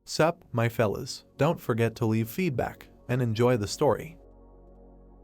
Sup, my fellas, don't forget to leave feedback, and enjoy the story.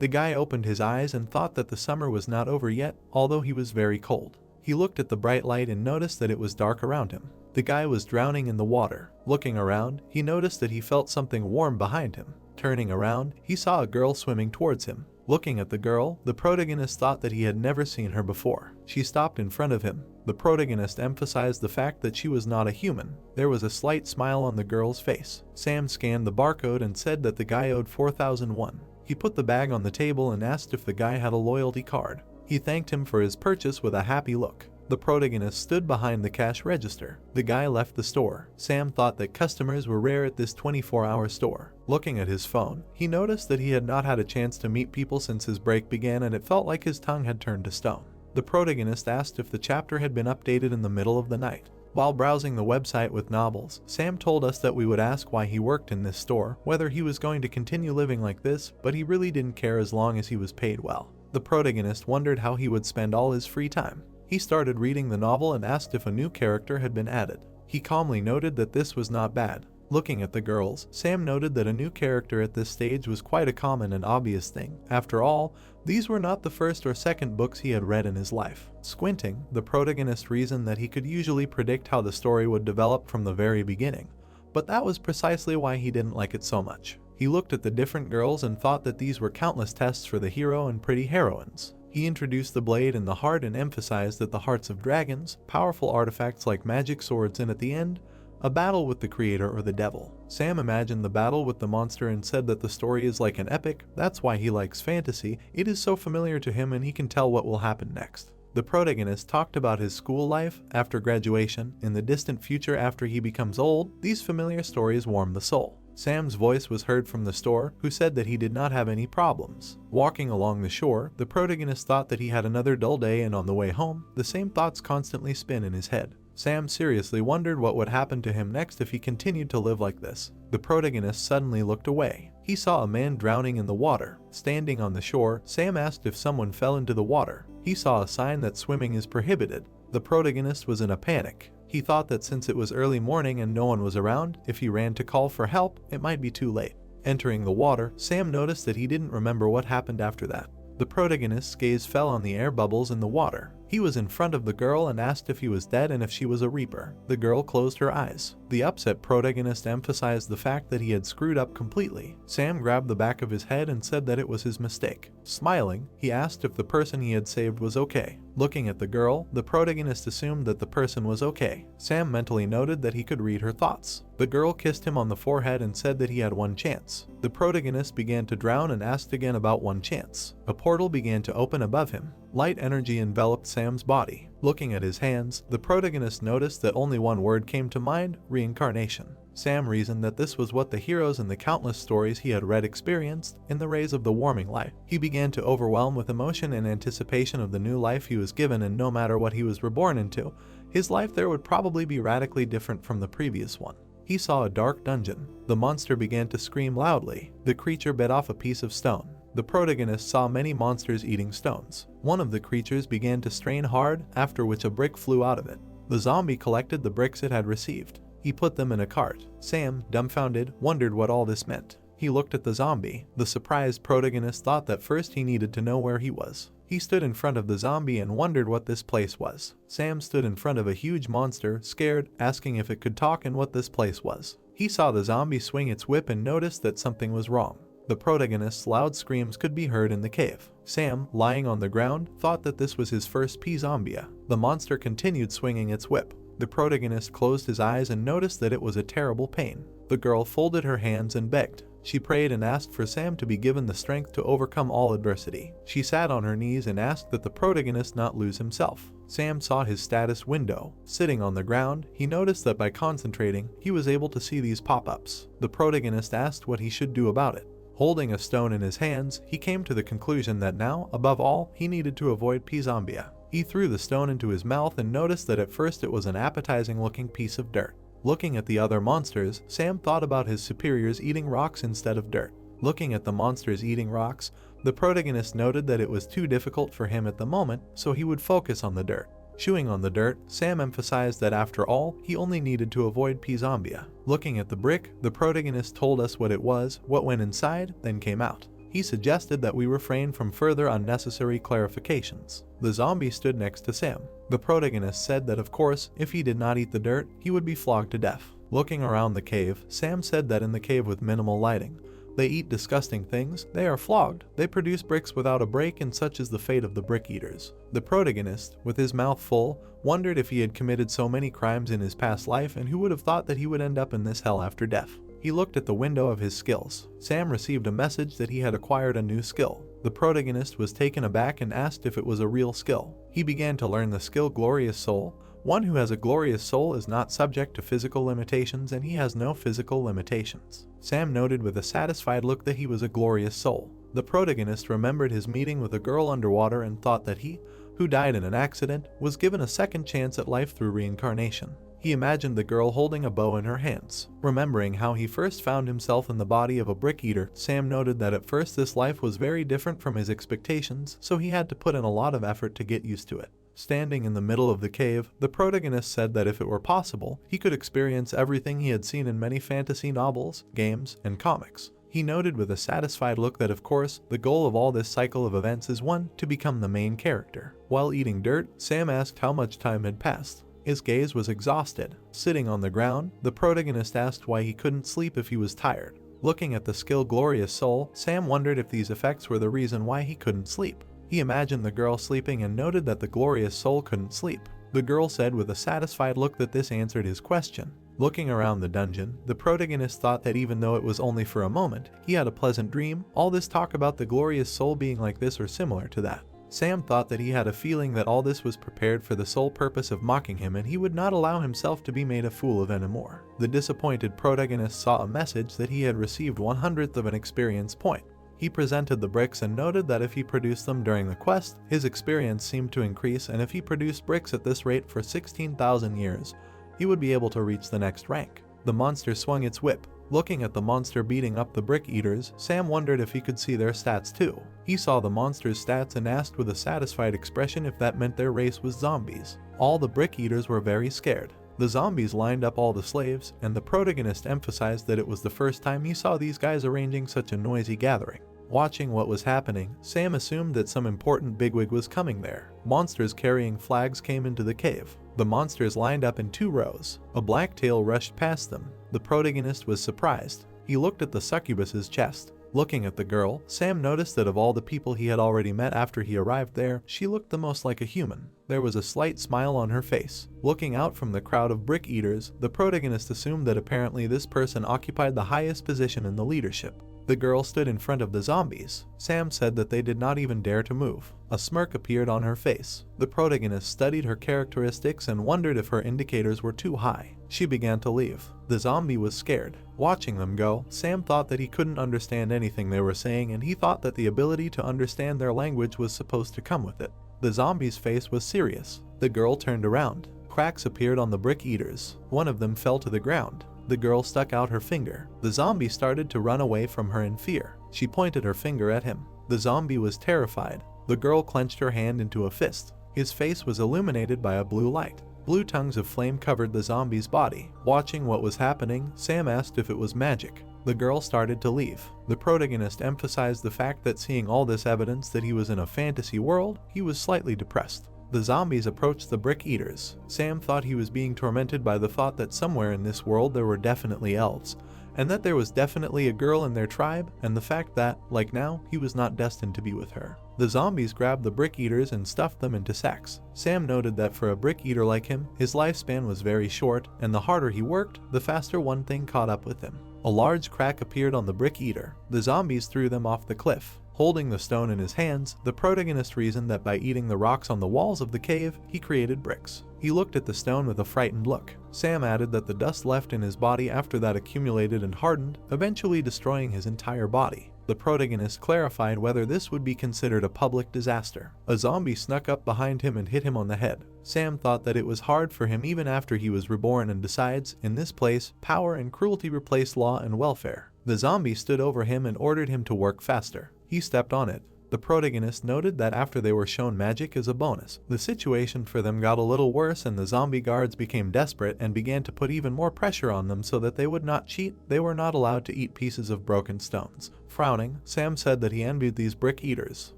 The guy opened his eyes and thought that the summer was not over yet, although he was very cold. He looked at the bright light and noticed that it was dark around him. The guy was drowning in the water. Looking around, he noticed that he felt something warm behind him. Turning around, he saw a girl swimming towards him. Looking at the girl, the protagonist thought that he had never seen her before. She stopped in front of him. The protagonist emphasized the fact that she was not a human. There was a slight smile on the girl's face. Sam scanned the barcode and said that the guy owed 4,001. He put the bag on the table and asked if the guy had a loyalty card. He thanked him for his purchase with a happy look. The protagonist stood behind the cash register. The guy left the store. Sam thought that customers were rare at this 24-hour store. Looking at his phone, he noticed that he had not had a chance to meet people since his break began, and it felt like his tongue had turned to stone. The protagonist asked if the chapter had been updated in the middle of the night. While browsing the website with novels, Sam told us that we would ask why he worked in this store, whether he was going to continue living like this, but he really didn't care as long as he was paid well. The protagonist wondered how he would spend all his free time. He started reading the novel and asked if a new character had been added. He calmly noted that this was not bad. Looking at the girls, Sam noted that a new character at this stage was quite a common and obvious thing. After all, these were not the first or second books he had read in his life. Squinting, the protagonist reasoned that he could usually predict how the story would develop from the very beginning, but that was precisely why he didn't like it so much. He looked at the different girls and thought that these were countless tests for the hero and pretty heroines. He introduced the blade and the heart and emphasized that the hearts of dragons, powerful artifacts like magic swords, and at the end, a battle with the creator or the devil. Sam imagined the battle with the monster and said that the story is like an epic. That's why he likes fantasy. It is so familiar to him and he can tell what will happen next. The protagonist talked about his school life, after graduation, in the distant future after he becomes old. These familiar stories warm the soul. Sam's voice was heard from the store, who said that he did not have any problems. Walking along the shore, the protagonist thought that he had another dull day, and on the way home, the same thoughts constantly spin in his head. Sam seriously wondered what would happen to him next if he continued to live like this. The protagonist suddenly looked away. He saw a man drowning in the water. Standing on the shore, Sam asked if someone fell into the water. He saw a sign that swimming is prohibited. The protagonist was in a panic. He thought that since it was early morning and no one was around, if he ran to call for help, it might be too late. Entering the water, Sam noticed that he didn't remember what happened after that. The protagonist's gaze fell on the air bubbles in the water. He was in front of the girl and asked if he was dead and if she was a reaper. The girl closed her eyes. The upset protagonist emphasized the fact that he had screwed up completely. Sam grabbed the back of his head and said that it was his mistake. Smiling, he asked if the person he had saved was okay. Looking at the girl, the protagonist assumed that the person was okay. Sam mentally noted that he could read her thoughts. The girl kissed him on the forehead and said that he had one chance. The protagonist began to drown and asked again about one chance. A portal began to open above him. Light energy enveloped Sam's body. Looking at his hands, the protagonist noticed that only one word came to mind: reincarnation. Sam reasoned that this was what the heroes in the countless stories he had read experienced in the rays of the warming light. He began to overwhelm with emotion and anticipation of the new life he was given, and no matter what he was reborn into, his life there would probably be radically different from the previous one. He saw a dark dungeon. The monster began to scream loudly. The creature bit off a piece of stone. The protagonist saw many monsters eating stones. One of the creatures began to strain hard, after which a brick flew out of it. The zombie collected the bricks it had received. He put them in a cart. Sam, dumbfounded, wondered what all this meant. He looked at the zombie. The surprised protagonist thought that first he needed to know where he was. He stood in front of the zombie and wondered what this place was. Sam stood in front of a huge monster, scared, asking if it could talk and what this place was. He saw the zombie swing its whip and noticed that something was wrong. The protagonist's loud screams could be heard in the cave. Sam, lying on the ground, thought that this was his first P-zombia. The monster continued swinging its whip. The protagonist closed his eyes and noticed that it was a terrible pain. The girl folded her hands and begged. She prayed and asked for Sam to be given the strength to overcome all adversity. She sat on her knees and asked that the protagonist not lose himself. Sam saw his status window. Sitting on the ground, he noticed that by concentrating, he was able to see these pop-ups. The protagonist asked what he should do about it. Holding a stone in his hands, he came to the conclusion that now, above all, he needed to avoid P-zombia. He threw the stone into his mouth and noticed that at first it was an appetizing-looking piece of dirt. Looking at the other monsters, Sam thought about his superiors eating rocks instead of dirt. Looking at the monsters eating rocks, the protagonist noted that it was too difficult for him at the moment, so he would focus on the dirt. Chewing on the dirt, Sam emphasized that after all, he only needed to avoid P-Zombia. Looking at the brick, the protagonist told us what it was, what went inside, then came out. He suggested that we refrain from further unnecessary clarifications. The zombie stood next to Sam. The protagonist said that of course, if he did not eat the dirt, he would be flogged to death. Looking around the cave, Sam said that in the cave with minimal lighting, they eat disgusting things, they are flogged, they produce bricks without a break, and such is the fate of the brick eaters. The protagonist, with his mouth full, wondered if he had committed so many crimes in his past life and who would have thought that he would end up in this hell after death. He looked at the window of his skills. Sam received a message that he had acquired a new skill. The protagonist was taken aback and asked if it was a real skill. He began to learn the skill Glorious Soul. One who has a glorious soul is not subject to physical limitations, and he has no physical limitations. Sam noted with a satisfied look that he was a glorious soul. The protagonist remembered his meeting with a girl underwater and thought that he, who died in an accident, was given a second chance at life through reincarnation. He imagined the girl holding a bow in her hands. Remembering how he first found himself in the body of a brick eater, Sam noted that at first this life was very different from his expectations, so he had to put in a lot of effort to get used to it. Standing in the middle of the cave, the protagonist said that if it were possible, he could experience everything he had seen in many fantasy novels, games, and comics. He noted with a satisfied look that of course, the goal of all this cycle of events is one, to become the main character. While eating dirt, Sam asked how much time had passed. His gaze was exhausted. Sitting on the ground, the protagonist asked why he couldn't sleep if he was tired. Looking at the skill Glorious Soul, Sam wondered if these effects were the reason why he couldn't sleep. He imagined the girl sleeping and noted that the Glorious Soul couldn't sleep. The girl said with a satisfied look that this answered his question. Looking around the dungeon, the protagonist thought that even though it was only for a moment, he had a pleasant dream. All this talk about the Glorious Soul being like this or similar to that. Sam thought that he had a feeling that all this was prepared for the sole purpose of mocking him, and he would not allow himself to be made a fool of anymore. The disappointed protagonist saw a message that he had received 1/100th of an experience point. He presented the bricks and noted that if he produced them during the quest, his experience seemed to increase, and if he produced bricks at this rate for 16,000 years, he would be able to reach the next rank. The monster swung its whip. Looking at the monster beating up the brick eaters, Sam wondered if he could see their stats too. He saw the monster's stats and asked with a satisfied expression if that meant their race was zombies. All the brick eaters were very scared. The zombies lined up all the slaves, and the protagonist emphasized that it was the first time he saw these guys arranging such a noisy gathering. Watching what was happening, Sam assumed that some important bigwig was coming there. Monsters carrying flags came into the cave. The monsters lined up in 2 rows. A black tail rushed past them. The protagonist was surprised. He looked at the succubus's chest. Looking at the girl, Sam noticed that of all the people he had already met after he arrived there, she looked the most like a human. There was a slight smile on her face. Looking out from the crowd of brick eaters, the protagonist assumed that apparently this person occupied the highest position in the leadership. The girl stood in front of the zombies. Sam said that they did not even dare to move. A smirk appeared on her face. The protagonist studied her characteristics and wondered if her indicators were too high. She began to leave. The zombie was scared. Watching them go, Sam thought that he couldn't understand anything they were saying, and he thought that the ability to understand their language was supposed to come with it. The zombie's face was serious. The girl turned around. Cracks appeared on the brick eaters. One of them fell to the ground. The girl stuck out her finger. The zombie started to run away from her in fear. She pointed her finger at him. The zombie was terrified. The girl clenched her hand into a fist. His face was illuminated by a blue light. Blue tongues of flame covered the zombie's body. Watching what was happening, Sam asked if it was magic. The girl started to leave. The protagonist emphasized the fact that seeing all this evidence that he was in a fantasy world, he was slightly depressed. The zombies approached the brick eaters. Sam thought he was being tormented by the thought that somewhere in this world there were definitely elves, and that there was definitely a girl in their tribe, and the fact that, like now, he was not destined to be with her. The zombies grabbed the brick eaters and stuffed them into sacks. Sam noted that for a brick eater like him, his lifespan was very short, and the harder he worked, the faster one thing caught up with him. A large crack appeared on the brick eater. The zombies threw them off the cliff. Holding the stone in his hands, the protagonist reasoned that by eating the rocks on the walls of the cave, he created bricks. He looked at the stone with a frightened look. Sam added that the dust left in his body after that accumulated and hardened, eventually destroying his entire body. The protagonist clarified whether this would be considered a public disaster. A zombie snuck up behind him and hit him on the head. Sam thought that it was hard for him even after he was reborn, and besides, in this place, power and cruelty replaced law and welfare. The zombie stood over him and ordered him to work faster. He stepped on it. The The protagonist noted that after they were shown magic as a bonus, the situation for them got a little worse and the zombie guards became desperate and began to put even more pressure on them so that they would not cheat. They were not allowed to eat pieces of broken stones. Frowning, Sam said that he envied these brick eaters.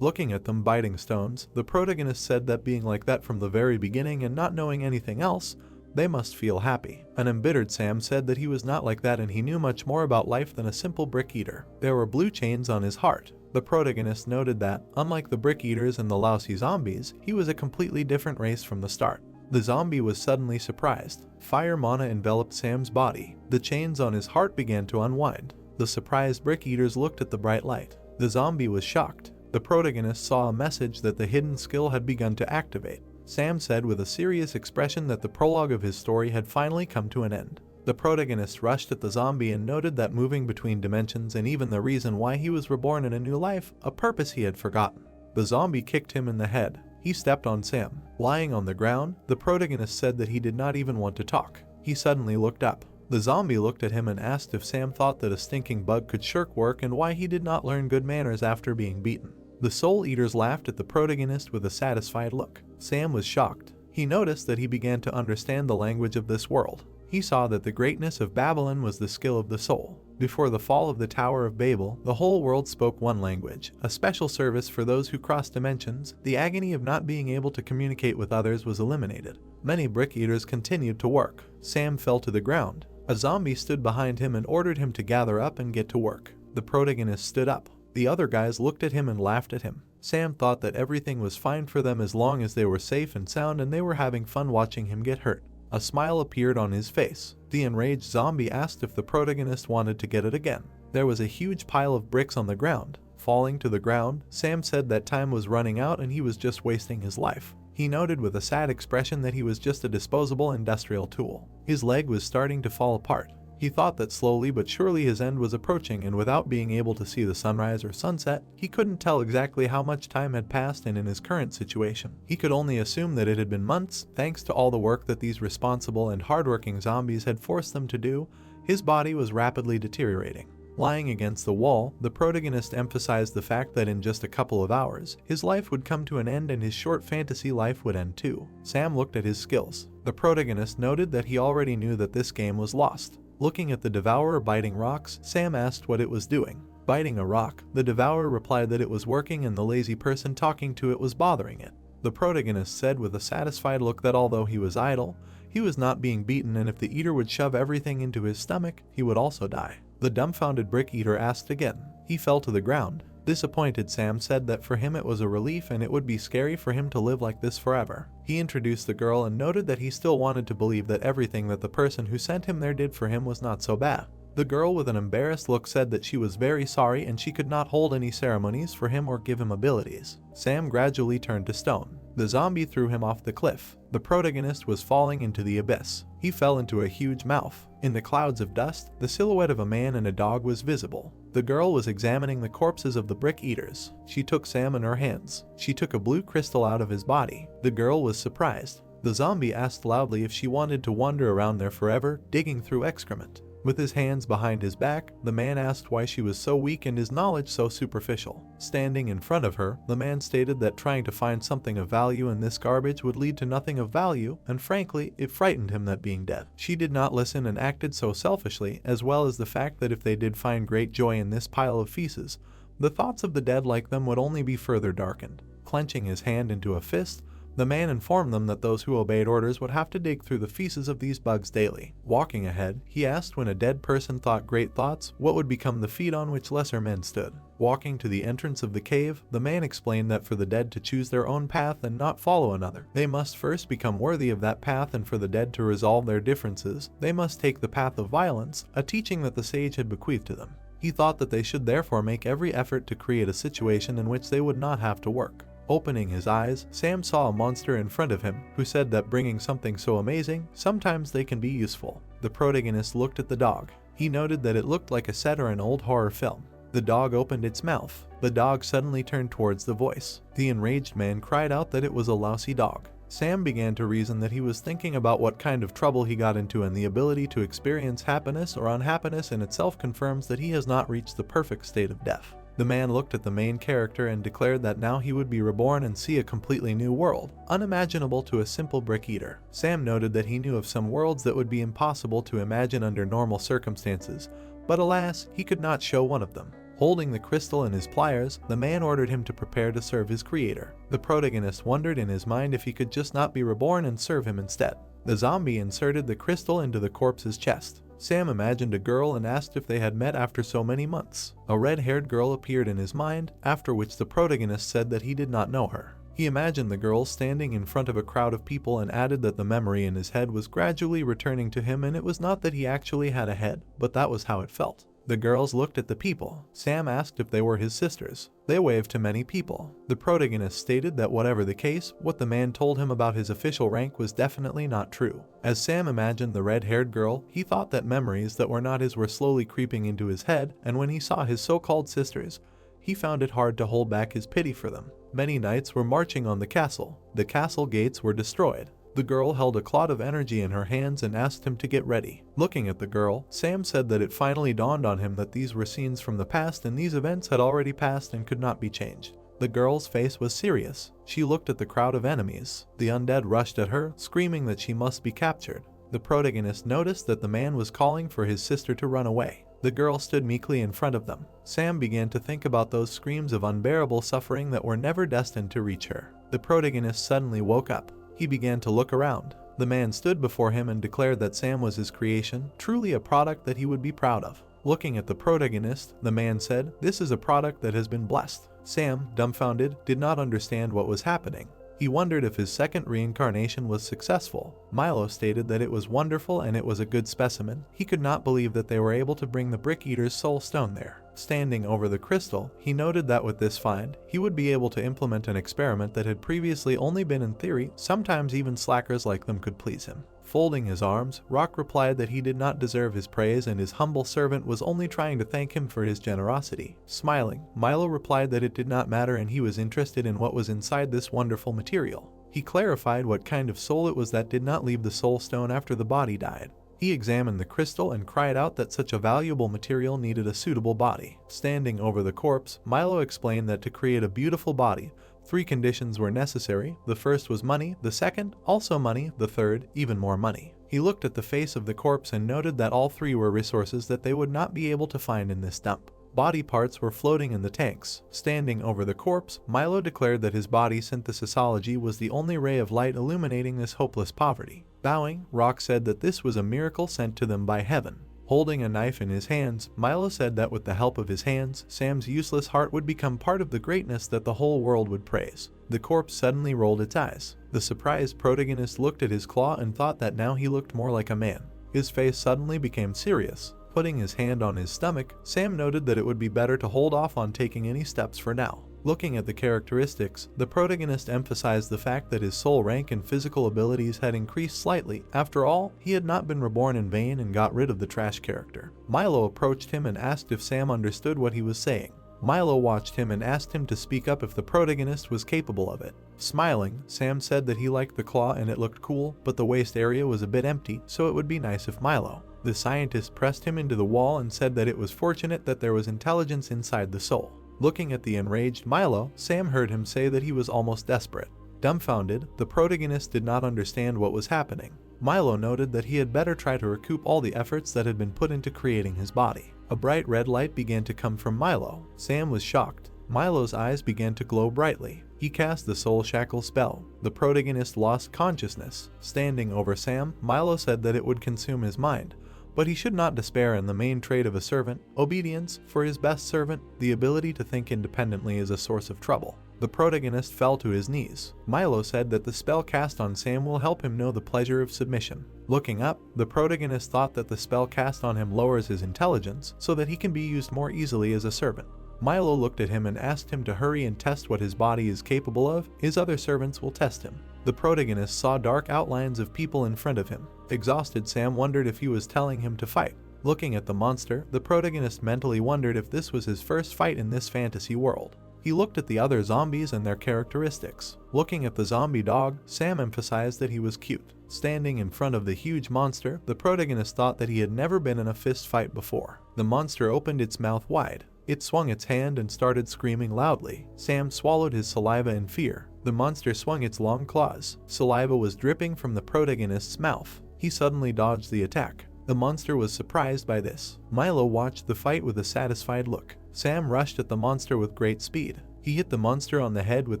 Looking at them biting stones, the protagonist said that being like that from the very beginning and not knowing anything else, they must feel happy. An embittered Sam said that he was not like that and he knew much more about life than a simple brick eater. There were blue chains on his heart. The protagonist noted that, unlike the brick eaters and the lousy zombies, he was a completely different race from the start. The zombie was suddenly surprised. Fire mana enveloped Sam's body. The chains on his heart began to unwind. The surprised brick eaters looked at the bright light. The zombie was shocked. The protagonist saw a message that the hidden skill had begun to activate. Sam said with a serious expression that the prologue of his story had finally come to an end. The protagonist rushed at the zombie and noted that moving between dimensions and even the reason why he was reborn in a new life, a purpose he had forgotten. The zombie kicked him in the head. He stepped on Sam. Lying on the ground, the protagonist said that he did not even want to talk. He suddenly looked up. The zombie looked at him and asked if Sam thought that a stinking bug could shirk work and why he did not learn good manners after being beaten. The soul eaters laughed at the protagonist with a satisfied look. Sam was shocked. He noticed that he began to understand the language of this world. He saw that the greatness of Babylon was the skill of the soul. Before the fall of the Tower of Babel, the whole world spoke one language, a special service for those who crossed dimensions. The agony of not being able to communicate with others was eliminated. Many brick eaters continued to work. Sam fell to the ground. A zombie stood behind him and ordered him to gather up and get to work. The protagonist stood up. The other guys looked at him and laughed at him. Sam thought that everything was fine for them as long as they were safe and sound and they were having fun watching him get hurt. A smile appeared on his face. The enraged zombie asked if the protagonist wanted to get it again. There was a huge pile of bricks on the ground. Falling to the ground, Sam said that time was running out and he was just wasting his life. He noted with a sad expression that he was just a disposable industrial tool. His leg was starting to fall apart. He thought that slowly but surely his end was approaching, and without being able to see the sunrise or sunset, he couldn't tell exactly how much time had passed, and in his current situation, he could only assume that it had been months. Thanks to all the work that these responsible and hardworking zombies had forced them to do, his body was rapidly deteriorating. Lying against the wall, the protagonist emphasized the fact that in just a couple of hours, his life would come to an end and his short fantasy life would end too. Sam looked at his skills. The protagonist noted that he already knew that this game was lost. Looking at the devourer biting rocks, Sam asked what it was doing. Biting a rock, the devourer replied that it was working and the lazy person talking to it was bothering it. The protagonist said with a satisfied look that although he was idle, he was not being beaten, and if the eater would shove everything into his stomach, he would also die. The dumbfounded brick eater asked again. He fell to the ground. Disappointed, Sam said that for him it was a relief and it would be scary for him to live like this forever. He introduced the girl and noted that he still wanted to believe that everything that the person who sent him there did for him was not so bad. The girl with an embarrassed look said that she was very sorry and she could not hold any ceremonies for him or give him abilities. Sam gradually turned to stone. The zombie threw him off the cliff. The protagonist was falling into the abyss. He fell into a huge mouth. In the clouds of dust, the silhouette of a man and a dog was visible. The girl was examining the corpses of the brick eaters. She took Sam in her hands. She took a blue crystal out of his body. The girl was surprised. The zombie asked loudly if she wanted to wander around there forever, digging through excrement. With his hands behind his back, the man asked why she was so weak and his knowledge so superficial. Standing in front of her, the man stated that trying to find something of value in this garbage would lead to nothing of value, and frankly, it frightened him that being dead. She did not listen and acted so selfishly, as well as the fact that if they did find great joy in this pile of feces, the thoughts of the dead like them would only be further darkened. Clenching his hand into a fist, the man informed them that those who obeyed orders would have to dig through the feces of these bugs daily. Walking ahead, he asked when a dead person thought great thoughts, what would become the feet on which lesser men stood. Walking to the entrance of the cave, the man explained that for the dead to choose their own path and not follow another, they must first become worthy of that path, and for the dead to resolve their differences, they must take the path of violence, a teaching that the sage had bequeathed to them. He thought that they should therefore make every effort to create a situation in which they would not have to work. Opening his eyes, Sam saw a monster in front of him, who said that bringing something so amazing, sometimes they can be useful. The protagonist looked at the dog. He noted that it looked like a set or an old horror film. The dog opened its mouth. The dog suddenly turned towards the voice. The enraged man cried out that it was a lousy dog. Sam began to reason that he was thinking about what kind of trouble he got into, and the ability to experience happiness or unhappiness in itself confirms that he has not reached the perfect state of death. The man looked at the main character and declared that now he would be reborn and see a completely new world, unimaginable to a simple brick eater. Sam noted that he knew of some worlds that would be impossible to imagine under normal circumstances, but alas, he could not show one of them. Holding the crystal in his pliers, the man ordered him to prepare to serve his creator. The protagonist wondered in his mind if he could just not be reborn and serve him instead. The zombie inserted the crystal into the corpse's chest. Sam imagined a girl and asked if they had met after so many months. A red-haired girl appeared in his mind, after which the protagonist said that he did not know her. He imagined the girl standing in front of a crowd of people and added that the memory in his head was gradually returning to him, and it was not that he actually had a head, but that was how it felt. The girls looked at the people. Sam asked if they were his sisters. They waved to many people. The protagonist stated that whatever the case, what the man told him about his official rank was definitely not true. As Sam imagined the red-haired girl, he thought that memories that were not his were slowly creeping into his head, and when he saw his so-called sisters, he found it hard to hold back his pity for them. Many knights were marching on the castle. The castle gates were destroyed. The girl held a clot of energy in her hands and asked him to get ready. Looking at the girl, Sam said that it finally dawned on him that these were scenes from the past and these events had already passed and could not be changed. The girl's face was serious. She looked at the crowd of enemies. The undead rushed at her, screaming that she must be captured. The protagonist noticed that the man was calling for his sister to run away. The girl stood meekly in front of them. Sam began to think about those screams of unbearable suffering that were never destined to reach her. The protagonist suddenly woke up. He began to look around. The man stood before him and declared that Sam was his creation, truly a product that he would be proud of. Looking at the protagonist, the man said, "This is a product that has been blessed." Sam, dumbfounded, did not understand what was happening. He wondered if his second reincarnation was successful. Milo stated that it was wonderful and it was a good specimen. He could not believe that they were able to bring the Brick Eater's soul stone there. Standing over the crystal, he noted that with this find, he would be able to implement an experiment that had previously only been in theory. Sometimes even slackers like them could please him. Folding his arms, Rock replied that he did not deserve his praise and his humble servant was only trying to thank him for his generosity. Smiling, Milo replied that it did not matter and he was interested in what was inside this wonderful material. He clarified what kind of soul it was that did not leave the soul stone after the body died. He examined the crystal and cried out that such a valuable material needed a suitable body. Standing over the corpse, Milo explained that to create a beautiful body, 3 conditions were necessary. The first was money, the second, also money, the third, even more money. He looked at the face of the corpse and noted that all 3 were resources that they would not be able to find in this dump. Body parts were floating in the tanks. Standing over the corpse, Milo declared that his body synthesisology was the only ray of light illuminating this hopeless poverty. Bowing, Rock said that this was a miracle sent to them by heaven. Holding a knife in his hands, Milo said that with the help of his hands, Sam's useless heart would become part of the greatness that the whole world would praise. The corpse suddenly rolled its eyes. The surprised protagonist looked at his claw and thought that now he looked more like a man. His face suddenly became serious. Putting his hand on his stomach, Sam noted that it would be better to hold off on taking any steps for now. Looking at the characteristics, the protagonist emphasized the fact that his soul rank and physical abilities had increased slightly. After all, he had not been reborn in vain and got rid of the trash character. Milo approached him and asked if Sam understood what he was saying. Milo watched him and asked him to speak up if the protagonist was capable of it. Smiling, Sam said that he liked the claw and it looked cool, but the waist area was a bit empty, so it would be nice if Milo. The scientist pressed him into the wall and said that it was fortunate that there was intelligence inside the soul. Looking at the enraged Milo, Sam heard him say that he was almost desperate. Dumbfounded, the protagonist did not understand what was happening. Milo noted that he had better try to recoup all the efforts that had been put into creating his body. A bright red light began to come from Milo. Sam was shocked. Milo's eyes began to glow brightly. He cast the soul shackle spell. The protagonist lost consciousness. Standing over Sam, Milo said that it would consume his mind. But he should not despair in the main trait of a servant, obedience. For his best servant, the ability to think independently is a source of trouble. The protagonist fell to his knees. Milo said that the spell cast on Sam will help him know the pleasure of submission. Looking up, the protagonist thought that the spell cast on him lowers his intelligence so that he can be used more easily as a servant. Milo looked at him and asked him to hurry and test what his body is capable of. His other servants will test him. The protagonist saw dark outlines of people in front of him. Exhausted, Sam wondered if he was telling him to fight. Looking at the monster, the protagonist mentally wondered if this was his first fight in this fantasy world. He looked at the other zombies and their characteristics. Looking at the zombie dog, Sam emphasized that he was cute. Standing in front of the huge monster, the protagonist thought that he had never been in a fist fight before. The monster opened its mouth wide. It swung its hand and started screaming loudly. Sam swallowed his saliva in fear. The monster swung its long claws. Saliva was dripping from the protagonist's mouth. He suddenly dodged the attack. The monster was surprised by this. Milo watched the fight with a satisfied look. Sam rushed at the monster with great speed. He hit the monster on the head with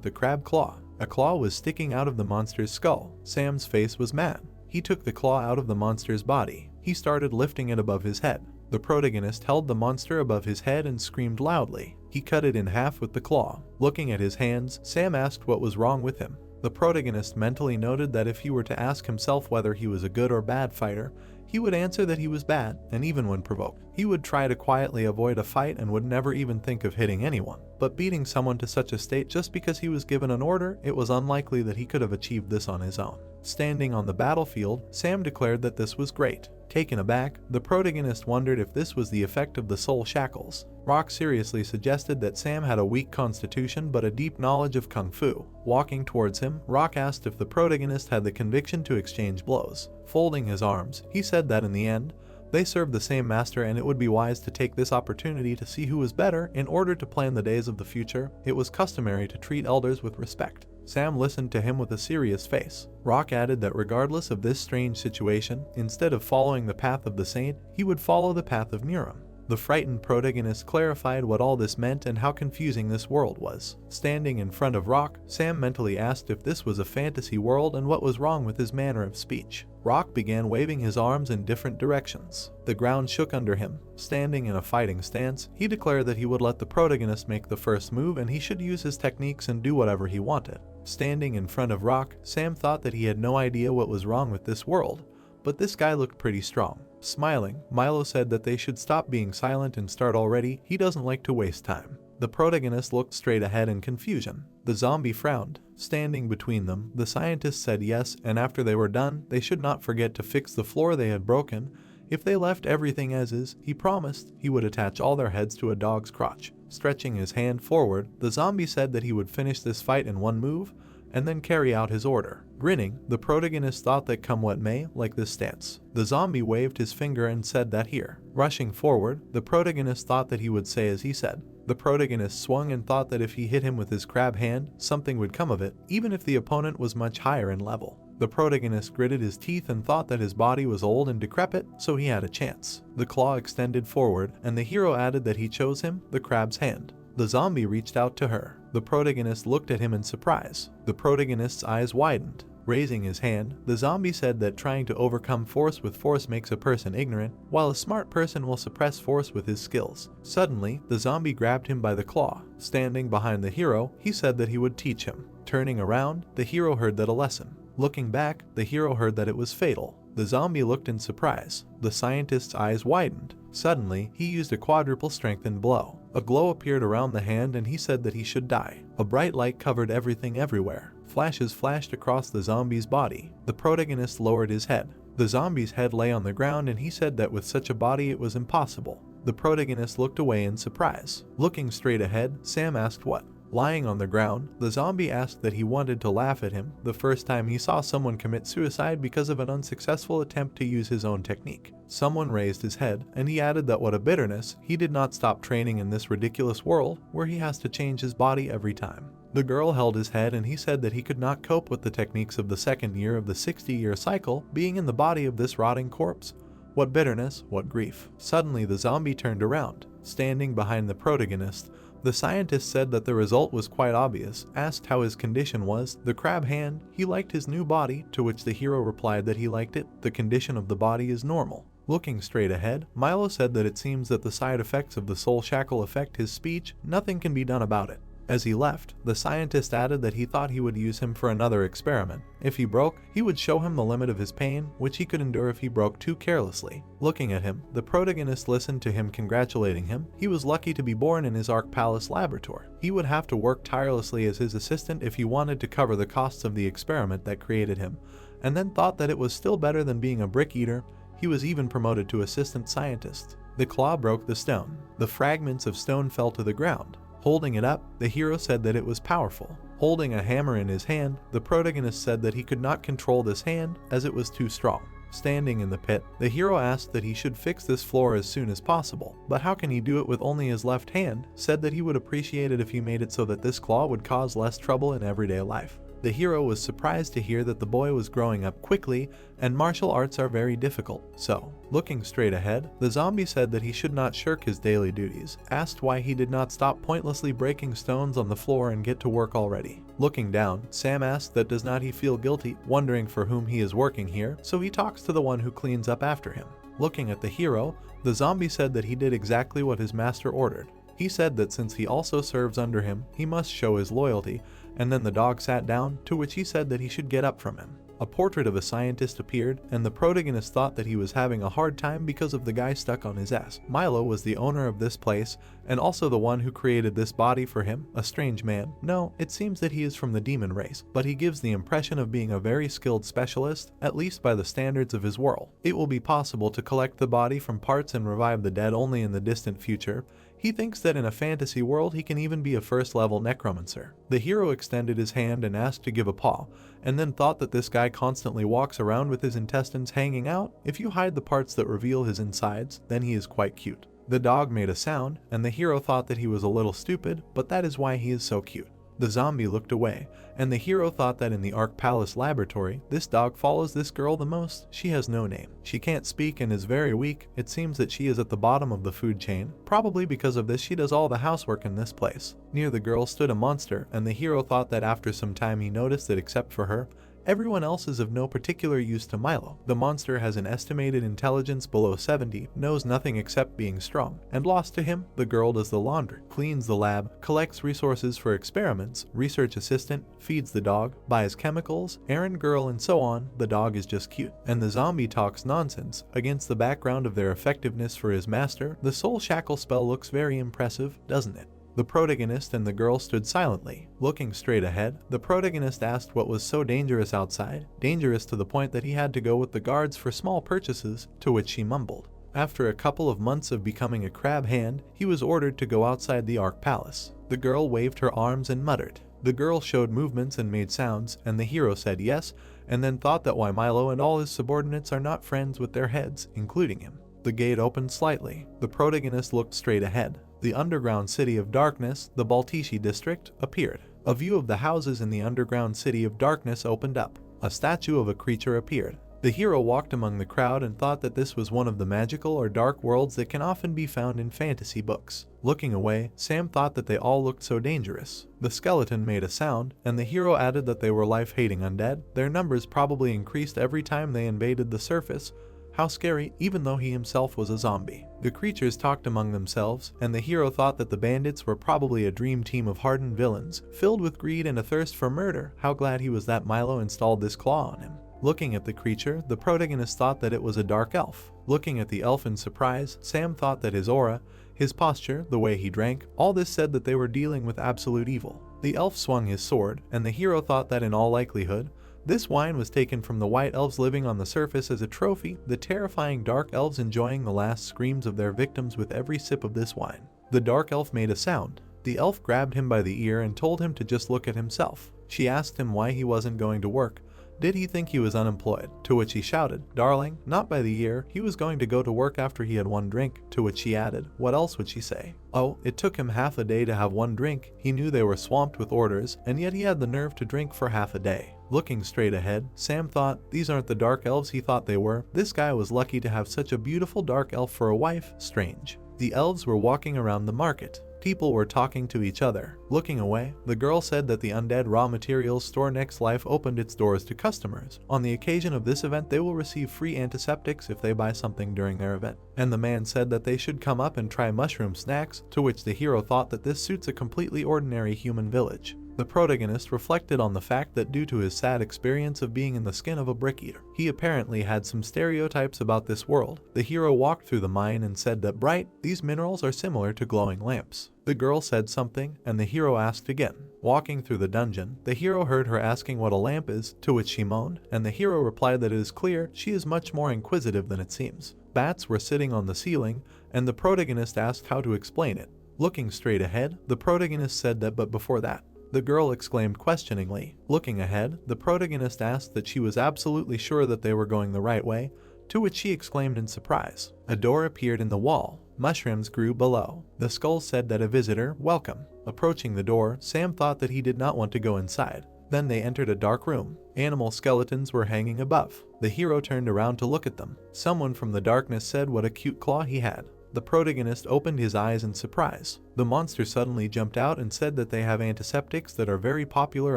the crab claw. A claw was sticking out of the monster's skull. Sam's face was mad. He took the claw out of the monster's body. He started lifting it above his head. The protagonist held the monster above his head and screamed loudly. He cut it in half with the claw. Looking at his hands, Sam asked what was wrong with him. The protagonist mentally noted that if he were to ask himself whether he was a good or bad fighter, he would answer that he was bad, and even when provoked, he would try to quietly avoid a fight and would never even think of hitting anyone. But beating someone to such a state just because he was given an order, it was unlikely that he could have achieved this on his own. Standing on the battlefield, Sam declared that this was great. Taken aback, the protagonist wondered if this was the effect of the soul shackles. Rock seriously suggested that Sam had a weak constitution but a deep knowledge of kung fu. Walking towards him, Rock asked if the protagonist had the conviction to exchange blows. Folding his arms, he said that in the end, they served the same master and it would be wise to take this opportunity to see who was better in order to plan the days of the future. It was customary to treat elders with respect. Sam listened to him with a serious face. Rock added that regardless of this strange situation, instead of following the path of the saint, he would follow the path of Muram. The frightened protagonist clarified what all this meant and how confusing this world was. Standing in front of Rock, Sam mentally asked if this was a fantasy world and what was wrong with his manner of speech. Rock began waving his arms in different directions. The ground shook under him. Standing in a fighting stance, he declared that he would let the protagonist make the first move and he should use his techniques and do whatever he wanted. Standing in front of Rock, Sam thought that he had no idea what was wrong with this world, but this guy looked pretty strong. Smiling, Milo said that they should stop being silent and start already. He doesn't like to waste time. The protagonist looked straight ahead in confusion. The zombie frowned. Standing between them, the scientist said yes, and after they were done, they should not forget to fix the floor they had broken. If they left everything as is, he promised he would attach all their heads to a dog's crotch. Stretching his hand forward, the zombie said that he would finish this fight in one move, and then carry out his order. Grinning, the protagonist thought that come what may, like this stance. The zombie waved his finger and said that here. Rushing forward, the protagonist thought that he would say as he said. The protagonist swung and thought that if he hit him with his crab hand, something would come of it, even if the opponent was much higher in level. The protagonist gritted his teeth and thought that his body was old and decrepit, so he had a chance. The claw extended forward, and the hero added that he chose him, the crab's hand. The zombie reached out to her. The protagonist looked at him in surprise. The protagonist's eyes widened. Raising his hand, the zombie said that trying to overcome force with force makes a person ignorant, while a smart person will suppress force with his skills. Suddenly, the zombie grabbed him by the claw. Standing behind the hero, he said that he would teach him. Turning around, the hero heard that a lesson. Looking back, the hero heard that it was fatal. The zombie looked in surprise. The scientist's eyes widened. Suddenly, he used a quadruple strengthened blow. A glow appeared around the hand and he said that he should die. A bright light covered everything everywhere. Flashes flashed across the zombie's body. The protagonist lowered his head. The zombie's head lay on the ground and he said that with such a body it was impossible. The protagonist looked away in surprise. Looking straight ahead, Sam asked what? Lying on the ground, the zombie asked that he wanted to laugh at him the first time he saw someone commit suicide because of an unsuccessful attempt to use his own technique. Someone raised his head, and he added that what a bitterness, he did not stop training in this ridiculous world where he has to change his body every time. The girl held his head and he said that he could not cope with the techniques of the second year of the 60-year cycle being in the body of this rotting corpse. What bitterness, what grief. Suddenly the zombie turned around. Standing behind the protagonist, the scientist said that the result was quite obvious. Asked how his condition was, the crab hand, he liked his new body, to which the hero replied that he liked it. The condition of the body is normal. Looking straight ahead, Milo said that it seems that the side effects of the soul shackle affect his speech. Nothing can be done about it. As he left, the scientist added that he thought he would use him for another experiment. If he broke, he would show him the limit of his pain, which he could endure if he broke too carelessly. Looking at him, the protagonist listened to him congratulating him. He was lucky to be born in his Arc Palace laboratory. He would have to work tirelessly as his assistant if he wanted to cover the costs of the experiment that created him, and then thought that it was still better than being a brick eater. He was even promoted to assistant scientist. The claw broke the stone. The fragments of stone fell to the ground. Holding it up, the hero said that it was powerful. Holding a hammer in his hand, the protagonist said that he could not control this hand as it was too strong. Standing in the pit, the hero asked that he should fix this floor as soon as possible, but how can he do it with only his left hand? Said that he would appreciate it if he made it so that this claw would cause less trouble in everyday life. The hero was surprised to hear that the boy was growing up quickly and martial arts are very difficult, so, looking straight ahead, the zombie said that he should not shirk his daily duties, asked why he did not stop pointlessly breaking stones on the floor and get to work already. Looking down, Sam asked that does not he feel guilty, wondering for whom he is working here, so he talks to the one who cleans up after him. Looking at the hero, the zombie said that he did exactly what his master ordered. He said that since he also serves under him, he must show his loyalty, and then the dog sat down, to which he said that he should get up from him. A portrait of a scientist appeared, and the protagonist thought that he was having a hard time because of the guy stuck on his ass. Milo was the owner of this place, and also the one who created this body for him, a strange man. No, it seems that he is from the demon race, but he gives the impression of being a very skilled specialist, at least by the standards of his world. It will be possible to collect the body from parts and revive the dead only in the distant future. He thinks that in a fantasy world he can even be a first-level necromancer. The hero extended his hand and asked to give a paw, and then thought that this guy constantly walks around with his intestines hanging out. If you hide the parts that reveal his insides, then he is quite cute. The dog made a sound, and the hero thought that he was a little stupid, but that is why he is so cute. The zombie looked away, and the hero thought that in the Ark Palace laboratory, this dog follows this girl the most. She has no name. She can't speak and is very weak. It seems that she is at the bottom of the food chain. Probably because of this, she does all the housework in this place. Near the girl stood a monster, and the hero thought that after some time he noticed that except for her, everyone else is of no particular use to Milo. The monster has an estimated intelligence below 70, knows nothing except being strong, and lost to him, the girl does the laundry, cleans the lab, collects resources for experiments, research assistant, feeds the dog, buys chemicals, errand girl, and so on. The dog is just cute. And the zombie talks nonsense. Against the background of their effectiveness for his master, the soul shackle spell looks very impressive, doesn't it? The protagonist and the girl stood silently. Looking straight ahead, the protagonist asked what was so dangerous outside, dangerous to the point that he had to go with the guards for small purchases, to which she mumbled. After a couple of months of becoming a crab hand, he was ordered to go outside the Ark Palace. The girl waved her arms and muttered. The girl showed movements and made sounds, and the hero said yes, and then thought that why Milo and all his subordinates are not friends with their heads, including him. The gate opened slightly. The protagonist looked straight ahead. The underground city of darkness, the Baltishi district, appeared. A view of the houses in the underground city of darkness opened up. A statue of a creature appeared. The hero walked among the crowd and thought that this was one of the magical or dark worlds that can often be found in fantasy books. Looking away, Sam thought that they all looked so dangerous. The skeleton made a sound, and the hero added that they were life-hating undead. Their numbers probably increased every time they invaded the surface. How scary, even though he himself was a zombie. The creatures talked among themselves, and the hero thought that the bandits were probably a dream team of hardened villains, filled with greed and a thirst for murder. How glad he was that Milo installed this claw on him. Looking at the creature, the protagonist thought that it was a dark elf. Looking at the elf in surprise, Sam thought that his aura, his posture, the way he drank, all this said that they were dealing with absolute evil. The elf swung his sword, and the hero thought that in all likelihood, this wine was taken from the white elves living on the surface as a trophy, the terrifying dark elves enjoying the last screams of their victims with every sip of this wine. The dark elf made a sound. The elf grabbed him by the ear and told him to just look at himself. She asked him why he wasn't going to work. Did he think he was unemployed? To which he shouted, "Darling, not by the ear, he was going to go to work after he had one drink." To which she added, what else would she say? Oh, it took him half a day to have one drink. He knew they were swamped with orders, and yet he had the nerve to drink for half a day. Looking straight ahead, Sam thought, these aren't the dark elves he thought they were. This guy was lucky to have such a beautiful dark elf for a wife. Strange. The elves were walking around the market. People were talking to each other. Looking away, the girl said that the undead raw materials store Next Life opened its doors to customers. On the occasion of this event, they will receive free antiseptics if they buy something during their event. And the man said that they should come up and try mushroom snacks, to which the hero thought that this suits a completely ordinary human village. The protagonist reflected on the fact that due to his sad experience of being in the skin of a brick eater, he apparently had some stereotypes about this world. The hero walked through the mine and said that bright, these minerals are similar to glowing lamps. The girl said something, and the hero asked again. Walking through the dungeon, the hero heard her asking what a lamp is, to which she moaned, and the hero replied that it is clear she is much more inquisitive than it seems. Bats were sitting on the ceiling, and the protagonist asked how to explain it. Looking straight ahead, the protagonist said that but before that, The girl exclaimed questioningly. Looking ahead, the protagonist asked that she was absolutely sure that they were going the right way, to which she exclaimed in surprise. A door appeared in the wall. Mushrooms grew below. The skull said that a visitor, welcome. Approaching the door, Sam thought that he did not want to go inside. Then they entered a dark room. Animal skeletons were hanging above. The hero turned around to look at them. Someone from the darkness said what a cute claw he had. The protagonist opened his eyes in surprise. The monster suddenly jumped out and said that they have antiseptics that are very popular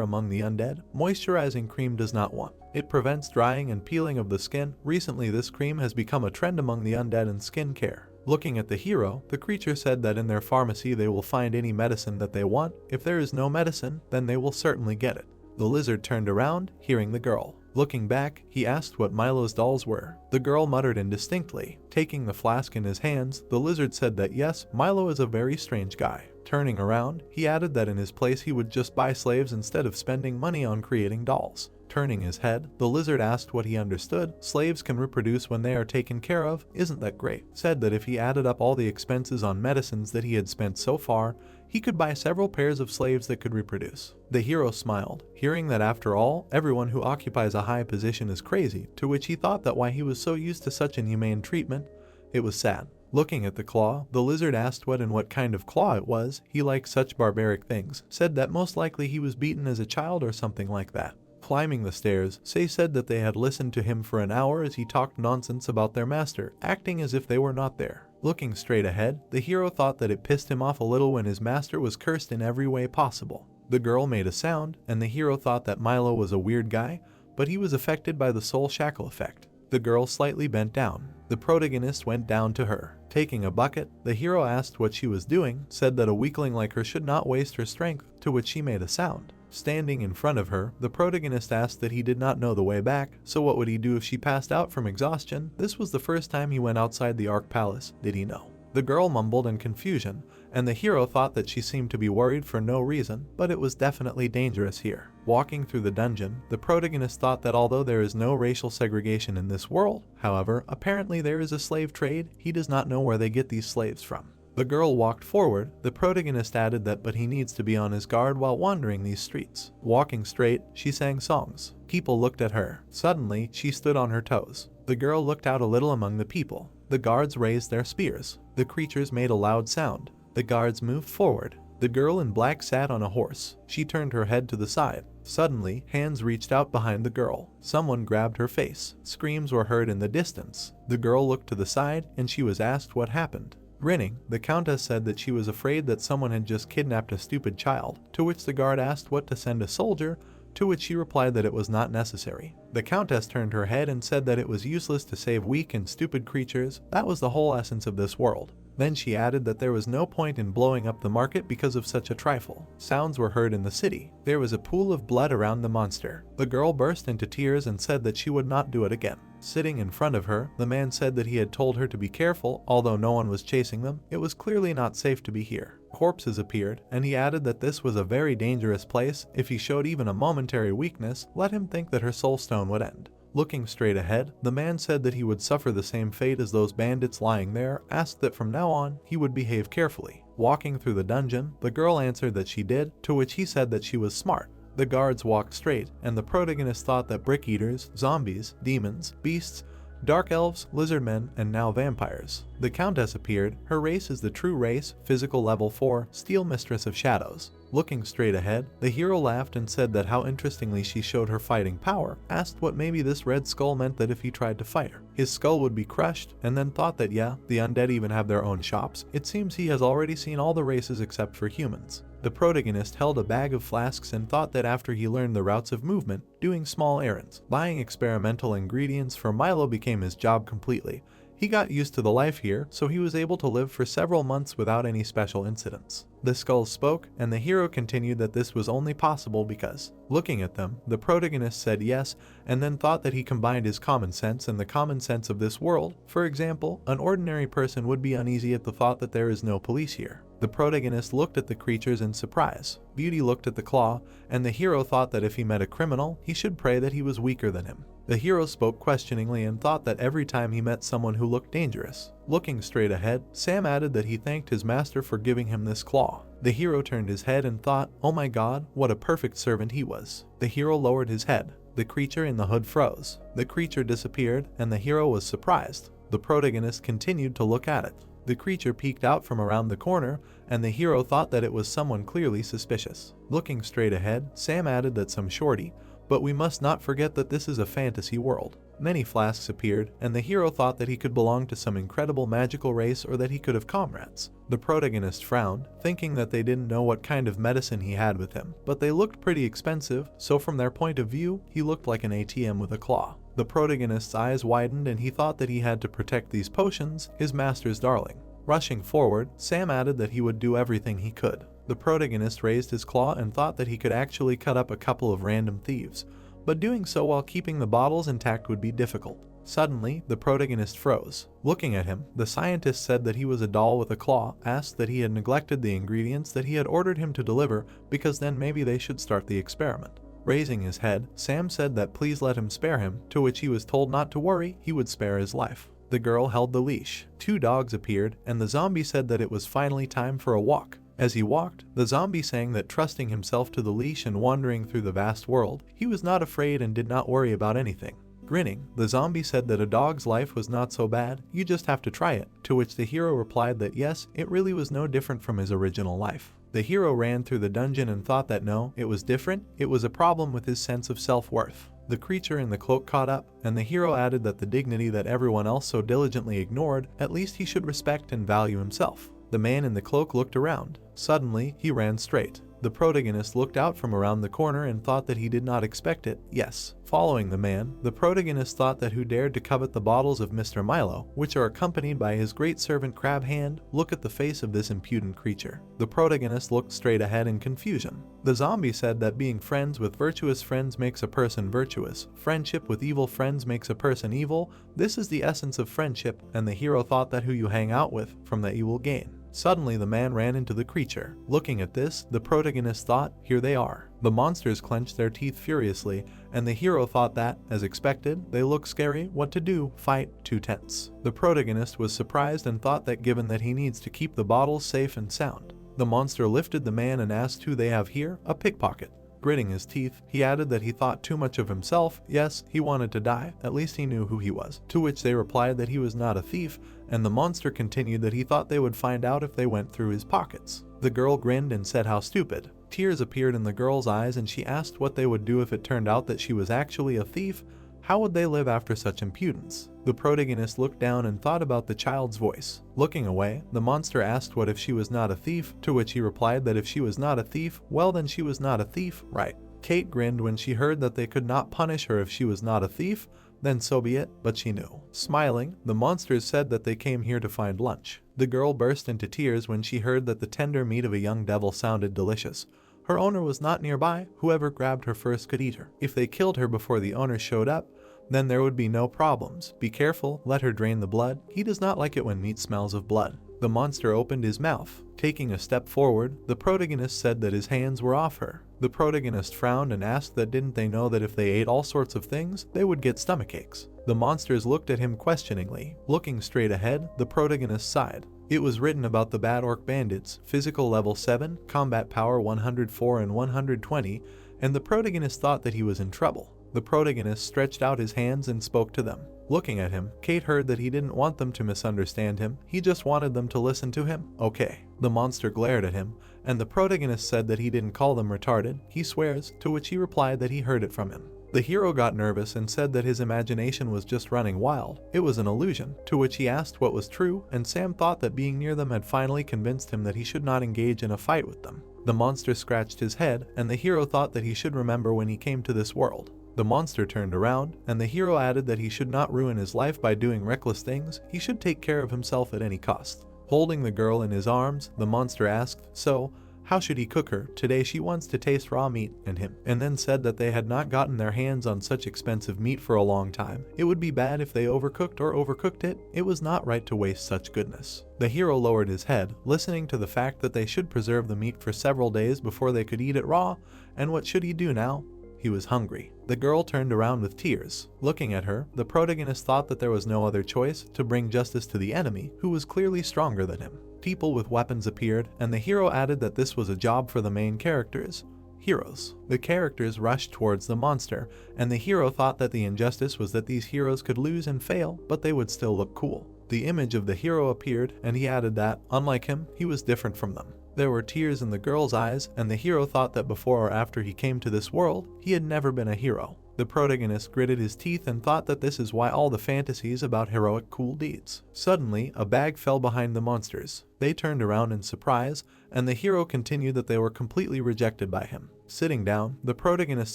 among the undead. Moisturizing cream does not want. It prevents drying and peeling of the skin. Recently, this cream has become a trend among the undead in skin care. Looking at the hero, the creature said that in their pharmacy they will find any medicine that they want. If there is no medicine, then they will certainly get it. The lizard turned around, hearing the girl. Looking back, he asked what Milo's dolls were. The girl muttered indistinctly. Taking the flask in his hands, the lizard said that yes, Milo is a very strange guy. Turning around, he added that in his place he would just buy slaves instead of spending money on creating dolls. Turning his head, the lizard asked what he understood. Slaves can reproduce when they are taken care of, isn't that great? Said that if he added up all the expenses on medicines that he had spent so far, he could buy several pairs of slaves that could reproduce. The hero smiled, hearing that after all, everyone who occupies a high position is crazy, to which he thought that why he was so used to such inhumane treatment. It was sad. Looking at the claw, the lizard asked what and what kind of claw it was. He liked such barbaric things, said that most likely he was beaten as a child or something like that. Climbing the stairs, Say said that they had listened to him for an hour as he talked nonsense about their master, acting as if they were not there. Looking straight ahead, the hero thought that it pissed him off a little when his master was cursed in every way possible. The girl made a sound, and the hero thought that Milo was a weird guy, but he was affected by the soul shackle effect. The girl slightly bent down. The protagonist went down to her. Taking a bucket, the hero asked what she was doing, said that a weakling like her should not waste her strength, to which she made a sound. Standing in front of her, the protagonist asked that he did not know the way back, so what would he do if she passed out from exhaustion? This was the first time he went outside the Ark Palace, did he know? The girl mumbled in confusion, and the hero thought that she seemed to be worried for no reason, but it was definitely dangerous here. Walking through the dungeon, the protagonist thought that although there is no racial segregation in this world, however, apparently there is a slave trade. He does not know where they get these slaves from. The girl walked forward. The protagonist added that but he needs to be on his guard while wandering these streets. Walking straight, she sang songs. People looked at her. Suddenly, she stood on her toes. The girl looked out a little among the people. The guards raised their spears. The creatures made a loud sound. The guards moved forward. The girl in black sat on a horse. She turned her head to the side. Suddenly, hands reached out behind the girl. Someone grabbed her face. Screams were heard in the distance. The girl looked to the side, and she was asked what happened. Grinning, the countess said that she was afraid that someone had just kidnapped a stupid child, to which the guard asked what to send a soldier, to which she replied that it was not necessary. The countess turned her head and said that it was useless to save weak and stupid creatures. That was the whole essence of this world. Then she added that there was no point in blowing up the market because of such a trifle. Sounds were heard in the city. There was a pool of blood around the monster. The girl burst into tears and said that she would not do it again. Sitting in front of her, the man said that he had told her to be careful, although no one was chasing them. It was clearly not safe to be here. Corpses appeared, and he added that this was a very dangerous place. If he showed even a momentary weakness, let him think that her soul stone would end. Looking straight ahead, the man said that he would suffer the same fate as those bandits lying there, asked that from now on, he would behave carefully. Walking through the dungeon, the girl answered that she did, to which he said that she was smart. The guards walked straight, and the protagonist thought that brick eaters, zombies, demons, beasts, dark elves, lizard men, and now vampires. The countess appeared. Her race is the true race, physical level 4, steel mistress of shadows. Looking straight ahead, the hero laughed and said that how interestingly she showed her fighting power, asked what maybe this red skull meant that if he tried to fight her, his skull would be crushed, and then thought that yeah, the undead even have their own shops. It seems he has already seen all the races except for humans. The protagonist held a bag of flasks and thought that after he learned the routes of movement, doing small errands, buying experimental ingredients for Milo became his job completely. He got used to the life here, so he was able to live for several months without any special incidents. The skulls spoke, and the hero continued that this was only possible because, looking at them, the protagonist said yes, and then thought that he combined his common sense and the common sense of this world. For example, an ordinary person would be uneasy at the thought that there is no police here. The protagonist looked at the creatures in surprise. Beauty looked at the claw, and the hero thought that if he met a criminal, he should pray that he was weaker than him. The hero spoke questioningly and thought that every time he met someone who looked dangerous, Looking straight ahead, Sam added that he thanked his master for giving him this claw. The hero turned his head and thought, oh my god, what a perfect servant he was. The hero lowered his head. The creature in the hood froze. The creature disappeared, and the hero was surprised. The protagonist continued to look at it. The creature peeked out from around the corner, and the hero thought that it was someone clearly suspicious. Looking straight ahead, Sam added that some shorty, but we must not forget that this is a fantasy world. Many flasks appeared, and the hero thought that he could belong to some incredible magical race or that he could have comrades. The protagonist frowned, thinking that they didn't know what kind of medicine he had with him, but they looked pretty expensive, so from their point of view, he looked like an ATM with a claw. The protagonist's eyes widened and he thought that he had to protect these potions, his master's darling. Rushing forward, Sam added that he would do everything he could. The protagonist raised his claw and thought that he could actually cut up a couple of random thieves, but doing so while keeping the bottles intact would be difficult. Suddenly, the protagonist froze. Looking at him, the scientist said that he was a doll with a claw, asked that he had neglected the ingredients that he had ordered him to deliver because then maybe they should start the experiment. Raising his head, Sam said that please let him spare him, to which he was told not to worry, he would spare his life. The girl held the leash. 2 dogs appeared, and the zombie said that it was finally time for a walk. As he walked, the zombie sang that trusting himself to the leash and wandering through the vast world, he was not afraid and did not worry about anything. Grinning, the zombie said that a dog's life was not so bad, you just have to try it, to which the hero replied that yes, it really was no different from his original life. The hero ran through the dungeon and thought that no, it was different, it was a problem with his sense of self-worth. The creature in the cloak caught up, and the hero added that the dignity that everyone else so diligently ignored, at least he should respect and value himself. The man in the cloak looked around. Suddenly, he ran straight. The protagonist looked out from around the corner and thought that he did not expect it. Yes. Following the man, the protagonist thought that who dared to covet the bottles of Mr. Milo, which are accompanied by his great servant Crab Hand, look at the face of this impudent creature. The protagonist looked straight ahead in confusion. The zombie said that being friends with virtuous friends makes a person virtuous. Friendship with evil friends makes a person evil. This is the essence of friendship, and the hero thought that who you hang out with, from that you will gain. Suddenly the man ran into the creature. Looking at this, the protagonist thought, here they are. The monsters clenched their teeth furiously, and the hero thought that, as expected, they look scary, what to do, fight, too tense. The protagonist was surprised and thought that given that he needs to keep the bottles safe and sound. The monster lifted the man and asked who they have here, a pickpocket. Gritting his teeth, he added that he thought too much of himself, yes, he wanted to die, at least he knew who he was, to which they replied that he was not a thief, and the monster continued that he thought they would find out if they went through his pockets. The girl grinned and said how stupid. Tears appeared in the girl's eyes and she asked what they would do if it turned out that she was actually a thief. How would they live after such impudence? The protagonist looked down and thought about the child's voice. Looking away, the monster asked what if she was not a thief, to which he replied that if she was not a thief, well then she was not a thief, right? Kate grinned when she heard that they could not punish her if she was not a thief, then so be it, but she knew. Smiling, the monsters said that they came here to find lunch. The girl burst into tears when she heard that the tender meat of a young devil sounded delicious. Her owner was not nearby, whoever grabbed her first could eat her. If they killed her before the owner showed up, then there would be no problems. Be careful, let her drain the blood. He does not like it when meat smells of blood. The monster opened his mouth. Taking a step forward, the protagonist said that his hands were off her. The protagonist frowned and asked that didn't they know that if they ate all sorts of things, they would get stomach aches. The monsters looked at him questioningly. Looking straight ahead, the protagonist sighed. It was written about the Bad Orc Bandits, physical level 7, combat power 104 and 120, and the protagonist thought that he was in trouble. The protagonist stretched out his hands and spoke to them. Looking at him, Kate heard that he didn't want them to misunderstand him, he just wanted them to listen to him. Okay. The monster glared at him, and the protagonist said that he didn't call them retarded, he swears, to which he replied that he heard it from him. The hero got nervous and said that his imagination was just running wild. It was an illusion, to which he asked what was true, and Sam thought that being near them had finally convinced him that he should not engage in a fight with them. The monster scratched his head, and the hero thought that he should remember when he came to this world. The monster turned around, and the hero added that he should not ruin his life by doing reckless things, he should take care of himself at any cost. Holding the girl in his arms, the monster asked, so, how should he cook her? Today she wants to taste raw meat, and him. And then said that they had not gotten their hands on such expensive meat for a long time. It would be bad if they overcooked or overcooked it. It was not right to waste such goodness. The hero lowered his head, listening to the fact that they should preserve the meat for several days before they could eat it raw, and what should he do now? he was hungry. The girl turned around with tears. Looking at her, the protagonist thought that there was no other choice to bring justice to the enemy, who was clearly stronger than him. People with weapons appeared, and the hero added that this was a job for the main characters. Heroes. The characters rushed towards the monster, and the hero thought that the injustice was that these heroes could lose and fail, but they would still look cool. The image of the hero appeared, and he added that, unlike him, he was different from them. There were tears in the girl's eyes, and the hero thought that before or after he came to this world, he had never been a hero. The protagonist gritted his teeth and thought that this is why all the fantasies about heroic cool deeds. Suddenly, a bag fell behind the monsters. They turned around in surprise, and the hero continued that they were completely rejected by him. Sitting down, the protagonist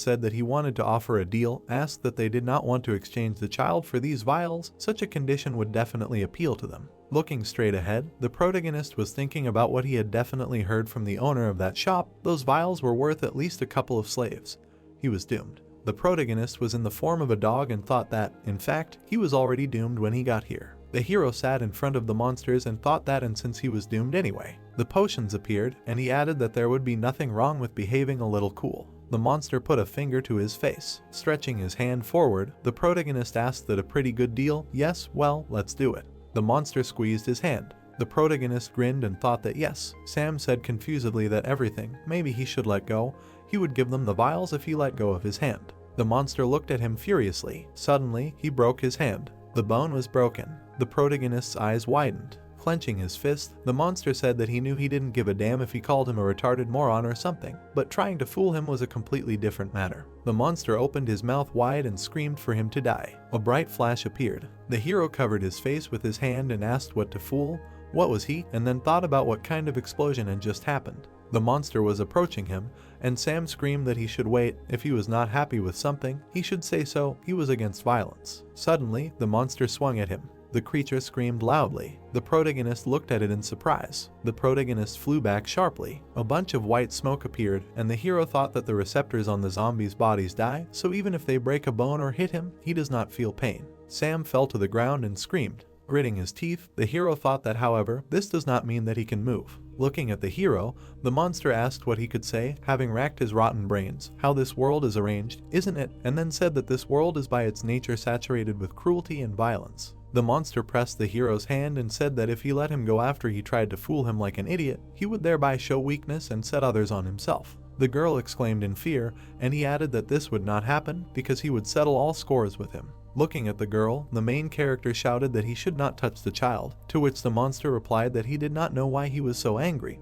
said that he wanted to offer a deal, asked that they did not want to exchange the child for these vials. Such a condition would definitely appeal to them. Looking straight ahead, the protagonist was thinking about what he had definitely heard from the owner of that shop. Those vials were worth at least a couple of slaves. He was doomed. The protagonist was in the form of a dog and thought that, in fact, he was already doomed when he got here. The hero sat in front of the monsters and thought that, and since he was doomed anyway. The potions appeared, and he added that there would be nothing wrong with behaving a little cool. The monster put a finger to his face. Stretching his hand forward, the protagonist asked that a pretty good deal. Yes, well, let's do it. The monster squeezed his hand. The protagonist grinned and thought that yes. Sam said confusedly that everything, maybe he should let go. He would give them the vials if he let go of his hand. The monster looked at him furiously. Suddenly, he broke his hand. The bone was broken. The protagonist's eyes widened. Clenching his fist, the monster said that he knew he didn't give a damn if he called him a retarded moron or something, but trying to fool him was a completely different matter. The monster opened his mouth wide and screamed for him to die. A bright flash appeared. The hero covered his face with his hand and asked what to fool. What was he? And then thought about what kind of explosion had just happened. The monster was approaching him, and Sam screamed that he should wait. If he was not happy with something, he should say so. He was against violence. Suddenly, the monster swung at him. The creature screamed loudly. The protagonist looked at it in surprise. The protagonist flew back sharply. A bunch of white smoke appeared, and the hero thought that the receptors on the zombies' bodies die, so even if they break a bone or hit him, he does not feel pain. Sam fell to the ground and screamed. Gritting his teeth, the hero thought that, however, this does not mean that he can move. Looking at the hero, the monster asked what he could say, having racked his rotten brains, how this world is arranged, isn't it, and then said that this world is by its nature saturated with cruelty and violence. The monster pressed the hero's hand and said that if he let him go after he tried to fool him like an idiot, he would thereby show weakness and set others on himself. The girl exclaimed in fear, and he added that this would not happen because he would settle all scores with him. Looking at the girl, the main character shouted that he should not touch the child, to which the monster replied that he did not know why he was so angry,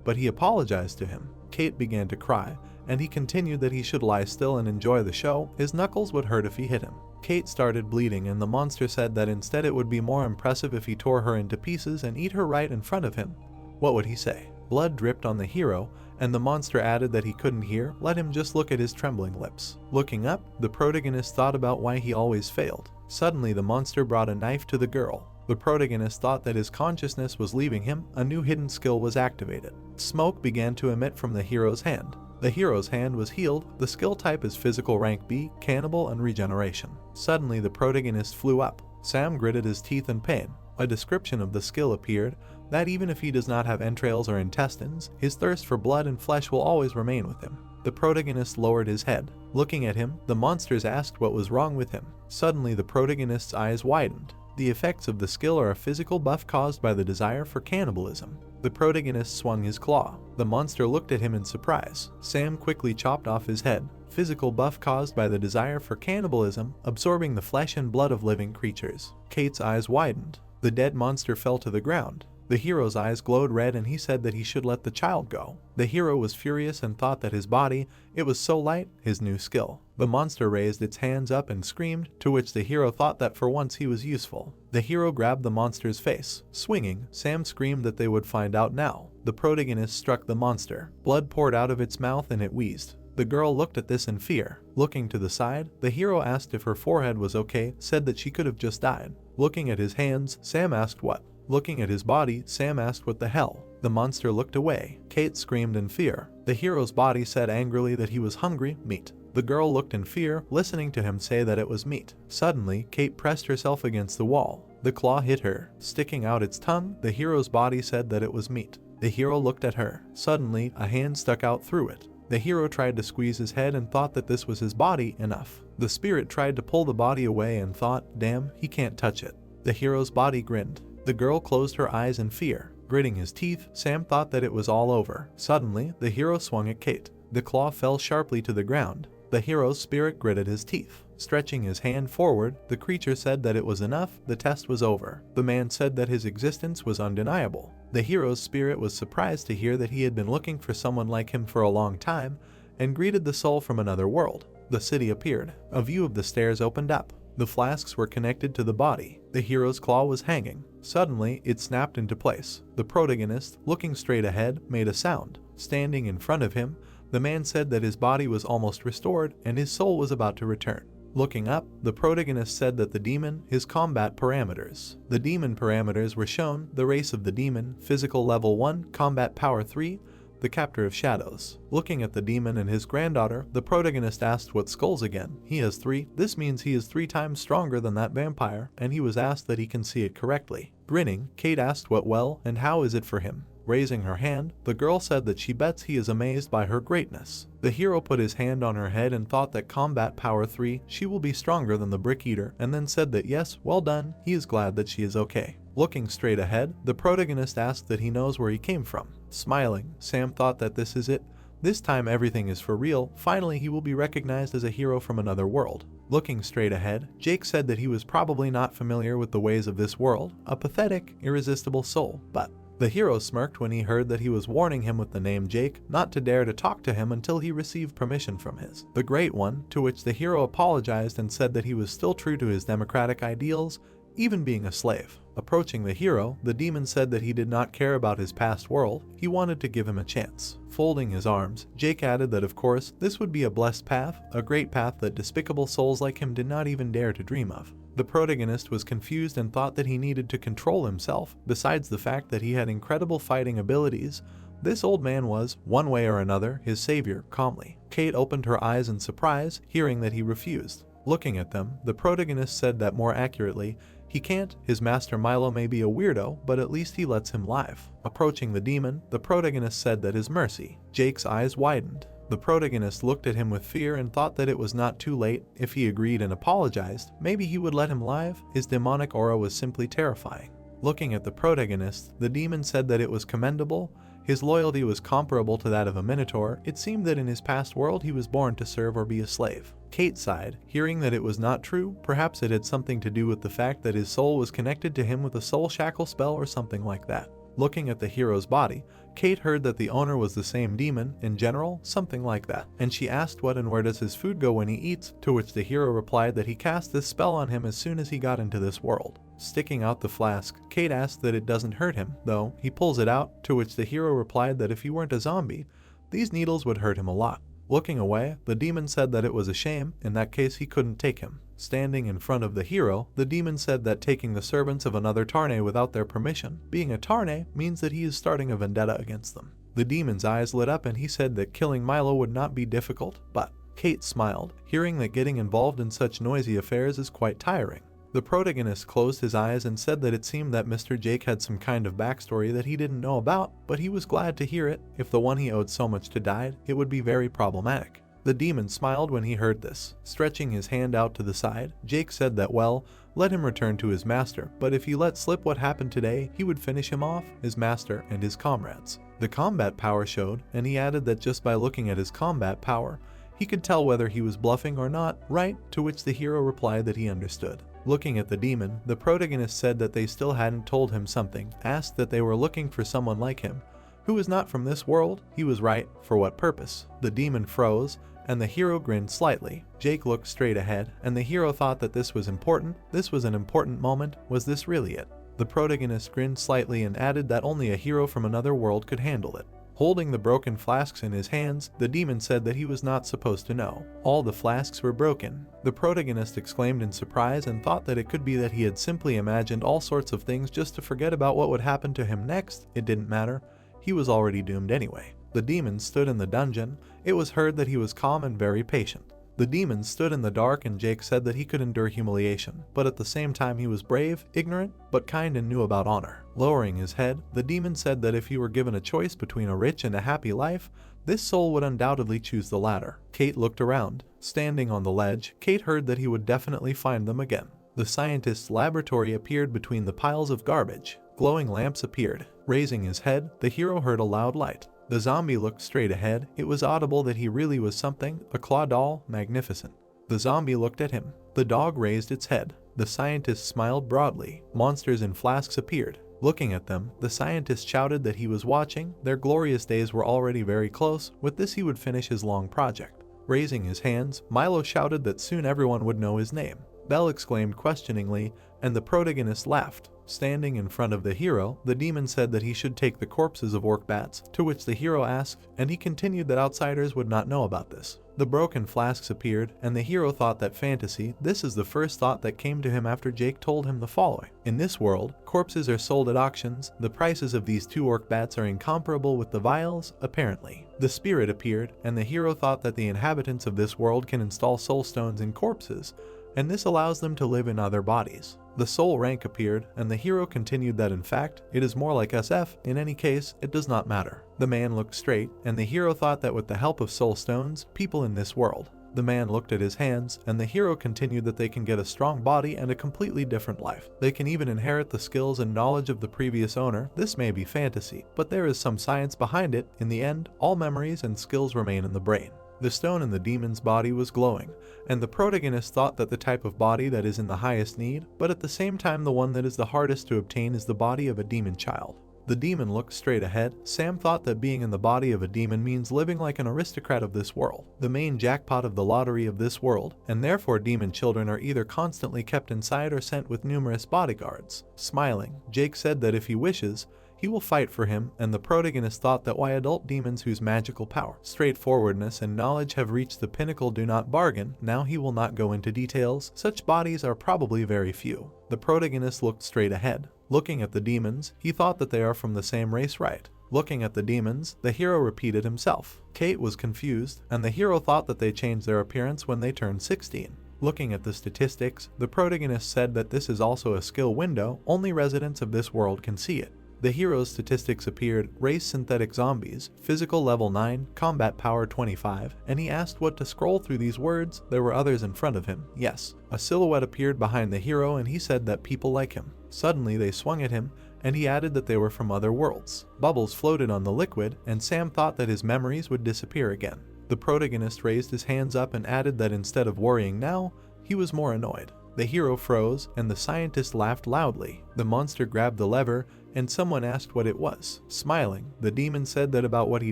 but he apologized to him. Kate began to cry, and he continued that he should lie still and enjoy the show. His knuckles would hurt if he hit him. Kate started bleeding, and the monster said that instead it would be more impressive if he tore her into pieces and eat her right in front of him. What would he say? Blood dripped on the hero, and the monster added that he couldn't hear. Let him just look at his trembling lips. Looking up, the protagonist thought about why he always failed. Suddenly, the monster brought a knife to the girl. The protagonist thought that his consciousness was leaving him. A new hidden skill was activated. Smoke began to emit from the hero's hand. The hero's hand was healed. The skill type is physical rank B, cannibal and regeneration. Suddenly, the protagonist flew up. Sam gritted his teeth in pain. A description of the skill appeared, that even if he does not have entrails or intestines, his thirst for blood and flesh will always remain with him. The protagonist lowered his head. Looking at him, the monsters asked what was wrong with him. Suddenly, the protagonist's eyes widened. The effects of the skill are a physical buff caused by the desire for cannibalism. The protagonist swung his claw. The monster looked at him in surprise. Sam quickly chopped off his head. Physical buff caused by the desire for cannibalism, absorbing the flesh and blood of living creatures. Kate's eyes widened. The dead monster fell to the ground. The hero's eyes glowed red, and he said that he should let the child go. The hero was furious and thought that his body, it was so light, his new skill. The monster raised its hands up and screamed, to which the hero thought that for once he was useful. The hero grabbed the monster's face. Swinging, Sam screamed that they would find out now. The protagonist struck the monster. Blood poured out of its mouth and it wheezed. The girl looked at this in fear. Looking to the side, the hero asked if her forehead was okay, said that she could have just died. Looking at his hands, Sam asked what. Looking at his body, Sam asked what the hell. The monster looked away. Kate screamed in fear. The hero's body said angrily that he was hungry, meat. The girl looked in fear, listening to him say that it was meat. Suddenly, Kate pressed herself against the wall. The claw hit her. Sticking out its tongue, the hero's body said that it was meat. The hero looked at her. Suddenly, a hand stuck out through it. The hero tried to squeeze his head and thought that this was his body enough. The spirit tried to pull the body away and thought, damn, he can't touch it. The hero's body grinned. The girl closed her eyes in fear. Gritting his teeth, Sam thought that it was all over. Suddenly, the hero swung at Kate. The claw fell sharply to the ground. The hero's spirit gritted his teeth. Stretching his hand forward, the creature said that it was enough, the test was over. The man said that his existence was undeniable. The hero's spirit was surprised to hear that he had been looking for someone like him for a long time, and greeted the soul from another world. The city appeared. A view of the stairs opened up. The flasks were connected to the body. The hero's claw was hanging. Suddenly, it snapped into place. The protagonist, looking straight ahead, made a sound. Standing in front of him, the man said that his body was almost restored and his soul was about to return. Looking up, the protagonist said that the demon, his combat parameters. The demon parameters were shown: the race of the demon, physical level 1, combat power 3, the captor of shadows. Looking at the demon and his granddaughter, the protagonist asked what skulls again. He has 3. This means he is 3 times stronger than that vampire, and he was asked that he can see it correctly. Grinning, Kate asked what well and how is it for him. Raising her hand, the girl said that she bets he is amazed by her greatness. The hero put his hand on her head and thought that combat power 3, she will be stronger than the brick eater, and then said that yes, well done, he is glad that she is okay. Looking straight ahead, the protagonist asked that he knows where he came from. Smiling, Sam thought that this is it. This time everything is for real. Finally he will be recognized as a hero from another world. Looking straight ahead, Jake said that he was probably not familiar with the ways of this world, a pathetic, irresistible soul, but the hero smirked when he heard that he was warning him with the name Jake not to dare to talk to him until he received permission from the Great One, to which the hero apologized and said that he was still true to his democratic ideals, even being a slave. Approaching the hero, the demon said that he did not care about his past world, he wanted to give him a chance. Folding his arms, Jake added that of course, this would be a blessed path, a great path that despicable souls like him did not even dare to dream of. The protagonist was confused and thought that he needed to control himself. Besides the fact that he had incredible fighting abilities, this old man was, one way or another, his savior. Calmly, Kate opened her eyes in surprise, hearing that he refused. Looking at them, the protagonist said that more accurately, he can't. His master Milo may be a weirdo, but at least he lets him live. Approaching the demon, the protagonist said that his mercy. Jake's eyes widened. The protagonist looked at him with fear and thought that it was not too late. If he agreed and apologized, maybe he would let him live. His demonic aura was simply terrifying. Looking at the protagonist, the demon said that it was commendable. His loyalty was comparable to that of a minotaur. It seemed that in his past world he was born to serve or be a slave. Kate sighed, hearing that it was not true. Perhaps it had something to do with the fact that his soul was connected to him with a soul shackle spell or something like that. Looking at the hero's body, Kate heard that the owner was the same demon, in general, something like that, and she asked what and where does his food go when he eats, to which the hero replied that he cast this spell on him as soon as he got into this world. Sticking out the flask, Kate asked that it doesn't hurt him, though. He pulls it out, to which the hero replied that if he weren't a zombie, these needles would hurt him a lot. Looking away, the demon said that it was a shame, in that case he couldn't take him. Standing in front of the hero, the demon said that taking the servants of another Tarne without their permission, being a Tarne, means that he is starting a vendetta against them. The demon's eyes lit up and he said that killing Milo would not be difficult, but Kate smiled, hearing that getting involved in such noisy affairs is quite tiring. The protagonist closed his eyes and said that it seemed that Mr. Jake had some kind of backstory that he didn't know about, but he was glad to hear it. If the one he owed so much to died, it would be very problematic. The demon smiled when he heard this. Stretching his hand out to the side, Jake said that well, let him return to his master, but if he let slip what happened today, he would finish him off, his master and his comrades. The combat power showed, and he added that just by looking at his combat power, he could tell whether he was bluffing or not, right? To which the hero replied that he understood. Looking at the demon, the protagonist said that they still hadn't told him something, asked that they were looking for someone like him, who was not from this world. He was right, for what purpose? The demon froze, and the hero grinned slightly. Jake looked straight ahead, and the hero thought that this was important. This was an important moment. Was this really it? The protagonist grinned slightly and added that only a hero from another world could handle it. Holding the broken flasks in his hands, the demon said that he was not supposed to know. All the flasks were broken. The protagonist exclaimed in surprise and thought that it could be that he had simply imagined all sorts of things just to forget about what would happen to him next. It didn't matter. He was already doomed anyway. The demon stood in the dungeon. It was heard that he was calm and very patient. The demon stood in the dark and Jake said that he could endure humiliation, but at the same time he was brave, ignorant, but kind and knew about honor. Lowering his head, the demon said that if he were given a choice between a rich and a happy life, this soul would undoubtedly choose the latter. Kate looked around. Standing on the ledge, Kate heard that he would definitely find them again. The scientist's laboratory appeared between the piles of garbage. Glowing lamps appeared. Raising his head, the hero heard a loud light. The zombie looked straight ahead. It was audible that he really was something, a claw doll, magnificent. The zombie looked at him. The dog raised its head. The scientist smiled broadly. Monsters in flasks appeared. Looking at them, the scientist shouted that he was watching. Their glorious days were already very close. With this he would finish his long project. Raising his hands, Milo shouted that soon everyone would know his name. Belle exclaimed questioningly, and the protagonist laughed. Standing in front of the hero, the demon said that he should take the corpses of orc bats, to which the hero asked, and he continued that outsiders would not know about this. The broken flasks appeared, and the hero thought that fantasy. This is the first thought that came to him after Jake told him the following. In this world, corpses are sold at auctions. The prices of these 2 orc bats are incomparable with the vials, apparently. The spirit appeared, and the hero thought that the inhabitants of this world can install soul stones in corpses, and this allows them to live in other bodies. The soul rank appeared, and the hero continued that in fact, it is more like SF. In any case, it does not matter. The man looked straight, and the hero thought that with the help of soul stones, people in this world. The man looked at his hands, and the hero continued that they can get a strong body and a completely different life. They can even inherit the skills and knowledge of the previous owner. This may be fantasy, but there is some science behind it. In the end, all memories and skills remain in the brain. The stone in the demon's body was glowing, and the protagonist thought that the type of body that is in the highest need, but at the same time the one that is the hardest to obtain is the body of a demon child. The demon looked straight ahead. Sam thought that being in the body of a demon means living like an aristocrat of this world, the main jackpot of the lottery of this world, and therefore demon children are either constantly kept inside or sent with numerous bodyguards. Smiling, Jake said that if he wishes, he will fight for him, and the protagonist thought that why adult demons whose magical power, straightforwardness, and knowledge have reached the pinnacle do not bargain. Now he will not go into details. Such bodies are probably very few. The protagonist looked straight ahead. Looking at the demons, he thought that they are from the same race, right? Looking at the demons, the hero repeated himself. Kate was confused, and the hero thought that they changed their appearance when they turned 16. Looking at the statistics, the protagonist said that this is also a skill window. Only residents of this world can see it. The hero's statistics appeared: race synthetic zombies, physical level 9, combat power 25, and he asked what to scroll through these words. There were others in front of him. Yes. A silhouette appeared behind the hero and he said that people like him. Suddenly they swung at him, and he added that they were from other worlds. Bubbles floated on the liquid, and Sam thought that his memories would disappear again. The protagonist raised his hands up and added that instead of worrying now, he was more annoyed. The hero froze, and the scientist laughed loudly. The monster grabbed the lever, and someone asked what it was. Smiling, the demon said that about what he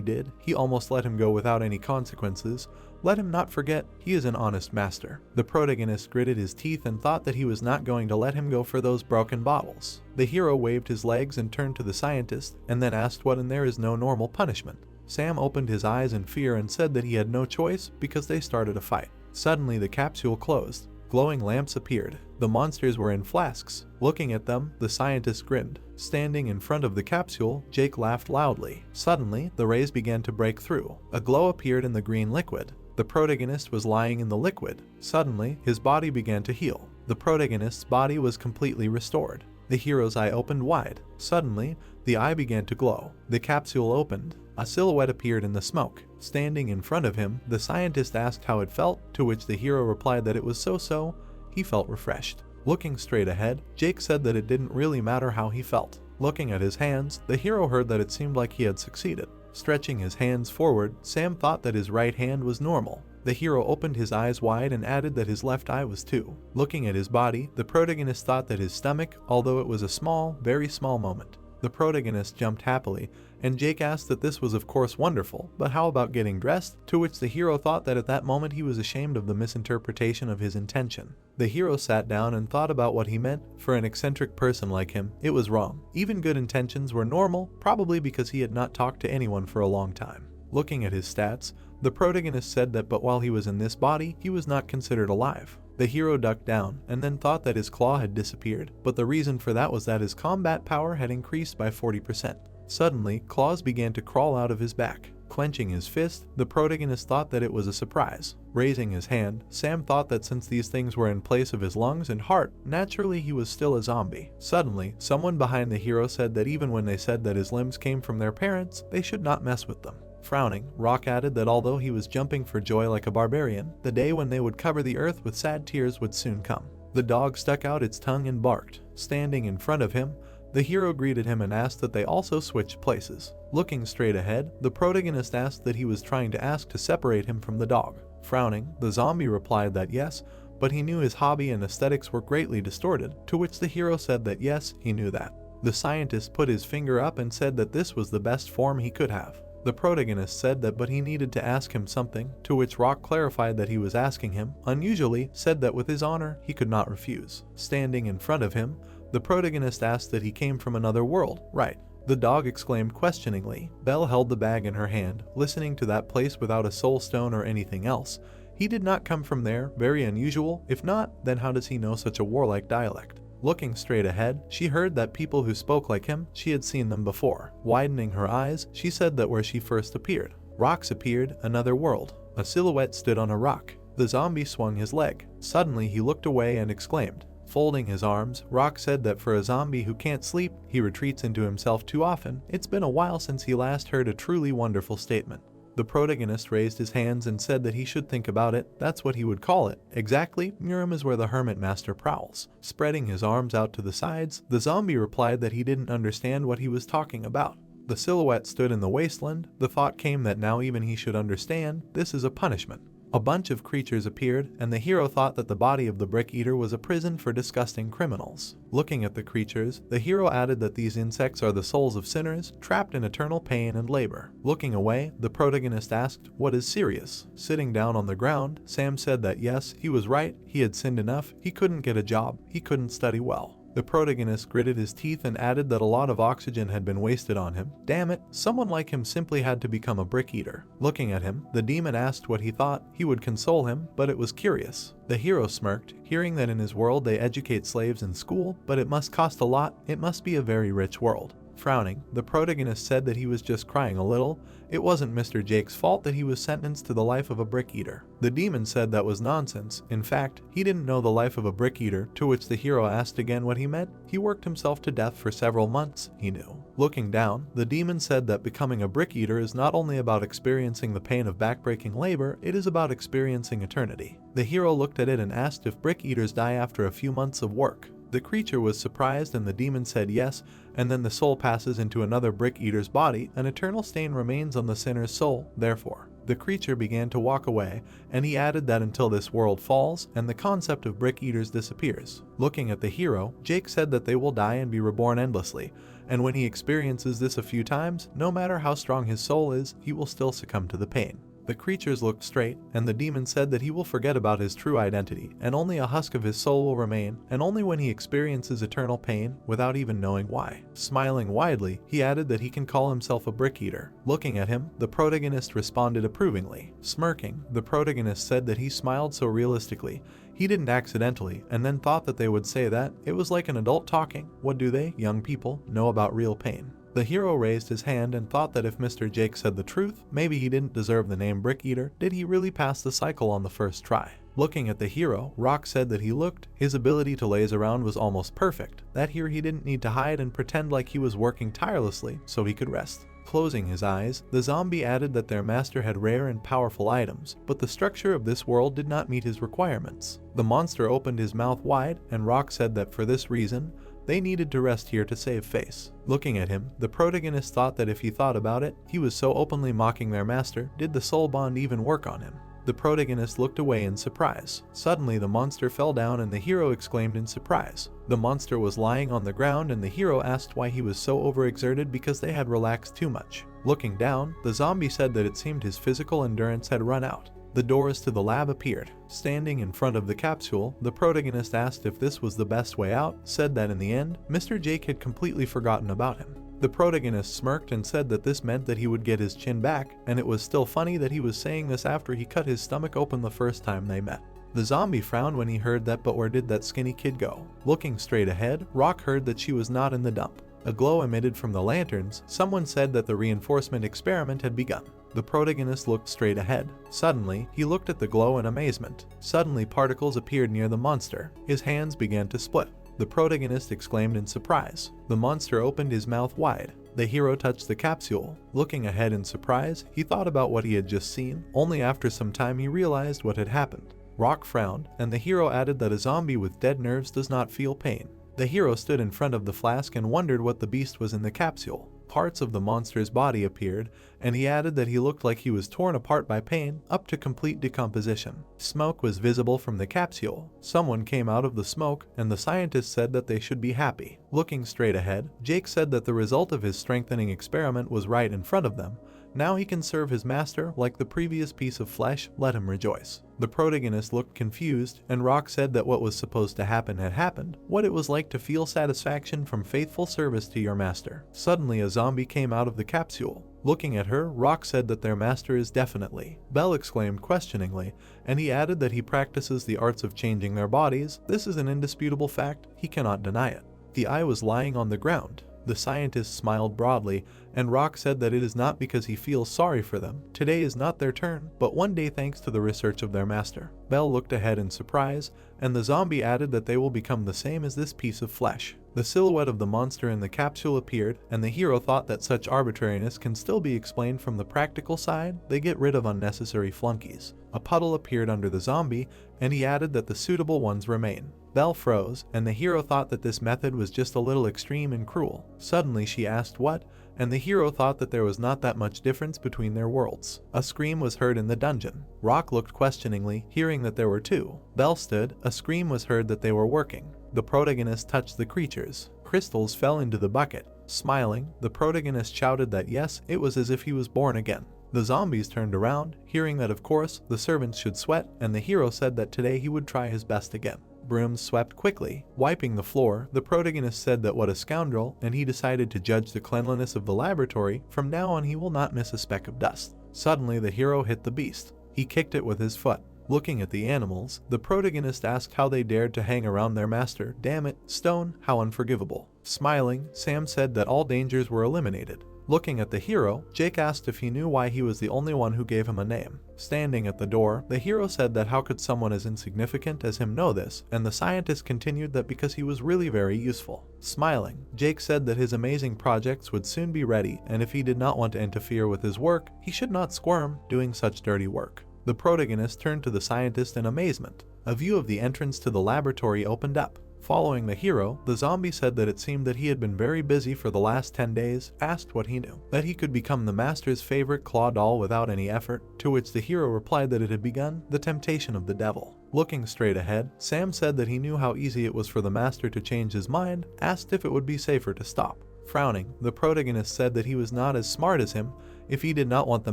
did, he almost let him go without any consequences. Let him not forget, he is an honest master. The protagonist gritted his teeth and thought that he was not going to let him go for those broken bottles. The hero waved his legs and turned to the scientist, and then asked what, and there is no normal punishment. Sam opened his eyes in fear and said that he had no choice because they started a fight. Suddenly the capsule closed. Glowing lamps appeared. The monsters were in flasks. Looking at them, the scientist grinned. Standing in front of the capsule, Jake laughed loudly. Suddenly, the rays began to break through. A glow appeared in the green liquid. The protagonist was lying in the liquid. Suddenly, his body began to heal. The protagonist's body was completely restored. The hero's eye opened wide. Suddenly, the eye began to glow. The capsule opened. A silhouette appeared in the smoke. Standing in front of him, the scientist asked how it felt, to which the hero replied that it was so-so. He felt refreshed. Looking straight ahead, Jake said that it didn't really matter how he felt. Looking at his hands, the hero heard that it seemed like he had succeeded. Stretching his hands forward, Sam thought that his right hand was normal. The hero opened his eyes wide and added that his left eye was too. Looking at his body, the protagonist thought that his stomach, although it was a small, very small moment. The protagonist jumped happily, and Jake asked that this was of course wonderful, but how about getting dressed? To which the hero thought that at that moment he was ashamed of the misinterpretation of his intention. The hero sat down and thought about what he meant. For an eccentric person like him, it was wrong. Even good intentions were normal, probably because he had not talked to anyone for a long time. Looking at his stats, the protagonist said that but while he was in this body, he was not considered alive. The hero ducked down, and then thought that his claw had disappeared, but the reason for that was that his combat power had increased by 40%. Suddenly, claws began to crawl out of his back. Clenching his fist, the protagonist thought that it was a surprise. Raising his hand, Sam thought that since these things were in place of his lungs and heart, naturally he was still a zombie. Suddenly, someone behind the hero said that even when they said that his limbs came from their parents, they should not mess with them. Frowning, Rock added that although he was jumping for joy like a barbarian, the day when they would cover the earth with sad tears would soon come. The dog stuck out its tongue and barked. Standing in front of him, the hero greeted him and asked that they also switch places. Looking straight ahead, the protagonist asked that he was trying to ask to separate him from the dog. Frowning, the zombie replied that yes, but he knew his hobby and aesthetics were greatly distorted, to which the hero said that yes, he knew that. The scientist put his finger up and said that this was the best form he could have. The protagonist said that but he needed to ask him something, to which Rock clarified that he was asking him, unusually, said that with his honor, he could not refuse. Standing in front of him, the protagonist asked that he came from another world, right? The dog exclaimed questioningly. Belle held the bag in her hand, listening to that place without a soul stone or anything else. He did not come from there, very unusual. If not, then how does he know such a warlike dialect? Looking straight ahead, she heard that people who spoke like him, she had seen them before. Widening her eyes, she said that where she first appeared. Rocks appeared, another world. A silhouette stood on a rock. The zombie swung his leg. Suddenly he looked away and exclaimed. Folding his arms, Rock said that for a zombie who can't sleep, he retreats into himself too often. It's been a while since he last heard a truly wonderful statement. The protagonist raised his hands and said that he should think about it. That's what he would call it. Exactly, Murim is where the hermit master prowls. Spreading his arms out to the sides, the zombie replied that he didn't understand what he was talking about. The silhouette stood in the wasteland. The thought came that now even he should understand, this is a punishment. A bunch of creatures appeared, and the hero thought that the body of the brick eater was a prison for disgusting criminals. Looking at the creatures, the hero added that these insects are the souls of sinners, trapped in eternal pain and labor. Looking away, the protagonist asked, "What is serious?" Sitting down on the ground, Sam said that yes, he was right, he had sinned enough, he couldn't get a job, he couldn't study well. The protagonist gritted his teeth and added that a lot of oxygen had been wasted on him. Damn it, someone like him simply had to become a brick eater. Looking at him, the demon asked what he thought. He would console him, but it was curious. The hero smirked, hearing that in his world they educate slaves in school, but it must cost a lot, it must be a very rich world. Frowning, the protagonist said that he was just crying a little. It wasn't Mr. Jake's fault that he was sentenced to the life of a brick eater. The demon said that was nonsense. In fact, he didn't know the life of a brick eater, to which the hero asked again what he meant. He worked himself to death for several months, he knew. Looking down, the demon said that becoming a brick eater is not only about experiencing the pain of backbreaking labor, it is about experiencing eternity. The hero looked at it and asked if brick eaters die after a few months of work. The creature was surprised and the demon said yes, and then the soul passes into another brick eater's body. An eternal stain remains on the sinner's soul, therefore. The creature began to walk away, and he added that until this world falls, and the concept of brick eaters disappears. Looking at the hero, Jake said that they will die and be reborn endlessly, and when he experiences this a few times, no matter how strong his soul is, he will still succumb to the pain. The creatures looked straight, and the demon said that he will forget about his true identity, and only a husk of his soul will remain, and only when he experiences eternal pain, without even knowing why. Smiling widely, he added that he can call himself a brick eater. Looking at him, the protagonist responded approvingly. Smirking, the protagonist said that he smiled so realistically, he didn't accidentally, and then thought that they would say that. It was like an adult talking. What do they, young people, know about real pain? The hero raised his hand and thought that if Mr. Jake said the truth, maybe he didn't deserve the name Brick Eater. Did he really pass the cycle on the first try? Looking at the hero, Rock said that he looked. His ability to laze around was almost perfect. That here he didn't need to hide and pretend like he was working tirelessly so he could rest. Closing his eyes, the zombie added that their master had rare and powerful items, but the structure of this world did not meet his requirements. The monster opened his mouth wide, and Rock said that for this reason, they needed to rest here to save face. Looking at him, the protagonist thought that if he thought about it, he was so openly mocking their master, did the soul bond even work on him? The protagonist looked away in surprise. Suddenly the monster fell down and the hero exclaimed in surprise. The monster was lying on the ground and the hero asked why he was so overexerted because they had relaxed too much. Looking down, the zombie said that it seemed his physical endurance had run out. The doors to the lab appeared. Standing in front of the capsule, the protagonist asked if this was the best way out, said that in the end, Mr. Jake had completely forgotten about him. The protagonist smirked and said that this meant that he would get his chin back, and it was still funny that he was saying this after he cut his stomach open the first time they met. The zombie frowned when he heard that, but where did that skinny kid go? Looking straight ahead, Rock heard that she was not in the dump. A glow emitted from the lanterns. Someone said that the reinforcement experiment had begun. The protagonist looked straight ahead. Suddenly, he looked at the glow in amazement. Suddenly, particles appeared near the monster. His hands began to split. The protagonist exclaimed in surprise. The monster opened his mouth wide. The hero touched the capsule. Looking ahead in surprise, he thought about what he had just seen. Only after some time he realized what had happened. Rock frowned, and the hero added that a zombie with dead nerves does not feel pain. The hero stood in front of the flask and wondered what the beast was in the capsule. Parts of the monster's body appeared, and he added that he looked like he was torn apart by pain, up to complete decomposition. Smoke was visible from the capsule. Someone came out of the smoke, and the scientist said that they should be happy. Looking straight ahead, Jake said that the result of his strengthening experiment was right in front of them. Now he can serve his master like the previous piece of flesh. Let him rejoice. The protagonist looked confused, and Rock said that what was supposed to happen had happened, what it was like to feel satisfaction from faithful service to your master. Suddenly a zombie came out of the capsule. Looking at her, Rock said that their master is definitely. Bell exclaimed questioningly, and he added that he practices the arts of changing their bodies. This is an indisputable fact, he cannot deny it. The eye was lying on the ground. The scientist smiled broadly, and Rock said that it is not because he feels sorry for them. Today is not their turn, but one day thanks to the research of their master. Bell looked ahead in surprise, and the zombie added that they will become the same as this piece of flesh. The silhouette of the monster in the capsule appeared, and the hero thought that such arbitrariness can still be explained from the practical side. They get rid of unnecessary flunkies. A puddle appeared under the zombie, and he added that the suitable ones remain. Belle froze, and the hero thought that this method was just a little extreme and cruel. Suddenly she asked what, and the hero thought that there was not that much difference between their worlds. A scream was heard in the dungeon. Rock looked questioningly, hearing that there were two. Belle stood. A scream was heard that they were working. The protagonist touched the creatures. Crystals fell into the bucket. Smiling, the protagonist shouted that yes, it was as if he was born again. The zombies turned around, hearing that of course the servants should sweat, and the hero said that today he would try his best again. Brooms swept quickly. Wiping the floor, the protagonist said that what a scoundrel, and he decided to judge the cleanliness of the laboratory. From now on he will not miss a speck of dust. Suddenly the hero hit the beast. He kicked it with his foot. Looking at the animals, the protagonist asked how they dared to hang around their master. Damn it, Stone, how unforgivable. Smiling, Sam said that all dangers were eliminated. Looking at the hero, Jake asked if he knew why he was the only one who gave him a name. Standing at the door, the hero said that how could someone as insignificant as him know this, and the scientist continued that because he was really very useful. Smiling, Jake said that his amazing projects would soon be ready, and if he did not want to interfere with his work, he should not squirm doing such dirty work. The protagonist turned to the scientist in amazement. A view of the entrance to the laboratory opened up. Following the hero, the zombie said that it seemed that he had been very busy for the last 10 days, asked what he knew. That he could become the master's favorite claw doll without any effort, to which the hero replied that it had begun the temptation of the devil. Looking straight ahead, Sam said that he knew how easy it was for the master to change his mind, asked if it would be safer to stop. Frowning, the protagonist said that he was not as smart as him. If he did not want the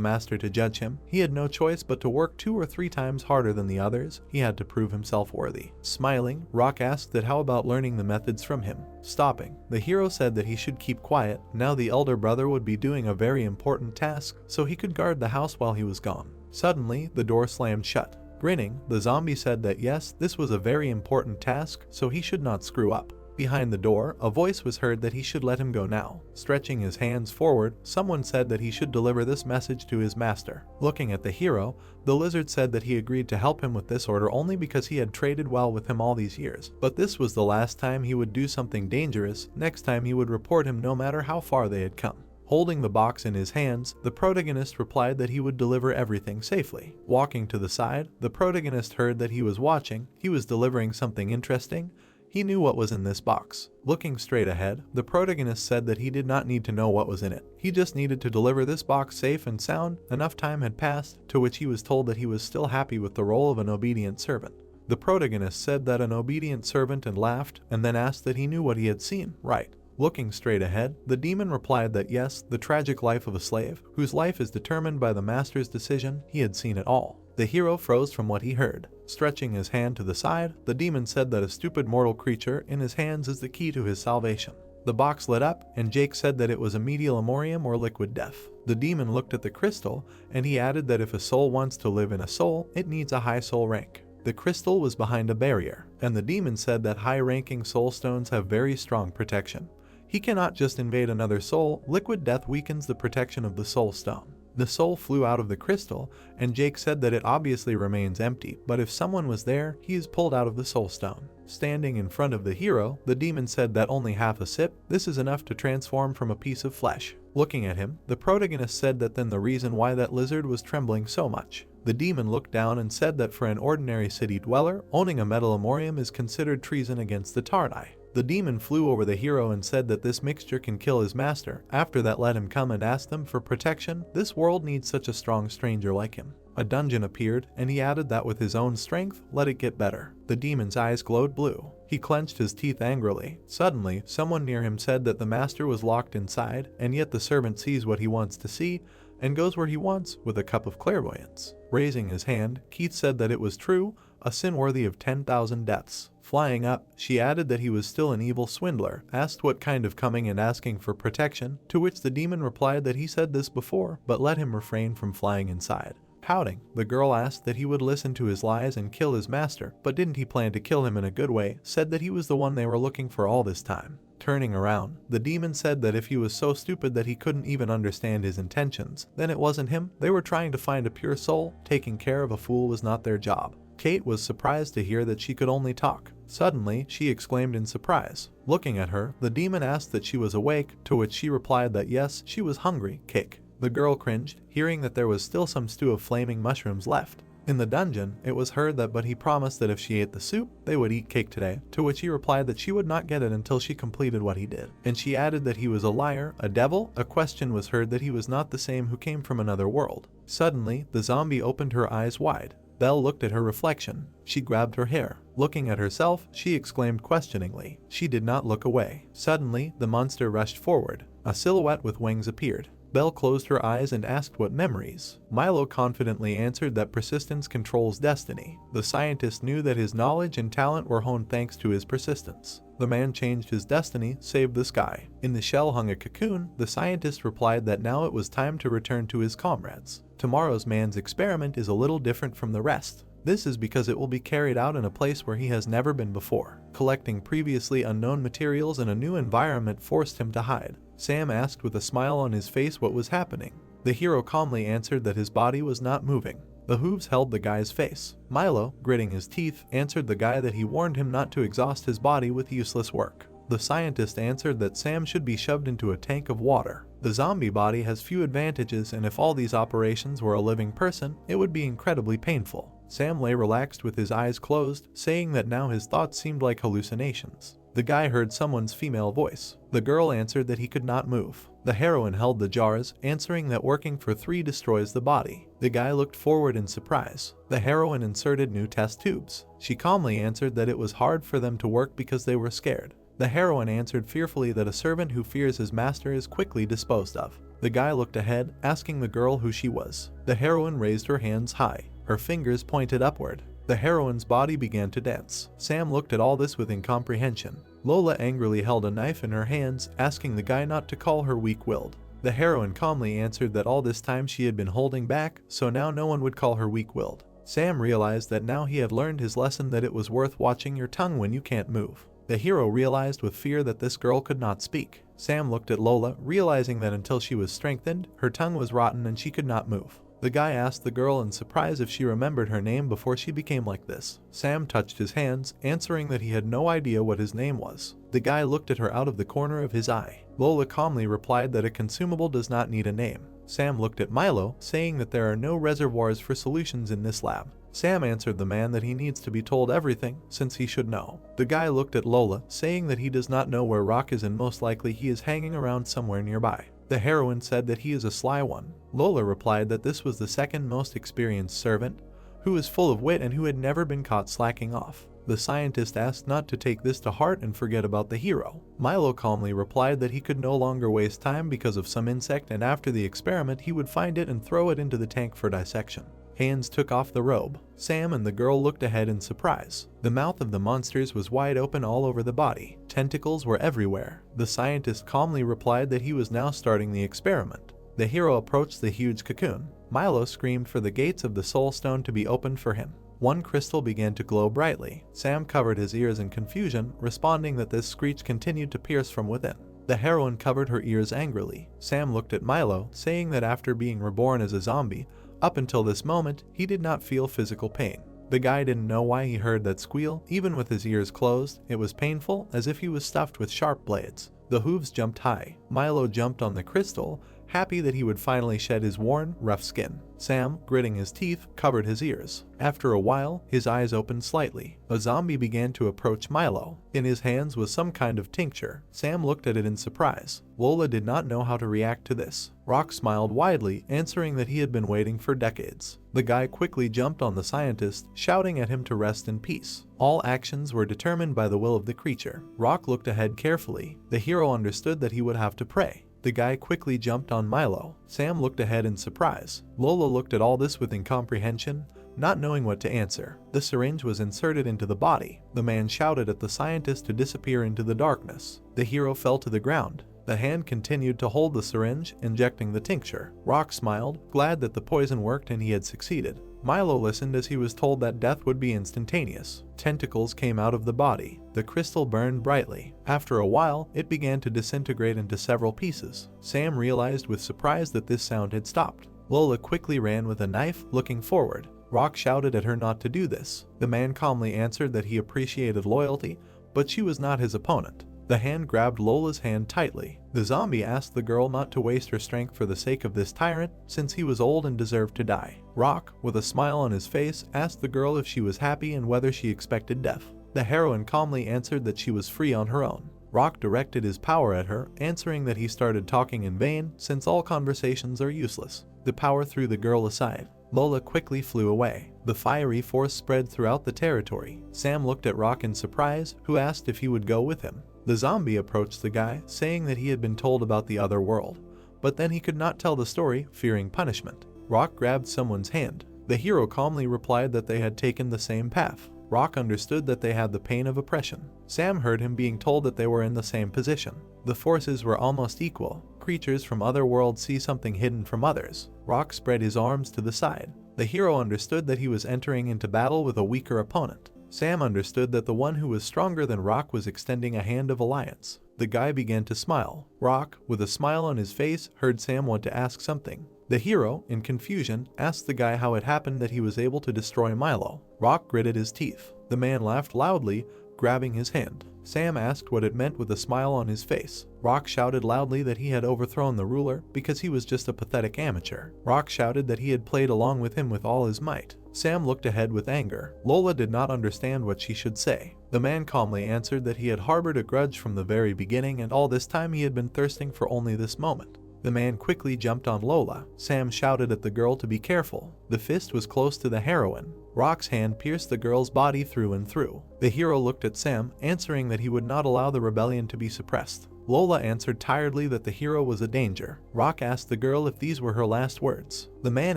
master to judge him, he had no choice but to work 2 or 3 times harder than the others. He had to prove himself worthy. Smiling, Rock asked that how about learning the methods from him. Stopping, the hero said that he should keep quiet. Now the elder brother would be doing a very important task, so he could guard the house while he was gone. Suddenly, the door slammed shut. Grinning, the zombie said that yes, this was a very important task, so he should not screw up. Behind the door, a voice was heard that he should let him go now. Stretching his hands forward, someone said that he should deliver this message to his master. Looking at the hero, the lizard said that he agreed to help him with this order only because he had traded well with him all these years. But this was the last time he would do something dangerous. Next time he would report him no matter how far they had come. Holding the box in his hands, the protagonist replied that he would deliver everything safely. Walking to the side, the protagonist heard that he was watching. He was delivering something interesting. He knew what was in this box. Looking straight ahead, the protagonist said that he did not need to know what was in it. He just needed to deliver this box safe and sound. Enough time had passed, to which he was told that he was still happy with the role of an obedient servant. The protagonist said that an obedient servant and laughed, and then asked that he knew what he had seen. Right. Looking straight ahead, the demon replied that yes, the tragic life of a slave, whose life is determined by the master's decision. He had seen it all. The hero froze from what he heard. Stretching his hand to the side, the demon said that a stupid mortal creature in his hands is the key to his salvation. The box lit up, and Jake said that it was a medial amorium or liquid death. The demon looked at the crystal, and he added that if a soul wants to live in a soul, it needs a high soul rank. The crystal was behind a barrier, and the demon said that high-ranking soul stones have very strong protection. He cannot just invade another soul. Liquid death weakens the protection of the soul stone. The soul flew out of the crystal, and Jake said that it obviously remains empty, but if someone was there, he is pulled out of the soul stone. Standing in front of the hero, the demon said that only half a sip, this is enough to transform from a piece of flesh. Looking at him, the protagonist said that then the reason why that lizard was trembling so much. The demon looked down and said that for an ordinary city dweller, owning a metalomorium is considered treason against the Tardai. The demon flew over the hero and said that this mixture can kill his master. After that, let him come and ask them for protection. This world needs such a strong stranger like him. A dungeon appeared, and he added that with his own strength, let it get better. The demon's eyes glowed blue. He clenched his teeth angrily. Suddenly, someone near him said that the master was locked inside, and yet the servant sees what he wants to see and goes where he wants with a cup of clairvoyance. Raising his hand, Keith said that it was true, a sin worthy of 10,000 deaths. Flying up, she added that he was still an evil swindler, asked what kind of coming and asking for protection, to which the demon replied that he said this before, but let him refrain from flying inside. Pouting, the girl asked that he would listen to his lies and kill his master, but didn't he plan to kill him in a good way, said that he was the one they were looking for all this time. Turning around, the demon said that if he was so stupid that he couldn't even understand his intentions, then it wasn't him. They were trying to find a pure soul. Taking care of a fool was not their job. Kate was surprised to hear that she could only talk. Suddenly, she exclaimed in surprise. Looking at her, the demon asked that she was awake, to which she replied that yes, she was hungry, cake. The girl cringed, hearing that there was still some stew of flaming mushrooms left. In the dungeon, it was heard that but he promised that if she ate the soup, they would eat cake today, to which he replied that she would not get it until she completed what he did. And she added that he was a liar, a devil. A question was heard that he was not the same who came from another world. Suddenly, the zombie opened her eyes wide. Belle looked at her reflection. She grabbed her hair. Looking at herself, she exclaimed questioningly. She did not look away. Suddenly, the monster rushed forward. A silhouette with wings appeared. Belle closed her eyes and asked what memories. Milo confidently answered that persistence controls destiny. The scientist knew that his knowledge and talent were honed thanks to his persistence. The man changed his destiny, saved the sky. In the shell hung a cocoon. The scientist replied that now it was time to return to his comrades. Tomorrow's man's experiment is a little different from the rest. This is because it will be carried out in a place where he has never been before. Collecting previously unknown materials in a new environment forced him to hide. Sam asked with a smile on his face what was happening. The hero calmly answered that his body was not moving. The hooves held the guy's face. Milo, gritting his teeth, answered the guy that he warned him not to exhaust his body with useless work. The scientist answered that Sam should be shoved into a tank of water. The zombie body has few advantages, and if all these operations were a living person, it would be incredibly painful. Sam lay relaxed with his eyes closed, saying that now his thoughts seemed like hallucinations. The guy heard someone's female voice. The girl answered that he could not move. The heroine held the jars, answering that working for 3 destroys the body. The guy looked forward in surprise. The heroine inserted new test tubes. She calmly answered that it was hard for them to work because they were scared. The heroine answered fearfully that a servant who fears his master is quickly disposed of. The guy looked ahead, asking the girl who she was. The heroine raised her hands high. Her fingers pointed upward. The heroine's body began to dance. Sam looked at all this with incomprehension. Lola angrily held a knife in her hands, asking the guy not to call her weak-willed. The heroine calmly answered that all this time she had been holding back, so now no one would call her weak-willed. Sam realized that now he had learned his lesson, that it was worth watching your tongue when you can't move. The hero realized with fear that this girl could not speak. Sam looked at Lola, realizing that until she was strengthened, her tongue was rotten and she could not move. The guy asked the girl in surprise if she remembered her name before she became like this. Sam touched his hands, answering that he had no idea what his name was. The guy looked at her out of the corner of his eye. Lola calmly replied that a consumable does not need a name. Sam looked at Milo, saying that there are no reservoirs for solutions in this lab. Sam answered the man that he needs to be told everything, since he should know. The guy looked at Lola, saying that he does not know where Rock is and most likely he is hanging around somewhere nearby. The heroine said that he is a sly one. Lola replied that this was the second most experienced servant, who was full of wit and who had never been caught slacking off. The scientist asked not to take this to heart and forget about the hero. Milo calmly replied that he could no longer waste time because of some insect, and after the experiment he would find it and throw it into the tank for dissection. Hands took off the robe. Sam and the girl looked ahead in surprise. The mouth of the monsters was wide open all over the body. Tentacles were everywhere. The scientist calmly replied that he was now starting the experiment. The hero approached the huge cocoon. Milo screamed for the gates of the soul stone to be opened for him. One crystal began to glow brightly. Sam covered his ears in confusion, responding that this screech continued to pierce from within. The heroine covered her ears angrily. Sam looked at Milo, saying that after being reborn as a zombie, up until this moment, he did not feel physical pain. The guy didn't know why he heard that squeal, even with his ears closed. It was painful, as if he was stuffed with sharp blades. The hooves jumped high. Milo jumped on the crystal, happy that he would finally shed his worn, rough skin. Sam, gritting his teeth, covered his ears. After a while, his eyes opened slightly. A zombie began to approach Milo. In his hands was some kind of tincture. Sam looked at it in surprise. Lola did not know how to react to this. Rock smiled widely, answering that he had been waiting for decades. The guy quickly jumped on the scientist, shouting at him to rest in peace. All actions were determined by the will of the creature. Rock looked ahead carefully. The hero understood that he would have to pray. The guy quickly jumped on Milo. Sam looked ahead in surprise. Lola looked at all this with incomprehension, not knowing what to answer. The syringe was inserted into the body. The man shouted at the scientist to disappear into the darkness. The hero fell to the ground. The hand continued to hold the syringe, injecting the tincture. Rock smiled, glad that the poison worked and he had succeeded. Milo listened as he was told that death would be instantaneous. Tentacles came out of the body. The crystal burned brightly. After a while, it began to disintegrate into several pieces. Sam realized with surprise that this sound had stopped. Lola quickly ran with a knife, looking forward. Rock shouted at her not to do this. The man calmly answered that he appreciated loyalty, but she was not his opponent. The hand grabbed Lola's hand tightly. The zombie asked the girl not to waste her strength for the sake of this tyrant, since he was old and deserved to die. Rock, with a smile on his face, asked the girl if she was happy and whether she expected death. The heroine calmly answered that she was free on her own. Rock directed his power at her, answering that he started talking in vain, since all conversations are useless. The power threw the girl aside. Lola quickly flew away. The fiery force spread throughout the territory. Sam looked at Rock in surprise, who asked if he would go with him. The zombie approached the guy, saying that he had been told about the other world, but then he could not tell the story, fearing punishment. Rock grabbed someone's hand. The hero calmly replied that they had taken the same path. Rock understood that they had the pain of oppression. Sam heard him being told that they were in the same position. The forces were almost equal. Creatures from other worlds see something hidden from others. Rock spread his arms to the side. The hero understood that he was entering into battle with a weaker opponent. Sam understood that the one who was stronger than Rock was extending a hand of alliance. The guy began to smile. Rock, with a smile on his face, heard Sam want to ask something. The hero, in confusion, asked the guy how it happened that he was able to destroy Milo. Rock gritted his teeth. The man laughed loudly, grabbing his hand. Sam asked what it meant with a smile on his face. Rock shouted loudly that he had overthrown the ruler because he was just a pathetic amateur. Rock shouted that he had played along with him with all his might. Sam looked ahead with anger. Lola did not understand what she should say. The man calmly answered that he had harbored a grudge from the very beginning, and all this time he had been thirsting for only this moment. The man quickly jumped on Lola. Sam shouted at the girl to be careful. The fist was close to the heroine. Rock's hand pierced the girl's body through and through. The hero looked at Sam, answering that he would not allow the rebellion to be suppressed. Lola answered tiredly that the hero was a danger. Rock asked the girl if these were her last words. The man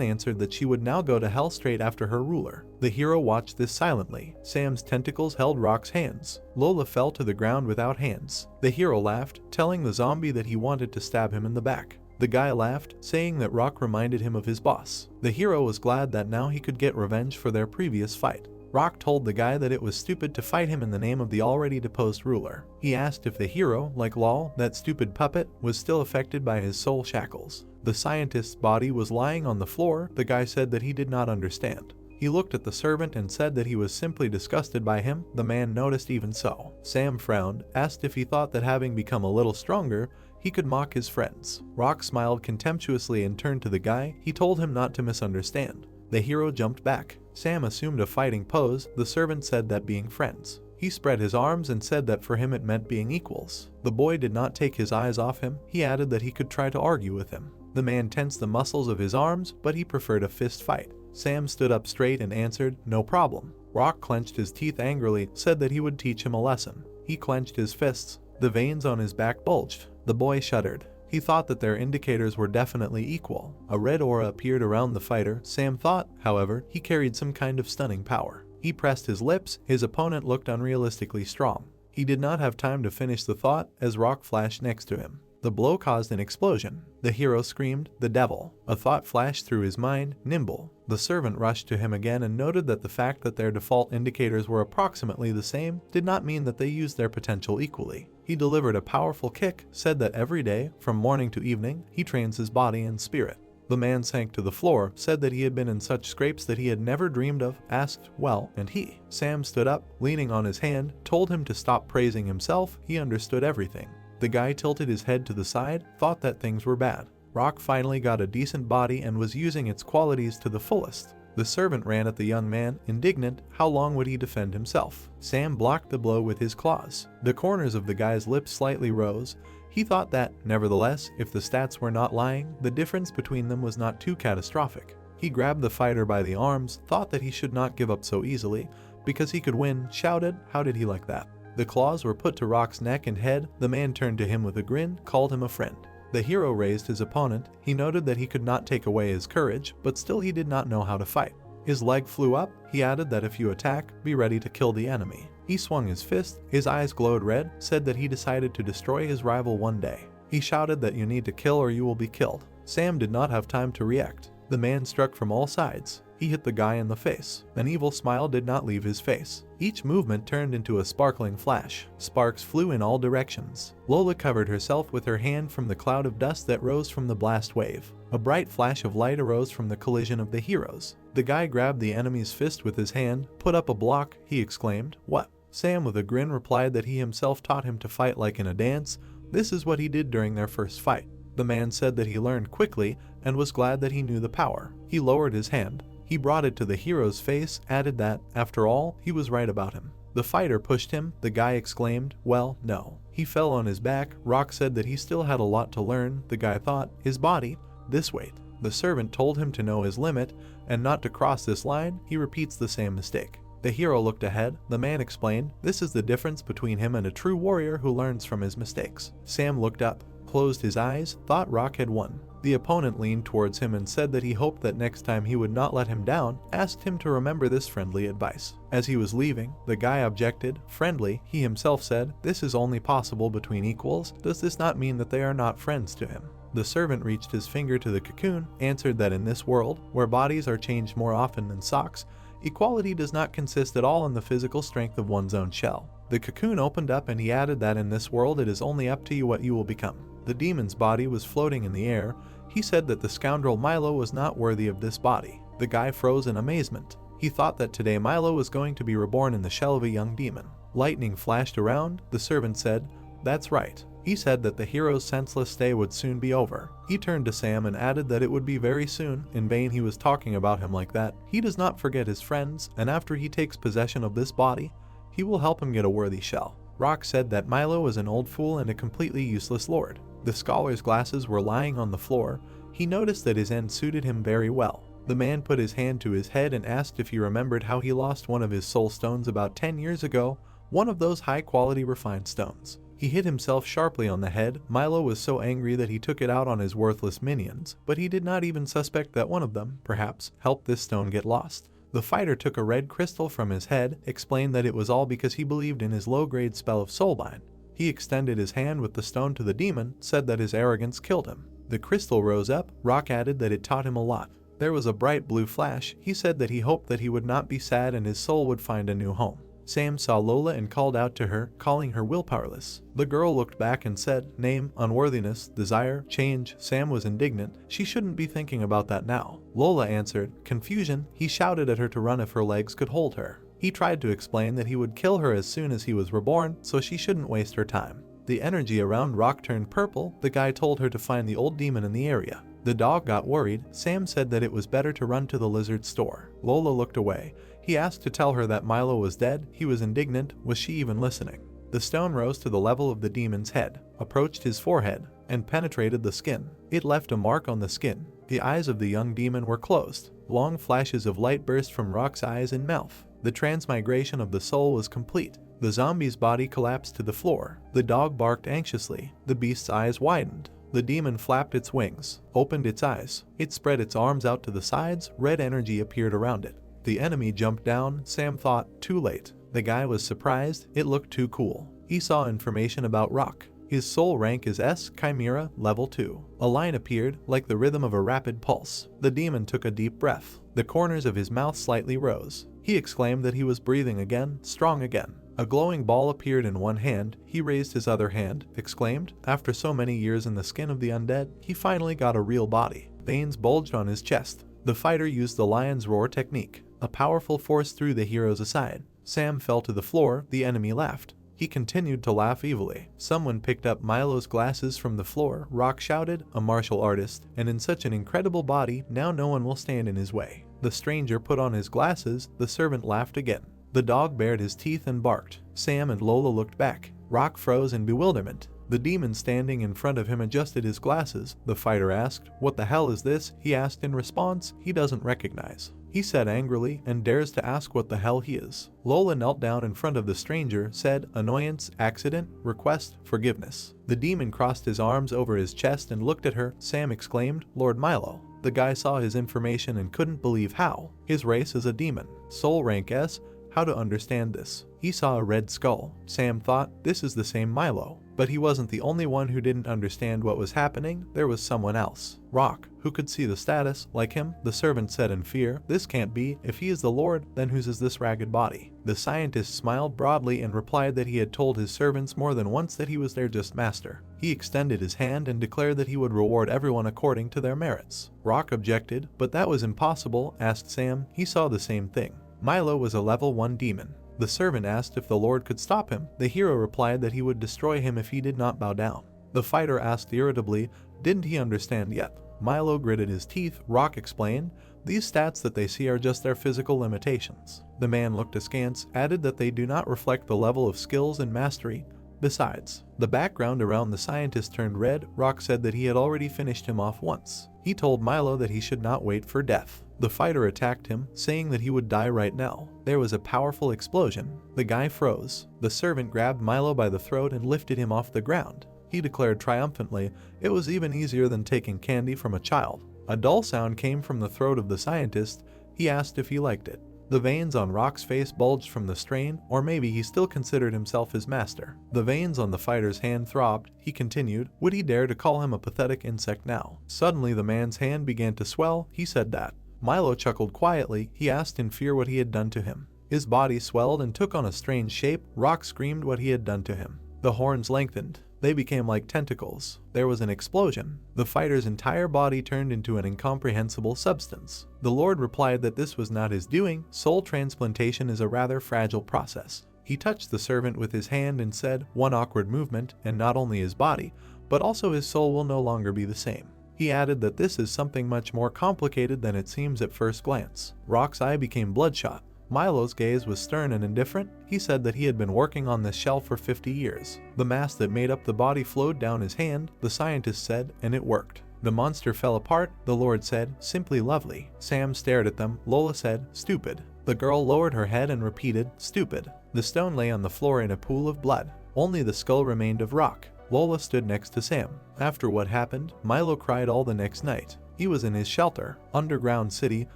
answered that she would now go to hell straight after her ruler. The hero watched this silently. Sam's tentacles held Rock's hands. Lola fell to the ground without hands. The hero laughed, telling the zombie that he wanted to stab him in the back. The guy laughed, saying that Rock reminded him of his boss. The hero was glad that now he could get revenge for their previous fight. Rock told the guy that it was stupid to fight him in the name of the already deposed ruler. He asked if the hero, like Lol, that stupid puppet, was still affected by his soul shackles. The scientist's body was lying on the floor. The guy said that he did not understand. He looked at the servant and said that he was simply disgusted by him. The man noticed even so. Sam frowned, asked if he thought that having become a little stronger, he could mock his friends. Rock smiled contemptuously and turned to the guy. He told him not to misunderstand. The hero jumped back. Sam assumed a fighting pose. The servant said that being friends. He spread his arms and said that for him it meant being equals. The boy did not take his eyes off him. He added that he could try to argue with him. The man tensed the muscles of his arms, but he preferred a fist fight. Sam stood up straight and answered, "No problem." Rock clenched his teeth angrily, said that he would teach him a lesson. He clenched his fists. The veins on his back bulged. The boy shuddered. He thought that their indicators were definitely equal. A red aura appeared around the fighter. Sam thought, however, he carried some kind of stunning power. He pressed his lips. His opponent looked unrealistically strong. He did not have time to finish the thought as Rock flashed next to him. The blow caused an explosion. The hero screamed, "The devil." A thought flashed through his mind, "Nimble." The servant rushed to him again and noted that the fact that their default indicators were approximately the same did not mean that they used their potential equally. He delivered a powerful kick, said that every day, from morning to evening, he trains his body and spirit. The man sank to the floor, said that he had been in such scrapes that he had never dreamed of, asked, well, and he? Sam stood up, leaning on his hand, told him to stop praising himself, he understood everything. The guy tilted his head to the side, thought that things were bad. Rock finally got a decent body and was using its qualities to the fullest. The servant ran at the young man, indignant, how long would he defend himself? Sam blocked the blow with his claws. The corners of the guy's lips slightly rose. He thought that, nevertheless, if the stats were not lying, the difference between them was not too catastrophic. He grabbed the fighter by the arms, thought that he should not give up so easily, because he could win, shouted, how did he like that? The claws were put to Rock's neck and head, the man turned to him with a grin, called him a friend. The hero raised his opponent, he noted that he could not take away his courage, but still he did not know how to fight. His leg flew up, he added that if you attack, be ready to kill the enemy. He swung his fist, his eyes glowed red, said that he decided to destroy his rival one day. He shouted that you need to kill or you will be killed. Sam did not have time to react. The man struck from all sides. He hit the guy in the face. An evil smile did not leave his face. Each movement turned into a sparkling flash. Sparks flew in all directions. Lola covered herself with her hand from the cloud of dust that rose from the blast wave. A bright flash of light arose from the collision of the heroes. The guy grabbed the enemy's fist with his hand, put up a block, he exclaimed, what? Sam with a grin replied that he himself taught him to fight like in a dance. This is what he did during their first fight. The man said that he learned quickly and was glad that he knew the power. He lowered his hand. He brought it to the hero's face, added that, after all, he was right about him. The fighter pushed him, the guy exclaimed, well, no. He fell on his back. Rock said that he still had a lot to learn. The guy thought, his body, this weight. The servant told him to know his limit and not to cross this line. He repeats the same mistake. The hero looked ahead. The man explained, this is the difference between him and a true warrior who learns from his mistakes. Sam looked up, closed his eyes, thought Rock had won. The opponent leaned towards him and said that he hoped that next time he would not let him down, asked him to remember this friendly advice. As he was leaving, the guy objected, friendly, he himself said, this is only possible between equals, does this not mean that they are not friends to him? The servant reached his finger to the cocoon, answered that in this world, where bodies are changed more often than socks, equality does not consist at all in the physical strength of one's own shell. The cocoon opened up and he added that in this world it is only up to you what you will become. The demon's body was floating in the air. He said that the scoundrel Milo was not worthy of this body. The guy froze in amazement. He thought that today Milo was going to be reborn in the shell of a young demon. Lightning flashed around. The servant said, that's right. He said that the hero's senseless stay would soon be over. He turned to Sam and added that it would be very soon. In vain he was talking about him like that. He does not forget his friends, and after he takes possession of this body, he will help him get a worthy shell. Rock said that Milo was an old fool and a completely useless lord. The scholar's glasses were lying on the floor. He noticed that his end suited him very well. The man put his hand to his head and asked if he remembered how he lost one of his soul stones about 10 years ago, one of those high-quality refined stones. He hit himself sharply on the head. Milo was so angry that he took it out on his worthless minions, but he did not even suspect that one of them, perhaps, helped this stone get lost. The fighter took a red crystal from his head, explained that it was all because he believed in his low-grade spell of soulbind. He extended his hand with the stone to the demon, said that his arrogance killed him. The crystal rose up. Rock added that it taught him a lot. There was a bright blue flash. He said that he hoped that he would not be sad and his soul would find a new home. Sam saw Lola and called out to her, calling her willpowerless. The girl looked back and said, name, unworthiness, desire, change. Sam was indignant. She shouldn't be thinking about that now. Lola answered, confusion. He shouted at her to run if her legs could hold her. He tried to explain that he would kill her as soon as he was reborn, so she shouldn't waste her time. The energy around Rock turned purple. The guy told her to find the old demon in the area. The dog got worried. Sam said that it was better to run to the lizard store. Lola looked away. He asked to tell her that Milo was dead. He was indignant. Was she even listening? The stone rose to the level of the demon's head, approached his forehead, and penetrated the skin. It left a mark on the skin. The eyes of the young demon were closed. Long flashes of light burst from Rock's eyes and mouth. The transmigration of the soul was complete. The zombie's body collapsed to the floor. The dog barked anxiously. The beast's eyes widened. The demon flapped its wings, opened its eyes. It spread its arms out to the sides. Red energy appeared around it. The enemy jumped down. Sam thought, too late. The guy was surprised. It looked too cool. He saw information about Rock. His soul rank is S, Chimera, level 2. A line appeared, like the rhythm of a rapid pulse. The demon took a deep breath. The corners of his mouth slightly rose. He exclaimed that he was breathing again, strong again. A glowing ball appeared in one hand. He raised his other hand, exclaimed, after so many years in the skin of the undead, he finally got a real body. Veins bulged on his chest. The fighter used the lion's roar technique. A powerful force threw the heroes aside. Sam fell to the floor. The enemy laughed. He continued to laugh evilly. Someone picked up Milo's glasses from the floor. Rock shouted, a martial artist, and in such an incredible body, now no one will stand in his way. The stranger put on his glasses. The servant laughed again. The dog bared his teeth and barked. Sam and Lola looked back. Rock froze in bewilderment. The demon standing in front of him adjusted his glasses. The fighter asked, "What the hell is this?" He asked in response, he doesn't recognize. He said angrily, and dares to ask what the hell he is. Lola knelt down in front of the stranger, said, "Annoyance, accident, request, forgiveness." The demon crossed his arms over his chest and looked at her. Sam exclaimed, "Lord Milo." The guy saw his information and couldn't believe how. His race is a demon. Soul rank S. How to understand this? He saw a red skull. Sam thought, this is the same Milo. But he wasn't the only one who didn't understand what was happening. There was someone else. Rock, who could see the status. Like him, the servant said in fear, "This can't be. If he is the Lord, then whose is this ragged body?" The scientist smiled broadly and replied that he had told his servants more than once that he was their just master. He extended his hand and declared that he would reward everyone according to their merits. Rock objected, but that was impossible, asked Sam. He saw the same thing. Milo was a level 1 demon. The servant asked if the Lord could stop him. The hero replied that he would destroy him if he did not bow down. The fighter asked irritably, didn't he understand yet? Milo gritted his teeth. Rock explained, these stats that they see are just their physical limitations. The man looked askance, added that they do not reflect the level of skills and mastery. Besides, the background around the scientist turned red. Rock said that he had already finished him off once. He told Milo that he should not wait for death. The fighter attacked him, saying that he would die right now. There was a powerful explosion. The guy froze. The servant grabbed Milo by the throat and lifted him off the ground. He declared triumphantly, it was even easier than taking candy from a child. A dull sound came from the throat of the scientist. He asked if he liked it. The veins on Rock's face bulged from the strain, or maybe he still considered himself his master. The veins on the fighter's hand throbbed. He continued, would he dare to call him a pathetic insect now? Suddenly the man's hand began to swell. He said that. Milo chuckled quietly. He asked in fear what he had done to him. His body swelled and took on a strange shape. Rock screamed what he had done to him. The horns lengthened. They became like tentacles. There was an explosion. The fighter's entire body turned into an incomprehensible substance. The Lord replied that this was not his doing. Soul transplantation is a rather fragile process. He touched the servant with his hand and said, one awkward movement, and not only his body, but also his soul will no longer be the same. He added that this is something much more complicated than it seems at first glance. Rock's eye became bloodshot. Milo's gaze was stern and indifferent. He said that he had been working on this shell for 50 years. The mass that made up the body flowed down his hand, the scientist said, and it worked. The monster fell apart. The Lord said, simply lovely. Sam stared at them. Lola said, stupid. The girl lowered her head and repeated, stupid. The stone lay on the floor in a pool of blood. Only the skull remained of Rock. Lola stood next to Sam. After what happened, Milo cried all the next night. He was in his shelter, underground city,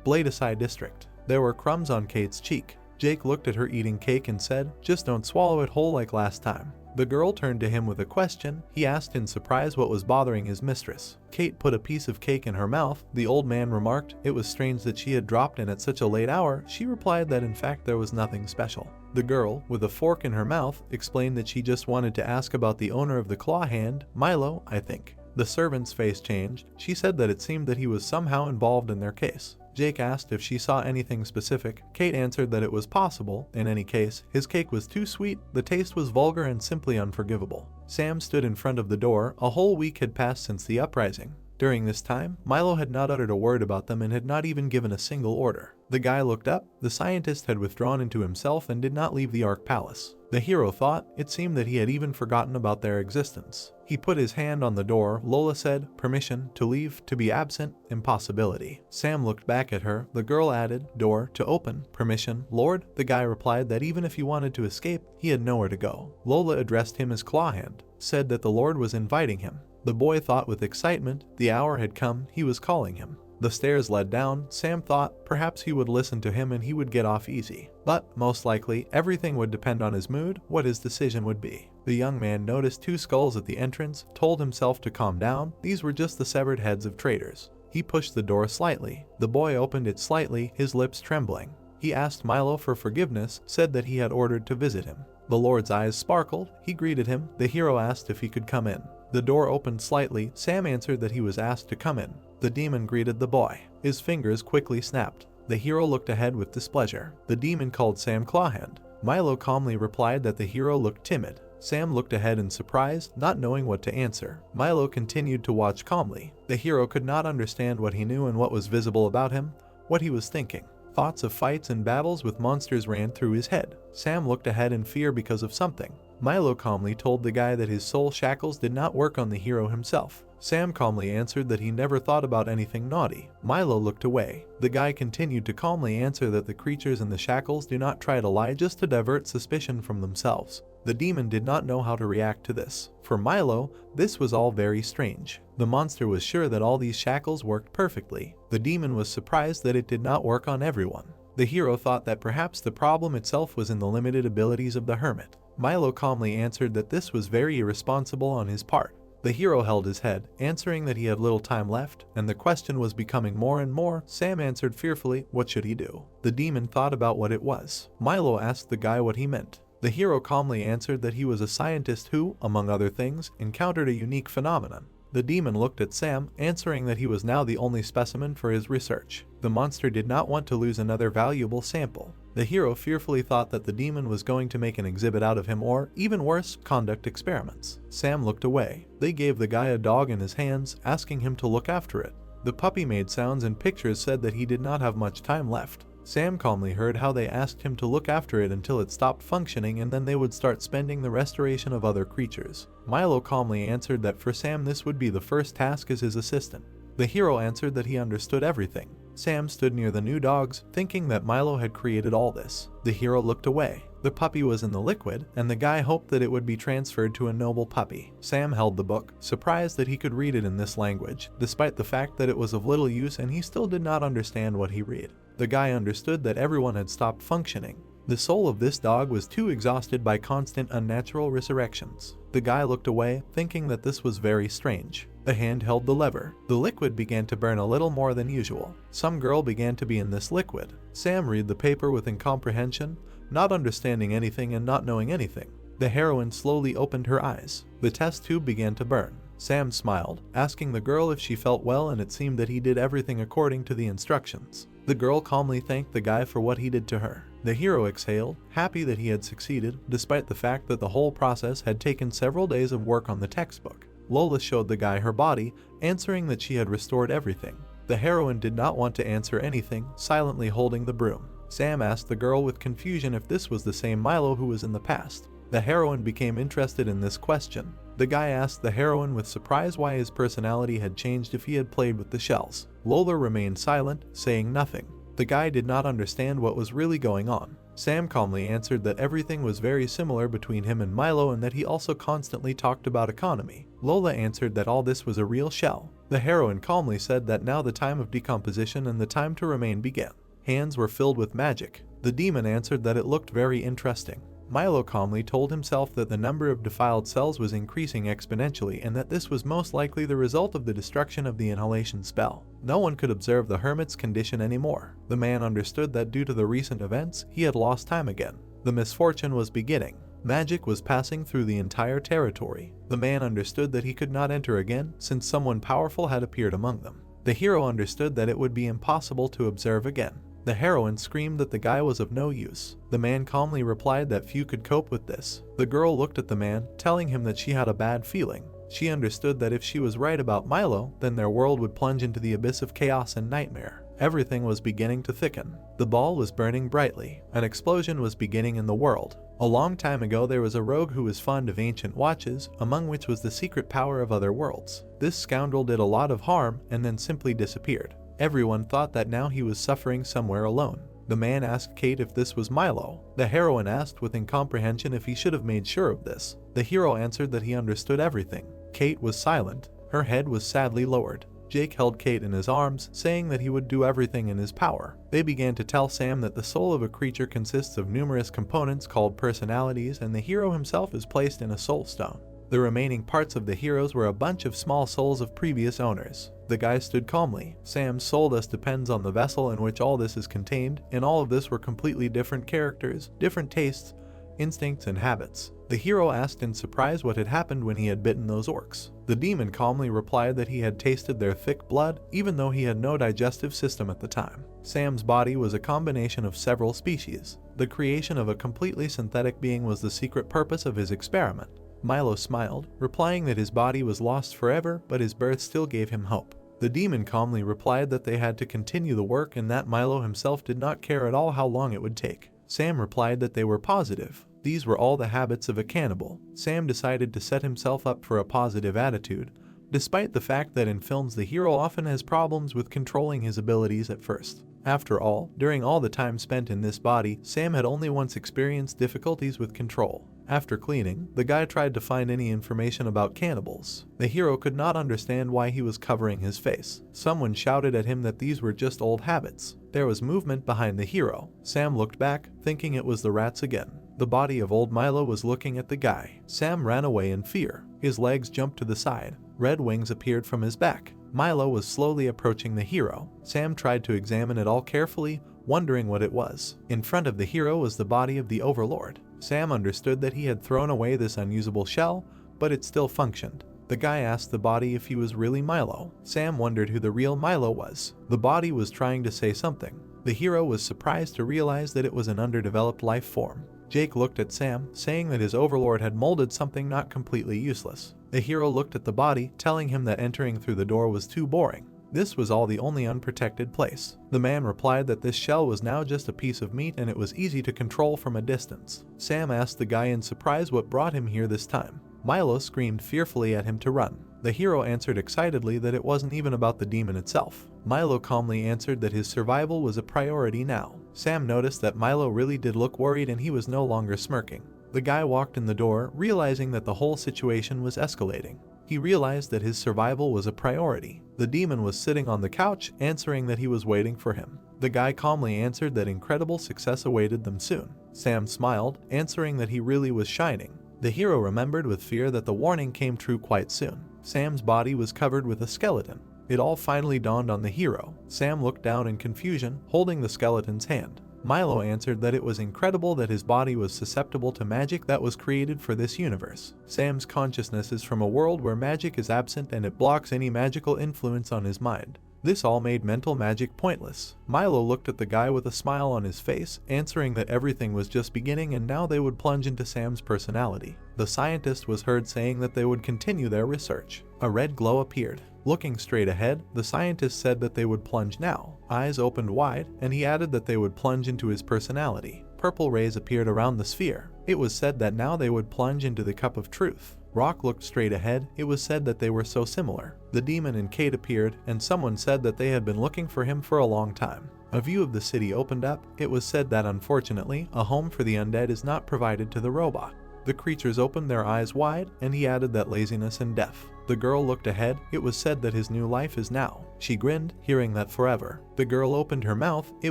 Bladeside district. There were crumbs on Kate's cheek. Jake looked at her eating cake and said, just don't swallow it whole like last time. The girl turned to him with a question. He asked in surprise what was bothering his mistress. Kate put a piece of cake in her mouth. The old man remarked it was strange that she had dropped in at such a late hour. She replied that in fact there was nothing special. The girl, with a fork in her mouth, explained that she just wanted to ask about the owner of the claw hand, Milo, I think. The servant's face changed. She said that it seemed that he was somehow involved in their case. Jake asked if she saw anything specific. Kate answered that it was possible. In any case, his cake was too sweet, the taste was vulgar and simply unforgivable. Sam stood in front of the door. A whole week had passed since the uprising. During this time, Milo had not uttered a word about them and had not even given a single order. The guy looked up. The scientist had withdrawn into himself and did not leave the Ark Palace. The hero thought it seemed that he had even forgotten about their existence. He put his hand on the door. Lola said, permission, to leave, to be absent, impossibility. Sam looked back at her. The girl added, door, to open, permission, Lord. The guy replied that even if he wanted to escape, he had nowhere to go. Lola addressed him as Clawhand, said that the Lord was inviting him. The boy thought with excitement, the hour had come, he was calling him. The stairs led down. Sam thought perhaps he would listen to him and he would get off easy. But, most likely, everything would depend on his mood, what his decision would be. The young man noticed 2 skulls at the entrance, told himself to calm down. These were just the severed heads of traitors. He pushed the door slightly. The boy opened it slightly, his lips trembling. He asked Milo for forgiveness, said that he had ordered to visit him. The Lord's eyes sparkled. He greeted him. The hero asked if he could come in. The door opened slightly. Sam answered that he was asked to come in. The demon greeted the boy. His fingers quickly snapped. The hero looked ahead with displeasure. The demon called Sam Clawhand. Milo calmly replied that the hero looked timid. Sam looked ahead in surprise, not knowing what to answer. Milo continued to watch calmly. The hero could not understand what he knew and what was visible about him, what he was thinking. Thoughts of fights and battles with monsters ran through his head. Sam looked ahead in fear because of something. Milo calmly told the guy that his soul shackles did not work on the hero himself. Sam calmly answered that he never thought about anything naughty. Milo looked away. The guy continued to calmly answer that the creatures in the shackles do not try to lie just to divert suspicion from themselves. The demon did not know how to react to this. For Milo, this was all very strange. The monster was sure that all these shackles worked perfectly. The demon was surprised that it did not work on everyone. The hero thought that perhaps the problem itself was in the limited abilities of the hermit. Milo calmly answered that this was very irresponsible on his part. The hero held his head, answering that he had little time left, and the question was becoming more and more. Sam answered fearfully, what should he do? The demon thought about what it was. Milo asked the guy what he meant. The hero calmly answered that he was a scientist who, among other things, encountered a unique phenomenon. The demon looked at Sam, answering that he was now the only specimen for his research. The monster did not want to lose another valuable sample. The hero fearfully thought that the demon was going to make an exhibit out of him or, even worse, conduct experiments. Sam looked away. They gave the guy a dog in his hands, asking him to look after it. The puppy made sounds and pictures said that he did not have much time left. Sam calmly heard how they asked him to look after it until it stopped functioning and then they would start spending the restoration of other creatures. Milo calmly answered that for Sam this would be the first task as his assistant. The hero answered that he understood everything. Sam stood near the new dogs, thinking that Milo had created all this. The hero looked away. The puppy was in the liquid, and the guy hoped that it would be transferred to a noble puppy. Sam held the book, surprised that he could read it in this language, despite the fact that it was of little use and he still did not understand what he read. The guy understood that everyone had stopped functioning. The soul of this dog was too exhausted by constant unnatural resurrections. The guy looked away, thinking that this was very strange. The hand held the lever. The liquid began to burn a little more than usual. Some girl began to be in this liquid. Sam read the paper with incomprehension, not understanding anything and not knowing anything. The heroine slowly opened her eyes. The test tube began to burn. Sam smiled, asking the girl if she felt well, and it seemed that he did everything according to the instructions. The girl calmly thanked the guy for what he did to her. The hero exhaled, happy that he had succeeded, despite the fact that the whole process had taken several days of work on the textbook. Lola showed the guy her body, answering that she had restored everything. The heroine did not want to answer anything, silently holding the broom. Sam asked the girl with confusion if this was the same Milo who was in the past. The heroine became interested in this question. The guy asked the heroine with surprise why his personality had changed if he had played with the shells. Lola remained silent, saying nothing. The guy did not understand what was really going on. Sam calmly answered that everything was very similar between him and Milo and that he also constantly talked about economy. Lola answered that all this was a real shell. The heroine calmly said that now the time of decomposition and the time to remain began. Hands were filled with magic. The demon answered that it looked very interesting. Milo calmly told himself that the number of defiled cells was increasing exponentially and that this was most likely the result of the destruction of the inhalation spell. No one could observe the hermit's condition anymore. The man understood that due to the recent events, he had lost time again. The misfortune was beginning. Magic was passing through the entire territory. The man understood that he could not enter again since someone powerful had appeared among them. The hero understood that it would be impossible to observe again. The heroine screamed that the guy was of no use. The man calmly replied that few could cope with this. The girl looked at the man, telling him that she had a bad feeling. She understood that if she was right about Milo, then their world would plunge into the abyss of chaos and nightmare. Everything was beginning to thicken. The ball was burning brightly. An explosion was beginning in the world. A long time ago there was a rogue who was fond of ancient watches, among which was the secret power of other worlds. This scoundrel did a lot of harm and then simply disappeared. Everyone thought that now he was suffering somewhere alone. The man asked Kate if this was Milo. The heroine asked with incomprehension if he should have made sure of this. The hero answered that he understood everything. Kate was silent. Her head was sadly lowered. Jake held Kate in his arms, saying that he would do everything in his power. They began to tell Sam that the soul of a creature consists of numerous components called personalities, and the hero himself is placed in a soul stone. The remaining parts of the heroes were a bunch of small souls of previous owners. The guy stood calmly. Sam's soul thus depends on the vessel in which all this is contained, and all of this were completely different characters, different tastes, instincts and habits. The hero asked in surprise what had happened when he had bitten those orcs. The demon calmly replied that he had tasted their thick blood, even though he had no digestive system at the time. Sam's body was a combination of several species. The creation of a completely synthetic being was the secret purpose of his experiment. Milo smiled, replying that his body was lost forever, but his birth still gave him hope. The demon calmly replied that they had to continue the work and that Milo himself did not care at all how long it would take. Sam replied that they were positive. These were all the habits of a cannibal. Sam decided to set himself up for a positive attitude, despite the fact that in films the hero often has problems with controlling his abilities at first. After all, during all the time spent in this body, Sam had only once experienced difficulties with control. After cleaning, the guy tried to find any information about cannibals. The hero could not understand why he was covering his face. Someone shouted at him that these were just old habits. There was movement behind the hero. Sam looked back, thinking it was the rats again. The body of old Milo was looking at the guy. Sam ran away in fear. His legs jumped to the side. Red wings appeared from his back. Milo was slowly approaching the hero. Sam tried to examine it all carefully, wondering what it was. In front of the hero was the body of the Overlord. Sam understood that he had thrown away this unusable shell, but it still functioned. The guy asked the body if he was really Milo. Sam wondered who the real Milo was. The body was trying to say something. The hero was surprised to realize that it was an underdeveloped life form. Jake looked at Sam, saying that his overlord had molded something not completely useless. The hero looked at the body, telling him that entering through the door was too boring. This was the only unprotected place. The man replied that this shell was now just a piece of meat and it was easy to control from a distance. Sam asked the guy in surprise what brought him here this time. Milo screamed fearfully at him to run. The hero answered excitedly that it wasn't even about the demon itself. Milo calmly answered that his survival was a priority now. Sam noticed that Milo really did look worried and he was no longer smirking. The guy walked in the door, realizing that the whole situation was escalating. He realized that his survival was a priority. The demon was sitting on the couch, answering that he was waiting for him. The guy calmly answered that incredible success awaited them soon. Sam smiled, answering that he really was shining. The hero remembered with fear that the warning came true quite soon. Sam's body was covered with a skeleton. It all finally dawned on the hero. Sam looked down in confusion, holding the skeleton's hand. Milo answered that it was incredible that his body was susceptible to magic that was created for this universe. Sam's consciousness is from a world where magic is absent and it blocks any magical influence on his mind. This all made mental magic pointless. Milo looked at the guy with a smile on his face, answering that everything was just beginning and now they would plunge into Sam's personality. The scientist was heard saying that they would continue their research. A red glow appeared. Looking straight ahead, the scientist said that they would plunge now. Eyes opened wide, and he added that they would plunge into his personality. Purple rays appeared around the sphere. It was said that now they would plunge into the cup of truth. Rock looked straight ahead. It was said that they were so similar. The demon and Kate appeared, and someone said that they had been looking for him for a long time. A view of the city opened up. It was said that unfortunately, a home for the undead is not provided to the robot. The creatures opened their eyes wide, and he added that laziness and death. The girl looked ahead. It was said that his new life is now. She grinned, hearing that forever. The girl opened her mouth. It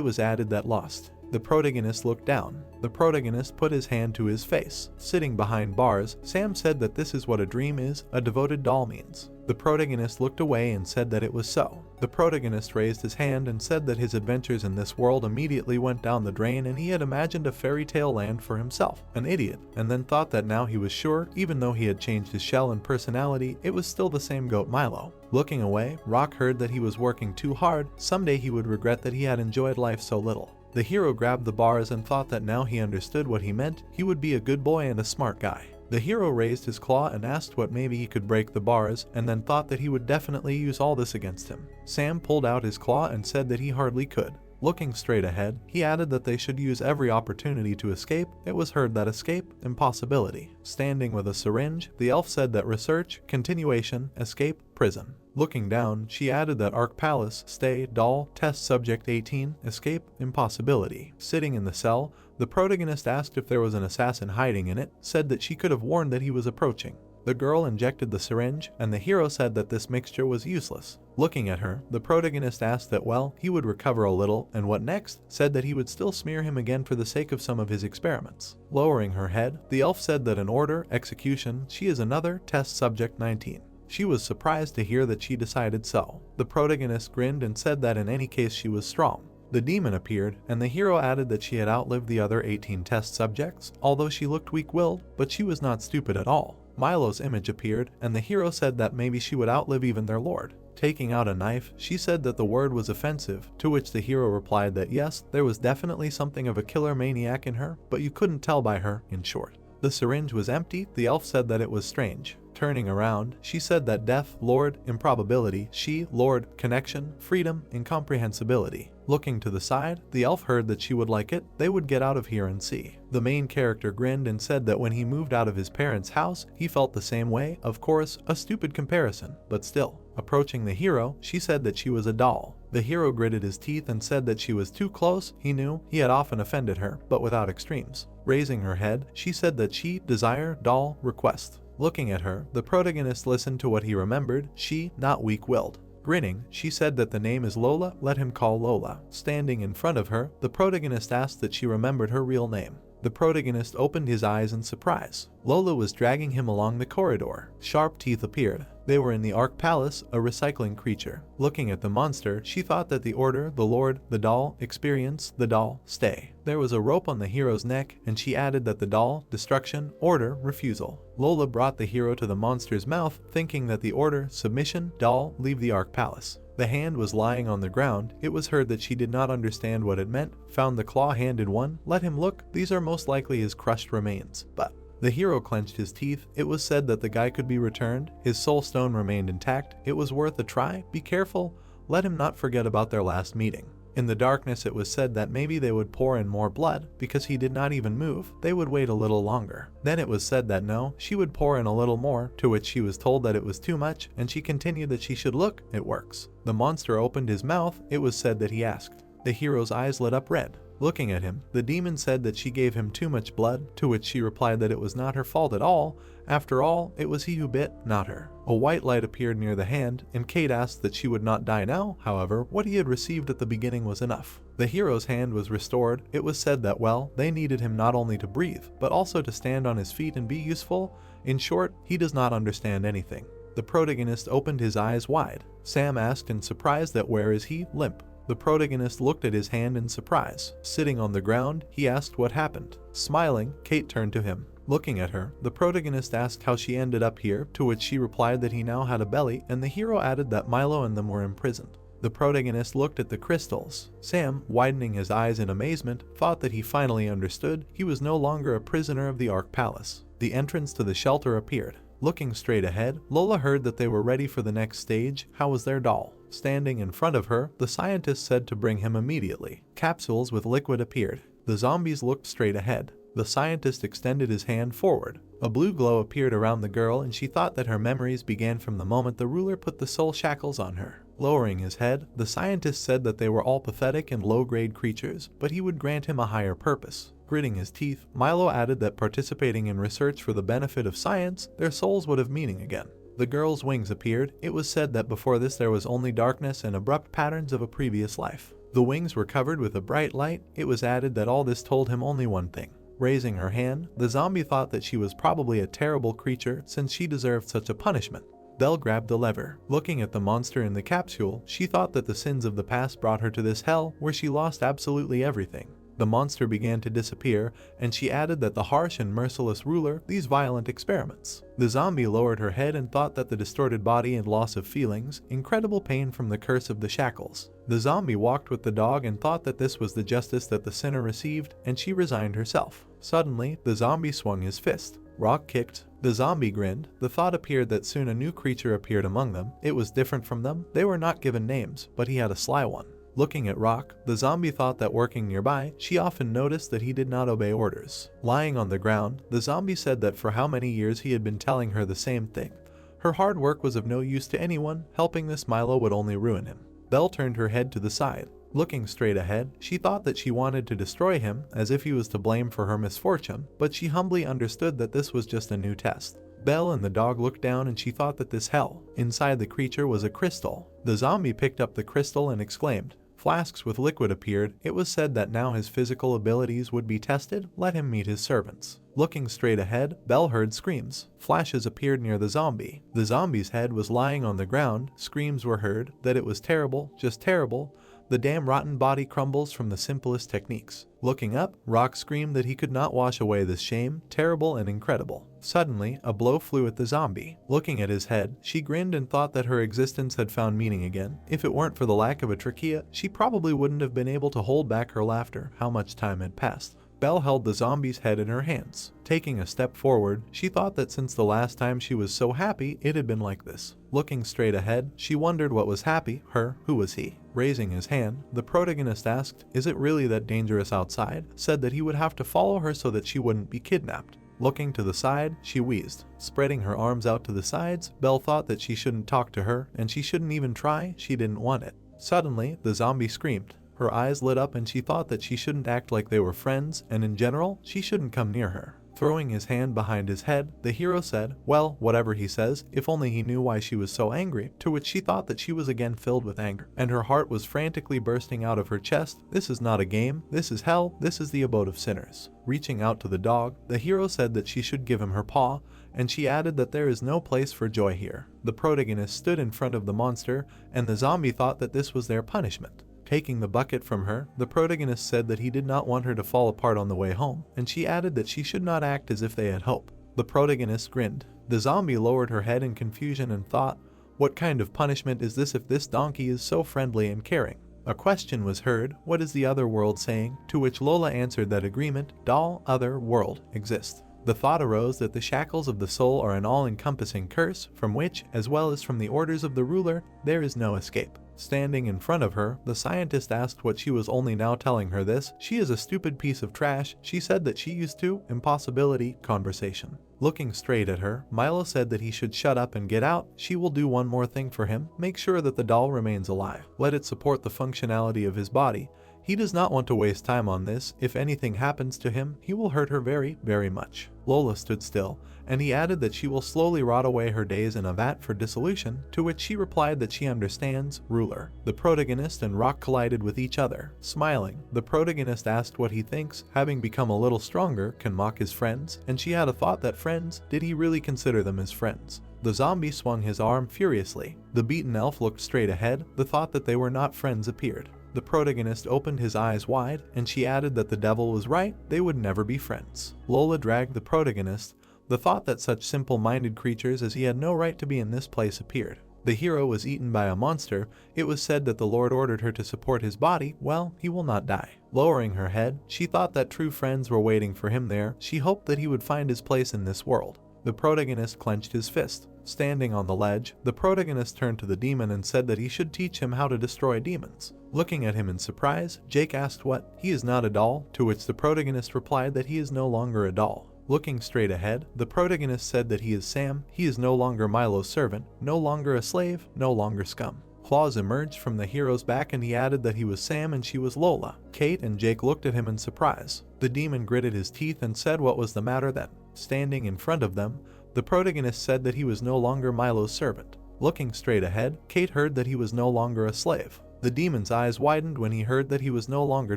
was added that lost. The protagonist looked down. The protagonist put his hand to his face. Sitting behind bars, Sam said that this is what a dream is, a devoted doll means. The protagonist looked away and said that it was so. The protagonist raised his hand and said that his adventures in this world immediately went down the drain and he had imagined a fairy tale land for himself, an idiot, and then thought that now he was sure, even though he had changed his shell and personality, it was still the same goat Milo. Looking away, Rock heard that he was working too hard. Someday he would regret that he had enjoyed life so little. The hero grabbed the bars and thought that now he understood what he meant. He would be a good boy and a smart guy. The hero raised his claw and asked what maybe he could break the bars, and then thought that he would definitely use all this against him. Sam pulled out his claw and said that he hardly could. Looking straight ahead, he added that they should use every opportunity to escape. It was heard that escape, impossibility. Standing with a syringe, the elf said that research, continuation, escape, prison. Looking down, she added that Arc Palace, stay, doll, test subject 18, escape, impossibility. Sitting in the cell, the protagonist asked if there was an assassin hiding in it, said that she could have warned that he was approaching. The girl injected the syringe, and the hero said that this mixture was useless. Looking at her, the protagonist asked that he would recover a little, and what next, said that he would still smear him again for the sake of some of his experiments. Lowering her head, the elf said that an order, execution, she is another, test subject 19. She was surprised to hear that she decided so. The protagonist grinned and said that in any case she was strong. The demon appeared, and the hero added that she had outlived the other 18 test subjects, although she looked weak-willed, but she was not stupid at all. Milo's image appeared, and the hero said that maybe she would outlive even their lord. Taking out a knife, she said that the word was offensive, to which the hero replied that yes, there was definitely something of a killer maniac in her, but you couldn't tell by her, in short. The syringe was empty. The elf said that it was strange. Turning around, she said that death, lord, improbability, she, lord, connection, freedom, incomprehensibility. Looking to the side, the elf heard that she would like it, they would get out of here and see. The main character grinned and said that when he moved out of his parents' house, he felt the same way. Of course, a stupid comparison, but still. Approaching the hero, she said that she was a doll. The hero gritted his teeth and said that she was too close. He knew he had often offended her, but without extremes. Raising her head, she said that she, desire, doll, request. Looking at her, the protagonist listened to what he remembered, she, not weak-willed. Grinning, she said that the name is Lola, let him call Lola. Standing in front of her, the protagonist asked that she remembered her real name. The protagonist opened his eyes in surprise. Lola was dragging him along the corridor. Sharp teeth appeared. They were in the Ark Palace, a recycling creature. Looking at the monster, she thought that the order, the lord, the doll, experience, the doll, stay. There was a rope on the hero's neck, and she added that the doll, destruction, order, refusal. Lola brought the hero to the monster's mouth, thinking that the order, submission, doll, leave the Ark Palace. The hand was lying on the ground. It was heard that she did not understand what it meant. Found the claw-handed one. Let him look. These are most likely his crushed remains. But the hero clenched his teeth. It was said that the guy could be returned. His soul stone remained intact. It was worth a try. Be careful. Let him not forget about their last meeting. In the darkness, it was said that maybe they would pour in more blood. Because he did not even move, they would wait a little longer. Then it was said that no, she would pour in a little more, to which she was told that it was too much, and she continued that she should look. It works. The monster opened his mouth. It was said that he asked. The hero's eyes lit up red. Looking at him, the demon said that she gave him too much blood, to which she replied that it was not her fault at all. After all, it was he who bit, not her. A white light appeared near the hand, and Kate asked that she would not die now. However, what he had received at the beginning was enough. The hero's hand was restored. It was said that, well, they needed him not only to breathe, but also to stand on his feet and be useful. In short, he does not understand anything. The protagonist opened his eyes wide. Sam asked in surprise that where is he, limp. The protagonist looked at his hand in surprise. Sitting on the ground, he asked what happened. Smiling, Kate turned to him. Looking at her, the protagonist asked how she ended up here, to which she replied that he now had a belly, and the hero added that Milo and them were imprisoned. The protagonist looked at the crystals. Sam, widening his eyes in amazement, thought that he finally understood. He was no longer a prisoner of the Ark Palace. The entrance to the shelter appeared. Looking straight ahead, Lola heard that they were ready for the next stage. How was their doll? Standing in front of her, the scientist said to bring him immediately. Capsules with liquid appeared. The zombies looked straight ahead. The scientist extended his hand forward. A blue glow appeared around the girl, and she thought that her memories began from the moment the ruler put the soul shackles on her. Lowering his head, the scientist said that they were all pathetic and low-grade creatures, but he would grant him a higher purpose. Gritting his teeth, Milo added that participating in research for the benefit of science, their souls would have meaning again. The girl's wings appeared. It was said that before this there was only darkness and abrupt patterns of a previous life. The wings were covered with a bright light. It was added that all this told him only one thing. Raising her hand, the zombie thought that she was probably a terrible creature since she deserved such a punishment. Belle grabbed the lever. Looking at the monster in the capsule, she thought that the sins of the past brought her to this hell where she lost absolutely everything. The monster began to disappear, and she added that the harsh and merciless ruler, these violent experiments. The zombie lowered her head and thought that the distorted body and loss of feelings, incredible pain from the curse of the shackles. The zombie walked with the dog and thought that this was the justice that the sinner received, and she resigned herself. Suddenly, the zombie swung his fist. Rock kicked. The zombie grinned. The thought appeared that soon a new creature appeared among them. It was different from them. They were not given names, but he had a sly one. Looking at Rock, the zombie thought that working nearby, she often noticed that he did not obey orders. Lying on the ground, the zombie said that for how many years he had been telling her the same thing. Her hard work was of no use to anyone. Helping this Milo would only ruin him. Belle turned her head to the side. Looking straight ahead, she thought that she wanted to destroy him, as if he was to blame for her misfortune, but she humbly understood that this was just a new test. Belle and the dog looked down and she thought that this hell. Inside the creature was a crystal. The zombie picked up the crystal and exclaimed. Flasks with liquid appeared. It was said that now his physical abilities would be tested. Let him meet his servants. Looking straight ahead, Belle heard screams. Flashes appeared near the zombie. The zombie's head was lying on the ground. Screams were heard that it was terrible, just terrible. the damn rotten body crumbles from the simplest techniques. Looking up, Rock screamed that he could not wash away this shame, terrible and incredible. Suddenly, a blow flew at the zombie. Looking at his head, she grinned and thought that her existence had found meaning again. If it weren't for the lack of a trachea, she probably wouldn't have been able to hold back her laughter. How much time had passed. Belle held the zombie's head in her hands. Taking a step forward, she thought that since the last time she was so happy, it had been like this. Looking straight ahead, she wondered what was happy, her, who was he? Raising his hand, the protagonist asked, "Is it really that dangerous outside?" Said that he would have to follow her so that she wouldn't be kidnapped. Looking to the side, she wheezed. Spreading her arms out to the sides, Belle thought that she shouldn't talk to her, and she shouldn't even try, she didn't want it. Suddenly, the zombie screamed. Her eyes lit up and she thought that she shouldn't act like they were friends, and in general, she shouldn't come near her. Throwing his hand behind his head, the hero said, "Well, whatever he says, if only he knew why she was so angry," to which she thought that she was again filled with anger, and her heart was frantically bursting out of her chest. This is not a game, this is hell, this is the abode of sinners. Reaching out to the dog, the hero said that she should give him her paw, and she added that there is no place for joy here. The protagonist stood in front of the monster, and the zombie thought that this was their punishment. Taking the bucket from her, the protagonist said that he did not want her to fall apart on the way home, and she added that she should not act as if they had hope. The protagonist grinned. The zombie lowered her head in confusion and thought, "What kind of punishment is this if this donkey is so friendly and caring?" A question was heard, "What is the other world saying?" To which Lola answered that agreement, doll, other, world, exist. The thought arose that the shackles of the soul are an all-encompassing curse, from which, as well as from the orders of the ruler, there is no escape. Standing in front of her, the scientist asked what she was only now telling her this. "She is a stupid piece of trash," she said that she used to, impossibility, conversation. Looking straight at her, Milo said that he should shut up and get out. She will do one more thing for him, make sure that the doll remains alive. Let it support the functionality of his body. He does not want to waste time on this. If anything happens to him, he will hurt her very, very much. Lola stood still, and he added that she will slowly rot away her days in a vat for dissolution, to which she replied that she understands, ruler. The protagonist and Rock collided with each other. Smiling, the protagonist asked what he thinks, having become a little stronger, can mock his friends, and she had a thought that friends, did he really consider them as friends? The zombie swung his arm furiously. The beaten elf looked straight ahead. The thought that they were not friends appeared. The protagonist opened his eyes wide, and she added that the devil was right, they would never be friends. Lola dragged the protagonist. The thought that such simple-minded creatures as he had no right to be in this place appeared. The hero was eaten by a monster. It was said that the Lord ordered her to support his body. Well, he will not die. Lowering her head, she thought that true friends were waiting for him there. She hoped that he would find his place in this world. The protagonist clenched his fist. Standing on the ledge, the protagonist turned to the demon and said that he should teach him how to destroy demons. Looking at him in surprise, Jake asked what? He is not a doll, to which the protagonist replied that he is no longer a doll. Looking straight ahead, the protagonist said that he is Sam, he is no longer Milo's servant, no longer a slave, no longer scum. Claws emerged from the hero's back and he added that he was Sam and she was Lola. Kate and Jake looked at him in surprise. The demon gritted his teeth and said what was the matter then. Standing in front of them, the protagonist said that he was no longer Milo's servant. Looking straight ahead, Kate heard that he was no longer a slave. The demon's eyes widened when he heard that he was no longer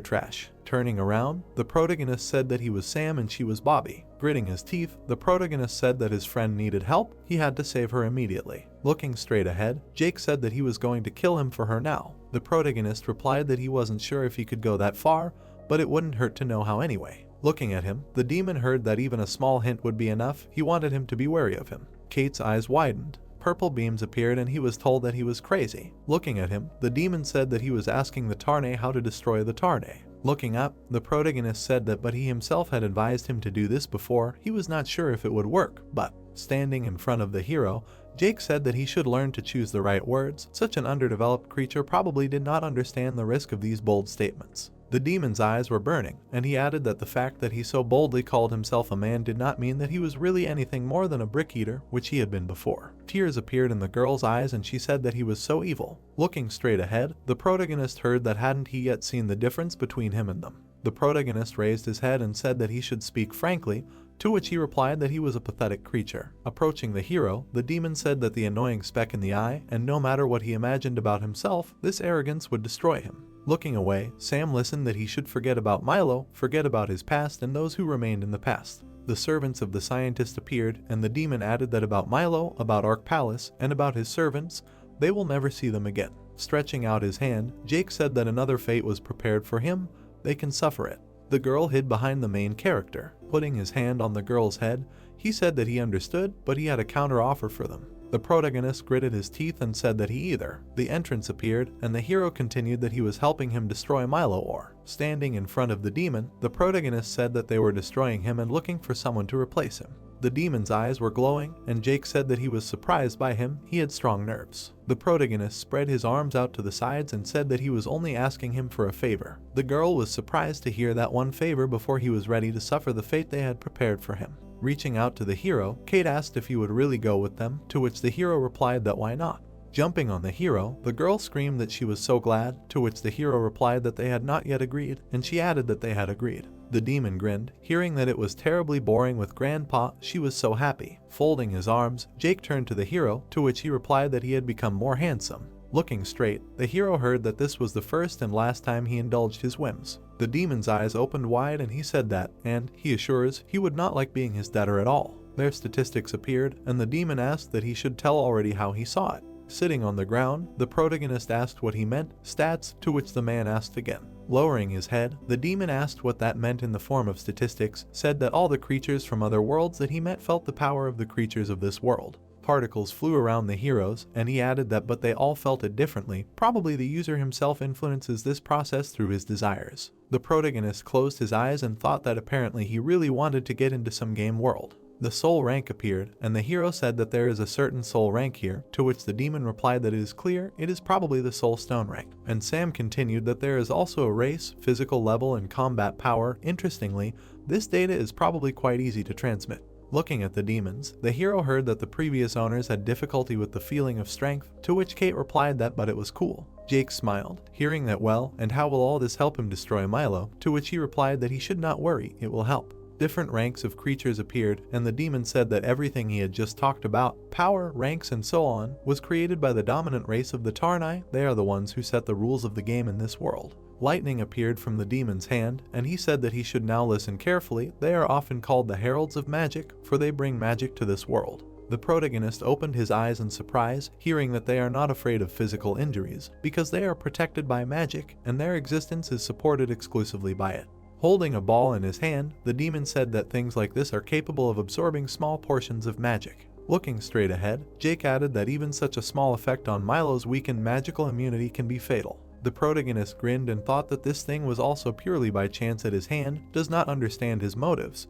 trash. Turning around, the protagonist said that he was Sam and she was Bobby. Gritting his teeth, the protagonist said that his friend needed help, he had to save her immediately. Looking straight ahead, Jake said that he was going to kill him for her now. The protagonist replied that he wasn't sure if he could go that far, but it wouldn't hurt to know how anyway. Looking at him, the demon heard that even a small hint would be enough. He wanted him to be wary of him. Kate's eyes widened. Purple beams appeared and he was told that he was crazy. Looking at him, the demon said that he was asking the Tarne how to destroy the Tarne. Looking up, the protagonist said that but he himself had advised him to do this before. He was not sure if it would work, but standing in front of the hero, Jake said that he should learn to choose the right words. Such an underdeveloped creature probably did not understand the risk of these bold statements. The demon's eyes were burning, and he added that the fact that he so boldly called himself a man did not mean that he was really anything more than a brick eater, which he had been before. Tears appeared in the girl's eyes and she said that he was so evil. Looking straight ahead, the protagonist heard that hadn't he yet seen the difference between him and them. The protagonist raised his head and said that he should speak frankly, to which he replied that he was a pathetic creature. Approaching the hero, the demon said that the annoying speck in the eye, and no matter what he imagined about himself, this arrogance would destroy him. Looking away, Sam listened that he should forget about Milo, forget about his past and those who remained in the past. The servants of the scientist appeared, and the demon added that about Milo, about Ark Palace, and about his servants, they will never see them again. Stretching out his hand, Jake said that another fate was prepared for him. They can suffer it. The girl hid behind the main character. Putting his hand on the girl's head, he said that he understood, but he had a counter offer for them. The protagonist gritted his teeth and said that he either. The entrance appeared, and the hero continued that he was helping him destroy Milo or. Standing in front of the demon, the protagonist said that they were destroying him and looking for someone to replace him. The demon's eyes were glowing, and Jake said that he was surprised by him. He had strong nerves. The protagonist spread his arms out to the sides and said that he was only asking him for a favor. The girl was surprised to hear that one favor before he was ready to suffer the fate they had prepared for him. Reaching out to the hero, Kate asked if he would really go with them, to which the hero replied that why not. Jumping on the hero, the girl screamed that she was so glad, to which the hero replied that they had not yet agreed, and she added that they had agreed. The demon grinned, hearing that it was terribly boring with Grandpa. She was so happy. Folding his arms, Jake turned to the hero, to which he replied that he had become more handsome. Looking straight, the hero heard that this was the first and last time he indulged his whims. The demon's eyes opened wide and he said that, and, he assures, he would not like being his debtor at all. Their statistics appeared, and the demon asked that he should tell already how he saw it. Sitting on the ground, the protagonist asked what he meant, stats, to which the man asked again. Lowering his head, the demon asked what that meant in the form of statistics, said that all the creatures from other worlds that he met felt the power of the creatures of this world. Particles flew around the heroes, and he added that but they all felt it differently. Probably the user himself influences this process through his desires. The protagonist closed his eyes and thought that apparently he really wanted to get into some game world. The soul rank appeared, and the hero said that there is a certain soul rank here, to which the demon replied that it is clear, it is probably the soul stone rank. And Sam continued that there is also a race, physical level, and combat power. Interestingly, this data is probably quite easy to transmit. Looking at the demons, the hero heard that the previous owners had difficulty with the feeling of strength, to which Kate replied that but it was cool. Jake smiled, hearing that well, and how will all this help him destroy Milo, to which he replied that he should not worry, it will help. Different ranks of creatures appeared, and the demon said that everything he had just talked about, power, ranks, and so on, was created by the dominant race of the Tarnai. They are the ones who set the rules of the game in this world. Lightning appeared from the demon's hand, and he said that he should now listen carefully. They are often called the heralds of magic, for they bring magic to this world. The protagonist opened his eyes in surprise, hearing that they are not afraid of physical injuries, because they are protected by magic, and their existence is supported exclusively by it. Holding a ball in his hand, the demon said that things like this are capable of absorbing small portions of magic. Looking straight ahead, Jake added that even such a small effect on Milo's weakened magical immunity can be fatal. The protagonist grinned and thought that this thing was also purely by chance at his hand, does not understand his motives.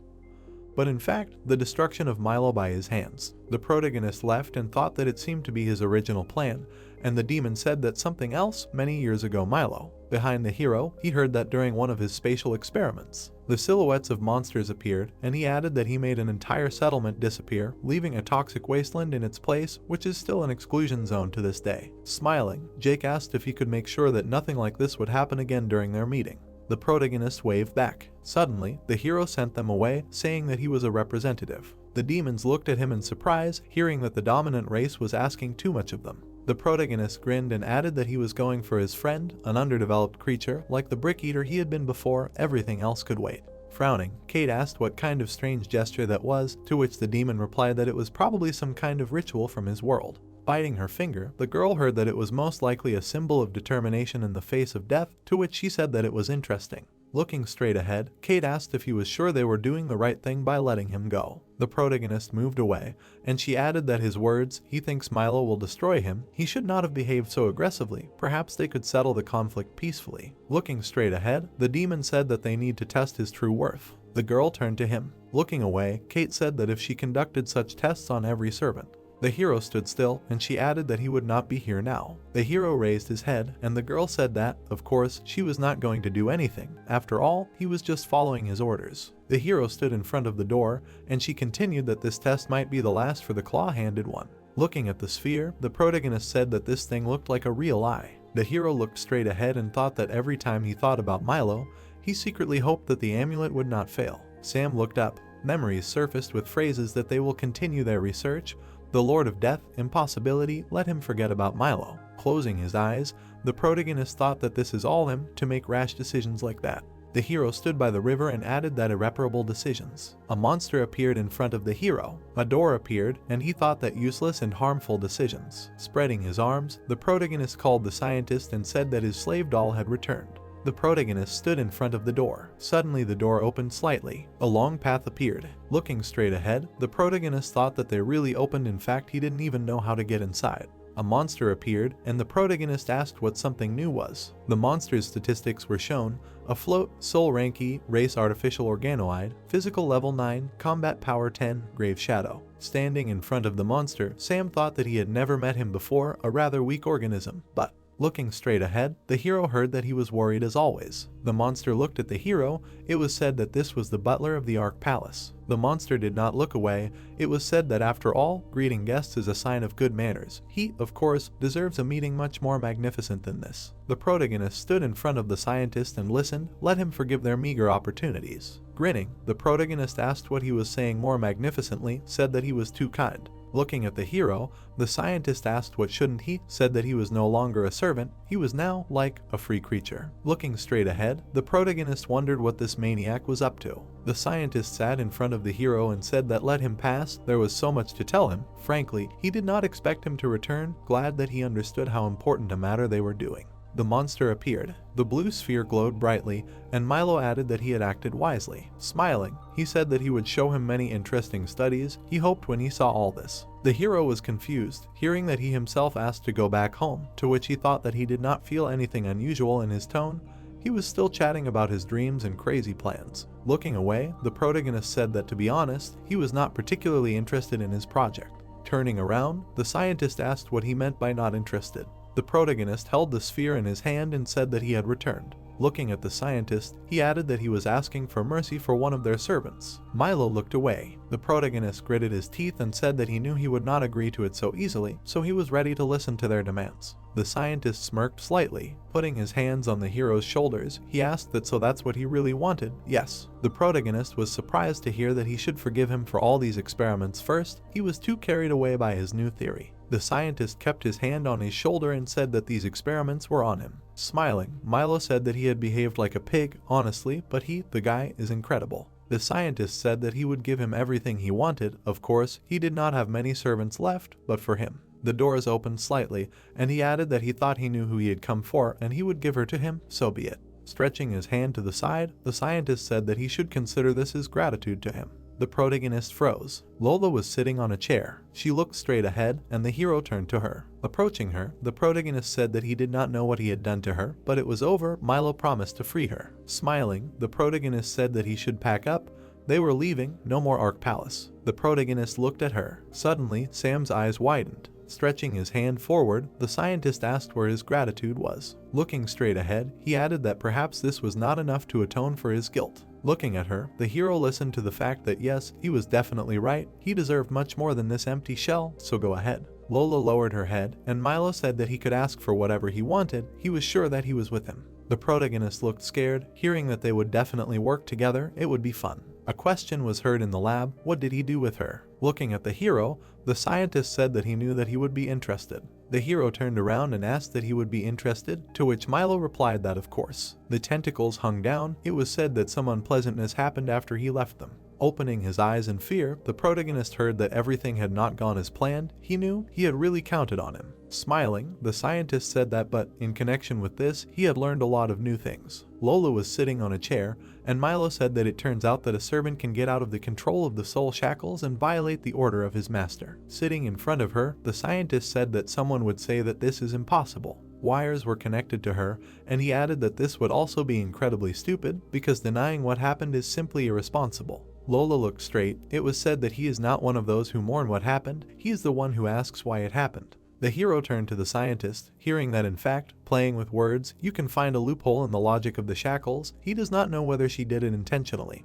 But in fact, the destruction of Milo by his hands. The protagonist left and thought that it seemed to be his original plan, and the demon said that something else many years ago Milo. Behind the hero, he heard that during one of his spatial experiments, the silhouettes of monsters appeared, and he added that he made an entire settlement disappear, leaving a toxic wasteland in its place, which is still an exclusion zone to this day. Smiling, Jake asked if he could make sure that nothing like this would happen again during their meeting. The protagonist waved back. Suddenly, the hero sent them away, saying that he was a representative. The demons looked at him in surprise, hearing that the dominant race was asking too much of them. The protagonist grinned and added that he was going for his friend, an underdeveloped creature, like the brick eater he had been before. Everything else could wait. Frowning, Kate asked what kind of strange gesture that was, to which the demon replied that it was probably some kind of ritual from his world. Biting her finger, the girl heard that it was most likely a symbol of determination in the face of death, to which she said that it was interesting. Looking straight ahead, Kate asked if he was sure they were doing the right thing by letting him go. The protagonist moved away, and she added that his words, he thinks Milo will destroy him, he should not have behaved so aggressively, perhaps they could settle the conflict peacefully. Looking straight ahead, the demon said that they need to test his true worth. The girl turned to him. Looking away, Kate said that if she conducted such tests on every servant, the hero stood still, and she added that he would not be here now. The hero raised his head, and the girl said that, of course, she was not going to do anything. After all, he was just following his orders. The hero stood in front of the door, and she continued that this test might be the last for the claw-handed one. Looking at the sphere, the protagonist said that this thing looked like a real eye. The hero looked straight ahead and thought that every time he thought about Milo, he secretly hoped that the amulet would not fail. Sam looked up. Memories surfaced with phrases that they will continue their research. The Lord of Death, impossibility, let him forget about Milo. Closing his eyes, the protagonist thought that this is all him to make rash decisions like that. The hero stood by the river and added that irreparable decisions. A monster appeared in front of the hero. A door appeared, and he thought that useless and harmful decisions. Spreading his arms, the protagonist called the scientist and said that his slave doll had returned. The protagonist stood in front of the door. Suddenly the door opened slightly. A long path appeared. Looking straight ahead, the protagonist thought that they really opened. In fact, he didn't even know how to get inside. A monster appeared, and the protagonist asked what something new was. The monster's statistics were shown: afloat, soul rank E, race artificial organoid, physical level 9, combat power 10, grave shadow. Standing in front of the monster, Sam thought that he had never met him before, a rather weak organism, but looking straight ahead, the hero heard that he was worried as always. The monster looked at the hero. It was said that this was the butler of the Ark Palace. The monster did not look away. It was said that after all, greeting guests is a sign of good manners. He, of course, deserves a meeting much more magnificent than this. The protagonist stood in front of the scientist and listened. Let him forgive their meager opportunities. Grinning, the protagonist asked what he was saying more magnificently, said that he was too kind. Looking at the hero, the scientist asked what shouldn't he, said that he was no longer a servant, he was now like a free creature. Looking straight ahead, the protagonist wondered what this maniac was up to. The scientist sat in front of the hero and said that let him pass, there was so much to tell him. Frankly, he did not expect him to return, glad that he understood how important a matter they were doing. The monster appeared. The blue sphere glowed brightly, and Milo added that he had acted wisely. Smiling, he said that he would show him many interesting studies he hoped when he saw all this. The hero was confused, hearing that he himself asked to go back home, to which he thought that he did not feel anything unusual in his tone. He was still chatting about his dreams and crazy plans. Looking away, the protagonist said that to be honest, he was not particularly interested in his project. Turning around, the scientist asked what he meant by not interested. The protagonist held the sphere in his hand and said that he had returned. Looking at the scientist, he added that he was asking for mercy for one of their servants. Milo looked away. The protagonist gritted his teeth and said that he knew he would not agree to it so easily, so he was ready to listen to their demands. The scientist smirked slightly. Putting his hands on the hero's shoulders, he asked that so that's what he really wanted. Yes. The protagonist was surprised to hear that he should forgive him for all these experiments first. He was too carried away by his new theory. The scientist kept his hand on his shoulder and said that these experiments were on him. Smiling, Milo said that he had behaved like a pig, honestly, but the guy is incredible. The scientist said that he would give him everything he wanted. Of course, he did not have many servants left, but for him. The doors opened slightly, and he added that he thought he knew who he had come for and he would give her to him, so be it. Stretching his hand to the side, the scientist said that he should consider this as gratitude to him. The protagonist froze. Lola was sitting on a chair. She looked straight ahead, and the hero turned to her. Approaching her, the protagonist said that he did not know what he had done to her, but it was over. Milo promised to free her. Smiling, the protagonist said that he should pack up. They were leaving, no more Ark Palace. The protagonist looked at her. Suddenly, Sam's eyes widened. Stretching his hand forward, the scientist asked where his gratitude was. Looking straight ahead, he added that perhaps this was not enough to atone for his guilt. Looking at her, the hero listened to the fact that yes, he was definitely right. He deserved much more than this empty shell, so go ahead. Lola lowered her head, and Milo said that he could ask for whatever he wanted. He was sure that he was with him. The protagonist looked scared, hearing that they would definitely work together. It would be fun. A question was heard in the lab. What did he do with her? Looking at the hero, the scientist said that he knew that he would be interested. The hero turned around and asked that he would be interested, to which Milo replied that of course. The tentacles hung down. It was said that some unpleasantness happened after he left them. Opening his eyes in fear, the protagonist heard that everything had not gone as planned. He knew he had really counted on him. Smiling, the scientist said that but in connection with this, he had learned a lot of new things. Lola was sitting on a chair, and Milo said that it turns out that a servant can get out of the control of the soul shackles and violate the order of his master. Sitting in front of her, the scientist said that someone would say that this is impossible. Wires were connected to her, and he added that this would also be incredibly stupid because denying what happened is simply irresponsible. Lola looked straight. It was said that he is not one of those who mourn what happened. He is the one who asks why it happened. The hero turned to the scientist, hearing that in fact, playing with words, you can find a loophole in the logic of the shackles. He does not know whether she did it intentionally,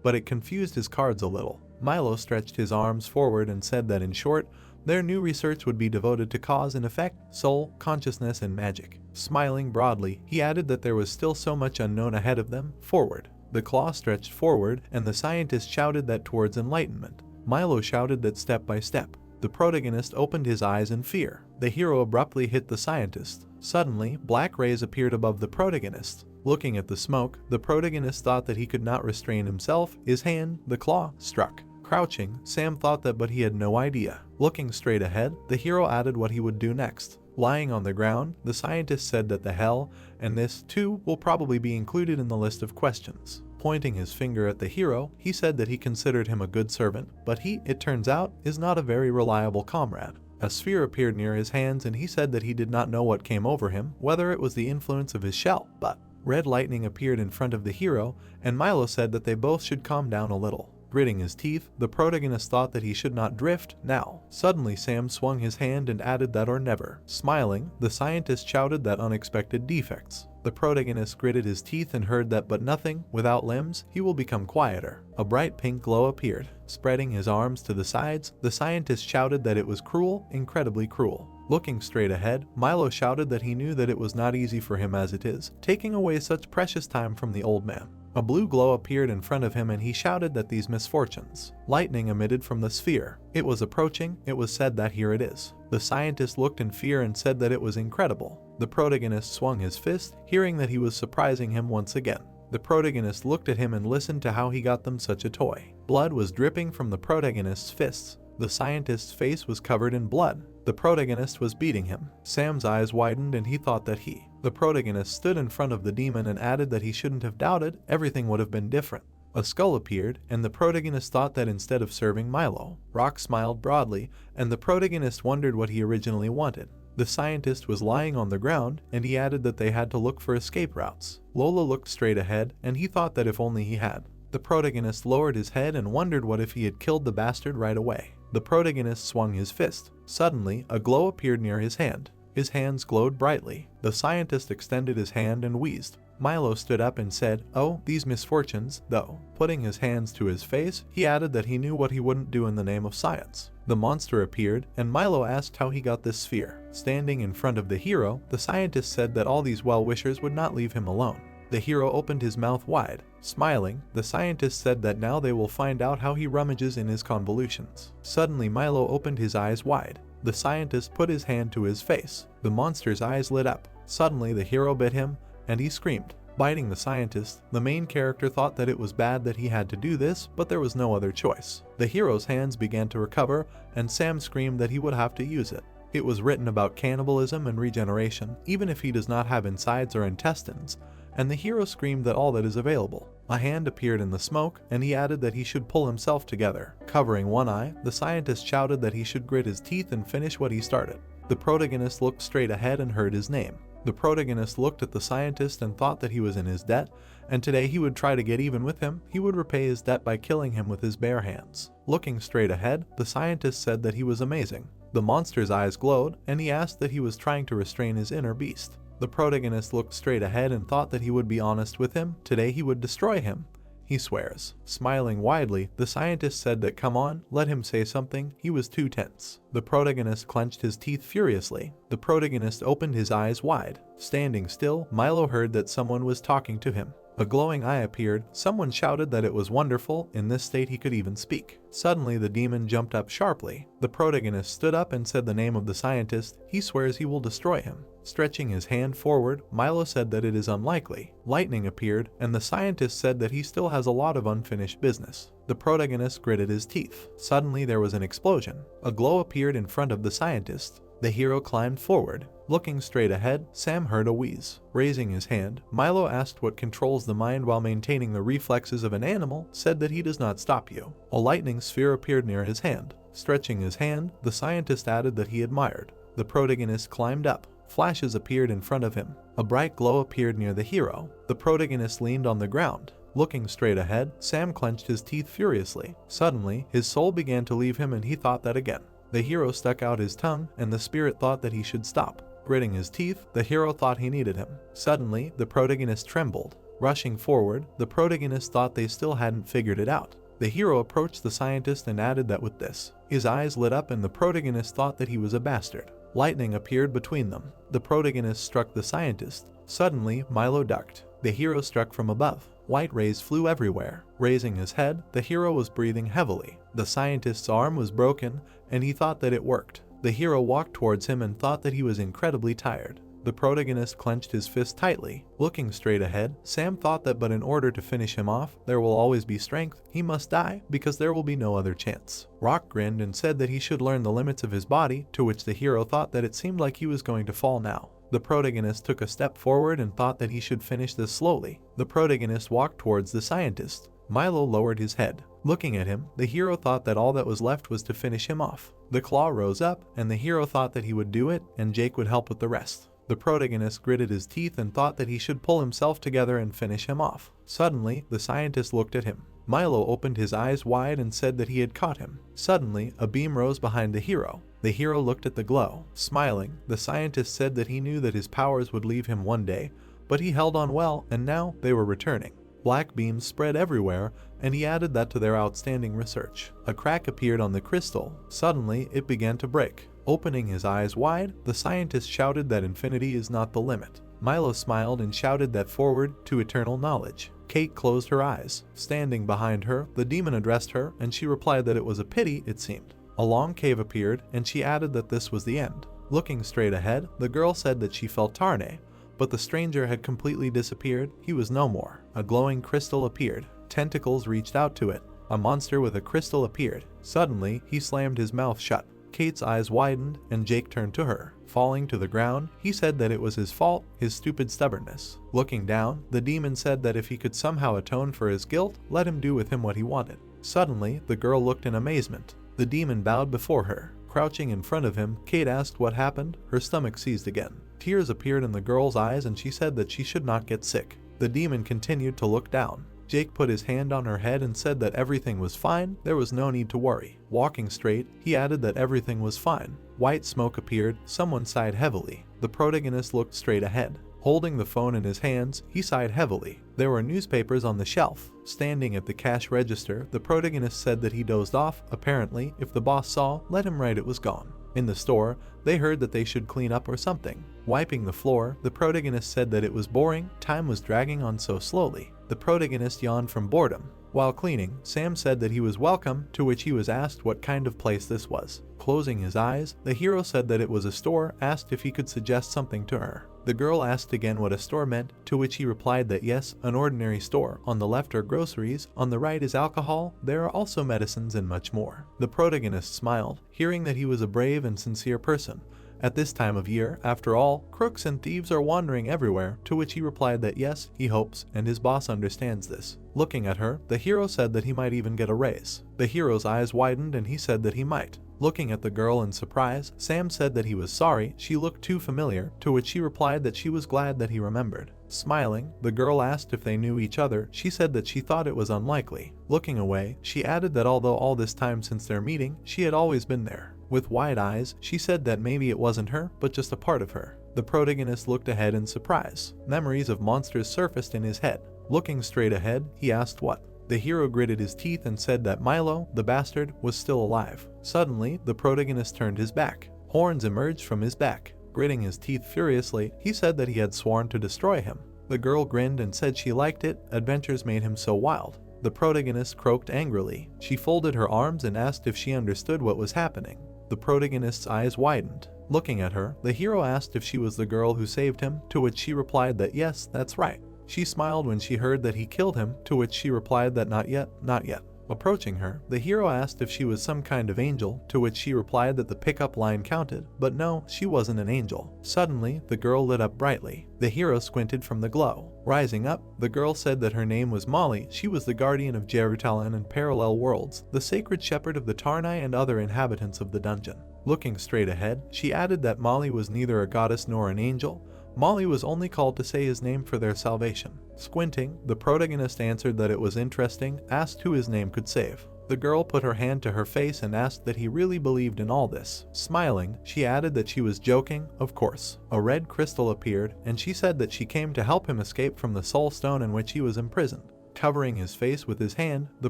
but it confused his cards a little. Milo stretched his arms forward and said that in short, their new research would be devoted to cause and effect, soul, consciousness, and magic. Smiling broadly, he added that there was still so much unknown ahead of them. Forward. The claw stretched forward, and the scientist shouted that towards enlightenment. Milo shouted that step by step. The protagonist opened his eyes in fear. The hero abruptly hit the scientist. Suddenly, black rays appeared above the protagonist. Looking at the smoke, the protagonist thought that he could not restrain himself. His hand, the claw, struck. Crouching, Sam thought that, but he had no idea. Looking straight ahead, the hero added what he would do next. Lying on the ground, the scientist said that the hell, and this too, will probably be included in the list of questions. Pointing his finger at the hero, he said that he considered him a good servant, but he, it turns out, is not a very reliable comrade. A sphere appeared near his hands and he said that he did not know what came over him, whether it was the influence of his shell, but red lightning appeared in front of the hero, and Milo said that they both should calm down a little. Gritting his teeth, the protagonist thought that he should not drift now. Suddenly Sam swung his hand and added that or never. Smiling, the scientist shouted that unexpected defects. The protagonist gritted his teeth and heard that but nothing, without limbs, he will become quieter. A bright pink glow appeared. Spreading his arms to the sides, the scientist shouted that it was cruel, incredibly cruel. Looking straight ahead, Milo shouted that he knew that it was not easy for him as it is, taking away such precious time from the old man. A blue glow appeared in front of him and he shouted that these misfortunes. Lightning emitted from the sphere. It was approaching. It was said that here it is. The scientist looked in fear and said that it was incredible. The protagonist swung his fist, hearing that he was surprising him once again. The protagonist looked at him and listened to how he got them such a toy. Blood was dripping from the protagonist's fists. The scientist's face was covered in blood. The protagonist was beating him. Sam's eyes widened and he thought that the protagonist stood in front of the demon and added that he shouldn't have doubted, everything would have been different. A skull appeared, and the protagonist thought that instead of serving Milo, Rock smiled broadly, and the protagonist wondered what he originally wanted. The scientist was lying on the ground, and he added that they had to look for escape routes. Lola looked straight ahead, and he thought that if only he had. The protagonist lowered his head and wondered what if he had killed the bastard right away. The protagonist swung his fist. Suddenly, a glow appeared near his hand. His hands glowed brightly. The scientist extended his hand and wheezed. Milo stood up and said, "Oh, these misfortunes, though." Putting his hands to his face, he added that he knew what he wouldn't do in the name of science. The monster appeared, and Milo asked how he got this sphere. Standing in front of the hero, the scientist said that all these well-wishers would not leave him alone. The hero opened his mouth wide. Smiling, the scientist said that now they will find out how he rummages in his convolutions. Suddenly Milo opened his eyes wide. The scientist put his hand to his face. The monster's eyes lit up. Suddenly the hero bit him, and he screamed. Biting the scientist, the main character thought that it was bad that he had to do this, but there was no other choice. The hero's hands began to recover, and Sam screamed that he would have to use it. It was written about cannibalism and regeneration, even if he does not have insides or intestines, and the hero screamed that all that is available. A hand appeared in the smoke, and he added that he should pull himself together. Covering one eye, the scientist shouted that he should grit his teeth and finish what he started. The protagonist looked straight ahead and heard his name. The protagonist looked at the scientist and thought that he was in his debt, and today he would try to get even with him. He would repay his debt by killing him with his bare hands. Looking straight ahead, the scientist said that he was amazing. The monster's eyes glowed, and he asked that he was trying to restrain his inner beast. The protagonist looked straight ahead and thought that he would be honest with him. Today he would destroy him. He swears. Smiling widely, the scientist said that come on, let him say something. He was too tense. The protagonist clenched his teeth furiously. The protagonist opened his eyes wide. Standing still, Milo heard that someone was talking to him. A glowing eye appeared. Someone shouted that it was wonderful. In this state he could even speak. Suddenly the demon jumped up sharply. The protagonist stood up and said the name of the scientist. He swears he will destroy him. Stretching his hand forward, Milo said that it is unlikely. Lightning appeared, and the scientist said that he still has a lot of unfinished business. The protagonist gritted his teeth. Suddenly there was an explosion. A glow appeared in front of the scientist. The hero climbed forward. Looking straight ahead, Sam heard a wheeze. Raising his hand, Milo asked what controls the mind while maintaining the reflexes of an animal, said that he does not stop you. A lightning sphere appeared near his hand. Stretching his hand, the scientist added that he admired. The protagonist climbed up. Flashes appeared in front of him. A bright glow appeared near the hero. The protagonist leaned on the ground. Looking straight ahead, Sam clenched his teeth furiously. Suddenly, his soul began to leave him and he thought that again. The hero stuck out his tongue, and the spirit thought that he should stop. Gritting his teeth, the hero thought he needed him. Suddenly, the protagonist trembled. Rushing forward, the protagonist thought they still hadn't figured it out. The hero approached the scientist and added that with this. His eyes lit up and the protagonist thought that he was a bastard. Lightning appeared between them. The protagonist struck the scientist. Suddenly, Milo ducked. The hero struck from above. White rays flew everywhere. Raising his head, the hero was breathing heavily. The scientist's arm was broken, and he thought that it worked. The hero walked towards him and thought that he was incredibly tired. The protagonist clenched his fist tightly. Looking straight ahead, Sam thought that but in order to finish him off, there will always be strength. He must die because there will be no other chance. Rock grinned and said that he should learn the limits of his body, to which the hero thought that it seemed like he was going to fall now. The protagonist took a step forward and thought that he should finish this slowly. The protagonist walked towards the scientist. Milo lowered his head. Looking at him, the hero thought that all that was left was to finish him off. The claw rose up, and the hero thought that he would do it, and Jake would help with the rest. The protagonist gritted his teeth and thought that he should pull himself together and finish him off. Suddenly, the scientist looked at him. Milo opened his eyes wide and said that he had caught him. Suddenly, a beam rose behind the hero. The hero looked at the glow. Smiling, the scientist said that he knew that his powers would leave him one day, but he held on well, and now they were returning. Black beams spread everywhere, and he added that to their outstanding research. A crack appeared on the crystal. Suddenly, it began to break. Opening his eyes wide, the scientist shouted that infinity is not the limit. Milo smiled and shouted that forward to eternal knowledge. Kate closed her eyes. Standing behind her, the demon addressed her, and she replied that it was a pity, it seemed. A long cave appeared, and she added that this was the end. Looking straight ahead, the girl said that she felt Tarne, but the stranger had completely disappeared. He was no more. A glowing crystal appeared. Tentacles reached out to it. A monster with a crystal appeared. Suddenly, he slammed his mouth shut. Kate's eyes widened, and Jake turned to her. Falling to the ground, he said that it was his fault, his stupid stubbornness. Looking down, the demon said that if he could somehow atone for his guilt, let him do with him what he wanted. Suddenly, the girl looked in amazement. The demon bowed before her. Crouching in front of him, Kate asked what happened. Her stomach seized again. Tears appeared in the girl's eyes, and she said that she should not get sick. The demon continued to look down. Jake put his hand on her head and said that everything was fine, there was no need to worry. Walking straight, he added that everything was fine. White smoke appeared, someone sighed heavily. The protagonist looked straight ahead. Holding the phone in his hands, he sighed heavily. There were newspapers on the shelf. Standing at the cash register, the protagonist said that he dozed off. Apparently, if the boss saw, let him write it was gone. In the store, they heard that they should clean up or something. Wiping the floor, the protagonist said that it was boring, time was dragging on so slowly. The protagonist yawned from boredom. While cleaning, Sam said that he was welcome, to which he was asked what kind of place this was. Closing his eyes, the hero said that it was a store, asked if he could suggest something to her. The girl asked again what a store meant, to which he replied that yes, an ordinary store. On the left are groceries, on the right is alcohol, there are also medicines and much more. The protagonist smiled, hearing that he was a brave and sincere person. At this time of year, after all, crooks and thieves are wandering everywhere, to which he replied that yes, he hopes, and his boss understands this. Looking at her, the hero said that he might even get a raise. The hero's eyes widened and he said that he might. Looking at the girl in surprise, Sam said that he was sorry, she looked too familiar, to which she replied that she was glad that he remembered. Smiling, the girl asked if they knew each other. She said that she thought it was unlikely. Looking away, she added that although all this time since their meeting, she had always been there. With wide eyes, she said that maybe it wasn't her, but just a part of her. The protagonist looked ahead in surprise. Memories of monsters surfaced in his head. Looking straight ahead, he asked what. The hero gritted his teeth and said that Milo, the bastard, was still alive. Suddenly, the protagonist turned his back. Horns emerged from his back. Gritting his teeth furiously, he said that he had sworn to destroy him. The girl grinned and said she liked it, adventures made him so wild. The protagonist croaked angrily. She folded her arms and asked if she understood what was happening. The protagonist's eyes widened. Looking at her, the hero asked if she was the girl who saved him, to which she replied that yes, that's right. She smiled when she heard that he killed him, to which she replied that not yet, not yet. Approaching her, the hero asked if she was some kind of angel, to which she replied that the pickup line counted, but no, she wasn't an angel. Suddenly, the girl lit up brightly. The hero squinted from the glow. Rising up, the girl said that her name was Molly. She was the guardian of Jerusalem and parallel worlds, the sacred shepherd of the Tarnai and other inhabitants of the dungeon. Looking straight ahead, she added that Molly was neither a goddess nor an angel. Molly was only called to say his name for their salvation. Squinting, the protagonist answered that it was interesting, asked who his name could save. The girl put her hand to her face and asked that he really believed in all this. Smiling, she added that she was joking, of course. A red crystal appeared, and she said that she came to help him escape from the soul stone in which he was imprisoned. Covering his face with his hand, the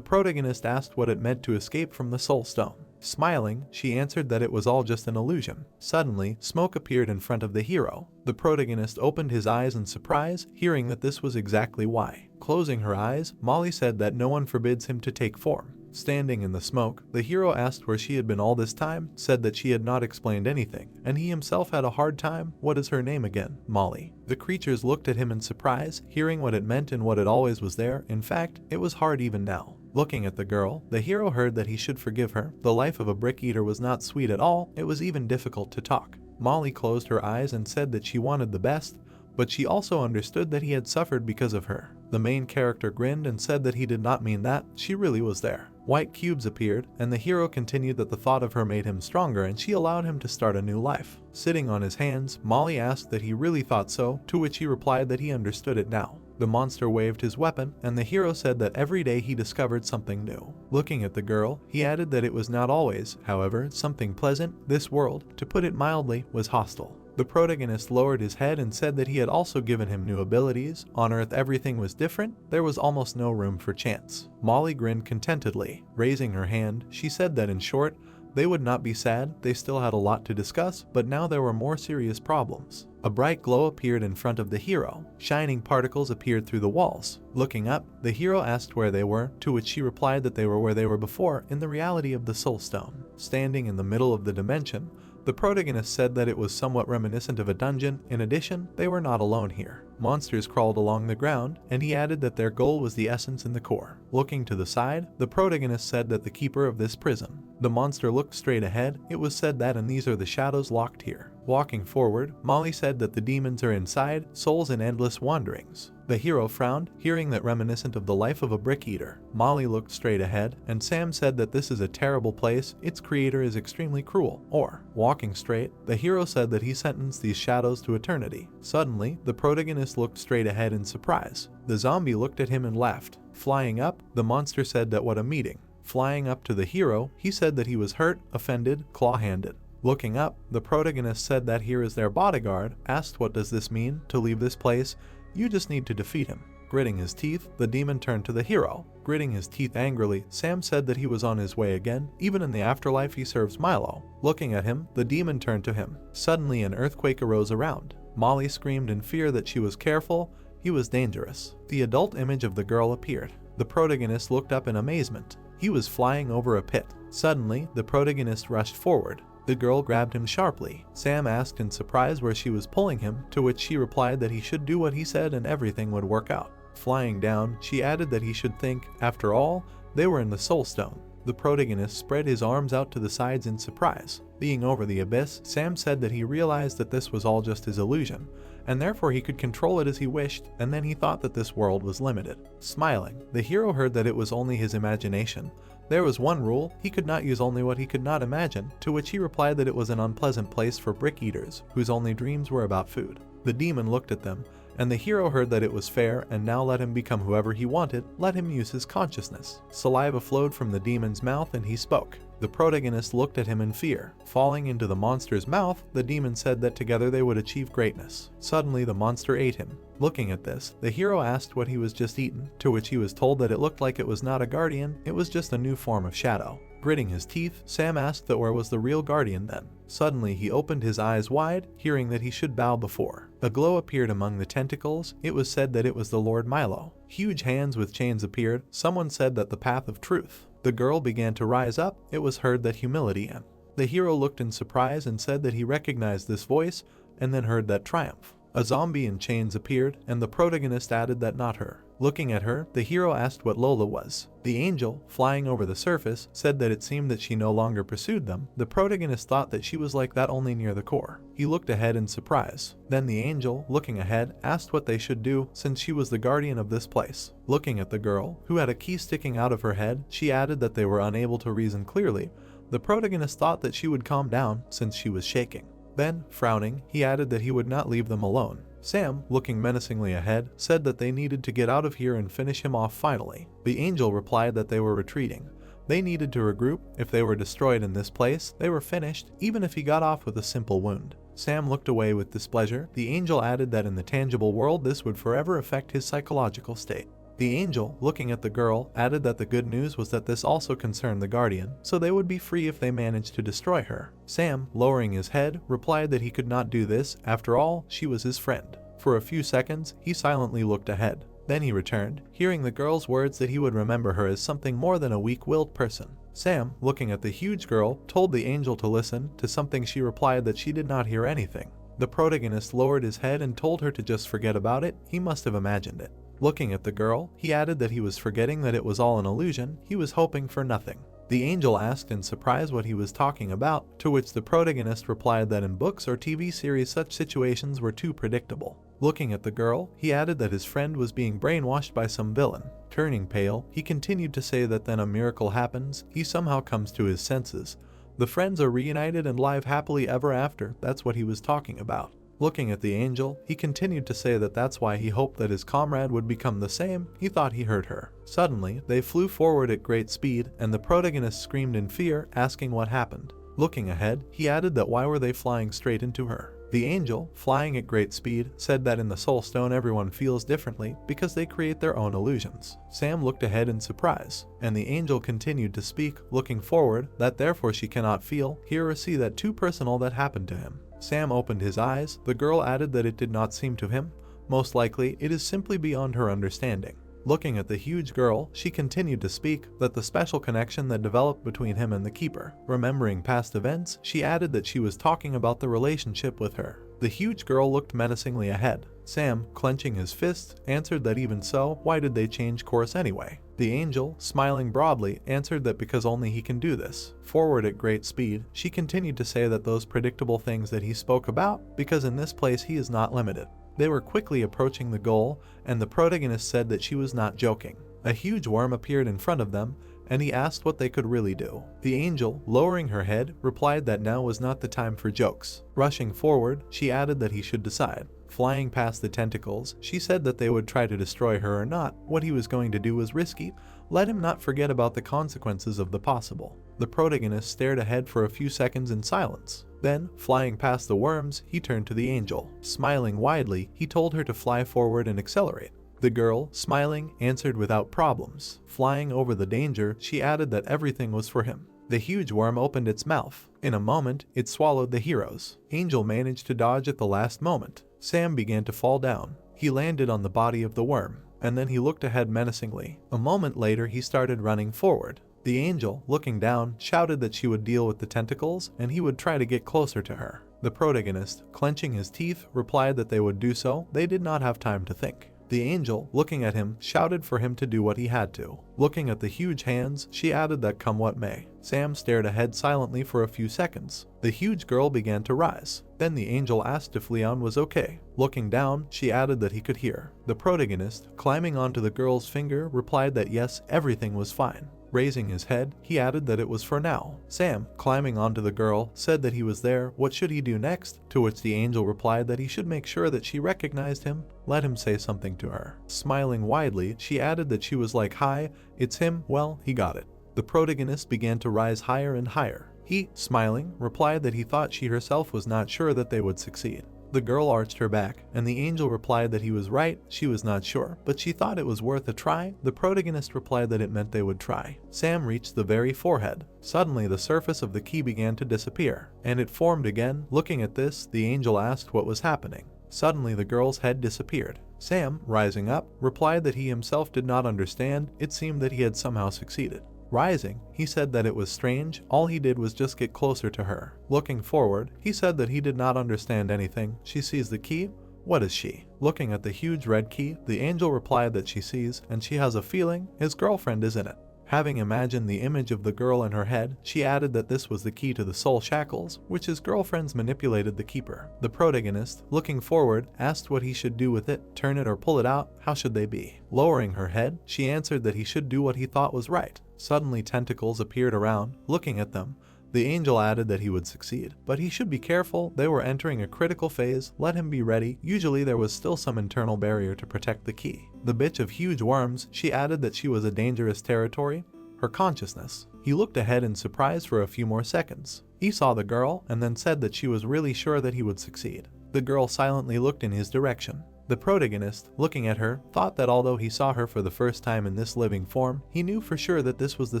protagonist asked what it meant to escape from the soul stone. Smiling, she answered that it was all just an illusion. Suddenly, smoke appeared in front of the hero. The protagonist opened his eyes in surprise, hearing that this was exactly why. Closing her eyes, Molly said that no one forbids him to take form. Standing in the smoke, the hero asked where she had been all this time, said that she had not explained anything, and he himself had a hard time. What is her name again? Molly. The creatures looked at him in surprise, hearing what it meant and what it always was there. In fact, it was hard even now. Looking at the girl, the hero heard that he should forgive her. The life of a brick eater was not sweet at all, it was even difficult to talk. Molly closed her eyes and said that she wanted the best, but she also understood that he had suffered because of her. The main character grinned and said that he did not mean that, she really was there. White cubes appeared, and the hero continued that the thought of her made him stronger and she allowed him to start a new life. Sitting on his hands, Molly asked that he really thought so, to which he replied that he understood it now. The monster waved his weapon, and the hero said that every day he discovered something new. Looking at the girl, he added that it was not always, however, something pleasant. This world, to put it mildly, was hostile. The protagonist lowered his head and said that he had also given him new abilities. On Earth everything was different, there was almost no room for chance. Molly grinned contentedly. Raising her hand, she said that in short, they would not be sad, they still had a lot to discuss, but now there were more serious problems. A bright glow appeared in front of the hero. Shining particles appeared through the walls. Looking up, the hero asked where they were, to which she replied that they were where they were before, in the reality of the Soul Stone. Standing in the middle of the dimension, the protagonist said that it was somewhat reminiscent of a dungeon. In addition, they were not alone here. Monsters crawled along the ground, and he added that their goal was the essence in the core. Looking to the side, the protagonist said that the keeper of this prison. The monster looked straight ahead. It was said that, and these are the shadows locked here. Walking forward, Molly said that the demons are inside, souls in endless wanderings. The hero frowned, hearing that reminiscent of the life of a brick eater. Molly looked straight ahead, and Sam said that this is a terrible place, its creator is extremely cruel. Or, walking straight, the hero said that he sentenced these shadows to eternity. Suddenly, the protagonist looked straight ahead in surprise. The zombie looked at him and laughed. Flying up, the monster said that what a meeting. Flying up to the hero, he said that he was hurt, offended, claw-handed. Looking up, the protagonist said that here is their bodyguard, asked what does this mean, to leave this place? You just need to defeat him. Gritting his teeth, the demon turned to the hero. Gritting his teeth angrily, Sam said that he was on his way again. Even in the afterlife he serves Milo. Looking at him, the demon turned to him. Suddenly an earthquake arose around. Molly screamed in fear that she was careful. He was dangerous. The adult image of the girl appeared. The protagonist looked up in amazement. He was flying over a pit. Suddenly, the protagonist rushed forward. The girl grabbed him sharply. Sam asked in surprise where she was pulling him, to which she replied that he should do what he said and everything would work out. Flying down, she added that he should think, after all, they were in the Soul Stone. The protagonist spread his arms out to the sides in surprise. Being over the abyss, Sam said that he realized that this was all just his illusion, and therefore he could control it as he wished, and then he thought that this world was limited. Smiling, the hero heard that it was only his imagination. There was one rule, he could not use only what he could not imagine, to which he replied that it was an unpleasant place for brick eaters, whose only dreams were about food. The demon looked at them, and the hero heard that it was fair, and now let him become whoever he wanted, let him use his consciousness. Saliva flowed from the demon's mouth and he spoke. The protagonist looked at him in fear. Falling into the monster's mouth, the demon said that together they would achieve greatness. Suddenly the monster ate him. Looking at this, the hero asked what he was just eaten, to which he was told that it looked like it was not a guardian, it was just a new form of shadow. Gritting his teeth, Sam asked that where was the real guardian then. Suddenly he opened his eyes wide, hearing that he should bow before. A glow appeared among the tentacles. It was said that it was the Lord Milo. Huge hands with chains appeared. Someone said that the path of truth. The girl began to rise up. It was heard that humility and the hero looked in surprise and said that he recognized this voice, and then heard that triumph. A zombie in chains appeared, and the protagonist added that not her. Looking at her, the hero asked what Lola was. The angel, flying over the surface, said that it seemed that she no longer pursued them. The protagonist thought that she was like that only near the core. He looked ahead in surprise. Then the angel, looking ahead, asked what they should do since she was the guardian of this place. Looking at the girl, who had a key sticking out of her head, she added that they were unable to reason clearly. The protagonist thought that she would calm down since she was shaking. Then, frowning, he added that he would not leave them alone. Sam, looking menacingly ahead, said that they needed to get out of here and finish him off finally. The angel replied that they were retreating. They needed to regroup. If they were destroyed in this place, they were finished, even if he got off with a simple wound. Sam looked away with displeasure. The angel added that in the tangible world this would forever affect his psychological state. The angel, looking at the girl, added that the good news was that this also concerned the guardian, so they would be free if they managed to destroy her. Sam, lowering his head, replied that he could not do this. After all, she was his friend. For a few seconds, he silently looked ahead. Then he returned, hearing the girl's words that he would remember her as something more than a weak-willed person. Sam, looking at the huge girl, told the angel to listen to something. She replied that she did not hear anything. The protagonist lowered his head and told her to just forget about it. He must have imagined it. Looking at the girl, he added that he was forgetting that it was all an illusion. He was hoping for nothing. The angel asked in surprise what he was talking about, to which the protagonist replied that in books or TV series such situations were too predictable. Looking at the girl, he added that his friend was being brainwashed by some villain. Turning pale, he continued to say that then a miracle happens. He somehow comes to his senses. The friends are reunited and live happily ever after. That's what he was talking about. Looking at the angel, he continued to say that that's why he hoped that his comrade would become the same. He thought he heard her. Suddenly, they flew forward at great speed, and the protagonist screamed in fear, asking what happened. Looking ahead, he added that why were they flying straight into her. The angel, flying at great speed, said that in the Soul Stone everyone feels differently because they create their own illusions. Sam looked ahead in surprise, and the angel continued to speak, looking forward, that therefore she cannot feel, hear or see that too personal that happened to him. Sam opened his eyes. The girl added that it did not seem to him. Most likely, it is simply beyond her understanding. Looking at the huge girl, she continued to speak, that the special connection that developed between him and the keeper. Remembering past events, she added that she was talking about the relationship with her. The huge girl looked menacingly ahead. Sam, clenching his fist, answered that even so, why did they change course anyway? The angel, smiling broadly, answered that because only he can do this. Forward at great speed, she continued to say that those predictable things that he spoke about, because in this place he is not limited. They were quickly approaching the goal, and the protagonist said that she was not joking. A huge worm appeared in front of them, and he asked what they could really do. The angel, lowering her head, replied that now was not the time for jokes. Rushing forward, she added that he should decide. Flying past the tentacles, she said that they would try to destroy her or not. What he was going to do was risky. Let him not forget about the consequences of the possible. The protagonist stared ahead for a few seconds in silence. Then, flying past the worms, he turned to the angel. Smiling widely, he told her to fly forward and accelerate. The girl, smiling, answered without problems. Flying over the danger, she added that everything was for him. The huge worm opened its mouth. In a moment, it swallowed the heroes. Angel managed to dodge at the last moment. Sam began to fall down. He landed on the body of the worm, and then he looked ahead menacingly. A moment later, he started running forward. The angel, looking down, shouted that she would deal with the tentacles, and he would try to get closer to her. The protagonist, clenching his teeth, replied that they would do so. They did not have time to think. The angel, looking at him, shouted for him to do what he had to. Looking at the huge hands, she added that come what may. Sam stared ahead silently for a few seconds. The huge girl began to rise. Then the angel asked if Leon was okay. Looking down, she added that he could hear. The protagonist, climbing onto the girl's finger, replied that yes, everything was fine. Raising his head, he added that it was for now. Sam, climbing onto the girl, said that he was there. What should he do next? To which the angel replied that he should make sure that she recognized him. Let him say something to her. Smiling widely, she added that she was like, "Hi, it's him." Well, he got it. The protagonist began to rise higher and higher. He, smiling, replied that he thought she herself was not sure that they would succeed. The girl arched her back, and the angel replied that he was right. She was not sure, but she thought it was worth a try. The protagonist replied that it meant they would try. Sam reached the very forehead. Suddenly, the surface of the key began to disappear, and it formed again. Looking at this, the angel asked what was happening. Suddenly, the girl's head disappeared. Sam, rising up, replied that he himself did not understand. It seemed that he had somehow succeeded. Rising, he said that it was strange. All he did was just get closer to her. Looking forward, he said that he did not understand anything. She sees the key. What is she? Looking at the huge red key, the angel replied that she sees, and she has a feeling his girlfriend is in it. Having imagined the image of the girl in her head, she added that this was the key to the soul shackles, which his girlfriends manipulated the keeper. The protagonist, looking forward, asked what he should do with it, turn it or pull it out. How should they be? Lowering her head, she answered that he should do what he thought was right. Suddenly tentacles appeared around. Looking at them, the angel added that he would succeed, but he should be careful. They were entering a critical phase. Let him be ready. Usually there was still some internal barrier to protect the key. The bitch of huge worms, she added that she was a dangerous territory. Her consciousness. He looked ahead in surprise for a few more seconds. He saw the girl and then said that she was really sure that he would succeed. The girl silently looked in his direction. The protagonist, looking at her, thought that although he saw her for the first time in this living form, he knew for sure that this was the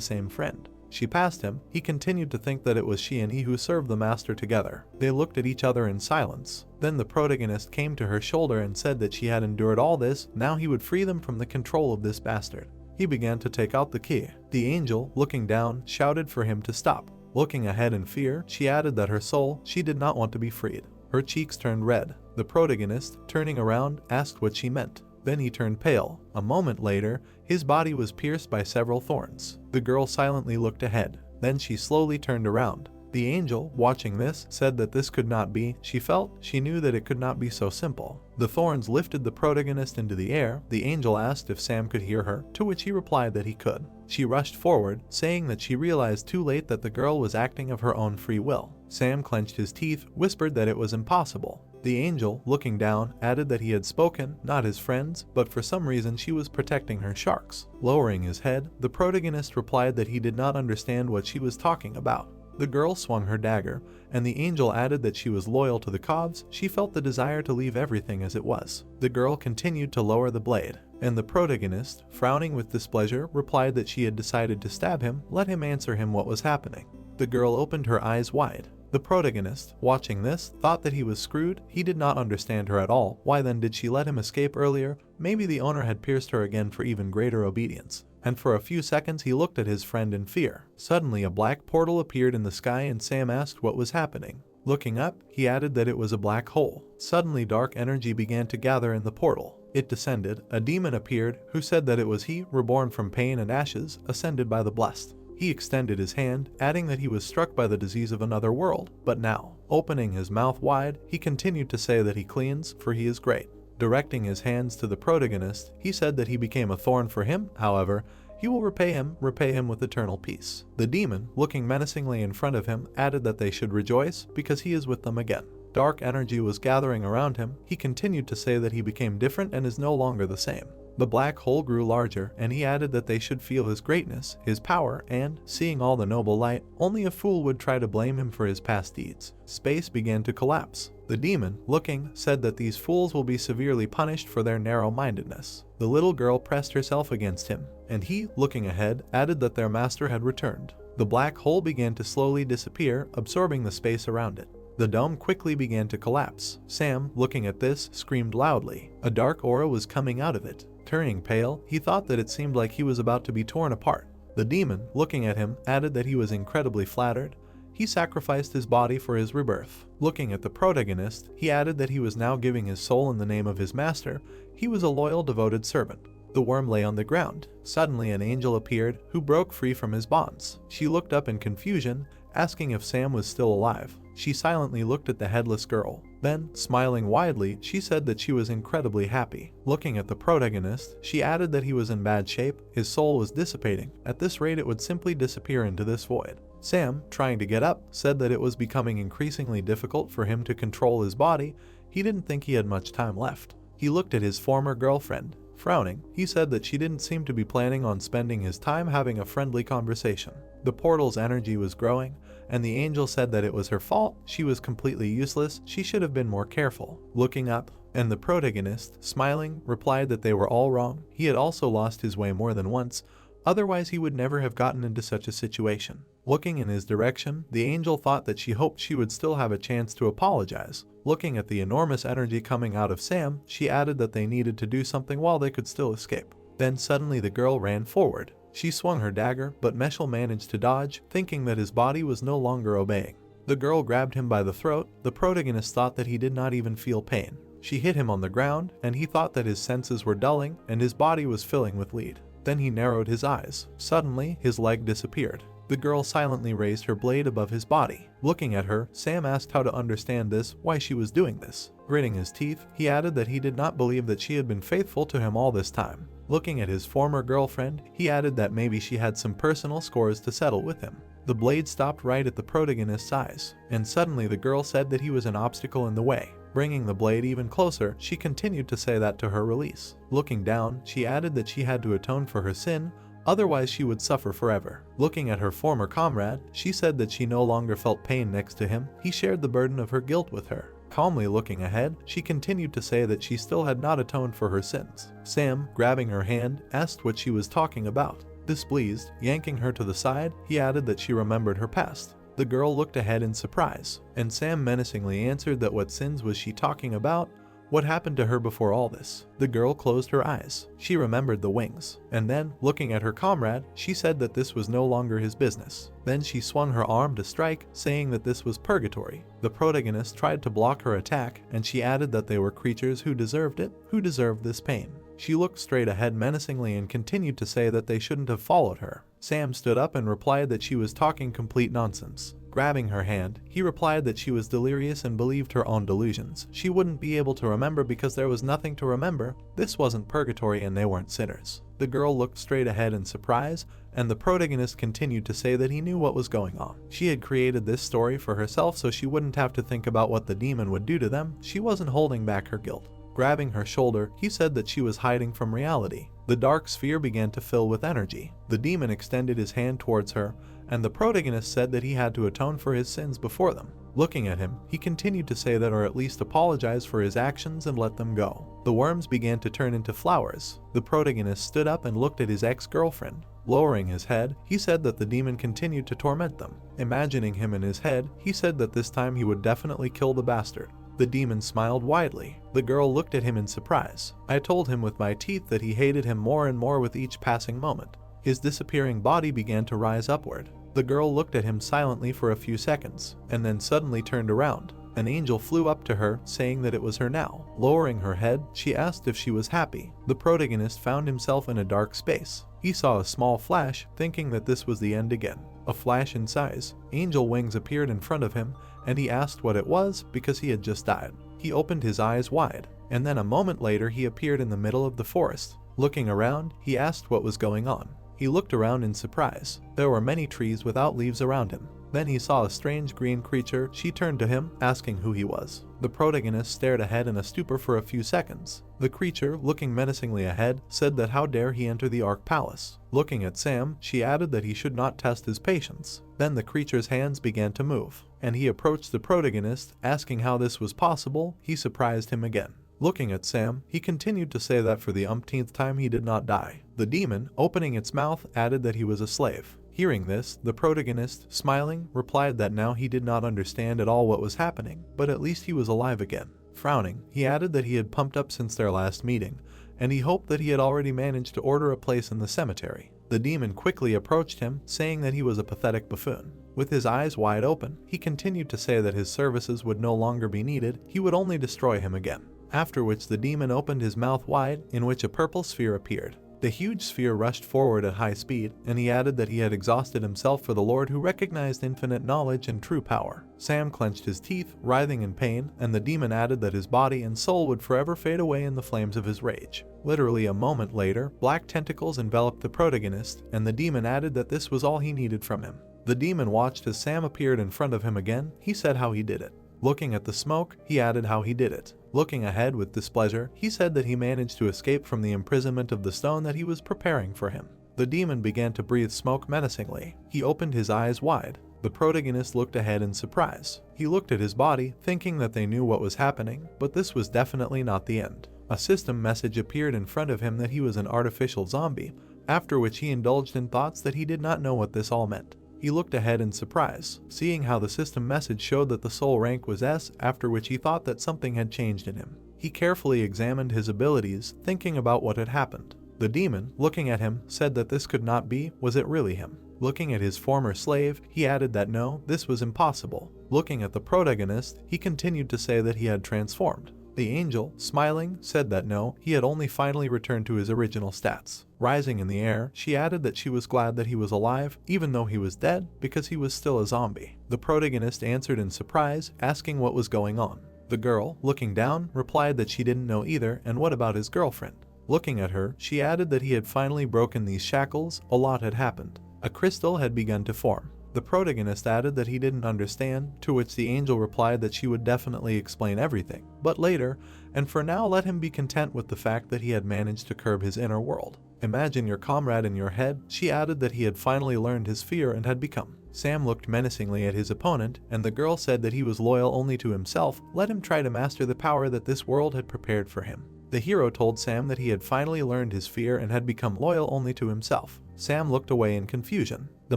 same friend. she passed him, he continued to think that it was she and he who served the master together. They looked at each other in silence. Then the protagonist came to her shoulder and said that she had endured all this, now he would free them from the control of this bastard. He began to take out the key. The angel, looking down, shouted for him to stop. Looking ahead in fear, she added that her soul, she did not want to be freed. Her cheeks turned red. The protagonist, turning around, asked what she meant. Then he turned pale. A moment later, his body was pierced by several thorns. The girl silently looked ahead. Then she slowly turned around. The angel, watching this, said that this could not be. She knew that it could not be so simple. The thorns lifted the protagonist into the air. The angel asked if Sam could hear her, to which he replied that he could. She rushed forward, saying that she realized too late that the girl was acting of her own free will. Sam clenched his teeth, whispered that it was impossible. The angel, looking down, added that he had spoken, not his friends, but for some reason she was protecting her sharks. Lowering his head, the protagonist replied that he did not understand what she was talking about. The girl swung her dagger, and the angel added that she was loyal to the Covs. She felt the desire to leave everything as it was. The girl continued to lower the blade, and the protagonist, frowning with displeasure, replied that she had decided to stab him. Let him answer him what was happening. The girl opened her eyes wide. The protagonist, watching this, thought that he was screwed. He did not understand her at all. Why then did she let him escape earlier? Maybe the owner had pierced her again for even greater obedience. And for a few seconds he looked at his friend in fear. Suddenly a black portal appeared in the sky and Sam asked what was happening. Looking up, he added that it was a black hole. Suddenly dark energy began to gather in the portal. It descended. A demon appeared, who said that it was he, reborn from pain and ashes, ascended by the blessed. He extended his hand, adding that he was struck by the disease of another world. But now, opening his mouth wide, he continued to say that he cleans, for he is great. Directing his hands to the protagonist, he said that he became a thorn for him. However, he will repay him with eternal peace. The demon, looking menacingly in front of him, added that they should rejoice, because he is with them again. Dark energy was gathering around him. He continued to say that he became different and is no longer the same. The black hole grew larger, and he added that they should feel his greatness, his power, and, seeing all the noble light, only a fool would try to blame him for his past deeds. Space began to collapse. The demon, looking, said that these fools will be severely punished for their narrow-mindedness. The little girl pressed herself against him, and he, looking ahead, added that their master had returned. The black hole began to slowly disappear, absorbing the space around it. The dome quickly began to collapse. Sam, looking at this, screamed loudly. A dark aura was coming out of it. Turning pale, he thought that it seemed like he was about to be torn apart. The demon, looking at him, added that he was incredibly flattered. He sacrificed his body for his rebirth. Looking at the protagonist, he added that he was now giving his soul in the name of his master. He was a loyal, devoted servant. The worm lay on the ground. Suddenly an angel appeared, who broke free from his bonds. She looked up in confusion, asking if Sam was still alive. She silently looked at the headless girl. Then, smiling widely, she said that she was incredibly happy. Looking at the protagonist, she added that he was in bad shape. His soul was dissipating. At this rate it would simply disappear into this void. Sam, trying to get up, said that it was becoming increasingly difficult for him to control his body. He didn't think he had much time left. He looked at his former girlfriend. Frowning, he said that she didn't seem to be planning on spending his time having a friendly conversation. The portal's energy was growing, and the angel said that it was her fault. She was completely useless. She should have been more careful. Looking up, and the protagonist, smiling, replied that they were all wrong. He had also lost his way more than once, otherwise he would never have gotten into such a situation. Looking in his direction, the angel thought that she hoped she would still have a chance to apologize. Looking at the enormous energy coming out of Sam, she added that they needed to do something while they could still escape. Then suddenly the girl ran forward. She swung her dagger, but Meshel managed to dodge, thinking that his body was no longer obeying. The girl grabbed him by the throat. The protagonist thought that he did not even feel pain. She hit him on the ground, and he thought that his senses were dulling, and his body was filling with lead. Then he narrowed his eyes. Suddenly, his leg disappeared. The girl silently raised her blade above his body. Looking at her, Sam asked how to understand this, why she was doing this. Gritting his teeth, he added that he did not believe that she had been faithful to him all this time. Looking at his former girlfriend, he added that maybe she had some personal scores to settle with him. The blade stopped right at the protagonist's eyes, and suddenly the girl said that he was an obstacle in the way. Bringing the blade even closer, she continued to say that to her release. Looking down, she added that she had to atone for her sin, otherwise she would suffer forever. Looking at her former comrade, she said that she no longer felt pain next to him. He shared the burden of her guilt with her. Calmly looking ahead, she continued to say that she still had not atoned for her sins. Sam, grabbing her hand, asked what she was talking about. Displeased, yanking her to the side, he added that she remembered her past. The girl looked ahead in surprise, and Sam menacingly answered that what sins was she talking about? What happened to her before all this? The girl closed her eyes. She remembered the wings, and then, looking at her comrade, she said that this was no longer his business. Then she swung her arm to strike, saying that this was purgatory. The protagonist tried to block her attack, and she added that they were creatures who deserved it, who deserved this pain. She looked straight ahead menacingly and continued to say that they shouldn't have followed her. Sam stood up and replied that she was talking complete nonsense. Grabbing her hand, he replied that she was delirious and believed her own delusions. She wouldn't be able to remember because there was nothing to remember. This wasn't purgatory and they weren't sinners. The girl looked straight ahead in surprise, and the protagonist continued to say that he knew what was going on. She had created this story for herself so she wouldn't have to think about what the demon would do to them. She wasn't holding back her guilt. Grabbing her shoulder, he said that she was hiding from reality. The dark sphere began to fill with energy. The demon extended his hand towards her, and the protagonist said that he had to atone for his sins before them. Looking at him, he continued to say that, or at least apologize for his actions and let them go. The worms began to turn into flowers. The protagonist stood up and looked at his ex-girlfriend. Lowering his head, he said that the demon continued to torment them. Imagining him in his head, he said that this time he would definitely kill the bastard. The demon smiled widely. The girl looked at him in surprise. I told him with my teeth that he hated him more and more with each passing moment. His disappearing body began to rise upward. The girl looked at him silently for a few seconds, and then suddenly turned around. An angel flew up to her, saying that it was her now. Lowering her head, she asked if she was happy. The protagonist found himself in a dark space. He saw a small flash, thinking that this was the end again. A flash in size. Angel wings appeared in front of him, and he asked what it was because he had just died. He opened his eyes wide, and then a moment later he appeared in the middle of the forest. Looking around, he asked what was going on. He looked around in surprise. There were many trees without leaves around him. Then he saw a strange green creature. She turned to him, asking who he was. The protagonist stared ahead in a stupor for a few seconds. The creature, looking menacingly ahead, said that how dare he enter the Ark Palace. Looking at Sam, she added that he should not test his patience. Then the creature's hands began to move, and he approached the protagonist, asking how this was possible. He surprised him again. Looking at Sam, he continued to say that for the umpteenth time he did not die. The demon, opening its mouth, added that he was a slave. Hearing this, the protagonist, smiling, replied that now he did not understand at all what was happening, but at least he was alive again. Frowning, he added that he had pumped up since their last meeting, and he hoped that he had already managed to order a place in the cemetery. The demon quickly approached him, saying that he was a pathetic buffoon. With his eyes wide open, he continued to say that his services would no longer be needed. He would only destroy him again. After which the demon opened his mouth wide, in which a purple sphere appeared. The huge sphere rushed forward at high speed, and he added that he had exhausted himself for the Lord who recognized infinite knowledge and true power. Sam clenched his teeth, writhing in pain, and the demon added that his body and soul would forever fade away in the flames of his rage. Literally a moment later, black tentacles enveloped the protagonist, and the demon added that this was all he needed from him. The demon watched as Sam appeared in front of him again. He said how he did it. Looking at the smoke, he added how he did it. Looking ahead with displeasure, he said that he managed to escape from the imprisonment of the stone that he was preparing for him. The demon began to breathe smoke menacingly. He opened his eyes wide. The protagonist looked ahead in surprise. He looked at his body, thinking that they knew what was happening, but this was definitely not the end. A system message appeared in front of him that he was an artificial zombie, after which he indulged in thoughts that he did not know what this all meant. He looked ahead in surprise, seeing how the system message showed that the soul rank was S, after which he thought that something had changed in him. He carefully examined his abilities, thinking about what had happened. The demon, looking at him, said that this could not be. Was it really him? Looking at his former slave, he added that no, this was impossible. Looking at the protagonist, he continued to say that he had transformed. The angel, smiling, said that no, he had only finally returned to his original stats. Rising in the air, she added that she was glad that he was alive, even though he was dead, because he was still a zombie. The protagonist answered in surprise, asking what was going on. The girl, looking down, replied that she didn't know either, and what about his girlfriend? Looking at her, she added that he had finally broken these shackles. A lot had happened. A crystal had begun to form. The protagonist added that he didn't understand, to which the angel replied that she would definitely explain everything, but later, and for now let him be content with the fact that he had managed to curb his inner world. Imagine your comrade in your head. She added that he had finally learned his fear and had become. Sam looked menacingly at his opponent, and the girl said that he was loyal only to himself. Let him try to master the power that this world had prepared for him. The hero told Sam that he had finally learned his fear and had become loyal only to himself. Sam looked away in confusion. The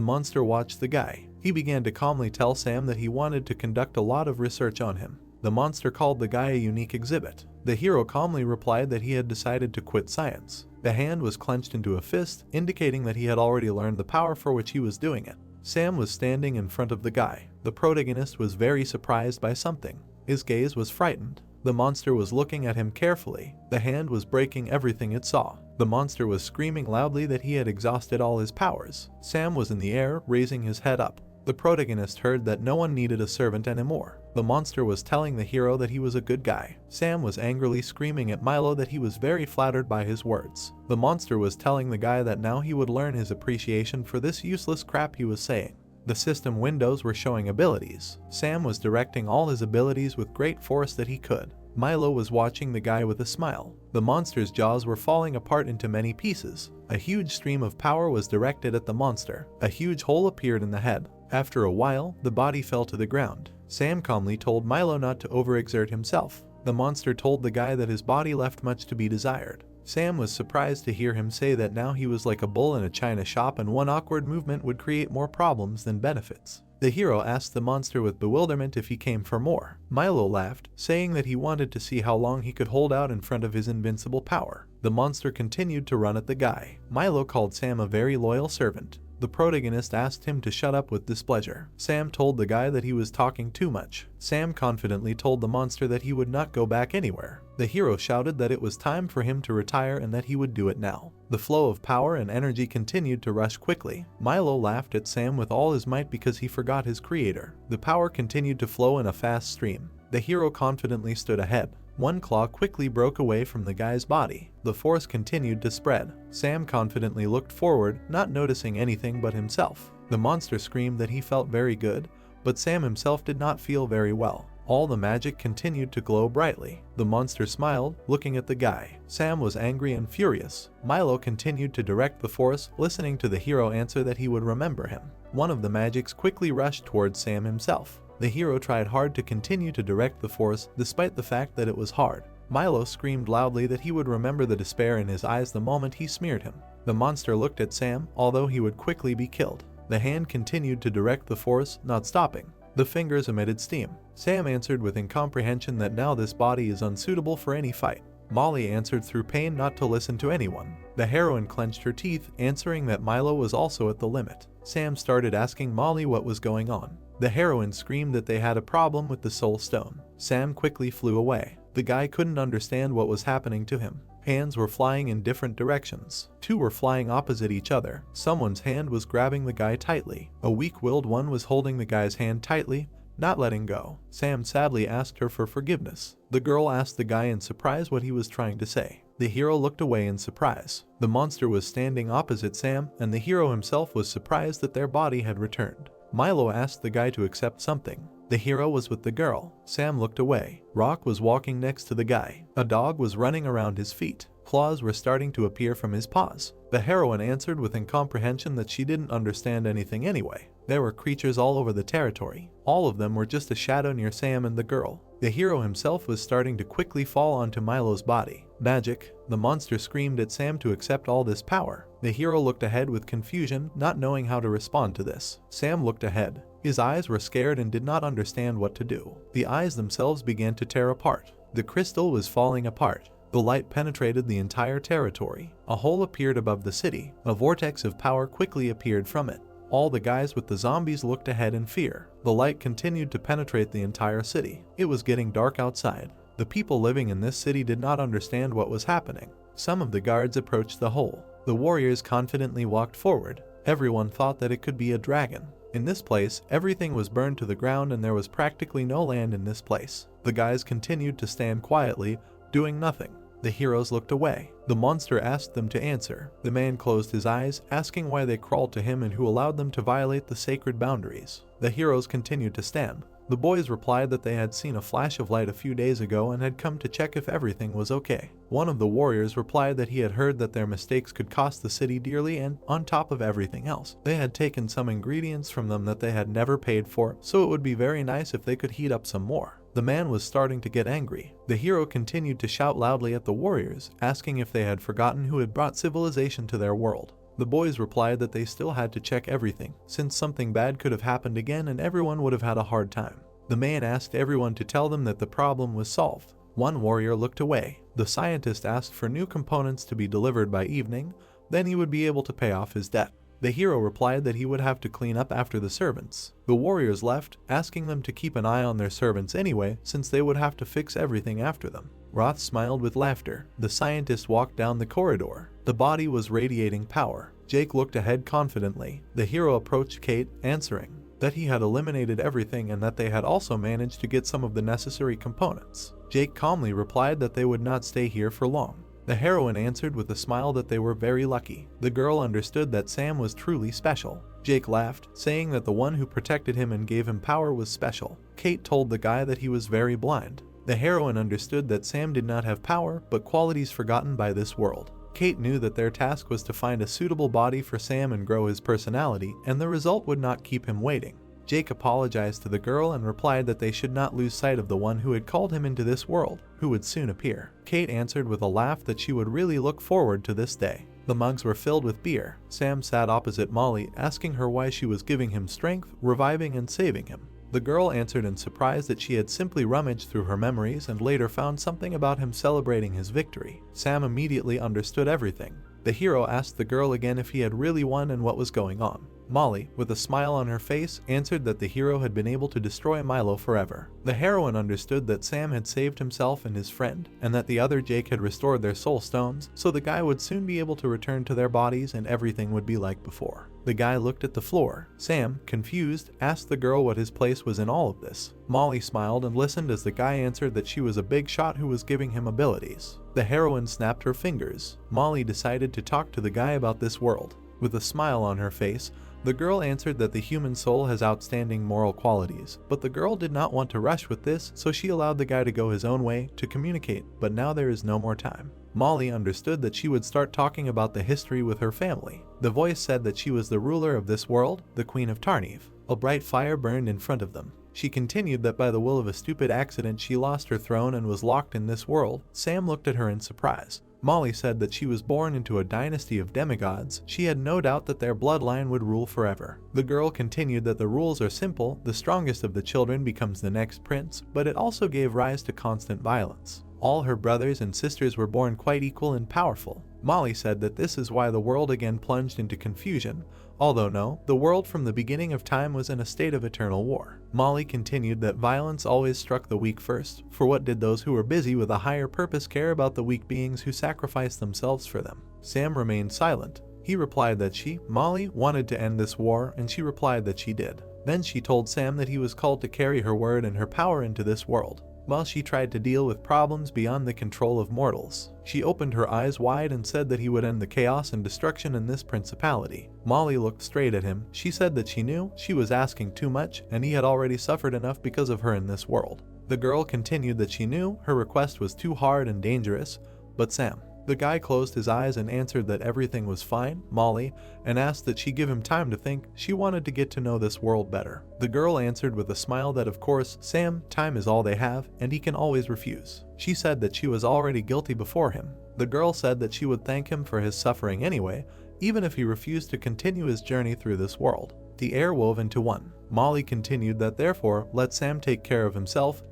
monster watched the guy. He began to calmly tell Sam that he wanted to conduct a lot of research on him. The monster called the guy a unique exhibit. The hero calmly replied that he had decided to quit science. The hand was clenched into a fist, indicating that he had already learned the power for which he was doing it. Sam was standing in front of the guy. The protagonist was very surprised by something. His gaze was frightened. The monster was looking at him carefully. The hand was breaking everything it saw. The monster was screaming loudly that he had exhausted all his powers. Sam was in the air, raising his head up. The protagonist heard that no one needed a servant anymore. The monster was telling the hero that he was a good guy. Sam was angrily screaming at Milo that he was very flattered by his words. The monster was telling the guy that now he would learn his appreciation for this useless crap he was saying. The system windows were showing abilities. Sam was directing all his abilities with great force that he could. Milo was watching the guy with a smile. The monster's jaws were falling apart into many pieces. A huge stream of power was directed at the monster. A huge hole appeared in the head. After a while, the body fell to the ground. Sam calmly told Milo not to overexert himself. The monster told the guy that his body left much to be desired. Sam was surprised to hear him say that now he was like a bull in a china shop and one awkward movement would create more problems than benefits. The hero asked the monster with bewilderment if he came for more. Milo laughed, saying that he wanted to see how long he could hold out in front of his invincible power. The monster continued to run at the guy. Milo called Sam a very loyal servant. The protagonist asked him to shut up with displeasure. Sam told the guy that he was talking too much. Sam confidently told the monster that he would not go back anywhere. The hero shouted that it was time for him to retire and that he would do it now. The flow of power and energy continued to rush quickly. Milo laughed at Sam with all his might because he forgot his creator. The power continued to flow in a fast stream. The hero confidently stood ahead. One claw quickly broke away from the guy's body. The force continued to spread. Sam confidently looked forward, not noticing anything but himself. The monster screamed that he felt very good, but Sam himself did not feel very well. All the magic continued to glow brightly. The monster smiled, looking at the guy. Sam was angry and furious. Milo continued to direct the force, listening to the hero answer that he would remember him. One of the magics quickly rushed towards Sam himself. The hero tried hard to continue to direct the force, despite the fact that it was hard. Milo screamed loudly that he would remember the despair in his eyes the moment he smeared him. The monster looked at Sam, although he would quickly be killed. The hand continued to direct the force, not stopping. The fingers emitted steam. Sam answered with incomprehension that now this body is unsuitable for any fight. Molly answered through pain not to listen to anyone. The heroine clenched her teeth, answering that Milo was also at the limit. Sam started asking Molly what was going on. The heroine screamed that they had a problem with the soul stone. Sam quickly flew away. The guy couldn't understand what was happening to him. Hands were flying in different directions. Two were flying opposite each other. Someone's hand was grabbing the guy tightly. A weak-willed one was holding the guy's hand tightly, not letting go. Sam sadly asked her for forgiveness. The girl asked the guy in surprise what he was trying to say. The hero looked away in surprise. The monster was standing opposite Sam, and the hero himself was surprised that their body had returned. Milo asked the guy to accept something. The hero was with the girl. Sam looked away. Rock was walking next to the guy. A dog was running around his feet. Claws were starting to appear from his paws. The heroine answered with incomprehension that she didn't understand anything anyway. There were creatures all over the territory. All of them were just a shadow near Sam and the girl. The hero himself was starting to quickly fall onto Milo's body. Magic. The monster screamed at Sam to accept all this power. The hero looked ahead with confusion, not knowing how to respond to this. Sam looked ahead. His eyes were scared and did not understand what to do. The eyes themselves began to tear apart. The crystal was falling apart. The light penetrated the entire territory. A hole appeared above the city. A vortex of power quickly appeared from it. All the guys with the zombies looked ahead in fear. The light continued to penetrate the entire city. It was getting dark outside. The people living in this city did not understand what was happening. Some of the guards approached the hole. The warriors confidently walked forward. Everyone thought that it could be a dragon. In this place, everything was burned to the ground and there was practically no land in this place. The guys continued to stand quietly, doing nothing. The heroes looked away. The monster asked them to answer. The man closed his eyes, asking why they crawled to him and who allowed them to violate the sacred boundaries. The heroes continued to stand. The boys replied that they had seen a flash of light a few days ago and had come to check if everything was okay. One of the warriors replied that he had heard that their mistakes could cost the city dearly and, on top of everything else, they had taken some ingredients from them that they had never paid for, so it would be very nice if they could heat up some more. The man was starting to get angry. The hero continued to shout loudly at the warriors, asking if they had forgotten who had brought civilization to their world. The boys replied that they still had to check everything, since something bad could have happened again and everyone would have had a hard time. The man asked everyone to tell them that the problem was solved. One warrior looked away. The scientist asked for new components to be delivered by evening, then he would be able to pay off his debt. The hero replied that he would have to clean up after the servants. The warriors left, asking them to keep an eye on their servants anyway, since they would have to fix everything after them. Roth smiled with laughter. The scientist walked down the corridor. The body was radiating power. Jake looked ahead confidently. The hero approached Kate, answering that he had eliminated everything and that they had also managed to get some of the necessary components. Jake calmly replied that they would not stay here for long. The heroine answered with a smile that they were very lucky. The girl understood that Sam was truly special. Jake laughed, saying that the one who protected him and gave him power was special. Kate told the guy that he was very blind. The heroine understood that Sam did not have power, but qualities forgotten by this world. Kate knew that their task was to find a suitable body for Sam and grow his personality, and the result would not keep him waiting. Jake apologized to the girl and replied that they should not lose sight of the one who had called him into this world, who would soon appear. Kate answered with a laugh that she would really look forward to this day. The mugs were filled with beer. Sam sat opposite Molly, asking her why she was giving him strength, reviving and saving him. The girl answered in surprise that she had simply rummaged through her memories and later found something about him celebrating his victory. Sam immediately understood everything. The hero asked the girl again if he had really won and what was going on. Molly, with a smile on her face, answered that the hero had been able to destroy Milo forever. The heroine understood that Sam had saved himself and his friend, and that the other Jake had restored their soul stones, so the guy would soon be able to return to their bodies and everything would be like before. The guy looked at the floor. Sam, confused, asked the girl what his place was in all of this. Molly smiled and listened as the guy answered that she was a big shot who was giving him abilities. The heroine snapped her fingers. Molly decided to talk to the guy about this world. With a smile on her face, the girl answered that the human soul has outstanding moral qualities, but the girl did not want to rush with this, so she allowed the guy to go his own way to communicate, but now there is no more time. Molly understood that she would start talking about the history with her family. The voice said that she was the ruler of this world, the Queen of Tarniv. A bright fire burned in front of them. She continued that by the will of a stupid accident she lost her throne and was locked in this world. Sam looked at her in surprise. Molly said that she was born into a dynasty of demigods. She had no doubt that their bloodline would rule forever. The girl continued that the rules are simple, the strongest of the children becomes the next prince, but it also gave rise to constant violence. All her brothers and sisters were born quite equal and powerful. Molly said that this is why the world again plunged into confusion, although no, the world from the beginning of time was in a state of eternal war. Molly continued that violence always struck the weak first, for what did those who were busy with a higher purpose care about the weak beings who sacrificed themselves for them? Sam remained silent. He replied that she, Molly, wanted to end this war, and she replied that she did. Then she told Sam that he was called to carry her word and her power into this world. While she tried to deal with problems beyond the control of mortals, she opened her eyes wide and said that he would end the chaos and destruction in this principality. Molly looked straight at him. She said that she knew she was asking too much and he had already suffered enough because of her in this world. The girl continued that she knew her request was too hard and dangerous, but Sam. The guy closed his eyes and answered that everything was fine, Molly, and asked that she give him time to think. She wanted to get to know this world better. The girl answered with a smile that of course, Sam, time is all they have, and he can always refuse. She said that she was already guilty before him. The girl said that she would thank him for his suffering anyway, even if he refused to continue his journey through this world. The air wove into one. Molly continued that therefore, let Sam take care of himself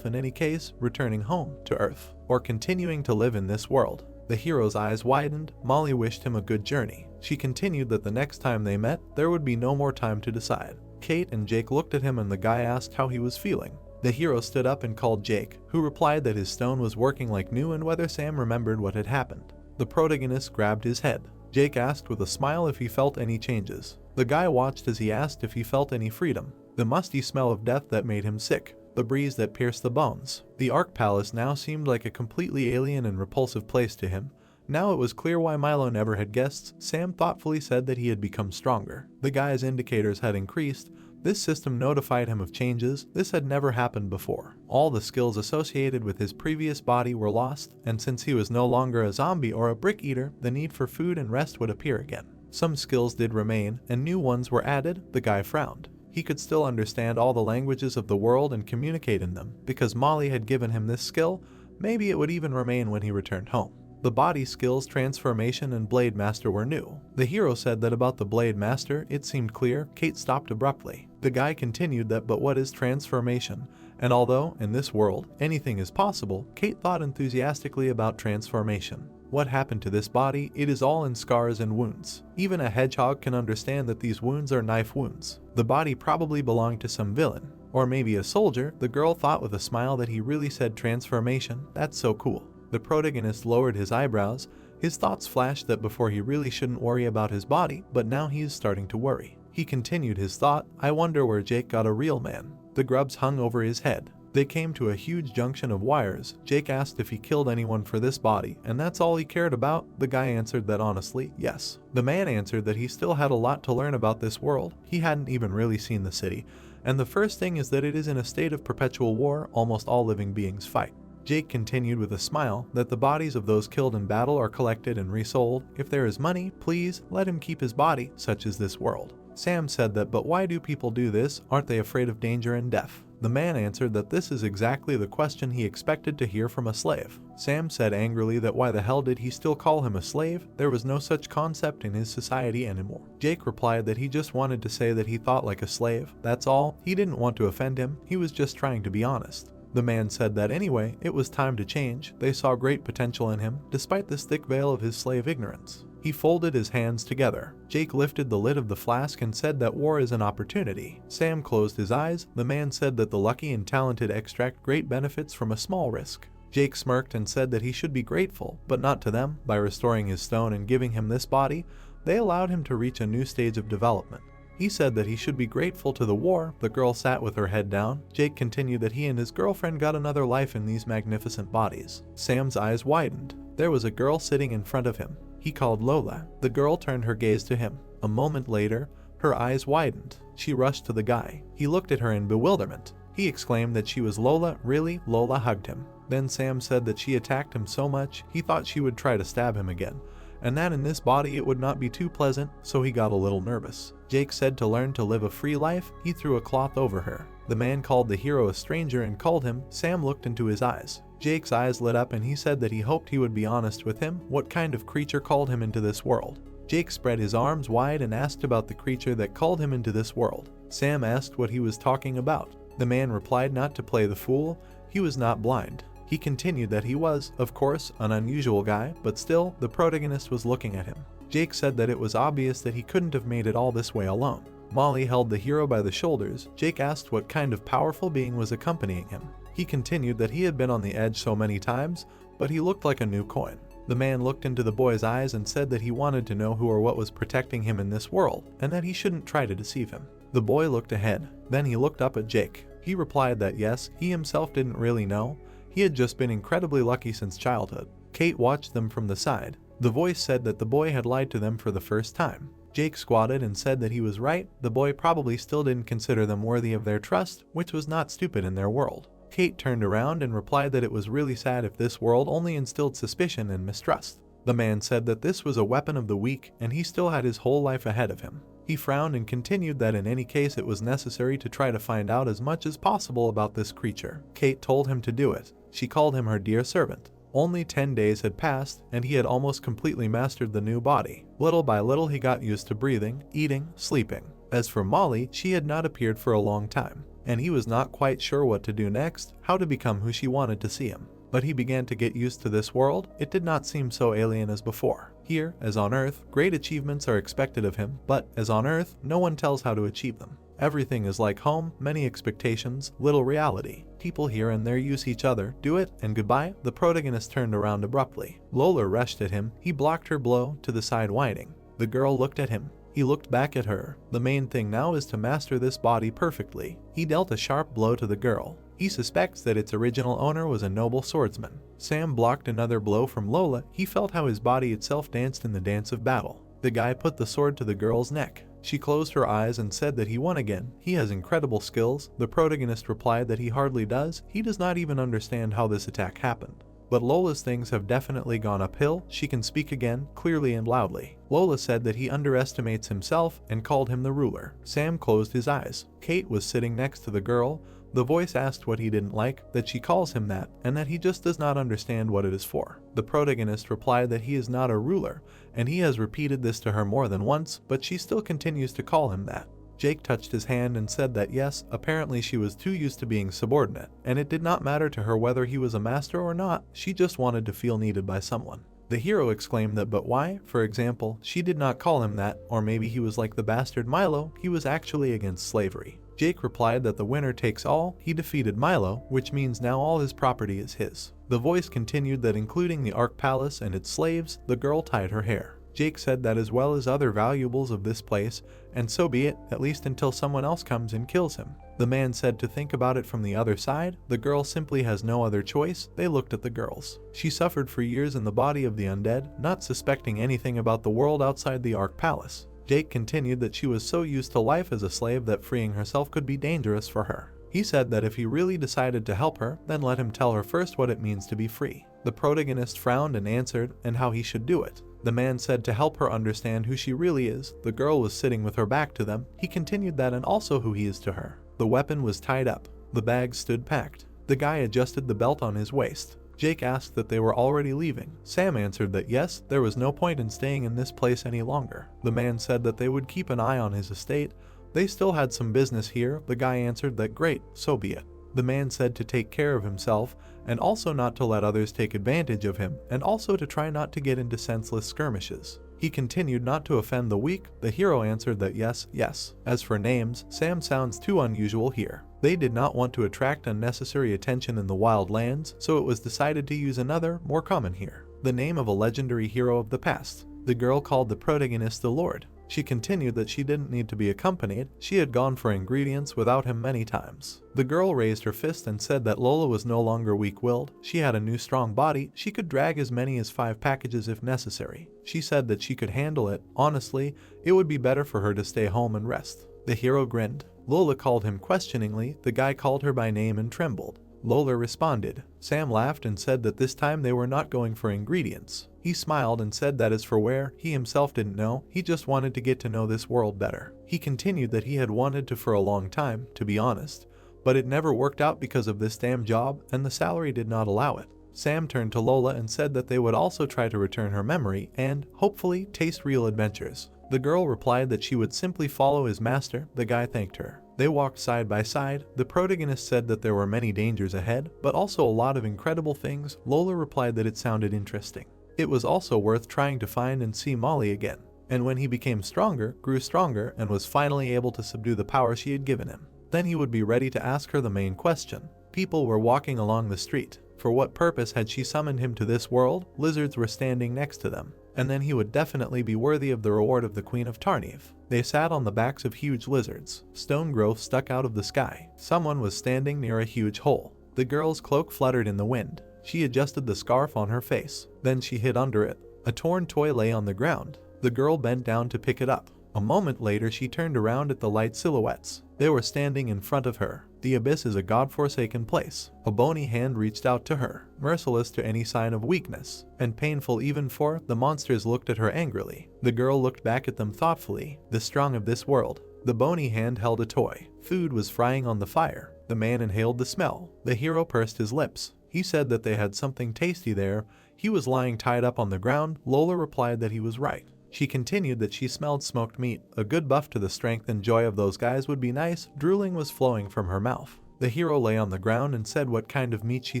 in any case, returning home to Earth, or continuing to live in this world. The hero's eyes widened. Molly wished him a good journey. She continued that the next time they met, there would be no more time to decide. Kate and Jake looked at him and the guy asked how he was feeling. The hero stood up and called Jake, who replied that his stone was working like new and whether Sam remembered what had happened. The protagonist grabbed his head. Jake asked with a smile if he felt any changes. The guy watched as he asked if he felt any freedom. The musty smell of death that made him sick. The breeze that pierced the bones. The Ark Palace now seemed like a completely alien and repulsive place to him. Now it was clear why Milo never had guests. Sam thoughtfully said that he had become stronger. The guy's indicators had increased. This system notified him of changes. This had never happened before. All the skills associated with his previous body were lost, and since he was no longer a zombie or a brick eater, the need for food and rest would appear again. Some skills did remain, and new ones were added. The guy frowned. He could still understand all the languages of the world and communicate in them. Because Molly had given him this skill, maybe it would even remain when he returned home. The body skills, transformation, and Blade Master were new. The hero said that about the Blade Master, it seemed clear. Kate stopped abruptly. The guy continued that, but what is transformation? And although, in this world, anything is possible, Kate thought enthusiastically about transformation. What happened to this body? It is all in scars and wounds. Even a hedgehog can understand that these wounds are knife wounds. The body probably belonged to some villain. Or maybe a soldier. The girl thought with a smile that he really said transformation. That's so cool. The protagonist lowered his eyebrows. His thoughts flashed that before he really shouldn't worry about his body, but now he is starting to worry. He continued his thought, I wonder where Jake got a real man. The grubs hung over his head. They came to a huge junction of wires. Jake asked if he killed anyone for this body, and that's all he cared about. The guy answered that honestly, yes. The man answered that he still had a lot to learn about this world. He hadn't even really seen the city. And the first thing is that it is in a state of perpetual war. Almost all living beings fight. Jake continued with a smile that the bodies of those killed in battle are collected and resold. If there is money, please let him keep his body, such as this world. Sam said that, but why do people do this? Aren't they afraid of danger and death? The man answered that this is exactly the question he expected to hear from a slave. Sam said angrily that why the hell did he still call him a slave? There was no such concept in his society anymore. Jake replied that he just wanted to say that he thought like a slave. That's all. He didn't want to offend him. He was just trying to be honest. The man said that anyway, it was time to change. They saw great potential in him, despite this thick veil of his slave ignorance. He folded his hands together. Jake lifted the lid of the flask and said that war is an opportunity. Sam closed his eyes. The man said that the lucky and talented extract great benefits from a small risk. Jake smirked and said that he should be grateful, but not to them. By restoring his stone and giving him this body, they allowed him to reach a new stage of development. He said that he should be grateful to the war. The girl sat with her head down. Jake continued that he and his girlfriend got another life in these magnificent bodies. Sam's eyes widened. There was a girl sitting in front of him. He called Lola. The girl turned her gaze to him. A moment later, her eyes widened. She rushed to the guy. He looked at her in bewilderment. He exclaimed that she was Lola. Really? Lola hugged him. Then Sam said that she attacked him so much, he thought she would try to stab him again, and that in this body it would not be too pleasant, so he got a little nervous. Jake said to learn to live a free life. He threw a cloth over her. The man called the hero a stranger and called him. Sam looked into his eyes. Jake's eyes lit up and he said that he hoped he would be honest with him. What kind of creature called him into this world? Jake spread his arms wide and asked about the creature that called him into this world. Sam asked what he was talking about. The man replied not to play the fool. He was not blind. He continued that he was, of course, an unusual guy, but still, the protagonist was looking at him. Jake said that it was obvious that he couldn't have made it all this way alone. Molly held the hero by the shoulders. Jake asked what kind of powerful being was accompanying him. He continued that he had been on the edge so many times, but he looked like a new coin. The man looked into the boy's eyes and said that he wanted to know who or what was protecting him in this world, and that he shouldn't try to deceive him. The boy looked ahead. Then he looked up at Jake. He replied that yes, he himself didn't really know. He had just been incredibly lucky since childhood. Kate watched them from the side. The voice said that the boy had lied to them for the first time. Jake squatted and said that he was right. The boy probably still didn't consider them worthy of their trust, which was not stupid in their world. Kate turned around and replied that it was really sad if this world only instilled suspicion and mistrust. The man said that this was a weapon of the weak and he still had his whole life ahead of him. He frowned and continued that in any case it was necessary to try to find out as much as possible about this creature. Kate told him to do it. She called him her dear servant. Only 10 days had passed, and he had almost completely mastered the new body. Little by little he got used to breathing, eating, sleeping. As for Molly, she had not appeared for a long time, and he was not quite sure what to do next, how to become who she wanted to see him. But he began to get used to this world. It did not seem so alien as before. Here, as on Earth, great achievements are expected of him, but, as on Earth, no one tells how to achieve them. Everything is like home, many expectations, little reality. People here and there use each other, do it, and goodbye. The protagonist turned around abruptly. Lola rushed at him. He blocked her blow, to the side whining. The girl looked at him. He looked back at her. The main thing now is to master this body perfectly. He dealt a sharp blow to the girl. He suspects that its original owner was a noble swordsman. Sam blocked another blow from Lola. He felt how his body itself danced in the dance of battle. The guy put the sword to the girl's neck. She closed her eyes and said that he won again. He has incredible skills. The protagonist replied that he hardly does. He does not even understand how this attack happened. but Lola's things have definitely gone uphill. She can speak again, clearly and loudly. Lola said that he underestimates himself and called him the ruler. Sam closed his eyes. Kate was sitting next to the girl. The voice asked what he didn't like, that she calls him that, and that he just does not understand what it is for. The protagonist replied that he is not a ruler, and he has repeated this to her more than once, but she still continues to call him that. Jake touched his hand and said that yes, apparently she was too used to being subordinate, and it did not matter to her whether he was a master or not, she just wanted to feel needed by someone. The hero exclaimed that but why? For example, she did not call him that, or maybe he was like the bastard Milo, he was actually against slavery. Jake replied that the winner takes all, he defeated Milo, which means now all his property is his. The voice continued that including the Ark Palace and its slaves, the girl tied her hair. Jake said that as well as other valuables of this place, and so be it, at least until someone else comes and kills him. The man said to think about it from the other side. The girl simply has no other choice. They looked at the girls. She suffered for years in the body of the undead, not suspecting anything about the world outside the Ark Palace. Jake continued that she was so used to life as a slave that freeing herself could be dangerous for her. He said that if he really decided to help her, then let him tell her first what it means to be free. The protagonist frowned and answered, and how he should do it. The man said to help her understand who she really is. The girl was sitting with her back to them. He continued that and also who he is to her. The weapon was tied up. The bag stood packed. The guy adjusted the belt on his waist. Jake asked that they were already leaving. Sam answered that yes, there was no point in staying in this place any longer. The man said that they would keep an eye on his estate. They still had some business here. The guy answered that great, so be it. The man said to take care of himself, and also not to let others take advantage of him, and also to try not to get into senseless skirmishes. He continued not to offend the weak. The hero answered that yes, yes. As for names, Sam sounds too unusual here. They did not want to attract unnecessary attention in the wild lands, so it was decided to use another, more common here. The name of a legendary hero of the past. The girl called the protagonist the Lord. She continued that she didn't need to be accompanied. She had gone for ingredients without him many times. The girl raised her fist and said that Lola was no longer weak-willed. She had a new strong body. She could drag as many as 5 packages if necessary. She said that she could handle it. Honestly, it would be better for her to stay home and rest. The hero grinned. Lola called him questioningly. The guy called her by name and trembled. Lola responded. Sam laughed and said that this time they were not going for ingredients. He smiled and said that as for where, he himself didn't know, he just wanted to get to know this world better. He continued that he had wanted to for a long time, to be honest, but it never worked out because of this damn job, and the salary did not allow it. Sam turned to Lola and said that they would also try to return her memory and, hopefully, taste real adventures. The girl replied that she would simply follow his master. The guy thanked her. They walked side by side. The protagonist said that there were many dangers ahead, but also a lot of incredible things. Lola replied that it sounded interesting. It was also worth trying to find and see Molly again. And when he became stronger, grew stronger, and was finally able to subdue the power she had given him, then he would be ready to ask her the main question. People were walking along the street. For what purpose had she summoned him to this world? Lizards were standing next to them. And then he would definitely be worthy of the reward of the Queen of Tarniv. They sat on the backs of huge lizards. Stone growth stuck out of the sky. Someone was standing near a huge hole. The girl's cloak fluttered in the wind. She adjusted the scarf on her face. Then she hid under it. A torn toy lay on the ground. The girl bent down to pick it up. A moment later she turned around at the light silhouettes. They were standing in front of her. The abyss is a god-forsaken place. A bony hand reached out to her, merciless to any sign of weakness, and painful even for the monsters looked at her angrily. The girl looked back at them thoughtfully. The strong of this world. The bony hand held a toy. Food was frying on the fire. The man inhaled the smell. The hero pursed his lips. He said that they had something tasty there. He was lying tied up on the ground. Lola replied that he was right. She continued that she smelled smoked meat. A good buff to the strength and joy of those guys would be nice. Drooling was flowing from her mouth. The hero lay on the ground and said what kind of meat she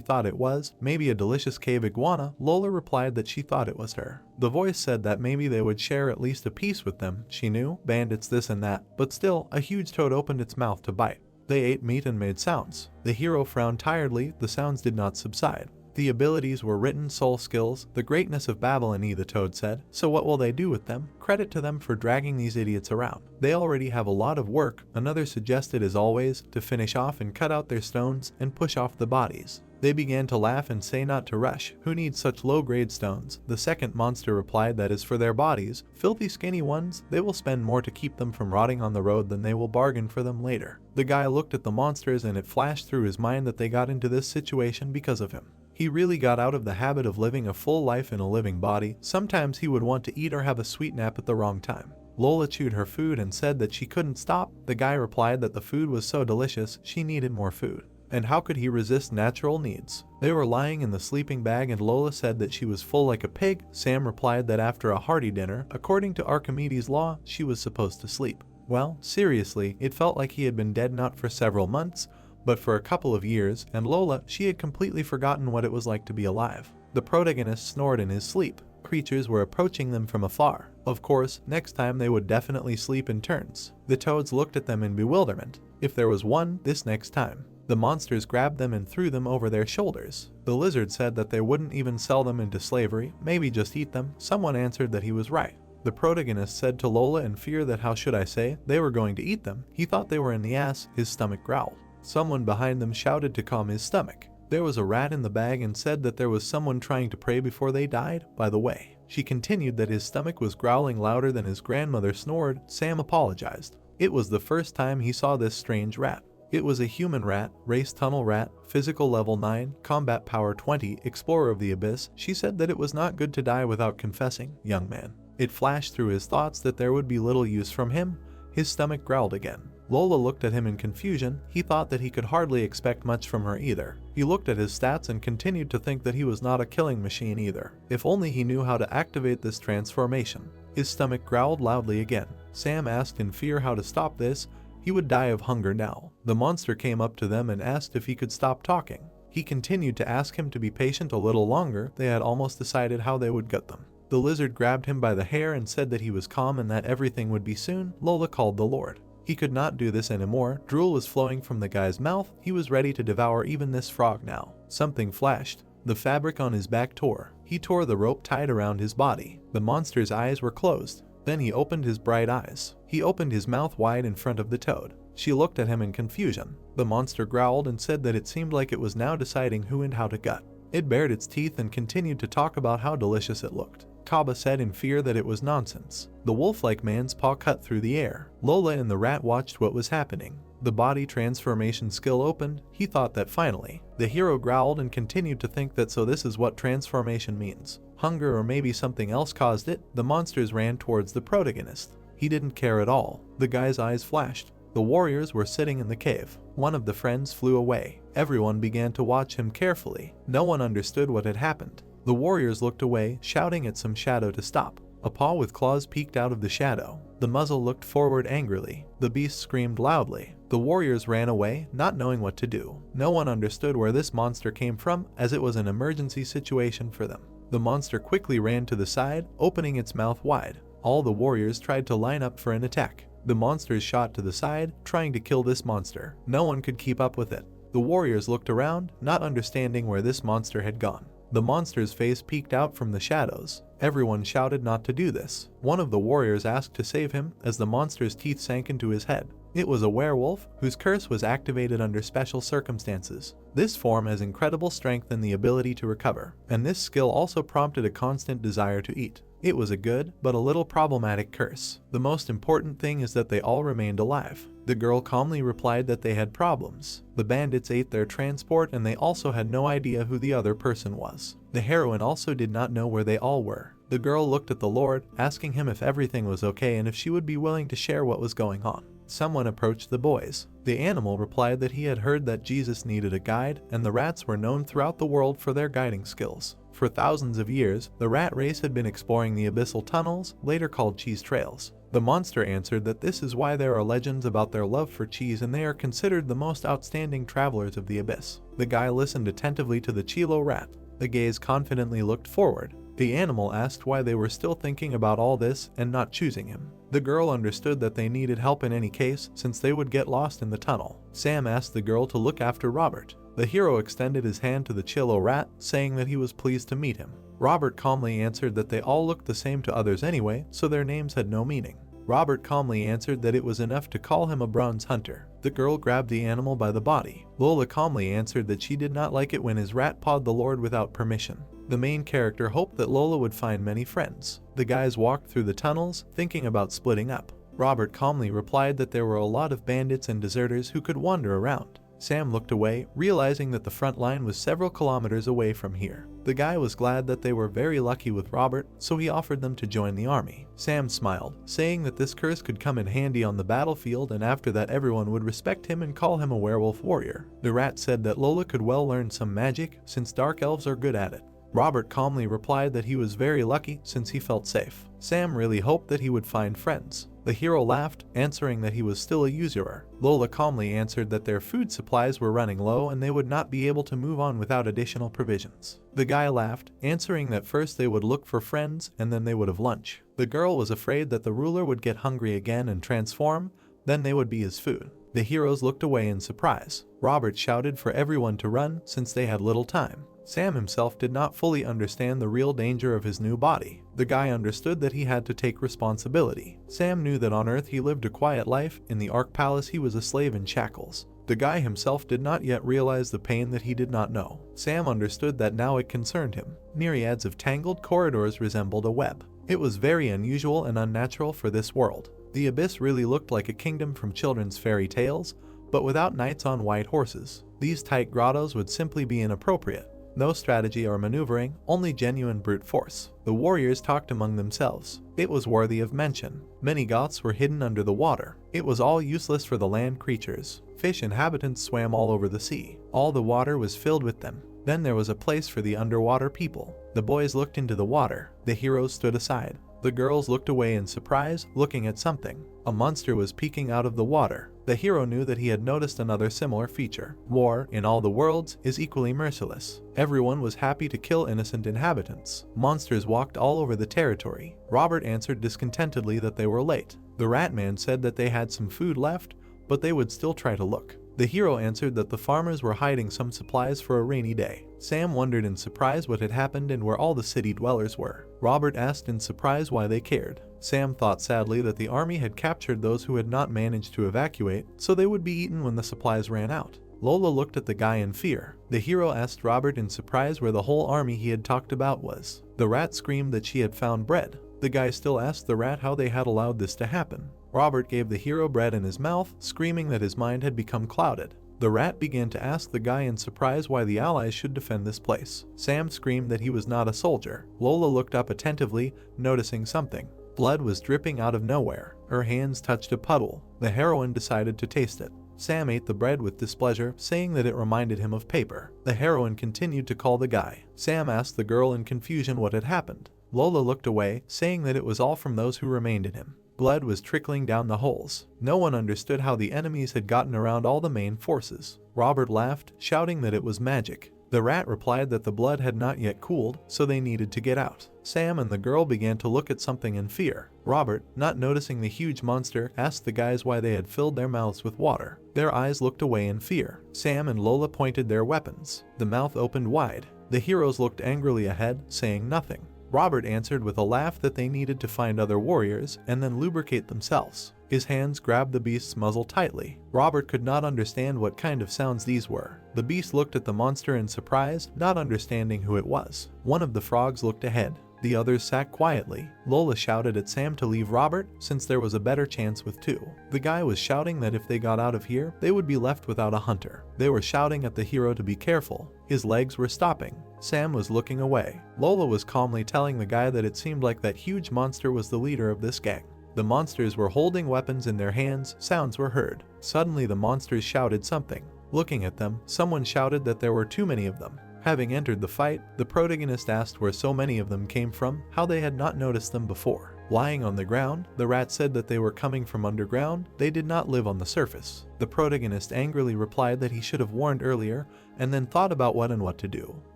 thought it was. Maybe a delicious cave iguana. Lola replied that she thought it was her. The voice said that maybe they would share at least a piece with them. She knew, bandits this and that, but still, a huge toad opened its mouth to bite. They ate meat and made sounds. The hero frowned tiredly. The sounds did not subside. The abilities were written soul skills, the greatness of Babylon, the toad said. So what will they do with them? Credit to them for dragging these idiots around. They already have a lot of work. Another suggested as always, to finish off and cut out their stones and push off the bodies. They began to laugh and say not to rush. Who needs such low-grade stones? The second monster replied that is for their bodies. Filthy skinny ones, they will spend more to keep them from rotting on the road than they will bargain for them later. The guy looked at the monsters and it flashed through his mind that they got into this situation because of him. He really got out of the habit of living a full life in a living body. Sometimes he would want to eat or have a sweet nap at the wrong time. Lola chewed her food and said that she couldn't stop. The guy replied that the food was so delicious she needed more food. And how could he resist natural needs? They were lying in the sleeping bag and Lola said that she was full like a pig. Sam replied that after a hearty dinner, according to Archimedes' law, she was supposed to sleep. Well, seriously, it felt like he had been dead not for several months, but for a couple of years, and Lola, she had completely forgotten what it was like to be alive. The protagonist snored in his sleep. Creatures were approaching them from afar. Of course, next time they would definitely sleep in turns. The toads looked at them in bewilderment. If there was one, this next time. The monsters grabbed them and threw them over their shoulders. The lizard said that they wouldn't even sell them into slavery, maybe just eat them. Someone answered that he was right. The protagonist said to Lola in fear that how should I say, they were going to eat them. He thought they were in the ass, his stomach growled. Someone behind them shouted to calm his stomach. There was a rat in the bag and said that there was someone trying to pray before they died. By the way, she continued that his stomach was growling louder than his grandmother snored. Sam apologized. It was the first time he saw this strange rat. It was a human rat, race tunnel rat, physical level 9, combat power 20, explorer of the abyss. She said that it was not good to die without confessing, young man. It flashed through his thoughts that there would be little use from him. His stomach growled again. Lola looked at him in confusion. He thought that he could hardly expect much from her either. He looked at his stats and continued to think that he was not a killing machine either. If only he knew how to activate this transformation. His stomach growled loudly again. Sam asked in fear how to stop this. He would die of hunger now. The monster came up to them and asked if he could stop talking. He continued to ask him to be patient a little longer. They had almost decided how they would gut them. The lizard grabbed him by the hair and said that he was calm and that everything would be soon. Lola called the Lord. He could not do this anymore. Drool was flowing from the guy's mouth. He was ready to devour even this frog now. Something flashed. The fabric on his back tore. He tore the rope tied around his body. The monster's eyes were closed. Then he opened his bright eyes. He opened his mouth wide in front of the toad. She looked at him in confusion. The monster growled and said that it seemed like it was now deciding who and how to gut. It bared its teeth and continued to talk about how delicious it looked. Kaba said in fear that it was nonsense. The wolf-like man's paw cut through the air. Lola and the rat watched what was happening. The body transformation skill opened. He thought that finally. The hero growled and continued to think that so this is what transformation means. Hunger or maybe something else caused it. The monsters ran towards the protagonist. He didn't care at all. The guy's eyes flashed. The warriors were sitting in the cave. One of the friends flew away. Everyone began to watch him carefully. No one understood what had happened. The warriors looked away, shouting at some shadow to stop. A paw with claws peeked out of the shadow. The muzzle looked forward angrily. The beast screamed loudly. The warriors ran away, not knowing what to do. No one understood where this monster came from, as it was an emergency situation for them. The monster quickly ran to the side, opening its mouth wide. All the warriors tried to line up for an attack. The monsters shot to the side, trying to kill this monster. No one could keep up with it. The warriors looked around, not understanding where this monster had gone. The monster's face peeked out from the shadows. Everyone shouted not to do this. One of the warriors asked to save him as the monster's teeth sank into his head. It was a werewolf whose curse was activated under special circumstances. This form has incredible strength and the ability to recover, and this skill also prompted a constant desire to eat. It was a good, but a little problematic curse. The most important thing is that they all remained alive. The girl calmly replied that they had problems. The bandits ate their transport and they also had no idea who the other person was. The heroine also did not know where they all were. The girl looked at the Lord, asking him if everything was okay and if she would be willing to share what was going on. Someone approached the boys. The animal replied that he had heard that Jesus needed a guide, and the rats were known throughout the world for their guiding skills. For thousands of years, the rat race had been exploring the abyssal tunnels, later called cheese trails. The monster answered that this is why there are legends about their love for cheese and they are considered the most outstanding travelers of the abyss. The guy listened attentively to the Chilo rat. The gaze confidently looked forward. The animal asked why they were still thinking about all this and not choosing him. The girl understood that they needed help in any case since they would get lost in the tunnel. Sam asked the girl to look after Robert. The hero extended his hand to the Chilo rat, saying that he was pleased to meet him. Robert calmly answered that they all looked the same to others anyway, so their names had no meaning. Robert calmly answered that it was enough to call him a bronze hunter. The girl grabbed the animal by the body. Lola calmly answered that she did not like it when his rat pawed the Lord without permission. The main character hoped that Lola would find many friends. The guys walked through the tunnels, thinking about splitting up. Robert calmly replied that there were a lot of bandits and deserters who could wander around. Sam looked away, realizing that the front line was several kilometers away from here. The guy was glad that they were very lucky with Robert, so he offered them to join the army. Sam smiled, saying that this curse could come in handy on the battlefield, and after that everyone would respect him and call him a werewolf warrior. The rat said that Lola could well learn some magic, since dark elves are good at it. Robert calmly replied that he was very lucky since he felt safe. Sam really hoped that he would find friends. The hero laughed, answering that he was still a usurer. Lola calmly answered that their food supplies were running low and they would not be able to move on without additional provisions. The guy laughed, answering that first they would look for friends and then they would have lunch. The girl was afraid that the ruler would get hungry again and transform, then they would be his food. The heroes looked away in surprise. Robert shouted for everyone to run since they had little time. Sam himself did not fully understand the real danger of his new body. The guy understood that he had to take responsibility. Sam knew that on Earth he lived a quiet life, in the Ark Palace he was a slave in shackles. The guy himself did not yet realize the pain that he did not know. Sam understood that now it concerned him. Myriads of tangled corridors resembled a web. It was very unusual and unnatural for this world. The abyss really looked like a kingdom from children's fairy tales, but without knights on white horses. These tight grottos would simply be inappropriate. No strategy or maneuvering, only genuine brute force. The warriors talked among themselves. It was worthy of mention. Many goths were hidden under the water. It was all useless for the land creatures. Fish inhabitants swam all over the sea. All the water was filled with them. Then there was a place for the underwater people. The boys looked into the water. The heroes stood aside. The girls looked away in surprise, looking at something. A monster was peeking out of the water. The hero knew that he had noticed another similar feature. War, in all the worlds, is equally merciless. Everyone was happy to kill innocent inhabitants. Monsters walked all over the territory. Robert answered discontentedly that they were late. The rat man said that they had some food left, but they would still try to look. The hero answered that the farmers were hiding some supplies for a rainy day. Sam wondered in surprise what had happened and where all the city dwellers were. Robert asked in surprise why they cared. Sam thought sadly that the army had captured those who had not managed to evacuate, so they would be eaten when the supplies ran out. Lola looked at the guy in fear. The hero asked Robert in surprise where the whole army he had talked about was. The rat screamed that she had found bread. The guy still asked the rat how they had allowed this to happen. Robert gave the hero bread in his mouth, screaming that his mind had become clouded. The rat began to ask the guy in surprise why the allies should defend this place. Sam screamed that he was not a soldier. Lola looked up attentively, noticing something. Blood was dripping out of nowhere. Her hands touched a puddle. The heroine decided to taste it. Sam ate the bread with displeasure, saying that it reminded him of paper. The heroine continued to call the guy. Sam asked the girl in confusion what had happened. Lola looked away, saying that it was all from those who remained in him. Blood was trickling down the holes. No one understood how the enemies had gotten around all the main forces. Robert laughed, shouting that it was magic. The rat replied that the blood had not yet cooled, so they needed to get out. Sam and the girl began to look at something in fear. Robert, not noticing the huge monster, asked the guys why they had filled their mouths with water. Their eyes looked away in fear. Sam and Lola pointed their weapons. The mouth opened wide. The heroes looked angrily ahead, saying nothing. Robert answered with a laugh that they needed to find other warriors and then lubricate themselves. His hands grabbed the beast's muzzle tightly. Robert could not understand what kind of sounds these were. The beast looked at the monster in surprise, not understanding who it was. One of the frogs looked ahead. The others sat quietly. Lola shouted at Sam to leave Robert, since there was a better chance with two. The guy was shouting that if they got out of here, they would be left without a hunter. They were shouting at the hero to be careful. His legs were stopping. Sam was looking away. Lola was calmly telling the guy that it seemed like that huge monster was the leader of this gang. The monsters were holding weapons in their hands. Sounds were heard. Suddenly the monsters shouted something. Looking at them, someone shouted that there were too many of them. Having entered the fight, the protagonist asked where so many of them came from, how they had not noticed them before. Lying on the ground, the rat said that they were coming from underground. They did not live on the surface. The protagonist angrily replied that he should have warned earlier, and then thought about what to do.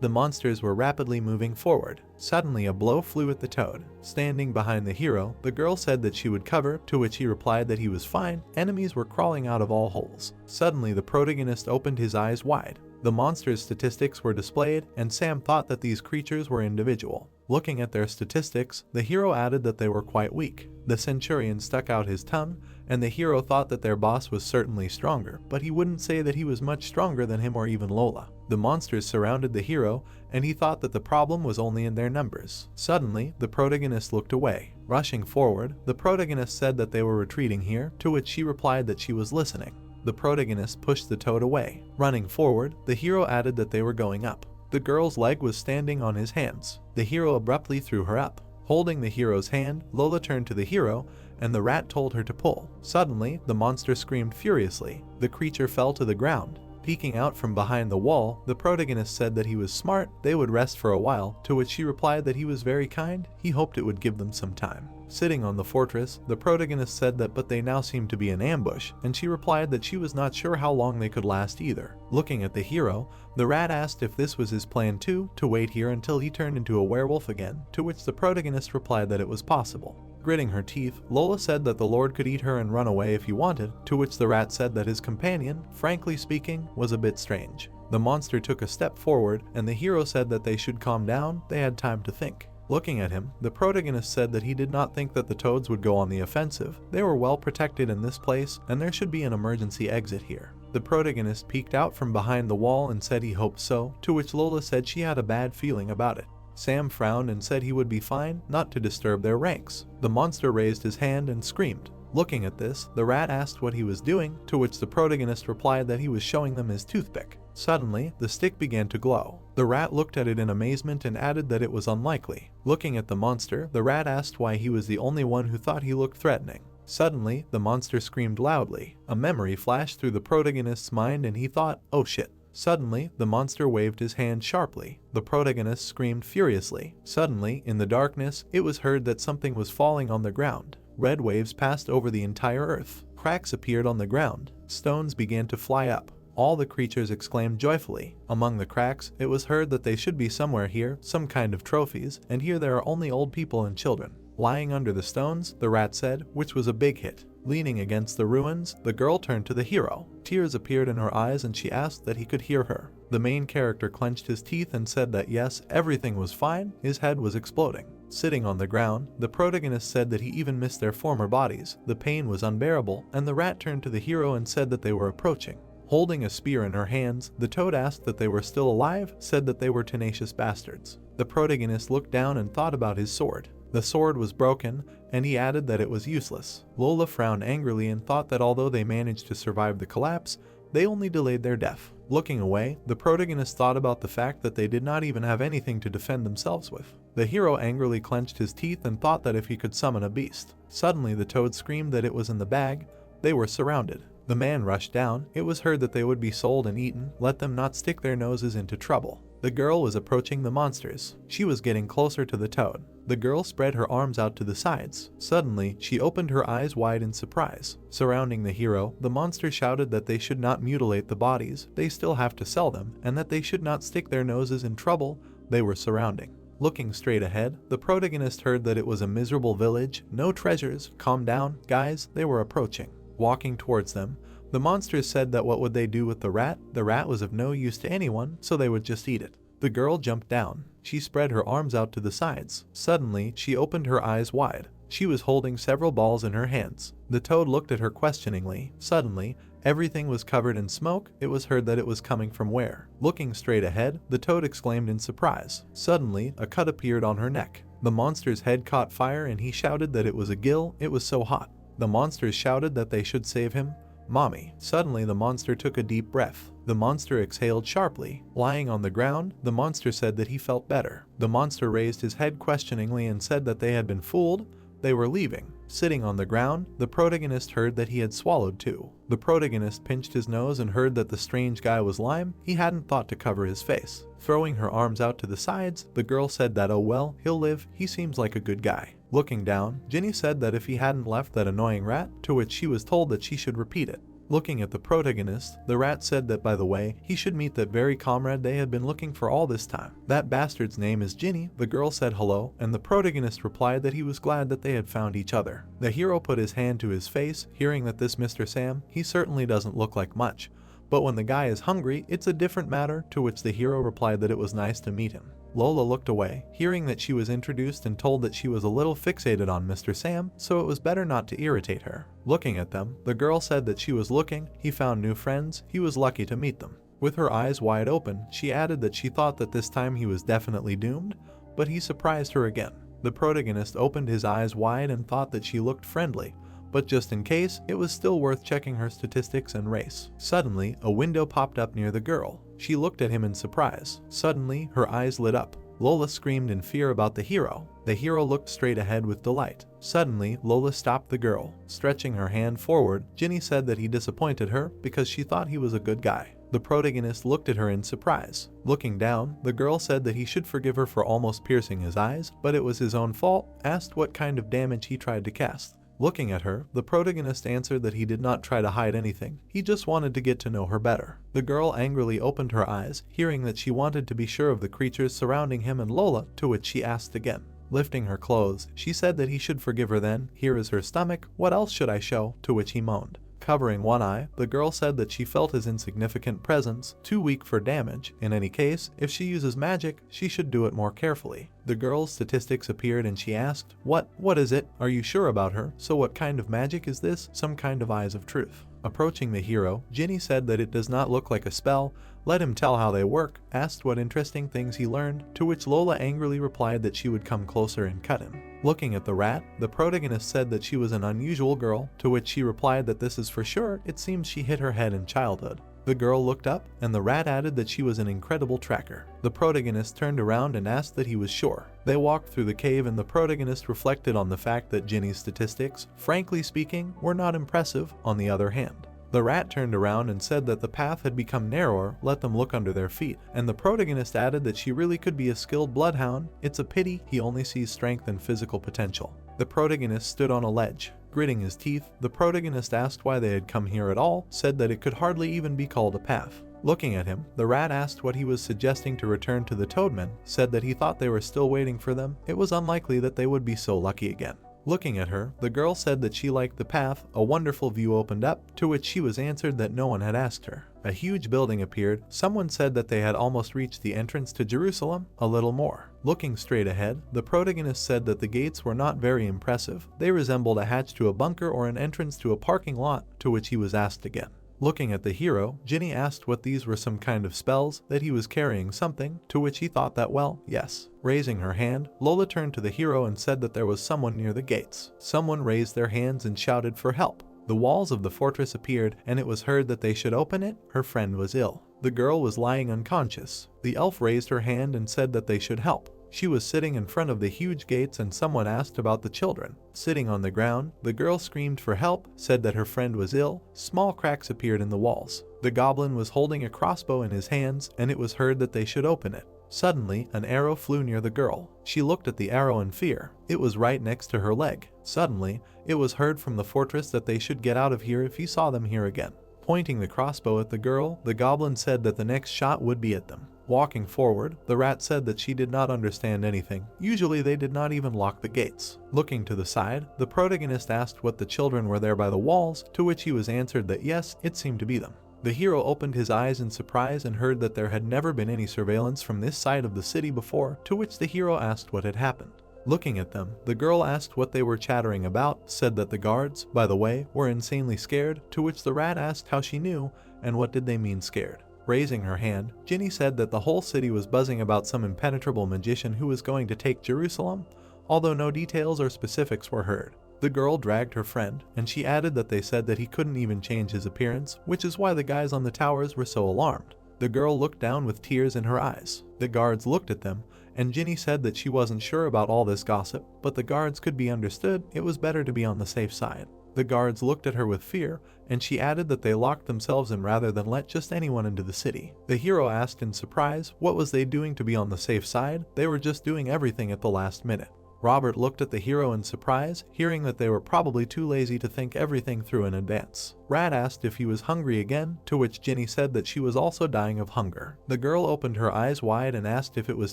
The monsters were rapidly moving forward. Suddenly a blow flew at the toad. Standing behind the hero, the girl said that she would cover, to which he replied that he was fine. Enemies were crawling out of all holes. Suddenly the protagonist opened his eyes wide. The monsters' statistics were displayed, and Sam thought that these creatures were individual. Looking at their statistics, the hero added that they were quite weak. The centurion stuck out his tongue, and the hero thought that their boss was certainly stronger, but he wouldn't say that he was much stronger than him or even Lola. The monsters surrounded the hero, and he thought that the problem was only in their numbers. Suddenly, the protagonist looked away. Rushing forward, the protagonist said that they were retreating here, to which she replied that she was listening. The protagonist pushed the toad away. Running forward, the hero added that they were going up. The girl's leg was standing on his hands. The hero abruptly threw her up. Holding the hero's hand, Lola turned to the hero, and the rat told her to pull. Suddenly, the monster screamed furiously. The creature fell to the ground. Peeking out from behind the wall, the protagonist said that he was smart, they would rest for a while, to which she replied that he was very kind, he hoped it would give them some time. Sitting on the fortress, the protagonist said that but they now seemed to be in ambush, and she replied that she was not sure how long they could last either. Looking at the hero, the rat asked if this was his plan too, to wait here until he turned into a werewolf again, to which the protagonist replied that it was possible. Gritting her teeth, Lola said that the Lord could eat her and run away if he wanted, to which the rat said that his companion, frankly speaking, was a bit strange. The monster took a step forward, and the hero said that they should calm down, they had time to think. Looking at him, the protagonist said that he did not think that the toads would go on the offensive. They were well protected in this place, and there should be an emergency exit here. The protagonist peeked out from behind the wall and said he hoped so, to which Lola said she had a bad feeling about it. Sam frowned and said he would be fine, not to disturb their ranks. The monster raised his hand and screamed. Looking at this, the rat asked what he was doing, to which the protagonist replied that he was showing them his toothpick. Suddenly, the stick began to glow. The rat looked at it in amazement and added that it was unlikely. Looking at the monster, the rat asked why he was the only one who thought he looked threatening. Suddenly, the monster screamed loudly. A memory flashed through the protagonist's mind and he thought, oh shit. Suddenly, the monster waved his hand sharply. The protagonist screamed furiously. Suddenly, in the darkness, it was heard that something was falling on the ground. Red waves passed over the entire earth. Cracks appeared on the ground. Stones began to fly up. All the creatures exclaimed joyfully. Among the cracks, it was heard that they should be somewhere here, some kind of trophies, and here there are only old people and children. Lying under the stones, the rat said, which was a big hit. Leaning against the ruins, the girl turned to the hero. Tears appeared in her eyes and she asked that he could hear her. The main character clenched his teeth and said that yes, everything was fine, his head was exploding. Sitting on the ground, the protagonist said that he even missed their former bodies. The pain was unbearable, and the rat turned to the hero and said that they were approaching. Holding a spear in her hands, the toad asked that they were still alive, said that they were tenacious bastards. The protagonist looked down and thought about his sword. The sword was broken, and he added that it was useless. Lola frowned angrily and thought that although they managed to survive the collapse, they only delayed their death. Looking away, the protagonist thought about the fact that they did not even have anything to defend themselves with. The hero angrily clenched his teeth and thought that if he could summon a beast. Suddenly the toad screamed that it was in the bag. They were surrounded. The man rushed down. It was heard that they would be sold and eaten. Let them not stick their noses into trouble. The girl was approaching the monsters. She was getting closer to the toad. The girl spread her arms out to the sides. Suddenly, she opened her eyes wide in surprise. Surrounding the hero, the monster shouted that they should not mutilate the bodies, they still have to sell them, and that they should not stick their noses in trouble they were surrounding. Looking straight ahead, the protagonist heard that it was a miserable village, no treasures, calm down, guys, they were approaching. Walking towards them, the monsters said that what would they do with the rat? The rat was of no use to anyone, so they would just eat it. The girl jumped down. She spread her arms out to the sides. Suddenly, she opened her eyes wide. She was holding several balls in her hands. The toad looked at her questioningly. Suddenly, everything was covered in smoke. It was heard that it was coming from where? Looking straight ahead, the toad exclaimed in surprise. Suddenly, a cut appeared on her neck. The monster's head caught fire and he shouted that it was a gill, it was so hot. The monsters shouted that they should save him. Mommy. Suddenly the monster took a deep breath. The monster exhaled sharply. Lying on the ground, the monster said that he felt better. The monster raised his head questioningly and said that they had been fooled. They were leaving. Sitting on the ground, the protagonist heard that he had swallowed too. The protagonist pinched his nose and heard that the strange guy was lime. He hadn't thought to cover his face. Throwing her arms out to the sides, the girl said that oh well, he'll live, he seems like a good guy. Looking down, Ginny said that if he hadn't left that annoying rat, to which she was told that she should repeat it. Looking at the protagonist, the rat said that by the way, he should meet that very comrade they had been looking for all this time. That bastard's name is Ginny. The girl said hello, and the protagonist replied that he was glad that they had found each other. The hero put his hand to his face, hearing that this Mr. Sam, he certainly doesn't look like much. But when the guy is hungry, it's a different matter, to which the hero replied that it was nice to meet him. Lola looked away, hearing that she was introduced and told that she was a little fixated on Mr. Sam, so it was better not to irritate her. Looking at them, the girl said that she was looking, he found new friends, he was lucky to meet them. With her eyes wide open, she added that she thought that this time he was definitely doomed, but he surprised her again. The protagonist opened his eyes wide and thought that she looked friendly, but just in case, it was still worth checking her statistics and race. Suddenly, a window popped up near the girl. She looked at him in surprise. Suddenly, her eyes lit up. Lola screamed in fear about the hero. The hero looked straight ahead with delight. Suddenly, Lola stopped the girl. Stretching her hand forward, Ginny said that he disappointed her because she thought he was a good guy. The protagonist looked at her in surprise. Looking down, the girl said that he should forgive her for almost piercing his eyes, but it was his own fault, asked what kind of damage he tried to cast. Looking at her, the protagonist answered that he did not try to hide anything, he just wanted to get to know her better. The girl angrily opened her eyes, hearing that she wanted to be sure of the creatures surrounding him and Lola, to which she asked again. Lifting her clothes, she said that he should forgive her then, here is her stomach, what else should I show, to which he moaned. Covering one eye, the girl said that she felt his insignificant presence, too weak for damage. In any case, if she uses magic, she should do it more carefully. The girl's statistics appeared and she asked, What is it? Are you sure about her? So what kind of magic is this? Some kind of eyes of truth. Approaching the hero, Ginny said that it does not look like a spell, let him tell how they work, asked what interesting things he learned, to which Lola angrily replied that she would come closer and cut him. Looking at the rat, the protagonist said that she was an unusual girl, to which she replied that this is for sure, it seems she hit her head in childhood. The girl looked up, and the rat added that she was an incredible tracker. The protagonist turned around and asked that he was sure. They walked through the cave and the protagonist reflected on the fact that Ginny's statistics, frankly speaking, were not impressive, on the other hand. The rat turned around and said that the path had become narrower, let them look under their feet, and the protagonist added that she really could be a skilled bloodhound, it's a pity he only sees strength and physical potential. The protagonist stood on a ledge. Gritting his teeth, the protagonist asked why they had come here at all, said that it could hardly even be called a path. Looking at him, the rat asked what he was suggesting to return to the Toadmen, said that he thought they were still waiting for them, it was unlikely that they would be so lucky again. Looking at her, the girl said that she liked the path, a wonderful view opened up, to which she was answered that no one had asked her. A huge building appeared, someone said that they had almost reached the entrance to Jerusalem, a little more. Looking straight ahead, the protagonist said that the gates were not very impressive, they resembled a hatch to a bunker or an entrance to a parking lot, to which he was asked again. Looking at the hero, Ginny asked what these were some kind of spells, that he was carrying something, to which he thought that well, yes. Raising her hand, Lola turned to the hero and said that there was someone near the gates. Someone raised their hands and shouted for help. The walls of the fortress appeared and it was heard that they should open it, her friend was ill. The girl was lying unconscious. The elf raised her hand and said that they should help. She was sitting in front of the huge gates and someone asked about the children. Sitting on the ground, the girl screamed for help, said that her friend was ill. Small cracks appeared in the walls. The goblin was holding a crossbow in his hands and it was heard that they should open it. Suddenly, an arrow flew near the girl. She looked at the arrow in fear. It was right next to her leg. Suddenly, it was heard from the fortress that they should get out of here if he saw them here again. Pointing the crossbow at the girl, the goblin said that the next shot would be at them. Walking forward, the rat said that she did not understand anything. Usually they did not even lock the gates. Looking to the side, the protagonist asked what the children were there by the walls, to which he was answered that yes, it seemed to be them. The hero opened his eyes in surprise and heard that there had never been any surveillance from this side of the city before, to which the hero asked what had happened. Looking at them, the girl asked what they were chattering about, said that the guards, by the way, were insanely scared, to which the rat asked how she knew, and what did they mean scared. Raising her hand, Ginny said that the whole city was buzzing about some impenetrable magician who was going to take Jerusalem, although no details or specifics were heard. The girl dragged her friend, and she added that they said that he couldn't even change his appearance, which is why the guys on the towers were so alarmed. The girl looked down with tears in her eyes. The guards looked at them, and Ginny said that she wasn't sure about all this gossip, but the guards could be understood, it was better to be on the safe side. The guards looked at her with fear, and she added that they locked themselves in rather than let just anyone into the city. The hero asked in surprise, what was they doing to be on the safe side? They were just doing everything at the last minute. Robert looked at the hero in surprise, hearing that they were probably too lazy to think everything through in advance. Rat asked if he was hungry again, to which Ginny said that she was also dying of hunger. The girl opened her eyes wide and asked if it was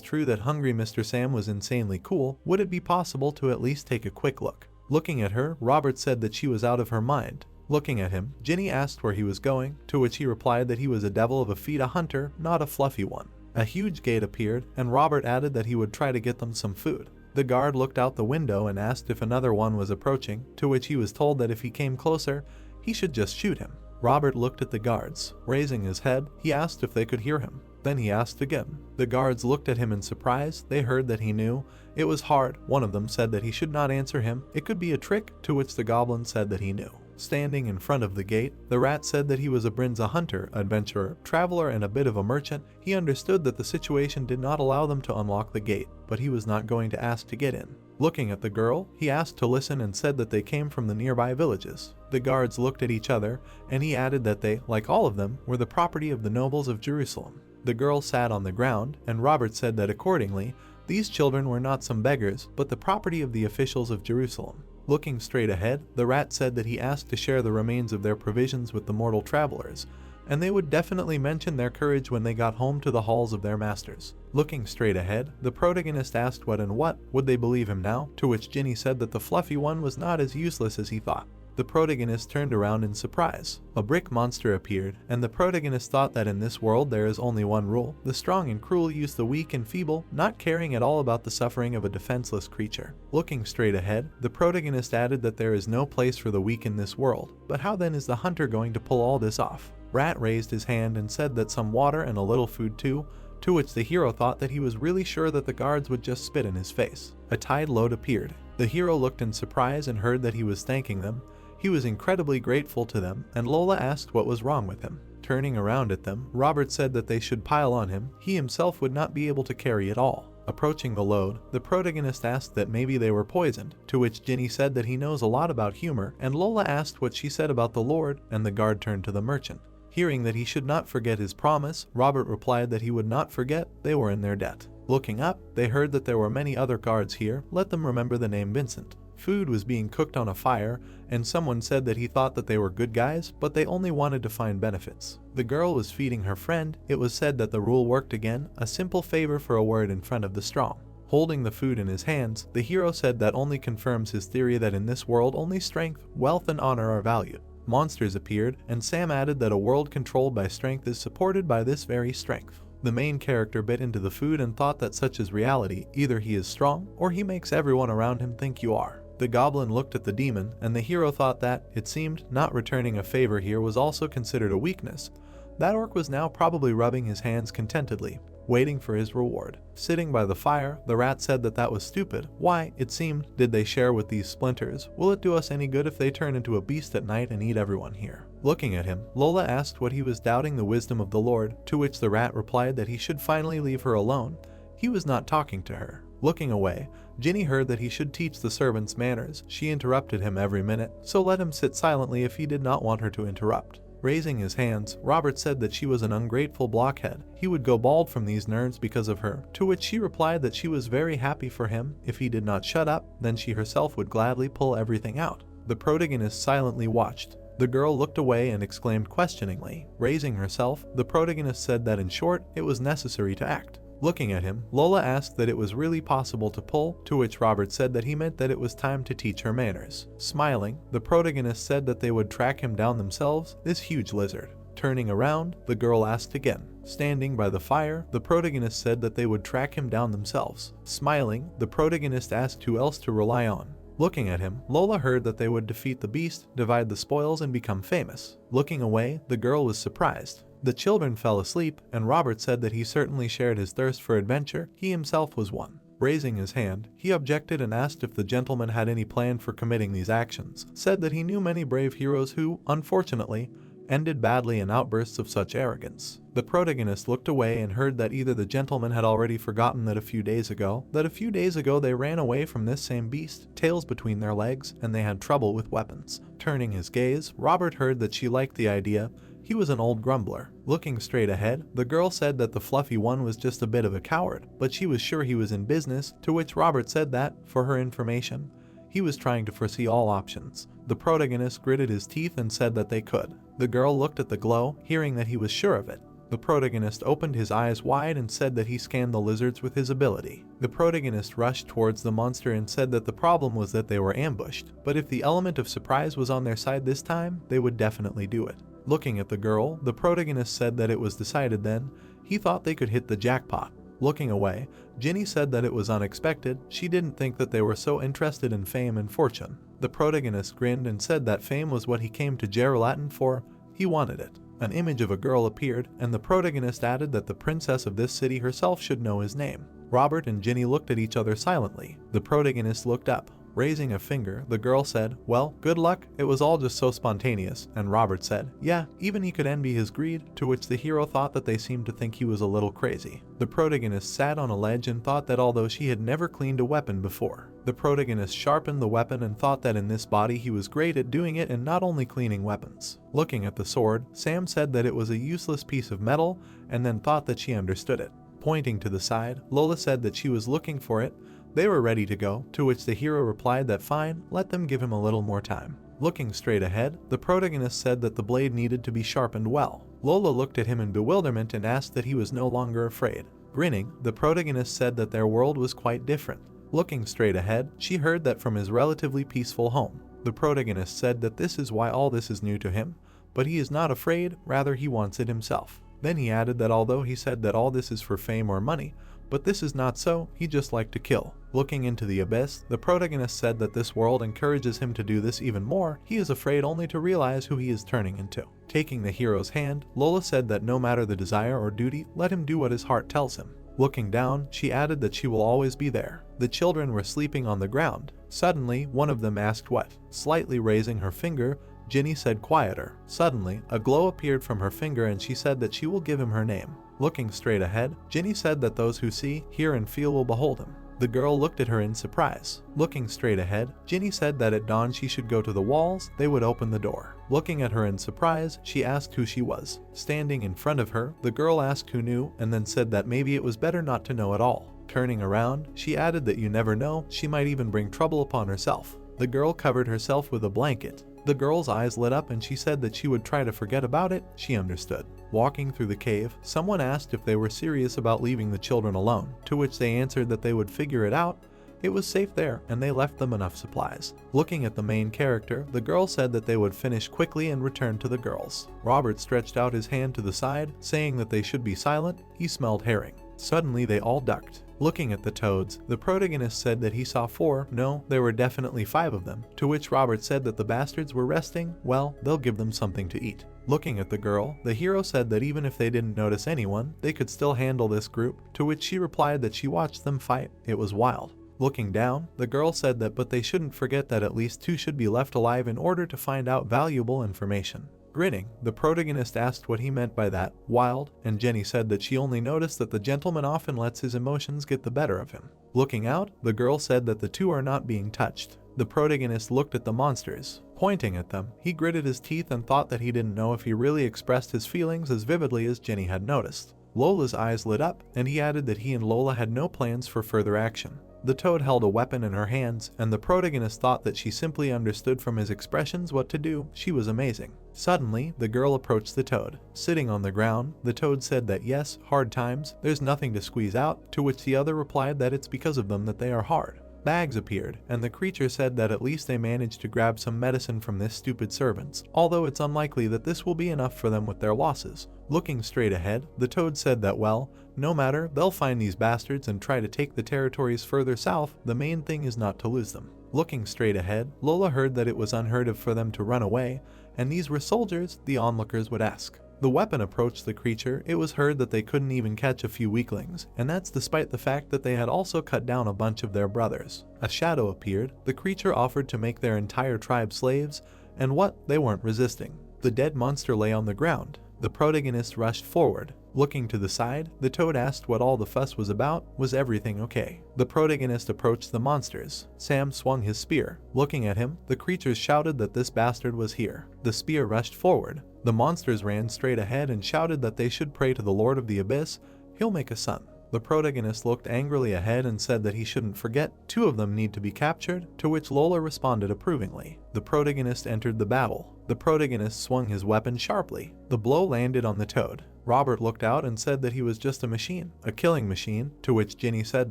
true that hungry Mr. Sam was insanely cool, would it be possible to at least take a quick look? Looking at her, Robert said that she was out of her mind. Looking at him, Ginny asked where he was going, to which he replied that he was a devil of a feet, a hunter, not a fluffy one. A huge gate appeared, and Robert added that he would try to get them some food. The guard looked out the window and asked if another one was approaching, to which he was told that if he came closer, he should just shoot him. Robert looked at the guards. Raising his head, he asked if they could hear him. Then he asked again. The guards looked at him in surprise. They heard that he knew. It was hard. One of them said that he should not answer him. It could be a trick, to which the goblin said that he knew. Standing in front of the gate, the rat said that he was a Brinza hunter, adventurer, traveler, and a bit of a merchant. He understood that the situation did not allow them to unlock the gate, but he was not going to ask to get in. Looking at the girl, he asked to listen and said that they came from the nearby villages. The guards looked at each other, and he added that they, like all of them, were the property of the nobles of Jerusalem. The girl sat on the ground, and Robert said that accordingly, these children were not some beggars, but the property of the officials of Jerusalem. Looking straight ahead, the rat said that he asked to share the remains of their provisions with the mortal travelers, and they would definitely mention their courage when they got home to the halls of their masters. Looking straight ahead, the protagonist asked what would they believe him now, to which Ginny said that the fluffy one was not as useless as he thought. The protagonist turned around in surprise. A brick monster appeared, and the protagonist thought that in this world there is only one rule: the strong and cruel use the weak and feeble, not caring at all about the suffering of a defenseless creature. Looking straight ahead, the protagonist added that there is no place for the weak in this world. But how then is the hunter going to pull all this off? Rat raised his hand and said that some water and a little food too, to which the hero thought that he was really sure that the guards would just spit in his face. A tide load appeared. The hero looked in surprise and heard that he was thanking them. He was incredibly grateful to them, and Lola asked what was wrong with him. Turning around at them, Robert said that they should pile on him. He himself would not be able to carry it all. Approaching the load, the protagonist asked that maybe they were poisoned, to which Ginny said that he knows a lot about humor, and Lola asked what she said about the Lord, and the guard turned to the merchant. Hearing that he should not forget his promise, Robert replied that he would not forget. They were in their debt. Looking up, they heard that there were many other guards here. Let them remember the name Vincent. Food was being cooked on a fire, and someone said that he thought that they were good guys, but they only wanted to find benefits. The girl was feeding her friend. It was said that the rule worked again, a simple favor for a word in front of the strong. Holding the food in his hands, the hero said that only confirms his theory that in this world only strength, wealth, and honor are valued. Monsters appeared, and Sam added that a world controlled by strength is supported by this very strength. The main character bit into the food and thought that such is reality: either he is strong, or he makes everyone around him think you are. The goblin looked at the demon, and the hero thought that, it seemed, not returning a favor here was also considered a weakness. That orc was now probably rubbing his hands contentedly, waiting for his reward. Sitting by the fire, the rat said that that was stupid. Why, it seemed, did they share with these splinters? Will it do us any good if they turn into a beast at night and eat everyone here? Looking at him, Lola asked what he was doubting the wisdom of the Lord, to which the rat replied that he should finally leave her alone. He was not talking to her. Looking away, Ginny heard that he should teach the servants manners. She interrupted him every minute, so let him sit silently if he did not want her to interrupt. Raising his hands, Robert said that she was an ungrateful blockhead. He would go bald from these nerves because of her, to which she replied that she was very happy for him. If he did not shut up, then she herself would gladly pull everything out. The protagonist silently watched. The girl looked away and exclaimed questioningly. Raising herself, the protagonist said that in short, it was necessary to act. Looking at him, Lola asked that it was really possible to pull, to which Robert said that he meant that it was time to teach her manners. Smiling, the protagonist said that they would track him down themselves, this huge lizard. Turning around, the girl asked again. Standing by the fire, the protagonist said that they would track him down themselves. Smiling, the protagonist asked who else to rely on. Looking at him, Lola heard that they would defeat the beast, divide the spoils, and become famous. Looking away, the girl was surprised. The children fell asleep, and Robert said that he certainly shared his thirst for adventure. He himself was one. Raising his hand, he objected and asked if the gentleman had any plan for committing these actions. Said that he knew many brave heroes who, unfortunately, ended badly in outbursts of such arrogance. The protagonist looked away and heard that either the gentleman had already forgotten that a few days ago they ran away from this same beast, tails between their legs, and they had trouble with weapons. Turning his gaze, Robert heard that she liked the idea. He was an old grumbler. Looking straight ahead, the girl said that the fluffy one was just a bit of a coward, but she was sure he was in business, to which Robert said that, for her information, he was trying to foresee all options. The protagonist gritted his teeth and said that they could. The girl looked at the glow, hearing that he was sure of it. The protagonist opened his eyes wide and said that he scanned the lizards with his ability. The protagonist rushed towards the monster and said that the problem was that they were ambushed, but if the element of surprise was on their side this time, they would definitely do it. Looking at the girl, the protagonist said that it was decided then. He thought they could hit the jackpot. Looking away, Ginny said that it was unexpected. She didn't think that they were so interested in fame and fortune. The protagonist grinned and said that fame was what he came to Geralatin for. He wanted it. An image of a girl appeared, and the protagonist added that the princess of this city herself should know his name. Robert and Ginny looked at each other silently. The protagonist looked up. Raising a finger, the girl said, "Well, good luck, it was all just so spontaneous," and Robert said, "Yeah, even he could envy his greed," to which the hero thought that they seemed to think he was a little crazy. The protagonist sat on a ledge and thought that although she had never cleaned a weapon before, the protagonist sharpened the weapon and thought that in this body he was great at doing it and not only cleaning weapons. Looking at the sword, Sam said that it was a useless piece of metal and then thought that she understood it. Pointing to the side, Lola said that she was looking for it. They were ready to go, to which the hero replied that fine, let them give him a little more time. Looking straight ahead, the protagonist said that the blade needed to be sharpened well. Lola looked at him in bewilderment and asked that he was no longer afraid. Grinning, the protagonist said that their world was quite different. Looking straight ahead, she heard that from his relatively peaceful home. The protagonist said that this is why all this is new to him, but he is not afraid, rather he wants it himself. Then he added that although he said that all this is for fame or money, but this is not so, he just liked to kill. Looking into the abyss, the protagonist said that this world encourages him to do this even more. He is afraid only to realize who he is turning into. Taking the hero's hand, Lola said that no matter the desire or duty, let him do what his heart tells him. Looking down, she added that she will always be there. The children were sleeping on the ground. Suddenly, one of them asked what. Slightly raising her finger, Ginny said quieter. Suddenly, a glow appeared from her finger and she said that she will give him her name. Looking straight ahead, Ginny said that those who see, hear and feel will behold him. The girl looked at her in surprise. Looking straight ahead, Ginny said that at dawn she should go to the walls, they would open the door. Looking at her in surprise, she asked who she was. Standing in front of her, the girl asked who knew and then said that maybe it was better not to know at all. Turning around, she added that you never know, she might even bring trouble upon herself. The girl covered herself with a blanket. The girl's eyes lit up and she said that she would try to forget about it. She understood. Walking through the cave, someone asked if they were serious about leaving the children alone, to which they answered that they would figure it out. It was safe there, and they left them enough supplies. Looking at the main character, the girl said that they would finish quickly and return to the girls. Robert stretched out his hand to the side, saying that they should be silent. He smelled herring. Suddenly they all ducked. Looking at the toads, the protagonist said that he saw 4, no, there were definitely 5 of them, to which Robert said that the bastards were resting. Well, they'll give them something to eat. Looking at the girl, the hero said that even if they didn't notice anyone, they could still handle this group, to which she replied that she watched them fight. It was wild. Looking down, the girl said that but they shouldn't forget that at least 2 should be left alive in order to find out valuable information. Grinning, the protagonist asked what he meant by that, wild, and Jenny said that she only noticed that the gentleman often lets his emotions get the better of him. Looking out, the girl said that the 2 are not being touched. The protagonist looked at the monsters. Pointing at them, he gritted his teeth and thought that he didn't know if he really expressed his feelings as vividly as Jenny had noticed. Lola's eyes lit up, and he added that he and Lola had no plans for further action. The toad held a weapon in her hands, and the protagonist thought that she simply understood from his expressions what to do. She was amazing. Suddenly, the girl approached the toad. Sitting on the ground, the toad said that yes, hard times, there's nothing to squeeze out, to which the other replied that it's because of them that they are hard. Bags appeared, and the creature said that at least they managed to grab some medicine from this stupid servants, although it's unlikely that this will be enough for them with their losses. Looking straight ahead, the toad said that well, no matter, they'll find these bastards and try to take the territories further south, the main thing is not to lose them. Looking straight ahead, Lola heard that it was unheard of for them to run away, and these were soldiers, the onlookers would ask. The weapon approached the creature. It was heard that they couldn't even catch a few weaklings, and that's despite the fact that they had also cut down a bunch of their brothers. A shadow appeared. The creature offered to make their entire tribe slaves, and what? They weren't resisting. The dead monster lay on the ground. The protagonist rushed forward. Looking to the side, the toad asked what all the fuss was about. Was everything okay? The protagonist approached the monsters. Sam swung his spear. Looking at him, the creatures shouted that this bastard was here. The spear rushed forward. The monsters ran straight ahead and shouted that they should pray to the Lord of the Abyss. He'll make a son. The protagonist looked angrily ahead and said that he shouldn't forget 2 of them need to be captured, to which Lola responded approvingly. The protagonist entered the battle. The protagonist swung his weapon sharply. The blow landed on the toad. Robert looked out and said that he was just a machine, a killing machine, to which Ginny said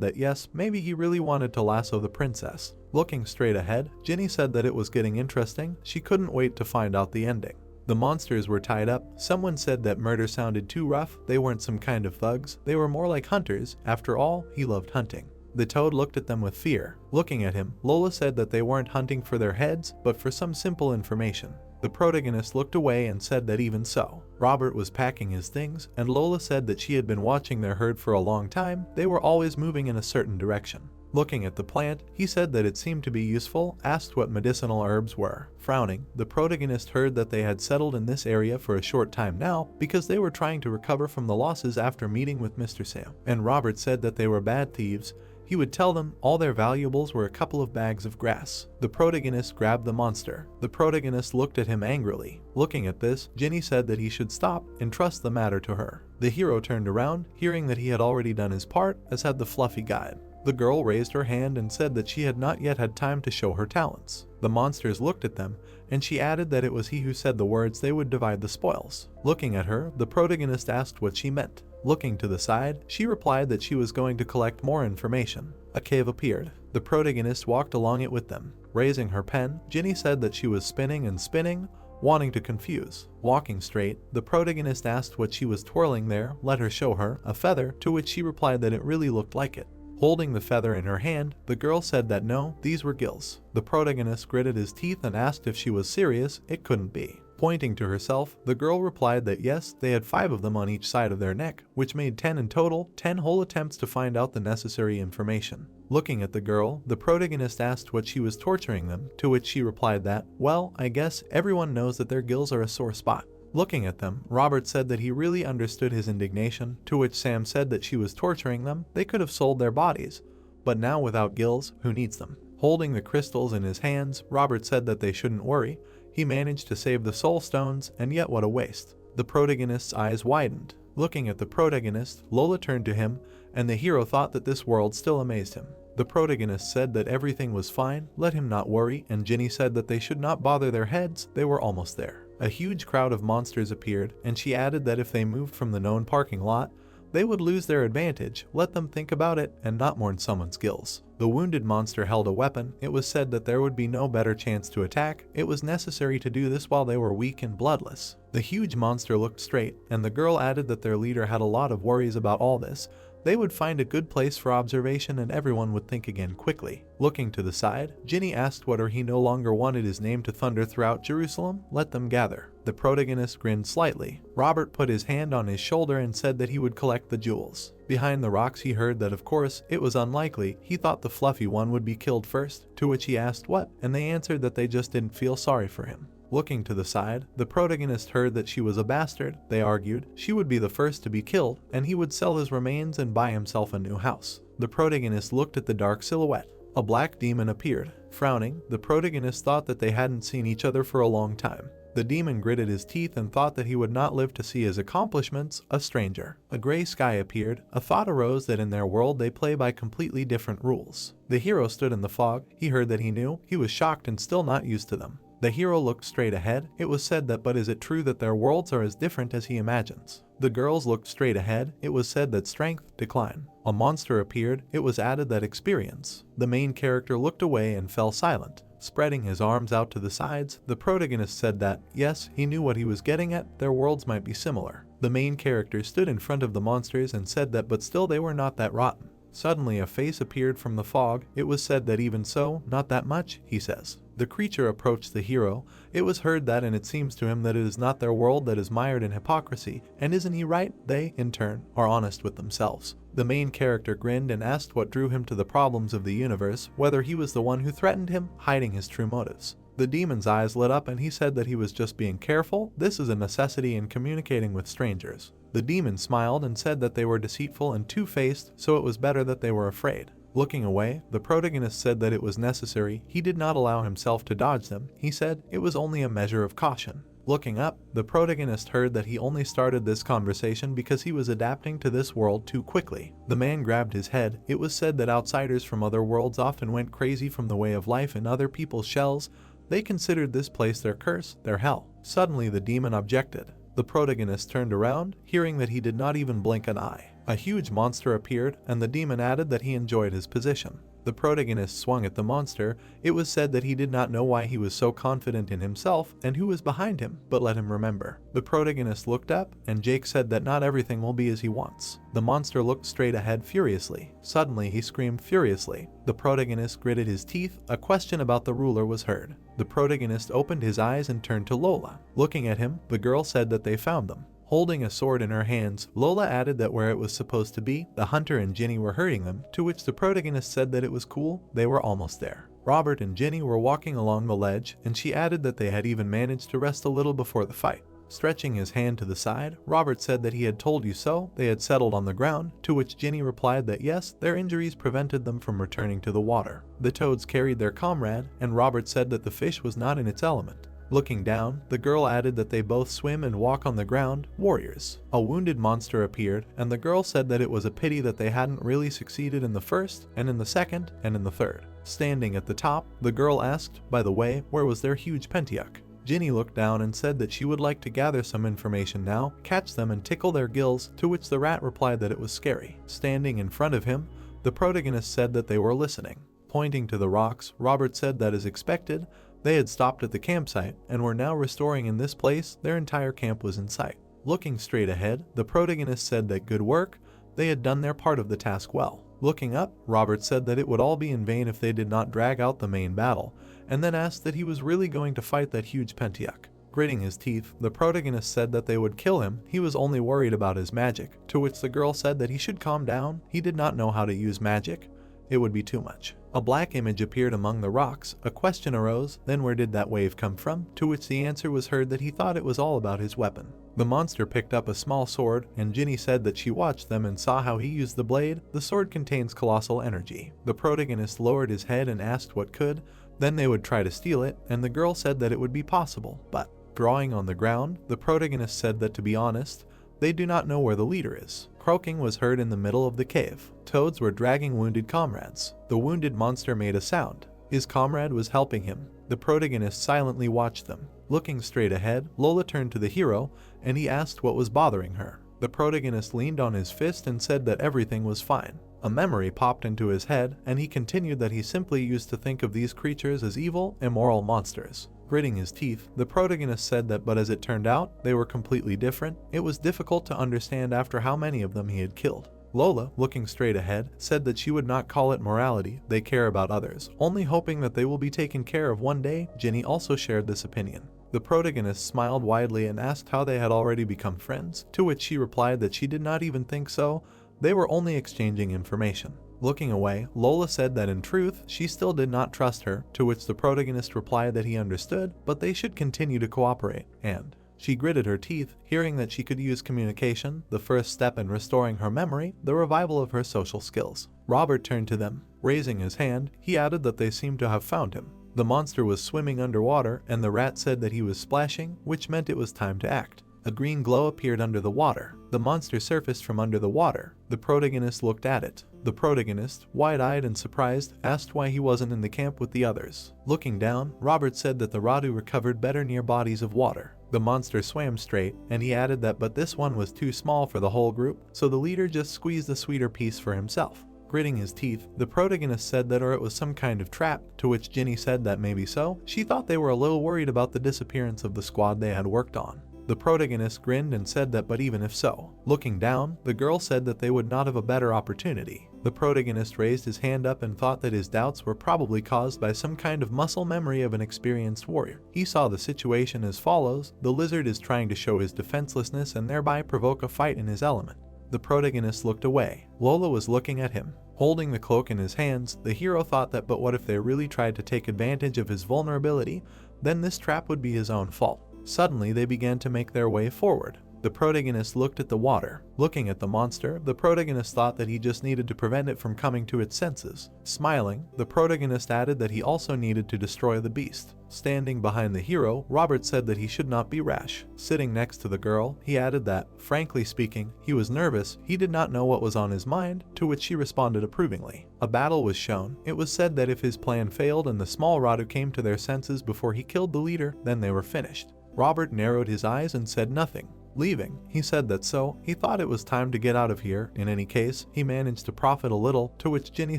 that yes, maybe he really wanted to lasso the princess. Looking straight ahead, Ginny said that it was getting interesting. She couldn't wait to find out the ending. The monsters were tied up. Someone said that murder sounded too rough. They weren't some kind of thugs. They were more like hunters. After all, he loved hunting. The toad looked at them with fear. Looking at him, Lola said that they weren't hunting for their heads, but for some simple information. The protagonist looked away and said that even so. Robert was packing his things, and Lola said that she had been watching their herd for a long time. They were always moving in a certain direction. Looking at the plant, he said that it seemed to be useful, asked what medicinal herbs were. Frowning, the protagonist heard that they had settled in this area for a short time now because they were trying to recover from the losses after meeting with Mr. Sam. And Robert said that they were bad thieves. He would tell them all their valuables were a couple of bags of grass. The protagonist grabbed the monster. The protagonist looked at him angrily. Looking at this, Ginny said that he should stop and trust the matter to her. The hero turned around, hearing that he had already done his part, as had the fluffy guide. The girl raised her hand and said that she had not yet had time to show her talents. The monsters looked at them, and she added that it was he who said the words they would divide the spoils. Looking at her, the protagonist asked what she meant. Looking to the side, she replied that she was going to collect more information. A cave appeared. The protagonist walked along it with them. Raising her pen, Ginny said that she was spinning and spinning, wanting to confuse. Walking straight, the protagonist asked what she was twirling there, let her show her a feather, to which she replied that it really looked like it. Holding the feather in her hand, the girl said that no, these were gills. The protagonist gritted his teeth and asked if she was serious. It couldn't be. Pointing to herself, the girl replied that yes, they had 5 of them on each side of their neck, which made 10 in total, 10 whole attempts to find out the necessary information. Looking at the girl, the protagonist asked what she was torturing them, to which she replied that, well, I guess everyone knows that their gills are a sore spot. Looking at them, Robert said that he really understood his indignation, to which Sam said that she was torturing them. They could have sold their bodies, but now without gills, who needs them? Holding the crystals in his hands, Robert said that they shouldn't worry. He managed to save the soul stones, and yet what a waste. The protagonist's eyes widened. Looking at the protagonist, Lola turned to him, and the hero thought that this world still amazed him. The protagonist said that everything was fine, let him not worry, and Ginny said that they should not bother their heads, they were almost there. A huge crowd of monsters appeared, and she added that if they moved from the known parking lot, they would lose their advantage. Let them think about it and not mourn someone's gills. The wounded monster held a weapon. It was said that there would be no better chance to attack. It was necessary to do this while they were weak and bloodless. The huge monster looked straight, and the girl added that their leader had a lot of worries about all this. They would find a good place for observation and everyone would think again quickly. Looking to the side, Ginny asked whether he no longer wanted his name to thunder throughout Jerusalem. Let them gather. The protagonist grinned slightly. Robert put his hand on his shoulder and said that he would collect the jewels. Behind the rocks he heard that of course it was unlikely. He thought the fluffy one would be killed first, to which he asked what, and they answered that they just didn't feel sorry for him. Looking to the side, the protagonist heard that she was a bastard. They argued she would be the first to be killed, and he would sell his remains and buy himself a new house. The protagonist looked at the dark silhouette. A black demon appeared. Frowning, the protagonist thought that they hadn't seen each other for a long time. The demon gritted his teeth and thought that he would not live to see his accomplishments. A stranger. A gray sky appeared. A thought arose that in their world they play by completely different rules. The hero stood in the fog. He heard that he knew. He was shocked and still not used to them. The hero looked straight ahead. It was said that, but is it true that their worlds are as different as he imagines? The girls looked straight ahead. It was said that strength, decline. A monster appeared. It was added that experience. The main character looked away and fell silent. Spreading his arms out to the sides, the protagonist said that, yes, he knew what he was getting at, their worlds might be similar. The main character stood in front of the monsters and said that, but still they were not that rotten. Suddenly a face appeared from the fog. It was said that even so, not that much, he says. The creature approached the hero. It was heard that, and it seems to him that it is not their world that is mired in hypocrisy, and isn't he right? They, in turn, are honest with themselves. The main character grinned and asked what drew him to the problems of the universe, whether he was the one who threatened him, hiding his true motives. The demon's eyes lit up and he said that he was just being careful. This is a necessity in communicating with strangers. The demon smiled and said that they were deceitful and two-faced, so it was better that they were afraid. Looking away, the protagonist said that it was necessary. He did not allow himself to dodge them. He said it was only a measure of caution. Looking up, the protagonist heard that he only started this conversation because he was adapting to this world too quickly. The man grabbed his head. It was said that outsiders from other worlds often went crazy from the way of life in other people's shells. They considered this place their curse, their hell. Suddenly the demon objected. The protagonist turned around, hearing that he did not even blink an eye. A huge monster appeared, and the demon added that he enjoyed his position. The protagonist swung at the monster. It was said that he did not know why he was so confident in himself and who was behind him, but let him remember. The protagonist looked up, and Jake said that not everything will be as he wants. The monster looked straight ahead furiously. Suddenly, he screamed furiously. The protagonist gritted his teeth. A question about the ruler was heard. The protagonist opened his eyes and turned to Lola. Looking at him, the girl said that they found them. Holding a sword in her hands, Lola added that where it was supposed to be, the hunter and Ginny were hurting them, to which the protagonist said that it was cool, they were almost there. Robert and Ginny were walking along the ledge, and she added that they had even managed to rest a little before the fight. Stretching his hand to the side, Robert said that he had told you so. They had settled on the ground, to which Ginny replied that yes, their injuries prevented them from returning to the water. The toads carried their comrade, and Robert said that the fish was not in its element. Looking down, the girl added that they both swim and walk on the ground, warriors. A wounded monster appeared, and the girl said that it was a pity that they hadn't really succeeded in the first, and in the second, and in the third. Standing at the top, the girl asked, by the way, where was their huge Pentiuc? Ginny looked down and said that she would like to gather some information now, catch them and tickle their gills, to which the rat replied that it was scary. Standing in front of him, the protagonist said that they were listening. Pointing to the rocks, Robert said that as expected, they had stopped at the campsite and were now restoring in this place. Their entire camp was in sight. Looking straight ahead, the protagonist said that good work, they had done their part of the task well. Looking up, Robert said that it would all be in vain if they did not drag out the main battle, and then asked that he was really going to fight that huge Pentiuc. Gritting his teeth, the protagonist said that they would kill him. He was only worried about his magic, to which the girl said that he should calm down. He did not know how to use magic. It would be too much. A black image appeared among the rocks. A question arose, then where did that wave come from? To which the answer was heard that he thought it was all about his weapon. The monster picked up a small sword, and Ginny said that she watched them and saw how he used the blade. The sword contains colossal energy. The protagonist lowered his head and asked what could. Then they would try to steal it, and the girl said that it would be possible, but drawing on the ground, the protagonist said that to be honest, they do not know where the leader is. Croaking was heard in the middle of the cave. Toads were dragging wounded comrades. The wounded monster made a sound. His comrade was helping him. The protagonist silently watched them. Looking straight ahead, Lola turned to the hero, and he asked what was bothering her. The protagonist leaned on his fist and said that everything was fine. A memory popped into his head, and he continued that he simply used to think of these creatures as evil, immoral monsters. Gritting his teeth, the protagonist said that but as it turned out, they were completely different. It was difficult to understand after how many of them he had killed. Lola, looking straight ahead, said that she would not call it morality. They care about others, only hoping that they will be taken care of one day. Ginny also shared this opinion. The protagonist smiled widely and asked how they had already become friends, to which she replied that she did not even think so. They were only exchanging information. Looking away, Lola said that in truth, she still did not trust her, to which the protagonist replied that he understood, but they should continue to cooperate, and she gritted her teeth, hearing that she could use communication, the first step in restoring her memory, the revival of her social skills. Robert turned to them. Raising his hand, he added that they seemed to have found him. The monster was swimming underwater, and the rat said that he was splashing, which meant it was time to act. A green glow appeared under the water. The monster surfaced from under the water. The protagonist looked at it. The protagonist, wide-eyed and surprised, asked why he wasn't in the camp with the others. Looking down, Robert said that the Radu recovered better near bodies of water. The monster swam straight, and he added that but this one was too small for the whole group, so the leader just squeezed the sweeter piece for himself. Gritting his teeth, the protagonist said that or it was some kind of trap, to which Ginny said that maybe so. She thought they were a little worried about the disappearance of the squad they had worked on. The protagonist grinned and said that but even if so. Looking down, the girl said that they would not have a better opportunity. The protagonist raised his hand up and thought that his doubts were probably caused by some kind of muscle memory of an experienced warrior. He saw the situation as follows: the lizard is trying to show his defenselessness and thereby provoke a fight in his element. The protagonist looked away. Lola was looking at him. Holding the cloak in his hands, the hero thought that but what if they really tried to take advantage of his vulnerability, then this trap would be his own fault. Suddenly, they began to make their way forward. The protagonist looked at the water. Looking at the monster, the protagonist thought that he just needed to prevent it from coming to its senses. Smiling, the protagonist added that he also needed to destroy the beast. Standing behind the hero, Robert said that he should not be rash. Sitting next to the girl, he added that, frankly speaking, he was nervous. He did not know what was on his mind, to which she responded approvingly. A battle was shown. It was said that if his plan failed and the small Radu came to their senses before he killed the leader, then they were finished. Robert narrowed his eyes and said nothing. Leaving, he said that he thought it was time to get out of here. In any case, he managed to profit a little, to which Ginny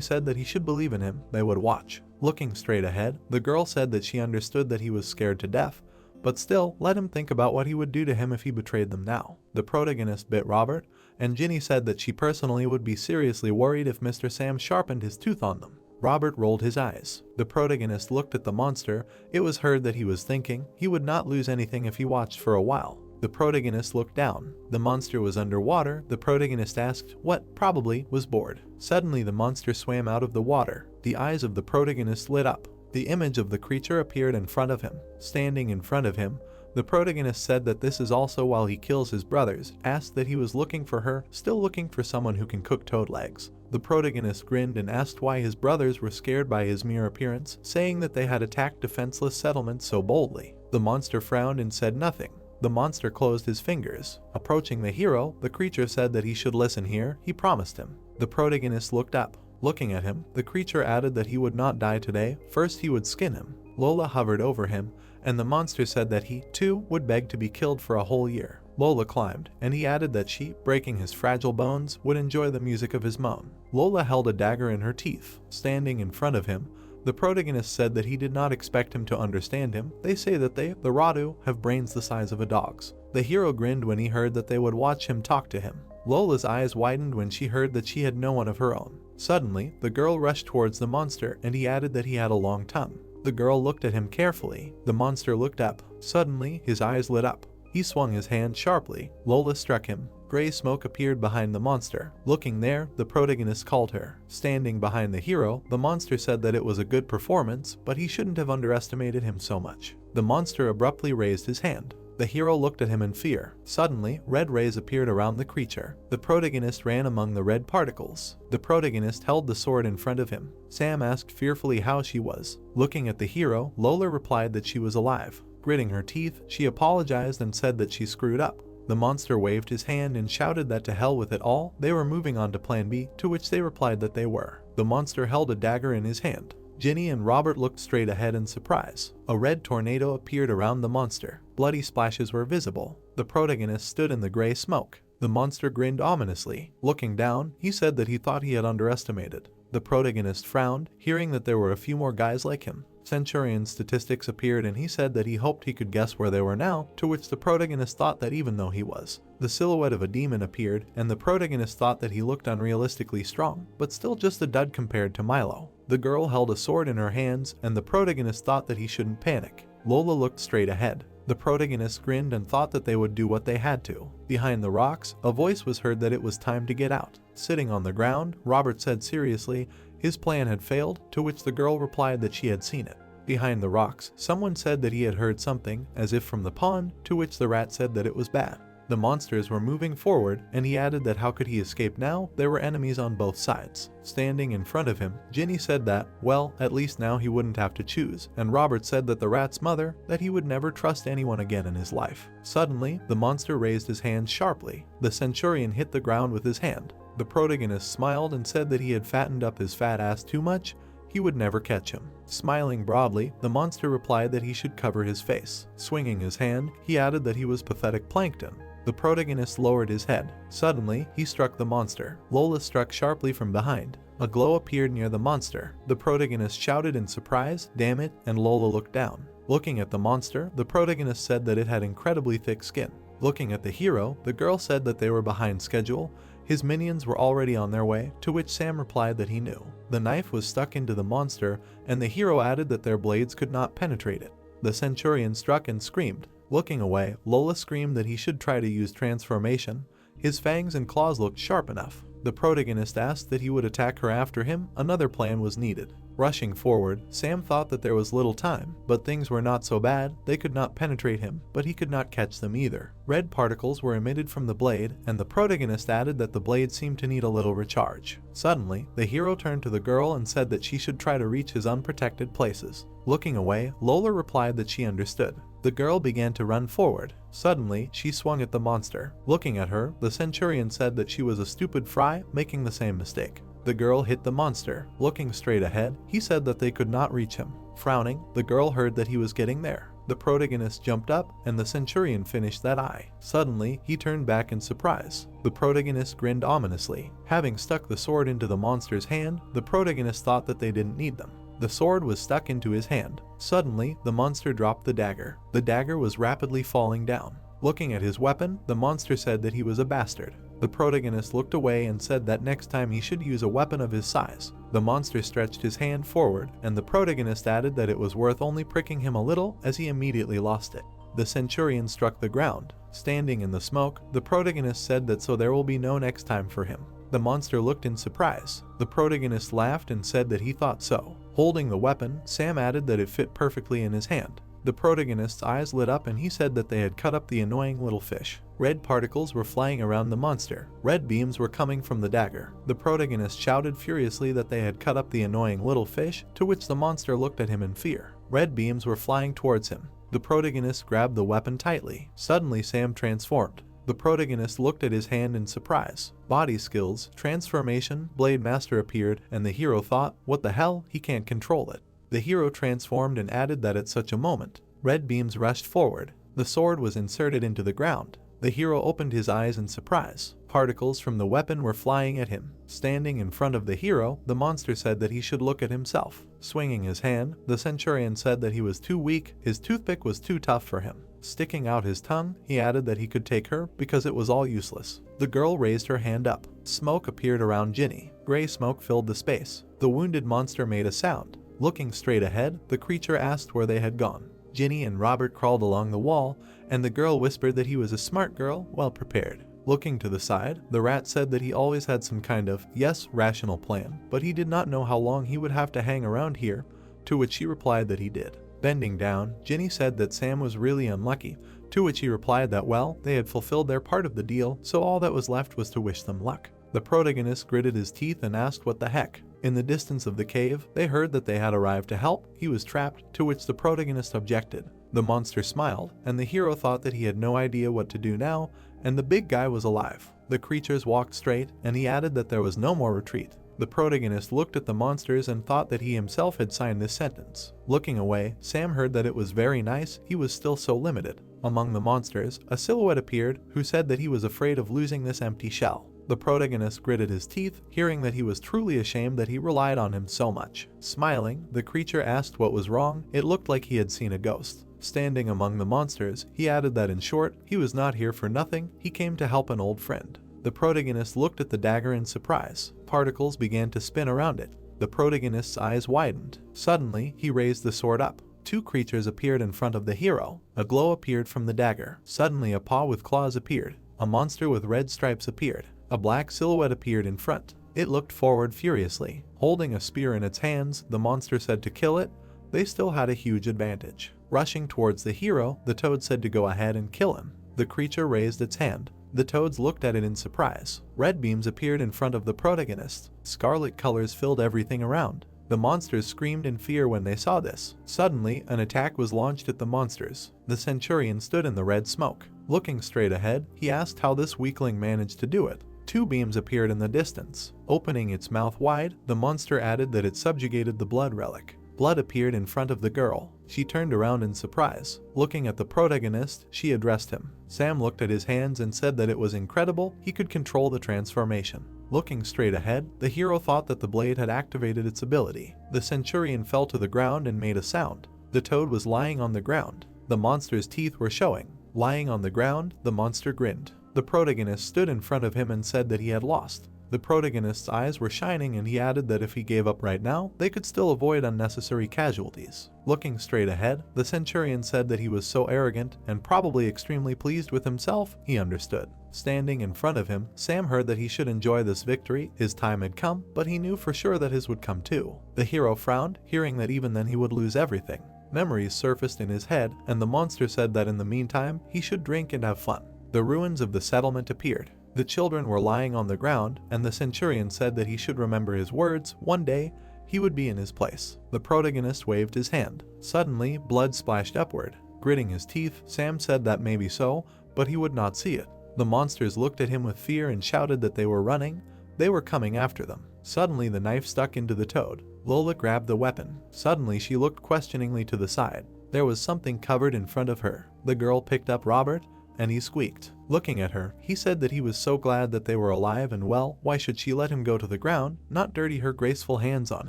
said that he should believe in him, they would watch. Looking straight ahead, the girl said that she understood that he was scared to death, but still let him think about what he would do to him if he betrayed them now. The protagonist bit Robert, and Ginny said that she personally would be seriously worried if Mr. Sam sharpened his tooth on them. Robert rolled his eyes. The protagonist looked at the monster. It was heard that he was thinking he would not lose anything if he watched for a while. The protagonist looked down. The monster was underwater. The protagonist asked what, probably, was bored. Suddenly the monster swam out of the water. The eyes of the protagonist lit up. The image of the creature appeared in front of him. Standing in front of him, the protagonist said that this is also while he kills his brothers, asked that he was looking for her, still looking for someone who can cook toad legs. The protagonist grinned and asked why his brothers were scared by his mere appearance, saying that they had attacked defenseless settlements so boldly. The monster frowned and said nothing. The monster closed his fingers. Approaching the hero, the creature said that he should listen here, he promised him. The protagonist looked up. Looking at him, the creature added that he would not die today, first he would skin him. Lola hovered over him, and the monster said that he, too, would beg to be killed for a whole year. Lola climbed, and he added that she, breaking his fragile bones, would enjoy the music of his moan. Lola held a dagger in her teeth. Standing in front of him, the protagonist said that he did not expect him to understand him. They say that they, the Radu, have brains the size of a dog's. The hero grinned when he heard that they would watch him talk to him. Lola's eyes widened when she heard that she had no one of her own. Suddenly, the girl rushed towards the monster, and he added that he had a long tongue. The girl looked at him carefully. The monster looked up. Suddenly, his eyes lit up. He swung his hand sharply. Lola struck him. Gray smoke appeared behind the monster. Looking there, the protagonist called her. Standing behind the hero, the monster said that it was a good performance, but he shouldn't have underestimated him so much. The monster abruptly raised his hand. The hero looked at him in fear. Suddenly, red rays appeared around the creature. The protagonist ran among the red particles. The protagonist held the sword in front of him. Sam asked fearfully how she was. Looking at the hero, Lola replied that she was alive. Gritting her teeth, she apologized and said that she screwed up. The monster waved his hand and shouted that to hell with it all, they were moving on to plan B, to which they replied that they were. The monster held a dagger in his hand. Ginny and Robert looked straight ahead in surprise. A red tornado appeared around the monster. Bloody splashes were visible. The protagonist stood in the gray smoke. The monster grinned ominously. Looking down, he said that he thought he had underestimated. The protagonist frowned, hearing that there were a few more guys like him. Centurion statistics appeared and he said that he hoped he could guess where they were now, to which the protagonist thought that even though he was. The silhouette of a demon appeared, and the protagonist thought that he looked unrealistically strong, but still just a dud compared to Milo. The girl held a sword in her hands, and the protagonist thought that he shouldn't panic. Lola looked straight ahead. The protagonist grinned and thought that they would do what they had to. Behind the rocks, a voice was heard that it was time to get out. Sitting on the ground, Robert said seriously, his plan had failed, to which the girl replied that she had seen it. Behind the rocks, someone said that he had heard something, as if from the pond, to which the rat said that it was bad. The monsters were moving forward, and he added that how could he escape now? There were enemies on both sides. Standing in front of him, Ginny said that, well, at least now he wouldn't have to choose, and Robert said that the rat's mother, that he would never trust anyone again in his life. Suddenly, the monster raised his hand sharply. The centurion hit the ground with his hand. The protagonist smiled and said that he had fattened up his fat ass too much, he would never catch him. Smiling broadly, the monster replied that he should cover his face. Swinging his hand, he added that he was pathetic plankton. The protagonist lowered his head. Suddenly, he struck the monster. Lola struck sharply from behind. A glow appeared near the monster. The protagonist shouted in surprise, "Damn it," and Lola looked down. Looking at the monster, the protagonist said that it had incredibly thick skin. Looking at the hero, the girl said that they were behind schedule. His minions were already on their way, to which Sam replied that he knew. The knife was stuck into the monster, and the hero added that their blades could not penetrate it. The centurion struck and screamed. Looking away, Lola screamed that he should try to use transformation. His fangs and claws looked sharp enough. The protagonist asked that he would attack her after him. Another plan was needed. Rushing forward, Sam thought that there was little time, but things were not so bad. They could not penetrate him, but he could not catch them either. Red particles were emitted from the blade, and the protagonist added that the blade seemed to need a little recharge. Suddenly, the hero turned to the girl and said that she should try to reach his unprotected places. Looking away, Lola replied that she understood. The girl began to run forward. Suddenly, she swung at the monster. Looking at her, the centurion said that she was a stupid fry, making the same mistake. The girl hit the monster. Looking straight ahead, he said that they could not reach him. Frowning, the girl heard that he was getting there. The protagonist jumped up, and the centurion finished that eye. Suddenly, he turned back in surprise. The protagonist grinned ominously. Having stuck the sword into the monster's hand, the protagonist thought that they didn't need them. The sword was stuck into his hand. Suddenly, the monster dropped the dagger. The dagger was rapidly falling down. Looking at his weapon, the monster said that he was a bastard. The protagonist looked away and said that next time he should use a weapon of his size. The monster stretched his hand forward, and the protagonist added that it was worth only pricking him a little, as he immediately lost it. The centurion struck the ground. Standing in the smoke, the protagonist said that so there will be no next time for him. The monster looked in surprise. The protagonist laughed and said that he thought so. Holding the weapon, Sam added that it fit perfectly in his hand. The protagonist's eyes lit up and he said that they had cut up the annoying little fish. Red particles were flying around the monster. Red beams were coming from the dagger. The protagonist shouted furiously that they had cut up the annoying little fish, to which the monster looked at him in fear. Red beams were flying towards him. The protagonist grabbed the weapon tightly. Suddenly Sam transformed. The protagonist looked at his hand in surprise. Body skills, transformation, Blade Master appeared, and the hero thought, what the hell, he can't control it. The hero transformed and added that at such a moment, red beams rushed forward. The sword was inserted into the ground. The hero opened his eyes in surprise. Particles from the weapon were flying at him. Standing in front of the hero, the monster said that he should look at himself. Swinging his hand, the centurion said that he was too weak, his toothpick was too tough for him. Sticking out his tongue, he added that he could take her because it was all useless. The girl raised her hand up. Smoke appeared around Ginny. Gray smoke filled the space. The wounded monster made a sound. Looking straight ahead, the creature asked where they had gone. Ginny and Robert crawled along the wall, and the girl whispered that he was a smart girl, well prepared. Looking to the side, the rat said that he always had some kind of, yes, rational plan, but he did not know how long he would have to hang around here, to which she replied that he did. Bending down, Ginny said that Sam was really unlucky, to which he replied that well, they had fulfilled their part of the deal, so all that was left was to wish them luck. The protagonist gritted his teeth and asked what the heck. In the distance of the cave, they heard that they had arrived to help. He was trapped, to which the protagonist objected. The monster smiled, and the hero thought that he had no idea what to do now, and the big guy was alive. The creatures walked straight, and he added that there was no more retreat. The protagonist looked at the monsters and thought that he himself had signed this sentence. Looking away, Sam heard that it was very nice, he was still so limited. Among the monsters, a silhouette appeared who said that he was afraid of losing this empty shell. The protagonist gritted his teeth, hearing that he was truly ashamed that he relied on him so much. Smiling, the creature asked what was wrong. It looked like he had seen a ghost. Standing among the monsters, he added that in short, he was not here for nothing, he came to help an old friend. The protagonist looked at the dagger in surprise. Particles began to spin around it. The protagonist's eyes widened. Suddenly, he raised the sword up. Two creatures appeared in front of the hero. A glow appeared from the dagger. Suddenly, a paw with claws appeared. A monster with red stripes appeared. A black silhouette appeared in front. It looked forward furiously. Holding a spear in its hands, the monster said to kill it. They still had a huge advantage. Rushing towards the hero, the toad said to go ahead and kill him. The creature raised its hand. The toads looked at it in surprise. Red beams appeared in front of the protagonist. Scarlet colors filled everything around. The monsters screamed in fear when they saw this. Suddenly, an attack was launched at the monsters. The centurion stood in the red smoke. Looking straight ahead, he asked how this weakling managed to do it. Two beams appeared in the distance. Opening its mouth wide, the monster added that it subjugated the blood relic. Blood appeared in front of the girl. She turned around in surprise. Looking at the protagonist, she addressed him. Sam looked at his hands and said that it was incredible, he could control the transformation. Looking straight ahead, the hero thought that the blade had activated its ability. The centurion fell to the ground and made a sound. The toad was lying on the ground. The monster's teeth were showing. Lying on the ground, the monster grinned. The protagonist stood in front of him and said that he had lost. The protagonist's eyes were shining and he added that if he gave up right now, they could still avoid unnecessary casualties. Looking straight ahead, the centurion said that he was so arrogant and probably extremely pleased with himself, he understood. Standing in front of him, Sam heard that he should enjoy this victory. His time had come, but he knew for sure that his would come too. The hero frowned, hearing that even then he would lose everything. Memories surfaced in his head, and the monster said that in the meantime, he should drink and have fun. The ruins of the settlement appeared. The children were lying on the ground, and the centurion said that he should remember his words. One day, he would be in his place. The protagonist waved his hand. Suddenly, blood splashed upward. Gritting his teeth, Sam said that maybe so, but he would not see it. The monsters looked at him with fear and shouted that they were running. They were coming after them. Suddenly, the knife stuck into the toad. Lola grabbed the weapon. Suddenly, she looked questioningly to the side. There was something covered in front of her. The girl picked up Robert, and he squeaked. Looking at her, he said that he was so glad that they were alive and well. Why should she let him go to the ground, not dirty her graceful hands on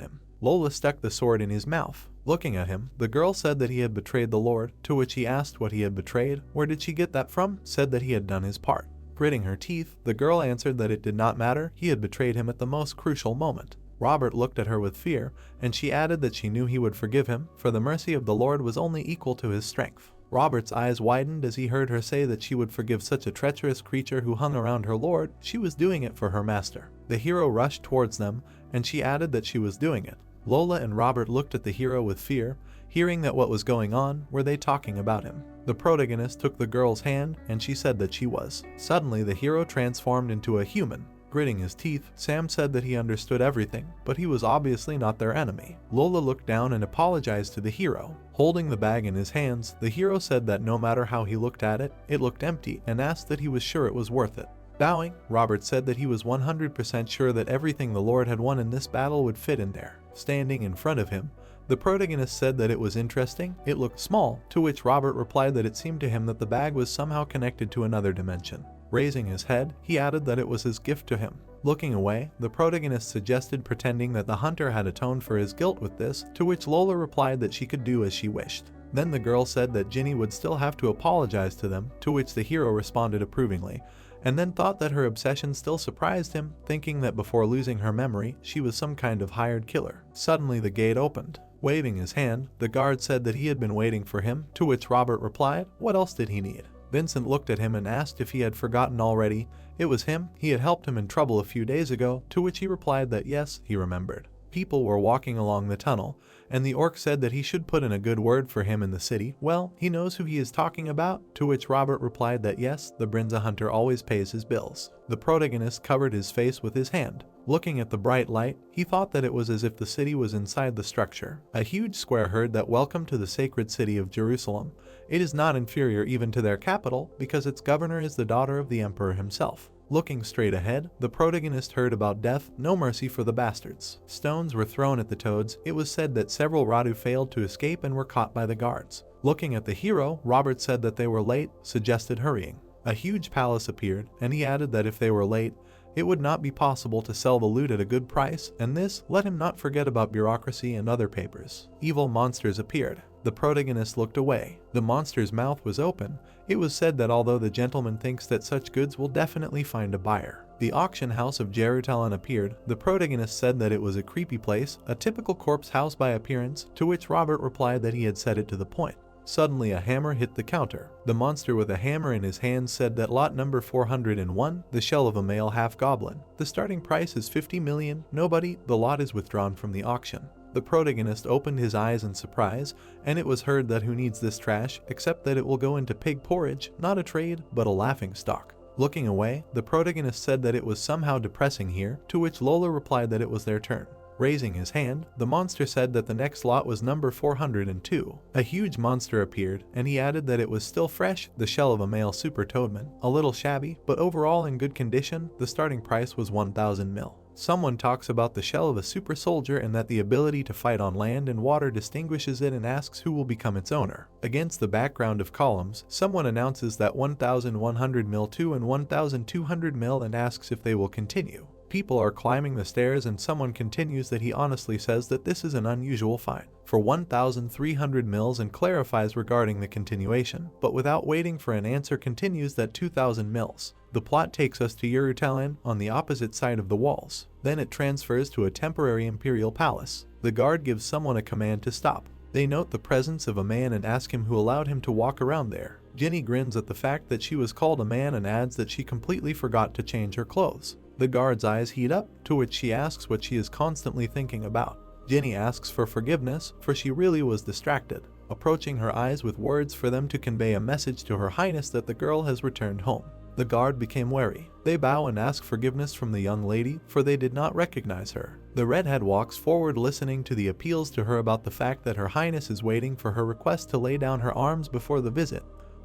him? Lola stuck the sword in his mouth. Looking at him, the girl said that he had betrayed the Lord, to which he asked what he had betrayed. Where did she get that from? Said that he had done his part. Gritting her teeth, the girl answered that it did not matter, he had betrayed him at the most crucial moment. Robert looked at her with fear, and she added that she knew he would forgive him, for the mercy of the Lord was only equal to his strength. Robert's eyes widened as he heard her say that she would forgive such a treacherous creature who hung around her lord. She was doing it for her master. The hero rushed towards them, and she added that she was doing it. Lola and Robert looked at the hero with fear, hearing that what was going on. Were they talking about him? The protagonist took the girl's hand, and she said that she was. Suddenly the hero transformed into a human. Gritting his teeth, Sam said that he understood everything, but he was obviously not their enemy. Lola looked down and apologized to the hero. Holding the bag in his hands, the hero said that no matter how he looked at it, it looked empty, and asked that he was sure it was worth it. Bowing, Robert said that he was 100% sure that everything the Lord had won in this battle would fit in there. Standing in front of him, the protagonist said that it was interesting, it looked small, to which Robert replied that it seemed to him that the bag was somehow connected to another dimension. Raising his head, he added that it was his gift to him. Looking away, the protagonist suggested pretending that the hunter had atoned for his guilt with this, to which Lola replied that she could do as she wished. Then the girl said that Ginny would still have to apologize to them, to which the hero responded approvingly, and then thought that her obsession still surprised him, thinking that before losing her memory, she was some kind of hired killer. Suddenly the gate opened. Waving his hand, the guard said that he had been waiting for him, to which Robert replied, what else did he need? Vincent looked at him and asked if he had forgotten already. It was him, he had helped him in trouble a few days ago, to which he replied that yes, he remembered. People were walking along the tunnel, and the orc said that he should put in a good word for him in the city. Well, he knows who he is talking about, to which Robert replied that yes, the Brinza hunter always pays his bills. The protagonist covered his face with his hand. Looking at the bright light, he thought that it was as if the city was inside the structure. A huge square heard that welcome to the sacred city of Jerusalem. It is not inferior even to their capital, because its governor is the daughter of the emperor himself. Looking straight ahead, the protagonist heard about death, no mercy for the bastards. Stones were thrown at the toads. It was said that several Radu failed to escape and were caught by the guards. Looking at the hero, Robert said that they were late, suggested hurrying. A huge palace appeared, and he added that if they were late, it would not be possible to sell the loot at a good price, and this let him not forget about bureaucracy and other papers. Evil monsters appeared. The protagonist looked away. The monster's mouth was open. It was said that although the gentleman thinks that such goods will definitely find a buyer. The auction house of Jerusalem appeared. The protagonist said that it was a creepy place, a typical corpse house by appearance, to which Robert replied that he had said it to the point. Suddenly a hammer hit the counter. The monster with a hammer in his hand said that lot number 401, the shell of a male half-goblin. The starting price is 50 million. Nobody, the lot is withdrawn from the auction. The protagonist opened his eyes in surprise, and it was heard that who needs this trash, except that it will go into pig porridge, not a trade, but a laughingstock. Looking away, the protagonist said that it was somehow depressing here, to which Lola replied that it was their turn. Raising his hand, the monster said that the next lot was number 402. A huge monster appeared, and he added that it was still fresh, the shell of a male super toadman, a little shabby, but overall in good condition. The starting price was 1,000 mil. Someone talks about the shell of a super soldier and that the ability to fight on land and water distinguishes it, and asks who will become its owner. Against the background of columns, someone announces that 1,100 mil 2 and 1,200 mil and asks if they will continue. People are climbing the stairs, and someone continues that he honestly says that this is an unusual find for 1,300 mils and clarifies regarding the continuation, but without waiting for an answer continues that 2,000 mils. The plot takes us to Jerusalem on the opposite side of the walls. Then it transfers to a temporary imperial palace. The guard gives someone a command to stop. They note the presence of a man and ask him who allowed him to walk around there. Ginny grins at the fact that she was called a man and adds that she completely forgot to change her clothes. The guard's eyes heat up, to which she asks what she is constantly thinking about. Ginny asks for forgiveness, for she really was distracted, approaching her eyes with words for them to convey a message to Her Highness that the girl has returned home. The guard became wary. They bow and ask forgiveness from the young lady, for they did not recognize her. The redhead walks forward, listening to the appeals to her about the fact that Her Highness is waiting for her request to lay down her arms before the visit,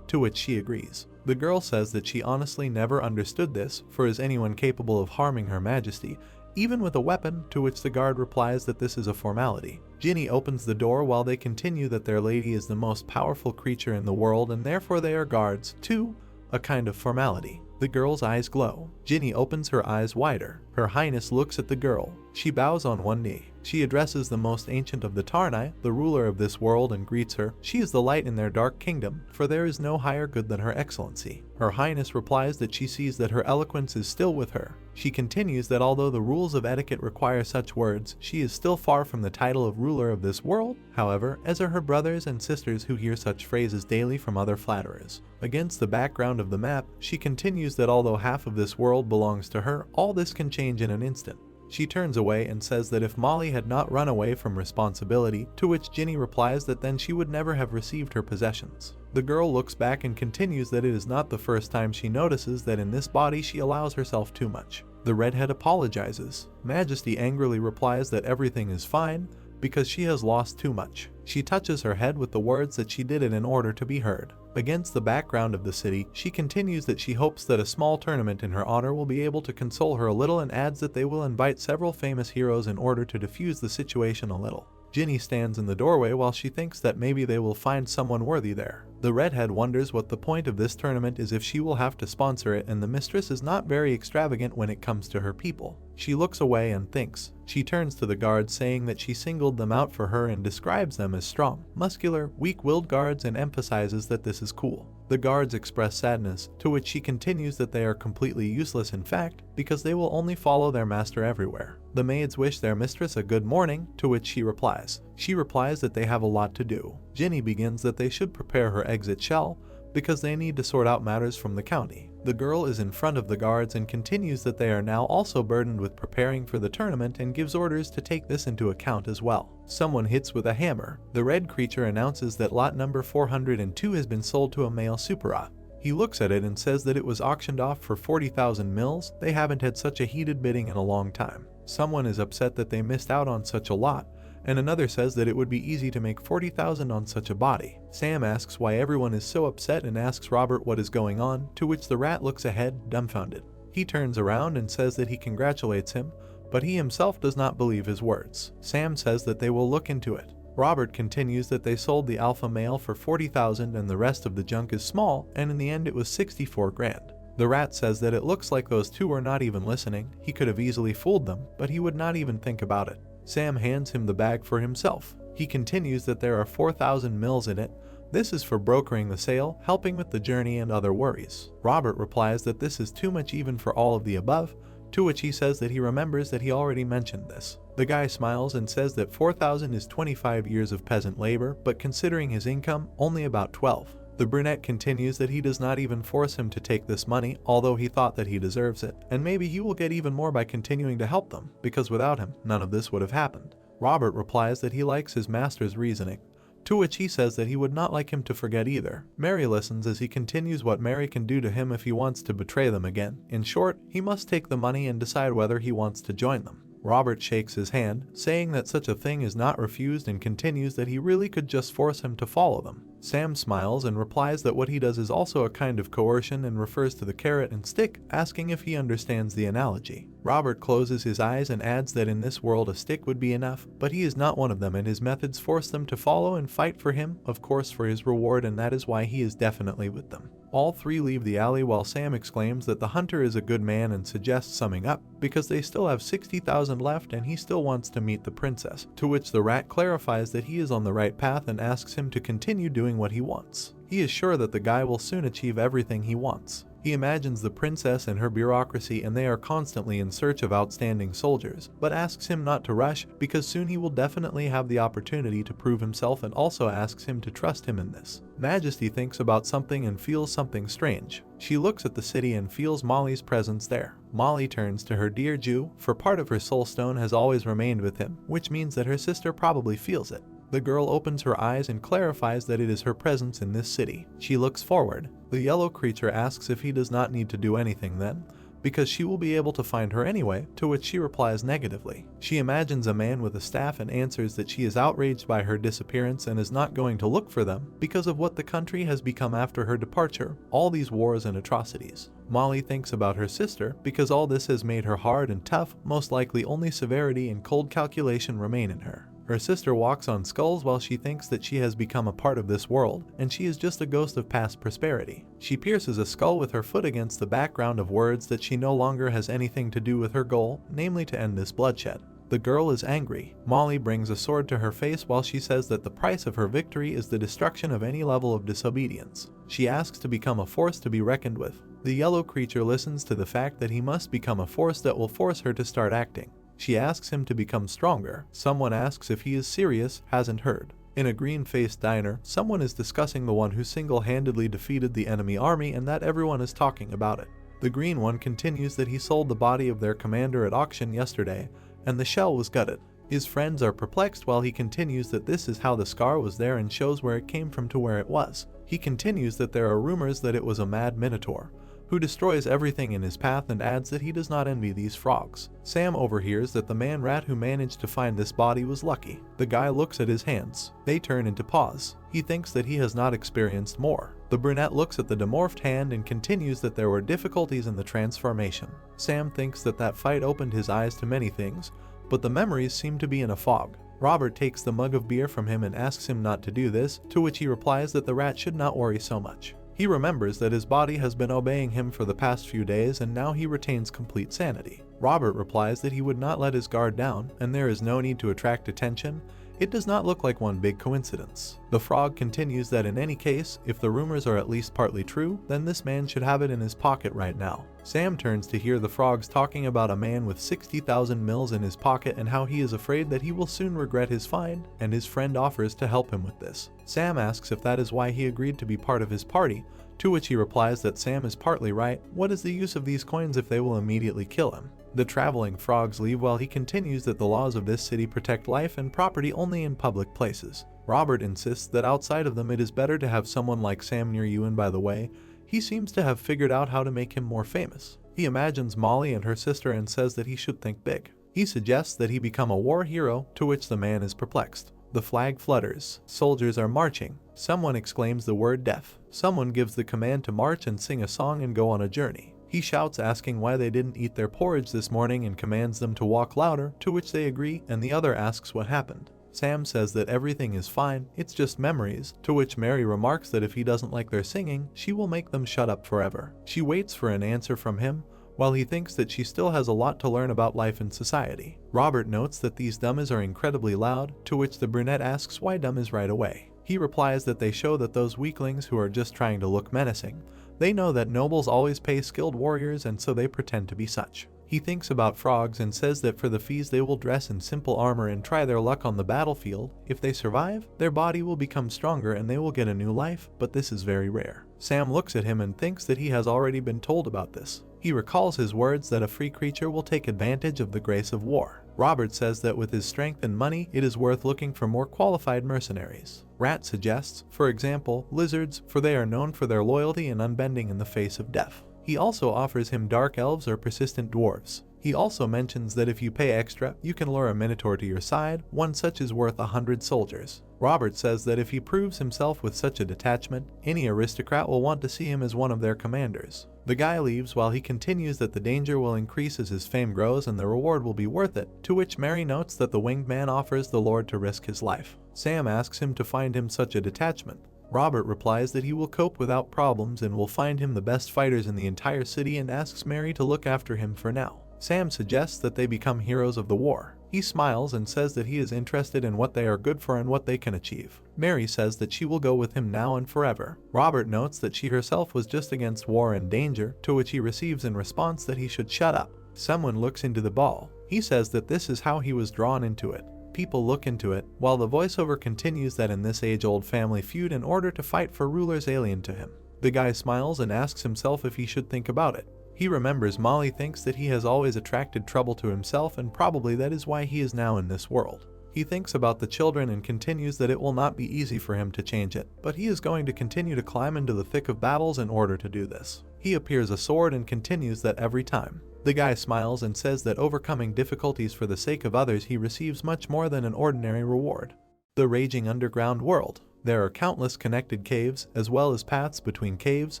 to which she agrees. The girl says that she honestly never understood this, for is anyone capable of harming Her Majesty? even with a weapon, to which the guard replies that this is a formality. Ginny opens the door while they continue that their lady is the most powerful creature in the world and therefore they are guards, too, a kind of formality. The girl's eyes glow. Ginny opens her eyes wider. Her Highness looks at the girl. She bows on one knee. She addresses the most ancient of the Tarnai, the ruler of this world, and greets her. She is the light in their dark kingdom, for there is no higher good than her excellency. Her Highness replies that she sees that her eloquence is still with her. She continues that although the rules of etiquette require such words, she is still far from the title of ruler of this world, however, as are her brothers and sisters who hear such phrases daily from other flatterers. Against the background of the map, she continues that although half of this world belongs to her, all this can change in an instant. She turns away and says that if Molly had not run away from responsibility, to which Ginny replies that then she would never have received her possessions. The girl looks back and continues that it is not the first time she notices that in this body she allows herself too much. The redhead apologizes. Majesty angrily replies that everything is fine, because she has lost too much. She touches her head with the words that she did it in order to be heard. Against the background of the city, she continues that she hopes that a small tournament in her honor will be able to console her a little and adds that they will invite several famous heroes in order to diffuse the situation a little. Ginny stands in the doorway while she thinks that maybe they will find someone worthy there. The redhead wonders what the point of this tournament is if she will have to sponsor it, and the mistress is not very extravagant when it comes to her people. She looks away and thinks. She turns to the guards saying that she singled them out for her and describes them as strong, muscular, weak-willed guards and emphasizes that this is cool. The guards express sadness, to which she continues that they are completely useless in fact, because they will only follow their master everywhere. The maids wish their mistress a good morning, to which she replies. She replies that they have a lot to do. Ginny begins that they should prepare her exit shell, because they need to sort out matters from the county. The girl is in front of the guards and continues that they are now also burdened with preparing for the tournament and gives orders to take this into account as well. Someone hits with a hammer. The red creature announces that lot number 402 has been sold to a male supera. He looks at it and says that it was auctioned off for 40,000 mils. They haven't had such a heated bidding in a long time. Someone is upset that they missed out on such a lot, and another says that it would be easy to make 40,000 on such a body. Sam asks why everyone is so upset and asks Robert what is going on, to which the rat looks ahead, dumbfounded. He turns around and says that he congratulates him, but he himself does not believe his words. Sam says that they will look into it. Robert continues that they sold the alpha male for 40,000 and the rest of the junk is small, and in the end it was 64 grand. The rat says that it looks like those two are not even listening. He could have easily fooled them, but he would not even think about it. Sam hands him the bag for himself. He continues that there are 4,000 mils in it. This is for brokering the sale, helping with the journey and other worries. Robert replies that this is too much even for all of the above, to which he says that he remembers that he already mentioned this. The guy smiles and says that 4,000 is 25 years of peasant labor, but considering his income, only about 12. The brunette continues that he does not even force him to take this money, although he thought that he deserves it, and maybe he will get even more by continuing to help them, because without him, none of this would have happened. Robert replies that he likes his master's reasoning, to which he says that he would not like him to forget either. Mary listens as he continues what Mary can do to him if he wants to betray them again. In short, he must take the money and decide whether he wants to join them. Robert shakes his hand, saying that such a thing is not refused and continues that he really could just force him to follow them. Sam smiles and replies that what he does is also a kind of coercion and refers to the carrot and stick, asking if he understands the analogy. Robert closes his eyes and adds that in this world a stick would be enough, but he is not one of them and his methods force them to follow and fight for him, of course for his reward, and that is why he is definitely with them. All three leave the alley while Sam exclaims that the hunter is a good man and suggests summing up, because they still have 60,000 left and he still wants to meet the princess, to which the rat clarifies that he is on the right path and asks him to continue doing what he wants. He is sure that the guy will soon achieve everything he wants. He imagines the princess and her bureaucracy and they are constantly in search of outstanding soldiers, but asks him not to rush because soon he will definitely have the opportunity to prove himself and also asks him to trust him in this. Majesty thinks about something and feels something strange. She looks at the city and feels Molly's presence there. Molly turns to her dear Jew, for part of her soul stone has always remained with him, which means that her sister probably feels it. The girl opens her eyes and clarifies that it is her presence in this city. She looks forward. The yellow creature asks if he does not need to do anything then, because she will be able to find her anyway, to which she replies negatively. She imagines a man with a staff and answers that she is outraged by her disappearance and is not going to look for them because of what the country has become after her departure, all these wars and atrocities. Molly thinks about her sister because all this has made her hard and tough, most likely only severity and cold calculation remain in her. Her sister walks on skulls while she thinks that she has become a part of this world, and she is just a ghost of past prosperity. She pierces a skull with her foot against the background of words that she no longer has anything to do with her goal, namely to end this bloodshed. The girl is angry. Molly brings a sword to her face while she says that the price of her victory is the destruction of any level of disobedience. She asks to become a force to be reckoned with. The yellow creature listens to the fact that he must become a force that will force her to start acting. She asks him to become stronger. Someone asks if he is serious, hasn't heard. In a green-faced diner, someone is discussing the one who single-handedly defeated the enemy army and that everyone is talking about it. The green one continues that he sold the body of their commander at auction yesterday, and the shell was gutted. His friends are perplexed while he continues that this is how the scar was there and shows where it came from to where it was. He continues that there are rumors that it was a mad minotaur who destroys everything in his path and adds that he does not envy these frogs. Sam overhears that the man rat who managed to find this body was lucky. The guy looks at his hands. They turn into paws. He thinks that he has not experienced more. The brunette looks at the demorphed hand and continues that there were difficulties in the transformation. Sam thinks that that fight opened his eyes to many things, but the memories seem to be in a fog. Robert takes the mug of beer from him and asks him not to do this, to which he replies that the rat should not worry so much. He remembers that his body has been obeying him for the past few days and now he retains complete sanity. Robert replies that he would not let his guard down and there is no need to attract attention. It does not look like one big coincidence. The frog continues that in any case, if the rumors are at least partly true, then this man should have it in his pocket right now. Sam turns to hear the frogs talking about a man with 60,000 mils in his pocket and how he is afraid that he will soon regret his find, and his friend offers to help him with this. Sam asks if that is why he agreed to be part of his party, to which he replies that Sam is partly right. What is the use of these coins if they will immediately kill him? The traveling frogs leave while he continues that the laws of this city protect life and property only in public places. Robert insists that outside of them it is better to have someone like Sam near you, and by the way, he seems to have figured out how to make him more famous. He imagines Molly and her sister and says that he should think big. He suggests that he become a war hero, to which the man is perplexed. The flag flutters. Soldiers are marching. Someone exclaims the word death. Someone gives the command to march and sing a song and go on a journey. He shouts asking why they didn't eat their porridge this morning and commands them to walk louder, to which they agree, and the other asks what happened. Sam says that everything is fine, it's just memories, to which Mary remarks that if he doesn't like their singing, she will make them shut up forever. She waits for an answer from him, while he thinks that she still has a lot to learn about life and society. Robert notes that these dummies are incredibly loud, to which the brunette asks why dummies right away. He replies that they show that those weaklings who are just trying to look menacing, they know that nobles always pay skilled warriors and so they pretend to be such. He thinks about frogs and says that for the fees they will dress in simple armor and try their luck on the battlefield. If they survive, their body will become stronger and they will get a new life, but this is very rare. Sam looks at him and thinks that he has already been told about this. He recalls his words that a free creature will take advantage of the grace of war. Robert says that with his strength and money, it is worth looking for more qualified mercenaries. Rat suggests, for example, lizards, for they are known for their loyalty and unbending in the face of death. He also offers him dark elves or persistent dwarves. He also mentions that if you pay extra, you can lure a minotaur to your side. One such is worth 100 soldiers. Robert says that if he proves himself with such a detachment, any aristocrat will want to see him as one of their commanders. The guy leaves while he continues that the danger will increase as his fame grows and the reward will be worth it, to which Mary notes that the winged man offers the Lord to risk his life. Sam asks him to find him such a detachment. Robert replies that he will cope without problems and will find him the best fighters in the entire city and asks Mary to look after him for now. Sam suggests that they become heroes of the war. He smiles and says that he is interested in what they are good for and what they can achieve. Mary says that she will go with him now and forever. Robert notes that she herself was just against war and danger, to which he receives in response that he should shut up. Someone looks into the ball. He says that this is how he was drawn into it. People look into it, while the voiceover continues that in this age-old family feud in order to fight for rulers alien to him. The guy smiles and asks himself if he should think about it. He remembers Molly thinks that he has always attracted trouble to himself and probably that is why he is now in this world. He thinks about the children and continues that it will not be easy for him to change it, but he is going to continue to climb into the thick of battles in order to do this. He appears a sword and continues that every time. The guy smiles and says that overcoming difficulties for the sake of others he receives much more than an ordinary reward. The raging underground world. There are countless connected caves, as well as paths between caves,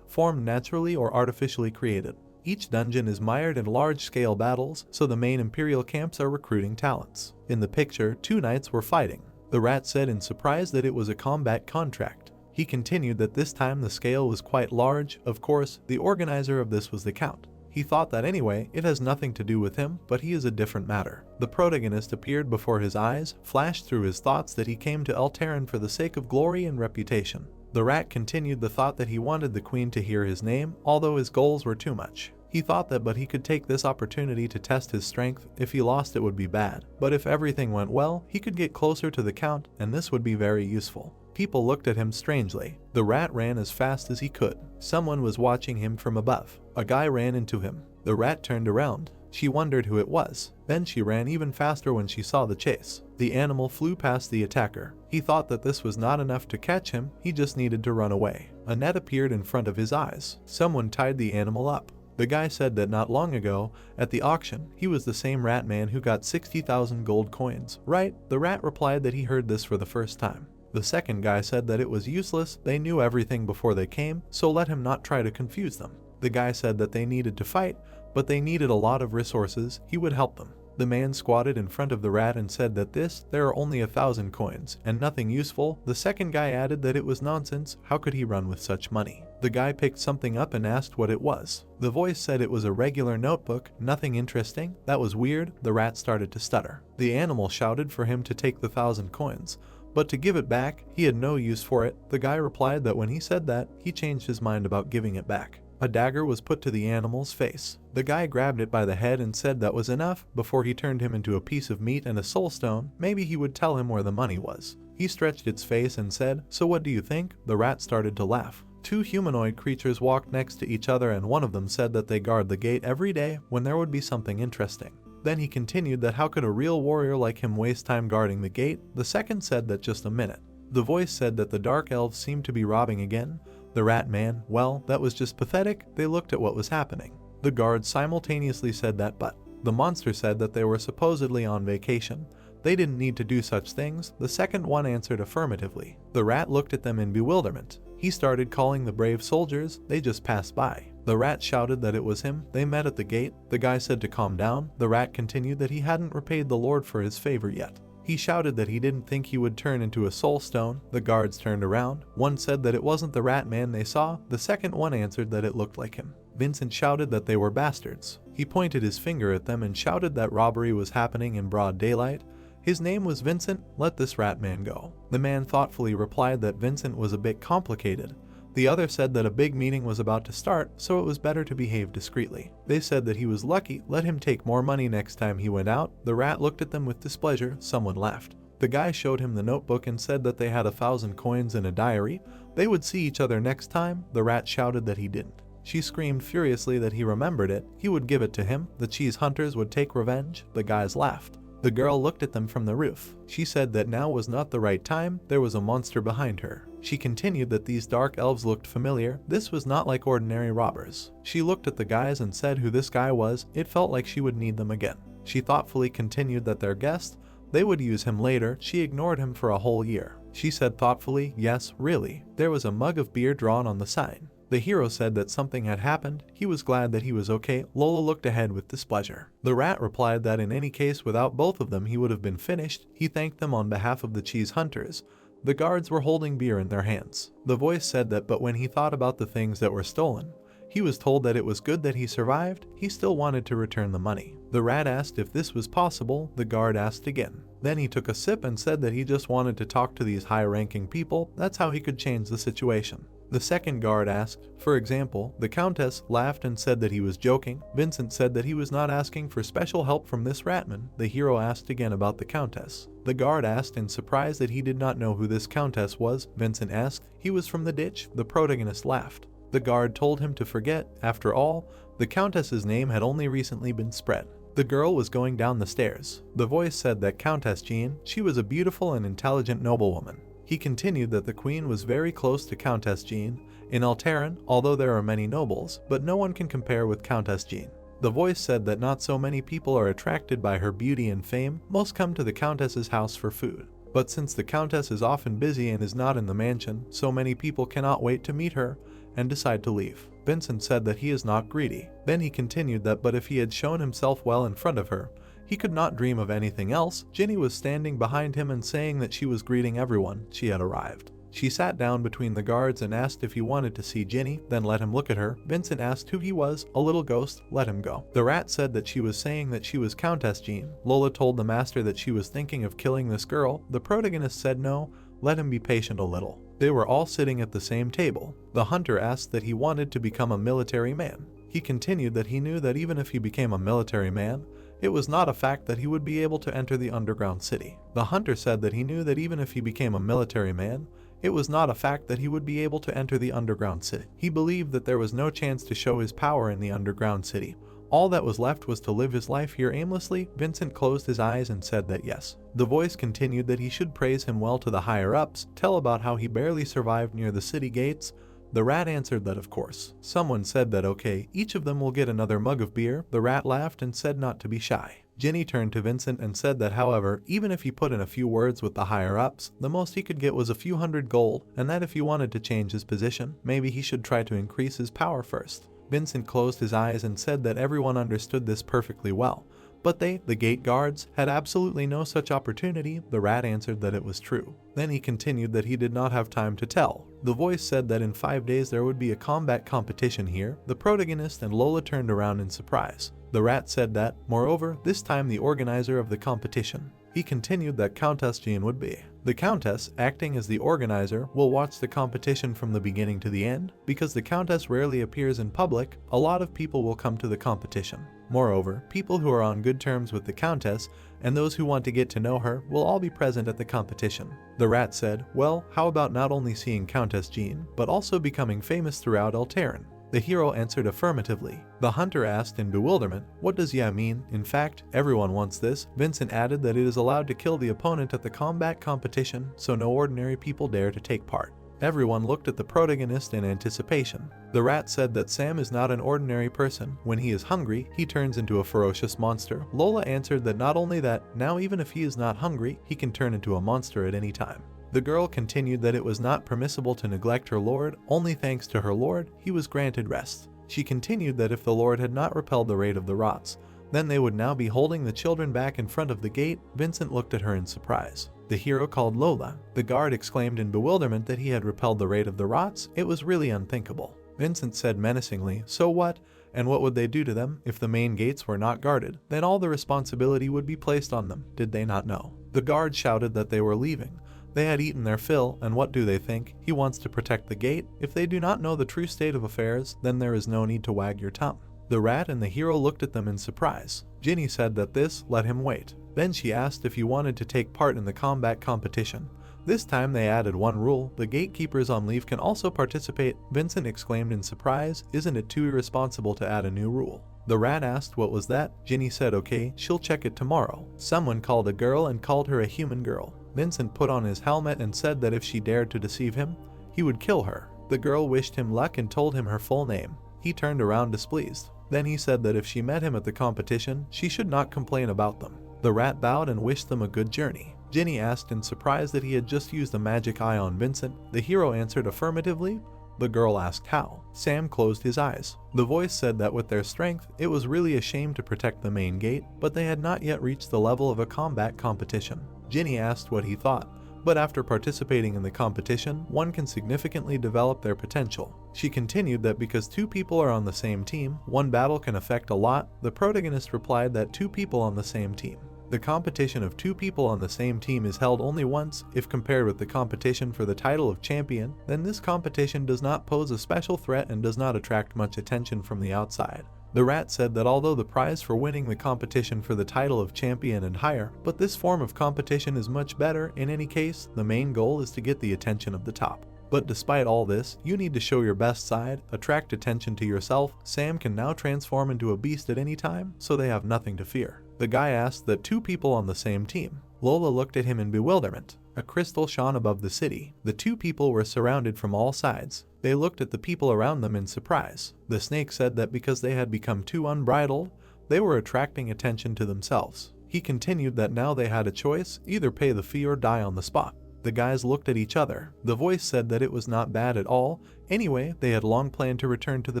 formed naturally or artificially created. Each dungeon is mired in large-scale battles, so the main Imperial camps are recruiting talents. In the picture, 2 knights were fighting. The rat said in surprise that it was a combat contract. He continued that this time the scale was quite large. Of course, the organizer of this was the Count. He thought that anyway, it has nothing to do with him, but he is a different matter. The protagonist appeared before his eyes, flashed through his thoughts that he came to Alteran for the sake of glory and reputation. The rat continued the thought that he wanted the queen to hear his name, although his goals were too much. He thought that but he could take this opportunity to test his strength. If he lost it would be bad, but if everything went well, he could get closer to the Count, and this would be very useful. People looked at him strangely. The rat ran as fast as he could. Someone was watching him from above. A guy ran into him. The rat turned around. She wondered who it was. Then she ran even faster when she saw the chase. The animal flew past the attacker. He thought that this was not enough to catch him, he just needed to run away. A net appeared in front of his eyes. Someone tied the animal up. The guy said that not long ago, at the auction, he was the same rat man who got 60,000 gold coins. Right? The rat replied that he heard this for the first time. The second guy said that it was useless, they knew everything before they came, so let him not try to confuse them. The guy said that they needed to fight, but they needed a lot of resources, he would help them. The man squatted in front of the rat and said that there are only 1,000 coins, and nothing useful. The second guy added that it was nonsense, how could he run with such money? The guy picked something up and asked what it was. The voice said it was a regular notebook, nothing interesting. That was weird. The rat started to stutter. The animal shouted for him to take the 1,000 coins. But to give it back, he had no use for it. The guy replied that when he said that, he changed his mind about giving it back. A dagger was put to the animal's face. The guy grabbed it by the head and said that was enough before he turned him into a piece of meat and a soul stone. Maybe he would tell him where the money was. He stretched its face and said, "So what do you think?" The rat started to laugh. 2 humanoid creatures walked next to each other and one of them said that they guard the gate every day when there would be something interesting. Then he continued that how could a real warrior like him waste time guarding the gate? The second said that just a minute. The voice said that the dark elves seemed to be robbing again. The rat man, well, that was just pathetic. They looked at what was happening. The guards simultaneously said that, but the monster said that they were supposedly on vacation. They didn't need to do such things. The second one answered affirmatively. The rat looked at them in bewilderment. He started calling the brave soldiers. They just passed by. The rat shouted that it was him. They met at the gate. The guy said to calm down. The rat continued that he hadn't repaid the Lord for his favor yet. He shouted that he didn't think he would turn into a soul stone. The guards turned around. One said that it wasn't the rat man they saw. The second one answered that it looked like him. Vincent shouted that they were bastards. He pointed his finger at them and shouted that robbery was happening in broad daylight. His name was Vincent. Let this rat man go. The man thoughtfully replied that Vincent was a bit complicated. The other said that a big meeting was about to start, so it was better to behave discreetly. They said that he was lucky, let him take more money next time he went out. The rat looked at them with displeasure. Someone laughed. The guy showed him the notebook and said that they had 1,000 coins in a diary. They would see each other next time. The rat shouted that he didn't. She screamed furiously that he remembered it. He would give it to him. The cheese hunters would take revenge. The guys laughed. The girl looked at them from the roof. She said that now was not the right time. There was a monster behind her. She continued that these dark elves looked familiar. This was not like ordinary robbers. She looked at the guys and said who this guy was. It felt like she would need them again. She thoughtfully continued that their guest, they would use him later. She ignored him for a whole year. She said thoughtfully, yes, really. There was a mug of beer drawn on the sign. The hero said that something had happened. He was glad that he was okay. Lola looked ahead with displeasure. The rat replied that in any case without both of them he would have been finished. He thanked them on behalf of the cheese hunters. The guards were holding beer in their hands. The voice said that but when he thought about the things that were stolen, he was told that it was good that he survived. He still wanted to return the money. The rat asked if this was possible. The guard asked again. Then he took a sip and said that he just wanted to talk to these high-ranking people. That's how he could change the situation. The second guard asked, for example, the Countess laughed and said that he was joking. Vincent said that he was not asking for special help from this ratman. The hero asked again about the Countess. The guard asked in surprise that he did not know who this Countess was. Vincent asked, he was from the ditch. The protagonist laughed. The guard told him to forget. After all, the Countess's name had only recently been spread. The girl was going down the stairs. The voice said that Countess Jean, she was a beautiful and intelligent noblewoman. He continued that the queen was very close to Countess Jean, In Alteran, although there are many nobles, but no one can compare with Countess Jean. The voice said that not so many people are attracted by her beauty and fame, most come to the Countess's house for food. But since the Countess is often busy and is not in the mansion, so many people cannot wait to meet her and decide to leave. Vincent said that he is not greedy. Then he continued that but if he had shown himself well in front of her, he could not dream of anything else. Ginny was standing behind him and saying that she was greeting everyone she had arrived. She sat down between the guards and asked if he wanted to see Ginny, then let him look at her. Vincent asked who he was, a little ghost, let him go. The rat said that she was saying that she was Countess Jean. Lola told the master that she was thinking of killing this girl. The protagonist said no, let him be patient a little. They were all sitting at the same table. The hunter asked that he wanted to become a military man. He continued that he knew that even if he became a military man, it was not a fact that he would be able to enter the underground city. The hunter said that he knew that even if he became a military man, it was not a fact that he would be able to enter the underground city. He believed that there was no chance to show his power in the underground city. All that was left was to live his life here aimlessly. Vincent closed his eyes and said that yes. The voice continued that he should praise him well to the higher-ups, tell about how he barely survived near the city gates. The rat answered that of course. Someone said that okay, each of them will get another mug of beer. The rat laughed and said not to be shy. Ginny turned to Vincent and said that however, even if he put in a few words with the higher-ups, the most he could get was a few hundred gold, and that if he wanted to change his position, maybe he should try to increase his power first. Vincent closed his eyes and said that everyone understood this perfectly well. But they, the gate guards, had absolutely no such opportunity. The rat answered that it was true. Then he continued that he did not have time to tell. The voice said that in 5 days there would be a combat competition here. The protagonist and Lola turned around in surprise. The rat said that, moreover, this time the organizer of the competition. He continued that Countess Jean would be. The Countess, acting as the organizer, will watch the competition from the beginning to the end. Because the Countess rarely appears in public, a lot of people will come to the competition. Moreover, people who are on good terms with the Countess and those who want to get to know her will all be present at the competition. The rat said, well, how about not only seeing Countess Jean, but also becoming famous throughout Alteran? The hero answered affirmatively. The hunter asked in bewilderment, what does ya mean? In fact, everyone wants this. Vincent added that it is allowed to kill the opponent at the combat competition, so no ordinary people dare to take part. Everyone looked at the protagonist in anticipation. The rat said that Sam is not an ordinary person. When he is hungry, he turns into a ferocious monster. Lola answered that not only that, now even if he is not hungry, he can turn into a monster at any time. The girl continued that it was not permissible to neglect her lord. Only thanks to her lord, he was granted rest. She continued that if the lord had not repelled the raid of the rots, then they would now be holding the children back in front of the gate. Vincent looked at her in surprise. The hero called Lola. The guard exclaimed in bewilderment that he had repelled the raid of the rots. It was really unthinkable. Vincent said menacingly, so what? And what would they do to them if the main gates were not guarded? Then all the responsibility would be placed on them. Did they not know? The guard shouted that they were leaving. They had eaten their fill, and what do they think? He wants to protect the gate. If they do not know the true state of affairs, then there is no need to wag your tongue. The rat and the hero looked at them in surprise. Ginny said that this let him wait. Then she asked if he wanted to take part in the combat competition. This time they added one rule, the gatekeepers on leave can also participate. Vincent exclaimed in surprise, isn't it too irresponsible to add a new rule? The rat asked what was that? Ginny said okay, she'll check it tomorrow. Someone called a girl and called her a human girl. Vincent put on his helmet and said that if she dared to deceive him, he would kill her. The girl wished him luck and told him her full name. He turned around displeased. Then he said that if she met him at the competition, she should not complain about them. The rat bowed and wished them a good journey. Ginny asked in surprise that he had just used a magic eye on Vincent. The hero answered affirmatively. The girl asked how. Sam closed his eyes. The voice said that with their strength, it was really a shame to protect the main gate, but they had not yet reached the level of a combat competition. Ginny asked what he thought, but after participating in the competition, one can significantly develop their potential. She continued that because two people are on the same team, one battle can affect a lot. The protagonist replied that two people on the same team. The competition of two people on the same team is held only once. If compared with the competition for the title of champion, then this competition does not pose a special threat and does not attract much attention from the outside. The rat said that although the prize for winning the competition for the title of champion and higher, but this form of competition is much better. In any case, the main goal is to get the attention of the top. But despite all this, you need to show your best side, attract attention to yourself. Sam can now transform into a beast at any time, so they have nothing to fear. The guy asked that two people on the same team. Lola looked at him in bewilderment. A crystal shone above the city. The two people were surrounded from all sides. They looked at the people around them in surprise. The snake said that because they had become too unbridled, they were attracting attention to themselves. He continued that now they had a choice, either pay the fee or die on the spot. The guys looked at each other. The voice said that it was not bad at all. Anyway, they had long planned to return to the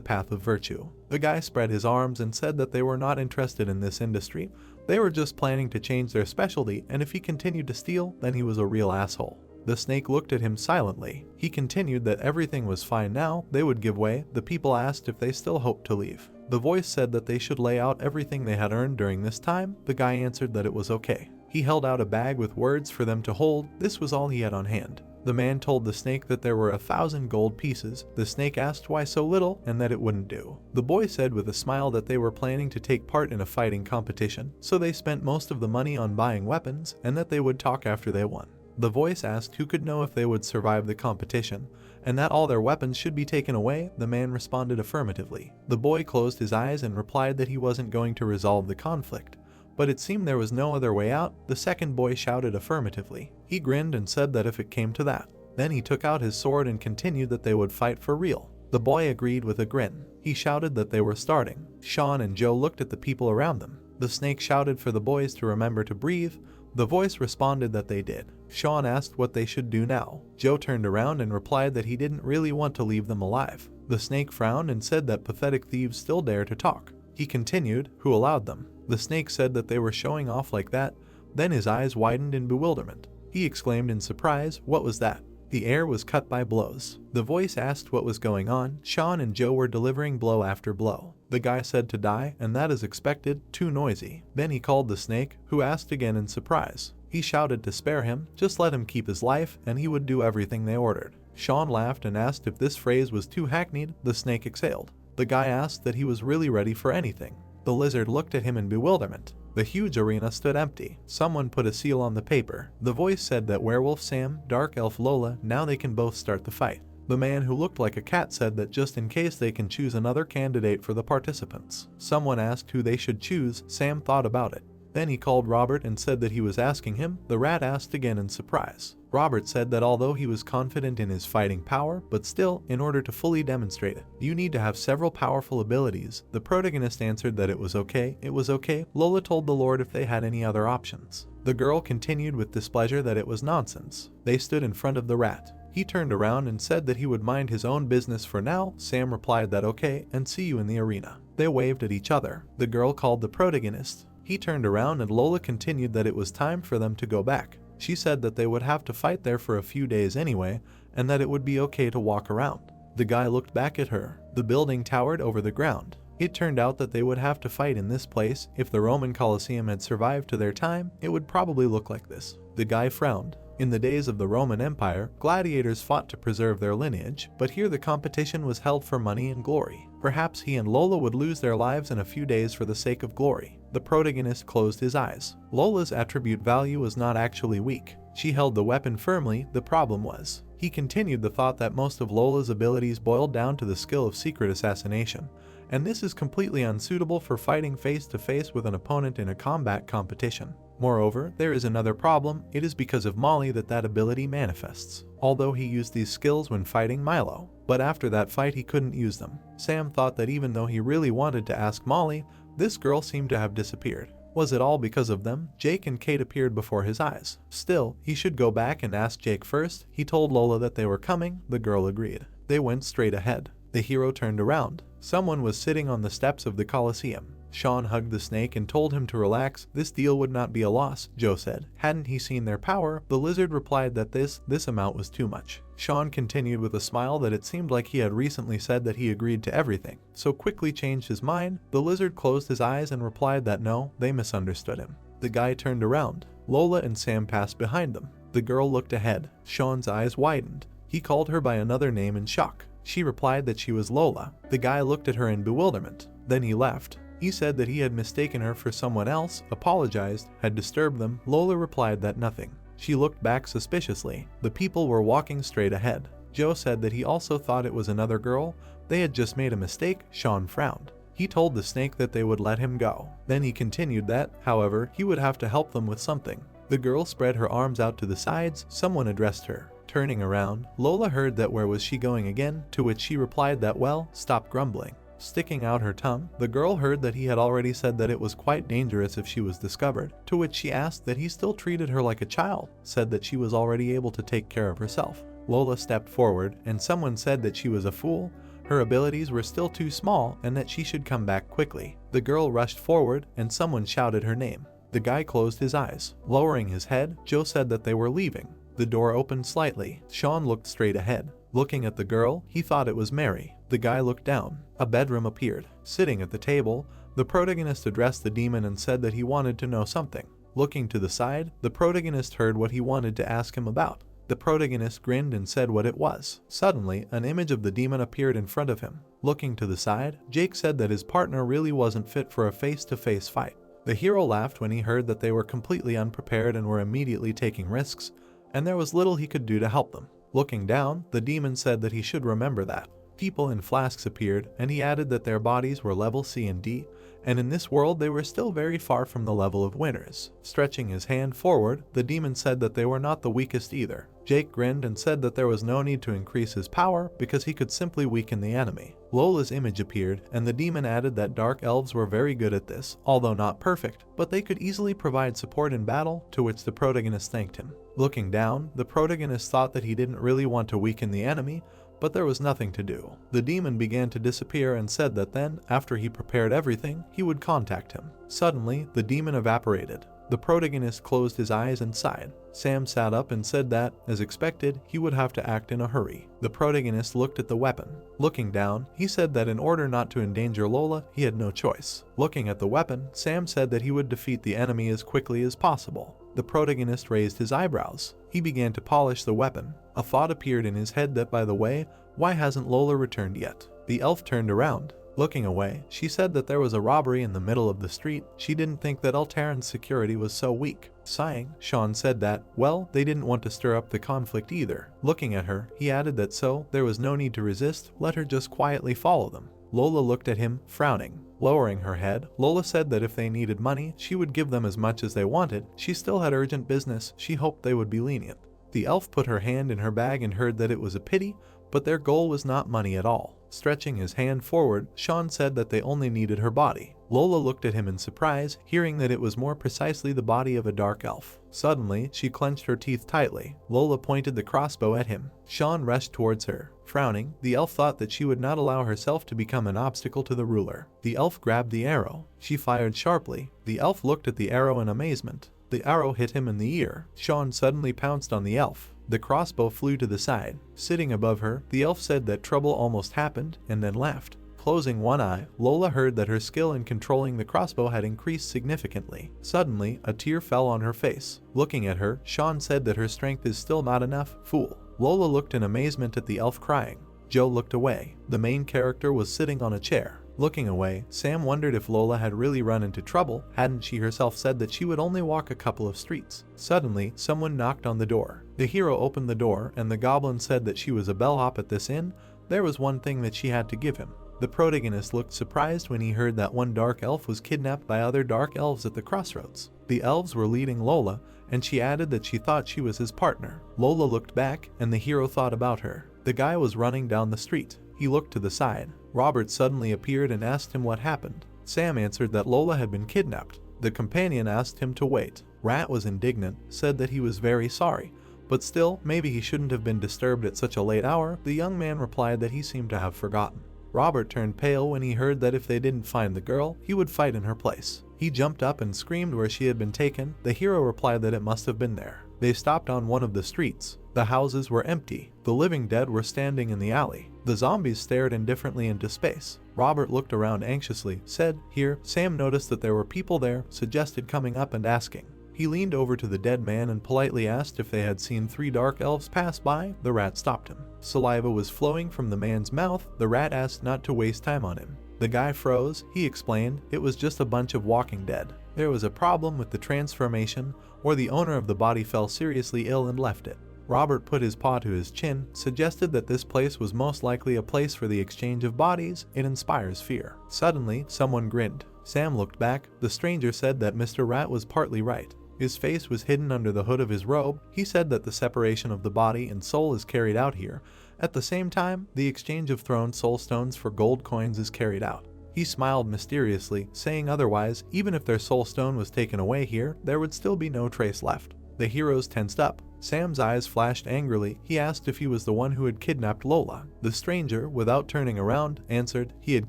path of virtue. The guy spread his arms and said that they were not interested in this industry. They were just planning to change their specialty, and if he continued to steal, then he was a real asshole. The snake looked at him silently. He continued that everything was fine now, they would give way. The people asked if they still hoped to leave. The voice said that they should lay out everything they had earned during this time. The guy answered that it was okay. He held out a bag with words for them to hold. This was all he had on hand. The man told the snake that there were 1,000 gold pieces. The snake asked why so little and that it wouldn't do. The boy said with a smile that they were planning to take part in a fighting competition, so they spent most of the money on buying weapons and that they would talk after they won. The voice asked who could know if they would survive the competition, and that all their weapons should be taken away. The man responded affirmatively. The boy closed his eyes and replied that he wasn't going to resolve the conflict, but it seemed there was no other way out. The second boy shouted affirmatively. He grinned and said that if it came to that. Then he took out his sword and continued that they would fight for real. The boy agreed with a grin. He shouted that they were starting. Sean and Joe looked at the people around them. The snake shouted for the boys to remember to breathe. The voice responded that they did. Sean asked what they should do now. Joe turned around and replied that he didn't really want to leave them alive. The snake frowned and said that pathetic thieves still dare to talk. He continued, who allowed them? The snake said that they were showing off like that. Then his eyes widened in bewilderment. He exclaimed in surprise, what was that? The air was cut by blows. The voice asked what was going on. Sean and Joe were delivering blow after blow. The guy said to die, and that is expected, too noisy. Then he called the snake, who asked again in surprise. He shouted to spare him, just let him keep his life, and he would do everything they ordered. Sean laughed and asked if this phrase was too hackneyed. The snake exhaled. The guy asked that he was really ready for anything. The lizard looked at him in bewilderment. The huge arena stood empty. Someone put a seal on the paper. The voice said that Werewolf Sam, Dark Elf Lola, now they can both start the fight. The man who looked like a cat said that just in case they can choose another candidate for the participants. Someone asked who they should choose. Sam thought about it. Then he called Robert and said that he was asking him. The rat asked again in surprise. Robert said that although he was confident in his fighting power, but still, in order to fully demonstrate it, you need to have several powerful abilities. The protagonist answered that it was okay. It was okay. Lola told the Lord if they had any other options. The girl continued with displeasure that it was nonsense. They stood in front of the rat. He turned around and said that he would mind his own business for now. Sam replied that okay, and see you in the arena. They waved at each other. The girl called the protagonist. He turned around and Lola continued that it was time for them to go back. She said that they would have to fight there for a few days anyway, and that it would be okay to walk around. The guy looked back at her. The building towered over the ground. It turned out that they would have to fight in this place. If the Roman Colosseum had survived to their time, it would probably look like this. The guy frowned. In the days of the Roman Empire, gladiators fought to preserve their lineage, but here the competition was held for money and glory. Perhaps he and Lola would lose their lives in a few days for the sake of glory. The protagonist closed his eyes. Lola's attribute value was not actually weak. She held the weapon firmly. The problem was, he continued the thought that most of Lola's abilities boiled down to the skill of secret assassination, and this is completely unsuitable for fighting face to face with an opponent in a combat competition. Moreover, there is another problem. It is because of Molly that ability manifests. Although he used these skills when fighting Milo, but after that fight he couldn't use them. Sam thought that even though he really wanted to ask Molly, this girl seemed to have disappeared. Was it all because of them? Jake and Kate appeared before his eyes. Still, he should go back and ask Jake first. He told Lola that they were coming. The girl agreed. They went straight ahead. The hero turned around. Someone was sitting on the steps of the Colosseum. Sean hugged the snake and told him to relax. This deal would not be a loss, Joe said. Hadn't he seen their power? The lizard replied that this amount was too much. Sean continued with a smile that it seemed like he had recently said that he agreed to everything, so quickly changed his mind. The lizard closed his eyes and replied that no, they misunderstood him. The guy turned around. Lola and Sam passed behind them. The girl looked ahead. Sean's eyes widened. He called her by another name in shock. She replied that she was Lola. The guy looked at her in bewilderment. Then he left. He said that he had mistaken her for someone else, apologized, had disturbed them. Lola replied that nothing. She looked back suspiciously. The people were walking straight ahead. Joe said that he also thought it was another girl. They had just made a mistake. Sean frowned. He told the snake that they would let him go. Then he continued that, however, he would have to help them with something. The girl spread her arms out to the sides. Someone addressed her. Turning around, Lola heard that where was she going again, to which she replied that well, stop grumbling. Sticking out her tongue, the girl heard that he had already said that it was quite dangerous if she was discovered, to which she asked that he still treated her like a child, said that she was already able to take care of herself. Lola stepped forward, and someone said that she was a fool, her abilities were still too small, and that she should come back quickly. The girl rushed forward, and someone shouted her name. The guy closed his eyes. Lowering his head, Joe said that they were leaving. The door opened slightly. Sean looked straight ahead. Looking at the girl, he thought it was Mary. The guy looked down. A bedroom appeared. Sitting at the table, the protagonist addressed the demon and said that he wanted to know something. Looking to the side, the protagonist heard what he wanted to ask him about. The protagonist grinned and said what it was. Suddenly, an image of the demon appeared in front of him. Looking to the side, Jake said that his partner really wasn't fit for a face-to-face fight. The hero laughed when he heard that they were completely unprepared and were immediately taking risks, and there was little he could do to help them. Looking down, the demon said that he should remember that. People in flasks appeared, and he added that their bodies were level C and D, and in this world they were still very far from the level of winners. Stretching his hand forward, the demon said that they were not the weakest either. Jake grinned and said that there was no need to increase his power because he could simply weaken the enemy. Lola's image appeared, and the demon added that dark elves were very good at this, although not perfect, but they could easily provide support in battle, to which the protagonist thanked him. Looking down, the protagonist thought that he didn't really want to weaken the enemy, but there was nothing to do. The demon began to disappear and said that then, after he prepared everything, he would contact him. Suddenly, the demon evaporated. The protagonist closed his eyes and sighed. Sam sat up and said that, as expected, he would have to act in a hurry. The protagonist looked at the weapon. Looking down, he said that in order not to endanger Lola, he had no choice. Looking at the weapon, Sam said that he would defeat the enemy as quickly as possible. The protagonist raised his eyebrows. He began to polish the weapon. A thought appeared in his head that, by the way, why hasn't Lola returned yet? The elf turned around. Looking away, she said that there was a robbery in the middle of the street. She didn't think that Altaran's security was so weak. Sighing, Sean said that, well, they didn't want to stir up the conflict either. Looking at her, he added that so, there was no need to resist, let her just quietly follow them. Lola looked at him, frowning. Lowering her head, Lola said that if they needed money, she would give them as much as they wanted. She still had urgent business. She hoped they would be lenient. The elf put her hand in her bag and heard that it was a pity, but their goal was not money at all. Stretching his hand forward, Sean said that they only needed her body. Lola looked at him in surprise, hearing that it was more precisely the body of a dark elf. Suddenly, she clenched her teeth tightly. Lola pointed the crossbow at him. Sean rushed towards her. Frowning, the elf thought that she would not allow herself to become an obstacle to the ruler. The elf grabbed the arrow. She fired sharply. The elf looked at the arrow in amazement. The arrow hit him in the ear. Sean suddenly pounced on the elf. The crossbow flew to the side. Sitting above her, the elf said that trouble almost happened, and then laughed. Closing one eye, Lola heard that her skill in controlling the crossbow had increased significantly. Suddenly, a tear fell on her face. Looking at her, Sean said that her strength is still not enough, fool. Lola looked in amazement at the elf crying. Joe looked away. The main character was sitting on a chair. Looking away, Sam wondered if Lola had really run into trouble. Hadn't she herself said that she would only walk a couple of streets? Suddenly, someone knocked on the door. The hero opened the door, and the goblin said that she was a bellhop at this inn. There was one thing that she had to give him. The protagonist looked surprised when he heard that one dark elf was kidnapped by other dark elves at the crossroads. The elves were leading Lola, and she added that she thought she was his partner. Lola looked back, and the hero thought about her. The guy was running down the street. He looked to the side. Robert suddenly appeared and asked him what happened. Sam answered that Lola had been kidnapped. The companion asked him to wait. Rat was indignant, said that he was very sorry, but still, maybe he shouldn't have been disturbed at such a late hour. The young man replied that he seemed to have forgotten. Robert turned pale when he heard that if they didn't find the girl, he would fight in her place. He jumped up and screamed where she had been taken. The hero replied that it must have been there. They stopped on one of the streets. The houses were empty. The living dead were standing in the alley. The zombies stared indifferently into space. Robert looked around anxiously, said, "Here." Sam noticed that there were people there, suggested coming up and asking. He leaned over to the dead man and politely asked if they had seen 3 dark elves pass by. The rat stopped him. Saliva was flowing from the man's mouth. The rat asked not to waste time on him. The guy froze. He explained, it was just a bunch of walking dead. There was a problem with the transformation, or the owner of the body fell seriously ill and left it. Robert put his paw to his chin, suggested that this place was most likely a place for the exchange of bodies. It inspires fear. Suddenly, someone grinned. Sam looked back. The stranger said that Mr. Rat was partly right. His face was hidden under the hood of his robe. He said that the separation of the body and soul is carried out here. At the same time, the exchange of thrown soul stones for gold coins is carried out. He smiled mysteriously, saying otherwise, even if their soul stone was taken away here, there would still be no trace left. The heroes tensed up. Sam's eyes flashed angrily. He asked if he was the one who had kidnapped Lola. The stranger, without turning around, answered he had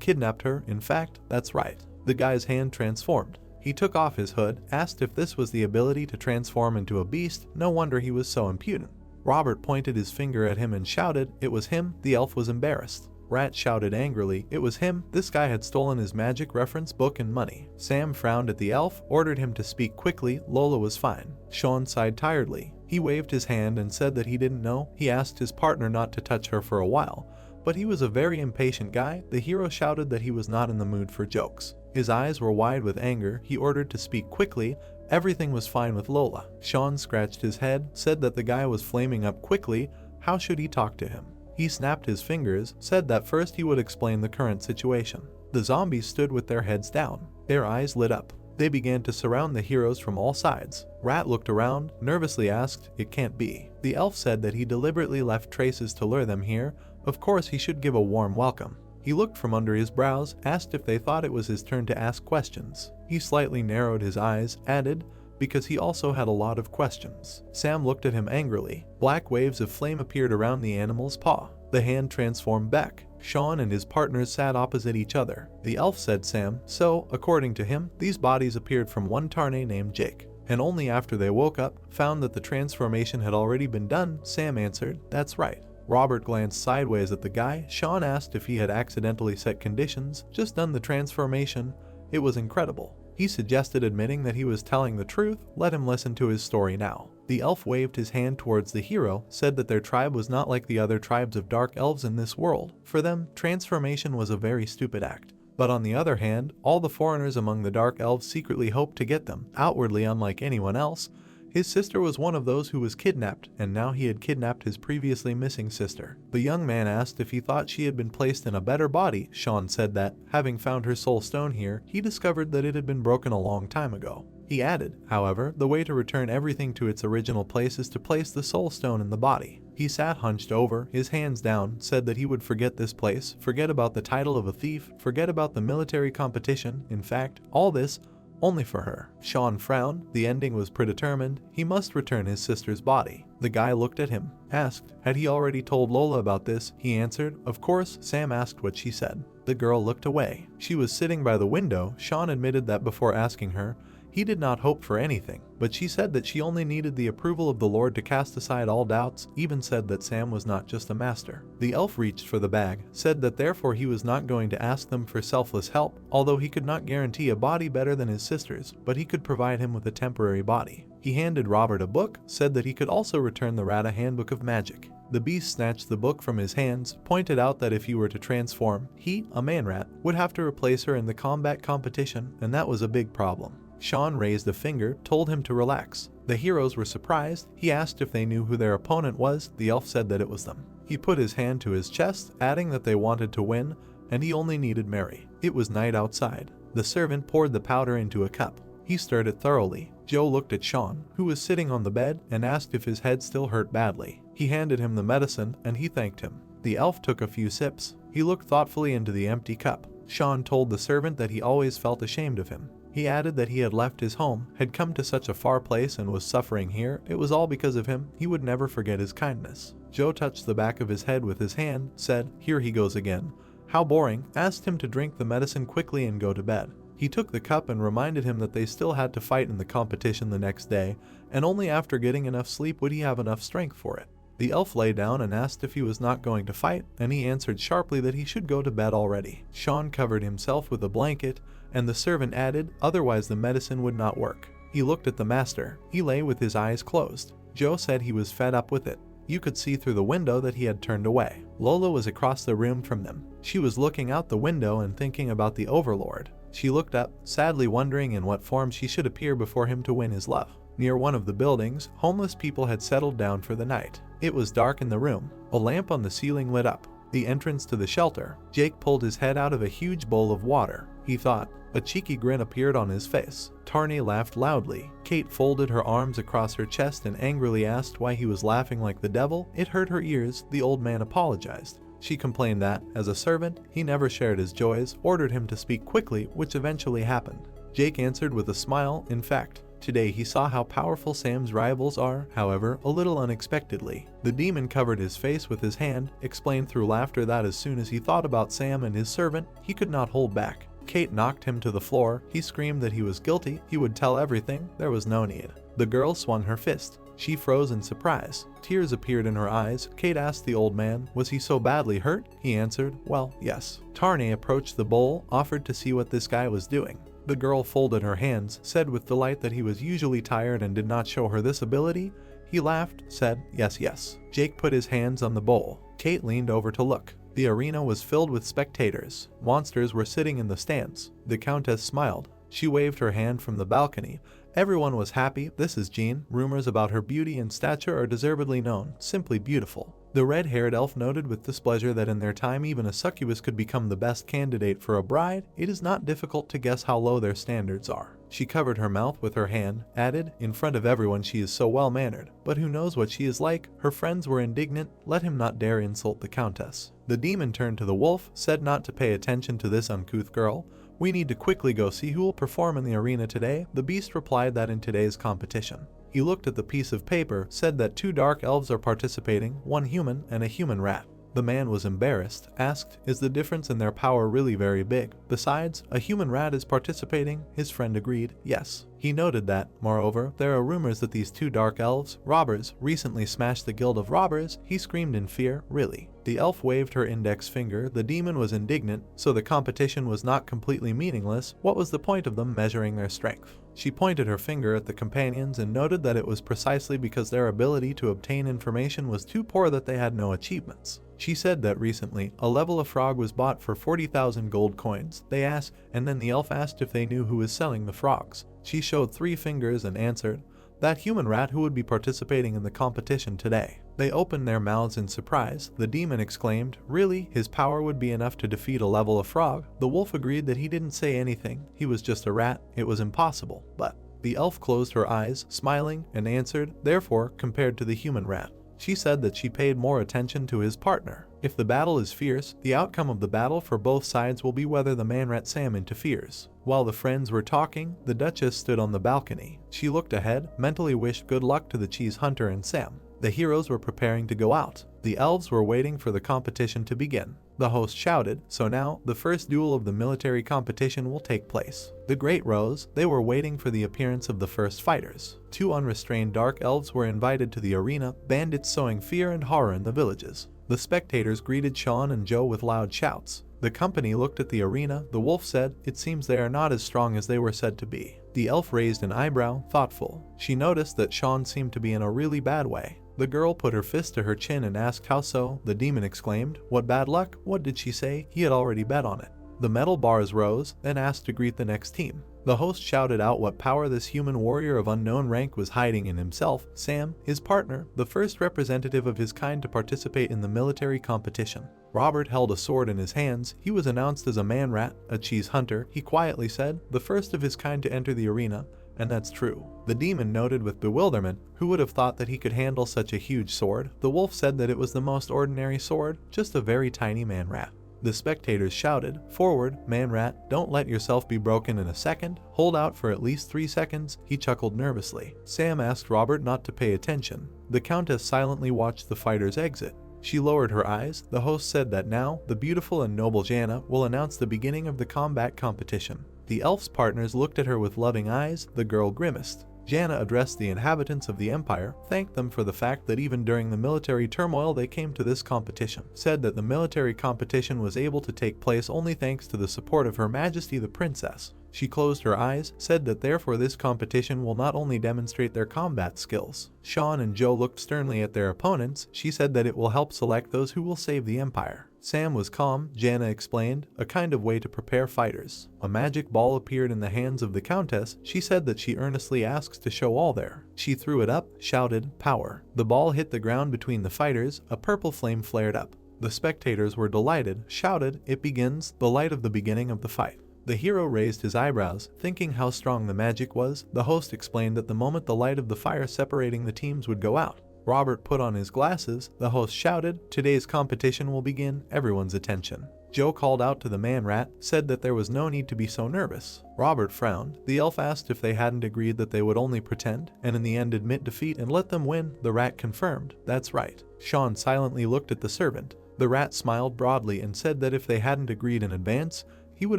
kidnapped her. In fact, that's right. The guy's hand transformed. He took off his hood, asked if this was the ability to transform into a beast. No wonder he was so impudent. Robert pointed his finger at him and shouted, it was him. The elf was embarrassed. Rat shouted angrily, it was him. This guy had stolen his magic reference book and money. Sam frowned at the elf, ordered him to speak quickly. Lola was fine. Sean sighed tiredly. He waved his hand and said that he didn't know. He asked his partner not to touch her for a while, but he was a very impatient guy. The hero shouted that he was not in the mood for jokes. His eyes were wide with anger. He ordered to speak quickly. Everything was fine with Lola. Sean scratched his head, said that the guy was flaming up quickly. How should he talk to him? He snapped his fingers, said that first he would explain the current situation. The zombies stood with their heads down. Their eyes lit up. They began to surround the heroes from all sides. Rat looked around, nervously asked, it can't be. The elf said that he deliberately left traces to lure them here. Of course he should give a warm welcome. He looked from under his brows, asked if they thought it was his turn to ask questions. He slightly narrowed his eyes, added, because he also had a lot of questions. Sam looked at him angrily. Black waves of flame appeared around the animal's paw. The hand transformed back. Sean and his partners sat opposite each other. The elf said Sam, so, according to him, these bodies appeared from one Tarnay named Jake, and only after they woke up, found that the transformation had already been done. Sam answered, that's right. Robert glanced sideways at the guy. Sean asked if he had accidentally set conditions, just done the transformation. It was incredible. He suggested admitting that he was telling the truth. Let him listen to his story now. The elf waved his hand towards the hero, said that their tribe was not like the other tribes of dark elves in this world. For them, transformation was a very stupid act. But on the other hand, all the foreigners among the dark elves secretly hoped to get them, outwardly unlike anyone else. His sister was one of those who was kidnapped, and now he had kidnapped his previously missing sister. The young man asked if he thought she had been placed in a better body. Sean said that, having found her soul stone here, he discovered that it had been broken a long time ago. He added, however, the way to return everything to its original place is to place the soul stone in the body. He sat hunched over, his hands down, said that he would forget this place, forget about the title of a thief, forget about the military competition, in fact, all this, only for her. Sean frowned. The ending was predetermined. He must return his sister's body. The guy looked at him, asked, had he already told Lola about this? He answered, of course. Sam asked what she said. The girl looked away. She was sitting by the window. Sean admitted that before asking her, he did not hope for anything, but she said that she only needed the approval of the Lord to cast aside all doubts, even said that Sam was not just a master. The elf reached for the bag, said that therefore he was not going to ask them for selfless help, although he could not guarantee a body better than his sister's, but he could provide him with a temporary body. He handed Robert a book, said that he could also return the rat a handbook of magic. The beast snatched the book from his hands, pointed out that if he were to transform, he, a man rat, would have to replace her in the combat competition, and that was a big problem. Sean raised a finger, told him to relax. The heroes were surprised. He asked if they knew who their opponent was. The elf said that it was them. He put his hand to his chest, adding that they wanted to win, and he only needed Mary. It was night outside. The servant poured the powder into a cup. He stirred it thoroughly. Joe looked at Sean, who was sitting on the bed, and asked if his head still hurt badly. He handed him the medicine, and he thanked him. The elf took a few sips. He looked thoughtfully into the empty cup. Sean told the servant that he always felt ashamed of him. He added that he had left his home, had come to such a far place and was suffering here. It was all because of him. He would never forget his kindness. Joe touched the back of his head with his hand, said, here he goes again. How boring, asked him to drink the medicine quickly and go to bed. He took the cup and reminded him that they still had to fight in the competition the next day, and only after getting enough sleep would he have enough strength for it. The elf lay down and asked if he was not going to fight, and he answered sharply that he should go to bed already. Sean covered himself with a blanket, and the servant added, otherwise the medicine would not work. He looked at the master. He lay with his eyes closed. Joe said he was fed up with it. You could see through the window that he had turned away. Lola was across the room from them. She was looking out the window and thinking about the Overlord. She looked up, sadly wondering in what form she should appear before him to win his love. Near one of the buildings, homeless people had settled down for the night. It was dark in the room. A lamp on the ceiling lit up. The entrance to the shelter. Jake pulled his head out of a huge bowl of water. He thought, A cheeky grin appeared on his face. Tarney laughed loudly. Kate folded her arms across her chest and angrily asked why he was laughing like the devil. It hurt her ears. The old man apologized. She complained that, as a servant, he never shared his joys, ordered him to speak quickly, which eventually happened. Jake answered with a smile. In fact, today he saw how powerful Sam's rivals are, however, a little unexpectedly. The demon covered his face with his hand, explained through laughter that as soon as he thought about Sam and his servant, he could not hold back. Kate knocked him to the floor. He screamed that he was guilty, he would tell everything, there was no need. The girl swung her fist. She froze in surprise. Tears appeared in her eyes. Kate asked the old man, was he so badly hurt? He answered, well, yes. Tarney approached the bowl, offered to see what this guy was doing. The girl folded her hands, said with delight that he was usually tired and did not show her this ability. He laughed, said, yes, yes. Jake put his hands on the bowl. Kate leaned over to look. The arena was filled with spectators. Monsters were sitting in the stands. The Countess smiled. She waved her hand from the balcony. Everyone was happy. This is Jean. Rumors about her beauty and stature are deservedly known. Simply beautiful. The red-haired elf noted with displeasure that in their time even a succubus could become the best candidate for a bride. It is not difficult to guess how low their standards are. She covered her mouth with her hand, added, in front of everyone she is so well-mannered. But who knows what she is like? Her friends were indignant. Let him not dare insult the Countess. The demon turned to the wolf, said not to pay attention to this uncouth girl. We need to quickly go see who will perform in the arena today. The beast replied that in today's competition. He looked at the piece of paper, said that 2 dark elves are participating, 1 human and a human rat. The man was embarrassed, asked, is the difference in their power really very big? Besides, a human rat is participating. His friend agreed, yes. He noted that, moreover, there are rumors that these 2 dark elves, robbers, recently smashed the guild of robbers. He screamed in fear, really. The elf waved her index finger. The demon was indignant, so the competition was not completely meaningless. What was the point of them measuring their strength? She pointed her finger at the companions and noted that it was precisely because their ability to obtain information was too poor that they had no achievements. She said that recently, a level of frog was bought for 40,000 gold coins. They asked, and then the elf asked if they knew who was selling the frogs. She showed 3 fingers and answered, that human rat who would be participating in the competition today. They opened their mouths in surprise. The demon exclaimed, really? His power would be enough to defeat a level of frog? The wolf agreed that he didn't say anything. He was just a rat. It was impossible. But the elf closed her eyes, smiling, and answered, therefore, compared to the human rat. She said that she paid more attention to his partner. If the battle is fierce, the outcome of the battle for both sides will be whether the man-rat Sam interferes. While the friends were talking, the Duchess stood on the balcony. She looked ahead, mentally wished good luck to the cheese hunter and Sam. The heroes were preparing to go out. The elves were waiting for the competition to begin. The host shouted, so now, the first duel of the military competition will take place. The great rose. They were waiting for the appearance of the first fighters. 2 unrestrained dark elves were invited to the arena, bandits sowing fear and horror in the villages. The spectators greeted Sean and Joe with loud shouts. The company looked at the arena. The wolf said, it seems they are not as strong as they were said to be. The elf raised an eyebrow, thoughtful. She noticed that Sean seemed to be in a really bad way. The girl put her fist to her chin and asked how so. The demon exclaimed, what bad luck? What did she say? He had already bet on it. The metal bars rose, then asked to greet the next team. The host shouted out what power this human warrior of unknown rank was hiding in himself. Sam, his partner, the first representative of his kind to participate in the military competition. Robert held a sword in his hands. He was announced as a man-rat, a cheese hunter. He quietly said, the first of his kind to enter the arena. And that's true. The demon noted with bewilderment, who would have thought that he could handle such a huge sword? The wolf said that it was the most ordinary sword, just a very tiny man-rat. The spectators shouted, forward, man-rat, don't let yourself be broken in a second, hold out for at least 3 seconds. He chuckled nervously. Sam asked Robert not to pay attention. The Countess silently watched the fighters exit. She lowered her eyes. The host said that now, the beautiful and noble Jana will announce the beginning of the combat competition. The elf's partners looked at her with loving eyes. The girl grimaced. Jana addressed the inhabitants of the empire, thanked them for the fact that even during the military turmoil they came to this competition, said that the military competition was able to take place only thanks to the support of Her Majesty the Princess. She closed her eyes, said that therefore this competition will not only demonstrate their combat skills. Sean and Joe looked sternly at their opponents. She said that it will help select those who will save the empire. Sam was calm. Jana explained, a kind of way to prepare fighters. A magic ball appeared in the hands of the Countess. She said that she earnestly asks to show all there. She threw it up, shouted, power. The ball hit the ground between the fighters. A purple flame flared up. The spectators were delighted, shouted, it begins, the light of the beginning of the fight. The hero raised his eyebrows, thinking how strong the magic was. The host explained that the moment the light of the fire separating the teams would go out, Robert put on his glasses. The host shouted, "Today's competition will begin." Everyone's attention. Joe called out to the man rat, said that there was no need to be so nervous. Robert frowned. The elf asked if they hadn't agreed that they would only pretend, and in the end admit defeat and let them win. The rat confirmed, "That's right." Sean silently looked at the servant. The rat smiled broadly and said that if they hadn't agreed in advance, he would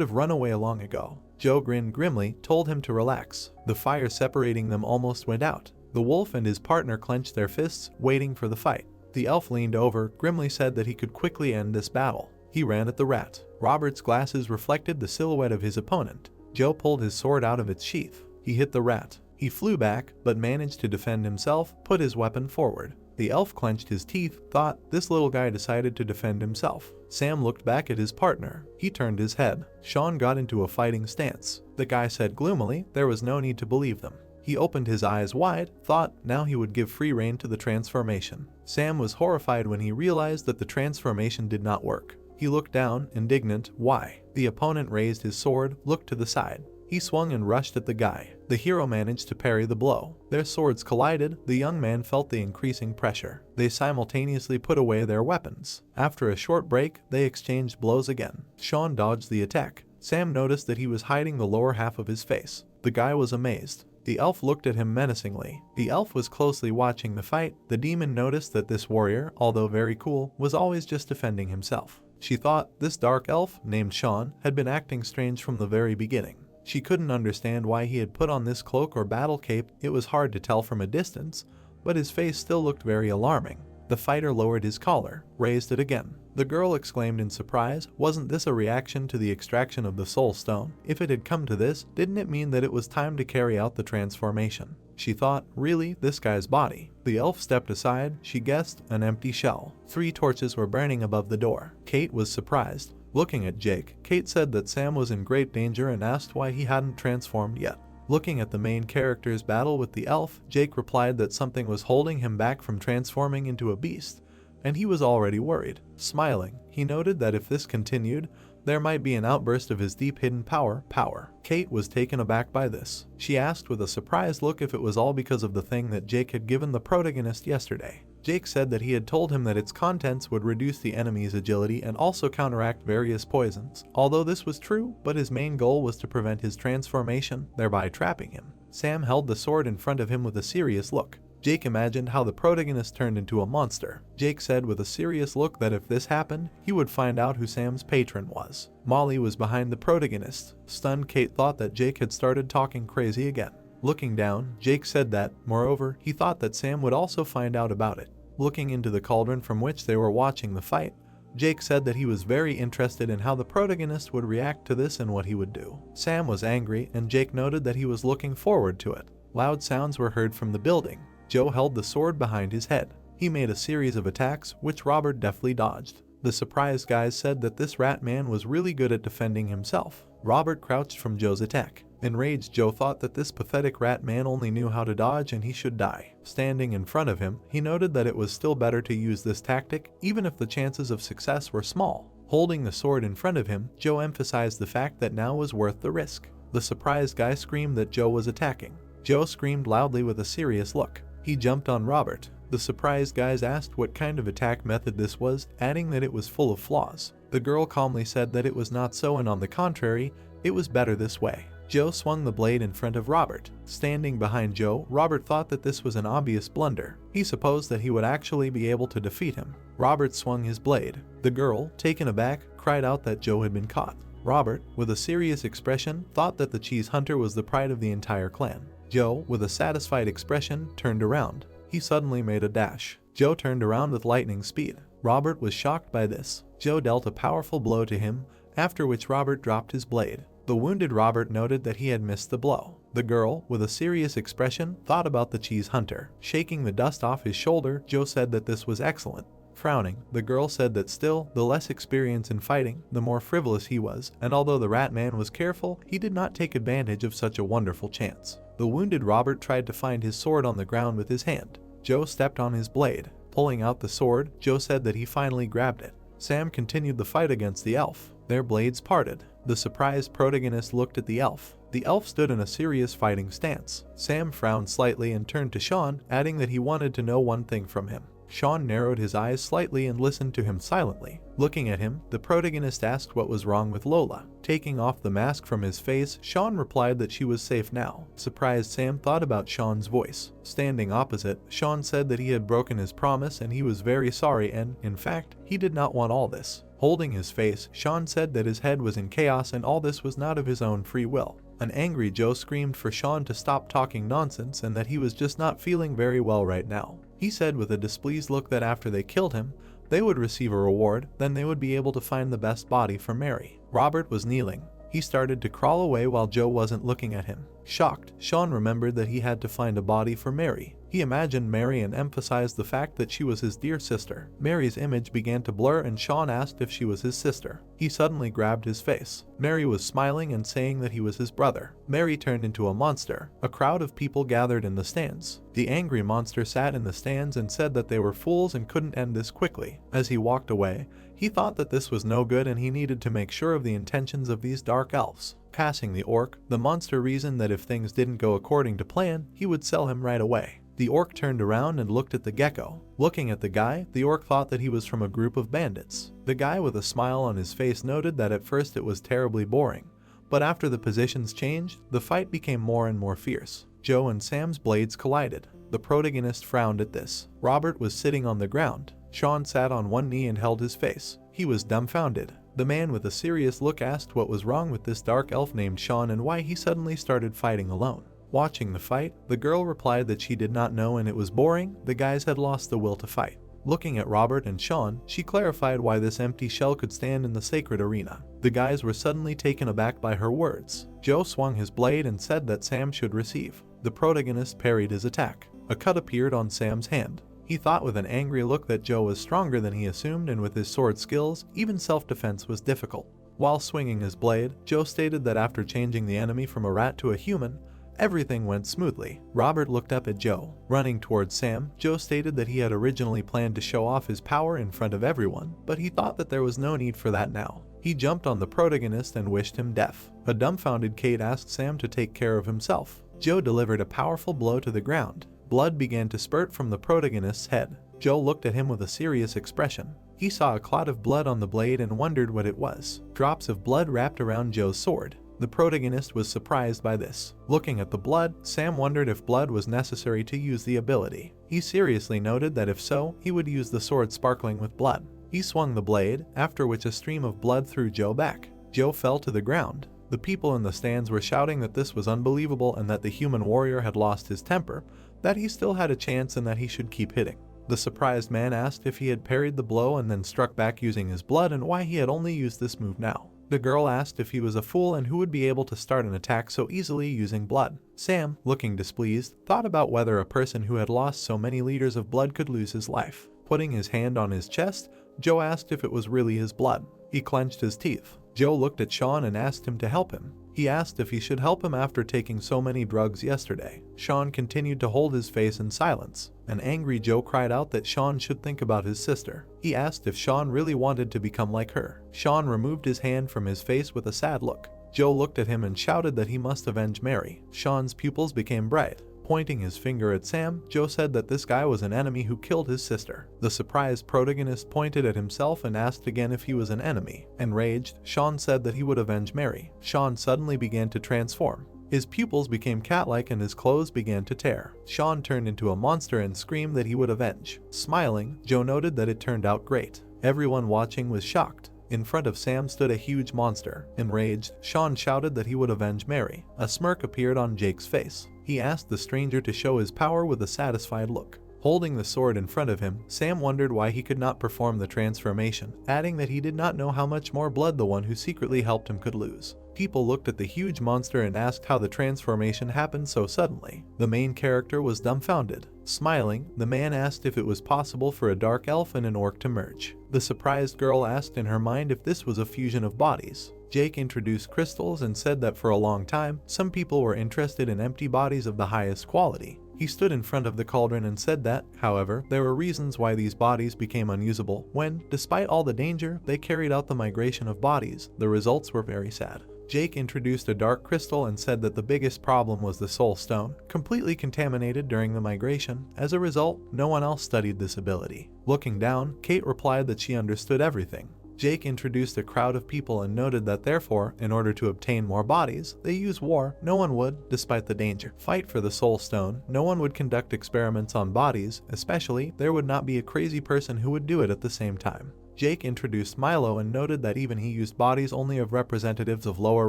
have run away long ago. Joe grinned grimly, told him to relax. The fire separating them almost went out. The wolf and his partner clenched their fists, waiting for the fight. The elf leaned over, grimly said that he could quickly end this battle. He ran at the rat. Robert's glasses reflected the silhouette of his opponent. Joe pulled his sword out of its sheath. He hit the rat. He flew back, but managed to defend himself, put his weapon forward. The elf clenched his teeth, thought, this little guy decided to defend himself. Sam looked back at his partner. He turned his head. Sean got into a fighting stance. The guy said gloomily, there was no need to believe them. He opened his eyes wide, thought now he would give free rein to the transformation. Sam was horrified when he realized that the transformation did not work. He looked down, indignant. Why? The opponent raised his sword, looked to the side. He swung and rushed at the guy. The hero managed to parry the blow. Their swords collided. The young man felt the increasing pressure. They simultaneously put away their weapons. After a short break, they exchanged blows again. Sean dodged the attack. Sam noticed that he was hiding the lower half of his face. The guy was amazed. The elf looked at him menacingly. The elf was closely watching the fight. The demon noticed that this warrior, although very cool, was always just defending himself. She thought this dark elf, named Sean, had been acting strange from the very beginning. She couldn't understand why he had put on this cloak or battle cape. It was hard to tell from a distance, but his face still looked very alarming. The fighter lowered his collar, raised it again. The girl exclaimed in surprise, wasn't this a reaction to the extraction of the soul stone? If it had come to this, didn't it mean that it was time to carry out the transformation? She thought, really, this guy's body. The elf stepped aside. She guessed, an empty shell. 3 torches were burning above the door. Kate was surprised. Looking at Jake, Kate said that Sam was in great danger and asked why he hadn't transformed yet. Looking at the main character's battle with the elf, Jake replied that something was holding him back from transforming into a beast, and he was already worried. Smiling, he noted that if this continued, there might be an outburst of his deep hidden power. Kate was taken aback by this. She asked with a surprised look if it was all because of the thing that Jake had given the protagonist yesterday. Jake said that he had told him that its contents would reduce the enemy's agility and also counteract various poisons. Although this was true, but his main goal was to prevent his transformation, thereby trapping him. Sam held the sword in front of him with a serious look. Jake imagined how the protagonist turned into a monster. Jake said with a serious look that if this happened, he would find out who Sam's patron was. Molly was behind the protagonist. Stunned, Kate thought that Jake had started talking crazy again. Looking down, Jake said that, moreover, he thought that Sam would also find out about it. Looking into the cauldron from which they were watching the fight, Jake said that he was very interested in how the protagonist would react to this and what he would do. Sam was angry, and Jake noted that he was looking forward to it. Loud sounds were heard from the building. Joe held the sword behind his head. He made a series of attacks, which Robert deftly dodged. The surprised guys said that this rat man was really good at defending himself. Robert crouched from Joe's attack. Enraged, Joe thought that this pathetic rat man only knew how to dodge and he should die. Standing in front of him, he noted that it was still better to use this tactic, even if the chances of success were small. Holding the sword in front of him, Joe emphasized the fact that now was worth the risk. The surprised guy screamed that Joe was attacking. Joe screamed loudly with a serious look. He jumped on Robert. The surprised guys asked what kind of attack method this was, adding that it was full of flaws. The girl calmly said that it was not so, and on the contrary, it was better this way. Joe swung the blade in front of Robert. Standing behind Joe, Robert thought that this was an obvious blunder. He supposed that he would actually be able to defeat him. Robert swung his blade. The girl, taken aback, cried out that Joe had been caught. Robert, with a serious expression, thought that the cheese hunter was the pride of the entire clan. Joe, with a satisfied expression, turned around. He suddenly made a dash. Joe turned around with lightning speed. Robert was shocked by this. Joe dealt a powerful blow to him, after which Robert dropped his blade. The wounded Robert noted that he had missed the blow. The girl, with a serious expression, thought about the cheese hunter. Shaking the dust off his shoulder, Joe said that this was excellent. Frowning, the girl said that still, the less experience in fighting, the more frivolous he was, and although the rat man was careful, he did not take advantage of such a wonderful chance. The wounded Robert tried to find his sword on the ground with his hand. Joe stepped on his blade. Pulling out the sword, Joe said that he finally grabbed it. Sam continued the fight against the elf. Their blades parted. The surprised protagonist looked at the elf. The elf stood in a serious fighting stance. Sam frowned slightly and turned to Sean, adding that he wanted to know one thing from him. Sean narrowed his eyes slightly and listened to him silently. Looking at him, the protagonist asked what was wrong with Lola. Taking off the mask from his face, Sean replied that she was safe now. Surprised, Sam thought about Sean's voice. Standing opposite, Sean said that he had broken his promise and he was very sorry and, in fact, he did not want all this. Holding his face, Sean said that his head was in chaos and all this was not of his own free will. An angry Joe screamed for Sean to stop talking nonsense and that he was just not feeling very well right now. He said with a displeased look that after they killed him, they would receive a reward, then they would be able to find the best body for Mary. Robert was kneeling. He started to crawl away while Joe wasn't looking at him. Shocked, Sean remembered that he had to find a body for Mary. He imagined Mary and emphasized the fact that she was his dear sister. Mary's image began to blur and Sean asked if she was his sister. He suddenly grabbed his face. Mary was smiling and saying that he was his brother. Mary turned into a monster. A crowd of people gathered in the stands. The angry monster sat in the stands and said that they were fools and couldn't end this quickly. As he walked away, he thought that this was no good and he needed to make sure of the intentions of these dark elves. Passing the orc, the monster reasoned that if things didn't go according to plan, he would sell him right away. The orc turned around and looked at the gecko. Looking at the guy, the orc thought that he was from a group of bandits. The guy with a smile on his face noted that at first it was terribly boring, but after the positions changed, the fight became more and more fierce. Joe and Sam's blades collided. The protagonist frowned at this. Robert was sitting on the ground. Sean sat on one knee and held his face. He was dumbfounded. The man with a serious look asked what was wrong with this dark elf named Sean and why he suddenly started fighting alone. Watching the fight, the girl replied that she did not know and it was boring, the guys had lost the will to fight. Looking at Robert and Sean, she clarified why this empty shell could stand in the sacred arena. The guys were suddenly taken aback by her words. Joe swung his blade and said that Sam should receive. The protagonist parried his attack. A cut appeared on Sam's hand. He thought with an angry look that Joe was stronger than he assumed and with his sword skills, even self-defense was difficult. While swinging his blade, Joe stated that after changing the enemy from a rat to a human, everything went smoothly. Robert looked up at Joe. Running towards Sam, Joe stated that he had originally planned to show off his power in front of everyone, but he thought that there was no need for that now. He jumped on the protagonist and wished him death. A dumbfounded Kate asked Sam to take care of himself. Joe delivered a powerful blow to the ground. Blood began to spurt from the protagonist's head. Joe looked at him with a serious expression. He saw a clot of blood on the blade and wondered what it was. Drops of blood wrapped around Joe's sword. The protagonist was surprised by this. Looking at the blood, Sam wondered if blood was necessary to use the ability. He seriously noted that if so, he would use the sword sparkling with blood. He swung the blade, after which a stream of blood threw Joe back. Joe fell to the ground. The people in the stands were shouting that this was unbelievable and that the human warrior had lost his temper, that he still had a chance and that he should keep hitting. The surprised man asked if he had parried the blow and then struck back using his blood and why he had only used this move now. The girl asked if he was a fool and who would be able to start an attack so easily using blood. Sam, looking displeased, thought about whether a person who had lost so many liters of blood could lose his life. Putting his hand on his chest, Joe asked if it was really his blood. He clenched his teeth. Joe looked at Sean and asked him to help him. He asked if he should help him after taking so many drugs yesterday. Sean continued to hold his face in silence. An angry Joe cried out that Sean should think about his sister. He asked if Sean really wanted to become like her. Sean removed his hand from his face with a sad look. Joe looked at him and shouted that he must avenge Mary. Sean's pupils became bright. Pointing his finger at Sam, Joe said that this guy was an enemy who killed his sister. The surprised protagonist pointed at himself and asked again if he was an enemy. Enraged, Sean said that he would avenge Mary. Sean suddenly began to transform. His pupils became cat-like and his clothes began to tear. Sean turned into a monster and screamed that he would avenge. Smiling, Joe noted that it turned out great. Everyone watching was shocked. In front of Sam stood a huge monster. Enraged, Sean shouted that he would avenge Mary. A smirk appeared on Jake's face. He asked the stranger to show his power with a satisfied look. Holding the sword in front of him, Sam wondered why he could not perform the transformation, adding that he did not know how much more blood the one who secretly helped him could lose. People looked at the huge monster and asked how the transformation happened so suddenly. The main character was dumbfounded. Smiling, the man asked if it was possible for a dark elf and an orc to merge. The surprised girl asked in her mind if this was a fusion of bodies. Jake introduced crystals and said that for a long time, some people were interested in empty bodies of the highest quality. He stood in front of the cauldron and said that, however, there were reasons why these bodies became unusable when, despite all the danger, they carried out the migration of bodies. The results were very sad. Jake introduced a dark crystal and said that the biggest problem was the soul stone, completely contaminated during the migration. As a result, no one else studied this ability. Looking down, Kate replied that she understood everything. Jake introduced a crowd of people and noted that therefore, in order to obtain more bodies, they use war. No one would, despite the danger, fight for the soul stone. No one would conduct experiments on bodies, especially, there would not be a crazy person who would do it at the same time. Jake introduced Milo and noted that even he used bodies only of representatives of lower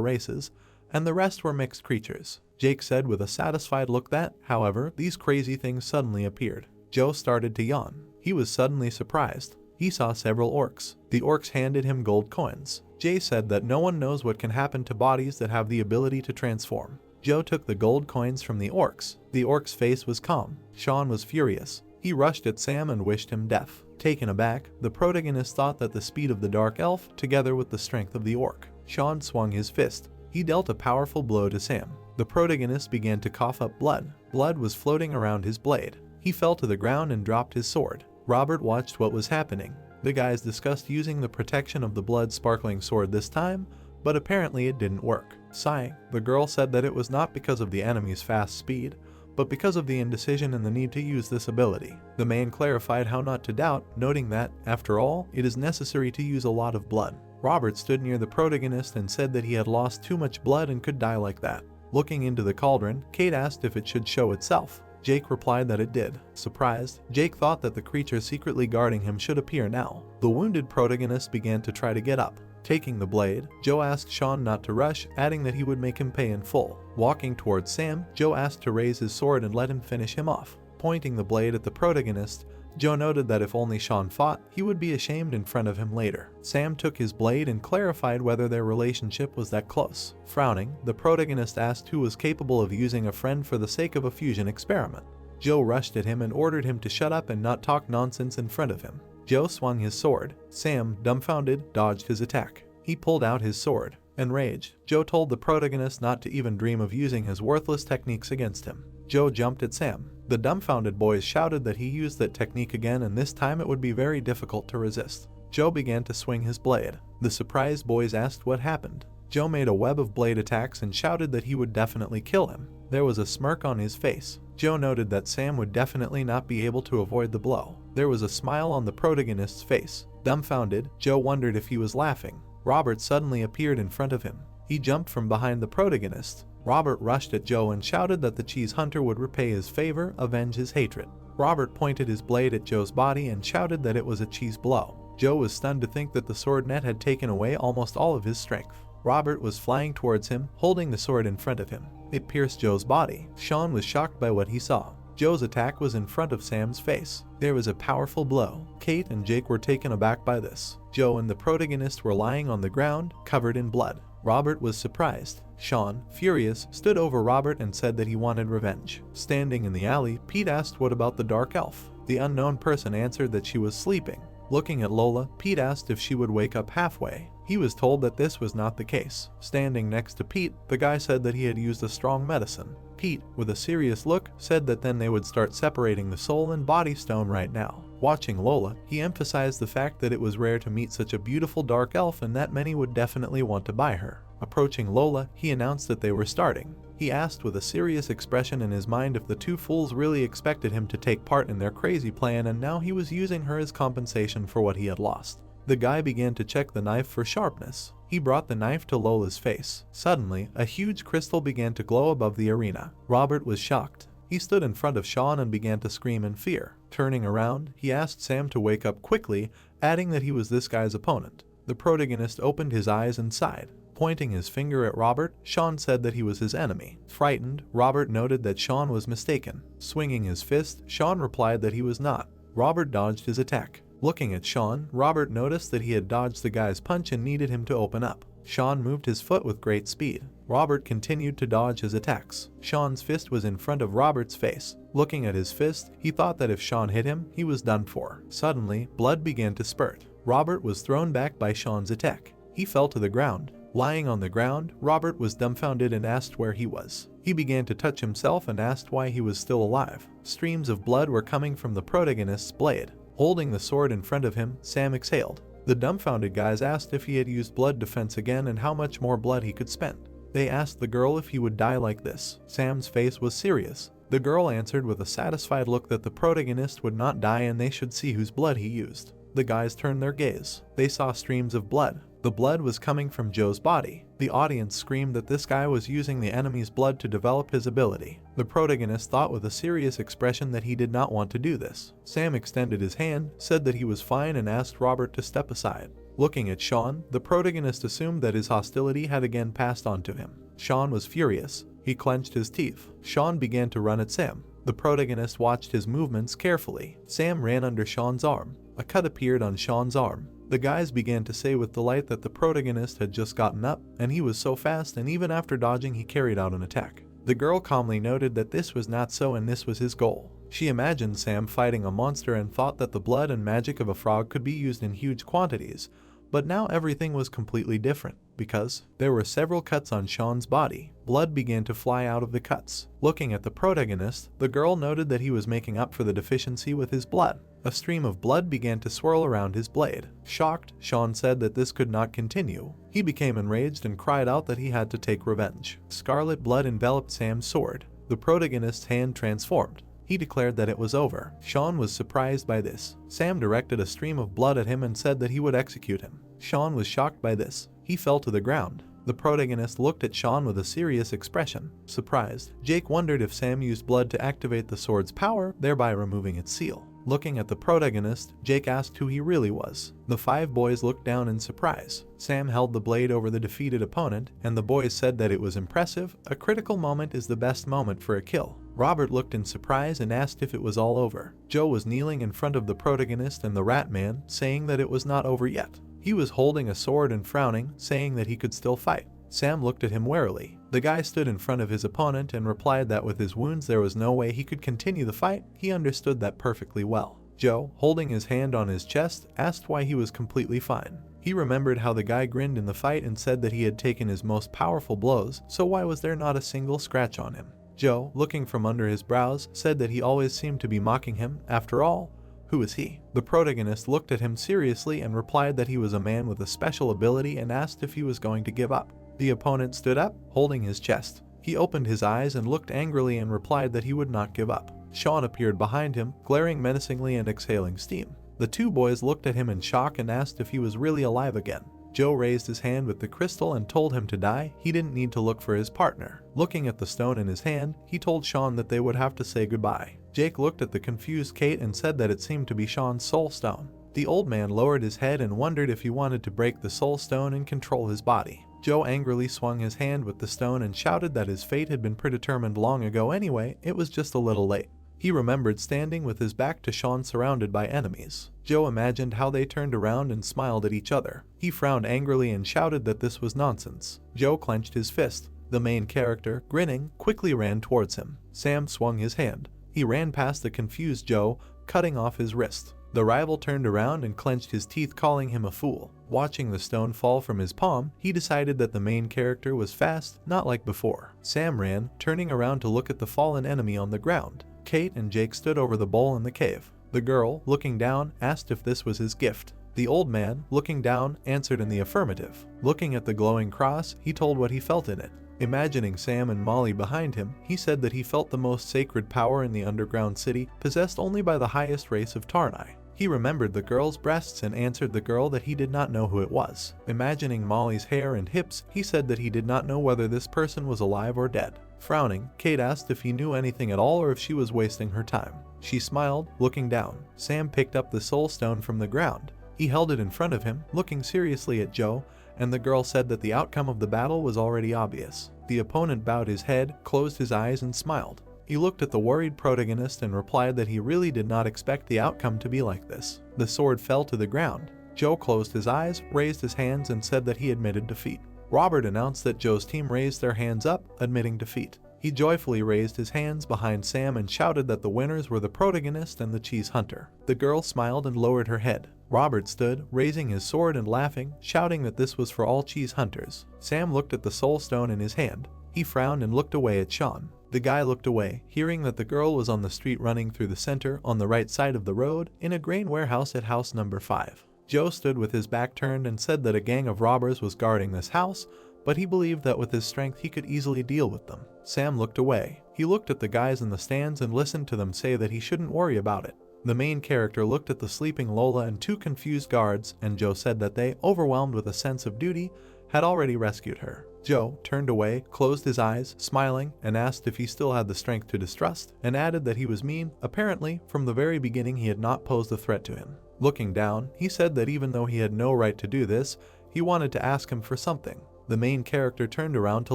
races, and the rest were mixed creatures. Jake said with a satisfied look that, however, these crazy things suddenly appeared. Joe started to yawn. He was suddenly surprised. He saw several orcs. The orcs handed him gold coins. Jay said that no one knows what can happen to bodies that have the ability to transform. Joe took the gold coins from the orcs. The orc's face was calm. Sean was furious. He rushed at Sam and wished him death. Taken aback, the protagonist thought that the speed of the dark elf, together with the strength of the orc. Sean swung his fist. He dealt a powerful blow to Sam. The protagonist began to cough up blood. Blood was floating around his blade. He fell to the ground and dropped his sword. Robert watched what was happening. The guys discussed using the protection of the blood-sparkling sword this time, but apparently it didn't work. Sighing, the girl said that it was not because of the enemy's fast speed, but because of the indecision and the need to use this ability. The man clarified how not to doubt, noting that, after all, it is necessary to use a lot of blood. Robert stood near the protagonist and said that he had lost too much blood and could die like that. Looking into the cauldron, Kate asked if it should show itself. Jake replied that it did. Surprised, Jake thought that the creature secretly guarding him should appear now. The wounded protagonist began to try to get up. Taking the blade, Joe asked Sean not to rush, adding that he would make him pay in full. Walking towards Sam, Joe asked to raise his sword and let him finish him off. Pointing the blade at the protagonist, Joe noted that if only Sean fought, he would be ashamed in front of him later. Sam took his blade and clarified whether their relationship was that close. Frowning, the protagonist asked who was capable of using a friend for the sake of a fusion experiment. Joe rushed at him and ordered him to shut up and not talk nonsense in front of him. Joe swung his sword. Sam, dumbfounded, dodged his attack. He pulled out his sword. Enraged, Joe told the protagonist not to even dream of using his worthless techniques against him. Joe jumped at Sam. The dumbfounded boys shouted that he used that technique again and this time it would be very difficult to resist. Joe began to swing his blade. The surprised boys asked what happened. Joe made a web of blade attacks and shouted that he would definitely kill him. There was a smirk on his face. Joe noted that Sam would definitely not be able to avoid the blow. There was a smile on the protagonist's face. Dumbfounded, Joe wondered if he was laughing. Robert suddenly appeared in front of him. He jumped from behind the protagonist. Robert rushed at Joe and shouted that the cheese hunter would repay his favor, avenge his hatred. Robert pointed his blade at Joe's body and shouted that it was a cheese blow. Joe was stunned to think that the sword net had taken away almost all of his strength. Robert was flying towards him, holding the sword in front of him. It pierced Joe's body. Sean was shocked by what he saw. Joe's attack was in front of Sam's face. There was a powerful blow. Kate and Jake were taken aback by this. Joe and the protagonist were lying on the ground, covered in blood. Robert was surprised. Sean, furious, stood over Robert and said that he wanted revenge. Standing in the alley, Pete asked what about the dark elf. The unknown person answered that she was sleeping. Looking at Lola, Pete asked if she would wake up halfway. He was told that this was not the case. Standing next to Pete, the guy said that he had used a strong medicine. Pete, with a serious look, said that then they would start separating the soul and body stone right now. Watching Lola, he emphasized the fact that it was rare to meet such a beautiful dark elf and that many would definitely want to buy her. Approaching Lola, he announced that they were starting. He asked with a serious expression in his mind if the two fools really expected him to take part in their crazy plan and now he was using her as compensation for what he had lost. The guy began to check the knife for sharpness. He brought the knife to Lola's face. Suddenly, a huge crystal began to glow above the arena. Robert was shocked. He stood in front of Sean and began to scream in fear. Turning around, he asked Sam to wake up quickly, adding that he was this guy's opponent. The protagonist opened his eyes and sighed. Pointing his finger at Robert, Sean said that he was his enemy. Frightened, Robert noted that Sean was mistaken. Swinging his fist, Sean replied that he was not. Robert dodged his attack. Looking at Sean, Robert noticed that he had dodged the guy's punch and needed him to open up. Sean moved his foot with great speed. Robert continued to dodge his attacks. Sean's fist was in front of Robert's face. Looking at his fist, he thought that if Sean hit him, he was done for. Suddenly, blood began to spurt. Robert was thrown back by Sean's attack. He fell to the ground. Lying on the ground, Robert was dumbfounded and asked where he was. He began to touch himself and asked why he was still alive. Streams of blood were coming from the protagonist's blade. Holding the sword in front of him, Sam exhaled. The dumbfounded guys asked if he had used blood defense again and how much more blood he could spend. They asked the girl if he would die like this. Sam's face was serious. The girl answered with a satisfied look that the protagonist would not die and they should see whose blood he used. The guys turned their gaze. They saw streams of blood. The blood was coming from Joe's body. The audience screamed that this guy was using the enemy's blood to develop his ability. The protagonist thought with a serious expression that he did not want to do this. Sam extended his hand, said that he was fine and asked Robert to step aside. Looking at Sean, the protagonist assumed that his hostility had again passed on to him. Sean was furious. He clenched his teeth. Sean began to run at Sam. The protagonist watched his movements carefully. Sam ran under Sean's arm. A cut appeared on Sean's arm. The guys began to say with delight that the protagonist had just gotten up, and he was so fast, and even after dodging he carried out an attack. The girl calmly noted that this was not so and this was his goal. She imagined Sam fighting a monster and thought that the blood and magic of a frog could be used in huge quantities. But now everything was completely different, because there were several cuts on Sean's body. Blood began to fly out of the cuts. Looking at the protagonist, the girl noted that he was making up for the deficiency with his blood. A stream of blood began to swirl around his blade. Shocked, Sean said that this could not continue. He became enraged and cried out that he had to take revenge. Scarlet blood enveloped Sam's sword. The protagonist's hand transformed. He declared that it was over. Sean was surprised by this. Sam directed a stream of blood at him and said that he would execute him. Sean was shocked by this. He fell to the ground. The protagonist looked at Sean with a serious expression. Surprised, Jake wondered if Sam used blood to activate the sword's power, thereby removing its seal. Looking at the protagonist, Jake asked who he really was. The 5 boys looked down in surprise. Sam held the blade over the defeated opponent, and the boys said that it was impressive. A critical moment is the best moment for a kill. Robert looked in surprise and asked if it was all over. Joe was kneeling in front of the protagonist and the rat man, saying that it was not over yet. He was holding a sword and frowning, saying that he could still fight. Sam looked at him warily. The guy stood in front of his opponent and replied that with his wounds there was no way he could continue the fight. He understood that perfectly well. Joe, holding his hand on his chest, asked why he was completely fine. He remembered how the guy grinned in the fight and said that he had taken his most powerful blows, so why was there not a single scratch on him? Joe, looking from under his brows, said that he always seemed to be mocking him. After all, who is he? The protagonist looked at him seriously and replied that he was a man with a special ability and asked if he was going to give up. The opponent stood up, holding his chest. He opened his eyes and looked angrily and replied that he would not give up. Sean appeared behind him, glaring menacingly and exhaling steam. The 2 boys looked at him in shock and asked if he was really alive again. Joe raised his hand with the crystal and told him to die. He didn't need to look for his partner. Looking at the stone in his hand, he told Sean that they would have to say goodbye. Jake looked at the confused Kate and said that it seemed to be Sean's soul stone. The old man lowered his head and wondered if he wanted to break the soul stone and control his body. Joe angrily swung his hand with the stone and shouted that his fate had been predetermined long ago anyway, it was just a little late. He remembered standing with his back to Sean surrounded by enemies. Joe imagined how they turned around and smiled at each other. He frowned angrily and shouted that this was nonsense. Joe clenched his fist. The main character, grinning, quickly ran towards him. Sam swung his hand. He ran past the confused Joe, cutting off his wrist. The rival turned around and clenched his teeth, calling him a fool. Watching the stone fall from his palm, he decided that the main character was fast, not like before. Sam ran, turning around to look at the fallen enemy on the ground. Kate and Jake stood over the bowl in the cave. The girl, looking down, asked if this was his gift. The old man, looking down, answered in the affirmative. Looking at the glowing cross, he told what he felt in it. Imagining Sam and Molly behind him, he said that he felt the most sacred power in the underground city, possessed only by the highest race of Tarnai. He remembered the girl's breasts and answered the girl that he did not know who it was. Imagining Molly's hair and hips, he said that he did not know whether this person was alive or dead. Frowning, Kate asked if he knew anything at all or if she was wasting her time. She smiled, looking down. Sam picked up the soul stone from the ground. He held it in front of him, looking seriously at Joe, and the girl said that the outcome of the battle was already obvious. The opponent bowed his head, closed his eyes, and smiled. He looked at the worried protagonist and replied that he really did not expect the outcome to be like this. The sword fell to the ground. Joe closed his eyes, raised his hands, and said that he admitted defeat. Robert announced that Joe's team raised their hands up, admitting defeat. He joyfully raised his hands behind Sam and shouted that the winners were the protagonist and the cheese hunter. The girl smiled and lowered her head. Robert stood, raising his sword and laughing, shouting that this was for all cheese hunters. Sam looked at the soul stone in his hand. He frowned and looked away at Sean. The guy looked away, hearing that the girl was on the street running through the center on the right side of the road in a grain warehouse at house number 5. Joe stood with his back turned and said that a gang of robbers was guarding this house, but he believed that with his strength he could easily deal with them. Sam looked away. He looked at the guys in the stands and listened to them say that he shouldn't worry about it. The main character looked at the sleeping Lola and 2 confused guards, and Joe said that they, overwhelmed with a sense of duty, had already rescued her. Joe turned away, closed his eyes, smiling, and asked if he still had the strength to distrust, and added that he was mean. Apparently, from the very beginning he had not posed a threat to him. Looking down, he said that even though he had no right to do this, he wanted to ask him for something. The main character turned around to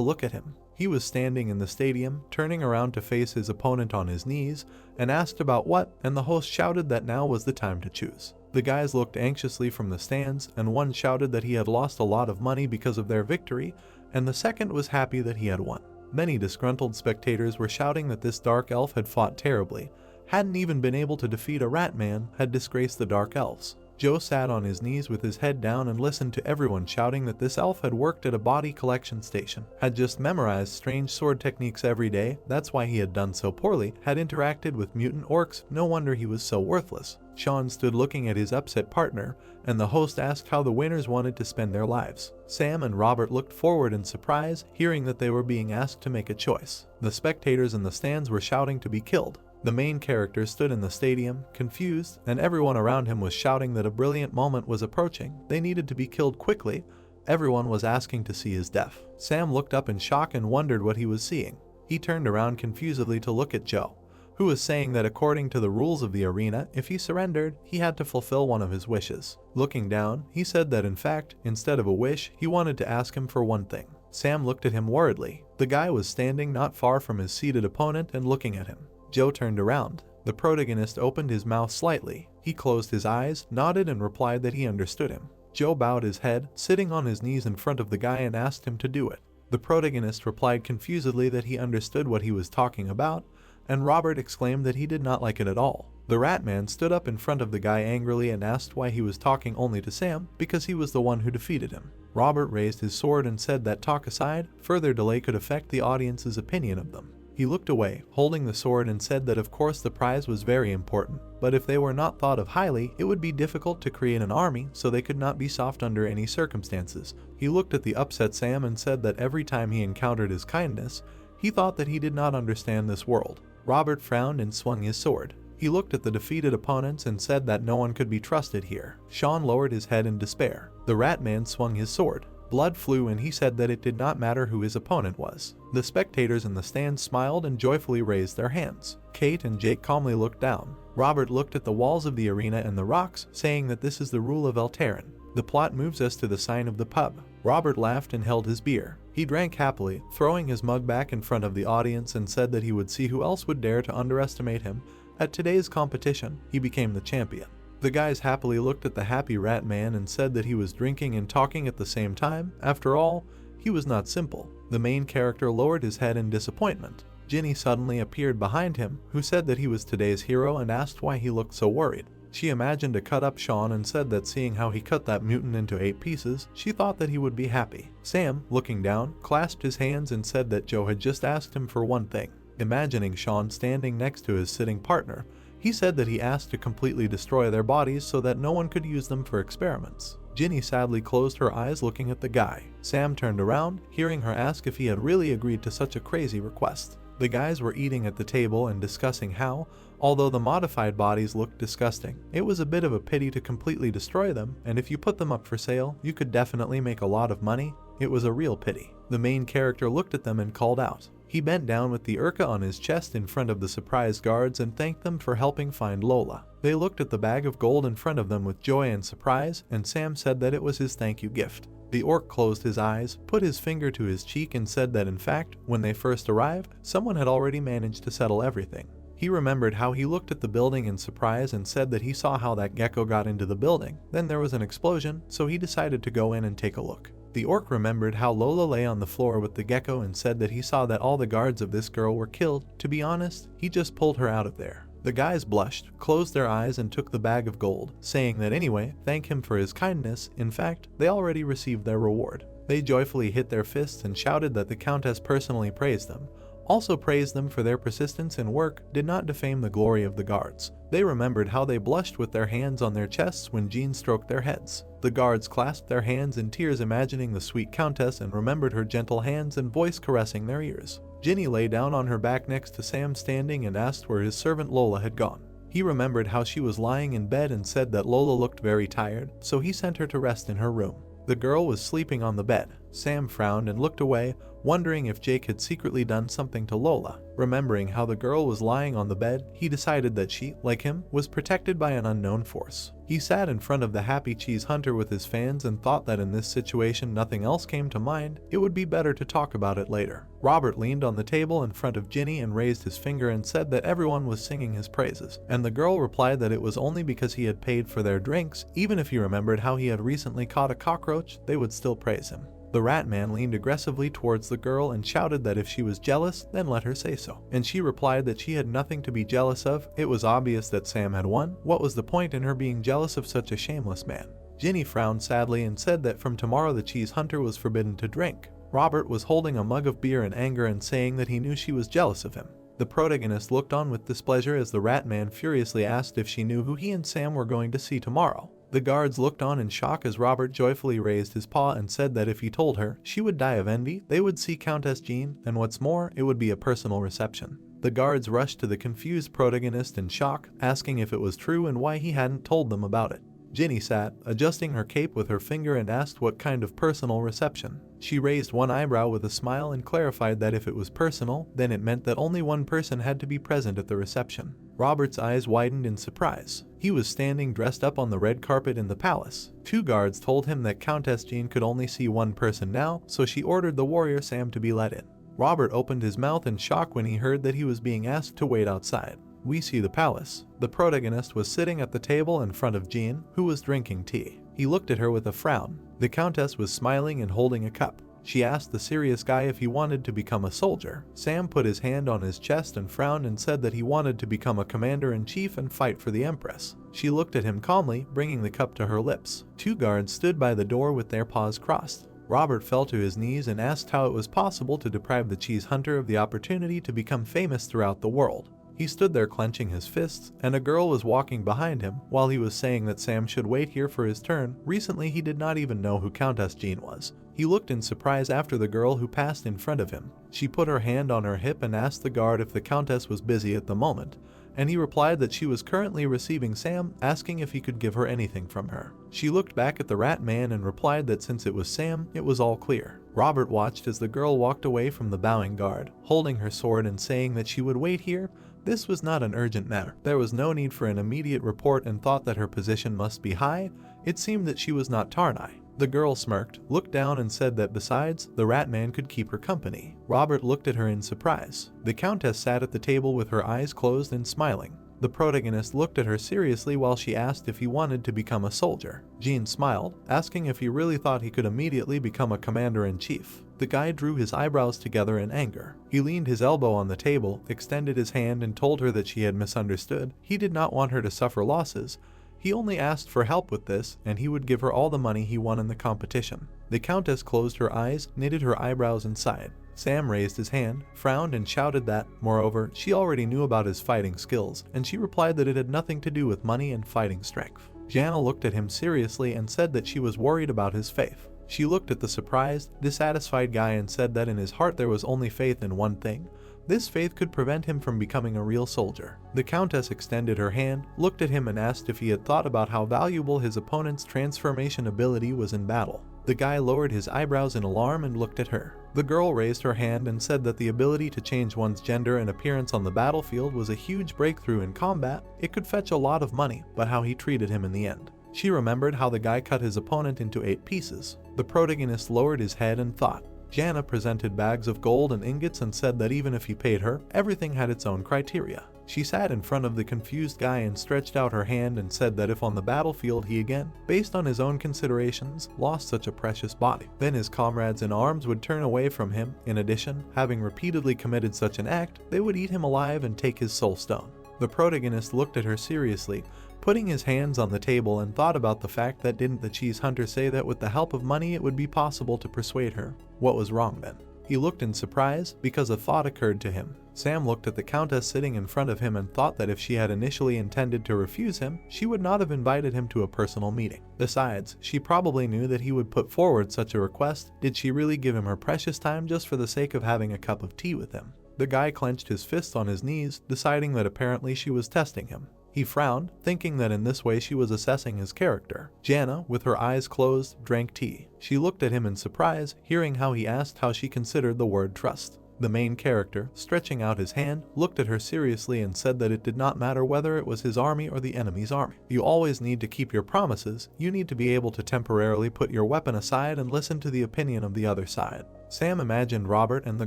look at him. He was standing in the stadium, turning around to face his opponent on his knees, and asked about what, and the host shouted that now was the time to choose. The guys looked anxiously from the stands, and one shouted that he had lost a lot of money because of their victory, and the second was happy that he had won. Many disgruntled spectators were shouting that this dark elf had fought terribly, hadn't even been able to defeat a rat man, had disgraced the dark elves. Joe sat on his knees with his head down and listened to everyone shouting that this elf had worked at a body collection station, had just memorized strange sword techniques every day, that's why he had done so poorly, had interacted with mutant orcs, no wonder he was so worthless. Sean stood looking at his upset partner, and the host asked how the winners wanted to spend their lives. Sam and Robert looked forward in surprise, hearing that they were being asked to make a choice. The spectators in the stands were shouting to be killed. The main character stood in the stadium, confused, and everyone around him was shouting that a brilliant moment was approaching. They needed to be killed quickly. Everyone was asking to see his death. Sam looked up in shock and wondered what he was seeing. He turned around confusedly to look at Joe, who was saying that according to the rules of the arena, if he surrendered, he had to fulfill one of his wishes. Looking down, he said that in fact, instead of a wish, he wanted to ask him for one thing. Sam looked at him worriedly. The guy was standing not far from his seated opponent and looking at him. Joe turned around. The protagonist opened his mouth slightly. He closed his eyes, nodded, and replied that he understood him. Joe bowed his head, sitting on his knees in front of the guy, and asked him to do it. The protagonist replied confusedly that he understood what he was talking about, and Robert exclaimed that he did not like it at all. The rat man stood up in front of the guy angrily and asked why he was talking only to Sam, because he was the one who defeated him. Robert raised his sword and said that talk aside, further delay could affect the audience's opinion of them. He looked away, holding the sword, and said that of course the prize was very important, but if they were not thought of highly, it would be difficult to create an army, so they could not be soft under any circumstances. He looked at the upset Sam and said that every time he encountered his kindness, he thought that he did not understand this world. Robert frowned and swung his sword. He looked at the defeated opponents and said that no one could be trusted here. Sean lowered his head in despair. The rat man swung his sword. Blood flew, and he said that it did not matter who his opponent was. The spectators in the stands smiled and joyfully raised their hands. Kate and Jake calmly looked down. Robert looked at the walls of the arena and the rocks, saying that this is the rule of Eltarin. The plot moves us to the sign of the pub. Robert laughed and held his beer. He drank happily, throwing his mug back in front of the audience, and said that he would see who else would dare to underestimate him. At today's competition, he became the champion. The guys happily looked at the happy rat man and said that he was drinking and talking at the same time. After all, he was not simple. The main character lowered his head in disappointment. Ginny suddenly appeared behind him, who said that he was today's hero and asked why he looked so worried. She imagined a cut up Sean and said that seeing how he cut that mutant into 8 pieces, she thought that he would be happy. Sam, looking down, clasped his hands and said that Joe had just asked him for one thing. Imagining Sean standing next to his sitting partner, he said that he asked to completely destroy their bodies so that no one could use them for experiments. Ginny sadly closed her eyes looking at the guy. Sam turned around, hearing her ask if he had really agreed to such a crazy request. The guys were eating at the table and discussing how, although the modified bodies looked disgusting, it was a bit of a pity to completely destroy them, and if you put them up for sale, you could definitely make a lot of money. It was a real pity. The main character looked at them and called out. He bent down with the urka on his chest in front of the surprised guards and thanked them for helping find Lola. They looked at the bag of gold in front of them with joy and surprise, and Sam said that it was his thank you gift. The orc closed his eyes, put his finger to his cheek, and said that in fact, when they first arrived, someone had already managed to settle everything. He remembered how he looked at the building in surprise and said that he saw how that gecko got into the building. Then there was an explosion, so he decided to go in and take a look. The orc remembered how Lola lay on the floor with the gecko and said that he saw that all the guards of this girl were killed. To be honest, he just pulled her out of there. The guys blushed, closed their eyes and took the bag of gold, saying that anyway, thank him for his kindness. In fact, they already received their reward. They joyfully hit their fists and shouted that the Countess personally praised them. Also praised them for their persistence in work, did not defame the glory of the guards. They remembered how they blushed with their hands on their chests when Jean stroked their heads. The guards clasped their hands in tears, imagining the sweet Countess, and remembered her gentle hands and voice caressing their ears. Ginny lay down on her back next to Sam standing and asked where his servant Lola had gone. He remembered how she was lying in bed and said that Lola looked very tired, so he sent her to rest in her room. The girl was sleeping on the bed. Sam frowned and looked away, wondering if Jake had secretly done something to Lola. Remembering how the girl was lying on the bed, he decided that she, like him, was protected by an unknown force. He sat in front of the Happy Cheese Hunter with his fans and thought that in this situation nothing else came to mind. It would be better to talk about it later. Robert leaned on the table in front of Ginny and raised his finger and said that everyone was singing his praises, and the girl replied that it was only because he had paid for their drinks. Even if he remembered how he had recently caught a cockroach, they would still praise him. The rat man leaned aggressively towards the girl and shouted that if she was jealous, then let her say so. And she replied that she had nothing to be jealous of. It was obvious that Sam had won. What was the point in her being jealous of such a shameless man? Ginny frowned sadly and said that from tomorrow the cheese hunter was forbidden to drink. Robert was holding a mug of beer in anger and saying that he knew she was jealous of him. The protagonist looked on with displeasure as the rat man furiously asked if she knew who he and Sam were going to see tomorrow. The guards looked on in shock as Robert joyfully raised his paw and said that if he told her, she would die of envy. They would see Countess Jean, and what's more, it would be a personal reception. The guards rushed to the confused protagonist in shock, asking if it was true and why he hadn't told them about it. Ginny sat, adjusting her cape with her finger, and asked what kind of personal reception. She raised one eyebrow with a smile and clarified that if it was personal, then it meant that only one person had to be present at the reception. Robert's eyes widened in surprise. He was standing dressed up on the red carpet in the palace. Two guards told him that Countess Jean could only see one person now, so she ordered the warrior Sam to be let in. Robert opened his mouth in shock when he heard that he was being asked to wait outside. We see the palace. The protagonist was sitting at the table in front of Jean, who was drinking tea. He looked at her with a frown. The Countess was smiling and holding a cup. She asked the serious guy if he wanted to become a soldier. Sam put his hand on his chest and frowned and said that he wanted to become a commander-in-chief and fight for the Empress. She looked at him calmly, bringing the cup to her lips. Two guards stood by the door with their paws crossed. Robert fell to his knees and asked how it was possible to deprive the cheese hunter of the opportunity to become famous throughout the world. He stood there clenching his fists, and a girl was walking behind him while he was saying that Sam should wait here for his turn. Recently, he did not even know who Countess Jean was. He looked in surprise after the girl who passed in front of him. She put her hand on her hip and asked the guard if the Countess was busy at the moment, and he replied that she was currently receiving Sam, asking if he could give her anything from her. She looked back at the rat man and replied that since it was Sam, it was all clear. Robert watched as the girl walked away from the bowing guard, holding her sword and saying that she would wait here. This was not an urgent matter. There was no need for an immediate report and thought that her position must be high. It seemed that she was not Tarnai. The girl smirked, looked down and said that besides, the rat man could keep her company. Robert looked at her in surprise. The Countess sat at the table with her eyes closed and smiling. The protagonist looked at her seriously while she asked if he wanted to become a soldier. Jean smiled, asking if he really thought he could immediately become a commander-in-chief. The guy drew his eyebrows together in anger. He leaned his elbow on the table, extended his hand and told her that she had misunderstood. He did not want her to suffer losses. He only asked for help with this, and he would give her all the money he won in the competition. The Countess closed her eyes, knitted her eyebrows and sighed. Sam raised his hand, frowned and shouted that, moreover, she already knew about his fighting skills, and she replied that it had nothing to do with money and fighting strength. Jana looked at him seriously and said that she was worried about his faith. She looked at the surprised, dissatisfied guy and said that in his heart there was only faith in one thing. This faith could prevent him from becoming a real soldier. The Countess extended her hand, looked at him and asked if he had thought about how valuable his opponent's transformation ability was in battle. The guy lowered his eyebrows in alarm and looked at her. The girl raised her hand and said that the ability to change one's gender and appearance on the battlefield was a huge breakthrough in combat. It could fetch a lot of money, but how he treated him in the end. She remembered how the guy cut his opponent into 8 pieces. The protagonist lowered his head and thought. Jana presented bags of gold and ingots and said that even if he paid her, everything had its own criteria. She sat in front of the confused guy and stretched out her hand and said that if on the battlefield he again, based on his own considerations, lost such a precious body, then his comrades in arms would turn away from him. In addition, having repeatedly committed such an act, they would eat him alive and take his soul stone. The protagonist looked at her seriously, putting his hands on the table, and thought about the fact that didn't the cheese hunter say that with the help of money it would be possible to persuade her? What was wrong then? He looked in surprise because a thought occurred to him. Sam looked at the countess sitting in front of him and thought that if she had initially intended to refuse him, she would not have invited him to a personal meeting. Besides, she probably knew that he would put forward such a request. Did she really give him her precious time just for the sake of having a cup of tea with him? The guy clenched his fists on his knees, deciding that apparently she was testing him. He frowned, thinking that in this way she was assessing his character. Jana, with her eyes closed, drank tea. She looked at him in surprise, hearing how he asked how she considered the word trust. The main character, stretching out his hand, looked at her seriously and said that it did not matter whether it was his army or the enemy's army. You always need to keep your promises. You need to be able to temporarily put your weapon aside and listen to the opinion of the other side. Sam imagined Robert and the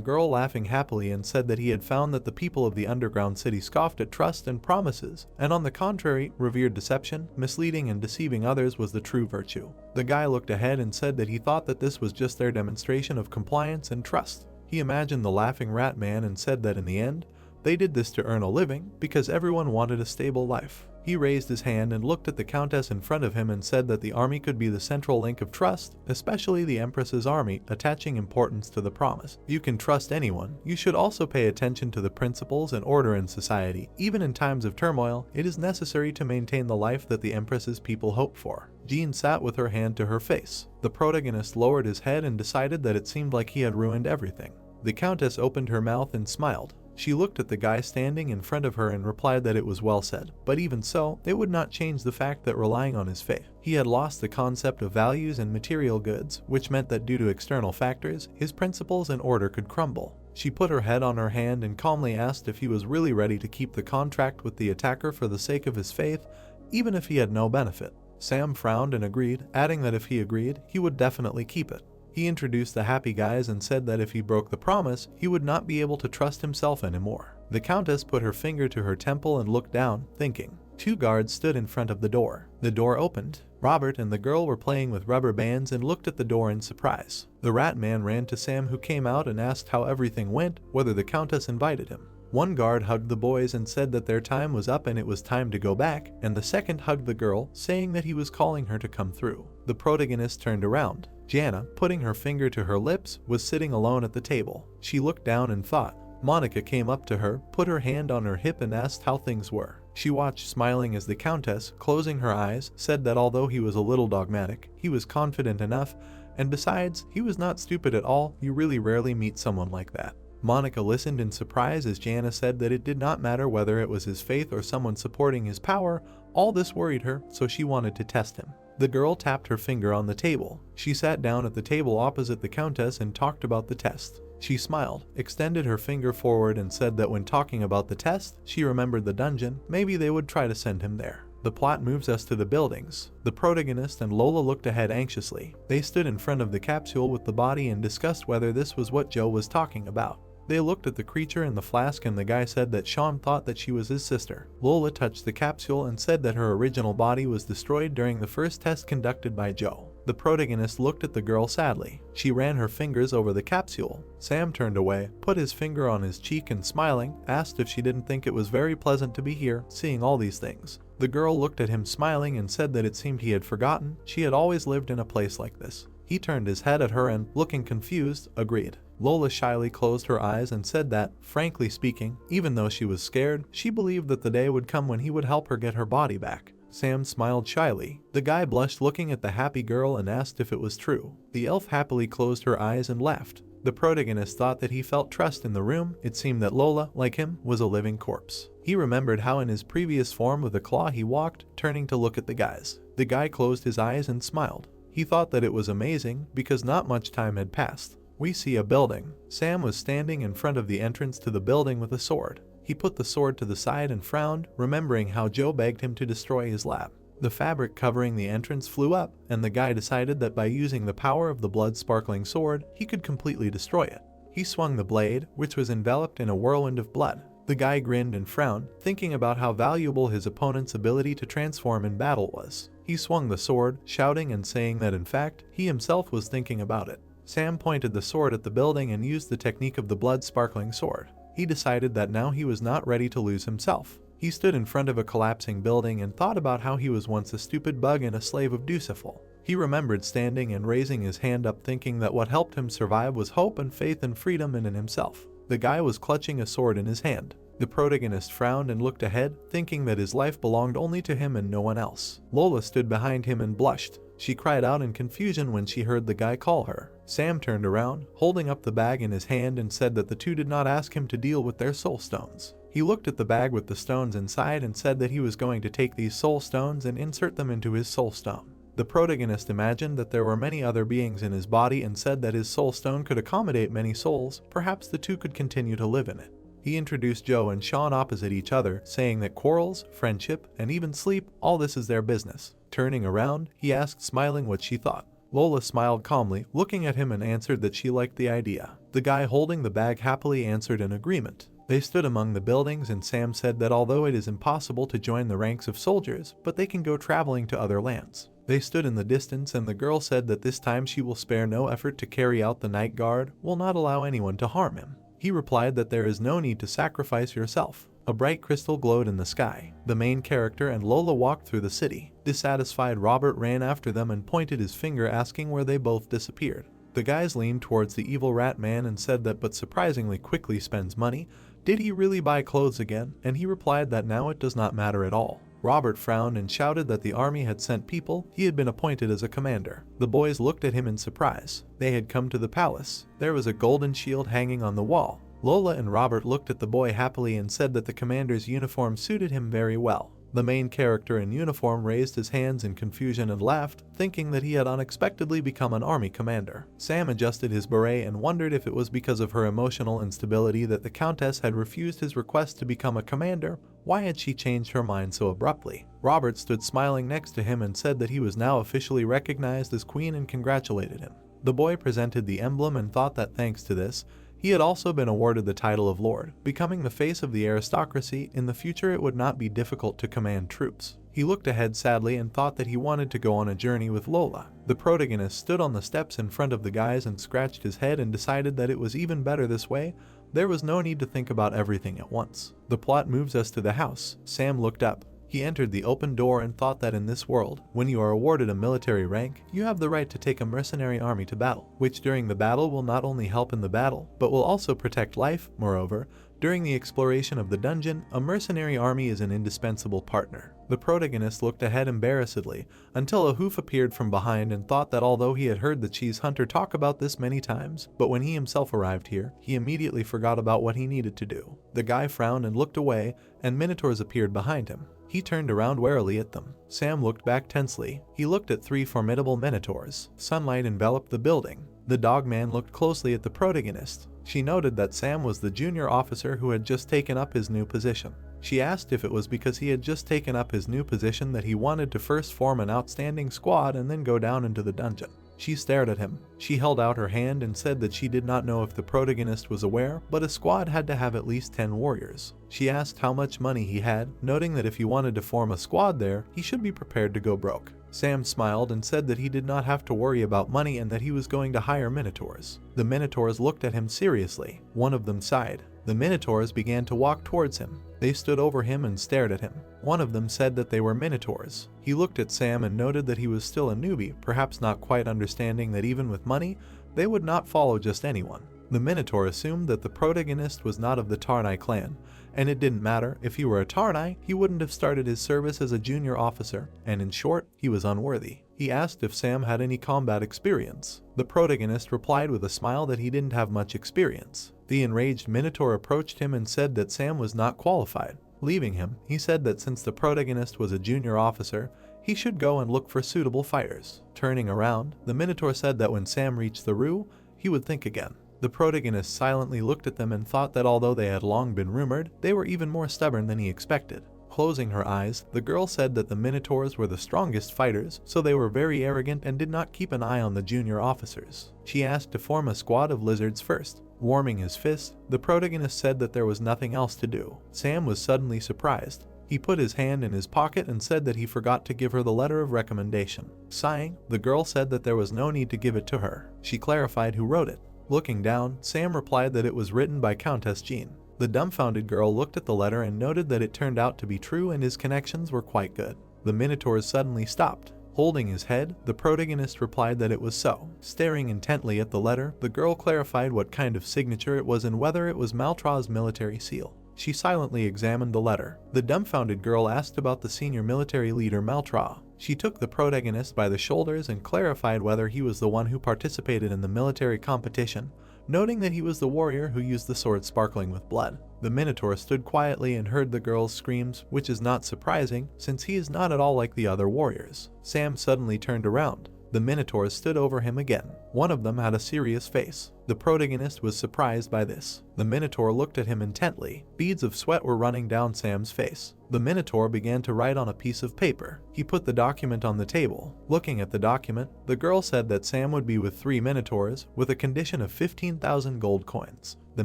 girl laughing happily and said that he had found that the people of the underground city scoffed at trust and promises, and on the contrary, revered deception. Misleading and deceiving others was the true virtue. The guy looked ahead and said that he thought that this was just their demonstration of compliance and trust. He imagined the laughing rat man and said that in the end, they did this to earn a living because everyone wanted a stable life. He raised his hand and looked at the countess in front of him and said that the army could be the central link of trust, especially the empress's army, attaching importance to the promise. You can trust anyone. You should also pay attention to the principles and order in society. Even in times of turmoil, it is necessary to maintain the life that the empress's people hope for. Jean sat with her hand to her face. The protagonist lowered his head and decided that it seemed like he had ruined everything. The countess opened her mouth and smiled. She looked at the guy standing in front of her and replied that it was well said. But even so, it would not change the fact that relying on his faith, he had lost the concept of values and material goods, which meant that due to external factors, his principles and order could crumble. She put her head on her hand and calmly asked if he was really ready to keep the contract with the attacker for the sake of his faith, even if he had no benefit. Sam frowned and agreed, adding that if he agreed, he would definitely keep it. He introduced the happy guys and said that if he broke the promise, he would not be able to trust himself anymore. The countess put her finger to her temple and looked down, thinking. 2 guards stood in front of the door. The door opened. Robert and the girl were playing with rubber bands and looked at the door in surprise. The rat man ran to Sam, who came out and asked how everything went, whether the countess invited him. One guard hugged the boys and said that their time was up and it was time to go back, and the second hugged the girl, saying that he was calling her to come through. The protagonist turned around. Jana, putting her finger to her lips, was sitting alone at the table. She looked down and thought. Monica came up to her, put her hand on her hip and asked how things were. She watched smiling as the countess, closing her eyes, said that although he was a little dogmatic, he was confident enough, and besides, he was not stupid at all. You really rarely meet someone like that. Monica listened in surprise as Jana said that it did not matter whether it was his faith or someone supporting his power. All this worried her, so she wanted to test him. The girl tapped her finger on the table. She sat down at the table opposite the countess and talked about the test. She smiled, extended her finger forward and said that when talking about the test, she remembered the dungeon. Maybe they would try to send him there. The plot moves us to the buildings. The protagonist and Lola looked ahead anxiously. They stood in front of the capsule with the body and discussed whether this was what Joe was talking about. They looked at the creature in the flask and the guy said that Sean thought that she was his sister. Lola touched the capsule and said that her original body was destroyed during the first test conducted by Joe. The protagonist looked at the girl sadly. She ran her fingers over the capsule. Sam turned away, put his finger on his cheek and smiling, asked if she didn't think it was very pleasant to be here, seeing all these things. The girl looked at him smiling and said that it seemed he had forgotten. She had always lived in a place like this. He turned his head at her and, looking confused, agreed. Lola shyly closed her eyes and said that, frankly speaking, even though she was scared, she believed that the day would come when he would help her get her body back. Sam smiled shyly. The guy blushed looking at the happy girl and asked if it was true. The elf happily closed her eyes and laughed. The protagonist thought that he felt trust in the room. It seemed that Lola, like him, was a living corpse. He remembered how in his previous form with a claw he walked, turning to look at the guys. The guy closed his eyes and smiled. He thought that it was amazing because not much time had passed. We see a building. Sam was standing in front of the entrance to the building with a sword. He put the sword to the side and frowned, remembering how Joe begged him to destroy his lab. The fabric covering the entrance flew up, and the guy decided that by using the power of the blood-sparkling sword, he could completely destroy it. He swung the blade, which was enveloped in a whirlwind of blood. The guy grinned and frowned, thinking about how valuable his opponent's ability to transform in battle was. He swung the sword, shouting and saying that in fact, he himself was thinking about it. Sam pointed the sword at the building and used the technique of the blood-sparkling sword. He decided that now he was not ready to lose himself. He stood in front of a collapsing building and thought about how he was once a stupid bug and a slave of Dusiful. He remembered standing and raising his hand up, thinking that what helped him survive was hope and faith and freedom in himself. The guy was clutching a sword in his hand. The protagonist frowned and looked ahead, thinking that his life belonged only to him and no one else. Lola stood behind him and blushed. She cried out in confusion when she heard the guy call her. Sam turned around, holding up the bag in his hand, and said that the two did not ask him to deal with their soul stones. He looked at the bag with the stones inside and said that he was going to take these soul stones and insert them into his soul stone. The protagonist imagined that there were many other beings in his body and said that his soul stone could accommodate many souls. Perhaps the two could continue to live in it. He introduced Joe and Sean opposite each other, saying that quarrels, friendship, and even sleep, all this is their business. Turning around, he asked, smiling, what she thought. Lola smiled calmly, looking at him, and answered that she liked the idea. The guy holding the bag happily answered in agreement. They stood among the buildings, and Sam said that although it is impossible to join the ranks of soldiers, but they can go traveling to other lands. They stood in the distance, and the girl said that this time she will spare no effort to carry out the night guard, will not allow anyone to harm him. He replied that there is no need to sacrifice yourself. A bright crystal glowed in the sky. The main character and Lola walked through the city. Dissatisfied, Robert ran after them and pointed his finger, asking where they both disappeared. The guys leaned towards the evil rat man and said that but surprisingly quickly spends money. Did he really buy clothes again? And he replied that now it does not matter at all. Robert frowned and shouted that the army had sent people. He had been appointed as a commander. The boys looked at him in surprise. They had come to the palace. There was a golden shield hanging on the wall. Lola and Robert looked at the boy happily and said that the commander's uniform suited him very well. The main character in uniform raised his hands in confusion and laughed, thinking that he had unexpectedly become an army commander. Sam adjusted his beret and wondered if it was because of her emotional instability that the Countess had refused his request to become a commander. Why had she changed her mind so abruptly? Robert stood smiling next to him and said that he was now officially recognized as queen and congratulated him. The boy presented the emblem and thought that thanks to this, he had also been awarded the title of Lord. Becoming the face of the aristocracy, in the future it would not be difficult to command troops. He looked ahead sadly and thought that he wanted to go on a journey with Lola. The protagonist stood on the steps in front of the guys and scratched his head and decided that it was even better this way. There was no need to think about everything at once. The plot moves us to the house. Sam looked up. He entered the open door and thought that in this world, when you are awarded a military rank, you have the right to take a mercenary army to battle, which during the battle will not only help in the battle, but will also protect life. Moreover, during the exploration of the dungeon, a mercenary army is an indispensable partner. The protagonist looked ahead embarrassedly, until a hoof appeared from behind and thought that although he had heard the cheese hunter talk about this many times, but when he himself arrived here, he immediately forgot about what he needed to do. The guy frowned and looked away, and minotaurs appeared behind him. He turned around warily at them. Sam looked back tensely. He looked at 3 formidable minotaurs. Sunlight enveloped the building. The dogman looked closely at the protagonist. She noted that Sam was the junior officer who had just taken up his new position. She asked if it was because he had just taken up his new position that he wanted to first form an outstanding squad and then go down into the dungeon. She stared at him. She held out her hand and said that she did not know if the protagonist was aware, but a squad had to have at least 10 warriors. She asked how much money he had, noting that if he wanted to form a squad there, he should be prepared to go broke. Sam smiled and said that he did not have to worry about money and that he was going to hire minotaurs. The minotaurs looked at him seriously. One of them sighed. The minotaurs began to walk towards him. They stood over him and stared at him. One of them said that they were minotaurs. He looked at Sam and noted that he was still a newbie, perhaps not quite understanding that even with money, they would not follow just anyone. The minotaur assumed that the protagonist was not of the Tarnai clan, and it didn't matter. If he were a Tarnai, he wouldn't have started his service as a junior officer, and in short, he was unworthy. He asked if Sam had any combat experience. The protagonist replied with a smile that he didn't have much experience. The enraged minotaur approached him and said that Sam was not qualified. Leaving him, he said that since the protagonist was a junior officer, he should go and look for suitable fighters. Turning around, the minotaur said that when Sam reached the Rue, he would think again. The protagonist silently looked at them and thought that although they had long been rumored, they were even more stubborn than he expected. Closing her eyes, the girl said that the minotaurs were the strongest fighters, so they were very arrogant and did not keep an eye on the junior officers. She asked to form a squad of lizards first. Warming his fist, the protagonist said that there was nothing else to do. Sam was suddenly surprised. He put his hand in his pocket and said that he forgot to give her the letter of recommendation. Sighing, the girl said that there was no need to give it to her. She clarified who wrote it. Looking down, Sam replied that it was written by Countess Jean. The dumbfounded girl looked at the letter and noted that it turned out to be true and his connections were quite good. The Minotaur suddenly stopped. Holding his head, the protagonist replied that it was so. Staring intently at the letter, the girl clarified what kind of signature it was and whether it was Maltra's military seal. She silently examined the letter. The dumbfounded girl asked about the senior military leader Maltra. She took the protagonist by the shoulders and clarified whether he was the one who participated in the military competition, noting that he was the warrior who used the sword sparkling with blood. The Minotaur stood quietly and heard the girl's screams, which is not surprising since he is not at all like the other warriors. Sam suddenly turned around. The Minotaurs stood over him again. One of them had a serious face. The protagonist was surprised by this. The Minotaur looked at him intently. Beads of sweat were running down Sam's face. The Minotaur began to write on a piece of paper. He put the document on the table. Looking at the document, the girl said that Sam would be with 3 Minotaurs, with a condition of 15,000 gold coins. The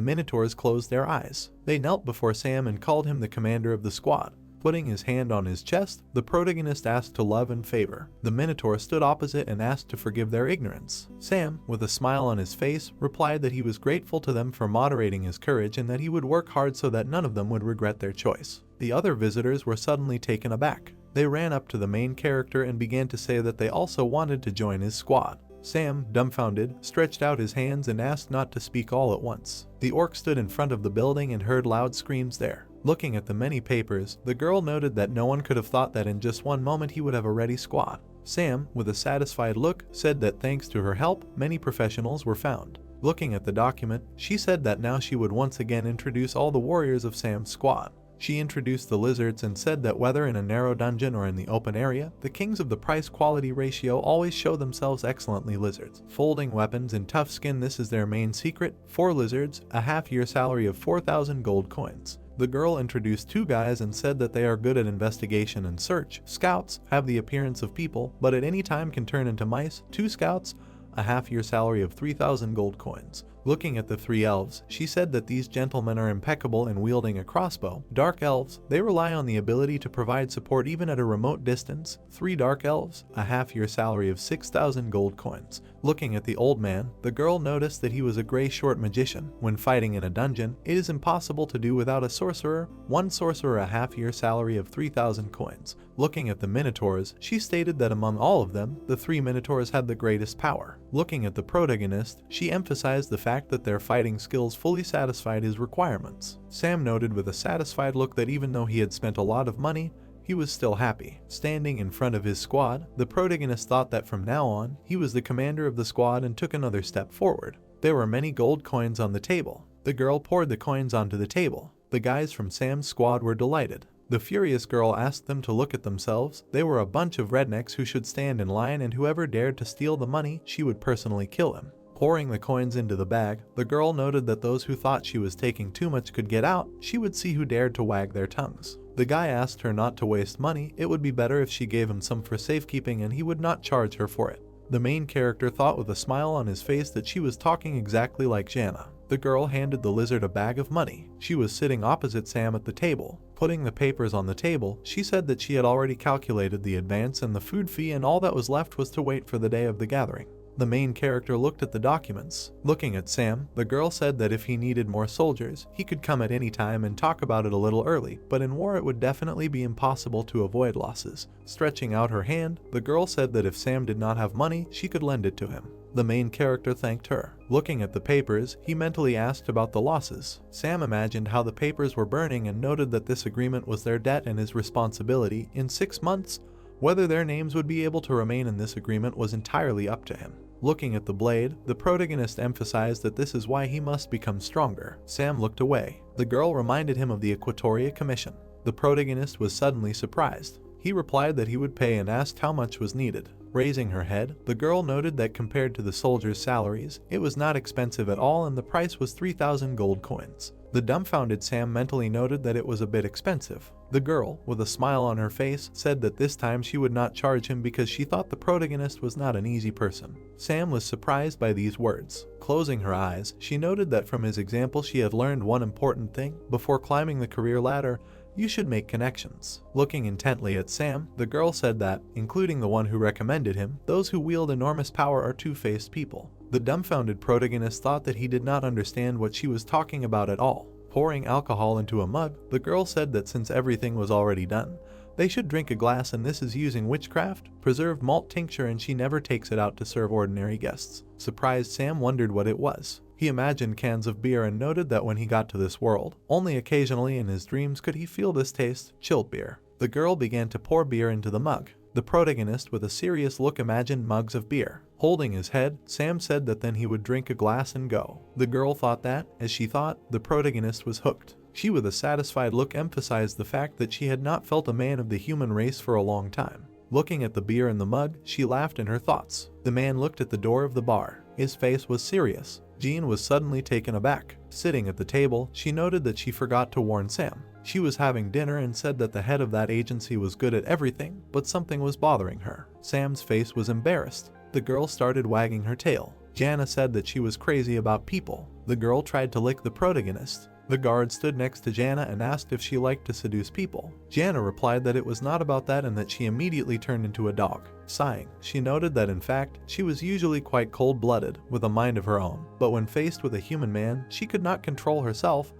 Minotaurs closed their eyes. They knelt before Sam and called him the commander of the squad. Putting his hand on his chest, the protagonist asked to love and favor. The Minotaur stood opposite and asked to forgive their ignorance. Sam, with a smile on his face, replied that he was grateful to them for moderating his courage and that he would work hard so that none of them would regret their choice. The other visitors were suddenly taken aback. They ran up to the main character and began to say that they also wanted to join his squad. Sam, dumbfounded, stretched out his hands and asked not to speak all at once. The orc stood in front of the building and heard loud screams there. Looking at the many papers, the girl noted that no one could have thought that in just one moment he would have a ready squad. Sam, with a satisfied look, said that thanks to her help, many professionals were found. Looking at the document, she said that now she would once again introduce all the warriors of Sam's squad. She introduced the lizards and said that whether in a narrow dungeon or in the open area, the kings of the price-quality ratio always show themselves excellently lizards. Folding weapons in tough skin, this is their main secret. 4 lizards, a half-year salary of 4,000 gold coins. The girl introduced 2 guys and said that they are good at investigation and search. Scouts have the appearance of people, but at any time can turn into mice. 2 scouts, a half-year salary of 3,000 gold coins. Looking at the 3 elves, she said that these gentlemen are impeccable in wielding a crossbow. Dark elves, they rely on the ability to provide support even at a remote distance. 3 dark elves, a half-year salary of 6,000 gold coins. Looking at the old man, the girl noticed that he was a gray short magician. When fighting in a dungeon, it is impossible to do without a sorcerer. 1 sorcerer, a half-year salary of 3,000 coins. Looking at the Minotaurs, she stated that among all of them, the 3 Minotaurs had the greatest power. Looking at the protagonist, she emphasized the fact that their fighting skills fully satisfied his requirements. Sam noted with a satisfied look that even though he had spent a lot of money, he was still happy. Standing in front of his squad, the protagonist thought that from now on, he was the commander of the squad and took another step forward. There were many gold coins on the table. The girl poured the coins onto the table. The guys from Sam's squad were delighted. The furious girl asked them to look at themselves. They were a bunch of rednecks who should stand in line, and whoever dared to steal the money, she would personally kill him. Pouring the coins into the bag, the girl noted that those who thought she was taking too much could get out. She would see who dared to wag their tongues. The guy asked her not to waste money. It would be better if she gave him some for safekeeping and he would not charge her for it. The main character thought with a smile on his face that she was talking exactly like Jana. The girl handed the lizard a bag of money. She was sitting opposite Sam at the table. Putting the papers on the table, she said that she had already calculated the advance and the food fee, and all that was left was to wait for the day of the gathering. The main character looked at the documents. Looking at Sam, the girl said that if he needed more soldiers, he could come at any time and talk about it a little early, but in war it would definitely be impossible to avoid losses. Stretching out her hand, the girl said that if Sam did not have money, she could lend it to him. The main character thanked her. Looking at the papers, he mentally asked about the losses. Sam imagined how the papers were burning and noted that this agreement was their debt and his responsibility. In 6 months, whether their names would be able to remain in this agreement was entirely up to him. Looking at the blade, the protagonist emphasized that this is why he must become stronger. Sam looked away. The girl reminded him of the Equatoria Commission. The protagonist was suddenly surprised. He replied that he would pay and asked how much was needed. Raising her head, the girl noted that compared to the soldiers' salaries, it was not expensive at all and the price was 3,000 gold coins. The dumbfounded Sam mentally noted that it was a bit expensive. The girl, with a smile on her face, said that this time she would not charge him because she thought the protagonist was not an easy person. Sam was surprised by these words. Closing her eyes, she noted that from his example she had learned one important thing. Before climbing the career ladder, you should make connections. Looking intently at Sam, the girl said that, including the one who recommended him, those who wield enormous power are two-faced people. The dumbfounded protagonist thought that he did not understand what she was talking about at all. Pouring alcohol into a mug, the girl said that since everything was already done, they should drink a glass, and this is using witchcraft, preserved malt tincture, and she never takes it out to serve ordinary guests. Surprised, Sam wondered what it was. He imagined cans of beer and noted that when he got to this world, only occasionally in his dreams could he feel this taste, chilled beer. The girl began to pour beer into the mug. The protagonist, with a serious look, imagined mugs of beer. Holding his head, Sam said that then he would drink a glass and go. The girl thought that, as she thought, the protagonist was hooked. She, with a satisfied look, emphasized the fact that she had not felt a man of the human race for a long time. Looking at the beer in the mug, she laughed in her thoughts. The man looked at the door of the bar. His face was serious. Jean was suddenly taken aback. Sitting at the table, she noted that she forgot to warn Sam. She was having dinner and said that the head of that agency was good at everything, but something was bothering her. Sam's face was embarrassed. The girl started wagging her tail. Jana said that she was crazy about people. The girl tried to lick the protagonist. The guard stood next to Jana and asked if she liked to seduce people. Jana replied that it was not about that and that she immediately turned into a dog. Sighing, she noted that in fact, she was usually quite cold-blooded, with a mind of her own. But when faced with a human man, she could not control herself,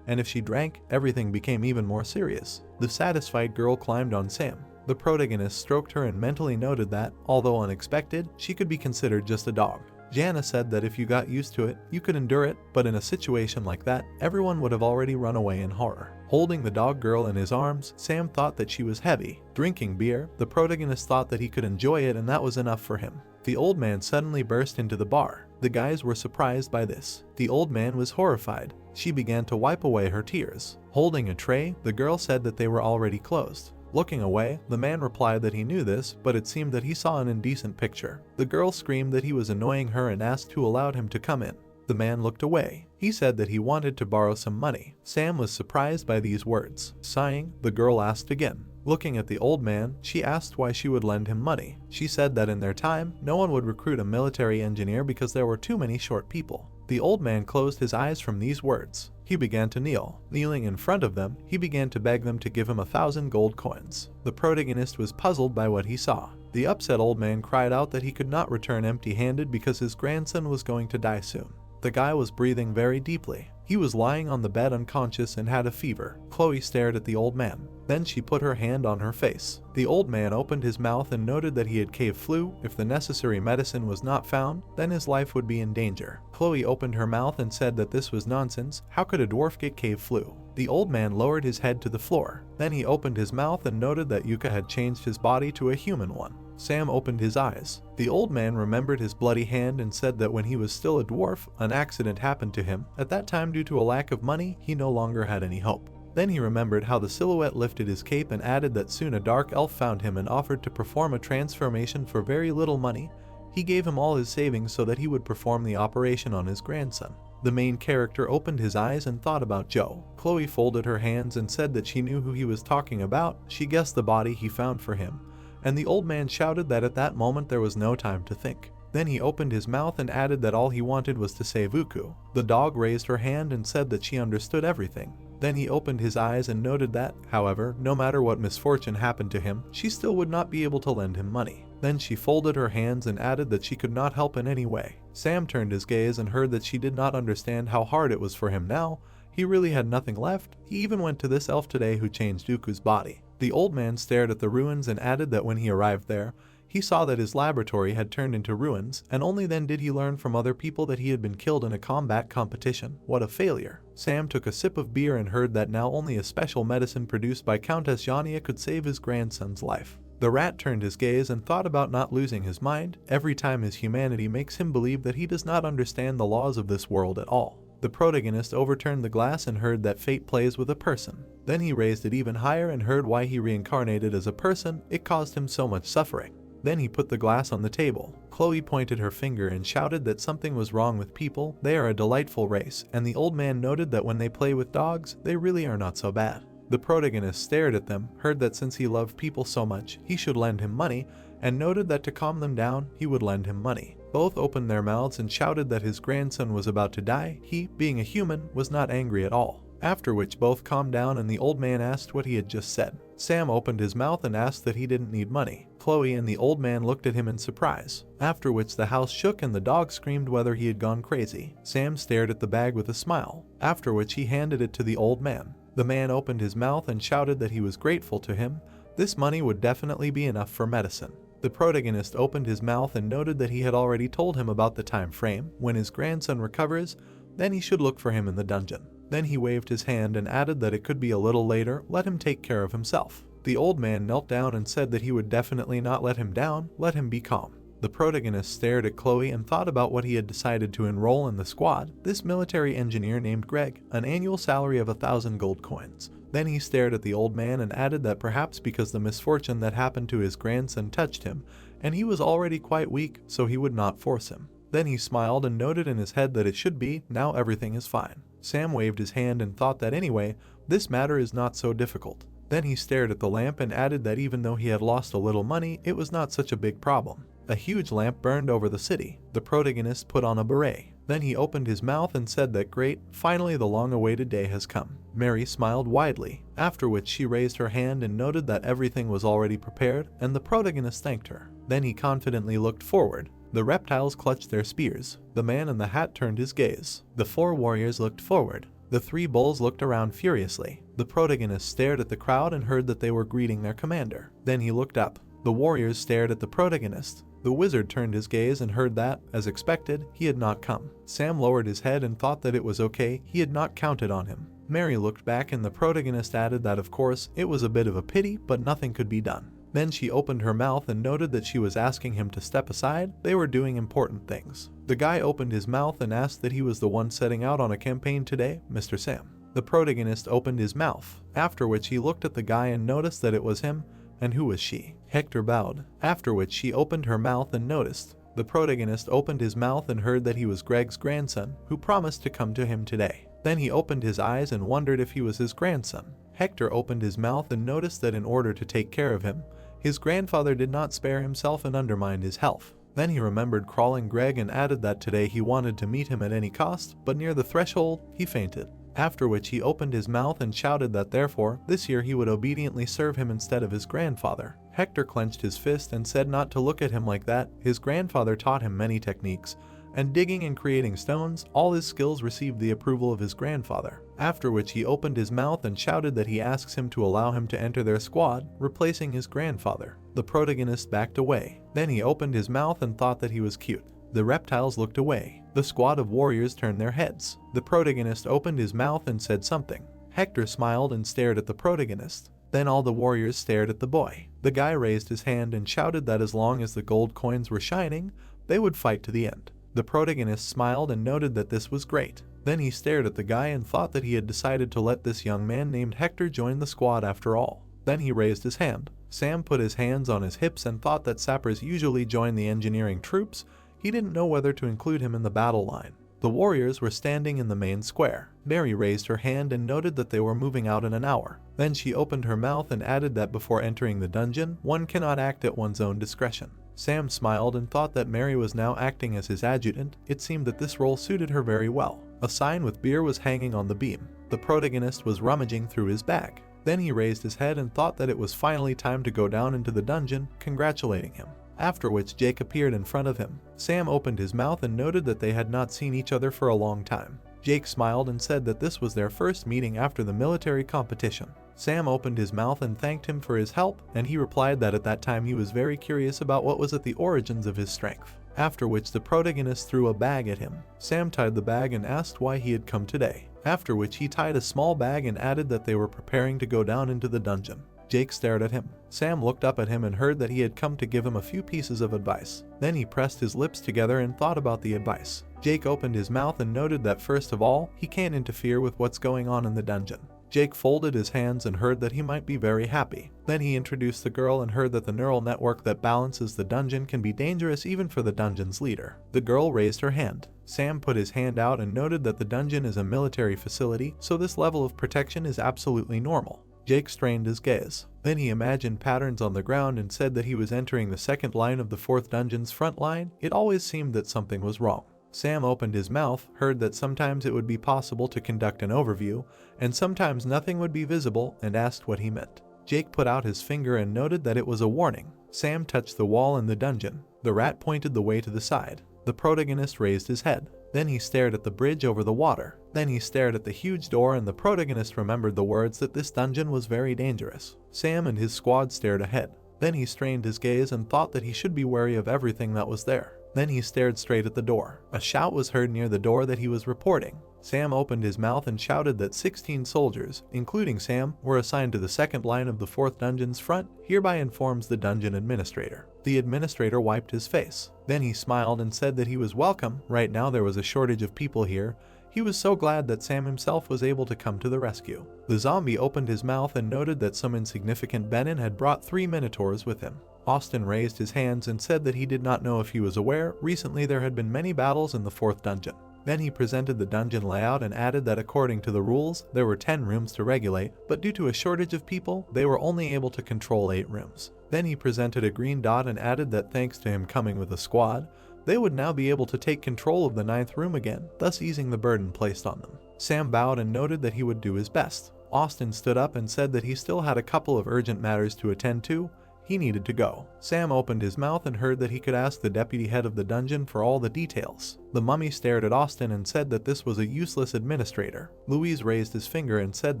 and if she drank, everything became even more serious. The satisfied girl climbed on Sam. The protagonist stroked her and mentally noted that, although unexpected, she could be considered just a dog. Jana said that if you got used to it, you could endure it, but in a situation like that, everyone would have already run away in horror. Holding the dog girl in his arms, Sam thought that she was heavy. Drinking beer, the protagonist thought that he could enjoy it and that was enough for him. The old man suddenly burst into the bar. The guys were surprised by this. The old man was horrified. She began to wipe away her tears. Holding a tray, the girl said that they were already closed. Looking away, the man replied that he knew this, but it seemed that he saw an indecent picture. The girl screamed that he was annoying her and asked who allowed him to come in. The man looked away. He said that he wanted to borrow some money. Sam was surprised by these words. Sighing, the girl asked again. Looking at the old man, she asked why she would lend him money. She said that in their time, no one would recruit a military engineer because there were too many short people. The old man closed his eyes from these words. He began to kneel. Kneeling in front of them, he began to beg them to give him 1,000 gold coins. The protagonist was puzzled by what he saw. The upset old man cried out that he could not return empty-handed because his grandson was going to die soon. The guy was breathing very deeply. He was lying on the bed unconscious and had a fever. Chloe stared at the old man. Then she put her hand on her face. The old man opened his mouth and noted that he had cave flu. If the necessary medicine was not found, then his life would be in danger. Chloe opened her mouth and said that this was nonsense. How could a dwarf get cave flu? The old man lowered his head to the floor. Then he opened his mouth and noted that Yuka had changed his body to a human one. Sam opened his eyes. The old man remembered his bloody hand and said that when he was still a dwarf, an accident happened to him. At that time, due to a lack of money, he no longer had any hope. Then he remembered how the silhouette lifted his cape and added that soon a dark elf found him and offered to perform a transformation for very little money. He gave him all his savings so that he would perform the operation on his grandson. The main character opened his eyes and thought about Joe. Chloe folded her hands and said that she knew who he was talking about. She guessed the body he found for him. And the old man shouted that at that moment there was no time to think. Then he opened his mouth and added that all he wanted was to save Uku. The dog raised her hand and said that she understood everything. Then he opened his eyes and noted that, however, no matter what misfortune happened to him, she still would not be able to lend him money. Then she folded her hands and added that she could not help in any way. Sam turned his gaze and heard that she did not understand how hard it was for him now. He really had nothing left. He even went to this elf today who changed Uku's body. The old man stared at the ruins and added that when he arrived there, he saw that his laboratory had turned into ruins, and only then did he learn from other people that he had been killed in a combat competition. What a failure. Sam took a sip of beer and heard that now only a special medicine produced by Countess Yania could save his grandson's life. The rat turned his gaze and thought about not losing his mind. Every time his humanity makes him believe that he does not understand the laws of this world at all. The protagonist overturned the glass and heard that fate plays with a person. Then he raised it even higher and heard why he reincarnated as a person. It caused him so much suffering. Then he put the glass on the table. Chloe pointed her finger and shouted that something was wrong with people. They are a delightful race, and the old man noted that when they play with dogs, they really are not so bad. The protagonist stared at them, heard that since he loved people so much, he should lend him money, and noted that to calm them down, he would lend him money. Both opened their mouths and shouted that his grandson was about to die. He, being a human, was not angry at all. after which both calmed down and the old man asked what he had just said. Sam opened his mouth and asked that he didn't need money. Chloe and the old man looked at him in surprise, after which the house shook and the dog screamed whether he had gone crazy. Sam stared at the bag with a smile, after which he handed it to the old man. The man opened his mouth and shouted that he was grateful to him. This money would definitely be enough for medicine. The protagonist opened his mouth and noted that he had already told him about the time frame. When his grandson recovers, then he should look for him in the dungeon. Then he waved his hand and added that it could be a little later, let him take care of himself. The old man knelt down and said that he would definitely not let him down, let him be calm. The protagonist stared at Chloe and thought about what he had decided to enroll in the squad, this military engineer named Greg, an annual salary of 1,000 gold coins. Then he stared at the old man and added that perhaps because the misfortune that happened to his grandson touched him, and he was already quite weak, so he would not force him. Then he smiled and noted in his head that it should be, now everything is fine. Sam waved his hand and thought that anyway, this matter is not so difficult. Then he stared at the lamp and added that even though he had lost a little money, it was not such a big problem. A huge lamp burned over the city. The protagonist put on a beret. Then he opened his mouth and said that great, finally the long-awaited day has come. Mary smiled widely, after which she raised her hand and noted that everything was already prepared, and the protagonist thanked her. Then he confidently looked forward. The reptiles clutched their spears. The man in the hat turned his gaze. The 4 warriors looked forward. The 3 bulls looked around furiously. The protagonist stared at the crowd and heard that they were greeting their commander. Then he looked up. The warriors stared at the protagonist. The wizard turned his gaze and heard that, as expected, he had not come. Sam lowered his head and thought that it was okay, he had not counted on him. Mary looked back and the protagonist added that of course, it was a bit of a pity, but nothing could be done. Then she opened her mouth and noted that she was asking him to step aside. They were doing important things. The guy opened his mouth and asked that he was the one setting out on a campaign today, Mr. Sam. The protagonist opened his mouth, after which he looked at the guy and noticed that it was him. And who was she? Hector bowed, after which she opened her mouth and noticed. The protagonist opened his mouth and heard that he was Greg's grandson, who promised to come to him today. Then he opened his eyes and wondered if he was his grandson. Hector opened his mouth and noticed that in order to take care of him, his grandfather did not spare himself and undermined his health. Then he remembered crawling Greg and added that today he wanted to meet him at any cost, but near the threshold, he fainted. After which he opened his mouth and shouted that therefore, this year he would obediently serve him instead of his grandfather. Hector clenched his fist and said not to look at him like that. His grandfather taught him many techniques, and digging and creating stones, all his skills received the approval of his grandfather. After which he opened his mouth and shouted that he asks him to allow him to enter their squad, replacing his grandfather. The protagonist backed away. Then he opened his mouth and thought that he was cute. The reptiles looked away. The squad of warriors turned their heads. The protagonist opened his mouth and said something. Hector smiled and stared at the protagonist. Then all the warriors stared at the boy. The guy raised his hand and shouted that as long as the gold coins were shining, they would fight to the end. The protagonist smiled and noted that this was great. Then he stared at the guy and thought that he had decided to let this young man named Hector join the squad after all. Then he raised his hand. Sam put his hands on his hips and thought that sappers usually join the engineering troops. He didn't know whether to include him in the battle line. The warriors were standing in the main square. Mary raised her hand and noted that they were moving out in an hour. Then she opened her mouth and added that before entering the dungeon, one cannot act at one's own discretion. Sam smiled and thought that Mary was now acting as his adjutant. It seemed that this role suited her very well. A sign with beer was hanging on the beam. The protagonist was rummaging through his bag. Then he raised his head and thought that it was finally time to go down into the dungeon, congratulating him. After which Jake appeared in front of him. Sam opened his mouth and noted that they had not seen each other for a long time. Jake smiled and said that this was their first meeting after the military competition. Sam opened his mouth and thanked him for his help, and he replied that at that time he was very curious about what was at the origins of his strength. After which the protagonist threw a bag at him. Sam tied the bag and asked why he had come today. After which he tied a small bag and added that they were preparing to go down into the dungeon. Jake stared at him. Sam looked up at him and heard that he had come to give him a few pieces of advice. Then he pressed his lips together and thought about the advice. Jake opened his mouth and noted that first of all, he can't interfere with what's going on in the dungeon. Jake folded his hands and heard that he might be very happy. Then he introduced the girl and heard that the neural network that balances the dungeon can be dangerous even for the dungeon's leader. The girl raised her hand. Sam put his hand out and noted that the dungeon is a military facility, so this level of protection is absolutely normal. Jake strained his gaze. Then he imagined patterns on the ground and said that he was entering the second line of the fourth dungeon's front line. It always seemed that something was wrong. Sam opened his mouth, heard that sometimes it would be possible to conduct an overview, and sometimes nothing would be visible, and asked what he meant. Jake put out his finger and noted that it was a warning. Sam touched the wall in the dungeon. The rat pointed the way to the side. The protagonist raised his head. Then he stared at the bridge over the water. Then he stared at the huge door, and the protagonist remembered the words that this dungeon was very dangerous. Sam and his squad stared ahead. Then he strained his gaze and thought that he should be wary of everything that was there. Then he stared straight at the door. A shout was heard near the door that he was reporting. Sam opened his mouth and shouted that 16 soldiers, including Sam, were assigned to the second line of the 4th dungeon's front, hereby informs the dungeon administrator. The administrator wiped his face. Then he smiled and said that he was welcome. Right now there was a shortage of people here. He was so glad that Sam himself was able to come to the rescue. The zombie opened his mouth and noted that some insignificant Benin had brought 3 minotaurs with him. Austin raised his hands and said that he did not know if he was aware. Recently there had been many battles in the 4th dungeon. Then he presented the dungeon layout and added that according to the rules, there were 10 rooms to regulate, but due to a shortage of people, they were only able to control 8 rooms. Then he presented a green dot and added that thanks to him coming with a squad, they would now be able to take control of the 9th room again, thus easing the burden placed on them. Sam bowed and noted that he would do his best. Austin stood up and said that he still had a couple of urgent matters to attend to. He needed to go. Sam opened his mouth and heard that he could ask the deputy head of the dungeon for all the details. The mummy stared at Austin and said that this was a useless administrator. Louise raised his finger and said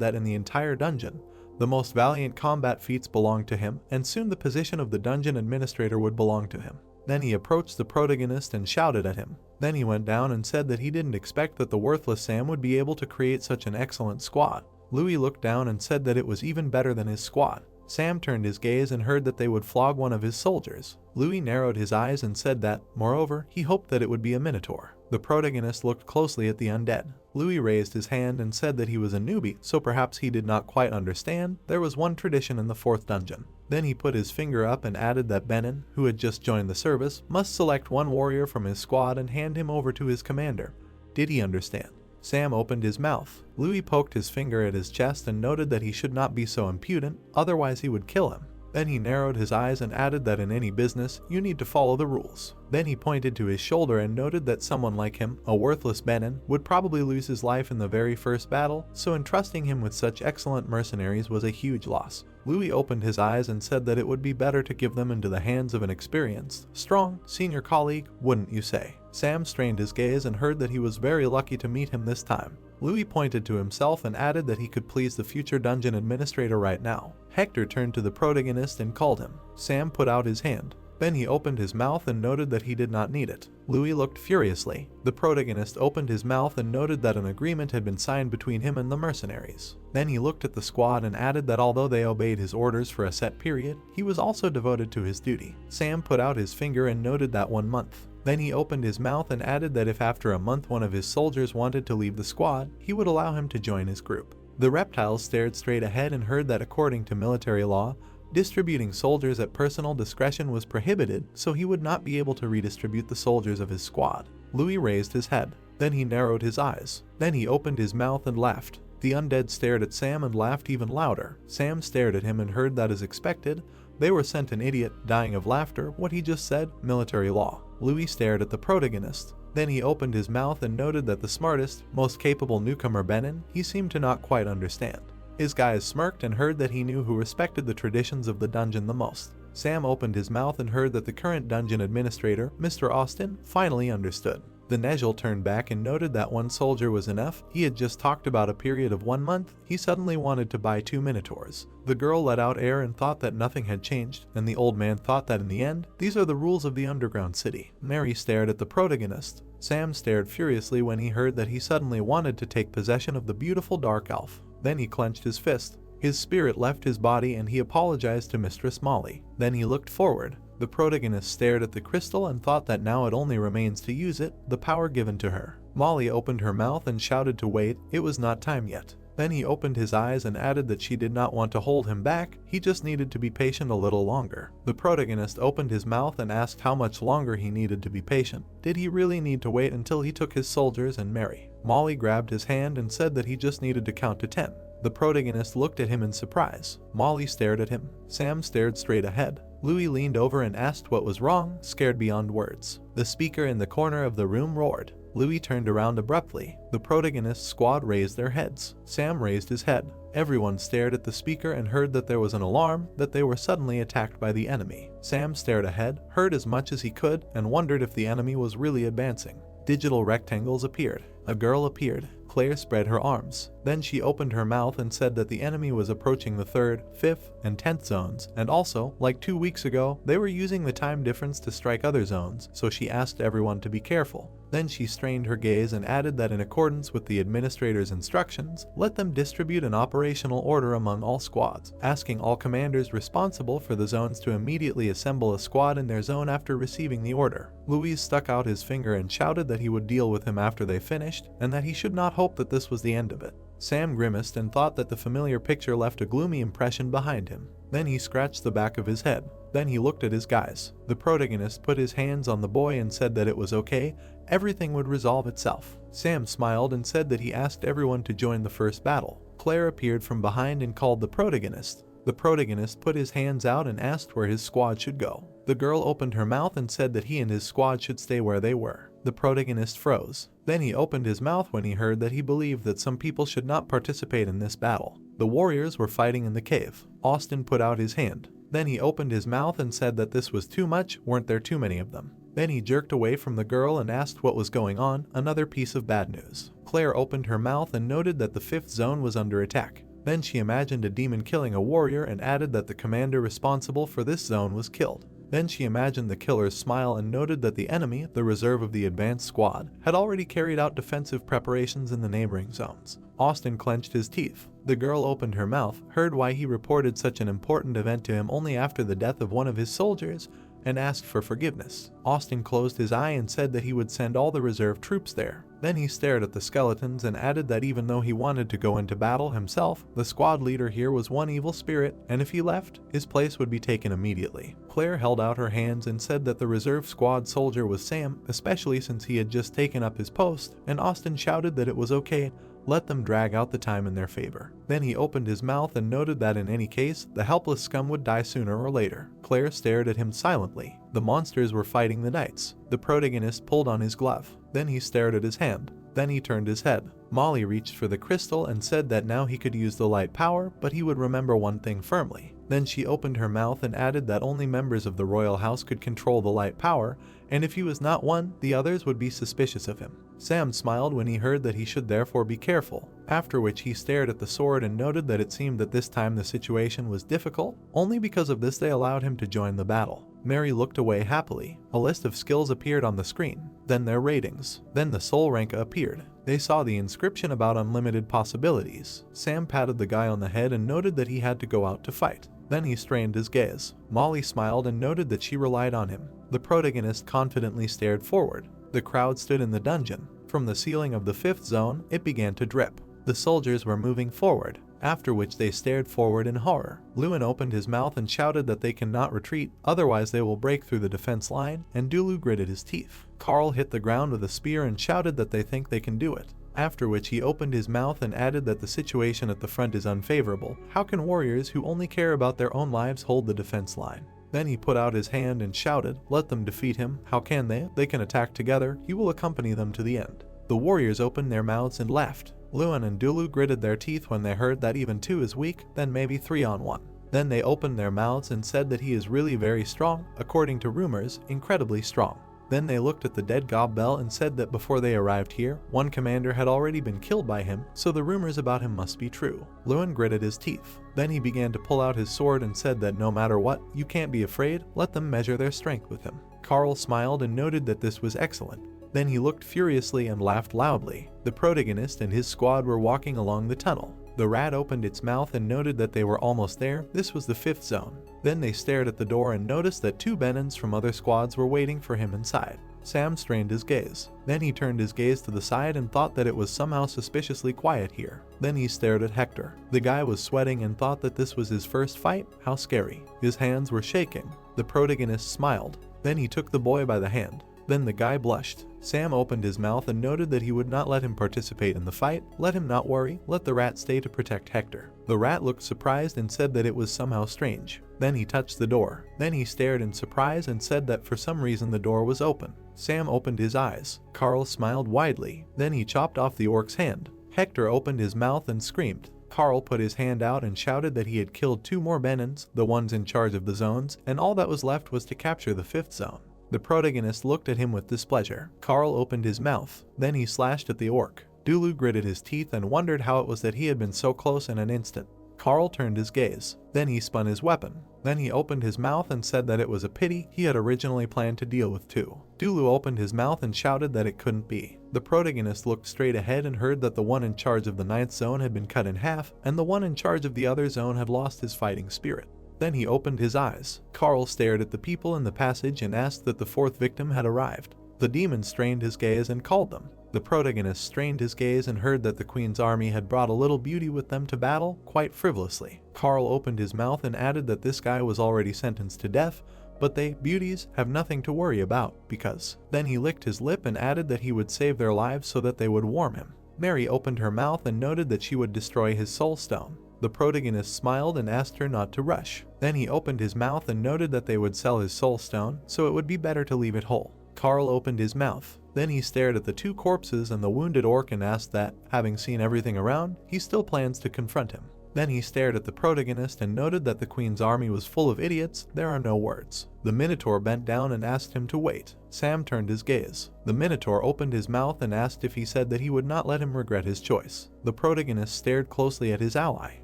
that in the entire dungeon, the most valiant combat feats belonged to him, and soon the position of the dungeon administrator would belong to him. Then he approached the protagonist and shouted at him. Then he went down and said that he didn't expect that the worthless Sam would be able to create such an excellent squad. Louis looked down and said that it was even better than his squad. Sam turned his gaze and heard that they would flog one of his soldiers. Louis narrowed his eyes and said that, moreover, he hoped that it would be a minotaur. The protagonist looked closely at the undead. Louis raised his hand and said that he was a newbie, so perhaps he did not quite understand. There was one tradition in the 4th dungeon. Then he put his finger up and added that Benin, who had just joined the service, must select one warrior from his squad and hand him over to his commander. Did he understand? Sam opened his mouth. Louis poked his finger at his chest and noted that he should not be so impudent, otherwise he would kill him. Then he narrowed his eyes and added that in any business, you need to follow the rules. Then he pointed to his shoulder and noted that someone like him, a worthless Benin, would probably lose his life in the very first battle, so entrusting him with such excellent mercenaries was a huge loss. Louis opened his eyes and said that it would be better to give them into the hands of an experienced, strong, senior colleague, wouldn't you say? Sam strained his gaze and heard that he was very lucky to meet him this time. Louis pointed to himself and added that he could please the future dungeon administrator right now. Hector turned to the protagonist and called him. Sam put out his hand. Then he opened his mouth and noted that he did not need it. Louis looked furiously. The protagonist opened his mouth and noted that an agreement had been signed between him and the mercenaries. Then he looked at the squad and added that although they obeyed his orders for a set period, he was also devoted to his duty. Sam put out his finger and noted that 1 month. Then he opened his mouth and added that if after a month one of his soldiers wanted to leave the squad, he would allow him to join his group. The reptiles stared straight ahead and heard that according to military law, distributing soldiers at personal discretion was prohibited, so he would not be able to redistribute the soldiers of his squad. Louis raised his head. Then he narrowed his eyes. Then he opened his mouth and laughed. The undead stared at Sam and laughed even louder. Sam stared at him and heard that as expected. They were sent an idiot, dying of laughter. What he just said, military law. Louis stared at the protagonist. Then he opened his mouth and noted that the smartest, most capable newcomer Benin, he seemed to not quite understand. His guys smirked and heard that he knew who respected the traditions of the dungeon the most. Sam opened his mouth and heard that the current dungeon administrator, Mr. Austin, finally understood. The Nejil turned back and noted that 1 soldier was enough. He had just talked about a period of 1 month. He suddenly wanted to buy 2 minotaurs. The girl let out air and thought that nothing had changed, and the old man thought that in the end, these are the rules of the underground city. Mary stared at the protagonist. Sam stared furiously when he heard that he suddenly wanted to take possession of the beautiful dark elf. Then he clenched his fist. His spirit left his body and he apologized to Mistress Molly. Then he looked forward. The protagonist stared at the crystal and thought that now it only remains to use it, the power given to her. Molly opened her mouth and shouted to wait, it was not time yet. Then he opened his eyes and added that she did not want to hold him back, he just needed to be patient a little longer. The protagonist opened his mouth and asked how much longer he needed to be patient. Did he really need to wait until he took his soldiers and Mary? Molly grabbed his hand and said that he just needed to count to 10. The protagonist looked at him in surprise. Molly stared at him. Sam stared straight ahead. Louis leaned over and asked what was wrong, scared beyond words. The speaker in the corner of the room roared. Louis turned around abruptly. The protagonist's squad raised their heads. Sam raised his head. Everyone stared at the speaker and heard that there was an alarm that they were suddenly attacked by the enemy. Sam stared ahead, heard as much as he could, and wondered if the enemy was really advancing. Digital rectangles appeared. A girl appeared. Claire spread her arms. Then she opened her mouth and said that the enemy was approaching the 3rd, 5th, and 10th zones, and also, like 2 weeks ago, they were using the time difference to strike other zones, so she asked everyone to be careful. Then she strained her gaze and added that in accordance with the administrator's instructions, let them distribute an operational order among all squads, asking all commanders responsible for the zones to immediately assemble a squad in their zone after receiving the order. Louis stuck out his finger and shouted that he would deal with him after they finished, and that he should not hope that this was the end of it. Sam grimaced and thought that the familiar picture left a gloomy impression behind him. Then he scratched the back of his head. Then he looked at his guys. The protagonist put his hands on the boy and said that it was okay, everything would resolve itself. Sam smiled and said that he asked everyone to join the first battle. Claire appeared from behind and called the protagonist. The protagonist put his hands out and asked where his squad should go. The girl opened her mouth and said that he and his squad should stay where they were. The protagonist froze. Then he opened his mouth when he heard that he believed that some people should not participate in this battle. The warriors were fighting in the cave. Austin put out his hand. Then he opened his mouth and said that this was too much, weren't there too many of them? Then he jerked away from the girl and asked what was going on, another piece of bad news. Claire opened her mouth and noted that the 5th zone was under attack. Then she imagined a demon killing a warrior and added that the commander responsible for this zone was killed. Then she imagined the killer's smile and noted that the enemy, the reserve of the advanced squad, had already carried out defensive preparations in the neighboring zones. Austin clenched his teeth. The girl opened her mouth, heard why he reported such an important event to him only after the death of one of his soldiers, and asked for forgiveness. Austin closed his eye and said that he would send all the reserve troops there. Then he stared at the skeletons and added that even though he wanted to go into battle himself, the squad leader here was one evil spirit, and if he left, his place would be taken immediately. Claire held out her hands and said that the reserve squad soldier was Sam, especially since he had just taken up his post, and Austin shouted that it was okay, let them drag out the time in their favor. Then he opened his mouth and noted that in any case, the helpless scum would die sooner or later. Claire stared at him silently. The monsters were fighting the knights. The protagonist pulled on his glove. Then he stared at his hand. Then he turned his head. Molly reached for the crystal and said that now he could use the light power, but he would remember one thing firmly. Then she opened her mouth and added that only members of the royal house could control the light power, and if he was not one, the others would be suspicious of him. Sam smiled when he heard that he should therefore be careful, after which he stared at the sword and noted that it seemed that this time the situation was difficult. Only because of this they allowed him to join the battle. Mary looked away happily. A list of skills appeared on the screen, then their ratings. Then the soul rank appeared. They saw the inscription about unlimited possibilities. Sam patted the guy on the head and noted that he had to go out to fight. Then he strained his gaze. Molly smiled and noted that she relied on him. The protagonist confidently stared forward. The crowd stood in the dungeon. From the ceiling of the 5th zone, it began to drip. The soldiers were moving forward, after which they stared forward in horror. Lewin opened his mouth and shouted that they cannot retreat, otherwise they will break through the defense line, and Dulu gritted his teeth. Carl hit the ground with a spear and shouted that they think they can do it. After which he opened his mouth and added that the situation at the front is unfavorable. How can warriors who only care about their own lives hold the defense line? Then he put out his hand and shouted, let them defeat him. How can they? They can attack together. He will accompany them to the end. The warriors opened their mouths and laughed. Lewin and Dulu gritted their teeth when they heard that even 2 is weak, then maybe 3 on 1. Then they opened their mouths and said that he is really very strong, according to rumors, incredibly strong. Then they looked at the dead Gobbel and said that before they arrived here, one commander had already been killed by him, so the rumors about him must be true. Lewin gritted his teeth. Then he began to pull out his sword and said that no matter what, you can't be afraid, let them measure their strength with him. Carl smiled and noted that this was excellent. Then he looked furiously and laughed loudly. The protagonist and his squad were walking along the tunnel. The rat opened its mouth and noted that they were almost there. This was the 5th zone. Then they stared at the door and noticed that 2 Benins from other squads were waiting for him inside. Sam strained his gaze. Then he turned his gaze to the side and thought that it was somehow suspiciously quiet here. Then he stared at Hector. The guy was sweating and thought that this was his first fight. How scary. His hands were shaking. The protagonist smiled. Then he took the boy by the hand. Then the guy blushed. Sam opened his mouth and noted that he would not let him participate in the fight. Let him not worry, let the rat stay to protect Hector. The rat looked surprised and said that it was somehow strange. Then he touched the door. Then he stared in surprise and said that for some reason the door was open. Sam opened his eyes. Carl smiled widely. Then he chopped off the orc's hand. Hector opened his mouth and screamed. Carl put his hand out and shouted that he had killed 2 more Benins, the ones in charge of the zones, and all that was left was to capture the 5th zone. The protagonist looked at him with displeasure. Carl opened his mouth. Then he slashed at the orc. Dulu gritted his teeth and wondered how it was that he had been so close in an instant. Carl turned his gaze. Then he spun his weapon. Then he opened his mouth and said that it was a pity he had originally planned to deal with 2. Dulu opened his mouth and shouted that it couldn't be. The protagonist looked straight ahead and heard that the one in charge of the 9th zone had been cut in half, and the one in charge of the other zone had lost his fighting spirit. Then he opened his eyes. Carl stared at the people in the passage and asked that the 4th victim had arrived. The demon strained his gaze and called them. The protagonist strained his gaze and heard that the Queen's army had brought a little beauty with them to battle, quite frivolously. Carl opened his mouth and added that this guy was already sentenced to death, but they, beauties, have nothing to worry about, because. Then he licked his lip and added that he would save their lives so that they would warm him. Mary opened her mouth and noted that she would destroy his soul stone. The protagonist smiled and asked her not to rush. Then he opened his mouth and noted that they would sell his soul stone, so it would be better to leave it whole. Carl opened his mouth. Then he stared at the 2 corpses and the wounded orc and asked that, having seen everything around, he still plans to confront him. Then he stared at the protagonist and noted that the Queen's army was full of idiots. There are no words. The Minotaur bent down and asked him to wait. Sam turned his gaze. The Minotaur opened his mouth and asked if he said that he would not let him regret his choice. The protagonist stared closely at his ally.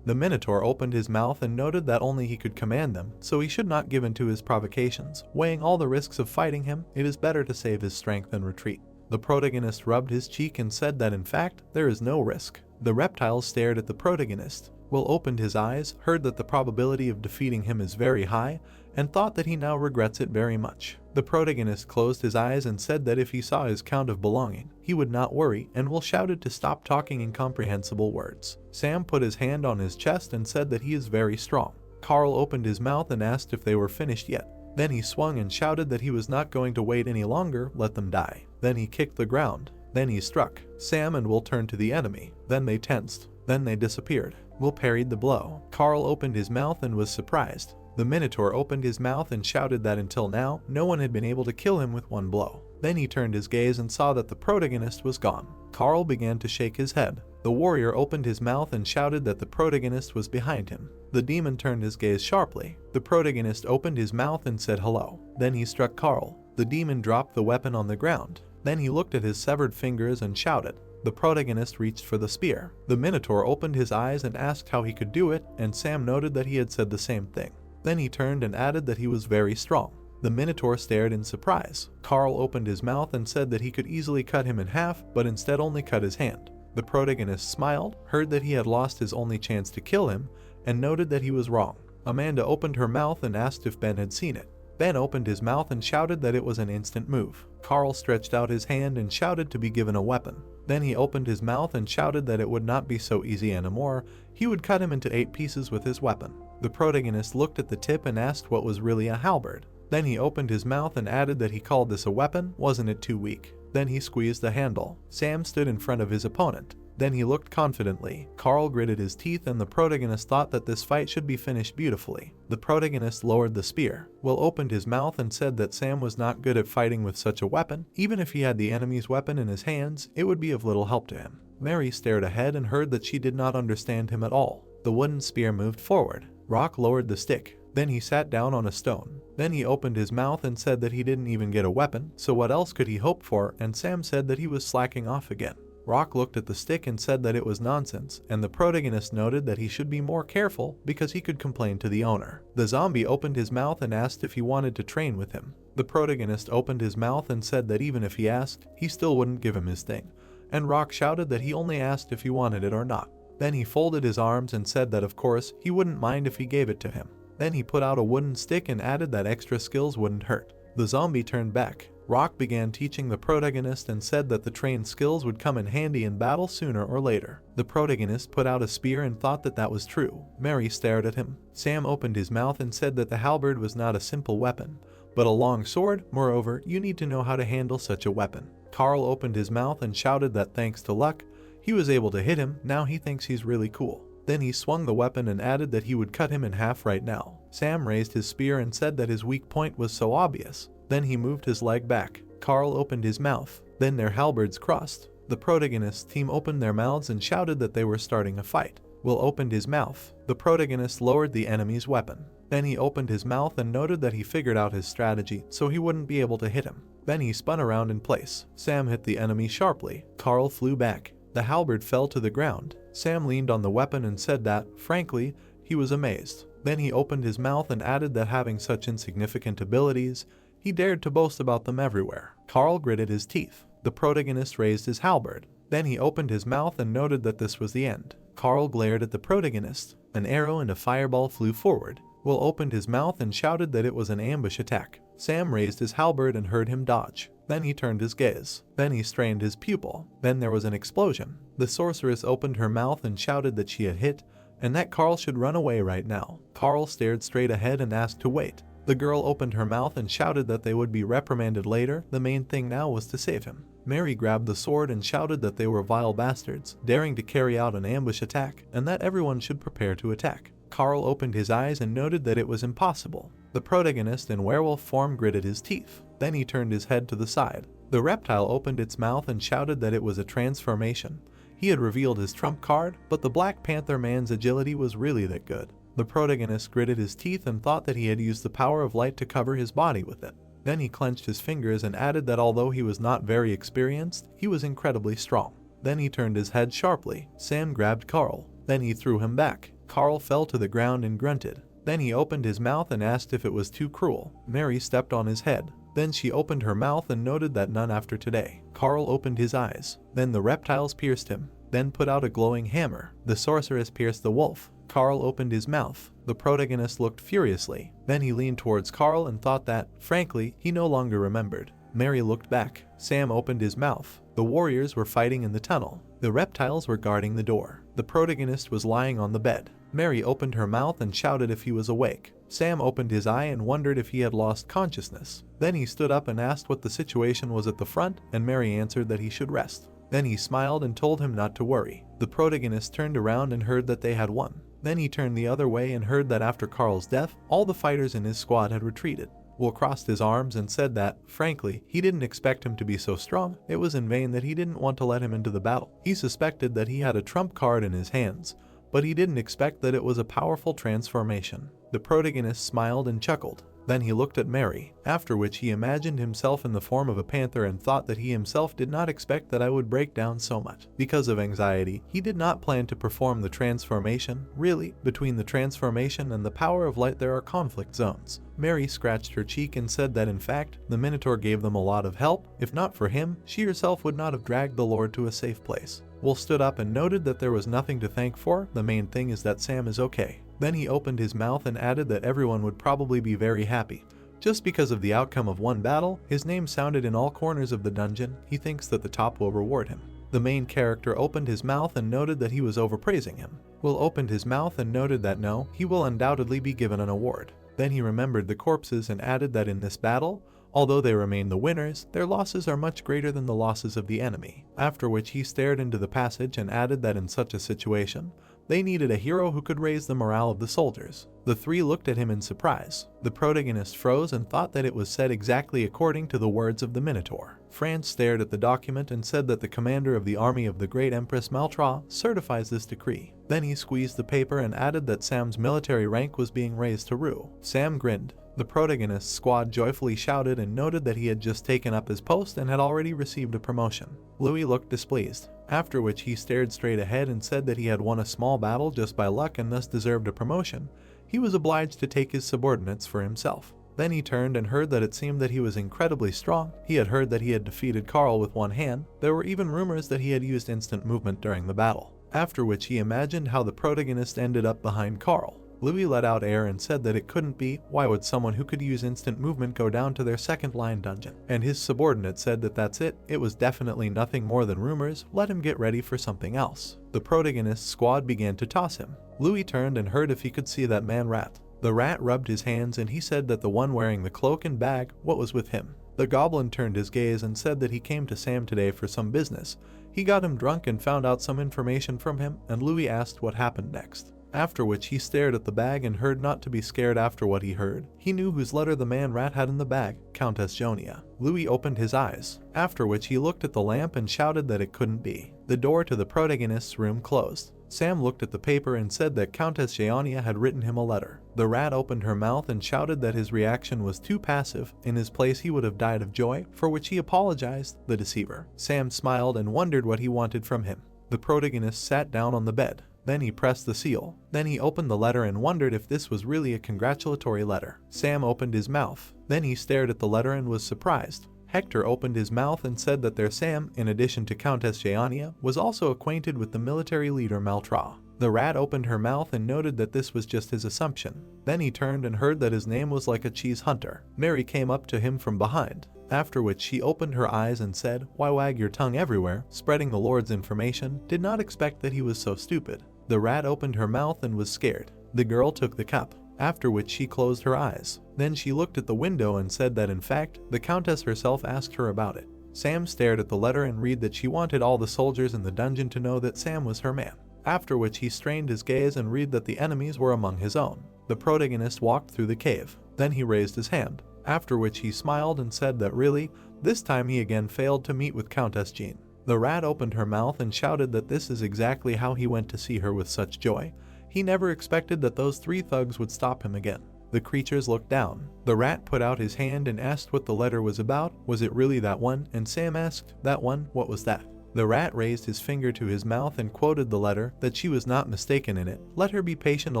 The Minotaur opened his mouth and noted that only he could command them, so he should not give in to his provocations. Weighing all the risks of fighting him, it is better to save his strength and retreat. The protagonist rubbed his cheek and said that in fact, there is no risk. The reptile stared at the protagonist. Will opened his eyes, heard that the probability of defeating him is very high, and thought that he now regrets it very much. The protagonist closed his eyes and said that if he saw his count of belonging, he would not worry, and Will shouted to stop talking incomprehensible words. Sam put his hand on his chest and said that he is very strong. Carl opened his mouth and asked if they were finished yet. Then he swung and shouted that he was not going to wait any longer, let them die. Then he kicked the ground. Then he struck. Sam and Will turned to the enemy. Then they tensed. Then they disappeared. Will parried the blow. Carl opened his mouth and was surprised. The Minotaur opened his mouth and shouted that until now, no one had been able to kill him with one blow. Then he turned his gaze and saw that the protagonist was gone. Carl began to shake his head. The warrior opened his mouth and shouted that the protagonist was behind him. The demon turned his gaze sharply. The protagonist opened his mouth and said hello. Then he struck Carl. The demon dropped the weapon on the ground. Then he looked at his severed fingers and shouted. The protagonist reached for the spear. The Minotaur opened his eyes and asked how he could do it, and Sam noted that he had said the same thing. Then he turned and added that he was very strong. The Minotaur stared in surprise. Carl opened his mouth and said that he could easily cut him in half, but instead only cut his hand. The protagonist smiled, heard that he had lost his only chance to kill him, and noted that he was wrong. Amanda opened her mouth and asked if Ben had seen it. Ben opened his mouth and shouted that it was an instant move. Carl stretched out his hand and shouted to be given a weapon. Then he opened his mouth and shouted that it would not be so easy anymore. He would cut him into 8 pieces with his weapon. The protagonist looked at the tip and asked what was really a halberd. Then he opened his mouth and added that he called this a weapon, wasn't it too weak? Then he squeezed the handle. Sam stood in front of his opponent. Then he looked confidently. Carl gritted his teeth and the protagonist thought that this fight should be finished beautifully. The protagonist lowered the spear. Will opened his mouth and said that Sam was not good at fighting with such a weapon. Even if he had the enemy's weapon in his hands, it would be of little help to him. Mary stared ahead and heard that she did not understand him at all. The wooden spear moved forward. Rock lowered the stick. Then he sat down on a stone. Then he opened his mouth and said that he didn't even get a weapon, so what else could he hope for, and Sam said that he was slacking off again. Rock looked at the stick and said that it was nonsense, and the protagonist noted that he should be more careful because he could complain to the owner. The zombie opened his mouth and asked if he wanted to train with him. The protagonist opened his mouth and said that even if he asked, he still wouldn't give him his thing, and Rock shouted that he only asked if he wanted it or not. Then he folded his arms and said that of course he wouldn't mind if he gave it to him. Then he put out a wooden stick and added that extra skills wouldn't hurt. The zombie turned back. Rock began teaching the protagonist and said that the trained skills would come in handy in battle sooner or later. The protagonist put out a spear and thought that that was true. Mary stared at him. Sam opened his mouth and said that the halberd was not a simple weapon, but a long sword. Moreover, you need to know how to handle such a weapon. Carl opened his mouth and shouted that thanks to luck, he was able to hit him. Now he thinks he's really cool. Then he swung the weapon and added that he would cut him in half right now. Sam raised his spear and said that his weak point was so obvious. Then he moved his leg back. Carl opened his mouth. Then their halberds crossed. The protagonist team opened their mouths and shouted that they were starting a fight. Will opened his mouth. The protagonist lowered the enemy's weapon. Then he opened his mouth and noted that he figured out his strategy so he wouldn't be able to hit him. Then he spun around in place. Sam hit the enemy sharply. Carl flew back. The halberd fell to the ground. Sam leaned on the weapon and said that, frankly, he was amazed. Then he opened his mouth and added that having such insignificant abilities, he dared to boast about them everywhere. Carl gritted his teeth. The protagonist raised his halberd. Then he opened his mouth and noted that this was the end. Carl glared at the protagonist. An arrow and a fireball flew forward. Will opened his mouth and shouted that it was an ambush attack. Sam raised his halberd and heard him dodge. Then he turned his gaze. Then he strained his pupil. Then there was an explosion. The sorceress opened her mouth and shouted that she had hit, and that Carl should run away right now. Carl stared straight ahead and asked to wait. The girl opened her mouth and shouted that they would be reprimanded later. The main thing now was to save him. Mary grabbed the sword and shouted that they were vile bastards, daring to carry out an ambush attack, and that everyone should prepare to attack. Carl opened his eyes and noted that it was impossible. The protagonist in werewolf form gritted his teeth. Then he turned his head to the side. The reptile opened its mouth and shouted that it was a transformation. He had revealed his trump card, but the Black Panther man's agility was really that good. The protagonist gritted his teeth and thought that he had used the power of light to cover his body with it. Then he clenched his fingers and added that although he was not very experienced, he was incredibly strong. Then he turned his head sharply. Sam grabbed Carl. Then he threw him back. Carl fell to the ground and grunted. Then he opened his mouth and asked if it was too cruel. Mary stepped on his head. Then she opened her mouth and noted that none after today. Carl opened his eyes. Then the reptiles pierced him. Then put out a glowing hammer. The sorceress pierced the wolf. Carl opened his mouth. The protagonist looked furiously. Then he leaned towards Carl and thought that, frankly, he no longer remembered. Mary looked back. Sam opened his mouth. The warriors were fighting in the tunnel. The reptiles were guarding the door. The protagonist was lying on the bed. Mary opened her mouth and shouted if he was awake. Sam opened his eye and wondered if he had lost consciousness. Then he stood up and asked what the situation was at the front, and Mary answered that he should rest. Then he smiled and told him not to worry. The protagonist turned around and heard that they had won. Then he turned the other way and heard that after Carl's death, all the fighters in his squad had retreated. Will crossed his arms and said that, frankly, he didn't expect him to be so strong. It was in vain that he didn't want to let him into the battle. He suspected that he had a trump card in his hands, but he didn't expect that it was a powerful transformation. The protagonist smiled and chuckled. Then he looked at Mary, after which he imagined himself in the form of a panther and thought that he himself did not expect that I would break down so much. Because of anxiety, he did not plan to perform the transformation. Really, between the transformation and the power of light there are conflict zones. Mary scratched her cheek and said that in fact, the Minotaur gave them a lot of help. If not for him, she herself would not have dragged the Lord to a safe place. Will stood up and noted that there was nothing to thank for. The main thing is that Sam is okay. Then he opened his mouth and added that everyone would probably be very happy. Just because of the outcome of one battle, his name sounded in all corners of the dungeon. He thinks that the top will reward him. The main character opened his mouth and noted that he was overpraising him. Will opened his mouth and noted that no, he will undoubtedly be given an award. Then he remembered the corpses and added that in this battle, although they remain the winners, their losses are much greater than the losses of the enemy. After which he stared into the passage and added that in such a situation, they needed a hero who could raise the morale of the soldiers. The three looked at him in surprise. The protagonist froze and thought that it was said exactly according to the words of the Minotaur. Franz stared at the document and said that the commander of the army of the great Empress Maltra certifies this decree. Then he squeezed the paper and added that Sam's military rank was being raised to Rue. Sam grinned. The protagonist's squad joyfully shouted and noted that he had just taken up his post and had already received a promotion. Louis looked displeased, after which he stared straight ahead and said that he had won a small battle just by luck and thus deserved a promotion. He was obliged to take his subordinates for himself. Then he turned and heard that it seemed that he was incredibly strong. He had heard that he had defeated Carl with one hand. There were even rumors that he had used instant movement during the battle. After which he imagined how the protagonist ended up behind Carl. Louis let out air and said that it couldn't be. Why would someone who could use instant movement go down to their second line dungeon? And his subordinate said that that's it. It was definitely nothing more than rumors. Let him get ready for something else. The protagonist's squad began to toss him. Louis turned and heard if he could see that man rat. The rat rubbed his hands and he said that the one wearing the cloak and bag, what was with him? The goblin turned his gaze and said that he came to Sam today for some business. He got him drunk and found out some information from him, and Louis asked what happened next. After which he stared at the bag and heard not to be scared after what he heard. He knew whose letter the man-rat had in the bag, Countess Jonia. Louis opened his eyes, after which he looked at the lamp and shouted that it couldn't be. The door to the protagonist's room closed. Sam looked at the paper and said that Countess Jonia had written him a letter. The rat opened her mouth and shouted that his reaction was too passive. In his place he would have died of joy, for which he apologized, the deceiver. Sam smiled and wondered what he wanted from him. The protagonist sat down on the bed. Then he pressed the seal. Then he opened the letter and wondered if this was really a congratulatory letter. Sam opened his mouth. Then he stared at the letter and was surprised. Hector opened his mouth and said that their Sam, in addition to Countess Joania, was also acquainted with the military leader Maltra. The rat opened her mouth and noted that this was just his assumption. Then he turned and heard that his name was like a cheese hunter. Mary came up to him from behind, after which she opened her eyes and said, "Why wag your tongue everywhere, spreading the Lord's information? Did not expect that he was so stupid." The rat opened her mouth and was scared. The girl took the cup, after which she closed her eyes. Then she looked at the window and said that in fact, the Countess herself asked her about it. Sam stared at the letter and read that she wanted all the soldiers in the dungeon to know that Sam was her man. After which he strained his gaze and read that the enemies were among his own. The protagonist walked through the cave. Then he raised his hand, after which he smiled and said that really, this time he again failed to meet with Countess Jean. The rat opened her mouth and shouted that this is exactly how he went to see her with such joy. He never expected that those three thugs would stop him again. The creatures looked down. The rat put out his hand and asked what the letter was about. Was it really that one? And Sam asked, "That one? What was that?" The rat raised his finger to his mouth and quoted the letter, that she was not mistaken in it. Let her be patient a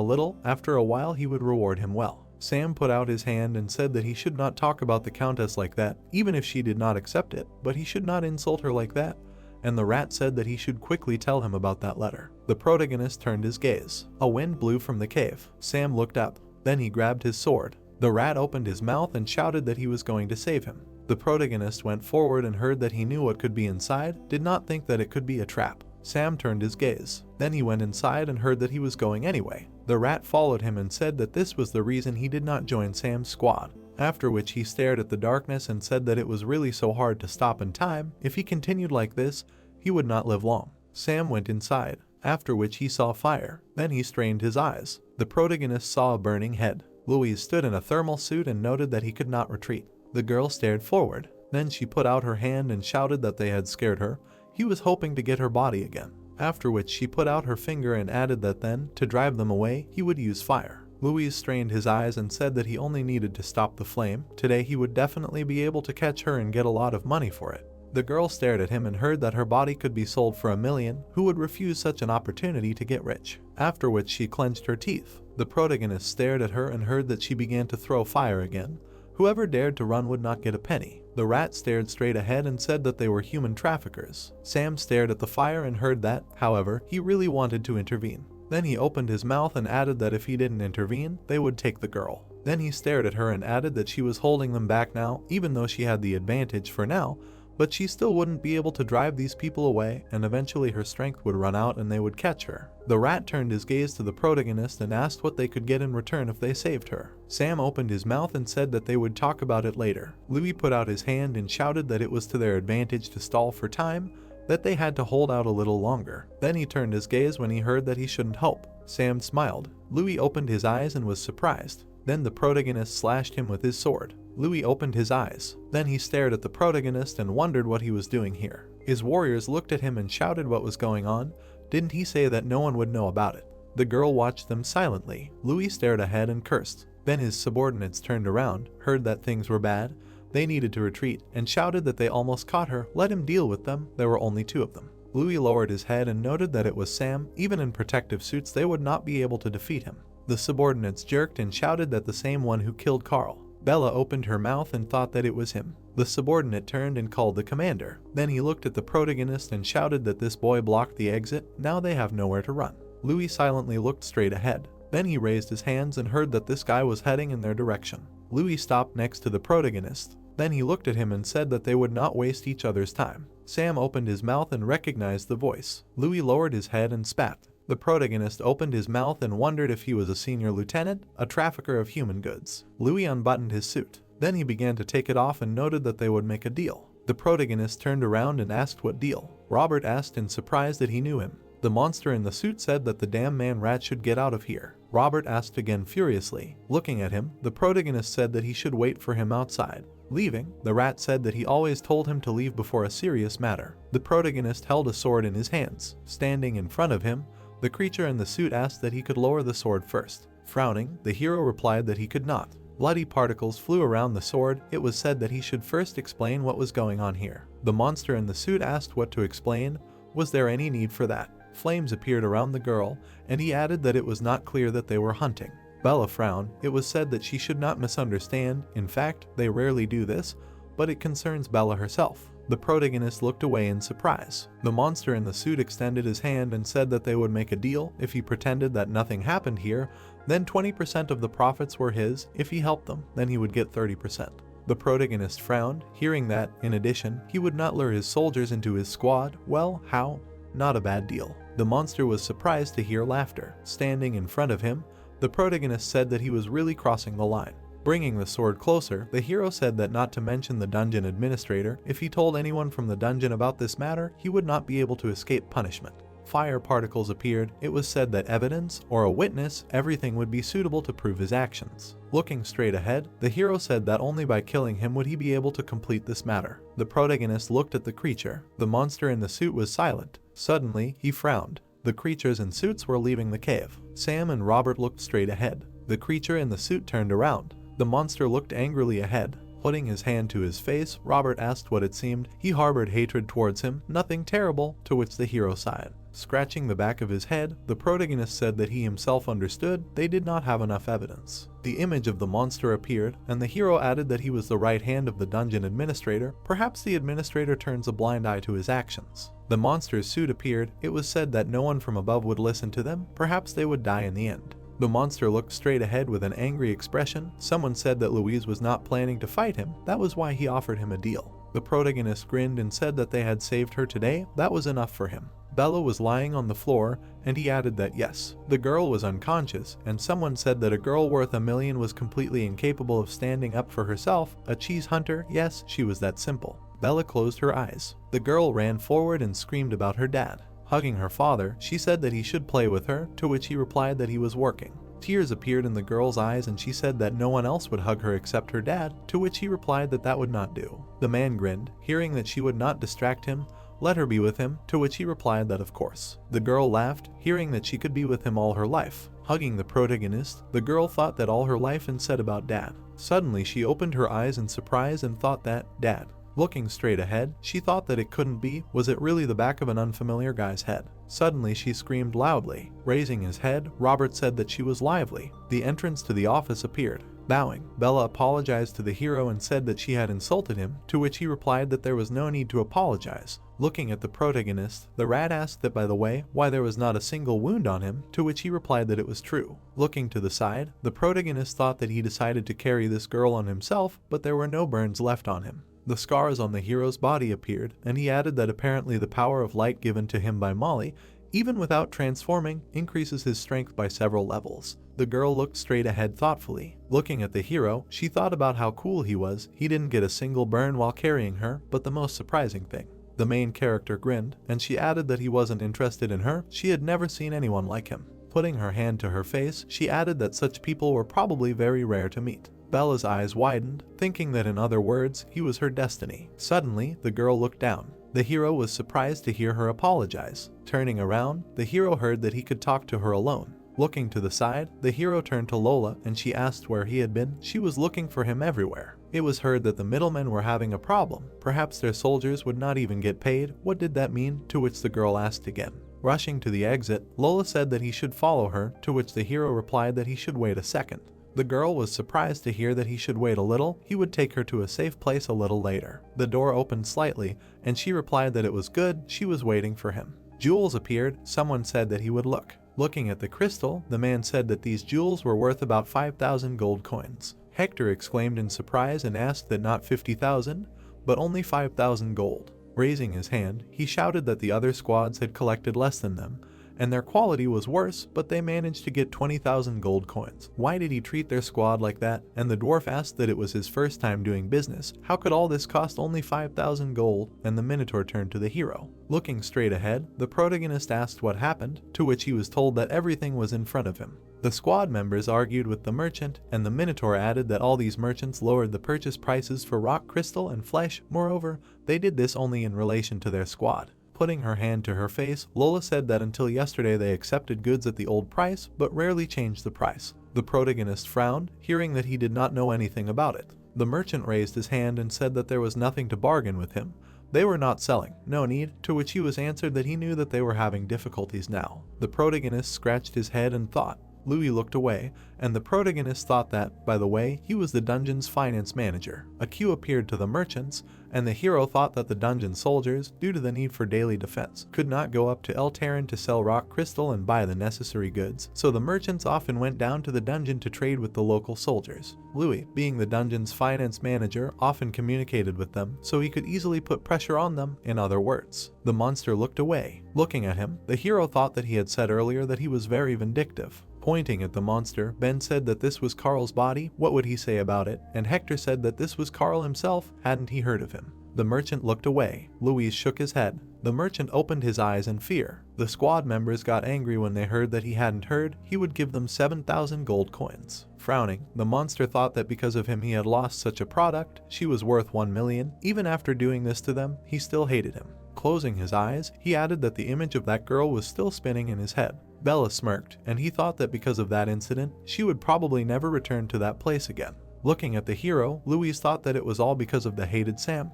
little, after a while he would reward him well. Sam put out his hand and said that he should not talk about the Countess like that, even if she did not accept it, but he should not insult her like that. And the rat said that he should quickly tell him about that letter. The protagonist turned his gaze. A wind blew from the cave. Sam looked up. Then he grabbed his sword. The rat opened his mouth and shouted that he was going to save him. The protagonist went forward and heard that he knew what could be inside, did not think that it could be a trap. Sam turned his gaze. Then he went inside and heard that he was going anyway. The rat followed him and said that this was the reason he did not join Sam's squad. After which he stared at the darkness and said that it was really so hard to stop in time. If he continued like this, he would not live long. Sam went inside, after which he saw fire. Then he strained his eyes. The protagonist saw a burning head. Louise stood in a thermal suit and noted that he could not retreat. The girl stared forward. Then she put out her hand and shouted that they had scared her. He was hoping to get her body again. After which she put out her finger and added that then, to drive them away, he would use fire. Louise strained his eyes and said that he only needed to stop the flame. Today he would definitely be able to catch her and get a lot of money for it. The girl stared at him and heard that her body could be sold for $1 million. Who would refuse such an opportunity to get rich? After which she clenched her teeth. The protagonist stared at her and heard that she began to throw fire again. Whoever dared to run would not get a penny. The rat stared straight ahead and said that they were human traffickers. Sam stared at the fire and heard that, however, he really wanted to intervene. Then he opened his mouth and added that if he didn't intervene, they would take the girl. Then he stared at her and added that she was holding them back now, even though she had the advantage for now, but she still wouldn't be able to drive these people away, and eventually her strength would run out and they would catch her. The rat turned his gaze to the protagonist and asked what they could get in return if they saved her. Sam opened his mouth and said that they would talk about it later. Louis put out his hand and shouted that it was to their advantage to stall for time, that they had to hold out a little longer. Then he turned his gaze when he heard that he shouldn't hope. Sam smiled. Louis opened his eyes and was surprised. Then the protagonist slashed him with his sword. Louis opened his eyes. Then he stared at the protagonist and wondered what he was doing here. His warriors looked at him and shouted what was going on. Didn't he say that no one would know about it? The girl watched them silently. Louis stared ahead and cursed. Then his subordinates turned around, heard that things were bad. They needed to retreat, and shouted that they almost caught her. Let him deal with them. There were only 2 of them. Louis lowered his head and noted that it was Sam. Even in protective suits, they would not be able to defeat him. The subordinates jerked and shouted that the same one who killed Carl. Bella opened her mouth and thought that it was him. The subordinate turned and called the commander. Then he looked at the protagonist and shouted that this boy blocked the exit. Now they have nowhere to run. Louis silently looked straight ahead. Then he raised his hands and heard that this guy was heading in their direction. Louis stopped next to the protagonist. Then he looked at him and said that they would not waste each other's time. Sam opened his mouth and recognized the voice. Louis lowered his head and spat. The protagonist opened his mouth and wondered if he was a senior lieutenant, a trafficker of human goods. Louis unbuttoned his suit. Then he began to take it off and noted that they would make a deal. The protagonist turned around and asked what deal. Robert asked in surprise that he knew him. The monster in the suit said that the damn man rat should get out of here. Robert asked again furiously. Looking at him, the protagonist said that he should wait for him outside. Leaving, the rat said that he always told him to leave before a serious matter. The protagonist held a sword in his hands. Standing in front of him, the creature in the suit asked that he could lower the sword first. Frowning, the hero replied that he could not. Bloody particles flew around the sword. It was said that he should first explain what was going on here. The monster in the suit asked what to explain. Was there any need for that? Flames appeared around the girl, and he added that it was not clear that they were hunting. Bella frowned. It was said that she should not misunderstand. In fact, they rarely do this, but it concerns Bella herself. The protagonist looked away in surprise. The monster in the suit extended his hand and said that they would make a deal. If he pretended that nothing happened here, then 20% of the profits were his. If he helped them, then he would get 30%. The protagonist frowned, hearing that, in addition, he would not lure his soldiers into his squad. Well, how? Not a bad deal. The monster was surprised to hear laughter. Standing in front of him, the protagonist said that he was really crossing the line. Bringing the sword closer, the hero said that not to mention the dungeon administrator. If he told anyone from the dungeon about this matter, he would not be able to escape punishment. Fire particles appeared. It was said that evidence, or a witness, everything would be suitable to prove his actions. Looking straight ahead, the hero said that only by killing him would he be able to complete this matter. The protagonist looked at the creature. The monster in the suit was silent. Suddenly, he frowned. The creatures in suits were leaving the cave. Sam and Robert looked straight ahead. The creature in the suit turned around. The monster looked angrily ahead. Putting his hand to his face, Robert asked what it seemed. He harbored hatred towards him. Nothing terrible, to which the hero sighed. Scratching the back of his head, the protagonist said that he himself understood they did not have enough evidence. The image of the monster appeared, and the hero added that he was the right hand of the dungeon administrator. Perhaps the administrator turns a blind eye to his actions. The monster's suit appeared. It was said that no one from above would listen to them. Perhaps they would die in the end. The monster looked straight ahead with an angry expression. Someone said that Louise was not planning to fight him. That was why he offered him a deal. The protagonist grinned and said that they had saved her today. That was enough for him. Bella was lying on the floor, and he added that yes, the girl was unconscious, and someone said that a girl worth $1 million was completely incapable of standing up for herself. A cheese hunter? Yes, she was that simple. Bella closed her eyes. The girl ran forward and screamed about her dad. Hugging her father, she said that he should play with her, to which he replied that he was working. Tears appeared in the girl's eyes and she said that no one else would hug her except her dad, to which he replied that that would not do. The man grinned, hearing that she would not distract him. Let her be with him, to which he replied that of course. The girl laughed, hearing that she could be with him all her life. Hugging the protagonist, the girl thought that all her life and said about dad. Suddenly she opened her eyes in surprise and thought that, dad. Looking straight ahead, she thought that it couldn't be. Was it really the back of an unfamiliar guy's head? Suddenly she screamed loudly. Raising his head, Robert said that she was lively. The entrance to the office appeared. Bowing, Bella apologized to the hero and said that she had insulted him, to which he replied that there was no need to apologize. Looking at the protagonist, the rat asked that by the way, why there was not a single wound on him, to which he replied that it was true. Looking to the side, the protagonist thought that he decided to carry this girl on himself, but there were no burns left on him. The scars on the hero's body appeared, and he added that apparently the power of light given to him by Molly, even without transforming, increases his strength by several levels. The girl looked straight ahead thoughtfully. Looking at the hero, she thought about how cool he was. He didn't get a single burn while carrying her, but the most surprising thing. The main character grinned, and she added that he wasn't interested in her. She had never seen anyone like him. Putting her hand to her face, she added that such people were probably very rare to meet. Bella's eyes widened, thinking that in other words, he was her destiny. Suddenly, the girl looked down. The hero was surprised to hear her apologize. Turning around, the hero heard that he could talk to her alone. Looking to the side, the hero turned to Lola and she asked where he had been. She was looking for him everywhere. It was heard that the middlemen were having a problem. Perhaps their soldiers would not even get paid. What did that mean? To which the girl asked again. Rushing to the exit, Lola said that he should follow her, to which the hero replied that he should wait a second. The girl was surprised to hear that he should wait a little. He would take her to a safe place a little later. The door opened slightly, and she replied that it was good. She was waiting for him. Jewels appeared. Someone said that he would look. Looking at the crystal, the man said that these jewels were worth about 5,000 gold coins. Hector exclaimed in surprise and asked that not 50,000, but only 5,000 gold. Raising his hand, he shouted that the other squads had collected less than them, and their quality was worse, but they managed to get 20,000 gold coins. Why did he treat their squad like that? And the dwarf asked that it was his first time doing business. How could all this cost only 5,000 gold? And the Minotaur turned to the hero. Looking straight ahead, the protagonist asked what happened, to which he was told that everything was in front of him. The squad members argued with the merchant, and the Minotaur added that all these merchants lowered the purchase prices for rock crystal and flesh. Moreover, they did this only in relation to their squad. Putting her hand to her face, Lola said that until yesterday they accepted goods at the old price, but rarely changed the price. The protagonist frowned, hearing that he did not know anything about it. The merchant raised his hand and said that there was nothing to bargain with him. They were not selling, no need, to which he was answered that he knew that they were having difficulties now. The protagonist scratched his head and thought. Louis looked away, and the protagonist thought that, by the way, he was the dungeon's finance manager. A queue appeared to the merchants, and the hero thought that the dungeon soldiers, due to the need for daily defense, could not go up to El Terran to sell rock crystal and buy the necessary goods, so the merchants often went down to the dungeon to trade with the local soldiers. Louis, being the dungeon's finance manager, often communicated with them, so he could easily put pressure on them. In other words, the monster looked away. Looking at him, the hero thought that he had said earlier that he was very vindictive. Pointing at the monster, Ben said that this was Carl's body. What would he say about it? And Hector said that this was Carl himself. Hadn't he heard of him? The merchant looked away. Louis shook his head. The merchant opened his eyes in fear. The squad members got angry when they heard that he hadn't heard. He would give them 7,000 gold coins. Frowning, the monster thought that because of him he had lost such a product. She was worth 1 million. Even after doing this to them, he still hated him. Closing his eyes, he added that the image of that girl was still spinning in his head. Bella smirked, and he thought that because of that incident, she would probably never return to that place again. Looking at the hero, Louise thought that it was all because of the hated Sam.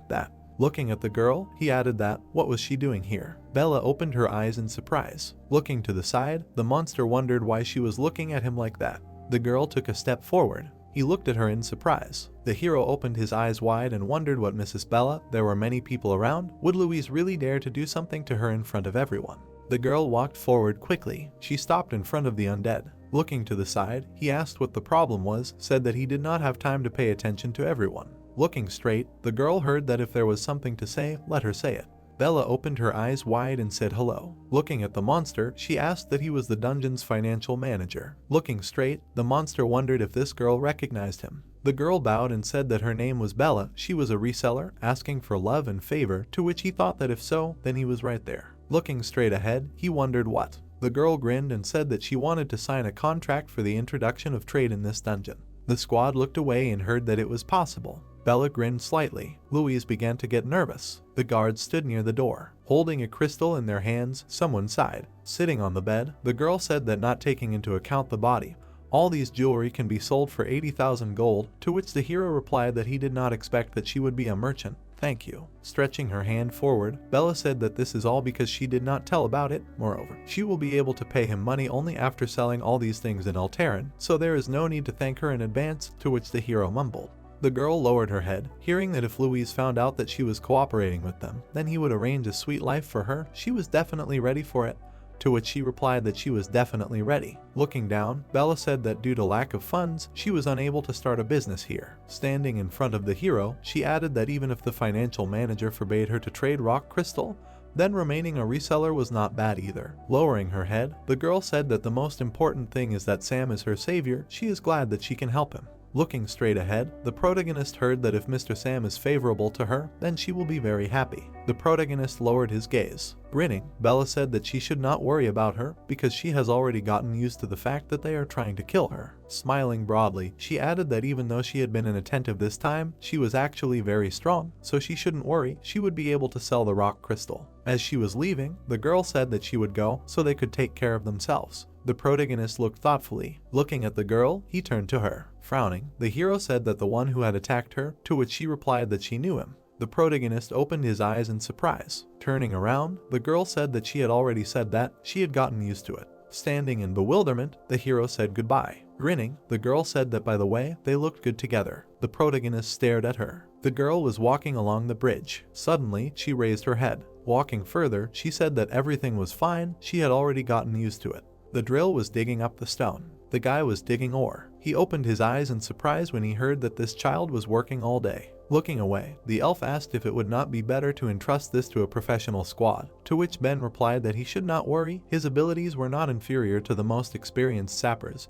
Looking at the girl, he added that, what was she doing here? Bella opened her eyes in surprise. Looking to the side, the monster wondered why she was looking at him like that. The girl took a step forward. He looked at her in surprise. The hero opened his eyes wide and wondered what Mrs. Bella. There were many people around. Would Louise really dare to do something to her in front of everyone? The girl walked forward quickly. She stopped in front of the undead. Looking to the side, he asked what the problem was, said that he did not have time to pay attention to everyone. Looking straight, the girl heard that if there was something to say, let her say it. Bella opened her eyes wide and said hello. Looking at the monster, she asked that he was the dungeon's financial manager. Looking straight, the monster wondered if this girl recognized him. The girl bowed and said that her name was Bella. She was a reseller, asking for love and favor, to which he thought that if so, then he was right there. Looking straight ahead, he wondered what. The girl grinned and said that she wanted to sign a contract for the introduction of trade in this dungeon. The squad looked away and heard that it was possible. Bella grinned slightly. Louise began to get nervous. The guards stood near the door, holding a crystal in their hands. Someone sighed. Sitting on the bed, the girl said that not taking into account the body, all these jewelry can be sold for 80,000 gold, to which the hero replied that he did not expect that she would be a merchant. Thank you. Stretching her hand forward, Bella said that this is all because she did not tell about it. Moreover, she will be able to pay him money only after selling all these things in El Terran, so there is no need to thank her in advance, to which the hero mumbled. The girl lowered her head, hearing that if Louise found out that she was cooperating with them, then he would arrange a sweet life for her. She was definitely ready for it. To which she replied that she was definitely ready. Looking down, Bella said that due to lack of funds, she was unable to start a business here. Standing in front of the hero, she added that even if the financial manager forbade her to trade rock crystal, then remaining a reseller was not bad either. Lowering her head, the girl said that the most important thing is that Sam is her savior. She is glad that she can help him. Looking straight ahead, the protagonist heard that if Mr. Sam is favorable to her, then she will be very happy. The protagonist lowered his gaze. Grinning, Bella said that she should not worry about her because she has already gotten used to the fact that they are trying to kill her. Smiling broadly, she added that even though she had been inattentive this time, she was actually very strong, so she shouldn't worry, she would be able to sell the rock crystal. As she was leaving, the girl said that she would go so they could take care of themselves. The protagonist looked thoughtfully. Looking at the girl, he turned to her. Frowning, the hero said that the one who had attacked her, to which she replied that she knew him. The protagonist opened his eyes in surprise. Turning around, the girl said that she had already said that. She had gotten used to it. Standing in bewilderment, the hero said goodbye. Grinning, the girl said that by the way, they looked good together. The protagonist stared at her. The girl was walking along the bridge. Suddenly, she raised her head. Walking further, she said that everything was fine. She had already gotten used to it. The drill was digging up the stone. The guy was digging ore. He opened his eyes in surprise when he heard that this child was working all day. Looking away, the elf asked if it would not be better to entrust this to a professional squad, to which Ben replied that he should not worry, his abilities were not inferior to the most experienced sappers.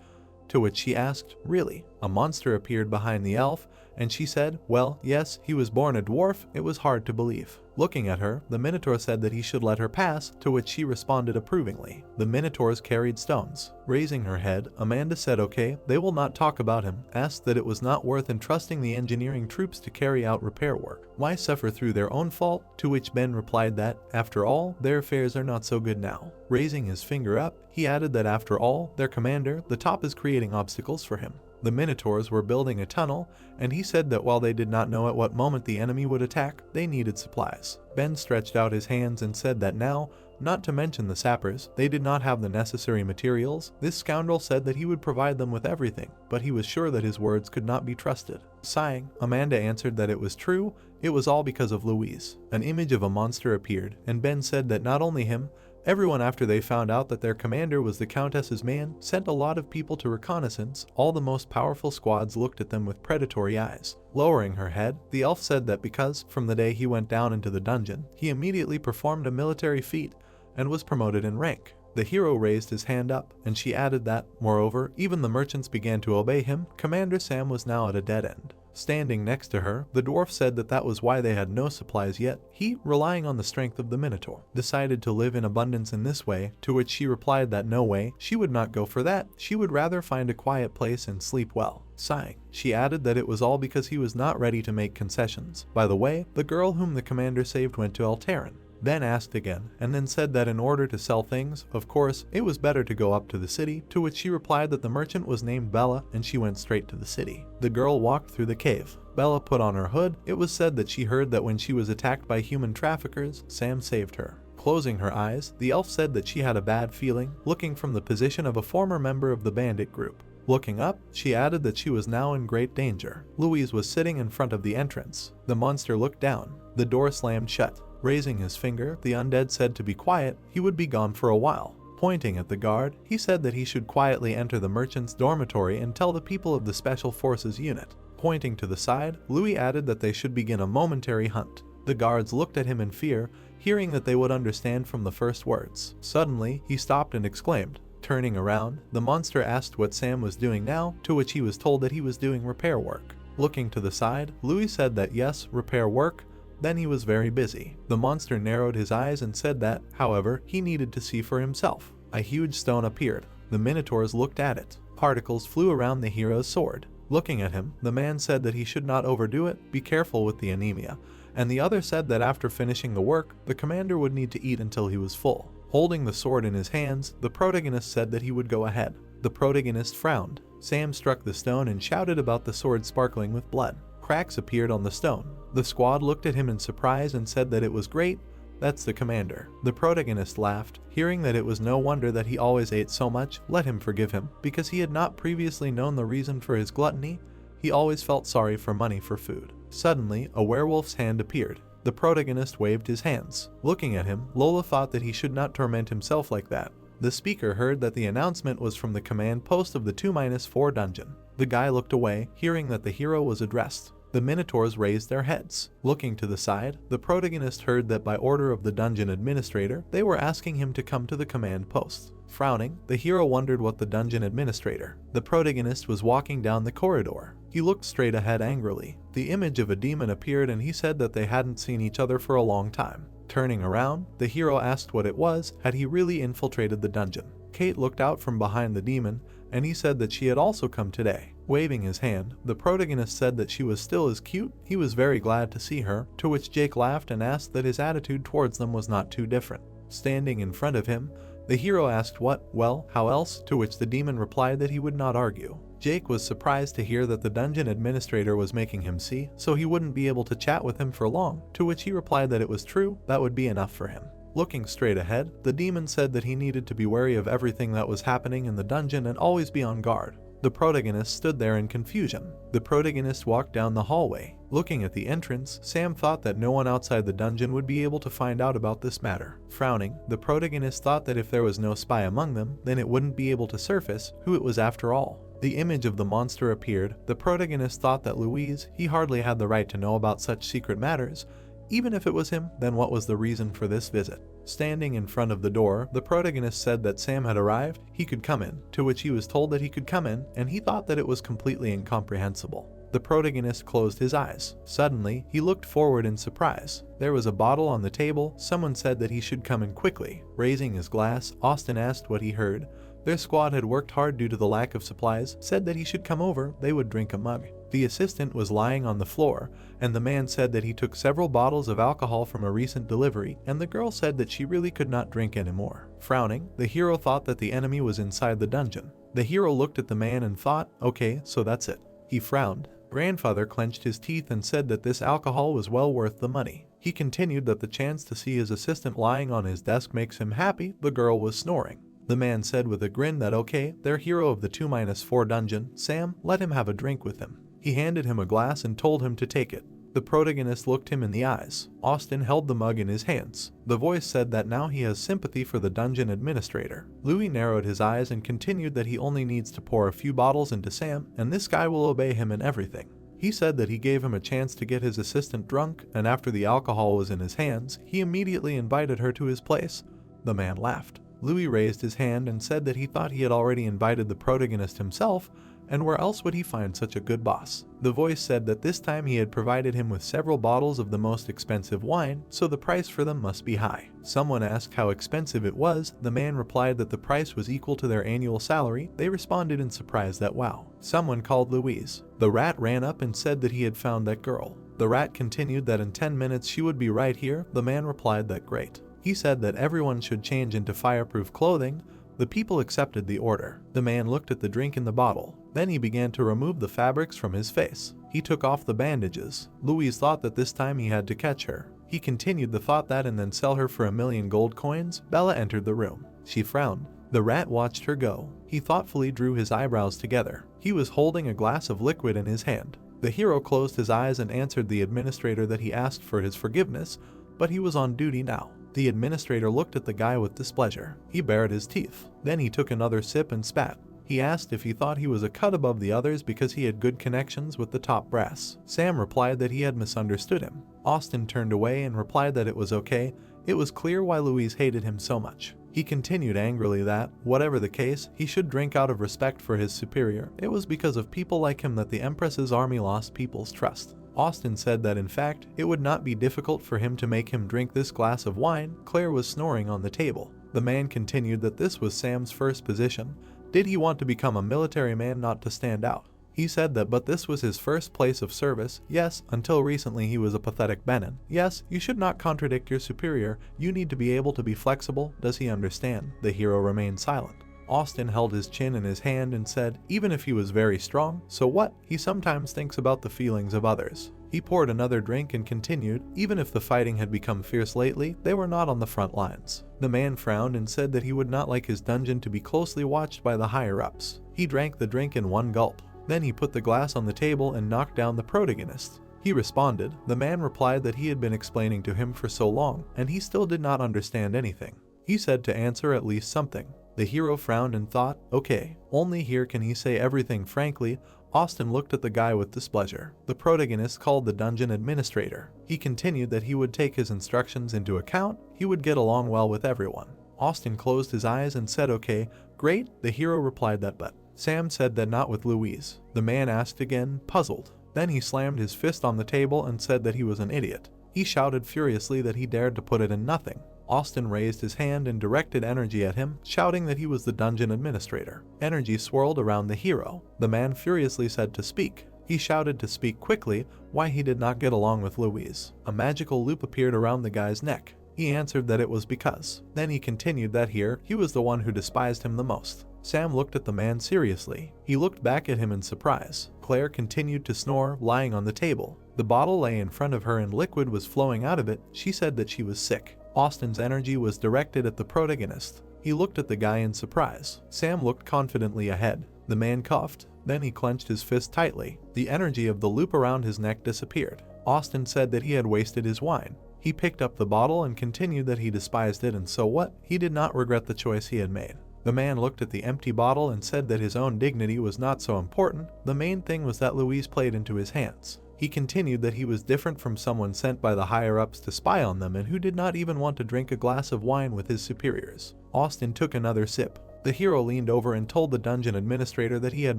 To which she asked, "Really?" A monster appeared behind the elf, and she said, "Well, yes, he was born a dwarf, it was hard to believe." Looking at her, the Minotaur said that he should let her pass, to which she responded approvingly. The Minotaurs carried stones. Raising her head, Amanda said okay, they will not talk about him, asked that it was not worth entrusting the engineering troops to carry out repair work. Why suffer through their own fault? To which Ben replied that, after all, their affairs are not so good now. Raising his finger up, he added that after all, their commander, the top, is creating obstacles for him. The Minotaurs were building a tunnel, and he said that while they did not know at what moment the enemy would attack, they needed supplies. Ben stretched out his hands and said that now, not to mention the sappers, they did not have the necessary materials. This scoundrel said that he would provide them with everything, but he was sure that his words could not be trusted. Sighing, Amanda answered that it was true, it was all because of Louise. An image of a monster appeared, and Ben said that not only him, everyone, after they found out that their commander was the Countess's man, sent a lot of people to reconnaissance. All the most powerful squads looked at them with predatory eyes. Lowering her head, the elf said that because, from the day he went down into the dungeon, he immediately performed a military feat and was promoted in rank. The hero raised his hand up, and she added that, moreover, even the merchants began to obey him. Commander Sam was now at a dead end. Standing next to her, the dwarf said that that was why they had no supplies yet. He, relying on the strength of the Minotaur, decided to live in abundance in this way, to which she replied that no way, she would not go for that, she would rather find a quiet place and sleep well. Sighing, she added that it was all because he was not ready to make concessions. By the way, the girl whom the commander saved went to Alteran. Ben asked again, and then said that in order to sell things, of course, it was better to go up to the city, to which she replied that the merchant was named Bella, and she went straight to the city. The girl walked through the cave. Bella put on her hood. It was said that she heard that when she was attacked by human traffickers, Sam saved her. Closing her eyes, the elf said that she had a bad feeling, looking from the position of a former member of the bandit group. Looking up, she added that she was now in great danger. Louise was sitting in front of the entrance. The monster looked down. The door slammed shut. Raising his finger, the undead said to be quiet, he would be gone for a while. Pointing at the guard, he said that he should quietly enter the merchant's dormitory and tell the people of the Special Forces unit. Pointing to the side, Louis added that they should begin a momentary hunt. The guards looked at him in fear, hearing that they would understand from the first words. Suddenly, he stopped and exclaimed. Turning around, the monster asked what Sam was doing now, to which he was told that he was doing repair work. Looking to the side, Louis said that yes, repair work. Then he was very busy. The monster narrowed his eyes and said that, however, he needed to see for himself. A huge stone appeared. The Minotaurs looked at it. Particles flew around the hero's sword. Looking at him, the man said that he should not overdo it, be careful with the anemia, and the other said that after finishing the work, the commander would need to eat until he was full. Holding the sword in his hands, the protagonist said that he would go ahead. The protagonist frowned. Sam struck the stone and shouted about the sword sparkling with blood. Cracks appeared on the stone. The squad looked at him in surprise and said that it was great. That's the commander. The protagonist laughed, hearing that it was no wonder that he always ate so much. Let him forgive him, because he had not previously known the reason for his gluttony. He always felt sorry for money for food. Suddenly, a werewolf's hand appeared. The protagonist waved his hands. Looking at him, Lola thought that he should not torment himself like that. The speaker heard that the announcement was from the command post of the 2-4 dungeon. The guy looked away, hearing that the hero was addressed. The Minotaurs raised their heads. Looking to the side, the protagonist heard that by order of the dungeon administrator, they were asking him to come to the command post. Frowning, the hero wondered what the dungeon administrator. The protagonist was walking down the corridor. He looked straight ahead angrily. The image of a demon appeared and he said that they hadn't seen each other for a long time. Turning around, the hero asked what it was. Had he really infiltrated the dungeon? Kate looked out from behind the demon, and he said that she had also come today. Waving his hand, the protagonist said that she was still as cute. He was very glad to see her, to which Jake laughed and asked that his attitude towards them was not too different. Standing in front of him, the hero asked what, well, how else, to which the demon replied that he would not argue. Jake was surprised to hear that the dungeon administrator was making him see, so he wouldn't be able to chat with him for long, to which he replied that it was true, that would be enough for him. Looking straight ahead, the demon said that he needed to be wary of everything that was happening in the dungeon and always be on guard. The protagonist stood there in confusion. The protagonist walked down the hallway. Looking at the entrance, Sam thought that no one outside the dungeon would be able to find out about this matter. Frowning, the protagonist thought that if there was no spy among them, then it wouldn't be able to surface who it was after all. The image of the monster appeared. The protagonist thought that Louise, he hardly had the right to know about such secret matters. Even if it was him, then what was the reason for this visit? Standing in front of the door, the protagonist said that Sam had arrived, he could come in, to which he was told that he could come in, and he thought that it was completely incomprehensible. The protagonist closed his eyes. Suddenly, he looked forward in surprise. There was a bottle on the table. Someone said that he should come in quickly. Raising his glass, Austin asked what he heard. Their squad had worked hard due to the lack of supplies, said that he should come over, they would drink a mug. The assistant was lying on the floor, and the man said that he took several bottles of alcohol from a recent delivery, and the girl said that she really could not drink anymore. Frowning, the hero thought that the enemy was inside the dungeon. The hero looked at the man and thought, okay, so that's it. He frowned. Grandfather clenched his teeth and said that this alcohol was well worth the money. He continued that the chance to see his assistant lying on his desk makes him happy. The girl was snoring. The man said with a grin that okay, their hero of the 2-4 dungeon, Sam, let him have a drink with him. He handed him a glass and told him to take it. The protagonist looked him in the eyes. Austin held the mug in his hands. The voice said that now he has sympathy for the dungeon administrator. Louis narrowed his eyes and continued that he only needs to pour a few bottles into Sam, and this guy will obey him in everything. He said that he gave him a chance to get his assistant drunk, and after the alcohol was in his hands, he immediately invited her to his place. The man laughed. Louis raised his hand and said that he thought he had already invited the protagonist himself, and where else would he find such a good boss? The voice said that this time he had provided him with several bottles of the most expensive wine, so the price for them must be high. Someone asked how expensive it was. The man replied that the price was equal to their annual salary. They responded in surprise that wow. Someone called Louise. The rat ran up and said that he had found that girl. The rat continued that in 10 minutes she would be right here. The man replied that great. He said that everyone should change into fireproof clothing. The people accepted the order. The man looked at the drink in the bottle. Then he began to remove the fabrics from his face. He took off the bandages. Louise thought that this time he had to catch her. He continued the thought that and then sell her for 1,000,000 gold coins. Bella entered the room. She frowned. The rat watched her go. He thoughtfully drew his eyebrows together. He was holding a glass of liquid in his hand. The hero closed his eyes and answered the administrator that he asked for his forgiveness, but he was on duty now. The administrator looked at the guy with displeasure. He bared his teeth. Then he took another sip and spat. He asked if he thought he was a cut above the others because he had good connections with the top brass. Sam replied that he had misunderstood him. Austin turned away and replied that it was okay. It was clear why Louise hated him so much. He continued angrily that, whatever the case, he should drink out of respect for his superior. It was because of people like him that the Empress's army lost people's trust. Austin said that in fact, it would not be difficult for him to make him drink this glass of wine. Claire was snoring on the table. The man continued that this was Sam's first position. Did he want to become a military man, not to stand out? He said that but this was his first place of service. Yes, until recently he was a pathetic Benin. Yes, you should not contradict your superior. You need to be able to be flexible. Does he understand? The hero remained silent. Austin held his chin in his hand and said, even if he was very strong, so what? He sometimes thinks about the feelings of others. He poured another drink and continued, even if the fighting had become fierce lately, they were not on the front lines. The man frowned and said that he would not like his dungeon to be closely watched by the higher-ups. He drank the drink in one gulp. Then he put the glass on the table and knocked down the protagonist. He responded. The man replied that he had been explaining to him for so long, and he still did not understand anything. He said to answer at least something. The hero frowned and thought, okay, only here can he say everything frankly. Austin looked at the guy with displeasure. The protagonist called the dungeon administrator. He continued that he would take his instructions into account. He would get along well with everyone. Austin closed his eyes and said okay, great. The hero replied that but. Sam said that not with Louise. The man asked again, puzzled. Then he slammed his fist on the table and said that he was an idiot. He shouted furiously that he dared to put it in nothing. Austin raised his hand and directed energy at him, shouting that he was the dungeon administrator. Energy swirled around the hero. The man furiously said to speak. He shouted to speak quickly, why he did not get along with Louise. A magical loop appeared around the guy's neck. He answered that it was because. Then he continued that here, he was the one who despised him the most. Sam looked at the man seriously. He looked back at him in surprise. Claire continued to snore, lying on the table. The bottle lay in front of her and liquid was flowing out of it. She said that she was sick. Austin's energy was directed at the protagonist. He looked at the guy in surprise. Sam looked confidently ahead. The man coughed. Then he clenched his fist tightly. The energy of the loop around his neck disappeared. Austin said that he had wasted his wine. He picked up the bottle and continued that he despised it, and so what? He did not regret the choice he had made. The man looked at the empty bottle and said that his own dignity was not so important. The main thing was that Louise played into his hands. He continued that he was different from someone sent by the higher-ups to spy on them and who did not even want to drink a glass of wine with his superiors. Austin took another sip. The hero leaned over and told the dungeon administrator that he had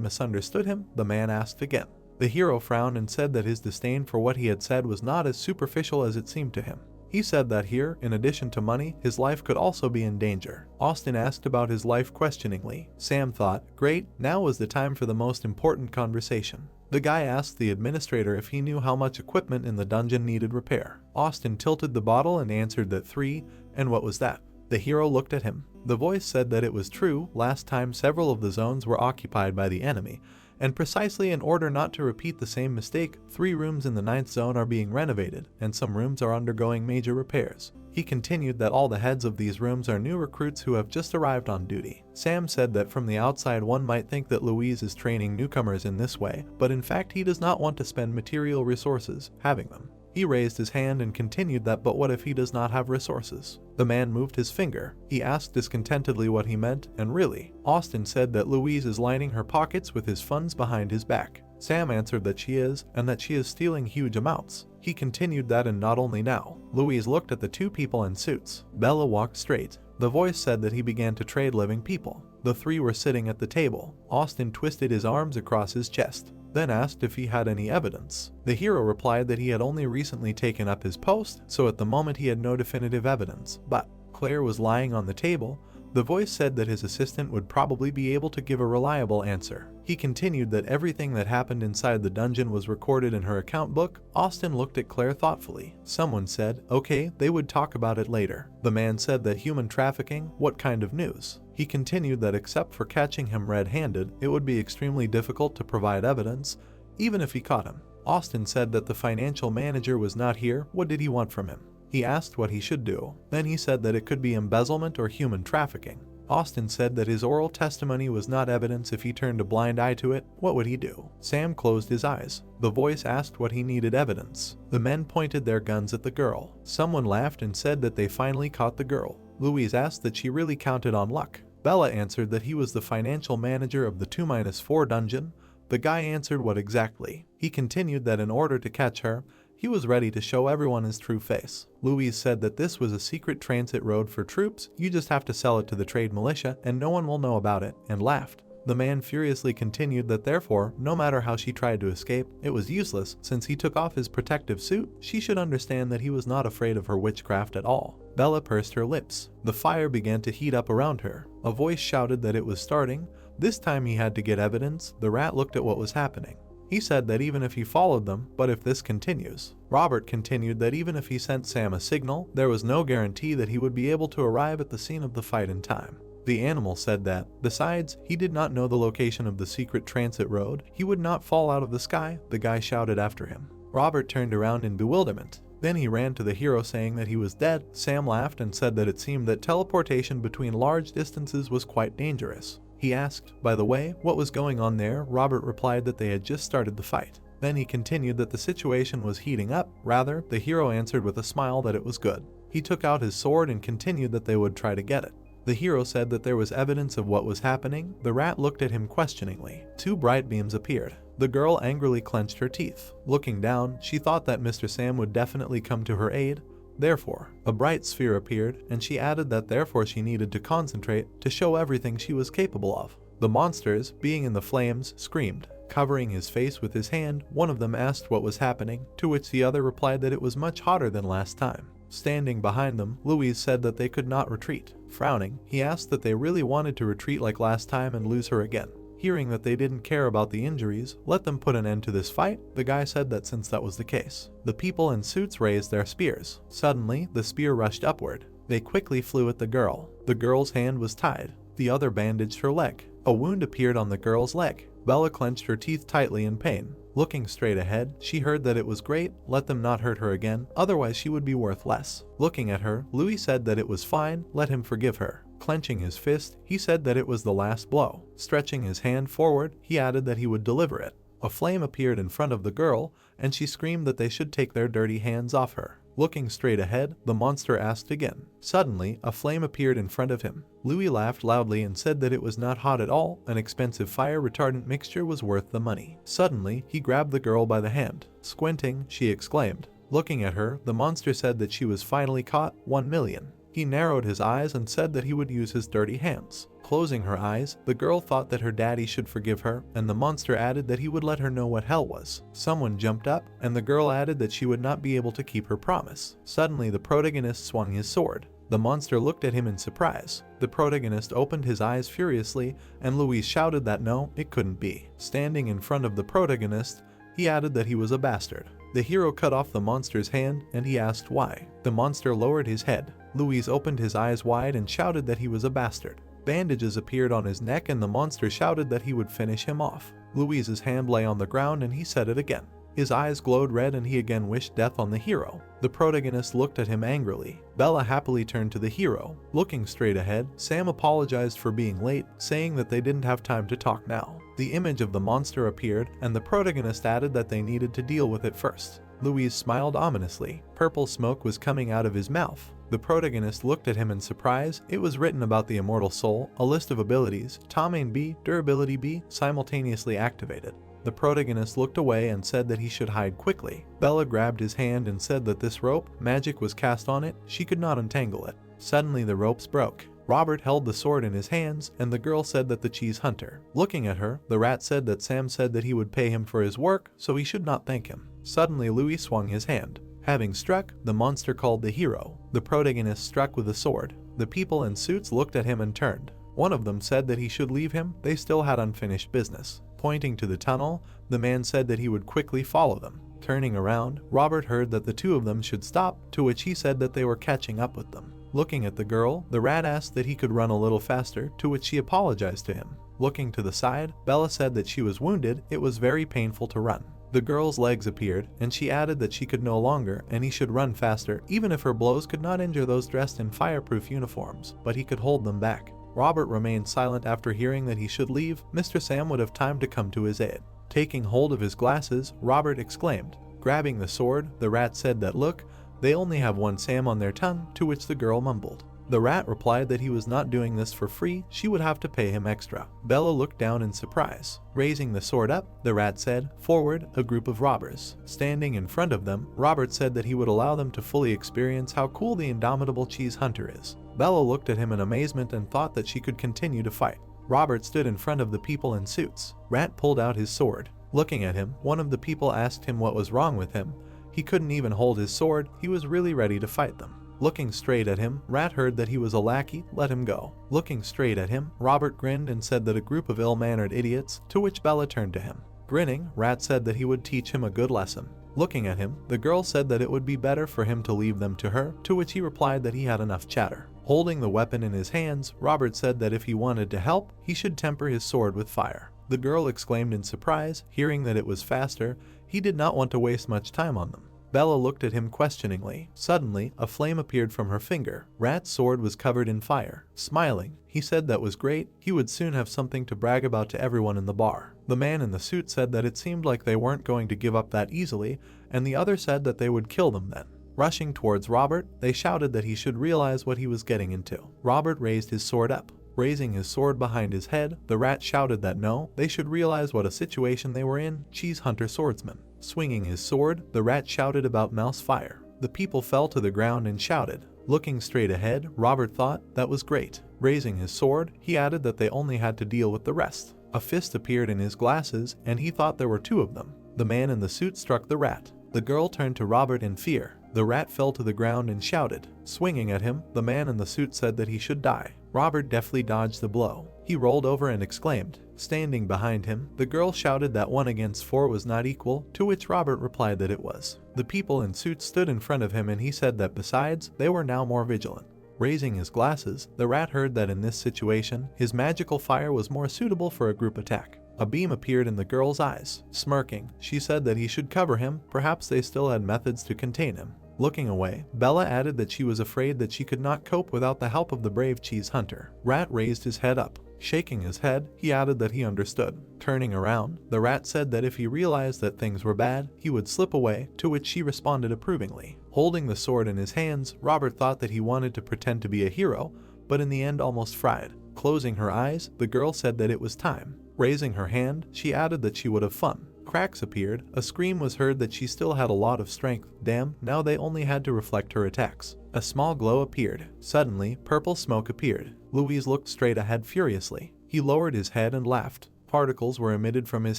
misunderstood him. The man asked again. The hero frowned and said that his disdain for what he had said was not as superficial as it seemed to him. He said that here, in addition to money, his life could also be in danger. Austin asked about his life questioningly. Sam thought, great, now was the time for the most important conversation. The guy asked the administrator if he knew how much equipment in the dungeon needed repair. Austin tilted the bottle and answered that 3, and what was that? The hero looked at him. The voice said that it was true. Last time several of the zones were occupied by the enemy, and precisely in order not to repeat the same mistake, 3 rooms in the 9th zone are being renovated, and some rooms are undergoing major repairs. He continued that all the heads of these rooms are new recruits who have just arrived on duty. Sam said that from the outside one might think that Louise is training newcomers in this way, but in fact he does not want to spend material resources having them. He raised his hand and continued that, but what if he does not have resources? The man moved his finger. He asked discontentedly what he meant, and really. Austin said that Louise is lining her pockets with his funds behind his back. Sam answered that she is, and that she is stealing huge amounts. He continued that, and not only now. Louise looked at the 2 people in suits. Bella walked straight. The voice said that he began to trade living people. The 3 were sitting at the table. Austin twisted his arms across his chest, then asked if he had any evidence. The hero replied that he had only recently taken up his post, so at the moment he had no definitive evidence. But Claire was lying on the table. The voice said that his assistant would probably be able to give a reliable answer. He continued that everything that happened inside the dungeon was recorded in her account book. Austin looked at Claire thoughtfully. Someone said, okay, they would talk about it later. The man said that human trafficking, what kind of news? He continued that except for catching him red-handed, it would be extremely difficult to provide evidence, even if he caught him. Austin said that the financial manager was not here. What did he want from him? He asked what he should do. Then he said that it could be embezzlement or human trafficking. Austin said that his oral testimony was not evidence. If he turned a blind eye to it, what would he do? Sam closed his eyes. The voice asked what he needed evidence. The men pointed their guns at the girl. Someone laughed and said that they finally caught the girl. Louise asked that she really counted on luck. Bella answered that he was the financial manager of the 2-4 dungeon. The guy answered what exactly. He continued that in order to catch her, he was ready to show everyone his true face. Louise said that this was a secret transit road for troops. You just have to sell it to the trade militia and no one will know about it, and laughed. The man furiously continued that therefore, no matter how she tried to escape, it was useless since he took off his protective suit. She should understand that he was not afraid of her witchcraft at all. Bella pursed her lips. The fire began to heat up around her. A voice shouted that it was starting. This time he had to get evidence. The rat looked at what was happening. He said that even if he followed them, but if this continues. Robert continued that even if he sent Sam a signal, there was no guarantee that he would be able to arrive at the scene of the fight in time. The animal said that, besides, he did not know the location of the secret transit road. He would not fall out of the sky. The guy shouted after him. Robert turned around in bewilderment. Then he ran to the hero saying that he was dead. Sam laughed and said that it seemed that teleportation between large distances was quite dangerous. He asked, by the way, what was going on there? Robert replied that they had just started the fight. Then he continued that the situation was heating up. Rather, the hero answered with a smile that it was good. He took out his sword and continued that they would try to get it. The hero said that there was evidence of what was happening. The rat looked at him questioningly. 2 bright beams appeared. The girl angrily clenched her teeth. Looking down, she thought that Mr. Sam would definitely come to her aid. Therefore, a bright sphere appeared, and she added that therefore she needed to concentrate to show everything she was capable of. The monsters, being in the flames, screamed. Covering his face with his hand, one of them asked what was happening, to which the other replied that it was much hotter than last time. Standing behind them, Louise said that they could not retreat. Frowning, he asked that they really wanted to retreat like last time and lose her again. Hearing that they didn't care about the injuries, let them put an end to this fight. The guy said that since that was the case. The people in suits raised their spears. Suddenly, the spear rushed upward. They quickly flew at the girl. The girl's hand was tied. The other bandaged her leg. A wound appeared on the girl's leg. Bella clenched her teeth tightly in pain. Looking straight ahead, she heard that it was great. Let them not hurt her again, otherwise she would be worth less. Looking at her, Louis said that it was fine. Let him forgive her. Clenching his fist, he said that it was the last blow. Stretching his hand forward, he added that he would deliver it. A flame appeared in front of the girl, and she screamed that they should take their dirty hands off her. Looking straight ahead, the monster asked again. Suddenly, a flame appeared in front of him. Louis laughed loudly and said that it was not hot at all, an expensive fire retardant mixture was worth the money. Suddenly, he grabbed the girl by the hand. Squinting, she exclaimed. Looking at her, the monster said that she was finally caught, 1 million. He narrowed his eyes and said that he would use his dirty hands. Closing her eyes, the girl thought that her daddy should forgive her, and the monster added that he would let her know what hell was. Someone jumped up, and the girl added that she would not be able to keep her promise. Suddenly, the protagonist swung his sword. The monster looked at him in surprise. The protagonist opened his eyes furiously, and Louise shouted that no, it couldn't be. Standing in front of the protagonist, he added that he was a bastard. The hero cut off the monster's hand, and he asked why. The monster lowered his head. Louise opened his eyes wide and shouted that he was a bastard. Bandages appeared on his neck and the monster shouted that he would finish him off. Louise's hand lay on the ground and he said it again. His eyes glowed red and he again wished death on the hero. The protagonist looked at him angrily. Bella happily turned to the hero. Looking straight ahead, Sam apologized for being late, saying that they didn't have time to talk now. The image of the monster appeared and the protagonist added that they needed to deal with it first. Louise smiled ominously. Purple smoke was coming out of his mouth. The protagonist looked at him in surprise. It was written about the immortal soul, a list of abilities, Domain B, Durability B, simultaneously activated. The protagonist looked away and said that he should hide quickly. Bella grabbed his hand and said that this rope, magic was cast on it, she could not untangle it. Suddenly the ropes broke. Robert held the sword in his hands, and the girl said that the cheese hunter. Looking at her, the rat said that Sam said that he would pay him for his work, so he should not thank him. Suddenly Louis swung his hand. Having struck, the monster called the hero. The protagonist struck with a sword. The people in suits looked at him and turned. One of them said that he should leave him, they still had unfinished business. Pointing to the tunnel, the man said that he would quickly follow them. Turning around, Robert heard that the two of them should stop, to which he said that they were catching up with them. Looking at the girl, the rat asked that he could run a little faster, to which she apologized to him. Looking to the side, Bella said that she was wounded, it was very painful to run. The girl's legs appeared, and she added that she could no longer, and he should run faster, even if her blows could not injure those dressed in fireproof uniforms, but he could hold them back. Robert remained silent after hearing that he should leave. Mr. Sam would have time to come to his aid. Taking hold of his glasses, Robert exclaimed. Grabbing the sword, the rat said that look, they only have one Sam on their tongue, to which the girl mumbled. The rat replied that he was not doing this for free, she would have to pay him extra. Bella looked down in surprise. Raising the sword up, the rat said, forward, a group of robbers. Standing in front of them, Robert said that he would allow them to fully experience how cool the indomitable cheese hunter is. Bella looked at him in amazement and thought that she could continue to fight. Robert stood in front of the people in suits. Rat pulled out his sword. Looking at him, one of the people asked him what was wrong with him. He couldn't even hold his sword, he was really ready to fight them. Looking straight at him, Rat heard that he was a lackey, let him go. Looking straight at him, Robert grinned and said that a group of ill-mannered idiots, to which Bella turned to him. Grinning, Rat said that he would teach him a good lesson. Looking at him, the girl said that it would be better for him to leave them to her, to which he replied that he had enough chatter. Holding the weapon in his hands, Robert said that if he wanted to help, he should temper his sword with fire. The girl exclaimed in surprise, hearing that it was faster. He did not want to waste much time on them. Bella looked at him questioningly. Suddenly, a flame appeared from her finger. Rat's sword was covered in fire. Smiling, he said that was great, he would soon have something to brag about to everyone in the bar. The man in the suit said that it seemed like they weren't going to give up that easily, and the other said that they would kill them then. Rushing towards Robert, they shouted that he should realize what he was getting into. Robert raised his sword up. Raising his sword behind his head, the rat shouted that no, they should realize what a situation they were in, cheese hunter swordsman. Swinging his sword, the rat shouted about mouse fire. The people fell to the ground and shouted. Looking straight ahead, Robert thought, that was great. Raising his sword, he added that they only had to deal with the rest. A fist appeared in his glasses, and he thought there were two of them. The man in the suit struck the rat. The girl turned to Robert in fear. The rat fell to the ground and shouted. Swinging at him, the man in the suit said that he should die. Robert deftly dodged the blow. He rolled over and exclaimed. Standing behind him, the girl shouted that 1 against 4 was not equal, to which Robert replied that it was. The people in suits stood in front of him and he said that besides, they were now more vigilant. Raising his glasses, the rat heard that in this situation, his magical fire was more suitable for a group attack. A beam appeared in the girl's eyes. Smirking, she said that he should cover him, perhaps they still had methods to contain him. Looking away, Bella added that she was afraid that she could not cope without the help of the brave cheese hunter. Rat raised his head up. Shaking his head, he added that he understood. Turning around, the rat said that if he realized that things were bad, he would slip away, to which she responded approvingly. Holding the sword in his hands, Robert thought that he wanted to pretend to be a hero, but in the end almost fried. Closing her eyes, the girl said that it was time. Raising her hand, she added that she would have fun. Cracks appeared, a scream was heard that she still had a lot of strength. Damn, now they only had to reflect her attacks. A small glow appeared. Suddenly, purple smoke appeared. Louise looked straight ahead furiously. He lowered his head and laughed. Particles were emitted from his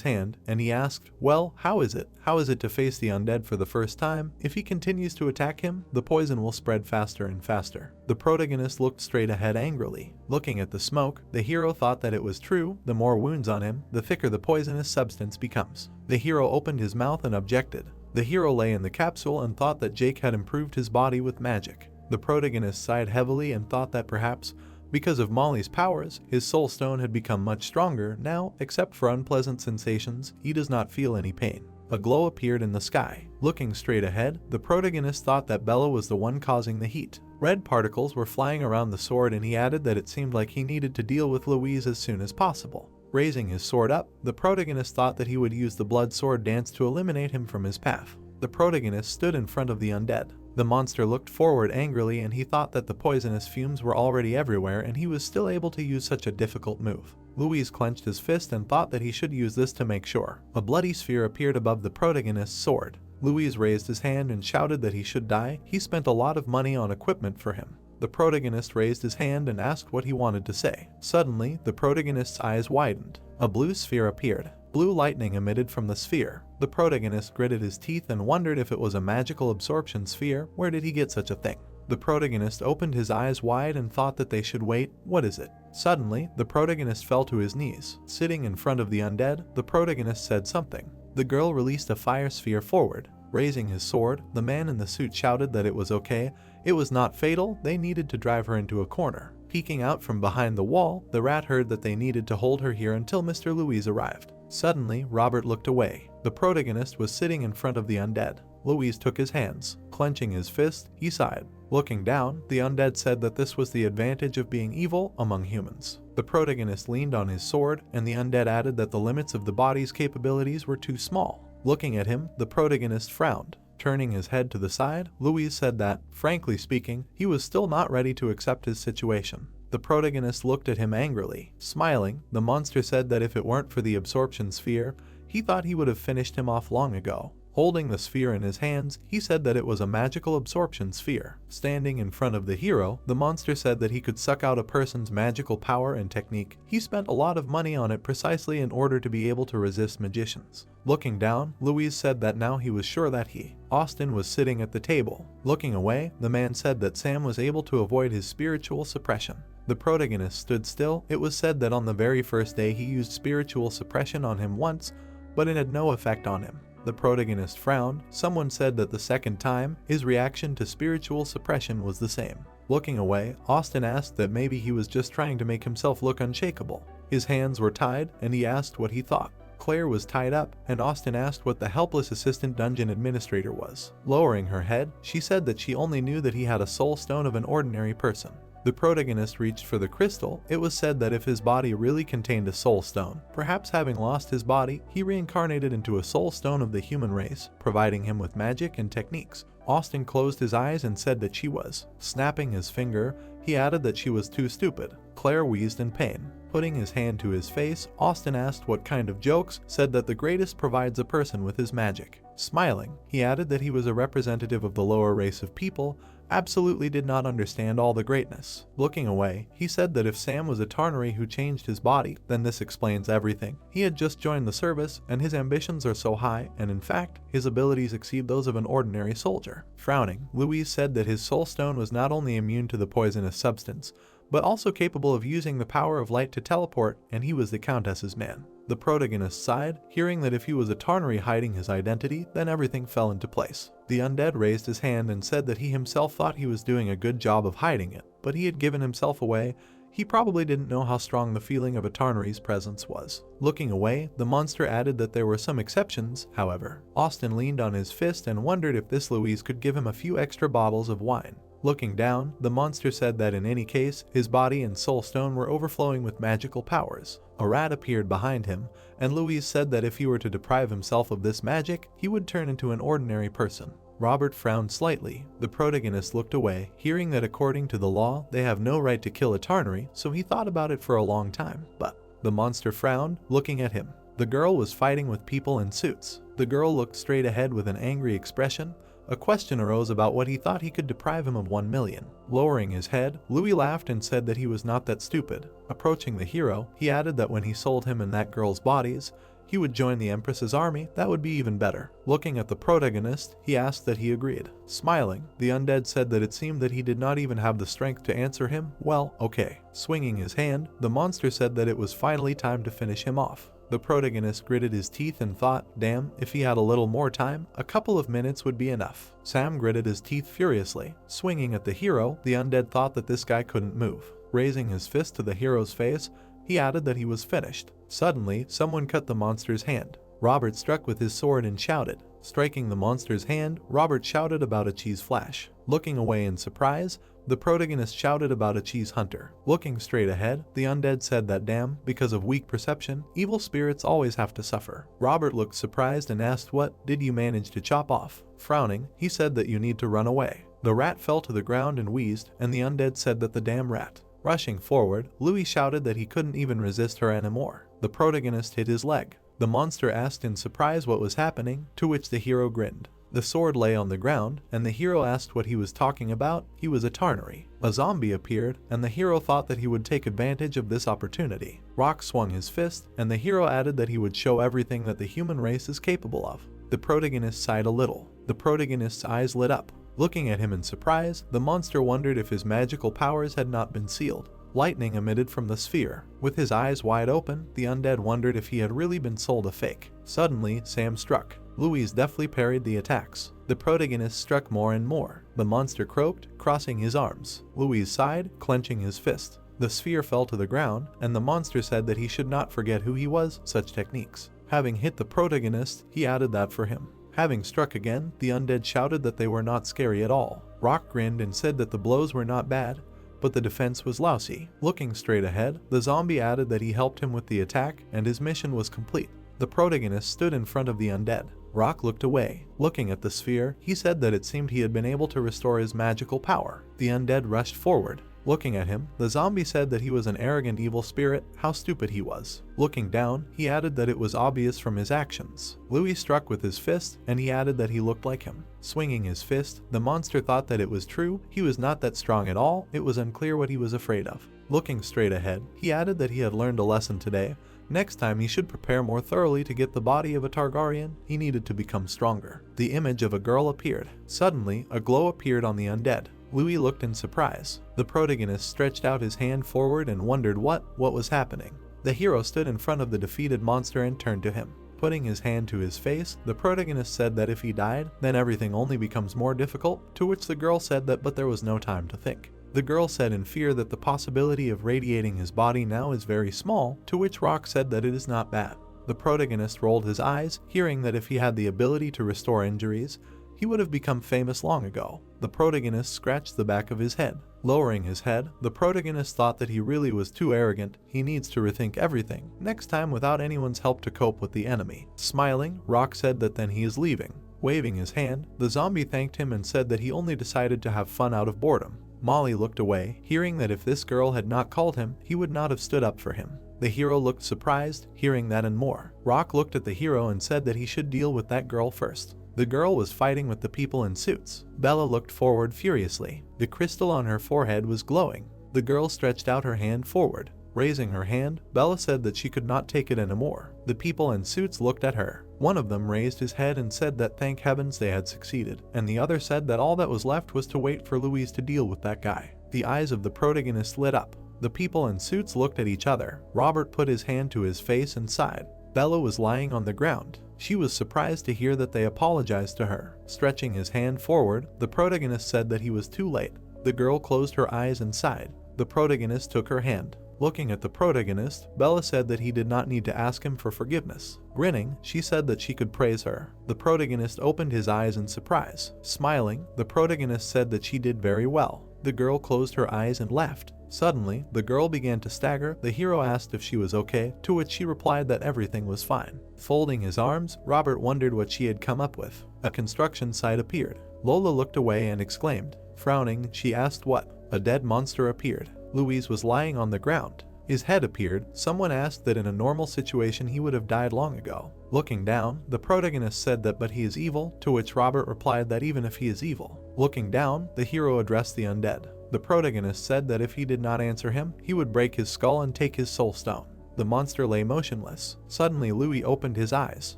hand, and he asked, "Well, how is it? How is it to face the undead for the first time? If he continues to attack him, the poison will spread faster and faster." The protagonist looked straight ahead angrily. Looking at the smoke, the hero thought that it was true. The more wounds on him, the thicker the poisonous substance becomes. The hero opened his mouth and objected. The hero lay in the capsule and thought that Jake had improved his body with magic. The protagonist sighed heavily and thought that perhaps, because of Molly's powers, his soul stone had become much stronger. Now, except for unpleasant sensations, he does not feel any pain. A glow appeared in the sky. Looking straight ahead, the protagonist thought that Bella was the one causing the heat. Red particles were flying around the sword, and he added that it seemed like he needed to deal with Louise as soon as possible. Raising his sword up, the protagonist thought that he would use the blood sword dance to eliminate him from his path. The protagonist stood in front of the undead. The monster looked forward angrily, and he thought that the poisonous fumes were already everywhere and he was still able to use such a difficult move. Louise clenched his fist and thought that he should use this to make sure. A bloody sphere appeared above the protagonist's sword. Louise raised his hand and shouted that he should die. He spent a lot of money on equipment for him. The protagonist raised his hand and asked what he wanted to say. Suddenly, the protagonist's eyes widened. A blue sphere appeared. Blue lightning emitted from the sphere. The protagonist gritted his teeth and wondered if it was a magical absorption sphere. Where did he get such a thing? The protagonist opened his eyes wide and thought that they should wait. What is it? Suddenly, the protagonist fell to his knees. Sitting in front of the undead, the protagonist said something. The girl released a fire sphere forward. Raising his sword, the man in the suit shouted that it was okay. It was not fatal. They needed to drive her into a corner. Peeking out from behind the wall, the rat heard that they needed to hold her here until Mr. Louise arrived. Suddenly, Robert looked away. The protagonist was sitting in front of the undead. Louise took his hands. Clenching his fist, he sighed. Looking down, the undead said that this was the advantage of being evil among humans. The protagonist leaned on his sword, and the undead added that the limits of the body's capabilities were too small. Looking at him, the protagonist frowned. Turning his head to the side, Louise said that, frankly speaking, he was still not ready to accept his situation. The protagonist looked at him angrily. Smiling, the monster said that if it weren't for the absorption sphere, he thought he would have finished him off long ago. Holding the sphere in his hands, he said that it was a magical absorption sphere. Standing in front of the hero, the monster said that he could suck out a person's magical power and technique. He spent a lot of money on it precisely in order to be able to resist magicians. Looking down, Louise said that now he was sure that Austin was sitting at the table. Looking away, the man said that Sam was able to avoid his spiritual suppression. The protagonist stood still. It was said that on the very first day he used spiritual suppression on him once, but it had no effect on him. The protagonist frowned. Someone said that the second time, his reaction to spiritual suppression was the same. Looking away, Austin asked that maybe he was just trying to make himself look unshakable. His hands were tied, and he asked what he thought. Claire was tied up, and Austin asked what the helpless assistant dungeon administrator was. Lowering her head, she said that she only knew that he had a soul stone of an ordinary person. The protagonist reached for the crystal. It was said that if his body really contained a soul stone, perhaps having lost his body, he reincarnated into a soul stone of the human race, providing him with magic and techniques. Austin closed his eyes and said that she was. Snapping his finger, he added that she was too stupid. Claire wheezed in pain. Putting his hand to his face, Austin asked what kind of jokes, said that the greatest provides a person with his magic. Smiling, he added that he was a representative of the lower race of people, absolutely did not understand all the greatness. Looking away, he said that if Sam was a Tarnary who changed his body, then this explains everything. He had just joined the service, and his ambitions are so high, and in fact, his abilities exceed those of an ordinary soldier. Frowning, Louise said that his soul stone was not only immune to the poisonous substance, but also capable of using the power of light to teleport, and he was the Countess's man. The protagonist sighed, hearing that if he was a Tarnary hiding his identity, then everything fell into place. The undead raised his hand and said that he himself thought he was doing a good job of hiding it, but he had given himself away. He probably didn't know how strong the feeling of Atarnari's presence was. Looking away, the monster added that there were some exceptions, however. Austin leaned on his fist and wondered if this Louise could give him a few extra bottles of wine. Looking down, the monster said that in any case, his body and soul stone were overflowing with magical powers. A rat appeared behind him, and Louise said that if he were to deprive himself of this magic, he would turn into an ordinary person. Robert frowned slightly. The protagonist looked away, hearing that according to the law, they have no right to kill Atarnari, so he thought about it for a long time. But the monster frowned, looking at him. The girl was fighting with people in suits. The girl looked straight ahead with an angry expression. A question arose about what he thought he could deprive him of 1 million. Lowering his head, Louis laughed and said that he was not that stupid. Approaching the hero, he added that when he sold him and that girl's bodies, he would join the Empress's army. That would be even better. Looking at the protagonist, he asked that he agreed. Smiling, the undead said that it seemed that he did not even have the strength to answer him. Well, okay. Swinging his hand, the monster said that it was finally time to finish him off. The protagonist gritted his teeth and thought, damn, if he had a little more time, a couple of minutes would be enough. Sam gritted his teeth furiously. Swinging at the hero, the undead thought that this guy couldn't move. Raising his fist to the hero's face, he added that he was finished. Suddenly, someone cut the monster's hand. Robert struck with his sword and shouted. Striking the monster's hand, Robert shouted about a cheese flash. Looking away in surprise, the protagonist shouted about a cheese hunter. Looking straight ahead, the undead said that damn, because of weak perception, evil spirits always have to suffer. Robert looked surprised and asked what did you manage to chop off? Frowning, he said that you need to run away. The rat fell to the ground and wheezed, and the undead said that the damn rat. Rushing forward, Louis shouted that he couldn't even resist her anymore. The protagonist hit his leg. The monster asked in surprise what was happening, to which the hero grinned. The sword lay on the ground, and the hero asked what he was talking about. He was Atarnari. A zombie appeared, and the hero thought that he would take advantage of this opportunity. Rock swung his fist, and the hero added that he would show everything that the human race is capable of. The protagonist sighed a little. The protagonist's eyes lit up. Looking at him in surprise, the monster wondered if his magical powers had not been sealed. Lightning emitted from the sphere. With his eyes wide open, the undead wondered if he had really been sold a fake. Suddenly, Sam struck. Louise deftly parried the attacks. The protagonist struck more and more. The monster croaked, crossing his arms. Louise sighed, clenching his fist. The sphere fell to the ground, and the monster said that he should not forget who he was. Such techniques. Having hit the protagonist, he added that for him. Having struck again, the undead shouted that they were not scary at all. Rock grinned and said that the blows were not bad, but the defense was lousy. Looking straight ahead, the zombie added that he helped him with the attack and his mission was complete. The protagonist stood in front of the undead. Rock looked away. Looking at the sphere, he said that it seemed he had been able to restore his magical power. The undead rushed forward. Looking at him, the zombie said that he was an arrogant evil spirit, how stupid he was. Looking down, he added that it was obvious from his actions. Louis struck with his fist, and he added that he looked like him. Swinging his fist, the monster thought that it was true, he was not that strong at all, it was unclear what he was afraid of. Looking straight ahead, he added that he had learned a lesson today. Next time he should prepare more thoroughly to get the body of a Targaryen, he needed to become stronger. The image of a girl appeared. Suddenly, a glow appeared on the undead. Louis looked in surprise. The protagonist stretched out his hand forward and wondered what was happening. The hero stood in front of the defeated monster and turned to him. Putting his hand to his face, the protagonist said that if he died, then everything only becomes more difficult, to which the girl said that but there was no time to think. The girl said in fear that the possibility of radiating his body now is very small, to which Rock said that it is not bad. The protagonist rolled his eyes, hearing that if he had the ability to restore injuries, he would have become famous long ago. The protagonist scratched the back of his head. Lowering his head, the protagonist thought that he really was too arrogant. He needs to rethink everything, next time without anyone's help to cope with the enemy. Smiling, Rock said that then he is leaving. Waving his hand, the zombie thanked him and said that he only decided to have fun out of boredom. Molly looked away, hearing that if this girl had not called him, he would not have stood up for him. The hero looked surprised, hearing that and more. Rock looked at the hero and said that he should deal with that girl first. The girl was fighting with the people in suits. Bella looked forward furiously. The crystal on her forehead was glowing. The girl stretched out her hand forward. Raising her hand, Bella said that she could not take it anymore. The people in suits looked at her. One of them raised his head and said that thank heavens they had succeeded, and the other said that all that was left was to wait for Louise to deal with that guy. The eyes of the protagonist lit up. The people in suits looked at each other. Robert put his hand to his face and sighed. Bella was lying on the ground. She was surprised to hear that they apologized to her. Stretching his hand forward, the protagonist said that he was too late. The girl closed her eyes and sighed. The protagonist took her hand. Looking at the protagonist, Bella said that he did not need to ask him for forgiveness. Grinning, she said that she could praise her. The protagonist opened his eyes in surprise. Smiling, the protagonist said that she did very well. The girl closed her eyes and left. Suddenly, the girl began to stagger. The hero asked if she was okay, to which she replied that everything was fine. Folding his arms, Robert wondered what she had come up with. A construction site appeared. Lola looked away and exclaimed. Frowning, she asked what. A dead monster appeared. Louise was lying on the ground. His head appeared. Someone asked that in a normal situation he would have died long ago. Looking down, the protagonist said that but he is evil, to which Robert replied that even if he is evil. Looking down, the hero addressed the undead. The protagonist said that if he did not answer him, he would break his skull and take his soul stone. The monster lay motionless. Suddenly Louis opened his eyes.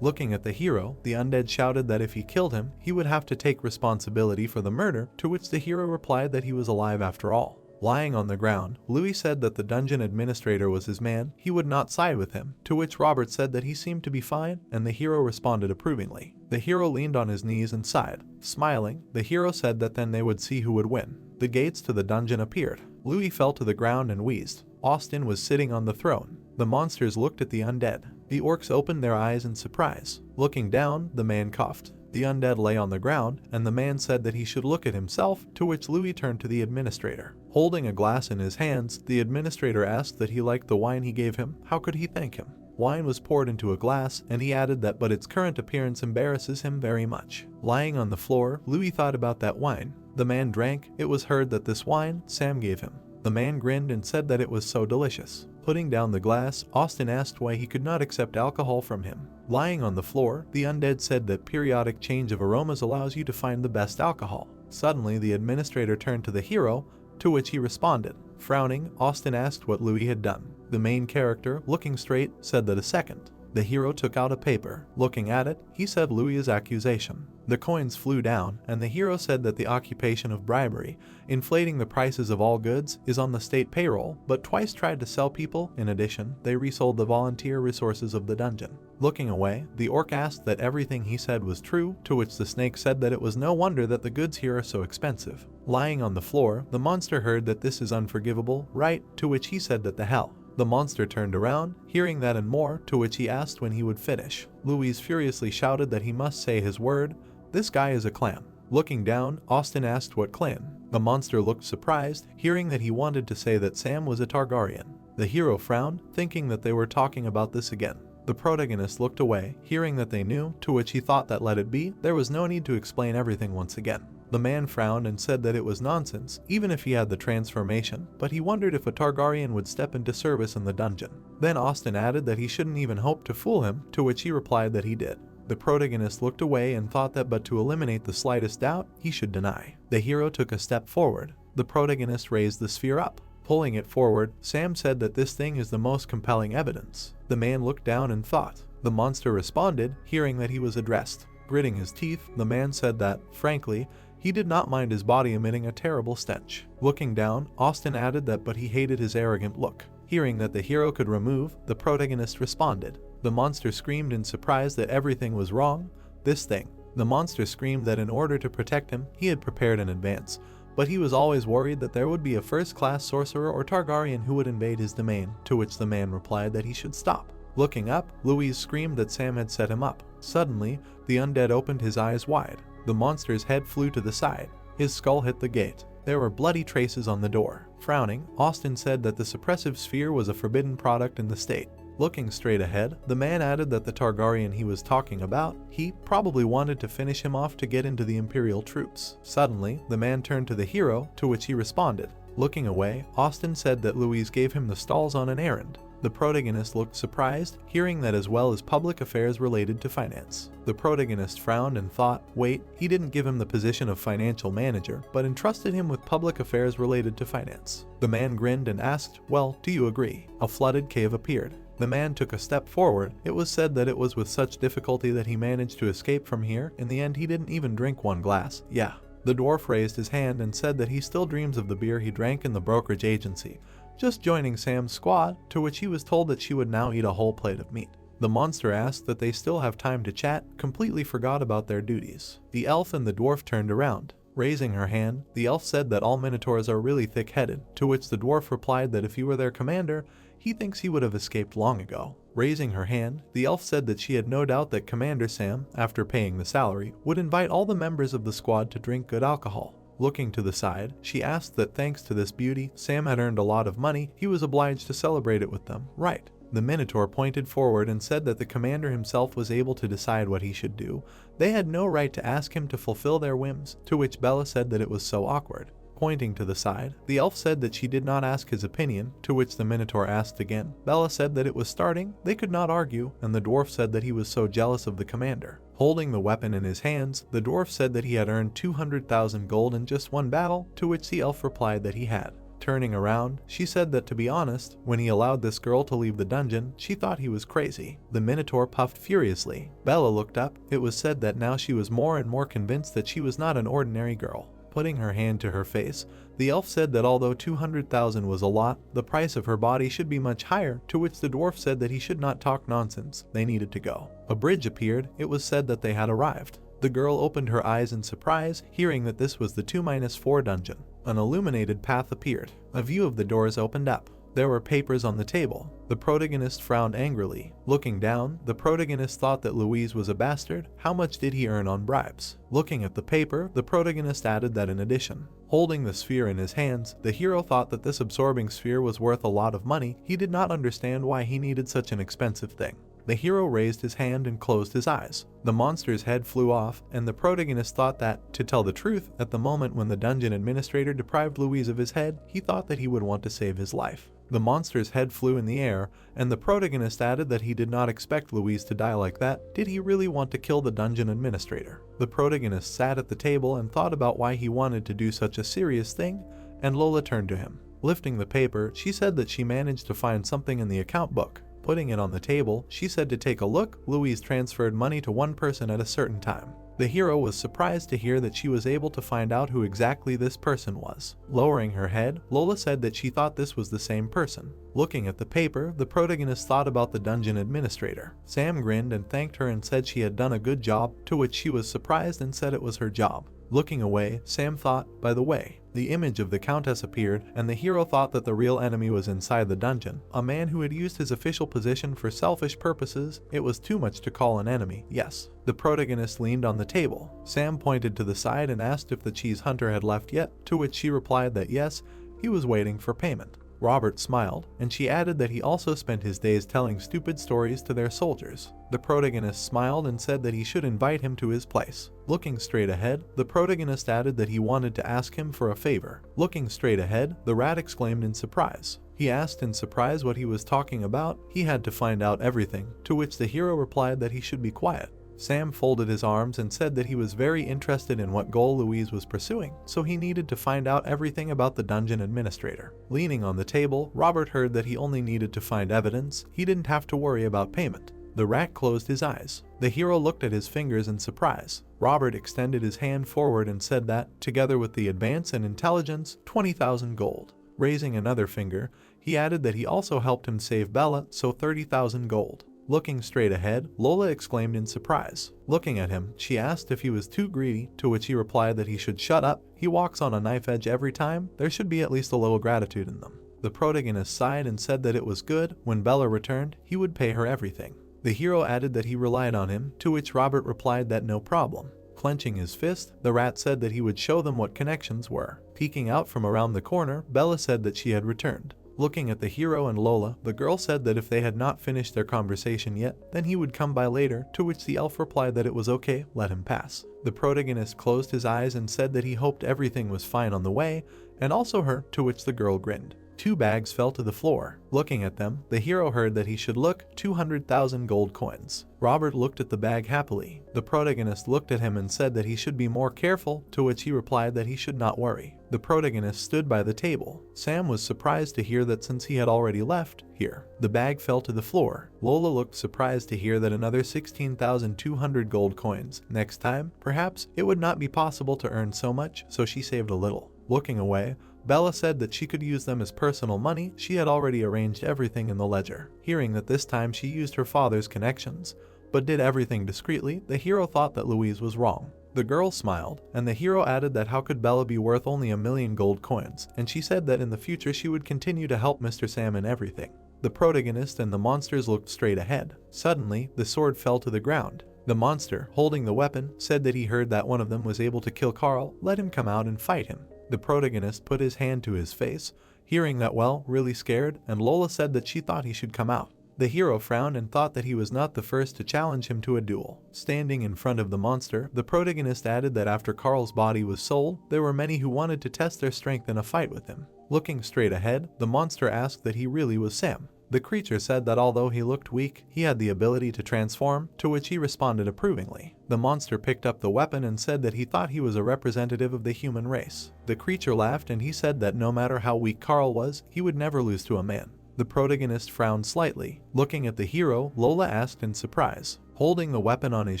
Looking at the hero, the undead shouted that if he killed him, he would have to take responsibility for the murder, to which the hero replied that he was alive after all. Lying on the ground, Louis said that the dungeon administrator was his man, he would not side with him, to which Robert said that he seemed to be fine, and the hero responded approvingly. The hero leaned on his knees and sighed. Smiling, the hero said that then they would see who would win. The gates to the dungeon appeared. Louis fell to the ground and wheezed. Austin was sitting on the throne. The monsters looked at the undead. The orcs opened their eyes in surprise. Looking down, the man coughed. The undead lay on the ground, and the man said that he should look at himself, to which Louis turned to the administrator. Holding a glass in his hands, the administrator asked that he liked the wine he gave him. How could he thank him? Wine was poured into a glass, and he added that but its current appearance embarrasses him very much. Lying on the floor, Louis thought about that wine. The man drank. It was heard that this wine Sam gave him. The man grinned and said that it was so delicious. Putting down the glass, Austin asked why he could not accept alcohol from him. Lying on the floor, the undead said that periodic change of aromas allows you to find the best alcohol. Suddenly, the administrator turned to the hero, to which he responded. Frowning, Austin asked what Louis had done. The main character, looking straight, said that a second. The hero took out a paper. Looking at it, he said Louis's accusation. The coins flew down, and the hero said that the occupation of bribery, inflating the prices of all goods, is on the state payroll, but twice tried to sell people. In addition, they resold the volunteer resources of the dungeon. Looking away, the orc asked that everything he said was true, to which the snake said that it was no wonder that the goods here are so expensive. Lying on the floor, the monster heard that this is unforgivable, right? To which he said that the hell. The monster turned around, hearing that and more, to which he asked when he would finish. Louis furiously shouted that he must say his word. This guy is a clan. Looking down, Austin asked what clan. The monster looked surprised, hearing that he wanted to say that Sam was a Targaryen. The hero frowned, thinking that they were talking about this again. The protagonist looked away, hearing that they knew, to which he thought that let it be, there was no need to explain everything once again. The man frowned and said that it was nonsense, even if he had the transformation, but he wondered if a Targaryen would step into service in the dungeon. Then Austin added that he shouldn't even hope to fool him, to which he replied that he did. The protagonist looked away and thought that but to eliminate the slightest doubt, he should deny. The hero took a step forward. The protagonist raised the sphere up. Pulling it forward, Sam said that this thing is the most compelling evidence. The man looked down and thought. The monster responded, hearing that he was addressed. Gritting his teeth, the man said that, frankly, he did not mind his body emitting a terrible stench. Looking down, Austin added that but he hated his arrogant look. Hearing that the hero could remove, the protagonist responded. The monster screamed in surprise that everything was wrong. This thing. The monster screamed that in order to protect him, he had prepared in advance, but he was always worried that there would be a first-class sorcerer or Targaryen who would invade his domain, to which the man replied that he should stop. Looking up, Louise screamed that Sam had set him up. Suddenly, the undead opened his eyes wide. The monster's head flew to the side. His skull hit the gate. There were bloody traces on the door. Frowning, Austin said that the suppressive sphere was a forbidden product in the state. Looking straight ahead, the man added that the Targaryen he was talking about, he probably wanted to finish him off to get into the Imperial troops. Suddenly, the man turned to the hero, to which he responded. Looking away, Austin said that Louise gave him the stalls on an errand. The protagonist looked surprised, hearing that as well as public affairs related to finance. The protagonist frowned and thought, wait, he didn't give him the position of financial manager, but entrusted him with public affairs related to finance. The man grinned and asked, well, do you agree? A flooded cave appeared. The man took a step forward. It was said that it was with such difficulty that he managed to escape from here. In the end, he didn't even drink one glass. Yeah. The dwarf raised his hand and said that he still dreams of the beer he drank in the brokerage agency, just joining Sam's squad, to which he was told that she would now eat a whole plate of meat. The monster asked that they still have time to chat, completely forgot about their duties. The elf and the dwarf turned around. Raising her hand, the elf said that all minotaurs are really thick-headed, to which the dwarf replied that if he were their commander, he thinks he would have escaped long ago. Raising her hand, the elf said that she had no doubt that Commander Sam, after paying the salary, would invite all the members of the squad to drink good alcohol. Looking to the side, she asked that thanks to this beauty, Sam had earned a lot of money, he was obliged to celebrate it with them, right? The Minotaur pointed forward and said that the commander himself was able to decide what he should do. They had no right to ask him to fulfill their whims, to which Bella said that it was so awkward. Pointing to the side, the elf said that she did not ask his opinion, to which the Minotaur asked again. Bella said that it was starting, they could not argue, and the dwarf said that he was so jealous of the commander. Holding the weapon in his hands, the dwarf said that he had earned 200,000 gold in just one battle, to which the elf replied that he had. Turning around, she said that to be honest, when he allowed this girl to leave the dungeon, she thought he was crazy. The Minotaur puffed furiously. Bella looked up. It was said that now she was more and more convinced that she was not an ordinary girl. Putting her hand to her face, the elf said that although 200,000 was a lot, the price of her body should be much higher, to which the dwarf said that he should not talk nonsense, they needed to go. A bridge appeared. It was said that they had arrived. The girl opened her eyes in surprise, hearing that this was the 2-4 dungeon. An illuminated path appeared. A view of the doors opened up. There were papers on the table. The protagonist frowned angrily. Looking down, the protagonist thought that Louise was a bastard. How much did he earn on bribes? Looking at the paper, the protagonist added that in addition. Holding the sphere in his hands, the hero thought that this absorbing sphere was worth a lot of money. He did not understand why he needed such an expensive thing. The hero raised his hand and closed his eyes. The monster's head flew off, and the protagonist thought that, to tell the truth, at the moment when the dungeon administrator deprived Louise of his head, he thought that he would want to save his life. The monster's head flew in the air, and the protagonist added that he did not expect Louise to die like that. Did he really want to kill the dungeon administrator? The protagonist sat at the table and thought about why he wanted to do such a serious thing, and Lola turned to him. Lifting the paper, she said that she managed to find something in the account book. Putting it on the table, she said to take a look. Louise transferred money to one person at a certain time. The hero was surprised to hear that she was able to find out who exactly this person was. Lowering her head, Lola said that she thought this was the same person. Looking at the paper, the protagonist thought about the dungeon administrator. Sam grinned and thanked her and said she had done a good job, to which she was surprised and said it was her job. Looking away, Sam thought, by the way, the image of the Countess appeared, and the hero thought that the real enemy was inside the dungeon, a man who had used his official position for selfish purposes. It was too much to call an enemy, yes. The protagonist leaned on the table. Sam pointed to the side and asked if the cheese hunter had left yet, to which she replied that yes, he was waiting for payment. Robert smiled, and she added that he also spent his days telling stupid stories to their soldiers. The protagonist smiled and said that he should invite him to his place. Looking straight ahead, the protagonist added that he wanted to ask him for a favor. Looking straight ahead, the rat exclaimed in surprise. He asked in surprise what he was talking about. He had to find out everything, to which the hero replied that he should be quiet. Sam folded his arms and said that he was very interested in what goal Louise was pursuing, so he needed to find out everything about the dungeon administrator. Leaning on the table, Robert heard that he only needed to find evidence. He didn't have to worry about payment. The rat closed his eyes. The hero looked at his fingers in surprise. Robert extended his hand forward and said that, together with the advance and intelligence, 20,000 gold. Raising another finger, he added that he also helped him save Bella, so 30,000 gold. Looking straight ahead, Lola exclaimed in surprise. Looking at him, she asked if he was too greedy, to which he replied that he should shut up. He walks on a knife edge every time. There should be at least a little gratitude in them. The protagonist sighed and said that it was good. When Bella returned, he would pay her everything. The hero added that he relied on him, to which Robert replied that no problem. Clenching his fist, the rat said that he would show them what connections were. Peeking out from around the corner, Bella said that she had returned. Looking at the hero and Lola, the girl said that if they had not finished their conversation yet, then he would come by later, to which the elf replied that it was okay, let him pass. The protagonist closed his eyes and said that he hoped everything was fine on the way, and also her, to which the girl grinned. 2 bags fell to the floor. Looking at them, the hero heard that he should look. 200,000 gold coins. Robert looked at the bag happily. The protagonist looked at him and said that he should be more careful, to which he replied that he should not worry. The protagonist stood by the table. Sam was surprised to hear that since he had already left here, the bag fell to the floor. Lola looked surprised to hear that another 16,200 gold coins. Next time, perhaps, it would not be possible to earn so much, so she saved a little. Looking away, Bella said that she could use them as personal money. She had already arranged everything in the ledger. Hearing that this time she used her father's connections, but did everything discreetly, the hero thought that Louise was wrong. The girl smiled, and the hero added that how could Bella be worth only 1,000,000 gold coins, and she said that in the future she would continue to help Mr. Sam in everything. The protagonist and the monsters looked straight ahead. Suddenly, the sword fell to the ground. The monster, holding the weapon, said that he heard that one of them was able to kill Carl. Let him come out and fight him. The protagonist put his hand to his face, hearing that, well, really scared, and Lola said that she thought he should come out. The hero frowned and thought that he was not the first to challenge him to a duel. Standing in front of the monster, the protagonist added that after Carl's body was sold, there were many who wanted to test their strength in a fight with him. Looking straight ahead, the monster asked that he really was Sam. The creature said that although he looked weak, he had the ability to transform, to which he responded approvingly. The monster picked up the weapon and said that he thought he was a representative of the human race. The creature laughed and he said that no matter how weak Carl was, he would never lose to a man. The protagonist frowned slightly. Looking at the hero, Lola asked in surprise. Holding the weapon on his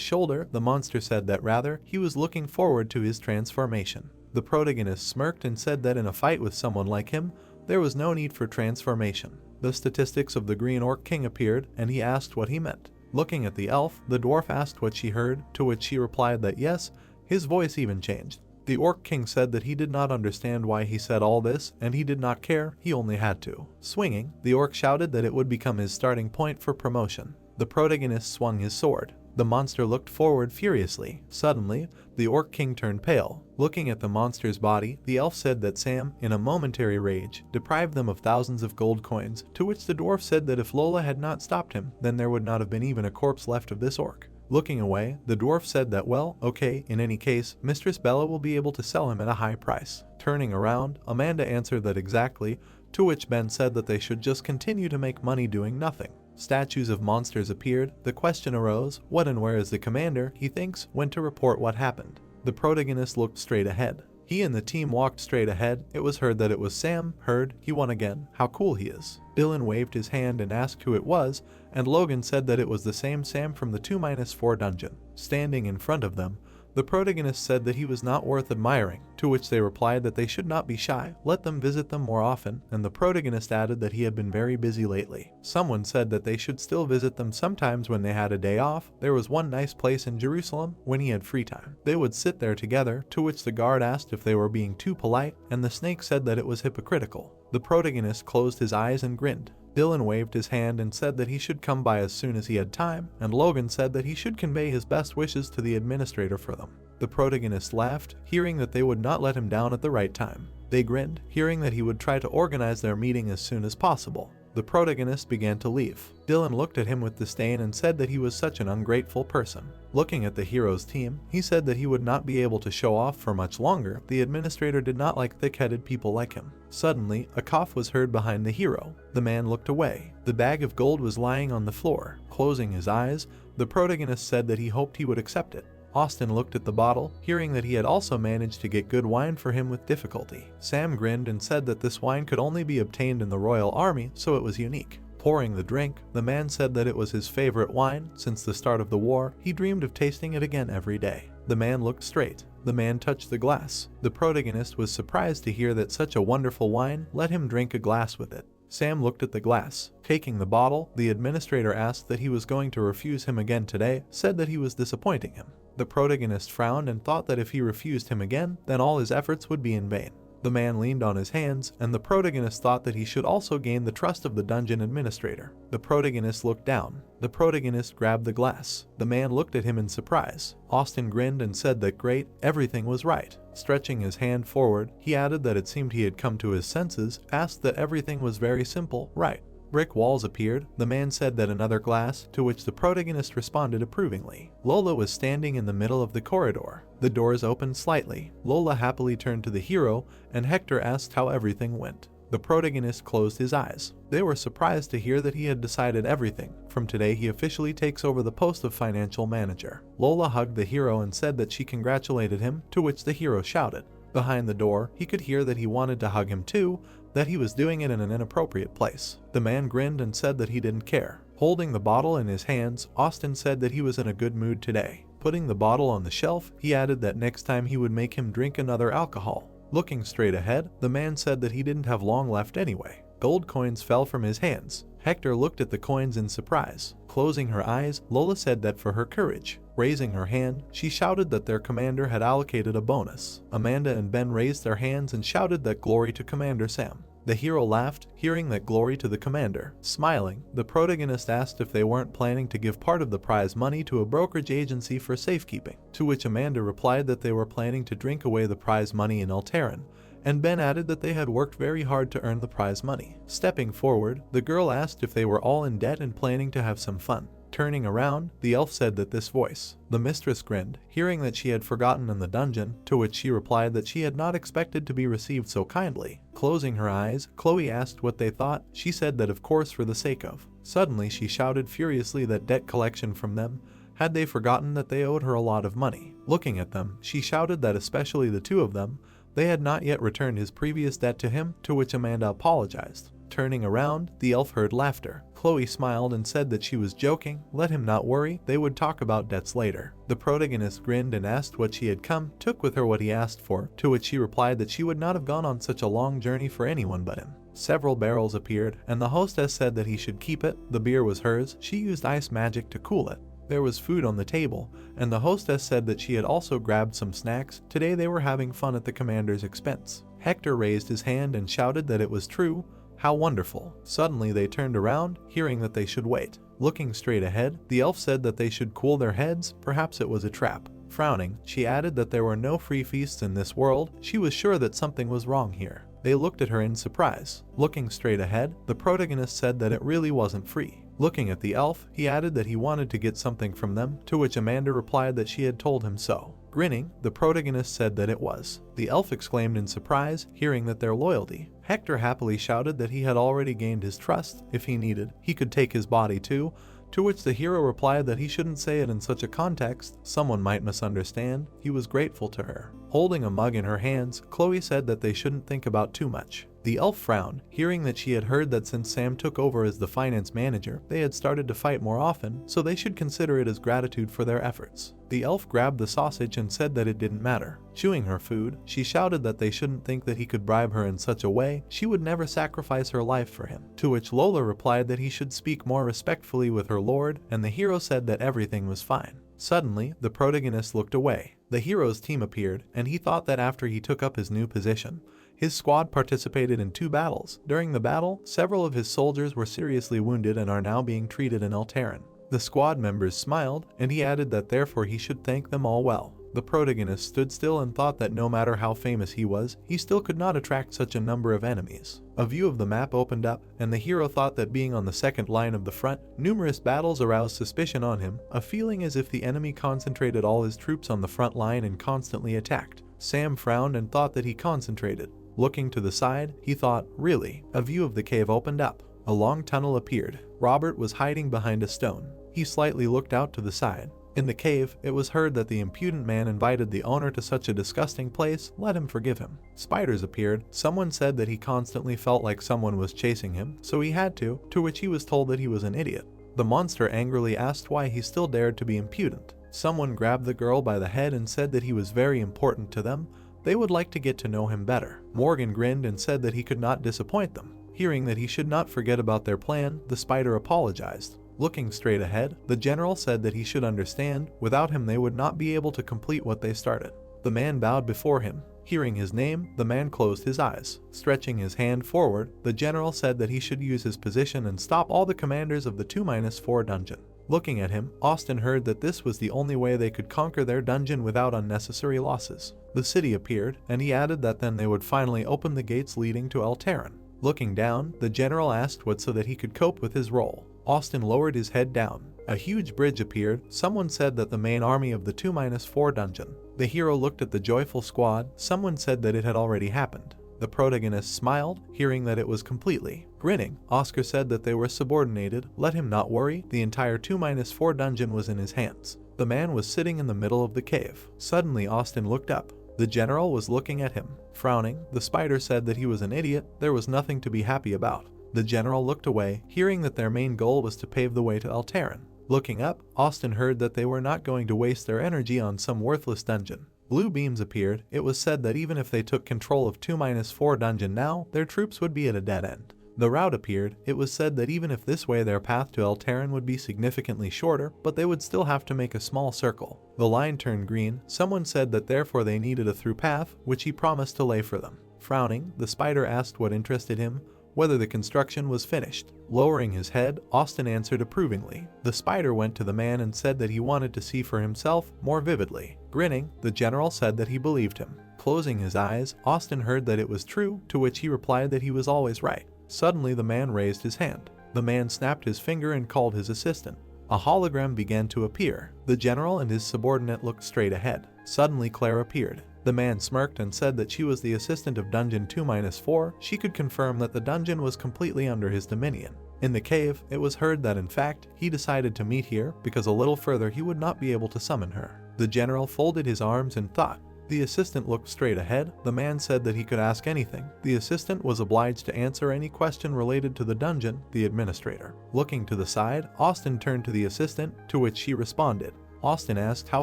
shoulder, the monster said that rather, he was looking forward to his transformation. The protagonist smirked and said that in a fight with someone like him, there was no need for transformation. The statistics of the Green Orc King appeared, and he asked what he meant. Looking at the elf, the dwarf asked what she heard, to which she replied that yes, his voice even changed. The Orc King said that he did not understand why he said all this, and he did not care, he only had to. Swinging, the orc shouted that it would become his starting point for promotion. The protagonist swung his sword. The monster looked forward furiously. Suddenly, the Orc King turned pale. Looking at the monster's body, the elf said that Sam, in a momentary rage, deprived them of thousands of gold coins, to which the dwarf said that if Lola had not stopped him, then there would not have been even a corpse left of this orc. Looking away, the dwarf said that well, okay, in any case, Mistress Bella will be able to sell him at a high price. Turning around, Amanda answered that exactly, to which Ben said that they should just continue to make money doing nothing. Statues of monsters appeared. The question arose, what and where is the commander, he thinks, went to report what happened. The protagonist looked straight ahead. He and the team walked straight ahead. It was heard that it was Sam. Heard, he won again. How cool he is. Dylan waved his hand and asked who it was, and Logan said that it was the same Sam from the 2-4 dungeon. Standing in front of them, the protagonist said that he was not worth admiring, to which they replied that they should not be shy, let them visit them more often, and the protagonist added that he had been very busy lately. Someone said that they should still visit them sometimes when they had a day off. There was one nice place in Jerusalem when he had free time. They would sit there together, to which the guard asked if they were being too polite, and the snake said that it was hypocritical. The protagonist closed his eyes and grinned. Dylan waved his hand and said that he should come by as soon as he had time, and Logan said that he should convey his best wishes to the administrator for them. The protagonist laughed, hearing that they would not let him down at the right time. They grinned, hearing that he would try to organize their meeting as soon as possible. The protagonist began to leave. Dylan looked at him with disdain and said that he was such an ungrateful person. Looking at the hero's team, he said that he would not be able to show off for much longer. The administrator did not like thick-headed people like him. Suddenly, a cough was heard behind the hero. The man looked away. The bag of gold was lying on the floor. Closing his eyes, the protagonist said that he hoped he would accept it. Austin looked at the bottle, hearing that he had also managed to get good wine for him with difficulty. Sam grinned and said that this wine could only be obtained in the royal army, so it was unique. Pouring the drink, the man said that it was his favorite wine. Since the start of the war, he dreamed of tasting it again every day. The man looked straight. The man touched the glass. The protagonist was surprised to hear that such a wonderful wine. Let him drink a glass with it. Sam looked at the glass. Taking the bottle, the administrator asked that he was going to refuse him again today, said that he was disappointing him. The protagonist frowned and thought that if he refused him again, then all his efforts would be in vain. The man leaned on his hands, and the protagonist thought that he should also gain the trust of the dungeon administrator. The protagonist looked down. The protagonist grabbed the glass. The man looked at him in surprise. Austin grinned and said that great, everything was right. Stretching his hand forward, he added that it seemed he had come to his senses, asked that everything was very simple, right. Brick walls appeared. The man said that another glass, to which the protagonist responded approvingly. Lola was standing in the middle of the corridor. The doors opened slightly. Lola happily turned to the hero, and Hector asked how everything went. The protagonist closed his eyes. They were surprised to hear that he had decided everything. From today he officially takes over the post of financial manager. Lola hugged the hero and said that she congratulated him, to which the hero shouted. Behind the door, he could hear that he wanted to hug him too, that he was doing it in an inappropriate place. The man grinned and said that he didn't care. Holding the bottle in his hands, Austin said that he was in a good mood today. Putting the bottle on the shelf, he added that next time he would make him drink another alcohol. Looking straight ahead, the man said that he didn't have long left anyway. Gold coins fell from his hands. Hector looked at the coins in surprise. Closing her eyes, Lola said that for her courage. Raising her hand, she shouted that their commander had allocated a bonus. Amanda and Ben raised their hands and shouted that glory to Commander Sam. The hero laughed, hearing that glory to the commander. Smiling, the protagonist asked if they weren't planning to give part of the prize money to a brokerage agency for safekeeping, to which Amanda replied that they were planning to drink away the prize money in Alteran, and Ben added that they had worked very hard to earn the prize money. Stepping forward, the girl asked if they were all in debt and planning to have some fun. Turning around, the elf said that this voice. The mistress grinned, hearing that she had forgotten in the dungeon, to which she replied that she had not expected to be received so kindly. Closing her eyes, Chloe asked what they thought. She said that of course for the sake of. Suddenly she shouted furiously that debt collection from them. Had they forgotten that they owed her a lot of money? Looking at them, she shouted that especially the two of them, they had not yet returned his previous debt to him, to which Amanda apologized. Turning around, the elf heard laughter. Chloe smiled and said that she was joking. Let him not worry, they would talk about debts later. The protagonist grinned and asked what she had come, took with her what he asked for, to which she replied that she would not have gone on such a long journey for anyone but him. Several barrels appeared, and the hostess said that he should keep it. The beer was hers. She used ice magic to cool it. There was food on the table, and the hostess said that she had also grabbed some snacks. Today they were having fun at the commander's expense. Hector raised his hand and shouted that it was true. How wonderful. Suddenly they turned around, hearing that they should wait. Looking straight ahead, the elf said that they should cool their heads. Perhaps it was a trap. Frowning, she added that there were no free feasts in this world. She was sure that something was wrong here. They looked at her in surprise. Looking straight ahead, the protagonist said that it really wasn't free. Looking at the elf, he added that he wanted to get something from them, to which Amanda replied that she had told him so. Grinning, the protagonist said that it was. The elf exclaimed in surprise, hearing that their loyalty. Hector happily shouted that he had already gained his trust. If he needed, he could take his body too, to which the hero replied that he shouldn't say it in such a context, someone might misunderstand. He was grateful to her. Holding a mug in her hands, Chloe said that they shouldn't think about too much. The elf frowned, hearing that she had heard that since Sam took over as the finance manager, they had started to fight more often, so they should consider it as gratitude for their efforts. The elf grabbed the sausage and said that it didn't matter. Chewing her food, she shouted that they shouldn't think that he could bribe her in such a way. She would never sacrifice her life for him, to which Lola replied that he should speak more respectfully with her lord, and the hero said that everything was fine. Suddenly, the protagonist looked away. The hero's team appeared, and he thought that after he took up his new position, his squad participated in 2 battles. During the battle, several of his soldiers were seriously wounded and are now being treated in Alteran. The squad members smiled, and he added that therefore he should thank them all well. The protagonist stood still and thought that no matter how famous he was, he still could not attract such a number of enemies. A view of the map opened up, and the hero thought that being on the second line of the front, numerous battles aroused suspicion on him, a feeling as if the enemy concentrated all his troops on the front line and constantly attacked. Sam frowned and thought that he concentrated. Looking to the side, he thought, really? A view of the cave opened up. A long tunnel appeared. Robert was hiding behind a stone. He slightly looked out to the side. In the cave, it was heard that the impudent man invited the owner to such a disgusting place. Let him forgive him. Spiders appeared. Someone said that he constantly felt like someone was chasing him, so he had to which he was told that he was an idiot. The monster angrily asked why he still dared to be impudent. Someone grabbed the girl by the head and said that he was very important to them. They would like to get to know him better. Morgan grinned and said that he could not disappoint them. Hearing that he should not forget about their plan, the spider apologized. Looking straight ahead, the general said that he should understand, without him they would not be able to complete what they started. The man bowed before him. Hearing his name, the man closed his eyes. Stretching his hand forward, the general said that he should use his position and stop all the commanders of the 2-4 dungeon. Looking at him, Austin heard that this was the only way they could conquer their dungeon without unnecessary losses. The city appeared, and he added that then they would finally open the gates leading to Alteran. Looking down, the general asked what so that he could cope with his role. Austin lowered his head down. A huge bridge appeared. Someone said that the main army of the 2-4 dungeon. The hero looked at the joyful squad. Someone said that it had already happened. The protagonist smiled, hearing that it was completely. Grinning, Oscar said that they were subordinated. Let him not worry, the entire 2-4 dungeon was in his hands. The man was sitting in the middle of the cave. Suddenly Austin looked up. The general was looking at him. Frowning, the spider said that he was an idiot. There was nothing to be happy about. The general looked away, hearing that their main goal was to pave the way to Alteran. Looking up, Austin heard that they were not going to waste their energy on some worthless dungeon. Blue beams appeared. It was said that even if they took control of 2-4 dungeon now, their troops would be at a dead end. The route appeared. It was said that even if this way their path to Eltaran would be significantly shorter, but they would still have to make a small circle. The line turned green. Someone said that therefore they needed a through path, which he promised to lay for them. Frowning, the spider asked what interested him, whether the construction was finished. Lowering his head, Austin answered approvingly. The spider went to the man and said that he wanted to see for himself more vividly. Grinning, the general said that he believed him. Closing his eyes, Austin heard that it was true, to which he replied that he was always right. Suddenly the man raised his hand. The man snapped his finger and called his assistant. A hologram began to appear. The general and his subordinate looked straight ahead. Suddenly Claire appeared. The man smirked and said that she was the assistant of Dungeon 2-4. She could confirm that the dungeon was completely under his dominion. In the cave, it was heard that in fact, he decided to meet here because a little further he would not be able to summon her. The general folded his arms in thought. The assistant looked straight ahead. The man said that he could ask anything. The assistant was obliged to answer any question related to the dungeon, the administrator. Looking to the side, Austin turned to the assistant, to which she responded. Austin asked how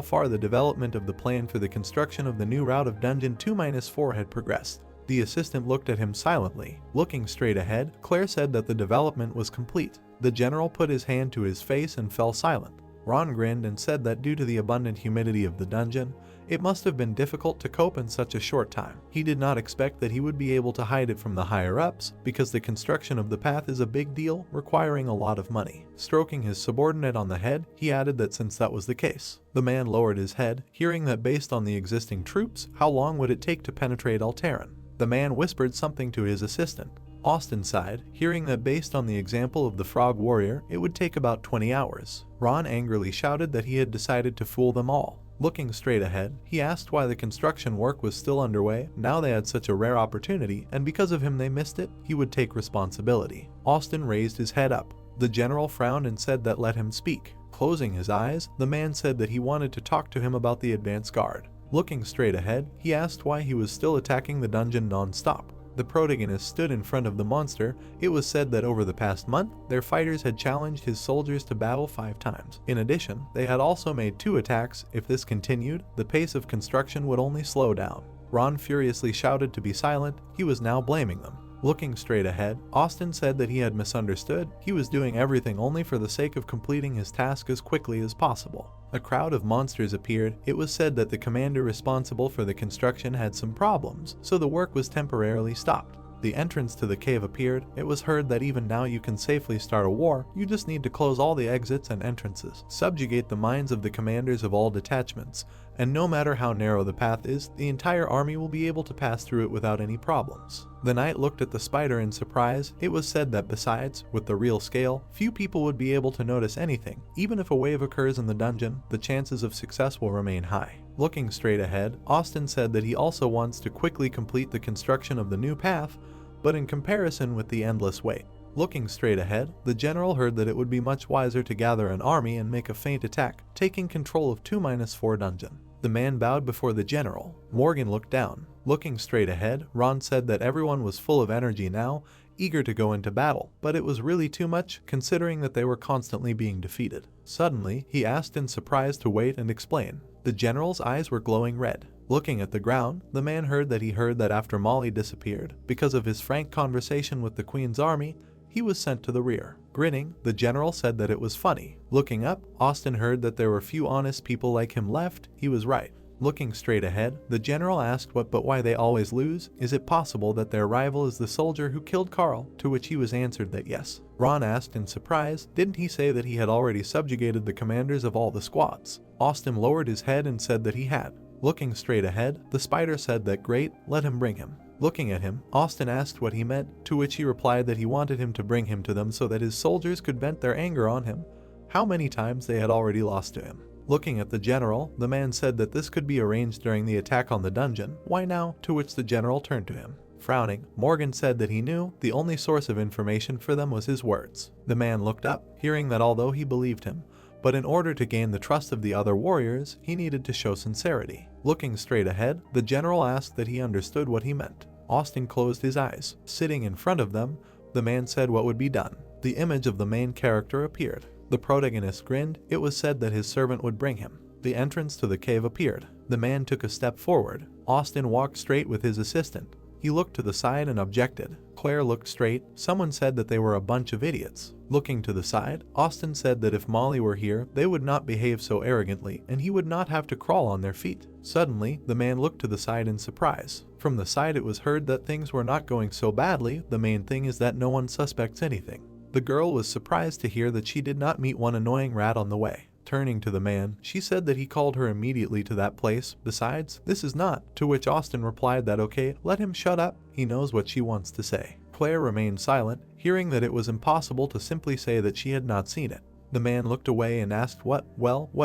far the development of the plan for the construction of the new route of Dungeon 2-4 had progressed. The assistant looked at him silently. Looking straight ahead, Claire said that the development was complete. The general put his hand to his face and fell silent. Ron grinned and said that due to the abundant humidity of the dungeon, it must have been difficult to cope in such a short time. He did not expect that he would be able to hide it from the higher-ups, because the construction of the path is a big deal, requiring a lot of money. Stroking his subordinate on the head, he added that since that was the case. The man lowered his head, hearing that based on the existing troops, how long would it take to penetrate Eltaran? The man whispered something to his assistant. Austin sighed, hearing that based on the example of the frog warrior, it would take about 20 hours. Ron angrily shouted that he had decided to fool them all. Looking straight ahead, he asked why the construction work was still underway. Now they had such a rare opportunity, and because of him they missed it. He would take responsibility. Austin raised his head up. The general frowned and said that let him speak. Closing his eyes, the man said that he wanted to talk to him about the advance guard. Looking straight ahead, he asked why he was still attacking the dungeon non-stop. The protagonist stood in front of the monster. It was said that over the past month, their fighters had challenged his soldiers to battle 5 times. In addition, they had also made 2 attacks. If this continued, the pace of construction would only slow down. Ron furiously shouted to be silent. He was now blaming them. Looking straight ahead, Austin said that he had misunderstood. He was doing everything only for the sake of completing his task as quickly as possible. A crowd of monsters appeared. It was said that the commander responsible for the construction had some problems, so the work was temporarily stopped. The entrance to the cave appeared. It was heard that even now you can safely start a war. You just need to close all the exits and entrances. Subjugate the minds of the commanders of all detachments, and no matter how narrow the path is, the entire army will be able to pass through it without any problems. The knight looked at the spider in surprise. It was said that besides, with the real scale, few people would be able to notice anything. Even if a wave occurs in the dungeon, the chances of success will remain high. Looking straight ahead, Austin said that he also wants to quickly complete the construction of the new path, but in comparison with the endless wait. Looking straight ahead, the general heard that it would be much wiser to gather an army and make a feint attack, taking control of 2-4 dungeon. The man bowed before the general. Morgan looked down. Looking straight ahead, Ron said that everyone was full of energy now, eager to go into battle, but it was really too much, considering that they were constantly being defeated. Suddenly, he asked in surprise to wait and explain. The general's eyes were glowing red. Looking at the ground, the man heard that after Molly disappeared, because of his frank conversation with the Queen's army, he was sent to the rear. Grinning, the general said that it was funny. Looking up, Austin heard that there were few honest people like him left. He was right. Looking straight ahead, the general asked but why they always lose. Is it possible that their rival is the soldier who killed Carl? To which he was answered that yes. Ron asked in surprise, didn't he say that he had already subjugated the commanders of all the squads? Austin lowered his head and said that he had. Looking straight ahead, the spider said that great, let him bring him. Looking at him, Austin asked what he meant, to which he replied that he wanted him to bring him to them so that his soldiers could vent their anger on him. How many times they had already lost to him. Looking at the general, the man said that this could be arranged during the attack on the dungeon. Why now? To which the general turned to him. Frowning, Morgan said that he knew the only source of information for them was his words. The man looked up, hearing that although he believed him, but in order to gain the trust of the other warriors, he needed to show sincerity. Looking straight ahead, the general asked that he understood what he meant. Austin closed his eyes. Sitting in front of them, the man said what would be done. The image of the main character appeared. The protagonist grinned. It was said that his servant would bring him. The entrance to the cave appeared. The man took a step forward. Austin walked straight with his assistant. He looked to the side and objected. Claire looked straight. Someone said that they were a bunch of idiots. Looking to the side, Austin said that if Molly were here, they would not behave so arrogantly and he would not have to crawl on their feet. Suddenly, the man looked to the side in surprise. From the side it was heard that things were not going so badly. The main thing is that no one suspects anything. The girl was surprised to hear that she did not meet one annoying rat on the way. Turning to the man, she said that he called her immediately to that place. Besides, this is not. To which Austin replied that okay, let him shut up. He knows what she wants to say. Claire remained silent, hearing that it was impossible to simply say that she had not seen it. The man looked away and asked what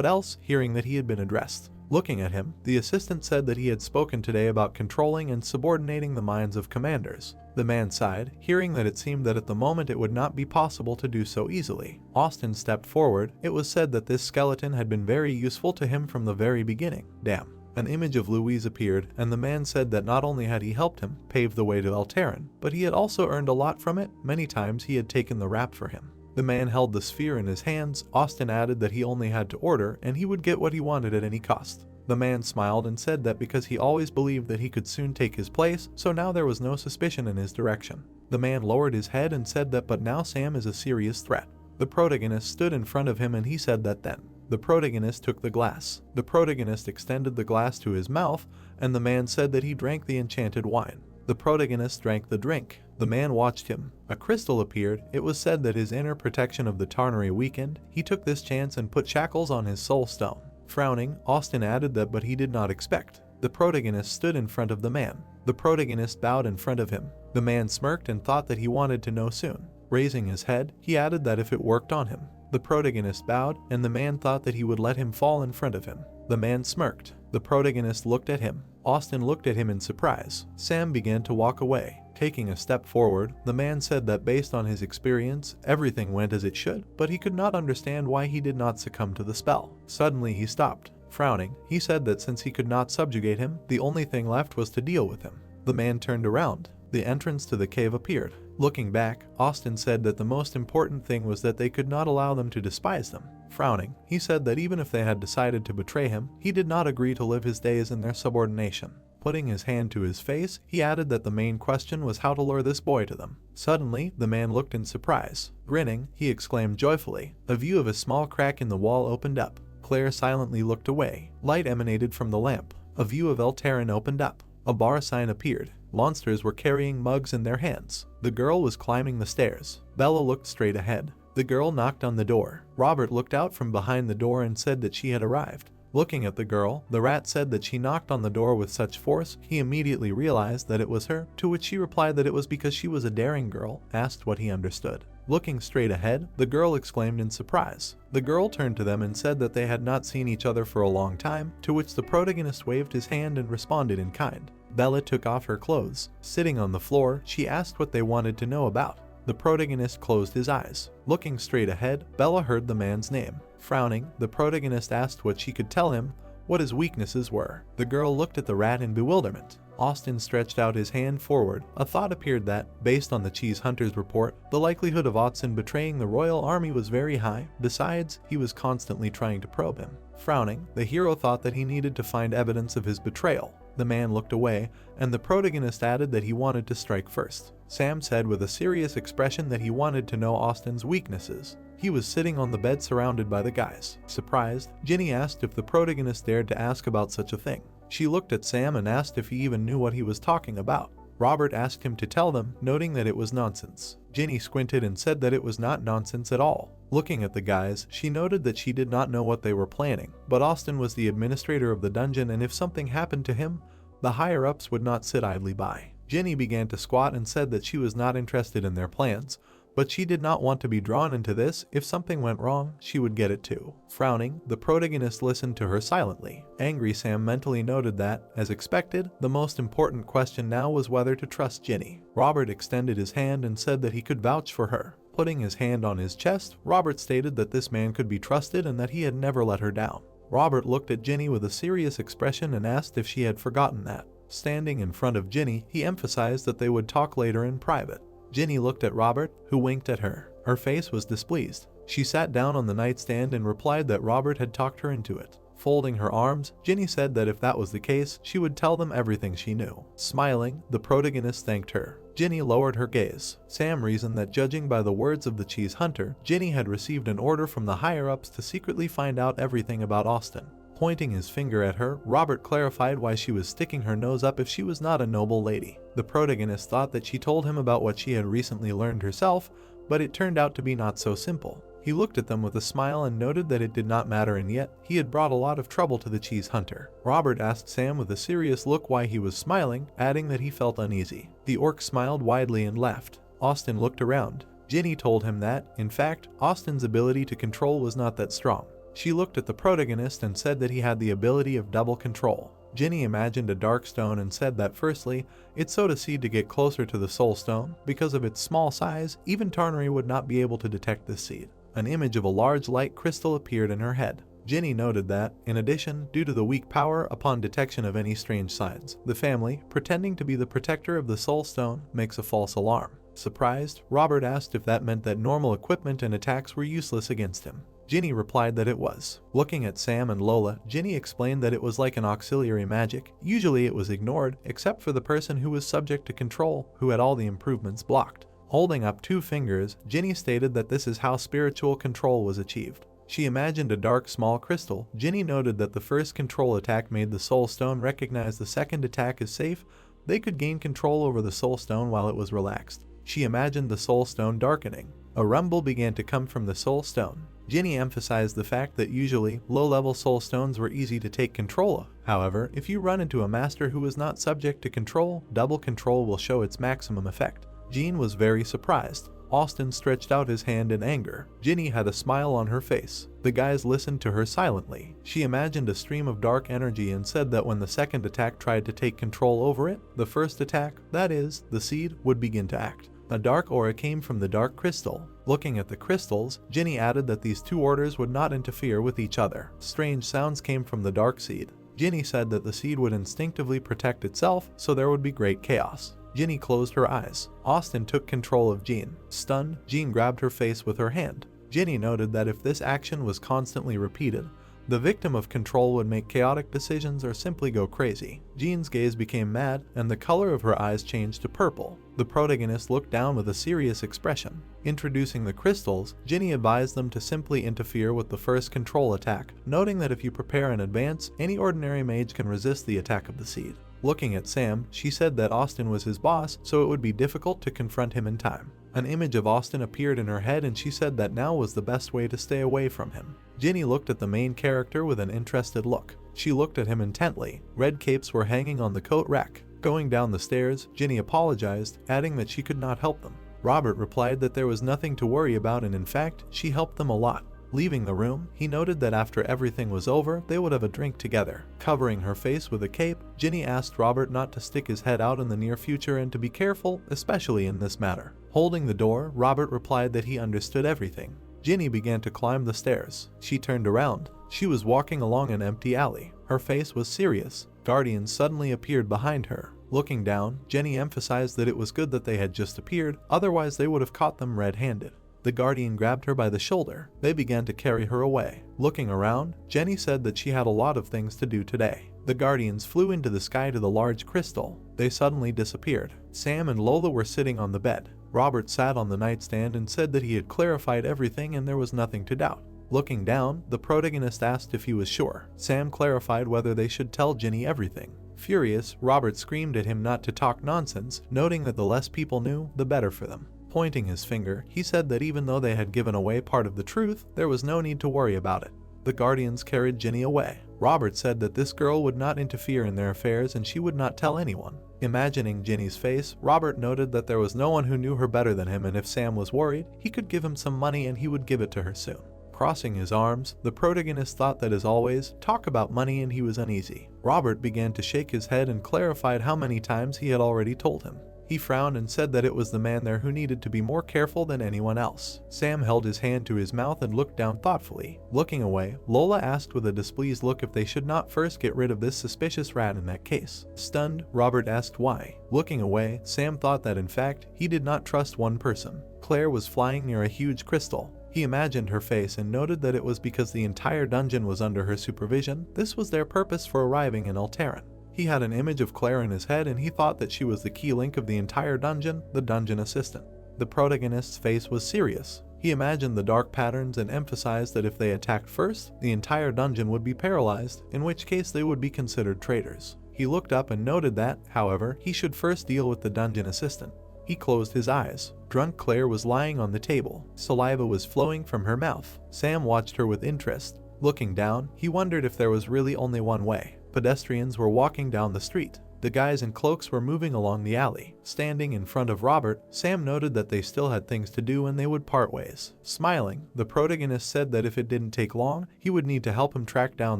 else, hearing that he had been addressed. Looking at him, the assistant said that he had spoken today about controlling and subordinating the minds of commanders. The man sighed, hearing that it seemed that at the moment it would not be possible to do so easily. Austin stepped forward. It was said that this skeleton had been very useful to him from the very beginning. Damn. An image of Louise appeared, and the man said that not only had he helped him pave the way to Eltarin, but he had also earned a lot from it. Many times he had taken the rap for him. The man held the sphere in his hands. Austin added that he only had to order and he would get what he wanted at any cost. The man smiled and said that because he always believed that he could soon take his place, so now there was no suspicion in his direction. The man lowered his head and said that but now Sam is a serious threat. The protagonist stood in front of him and he said that then. The protagonist took the glass. The protagonist extended the glass to his mouth and the man said that he drank the enchanted wine. The protagonist drank the drink. The man watched him. A crystal appeared. It was said that his inner protection of the Tarnary weakened. He took this chance and put shackles on his soul stone. Frowning, Austin added that but he did not expect. The protagonist stood in front of the man. The protagonist bowed in front of him. The man smirked and thought that he wanted to know soon. Raising his head, he added that if it worked on him. The protagonist bowed, and the man thought that he would let him fall in front of him. The man smirked. The protagonist looked at him. Austin looked at him in surprise. Sam began to walk away. Taking a step forward, the man said that based on his experience, everything went as it should, but he could not understand why he did not succumb to the spell. Suddenly he stopped. Frowning, he said that since he could not subjugate him, the only thing left was to deal with him. The man turned around. The entrance to the cave appeared. Looking back, Austin said that the most important thing was that they could not allow them to despise them. Frowning, he said that even if they had decided to betray him, he did not agree to live his days in their subordination. Putting his hand to his face, he added that the main question was how to lure this boy to them. Suddenly, the man looked in surprise. Grinning, he exclaimed joyfully. A view of a small crack in the wall opened up. Claire silently looked away. Light emanated from the lamp. A view of Eltarin opened up. A bar sign appeared. Monsters were carrying mugs in their hands. The girl was climbing the stairs. Bella looked straight ahead. The girl knocked on the door. Robert looked out from behind the door and said that she had arrived. Looking at the girl, the rat said that she knocked on the door with such force, he immediately realized that it was her, to which she replied that it was because she was a daring girl, asked what he understood. Looking straight ahead, the girl exclaimed in surprise. The girl turned to them and said that they had not seen each other for a long time, to which the protagonist waved his hand and responded in kind. Bella took off her clothes. Sitting on the floor, she asked what they wanted to know about. The protagonist closed his eyes. Looking straight ahead, Bella heard the man's name. Frowning, the protagonist asked what she could tell him, what his weaknesses were. The girl looked at the rat in bewilderment. Austin stretched out his hand forward. A thought appeared that, based on the cheese hunter's report, the likelihood of Otson betraying the royal army was very high. Besides, he was constantly trying to probe him. Frowning, the hero thought that he needed to find evidence of his betrayal. The man looked away, and the protagonist added that he wanted to strike first. Sam said with a serious expression that he wanted to know Austin's weaknesses. He was sitting on the bed surrounded by the guys. Surprised, Ginny asked if the protagonist dared to ask about such a thing. She looked at Sam and asked if he even knew what he was talking about. Robert asked him to tell them, noting that it was nonsense. Ginny squinted and said that it was not nonsense at all. Looking at the guys, she noted that she did not know what they were planning, but Austin was the administrator of the dungeon and if something happened to him, the higher-ups would not sit idly by. Ginny began to squat and said that she was not interested in their plans, but she did not want to be drawn into this. If something went wrong, she would get it too. Frowning, the protagonist listened to her silently. Angry Sam mentally noted that, as expected, the most important question now was whether to trust Ginny. Robert extended his hand and said that he could vouch for her. Putting his hand on his chest, Robert stated that this man could be trusted and that he had never let her down. Robert looked at Ginny with a serious expression and asked if she had forgotten that. Standing in front of Ginny, he emphasized that they would talk later in private. Ginny looked at Robert, who winked at her. Her face was displeased. She sat down on the nightstand and replied that Robert had talked her into it. Folding her arms, Ginny said that if that was the case, she would tell them everything she knew. Smiling, the protagonist thanked her. Ginny lowered her gaze. Sam reasoned that judging by the words of the cheese hunter, Ginny had received an order from the higher-ups to secretly find out everything about Austin. Pointing his finger at her, Robert clarified why she was sticking her nose up if she was not a noble lady. The protagonist thought that she told him about what she had recently learned herself, but it turned out to be not so simple. He looked at them with a smile and noted that it did not matter, and yet he had brought a lot of trouble to the cheese hunter. Robert asked Sam with a serious look why he was smiling, adding that he felt uneasy. The orc smiled widely and left. Austin looked around. Ginny told him that, in fact, Austin's ability to control was not that strong. She looked at the protagonist and said that he had the ability of double control. Ginny imagined a dark stone and said that firstly, it sowed a seed to get closer to the soul stone. Because of its small size, even Tarnary would not be able to detect this seed. An image of a large light crystal appeared in her head. Ginny noted that, in addition, due to the weak power upon detection of any strange signs, the family, pretending to be the protector of the soul stone, makes a false alarm. Surprised, Robert asked if that meant that normal equipment and attacks were useless against him. Ginny replied that it was. Looking at Sam and Lola, Ginny explained that it was like an auxiliary magic. Usually it was ignored, except for the person who was subject to control, who had all the improvements blocked. Holding up 2 fingers, Ginny stated that this is how spiritual control was achieved. She imagined a dark small crystal. Ginny noted that the first control attack made the soul stone recognize the second attack as safe. They could gain control over the soul stone while it was relaxed. She imagined the soul stone darkening. A rumble began to come from the soul stone. Ginny emphasized the fact that usually, low-level soul stones were easy to take control of. However, if you run into a master who is not subject to control, double control will show its maximum effect. Jean was very surprised. Austin stretched out his hand in anger. Ginny had a smile on her face. The guys listened to her silently. She imagined a stream of dark energy and said that when the second attack tried to take control over it, the first attack, that is, the seed, would begin to act. A dark aura came from the dark crystal. Looking at the crystals, Ginny added that these 2 orders would not interfere with each other. Strange sounds came from the dark seed. Ginny said that the seed would instinctively protect itself, so there would be great chaos. Ginny closed her eyes. Austin took control of Jean. Stunned, Jean grabbed her face with her hand. Ginny noted that if this action was constantly repeated, the victim of control would make chaotic decisions or simply go crazy. Jean's gaze became mad, and the color of her eyes changed to purple. The protagonist looked down with a serious expression. Introducing the crystals, Ginny advised them to simply interfere with the first control attack, noting that if you prepare in advance, any ordinary mage can resist the attack of the seed. Looking at Sam, she said that Austin was his boss, so it would be difficult to confront him in time. An image of Austin appeared in her head and she said that now was the best way to stay away from him. Ginny looked at the main character with an interested look. She looked at him intently. Red capes were hanging on the coat rack. Going down the stairs, Ginny apologized, adding that she could not help them. Robert replied that there was nothing to worry about and in fact, she helped them a lot. Leaving the room, he noted that after everything was over, they would have a drink together. Covering her face with a cape, Ginny asked Robert not to stick his head out in the near future and to be careful, especially in this matter. Holding the door, Robert replied that he understood everything. Ginny began to climb the stairs. She turned around. She was walking along an empty alley. Her face was serious. Guardians suddenly appeared behind her. Looking down, Ginny emphasized that it was good that they had just appeared, otherwise they would have caught them red-handed. The Guardian grabbed her by the shoulder. They began to carry her away. Looking around, Ginny said that she had a lot of things to do today. The Guardians flew into the sky to the large crystal. They suddenly disappeared. Sam and Lola were sitting on the bed. Robert sat on the nightstand and said that he had clarified everything and there was nothing to doubt. Looking down, the protagonist asked if he was sure. Sam clarified whether they should tell Ginny everything. Furious, Robert screamed at him not to talk nonsense, noting that the less people knew, the better for them. Pointing his finger, he said that even though they had given away part of the truth, there was no need to worry about it. The Guardians carried Ginny away. Robert said that this girl would not interfere in their affairs and she would not tell anyone. Imagining Ginny's face, Robert noted that there was no one who knew her better than him and if Sam was worried, he could give him some money and he would give it to her soon. Crossing his arms, the protagonist thought that as always, talk about money and he was uneasy. Robert began to shake his head and clarified how many times he had already told him. He frowned and said that it was the man there who needed to be more careful than anyone else. Sam held his hand to his mouth and looked down thoughtfully. Looking away, Lola asked with a displeased look if they should not first get rid of this suspicious rat in that case. Stunned, Robert asked why. Looking away, Sam thought that in fact, he did not trust one person. Claire was flying near a huge crystal. He imagined her face and noted that it was because the entire dungeon was under her supervision. This was their purpose for arriving in Alteran. He had an image of Claire in his head and he thought that she was the key link of the entire dungeon, the dungeon assistant. The protagonist's face was serious. He imagined the dark patterns and emphasized that if they attacked first, the entire dungeon would be paralyzed, in which case they would be considered traitors. He looked up and noted that, however, he should first deal with the dungeon assistant. He closed his eyes. Drunk Claire was lying on the table. Saliva was flowing from her mouth. Sam watched her with interest. Looking down, he wondered if there was really only one way. Pedestrians were walking down the street. The guys in cloaks were moving along the alley. Standing in front of Robert, Sam noted that they still had things to do and they would part ways. Smiling, the protagonist said that if it didn't take long, he would need to help him track down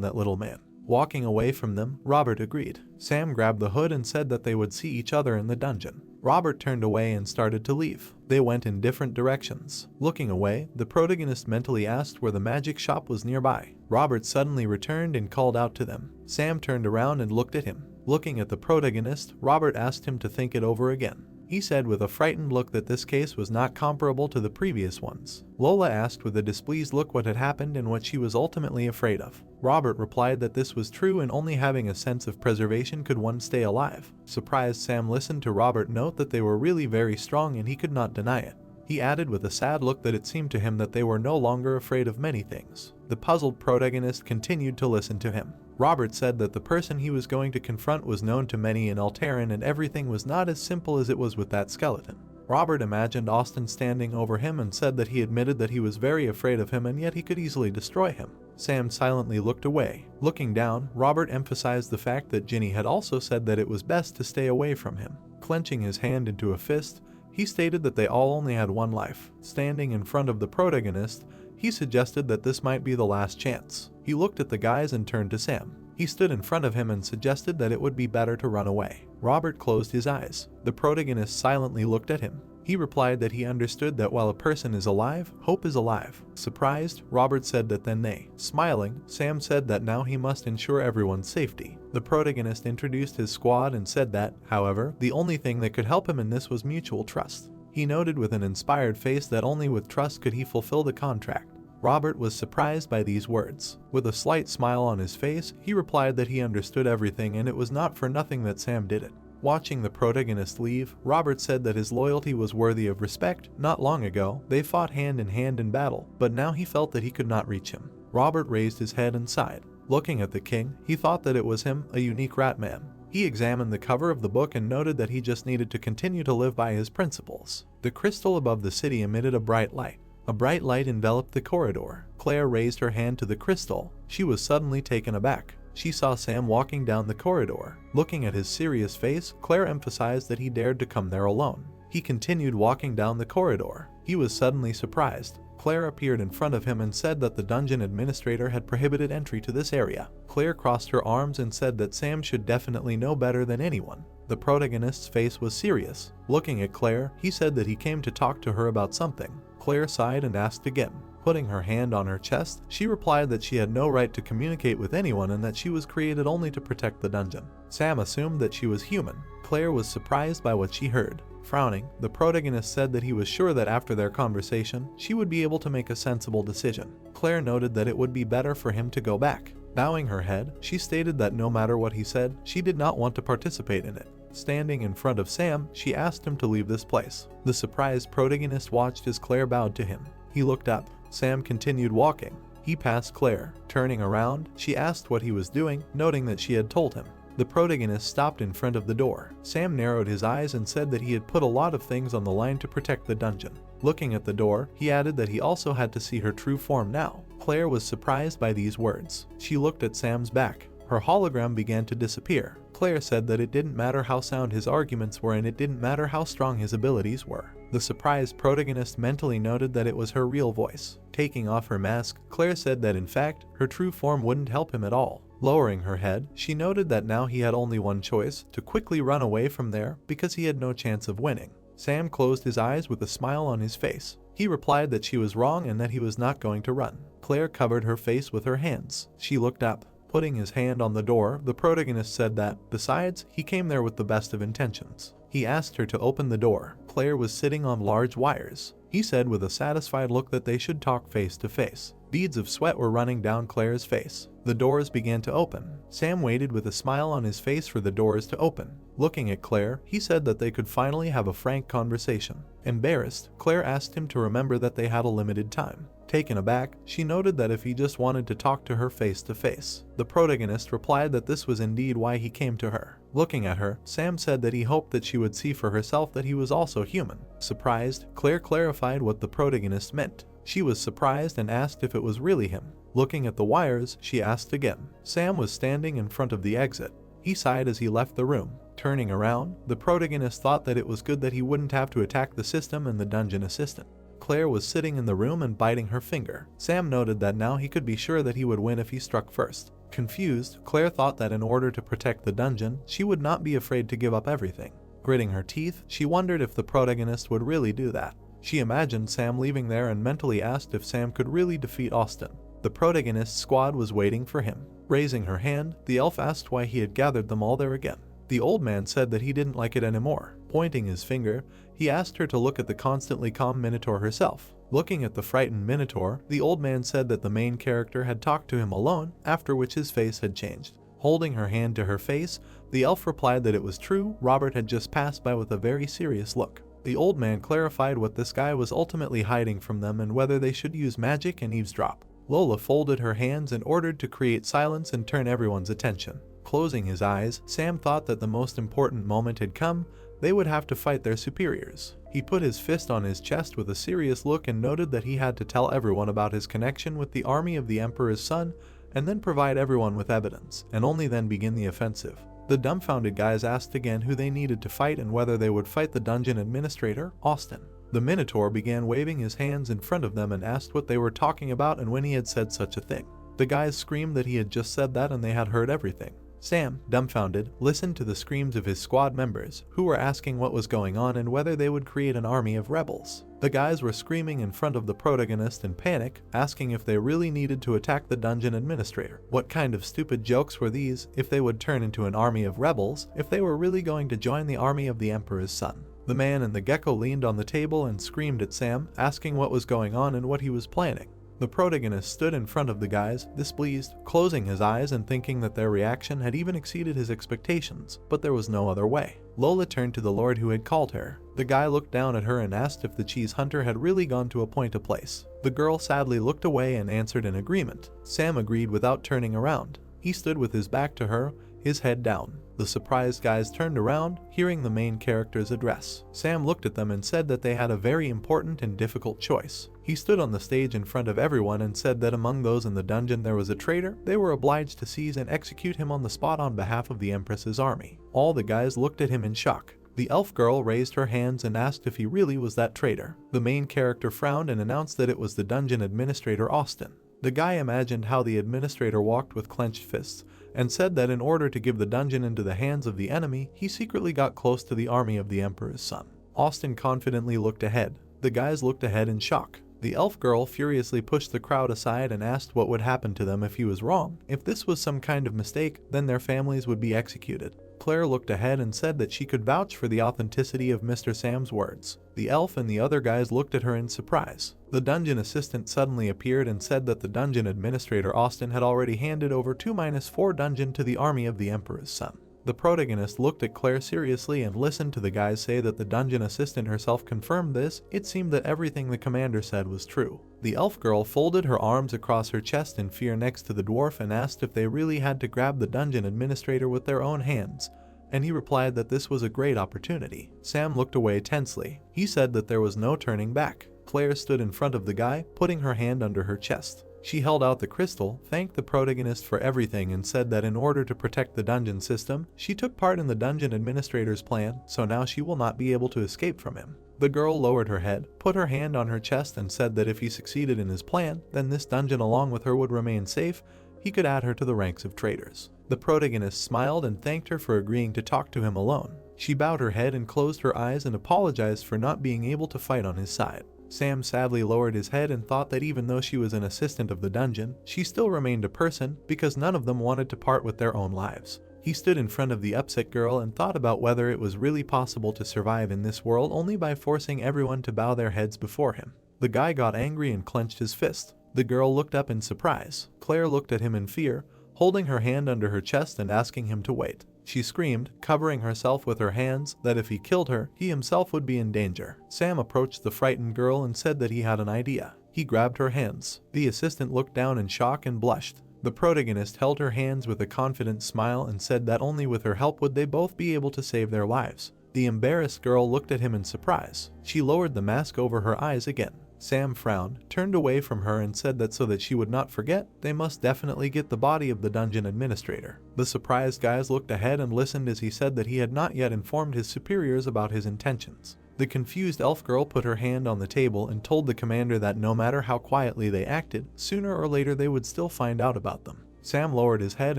that little man. Walking away from them, Robert agreed. Sam grabbed the hood and said that they would see each other in the dungeon. Robert turned away and started to leave. They went in different directions. Looking away, the protagonist mentally asked where the magic shop was nearby. Robert suddenly returned and called out to them. Sam turned around and looked at him. Looking at the protagonist, Robert asked him to think it over again. He said with a frightened look that this case was not comparable to the previous ones. Lola asked with a displeased look what had happened and what she was ultimately afraid of. Robert replied that this was true and only having a sense of preservation could one stay alive. Surprised, Sam listened to Robert note that they were really very strong and he could not deny it. He added with a sad look that it seemed to him that they were no longer afraid of many things. The puzzled protagonist continued to listen to him. Robert said that the person he was going to confront was known to many in Alteran and everything was not as simple as it was with that skeleton. Robert imagined Austin standing over him and said that he admitted that he was very afraid of him and yet he could easily destroy him. Sam silently looked away. Looking down, Robert emphasized the fact that Ginny had also said that it was best to stay away from him. Clenching his hand into a fist, he stated that they all only had one life. Standing in front of the protagonist, he suggested that this might be the last chance. He looked at the guys and turned to Sam. He stood in front of him and suggested that it would be better to run away. Robert closed his eyes. The protagonist silently looked at him. He replied that he understood that while a person is alive, hope is alive. Surprised, Robert said that then they. Smiling, Sam said that now he must ensure everyone's safety. The protagonist introduced his squad and said that, however, the only thing that could help him in this was mutual trust. He noted with an inspired face that only with trust could he fulfill the contract. Robert was surprised by these words. With a slight smile on his face, he replied that he understood everything and it was not for nothing that Sam did it. Watching the protagonist leave, Robert said that his loyalty was worthy of respect. Not long ago, they fought hand in battle, but now he felt that he could not reach him. Robert raised his head and sighed. Looking at the king, he thought that it was him, a unique rat man. He examined the cover of the book and noted that he just needed to continue to live by his principles. The crystal above the city emitted a bright light. A bright light enveloped the corridor. Claire raised her hand to the crystal. She was suddenly taken aback. She saw Sam walking down the corridor. Looking at his serious face, Claire emphasized that he dared to come there alone. He continued walking down the corridor. He was suddenly surprised. Claire appeared in front of him and said that the dungeon administrator had prohibited entry to this area. Claire crossed her arms and said that Sam should definitely know better than anyone. The protagonist's face was serious. Looking at Claire, he said that he came to talk to her about something. Claire sighed and asked again. Putting her hand on her chest, she replied that she had no right to communicate with anyone and that she was created only to protect the dungeon. Sam assumed that she was human. Claire was surprised by what she heard. Frowning, the protagonist said that he was sure that after their conversation, she would be able to make a sensible decision. Claire noted that it would be better for him to go back. Bowing her head, she stated that no matter what he said, she did not want to participate in it. Standing in front of Sam, she asked him to leave this place. The surprised protagonist watched as Claire bowed to him. He looked up. Sam continued walking. He passed Claire. Turning around, she asked what he was doing, noting that she had told him. The protagonist stopped in front of the door. Sam narrowed his eyes and said that he had put a lot of things on the line to protect the dungeon. Looking at the door, he added that he also had to see her true form now. Claire was surprised by these words. She looked at Sam's back. Her hologram began to disappear. Claire said that it didn't matter how sound his arguments were and it didn't matter how strong his abilities were. The surprised protagonist mentally noted that it was her real voice. Taking off her mask, Claire said that in fact, her true form wouldn't help him at all. Lowering her head, she noted that now he had only one choice, to quickly run away from there because he had no chance of winning. Sam closed his eyes with a smile on his face. He replied that she was wrong and that he was not going to run. Claire covered her face with her hands. She looked up. Putting his hand on the door, the protagonist said that, besides, he came there with the best of intentions. He asked her to open the door. Claire was sitting on large wires. he said with a satisfied look that they should talk face to face. Beads of sweat were running down Claire's face. The doors began to open. Sam waited with a smile on his face for the doors to open. Looking at Claire, he said that they could finally have a frank conversation. Embarrassed, Claire asked him to remember that they had a limited time. Taken aback, she noted that if he just wanted to talk to her face to face. The protagonist replied that this was indeed why he came to her. Looking at her, Sam said that he hoped that she would see for herself that he was also human. Surprised, Claire clarified what the protagonist meant. She was surprised and asked if it was really him. Looking at the wires, she asked again. Sam was standing in front of the exit. He sighed as he left the room. Turning around, the protagonist thought that it was good that he wouldn't have to attack the system and the dungeon assistant. Claire was sitting in the room and biting her finger. Sam noted that now he could be sure that he would win if he struck first. Confused, Claire thought that in order to protect the dungeon, she would not be afraid to give up everything. Gritting her teeth, she wondered if the protagonist would really do that. She imagined Sam leaving there and mentally asked if Sam could really defeat Austin. The protagonist's squad was waiting for him. Raising her hand, the elf asked why he had gathered them all there again. The old man said that he didn't like it anymore. Pointing his finger, he asked her to look at the constantly calm Minotaur herself. Looking at the frightened Minotaur, the old man said that the main character had talked to him alone, after which his face had changed. Holding her hand to her face, the elf replied that it was true. Robert had just passed by with a very serious look. The old man clarified what this guy was ultimately hiding from them and whether they should use magic and eavesdrop. Lola folded her hands and ordered to create silence and turn everyone's attention. Closing his eyes, Sam thought that the most important moment had come. They would have to fight their superiors. He put his fist on his chest with a serious look and noted that he had to tell everyone about his connection with the army of the Emperor's son and then provide everyone with evidence, and only then begin the offensive. The dumbfounded guys asked again who they needed to fight and whether they would fight the dungeon administrator, Austin. The Minotaur began waving his hands in front of them and asked what they were talking about and when he had said such a thing. The guys screamed that he had just said that and they had heard everything. Sam, dumbfounded, listened to the screams of his squad members, who were asking what was going on and whether they would create an army of rebels. The guys were screaming in front of the protagonist in panic, asking if they really needed to attack the dungeon administrator. What kind of stupid jokes were these, if they would turn into an army of rebels, if they were really going to join the army of the Emperor's son? The man and the gecko leaned on the table and screamed at Sam, asking what was going on and what he was planning. The protagonist stood in front of the guys, displeased, closing his eyes and thinking that their reaction had even exceeded his expectations, but there was no other way. Lola turned to the lord who had called her. The guy looked down at her and asked if the cheese hunter had really gone to appoint a place. The girl sadly looked away and answered in agreement. Sam agreed without turning around. He stood with his back to her, his head down. The surprised guys turned around, hearing the main character's address. Sam looked at them and said that they had a very important and difficult choice. He stood on the stage in front of everyone and said that among those in the dungeon there was a traitor. They were obliged to seize and execute him on the spot on behalf of the Empress's army. All the guys looked at him in shock. The elf girl raised her hands and asked if he really was that traitor. The main character frowned and announced that it was the dungeon administrator Austin. The guy imagined how the administrator walked with clenched fists, and said that in order to give the dungeon into the hands of the enemy, he secretly got close to the army of the Emperor's son. Austin confidently looked ahead. The guys looked ahead in shock. The elf girl furiously pushed the crowd aside and asked what would happen to them if he was wrong. If this was some kind of mistake, then their families would be executed. Claire looked ahead and said that she could vouch for the authenticity of Mr. Sam's words. The elf and the other guys looked at her in surprise. The dungeon assistant suddenly appeared and said that the dungeon administrator Austin had already handed over 2-4 dungeon to the army of the Emperor's son. The protagonist looked at Claire seriously and listened to the guys say that the dungeon assistant herself confirmed this. It seemed that everything the commander said was true. The elf girl folded her arms across her chest in fear next to the dwarf and asked if they really had to grab the dungeon administrator with their own hands, and he replied that this was a great opportunity. Sam looked away tensely. He said that there was no turning back. Claire stood in front of the guy, putting her hand under her chest. She held out the crystal, thanked the protagonist for everything, and said that in order to protect the dungeon system, she took part in the dungeon administrator's plan, so now she will not be able to escape from him. The girl lowered her head, put her hand on her chest, and said that if he succeeded in his plan, then this dungeon along with her would remain safe. He could add her to the ranks of traitors. The protagonist smiled and thanked her for agreeing to talk to him alone. She bowed her head and closed her eyes and apologized for not being able to fight on his side. Sam sadly lowered his head and thought that even though she was an assistant of the dungeon, she still remained a person because none of them wanted to part with their own lives. He stood in front of the upset girl and thought about whether it was really possible to survive in this world only by forcing everyone to bow their heads before him. The guy got angry and clenched his fist. The girl looked up in surprise. Claire looked at him in fear, holding her hand under her chest and asking him to wait. She screamed, covering herself with her hands, that if he killed her, he himself would be in danger. Sam approached the frightened girl and said that he had an idea. He grabbed her hands. The assistant looked down in shock and blushed. The protagonist held her hands with a confident smile and said that only with her help would they both be able to save their lives. The embarrassed girl looked at him in surprise. She lowered the mask over her eyes again. Sam frowned, turned away from her and said that so that she would not forget, they must definitely get the body of the dungeon administrator. The surprised guys looked ahead and listened as he said that he had not yet informed his superiors about his intentions. The confused elf girl put her hand on the table and told the commander that no matter how quietly they acted, sooner or later they would still find out about them. Sam lowered his head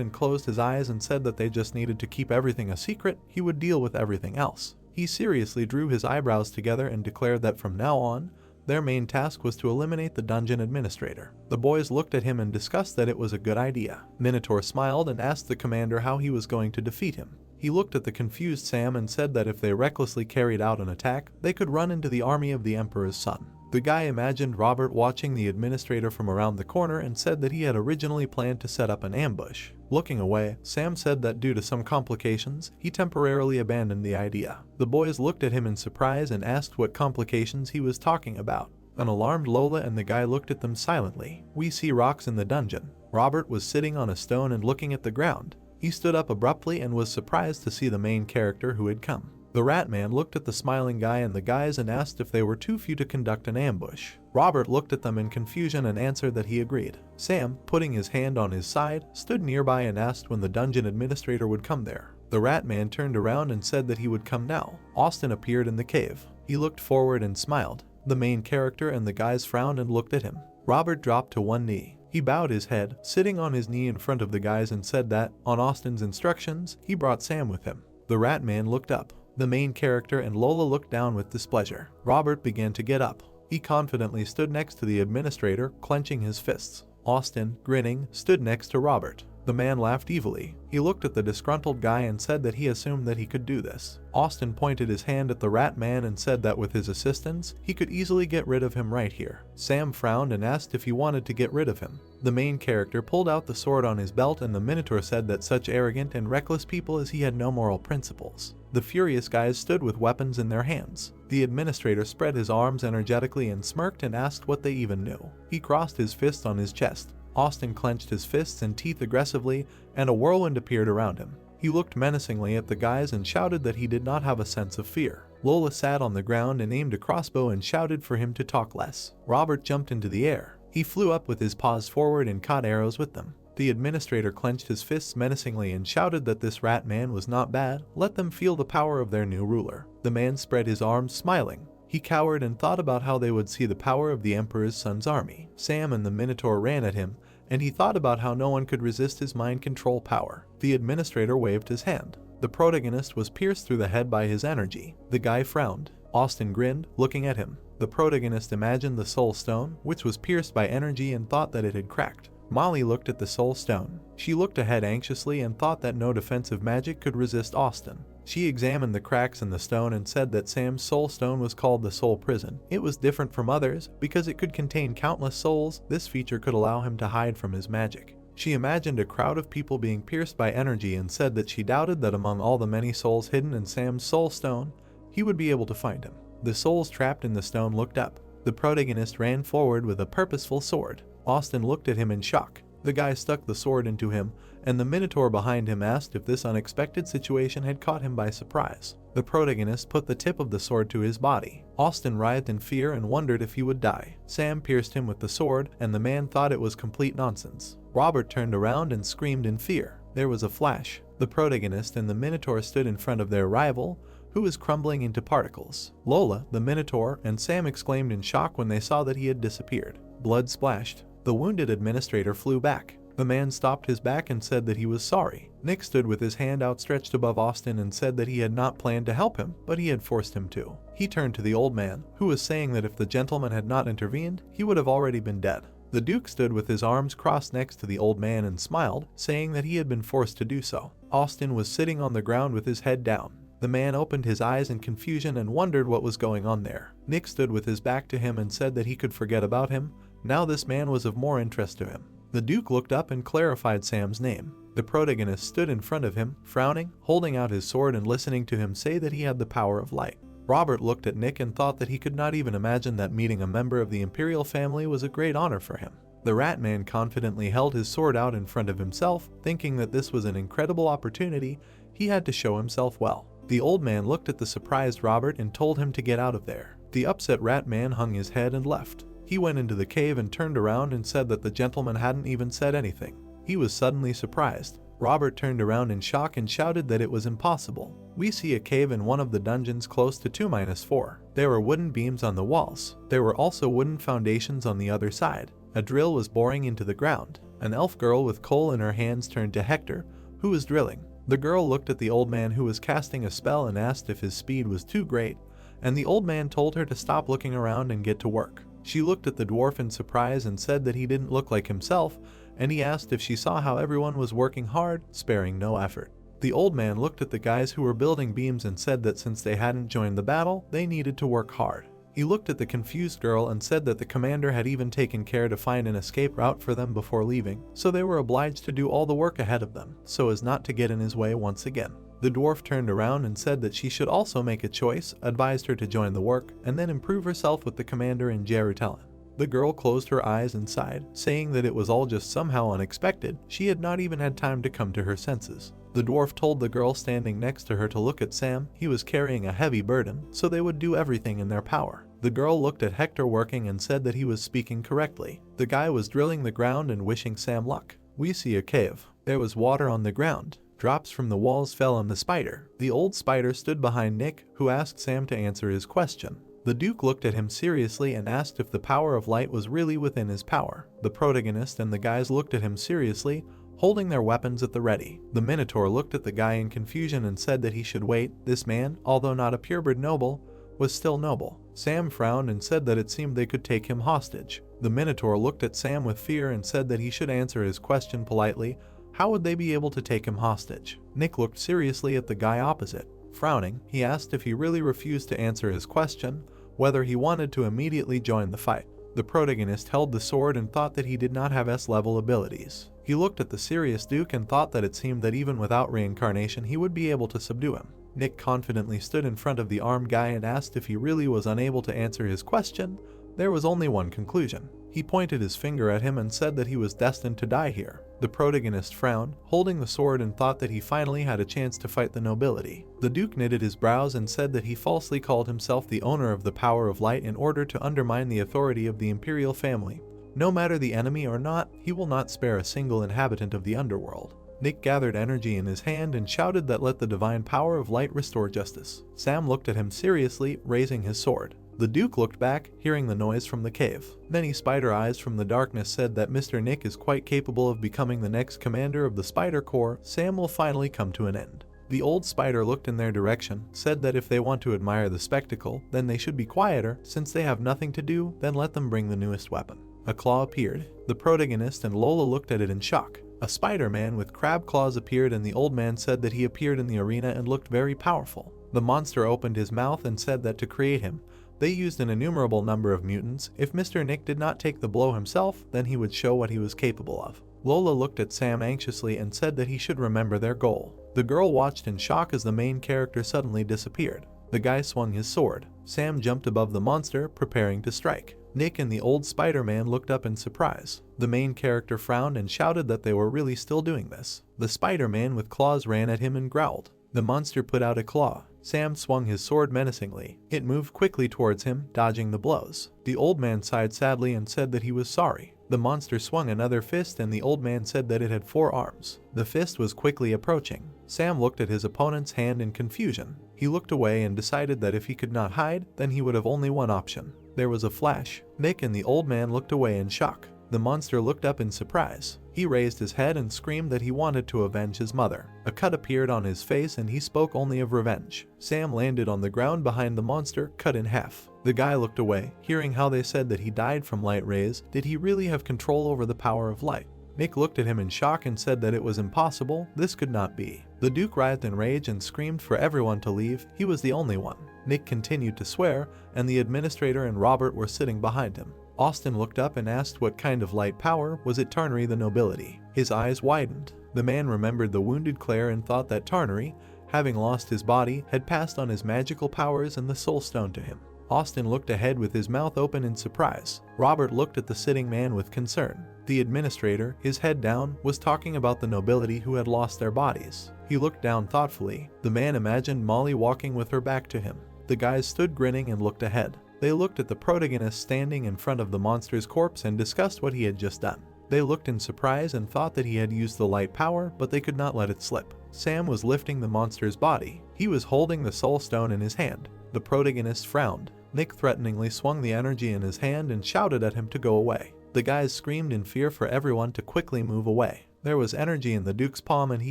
and closed his eyes and said that they just needed to keep everything a secret, he would deal with everything else. He seriously drew his eyebrows together and declared that from now on, their main task was to eliminate the dungeon administrator. The boys looked at him and discussed that it was a good idea. Minotaur smiled and asked the commander how he was going to defeat him. He looked at the confused Sam and said that if they recklessly carried out an attack, they could run into the army of the Emperor's son. The guy imagined Robert watching the administrator from around the corner and said that he had originally planned to set up an ambush. Looking away, Sam said that due to some complications, he temporarily abandoned the idea. The boys looked at him in surprise and asked what complications he was talking about. An alarmed Lola and the guy looked at them silently. We see rocks in the dungeon. Robert was sitting on a stone and looking at the ground. He stood up abruptly and was surprised to see the main character who had come. The rat man looked at the smiling guy and the guys and asked if they were too few to conduct an ambush. Robert looked at them in confusion and answered that he agreed. Sam, putting his hand on his side, stood nearby and asked when the dungeon administrator would come there. The rat man turned around and said that he would come now. Austin appeared in the cave. He looked forward and smiled. The main character and the guys frowned and looked at him. Robert dropped to one knee. He bowed his head, sitting on his knee in front of the guys, and said that, on Austin's instructions, he brought Sam with him. The rat man looked up. The main character and Lola looked down with displeasure. Robert began to get up. He confidently stood next to the administrator, clenching his fists. Austin, grinning, stood next to Robert. The man laughed evilly. He looked at the disgruntled guy and said that he assumed that he could do this. Austin pointed his hand at the rat man and said that with his assistance, he could easily get rid of him right here. Sam frowned and asked if he wanted to get rid of him. The main character pulled out the sword on his belt and the Minotaur said that such arrogant and reckless people as he had no moral principles. The furious guys stood with weapons in their hands. The administrator spread his arms energetically and smirked and asked what they even knew. He crossed his fist on his chest. Austin clenched his fists and teeth aggressively, and a whirlwind appeared around him. He looked menacingly at the guys and shouted that he did not have a sense of fear. Lola sat on the ground and aimed a crossbow and shouted for him to talk less. Robert jumped into the air. He flew up with his paws forward and caught arrows with them. The administrator clenched his fists menacingly and shouted that this rat man was not bad. Let them feel the power of their new ruler. The man spread his arms, smiling. He cowered and thought about how they would see the power of the Emperor's son's army. Sam and the Minotaur ran at him, and he thought about how no one could resist his mind control power. The administrator waved his hand. The protagonist was pierced through the head by his energy. The guy frowned. Austin grinned, looking at him. The protagonist imagined the soul stone, which was pierced by energy, and thought that it had cracked. Molly looked at the soul stone. She looked ahead anxiously and thought that no defensive magic could resist Austin. She examined the cracks in the stone and said that Sam's soul stone was called the soul prison. It was different from others because it could contain countless souls. This feature could allow him to hide from his magic. She imagined a crowd of people being pierced by energy and said that she doubted that among all the many souls hidden in Sam's soul stone, he would be able to find him. The souls trapped in the stone looked up. The protagonist ran forward with a purposeful sword. Austin looked at him in shock. The guy stuck the sword into him, and the Minotaur behind him asked if this unexpected situation had caught him by surprise. The protagonist put the tip of the sword to his body. Austin writhed in fear and wondered if he would die. Sam pierced him with the sword, and the man thought it was complete nonsense. Robert turned around and screamed in fear. There was a flash. The protagonist and the Minotaur stood in front of their rival, who was crumbling into particles. Lola, the Minotaur, and Sam exclaimed in shock when they saw that he had disappeared. Blood splashed. The wounded administrator flew back. The man stopped his back and said that he was sorry. Nick stood with his hand outstretched above Austin and said that he had not planned to help him, but he had forced him to. He turned to the old man, who was saying that if the gentleman had not intervened, he would have already been dead. The Duke stood with his arms crossed next to the old man and smiled, saying that he had been forced to do so. Austin was sitting on the ground with his head down. The man opened his eyes in confusion and wondered what was going on there. Nick stood with his back to him and said that he could forget about him. Now this man was of more interest to him. The Duke looked up and clarified Sam's name. The protagonist stood in front of him, frowning, holding out his sword and listening to him say that he had the power of light. Robert looked at Nick and thought that he could not even imagine that meeting a member of the Imperial family was a great honor for him. The Rat Man confidently held his sword out in front of himself, thinking that this was an incredible opportunity. He had to show himself well. The old man looked at the surprised Robert and told him to get out of there. The upset Rat Man hung his head and left. He went into the cave and turned around and said that the gentleman hadn't even said anything. He was suddenly surprised. Robert turned around in shock and shouted that it was impossible. We see a cave in one of the dungeons close to 2-4. There were wooden beams on the walls. There were also wooden foundations on the other side. A drill was boring into the ground. An elf girl with coal in her hands turned to Hector, who was drilling. The girl looked at the old man who was casting a spell and asked if his speed was too great, and the old man told her to stop looking around and get to work. She looked at the dwarf in surprise and said that he didn't look like himself, and he asked if she saw how everyone was working hard, sparing no effort. The old man looked at the guys who were building beams and said that since they hadn't joined the battle, they needed to work hard. He looked at the confused girl and said that the commander had even taken care to find an escape route for them before leaving, so they were obliged to do all the work ahead of them, so as not to get in his way once again. The dwarf turned around and said that she should also make a choice, advised her to join the work, and then improve herself with the commander in Jerusalem. The girl closed her eyes and sighed, saying that it was all just somehow unexpected. She had not even had time to come to her senses. The dwarf told the girl standing next to her to look at Sam. He was carrying a heavy burden, so they would do everything in their power. The girl looked at Hector working and said that he was speaking correctly. The guy was drilling the ground and wishing Sam luck. We see a cave. There was water on the ground. Drops from the walls fell on the spider. The old spider stood behind Nick, who asked Sam to answer his question. The Duke looked at him seriously and asked if the power of light was really within his power. The protagonist and the guys looked at him seriously, holding their weapons at the ready. The Minotaur looked at the guy in confusion and said that he should wait. This man, although not a purebred noble, was still noble. Sam frowned and said that it seemed they could take him hostage. The Minotaur looked at Sam with fear and said that he should answer his question politely. How would they be able to take him hostage? Nick looked seriously at the guy opposite. Frowning, he asked if he really refused to answer his question, whether he wanted to immediately join the fight. The protagonist held the sword and thought that he did not have S-level abilities. He looked at the serious Duke and thought that it seemed that even without reincarnation he would be able to subdue him. Nick confidently stood in front of the armed guy and asked if he really was unable to answer his question. There was only one conclusion. He pointed his finger at him and said that he was destined to die here. The protagonist frowned, holding the sword, and thought that he finally had a chance to fight the nobility. The Duke knitted his brows and said that he falsely called himself the owner of the power of light in order to undermine the authority of the imperial family. No matter the enemy or not, he will not spare a single inhabitant of the underworld. Nick gathered energy in his hand and shouted that let the divine power of light restore justice. Sam looked at him seriously, raising his sword. The Duke looked back, hearing the noise from the cave. Many spider eyes from the darkness said that Mr. Nick is quite capable of becoming the next commander of the Spider Corps. Sam will finally come to an end. The old spider looked in their direction, said that if they want to admire the spectacle, then they should be quieter. Since they have nothing to do, then let them bring the newest weapon. A claw appeared. The protagonist and Lola looked at it in shock. A Spider-Man with crab claws appeared, and the old man said that he appeared in the arena and looked very powerful. The monster opened his mouth and said that to create him, they used an innumerable number of mutants. If Mr. Nick did not take the blow himself, then he would show what he was capable of. Lola looked at Sam anxiously and said that he should remember their goal. The girl watched in shock as the main character suddenly disappeared. The guy swung his sword. Sam jumped above the monster, preparing to strike. Nick and the old Spider-Man looked up in surprise. The main character frowned and shouted that they were really still doing this. The Spider-Man with claws ran at him and growled. The monster put out a claw. Sam swung his sword menacingly. It moved quickly towards him, dodging the blows. The old man sighed sadly and said that he was sorry. The monster swung another fist, and the old man said that it had 4 arms. The fist was quickly approaching. Sam looked at his opponent's hand in confusion. He looked away and decided that if he could not hide, then he would have only one option. There was a flash. Nick and the old man looked away in shock. The monster looked up in surprise. He raised his head and screamed that he wanted to avenge his mother. A cut appeared on his face and he spoke only of revenge. Sam landed on the ground behind the monster, cut in half. The guy looked away, hearing how they said that he died from light rays. Did he really have control over the power of light? Nick looked at him in shock and said that it was impossible, this could not be. The Duke writhed in rage and screamed for everyone to leave, he was the only one. Nick continued to swear, and the administrator and Robert were sitting behind him. Austin looked up and asked what kind of light power, was it Tarnary the nobility? His eyes widened. The man remembered the wounded Claire and thought that Tarnary, having lost his body, had passed on his magical powers and the soul stone to him. Austin looked ahead with his mouth open in surprise. Robert looked at the sitting man with concern. The administrator, his head down, was talking about the nobility who had lost their bodies. He looked down thoughtfully. The man imagined Molly walking with her back to him. The guys stood grinning and looked ahead. They looked at the protagonist standing in front of the monster's corpse and discussed what he had just done. They looked in surprise and thought that he had used the light power, but they could not let it slip. Sam was lifting the monster's body. He was holding the soul stone in his hand. The protagonist frowned. Nick threateningly swung the energy in his hand and shouted at him to go away. The guys screamed in fear for everyone to quickly move away. There was energy in the Duke's palm and he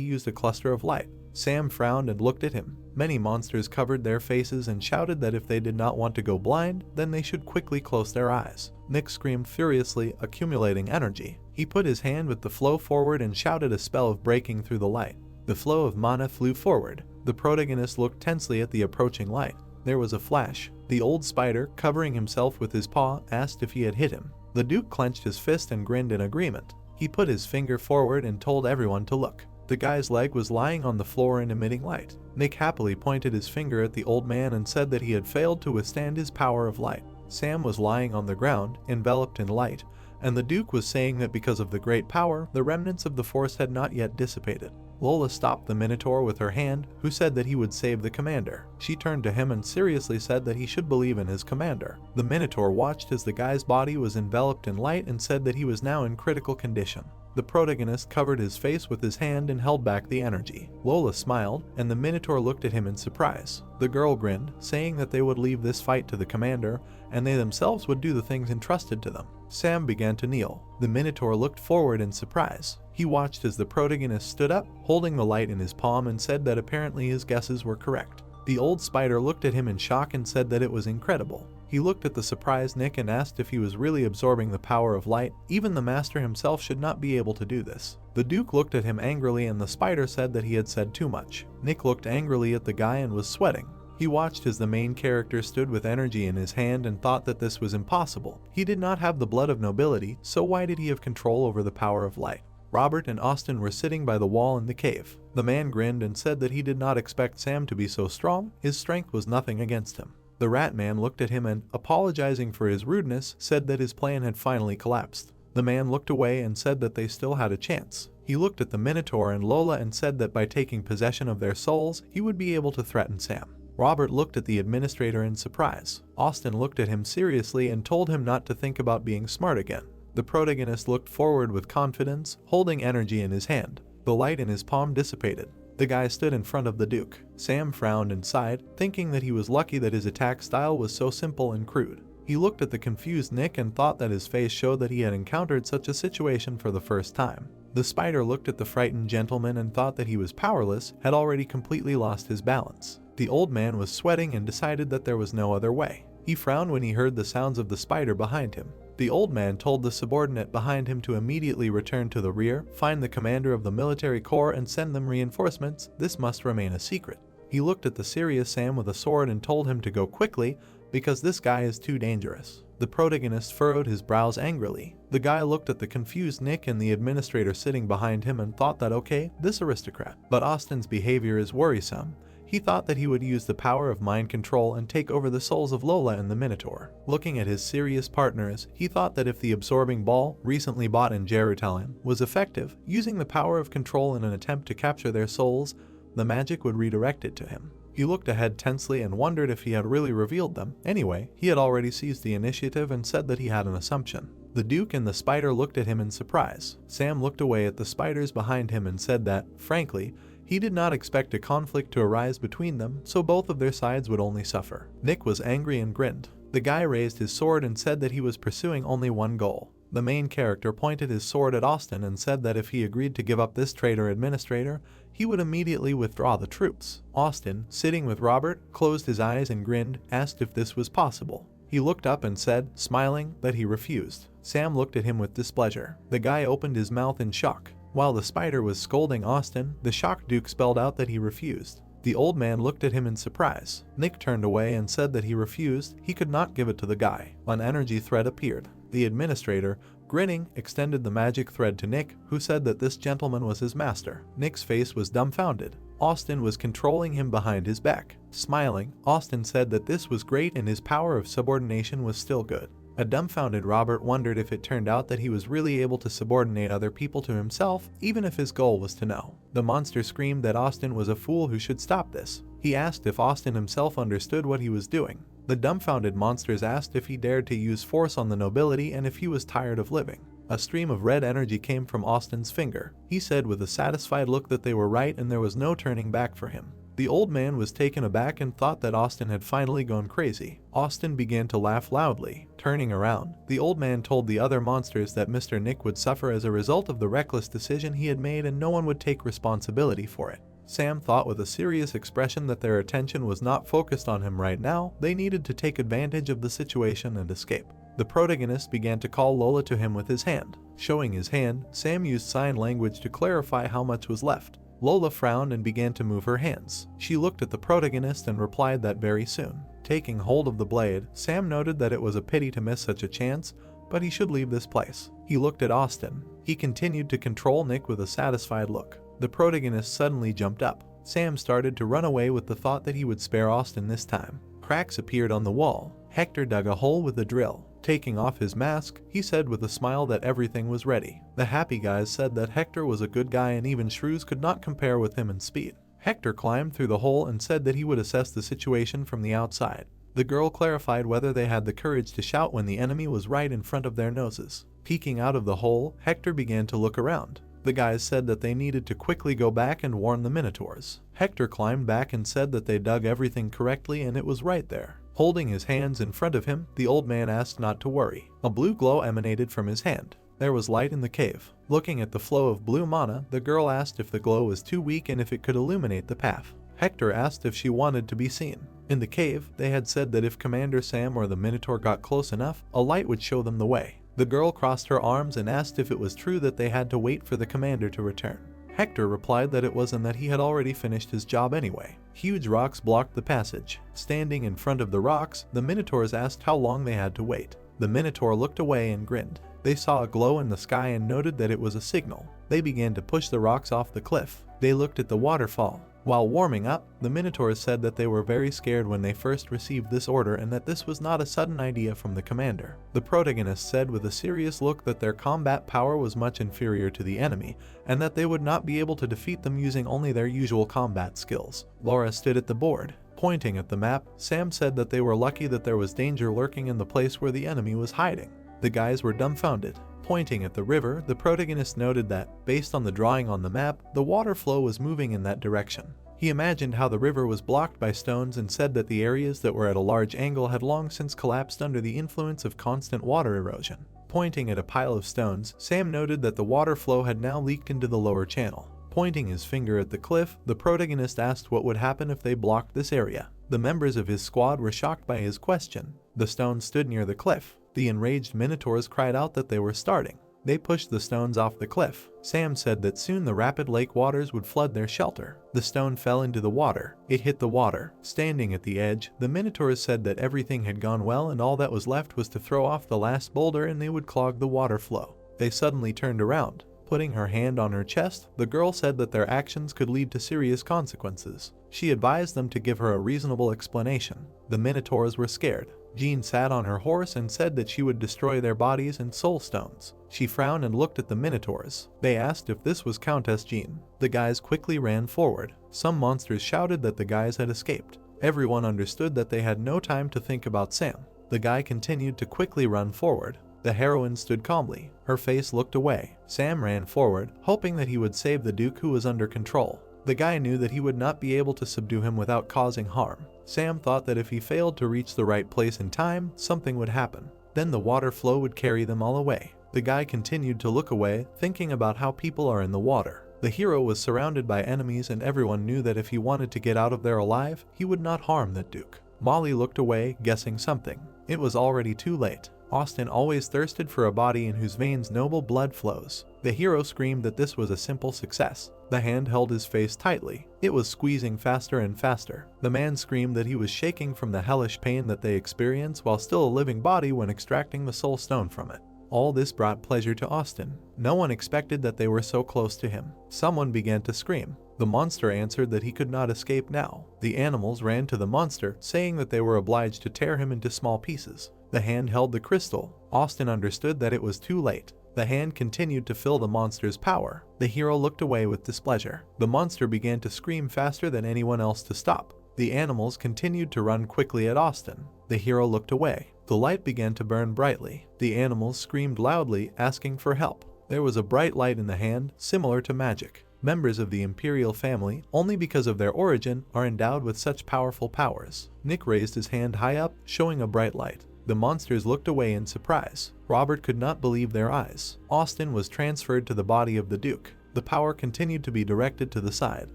used a cluster of light. Sam frowned and looked at him. Many monsters covered their faces and shouted that if they did not want to go blind, then they should quickly close their eyes. Nick screamed furiously, accumulating energy. He put his hand with the flow forward and shouted a spell of breaking through the light. The flow of mana flew forward. The protagonist looked tensely at the approaching light. There was a flash. The old spider, covering himself with his paw, asked if he had hit him. The Duke clenched his fist and grinned in agreement. He put his finger forward and told everyone to look. The guy's leg was lying on the floor and emitting light. Nick happily pointed his finger at the old man and said that he had failed to withstand his power of light. Sam was lying on the ground, enveloped in light, and the Duke was saying that because of the great power, the remnants of the force had not yet dissipated. Lola stopped the Minotaur with her hand, who said that he would save the commander. She turned to him and seriously said that he should believe in his commander. The Minotaur watched as the guy's body was enveloped in light and said that he was now in critical condition. The protagonist covered his face with his hand and held back the energy. Lola smiled, and the Minotaur looked at him in surprise. The girl grinned, saying that they would leave this fight to the commander, and they themselves would do the things entrusted to them. Sam began to kneel. The Minotaur looked forward in surprise. He watched as the protagonist stood up, holding the light in his palm, and said that apparently his guesses were correct. The old spider looked at him in shock and said that it was incredible. He looked at the surprised Nick and asked if he was really absorbing the power of light. Even the master himself should not be able to do this. The Duke looked at him angrily and the spider said that he had said too much. Nick looked angrily at the guy and was sweating. He watched as the main character stood with energy in his hand and thought that this was impossible. He did not have the blood of nobility, so why did he have control over the power of light? Robert and Austin were sitting by the wall in the cave. The man grinned and said that he did not expect Sam to be so strong. His strength was nothing against him. The rat man looked at him and, apologizing for his rudeness, said that his plan had finally collapsed. The man looked away and said that they still had a chance. He looked at the Minotaur and Lola and said that by taking possession of their souls, he would be able to threaten Sam. Robert looked at the administrator in surprise. Austin looked at him seriously and told him not to think about being smart again. The protagonist looked forward with confidence, holding energy in his hand. The light in his palm dissipated. The guy stood in front of the Duke. Sam frowned and sighed, thinking that he was lucky that his attack style was so simple and crude. He looked at the confused Nick and thought that his face showed that he had encountered such a situation for the first time. The spider looked at the frightened gentleman and thought that he was powerless, had already completely lost his balance. The old man was sweating and decided that there was no other way. He frowned when he heard the sounds of the spider behind him. The old man told the subordinate behind him to immediately return to the rear, find the commander of the military corps and send them reinforcements. This must remain a secret. He looked at the serious Sam with a sword and told him to go quickly because this guy is too dangerous. The protagonist furrowed his brows angrily. The guy looked at the confused Nick and the administrator sitting behind him and thought that okay, this aristocrat. But Austin's behavior is worrisome. He thought that he would use the power of mind control and take over the souls of Lola and the Minotaur. Looking at his serious partners, he thought that if the absorbing ball, recently bought in Jerusalem, was effective, using the power of control in an attempt to capture their souls, the magic would redirect it to him. He looked ahead tensely and wondered if he had really revealed them. Anyway, he had already seized the initiative and said that he had an assumption. The Duke and the spider looked at him in surprise. Sam looked away at the spiders behind him and said that, frankly, he did not expect a conflict to arise between them, so both of their sides would only suffer. Nick was angry and grinned. The guy raised his sword and said that he was pursuing only one goal. The main character pointed his sword at Austin and said that if he agreed to give up this traitor administrator, he would immediately withdraw the troops. Austin, sitting with Robert, closed his eyes and grinned, asked if this was possible. He looked up and said, smiling, that he refused. Sam looked at him with displeasure. The guy opened his mouth in shock. While the spider was scolding Austin, the shocked Duke spelled out that he refused. The old man looked at him in surprise. Nick turned away and said that he refused, he could not give it to the guy. An energy thread appeared. The administrator, grinning, extended the magic thread to Nick, who said that this gentleman was his master. Nick's face was dumbfounded. Austin was controlling him behind his back. Smiling, Austin said that this was great and his power of subordination was still good. A dumbfounded Robert wondered if it turned out that he was really able to subordinate other people to himself, even if his goal was to know. The monster screamed that Austin was a fool who should stop this. He asked if Austin himself understood what he was doing. The dumbfounded monsters asked if he dared to use force on the nobility and if he was tired of living. A stream of red energy came from Austin's finger. He said with a satisfied look that they were right and there was no turning back for him. The old man was taken aback and thought that Austin had finally gone crazy. Austin began to laugh loudly. Turning around, the old man told the other monsters that Mr. Nick would suffer as a result of the reckless decision he had made and no one would take responsibility for it. Sam thought with a serious expression that their attention was not focused on him right now, they needed to take advantage of the situation and escape. The protagonist began to call Lola to him with his hand. Showing his hand, Sam used sign language to clarify how much was left. Lola frowned and began to move her hands. She looked at the protagonist and replied that very soon. Taking hold of the blade, Sam noted that it was a pity to miss such a chance, but he should leave this place. He looked at Austin. He continued to control Nick with a satisfied look. The protagonist suddenly jumped up. Sam started to run away with the thought that he would spare Austin this time. Cracks appeared on the wall. Hector dug a hole with a drill. Taking off his mask, he said with a smile that everything was ready. The happy guys said that Hector was a good guy and even shrews could not compare with him in speed. Hector climbed through the hole and said that he would assess the situation from the outside. The girl clarified whether they had the courage to shout when the enemy was right in front of their noses. Peeking out of the hole, Hector began to look around. The guys said that they needed to quickly go back and warn the Minotaurs. Hector climbed back and said that they dug everything correctly and it was right there. Holding his hands in front of him, the old man asked not to worry. A blue glow emanated from his hand. There was light in the cave. Looking at the flow of blue mana, the girl asked if the glow was too weak and if it could illuminate the path. Hector asked if she wanted to be seen. In the cave, they had said that if Commander Sam or the Minotaur got close enough, a light would show them the way. The girl crossed her arms and asked if it was true that they had to wait for the commander to return. Hector replied that it was and that he had already finished his job anyway. Huge rocks blocked the passage. Standing in front of the rocks, the Minotaurs asked how long they had to wait. The Minotaur looked away and grinned. They saw a glow in the sky and noted that it was a signal. They began to push the rocks off the cliff. They looked at the waterfall. While warming up, the Minotaurs said that they were very scared when they first received this order and that this was not a sudden idea from the commander. The protagonist said with a serious look that their combat power was much inferior to the enemy and that they would not be able to defeat them using only their usual combat skills. Laura stood at the board. Pointing at the map, Sam said that they were lucky that there was danger lurking in the place where the enemy was hiding. The guys were dumbfounded. Pointing at the river, the protagonist noted that, based on the drawing on the map, the water flow was moving in that direction. He imagined how the river was blocked by stones and said that the areas that were at a large angle had long since collapsed under the influence of constant water erosion. Pointing at a pile of stones, Sam noted that the water flow had now leaked into the lower channel. Pointing his finger at the cliff, the protagonist asked what would happen if they blocked this area. The members of his squad were shocked by his question. The stones stood near the cliff. The enraged Minotaurs cried out that they were starting. They pushed the stones off the cliff. Sam said that soon the rapid lake waters would flood their shelter. The stone fell into the water. It hit the water. Standing at the edge, the Minotaurs said that everything had gone well and all that was left was to throw off the last boulder and they would clog the water flow. They suddenly turned around. Putting her hand on her chest, the girl said that their actions could lead to serious consequences. She advised them to give her a reasonable explanation. The Minotaurs were scared. Jean sat on her horse and said that she would destroy their bodies and soul stones. She frowned and looked at the Minotaurs. They asked if this was Countess Jean. The guys quickly ran forward. Some monsters shouted that the guys had escaped. Everyone understood that they had no time to think about Sam. The guy continued to quickly run forward. The heroine stood calmly. Her face looked away. Sam ran forward, hoping that he would save the Duke who was under control. The guy knew that he would not be able to subdue him without causing harm. Sam thought that if he failed to reach the right place in time, something would happen. Then the water flow would carry them all away. The guy continued to look away, thinking about how people are in the water. The hero was surrounded by enemies and everyone knew that if he wanted to get out of there alive, he would not harm that Duke. Molly looked away, guessing something. It was already too late. Austin always thirsted for a body in whose veins noble blood flows. The hero screamed that this was a simple success. The hand held his face tightly. It was squeezing faster and faster. The man screamed that he was shaking from the hellish pain that they experience while still a living body when extracting the soul stone from it. All this brought pleasure to Austin. No one expected that they were so close to him. Someone began to scream. The monster answered that he could not escape now. The animals ran to the monster, saying that they were obliged to tear him into small pieces. The hand held the crystal. Austin understood that it was too late. The hand continued to fill the monster's power. The hero looked away with displeasure. The monster began to scream faster than anyone else to stop. The animals continued to run quickly at Austin. The hero looked away. The light began to burn brightly. The animals screamed loudly, asking for help. There was a bright light in the hand, similar to magic. Members of the imperial family, only because of their origin, are endowed with such powerful powers. Nick raised his hand high up, showing a bright light. The monsters looked away in surprise. Robert could not believe their eyes. Austin was transferred to the body of the Duke. The power continued to be directed to the side.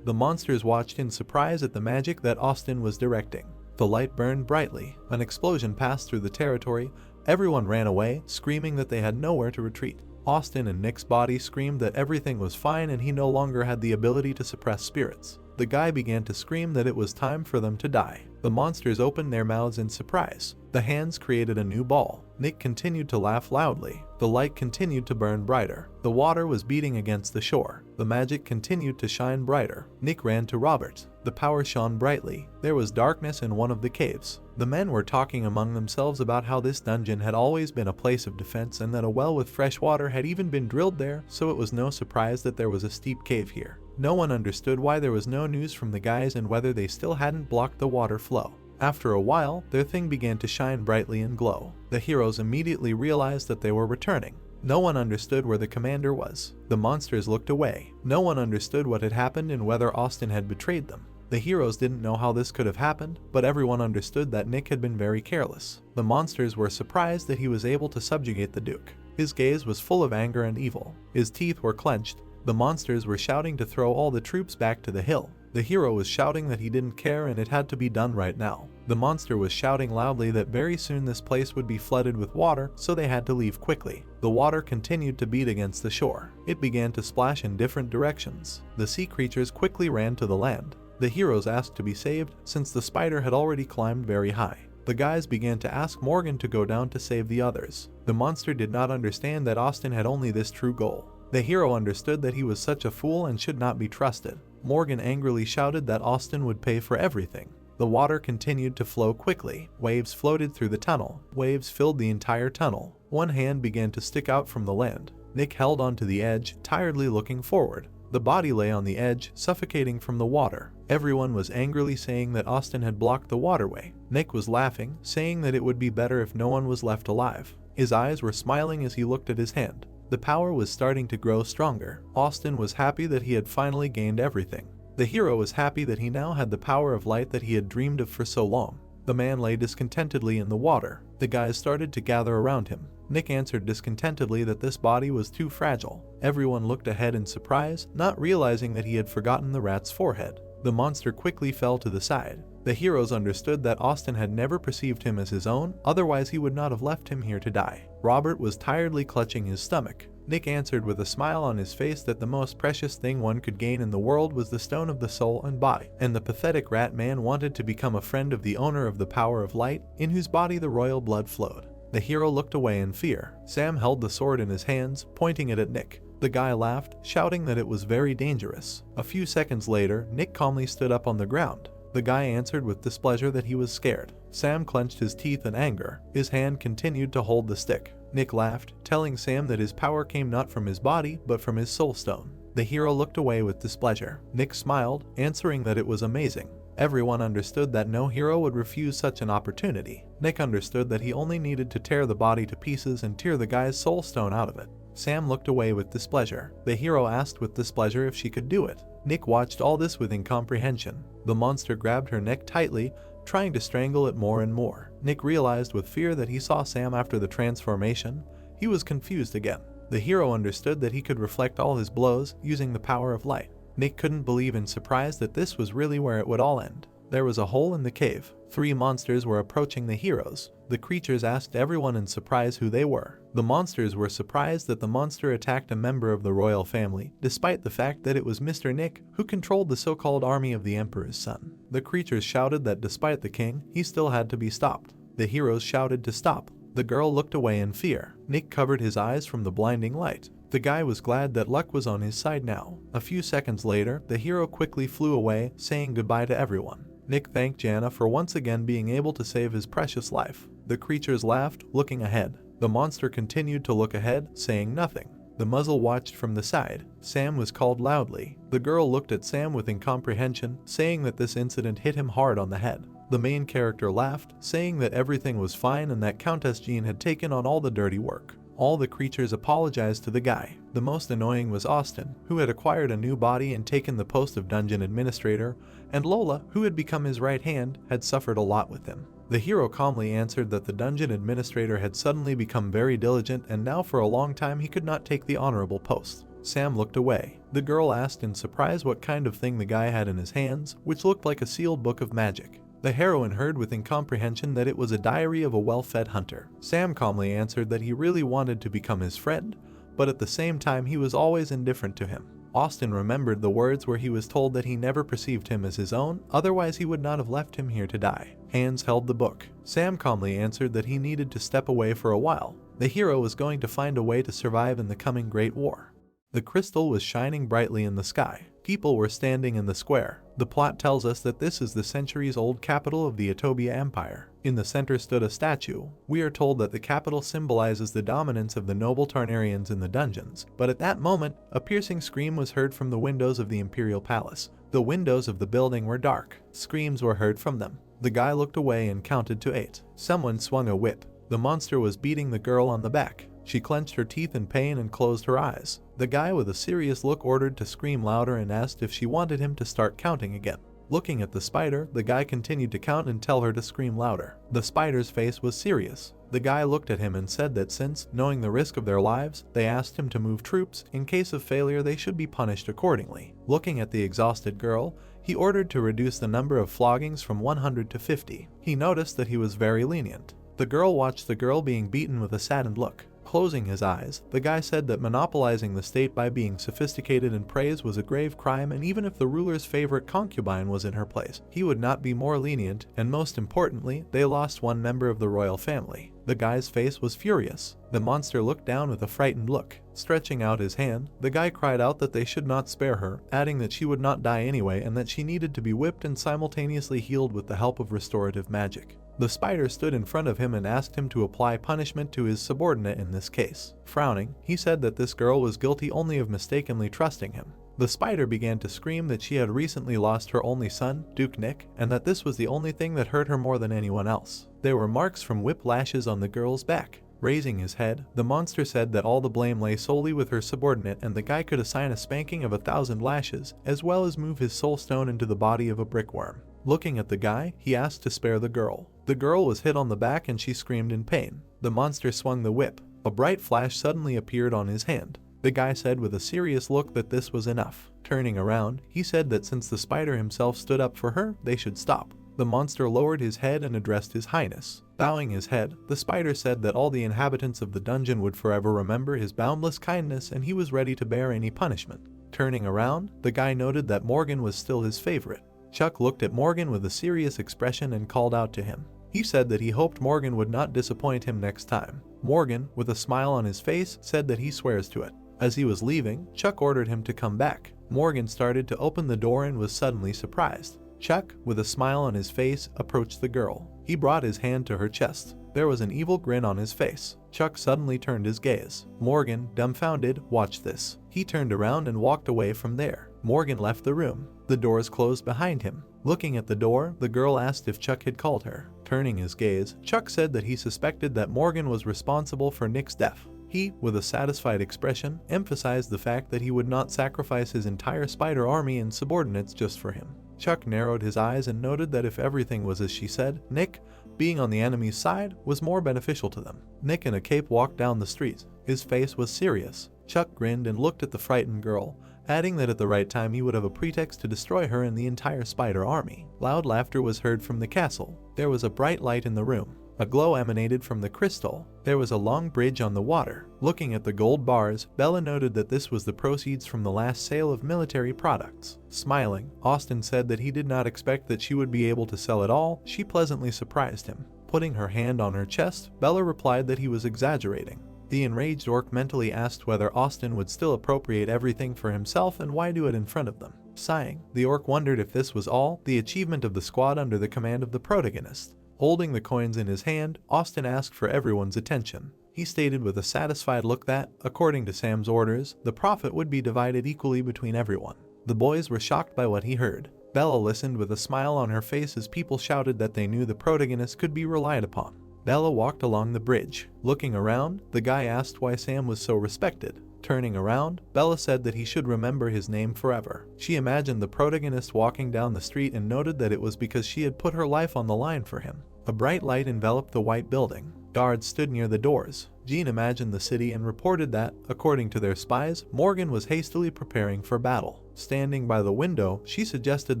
The monsters watched in surprise at the magic that Austin was directing. The light burned brightly. An explosion passed through the territory. Everyone ran away, screaming that they had nowhere to retreat. Austin and Nick's body screamed that everything was fine and he no longer had the ability to suppress spirits. The guy began to scream that it was time for them to die. The monsters opened their mouths in surprise. The hands created a new ball. Nick continued to laugh loudly. The light continued to burn brighter. The water was beating against the shore. The magic continued to shine brighter. Nick ran to Robert. The power shone brightly. There was darkness in one of the caves. The men were talking among themselves about how this dungeon had always been a place of defense and that a well with fresh water had even been drilled there, so it was no surprise that there was a steep cave here. No one understood why there was no news from the guys and whether they still hadn't blocked the water flow. After a while, their thing began to shine brightly and glow. The heroes immediately realized that they were returning. No one understood where the commander was. The monsters looked away. No one understood what had happened and whether Austin had betrayed them. The heroes didn't know how this could have happened, but everyone understood that Nick had been very careless. The monsters were surprised that he was able to subjugate the Duke. His gaze was full of anger and evil. His teeth were clenched. The monsters were shouting to throw all the troops back to the hill. The hero was shouting that he didn't care and it had to be done right now. The monster was shouting loudly that very soon this place would be flooded with water, so they had to leave quickly. The water continued to beat against the shore. It began to splash in different directions. The sea creatures quickly ran to the land. The heroes asked to be saved, since the spider had already climbed very high. The guys began to ask Morgan to go down to save the others. The monster did not understand that Austin had only this true goal. The hero understood that he was such a fool and should not be trusted. Morgan angrily shouted that Austin would pay for everything. The water continued to flow quickly. Waves floated through the tunnel. Waves filled the entire tunnel. One hand began to stick out from the land. Nick held onto the edge, tiredly looking forward. The body lay on the edge, suffocating from the water. Everyone was angrily saying that Austin had blocked the waterway. Nick was laughing, saying that it would be better if no one was left alive. His eyes were smiling as he looked at his hand. The power was starting to grow stronger. Austin was happy that he had finally gained everything. The hero was happy that he now had the power of light that he had dreamed of for so long. The man lay discontentedly in the water. The guys started to gather around him. Nick answered discontentedly that this body was too fragile. Everyone looked ahead in surprise, not realizing that he had forgotten the rat's forehead. The monster quickly fell to the side. The heroes understood that Austin had never perceived him as his own, otherwise he would not have left him here to die. Robert was tiredly clutching his stomach. Nick answered with a smile on his face that the most precious thing one could gain in the world was the stone of the soul and body, and the pathetic rat man wanted to become a friend of the owner of the power of light, in whose body the royal blood flowed. The hero looked away in fear. Sam held the sword in his hands, pointing it at Nick. The guy laughed, shouting that it was very dangerous. A few seconds later, Nick calmly stood up on the ground. The guy answered with displeasure that he was scared. Sam clenched his teeth in anger. His hand continued to hold the stick. Nick laughed, telling Sam that his power came not from his body, but from his soul stone. The hero looked away with displeasure. Nick smiled, answering that it was amazing. Everyone understood that no hero would refuse such an opportunity. Nick understood that he only needed to tear the body to pieces and tear the guy's soul stone out of it. Sam looked away with displeasure. The hero asked with displeasure if she could do it. Nick watched all this with incomprehension. The monster grabbed her neck tightly, trying to strangle it more and more. Nick realized with fear that he saw Sam after the transformation. he was confused again. The hero understood that he could reflect all his blows using the power of light. Nick couldn't believe in surprise that this was really where it would all end. There was a hole in the cave. 3 monsters were approaching the heroes. The creatures asked everyone in surprise who they were. The monsters were surprised that the monster attacked a member of the royal family, despite the fact that it was Mr. Nick who controlled the so-called army of the Emperor's son. The creatures shouted that despite the king, he still had to be stopped. The heroes shouted to stop. The girl looked away in fear. Nick covered his eyes from the blinding light. The guy was glad that luck was on his side now. A few seconds later, the hero quickly flew away, saying goodbye to everyone. Nick thanked Jana for once again being able to save his precious life. The creatures laughed, looking ahead. The monster continued to look ahead, saying nothing. The muzzle watched from the side. Sam was called loudly. The girl looked at Sam with incomprehension, saying that this incident hit him hard on the head. The main character laughed, saying that everything was fine and that Countess Jean had taken on all the dirty work. All the creatures apologized to the guy. The most annoying was Austin, who had acquired a new body and taken the post of dungeon administrator, and Lola, who had become his right hand, had suffered a lot with him. The hero calmly answered that the dungeon administrator had suddenly become very diligent and now for a long time he could not take the honorable post. Sam looked away. The girl asked in surprise what kind of thing the guy had in his hands, which looked like a sealed book of magic. The heroine heard with incomprehension that it was a diary of a well-fed hunter. Sam calmly answered that he really wanted to become his friend, but at the same time he was always indifferent to him. Austin remembered the words where he was told that he never perceived him as his own, otherwise he would not have left him here to die. Hands held the book. Sam calmly answered that he needed to step away for a while. The hero was going to find a way to survive in the coming Great War. The crystal was shining brightly in the sky. People were standing in the square. The plot tells us that this is the centuries-old capital of the Etobia Empire. In the center stood a statue. We are told that the capital symbolizes the dominance of the noble Tarnarians in the dungeons, but at that moment, a piercing scream was heard from the windows of the Imperial Palace. The windows of the building were dark. Screams were heard from them. The guy looked away and counted to 8. Someone swung a whip. The monster was beating the girl on the back. She clenched her teeth in pain and closed her eyes. The guy with a serious look ordered to scream louder and asked if she wanted him to start counting again. Looking at the spider, the guy continued to count and tell her to scream louder. The spider's face was serious. The guy looked at him and said that since, knowing the risk of their lives, they asked him to move troops. In case of failure, they should be punished accordingly. Looking at the exhausted girl, he ordered to reduce the number of floggings from 100 to 50. He noticed that he was very lenient. The girl watched the girl being beaten with a saddened look. Closing his eyes, the guy said that monopolizing the state by being sophisticated in praise was a grave crime, and even if the ruler's favorite concubine was in her place, he would not be more lenient, and most importantly, they lost one member of the royal family. The guy's face was furious. The monster looked down with a frightened look. Stretching out his hand, the guy cried out that they should not spare her, adding that she would not die anyway and that she needed to be whipped and simultaneously healed with the help of restorative magic. The spider stood in front of him and asked him to apply punishment to his subordinate in this case. Frowning, he said that this girl was guilty only of mistakenly trusting him. The spider began to scream that she had recently lost her only son, Duke Nick, and that this was the only thing that hurt her more than anyone else. There were marks from whip lashes on the girl's back. Raising his head, the monster said that all the blame lay solely with her subordinate and the guy could assign a spanking of 1,000 lashes, as well as move his soul stone into the body of a brickworm. Looking at the guy, he asked to spare the girl. The girl was hit on the back and she screamed in pain. The monster swung the whip. A bright flash suddenly appeared on his hand. The guy said with a serious look that this was enough. Turning around, he said that since the spider himself stood up for her, they should stop. The monster lowered his head and addressed his highness. Bowing his head, the spider said that all the inhabitants of the dungeon would forever remember his boundless kindness and he was ready to bear any punishment. Turning around, the guy noted that Morgan was still his favorite. Chuck looked at Morgan with a serious expression and called out to him. He said that he hoped Morgan would not disappoint him next time. Morgan, with a smile on his face, said that he swears to it. As he was leaving, Chuck ordered him to come back. Morgan started to open the door and was suddenly surprised. Chuck, with a smile on his face, approached the girl. He brought his hand to her chest. There was an evil grin on his face. Chuck suddenly turned his gaze. Morgan, dumbfounded, watched this. He turned around and walked away from there. Morgan left the room. The doors closed behind him. Looking at the door, the girl asked if Chuck had called her. Turning his gaze, Chuck said that he suspected that Morgan was responsible for Nick's death. He, with a satisfied expression, emphasized the fact that he would not sacrifice his entire spider army and subordinates just for him. Chuck narrowed his eyes and noted that if everything was as she said, Nick being on the enemy's side was more beneficial to them. Nick in a cape walked down the street. His face was serious. Chuck grinned and looked at the frightened girl, adding that at the right time he would have a pretext to destroy her and the entire spider army. Loud laughter was heard from the castle. There was a bright light in the room. A glow emanated from the crystal. There was a long bridge on the water. Looking at the gold bars, Bella noted that this was the proceeds from the last sale of military products. Smiling, Austin said that he did not expect that she would be able to sell it all. She pleasantly surprised him. Putting her hand on her chest, Bella replied that he was exaggerating. The enraged orc mentally asked whether Austin would still appropriate everything for himself and why do it in front of them. Sighing, the orc wondered if this was all the achievement of the squad under the command of the protagonist. Holding the coins in his hand, Austin asked for everyone's attention. He stated with a satisfied look that, according to Sam's orders, the profit would be divided equally between everyone. The boys were shocked by what he heard. Bella listened with a smile on her face as people shouted that they knew the protagonist could be relied upon. Bella walked along the bridge. Looking around, the guy asked why Sam was so respected. Turning around, Bella said that he should remember his name forever. She imagined the protagonist walking down the street and noted that it was because she had put her life on the line for him. A bright light enveloped the white building. Guards stood near the doors. Jean imagined the city and reported that, according to their spies, Morgan was hastily preparing for battle. Standing by the window, she suggested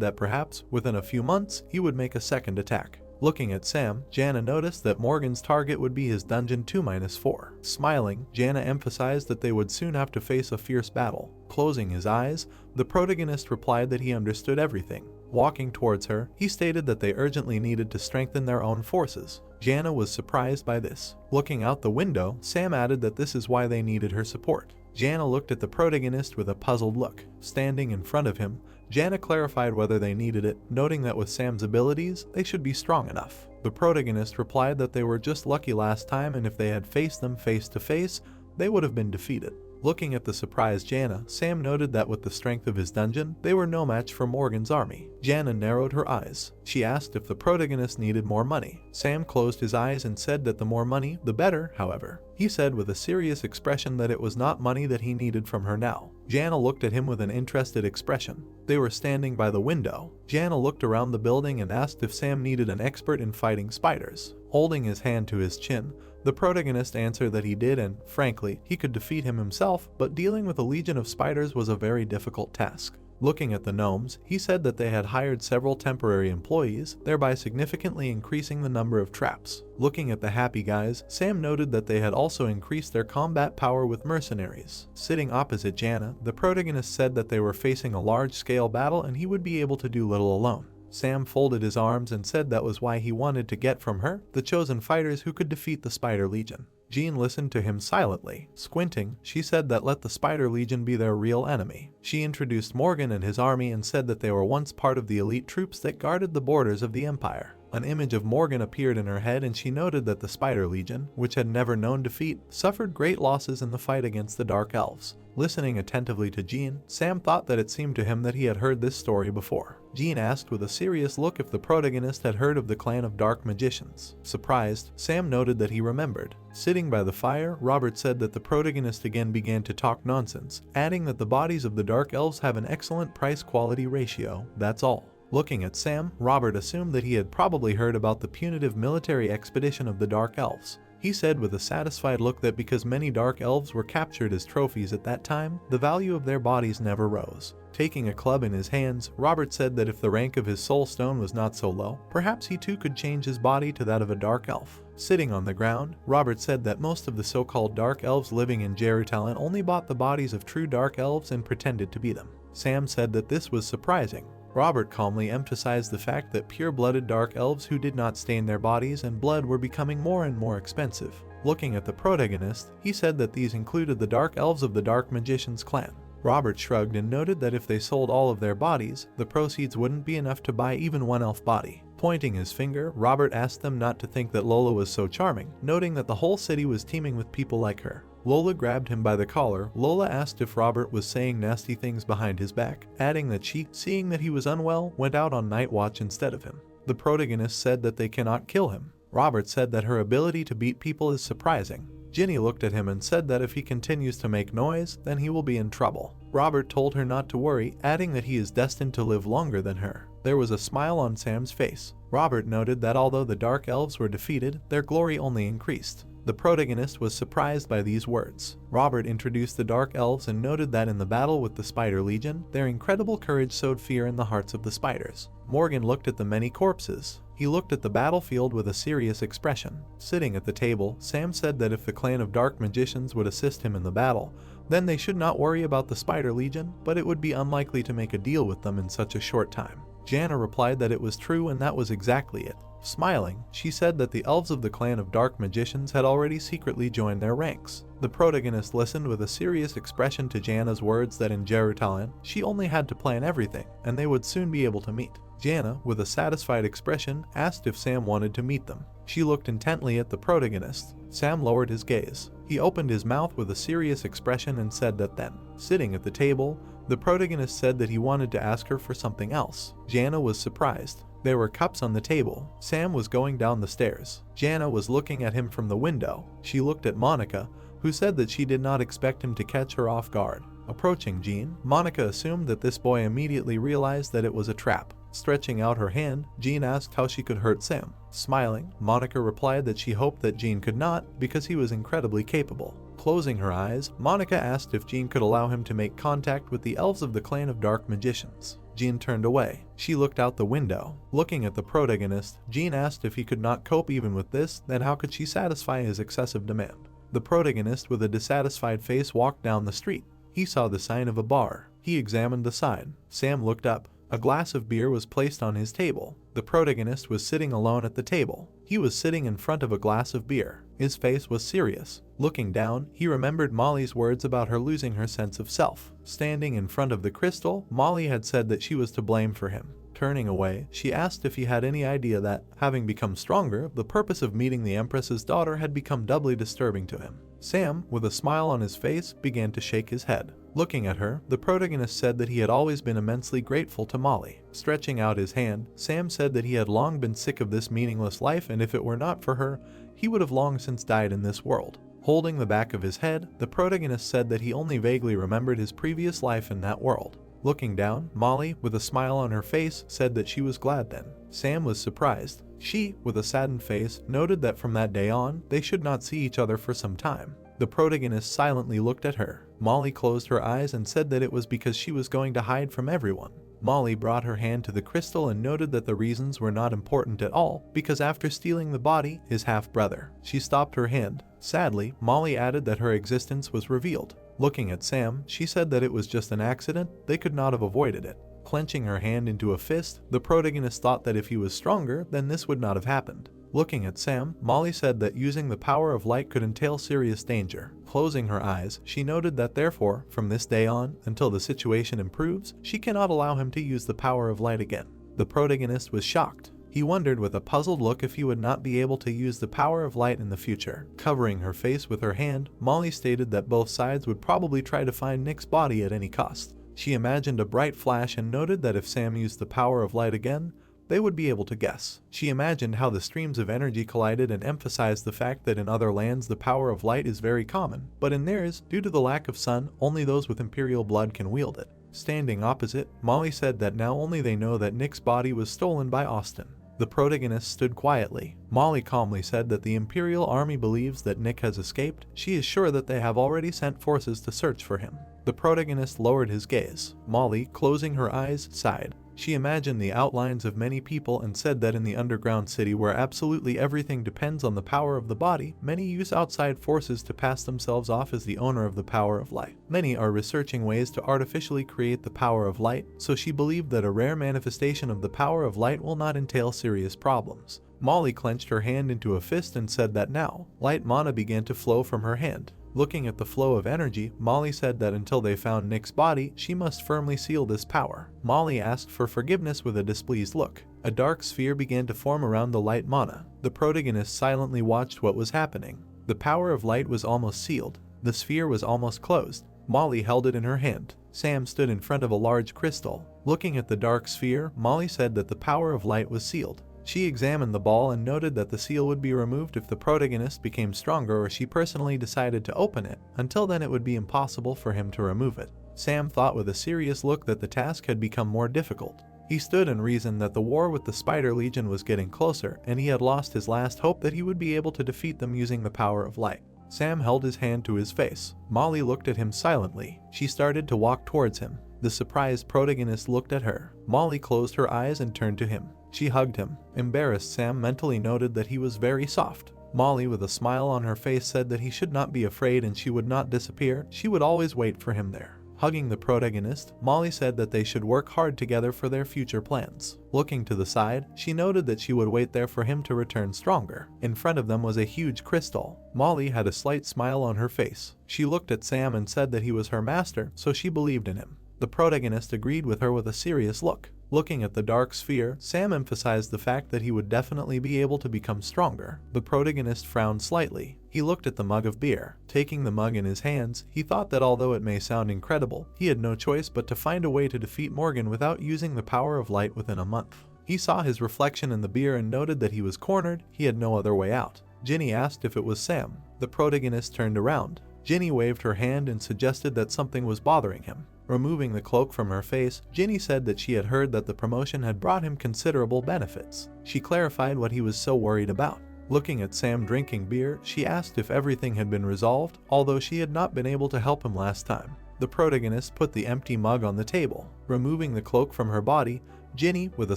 that perhaps, within a few months, he would make a second attack. Looking at Sam, Jana noticed that Morgan's target would be his dungeon 2-4. Smiling, Jana emphasized that they would soon have to face a fierce battle. Closing his eyes, the protagonist replied that he understood everything. Walking towards her, he stated that they urgently needed to strengthen their own forces. Jana was surprised by this. Looking out the window, Sam added that this is why they needed her support. Jana looked at the protagonist with a puzzled look. Standing in front of him, Jana clarified whether they needed it, noting that with Sam's abilities, they should be strong enough. The protagonist replied that they were just lucky last time and if they had faced them face to face, they would have been defeated. Looking at the surprised Jana, Sam noted that with the strength of his dungeon, they were no match for Morgan's army. Jana narrowed her eyes. She asked if the protagonist needed more money. Sam closed his eyes and said that the more money, the better, however. He said with a serious expression that it was not money that he needed from her now. Jana looked at him with an interested expression. They were standing by the window. Jana looked around the building and asked if Sam needed an expert in fighting spiders. Holding his hand to his chin, the protagonist answered that he did and, frankly, he could defeat him himself, but dealing with a legion of spiders was a very difficult task. Looking at the gnomes, he said that they had hired several temporary employees, thereby significantly increasing the number of traps. Looking at the happy guys, Sam noted that they had also increased their combat power with mercenaries. Sitting opposite Jana, the protagonist said that they were facing a large-scale battle and he would be able to do little alone. Sam folded his arms and said that was why he wanted to get from her the chosen fighters who could defeat the Spider Legion. Jean listened to him silently. Squinting, she said that let the Spider Legion be their real enemy. She introduced Morgan and his army and said that they were once part of the elite troops that guarded the borders of the Empire. An image of Morgan appeared in her head and she noted that the Spider Legion, which had never known defeat, suffered great losses in the fight against the Dark Elves. Listening attentively to Jean, Sam thought that it seemed to him that he had heard this story before. Jean asked with a serious look if the protagonist had heard of the clan of dark magicians. Surprised, Sam noted that he remembered. Sitting by the fire, Robert said that the protagonist again began to talk nonsense, adding that the bodies of the Dark Elves have an excellent price-quality ratio, that's all. Looking at Sam, Robert assumed that he had probably heard about the punitive military expedition of the Dark Elves. He said with a satisfied look that because many Dark Elves were captured as trophies at that time, the value of their bodies never rose. Taking a club in his hands, Robert said that if the rank of his soul stone was not so low, perhaps he too could change his body to that of a Dark Elf. Sitting on the ground, Robert said that most of the so-called Dark Elves living in Jerusalem only bought the bodies of true Dark Elves and pretended to be them. Sam said that this was surprising. Robert calmly emphasized the fact that pure-blooded Dark Elves who did not stain their bodies and blood were becoming more and more expensive. Looking at the protagonist, he said that these included the Dark Elves of the Dark Magician's clan. Robert shrugged and noted that if they sold all of their bodies, the proceeds wouldn't be enough to buy even one elf body. Pointing his finger, Robert asked them not to think that Lola was so charming, noting that the whole city was teeming with people like her. Lola grabbed him by the collar. Lola asked if Robert was saying nasty things behind his back, adding that she, seeing that he was unwell, went out on night watch instead of him. The protagonist said that they cannot kill him. Robert said that her ability to beat people is surprising. Ginny looked at him and said that if he continues to make noise, then he will be in trouble. Robert told her not to worry, adding that he is destined to live longer than her. There was a smile on Sam's face. Robert noted that although the Dark Elves were defeated, their glory only increased. The protagonist was surprised by these words. Robert introduced the Dark Elves and noted that in the battle with the Spider Legion, their incredible courage sowed fear in the hearts of the spiders. Morgan looked at the many corpses. He looked at the battlefield with a serious expression. Sitting at the table, Sam said that if the clan of dark magicians would assist him in the battle, then they should not worry about the Spider Legion, but it would be unlikely to make a deal with them in such a short time. Jana replied that it was true and that was exactly it. Smiling, she said that the elves of the clan of dark magicians had already secretly joined their ranks. The protagonist listened with a serious expression to Jana's words that in Jerusalem, she only had to plan everything, and they would soon be able to meet. Jana, with a satisfied expression, asked if Sam wanted to meet them. She looked intently at the protagonist. Sam lowered his gaze. He opened his mouth with a serious expression and said that then, sitting at the table, the protagonist said that he wanted to ask her for something else. Jana was surprised. There were cups on the table. Sam was going down the stairs. Jana was looking at him from the window. She looked at Monica, who said that she did not expect him to catch her off guard. Approaching Jean, Monica assumed that this boy immediately realized that it was a trap. Stretching out her hand, Jean asked how she could hurt Sam. Smiling, Monica replied that she hoped that Jean could not because he was incredibly capable. Closing her eyes, Monica asked if Jean could allow him to make contact with the elves of the clan of dark magicians. Jean turned away. She looked out the window. Looking at the protagonist, Jean asked if he could not cope even with this, then how could she satisfy his excessive demand? The protagonist with a dissatisfied face walked down the street. He saw the sign of a bar. He examined the sign. Sam looked up. A glass of beer was placed on his table. The protagonist was sitting alone at the table. He was sitting in front of a glass of beer. His face was serious. Looking down, he remembered Molly's words about her losing her sense of self. Standing in front of the crystal, Molly had said that she was to blame for him. Turning away, she asked if he had any idea that, having become stronger, the purpose of meeting the Empress's daughter had become doubly disturbing to him. Sam, with a smile on his face, began to shake his head. Looking at her, the protagonist said that he had always been immensely grateful to Molly. Stretching out his hand, Sam said that he had long been sick of this meaningless life, and if it were not for her, he would have long since died in this world. Holding the back of his head, the protagonist said that he only vaguely remembered his previous life in that world. Looking down, Molly, with a smile on her face, said that she was glad then. Sam was surprised. She, with a saddened face, noted that from that day on, they should not see each other for some time. The protagonist silently looked at her. Molly closed her eyes and said that it was because she was going to hide from everyone. Molly brought her hand to the crystal and noted that the reasons were not important at all, because after stealing the body, his half-brother. She stopped her hand. Sadly, Molly added that her existence was revealed. Looking at Sam, she said that it was just an accident, they could not have avoided it. Clenching her hand into a fist, the protagonist thought that if he was stronger, then this would not have happened. Looking at Sam, Molly said that using the power of light could entail serious danger. Closing her eyes, she noted that therefore, from this day on, until the situation improves, she cannot allow him to use the power of light again. The protagonist was shocked. He wondered with a puzzled look if he would not be able to use the power of light in the future. Covering her face with her hand, Molly stated that both sides would probably try to find Nick's body at any cost. She imagined a bright flash and noted that if Sam used the power of light again, they would be able to guess. She imagined how the streams of energy collided and emphasized the fact that in other lands the power of light is very common, but in theirs, due to the lack of sun, only those with imperial blood can wield it. Standing opposite, Molly said that now only they know that Nick's body was stolen by Austin. The protagonist stood quietly. Molly calmly said that the Imperial Army believes that Nick has escaped. She is sure that they have already sent forces to search for him. The protagonist lowered his gaze. Molly, closing her eyes, sighed. She imagined the outlines of many people and said that in the underground city where absolutely everything depends on the power of the body, many use outside forces to pass themselves off as the owner of the power of light. Many are researching ways to artificially create the power of light, so she believed that a rare manifestation of the power of light will not entail serious problems. Molly clenched her hand into a fist and said that now, light mana began to flow from her hand. Looking at the flow of energy, Molly said that until they found Nick's body, she must firmly seal this power. Molly asked for forgiveness with a displeased look. A dark sphere began to form around the light mana. The protagonist silently watched what was happening. The power of light was almost sealed. The sphere was almost closed. Molly held it in her hand. Sam stood in front of a large crystal. Looking at the dark sphere, Molly said that the power of light was sealed. She examined the ball and noted that the seal would be removed if the protagonist became stronger or she personally decided to open it. Until then it would be impossible for him to remove it. Sam thought with a serious look that the task had become more difficult. He stood and reasoned that the war with the Spider Legion was getting closer, and he had lost his last hope that he would be able to defeat them using the power of light. Sam held his hand to his face. Molly looked at him silently. She started to walk towards him. The surprised protagonist looked at her. Molly closed her eyes and turned to him. She hugged him. Embarrassed, Sam mentally noted that he was very soft. Molly, with a smile on her face, said that he should not be afraid and she would not disappear. She would always wait for him there. Hugging the protagonist, Molly said that they should work hard together for their future plans. Looking to the side, she noted that she would wait there for him to return stronger. In front of them was a huge crystal. Molly had a slight smile on her face. She looked at Sam and said that he was her master, so she believed in him. The protagonist agreed with her with a serious look. Looking at the dark sphere, Sam emphasized the fact that he would definitely be able to become stronger. The protagonist frowned slightly. He looked at the mug of beer. Taking the mug in his hands, he thought that although it may sound incredible, he had no choice but to find a way to defeat Morgan without using the power of light within a month. He saw his reflection in the beer and noted that he was cornered. He had no other way out. Ginny asked if it was Sam. The protagonist turned around. Ginny waved her hand and suggested that something was bothering him. Removing the cloak from her face, Ginny said that she had heard that the promotion had brought him considerable benefits. She clarified what he was so worried about. Looking at Sam drinking beer, she asked if everything had been resolved, although she had not been able to help him last time. The protagonist put the empty mug on the table. Removing the cloak from her body, Ginny, with a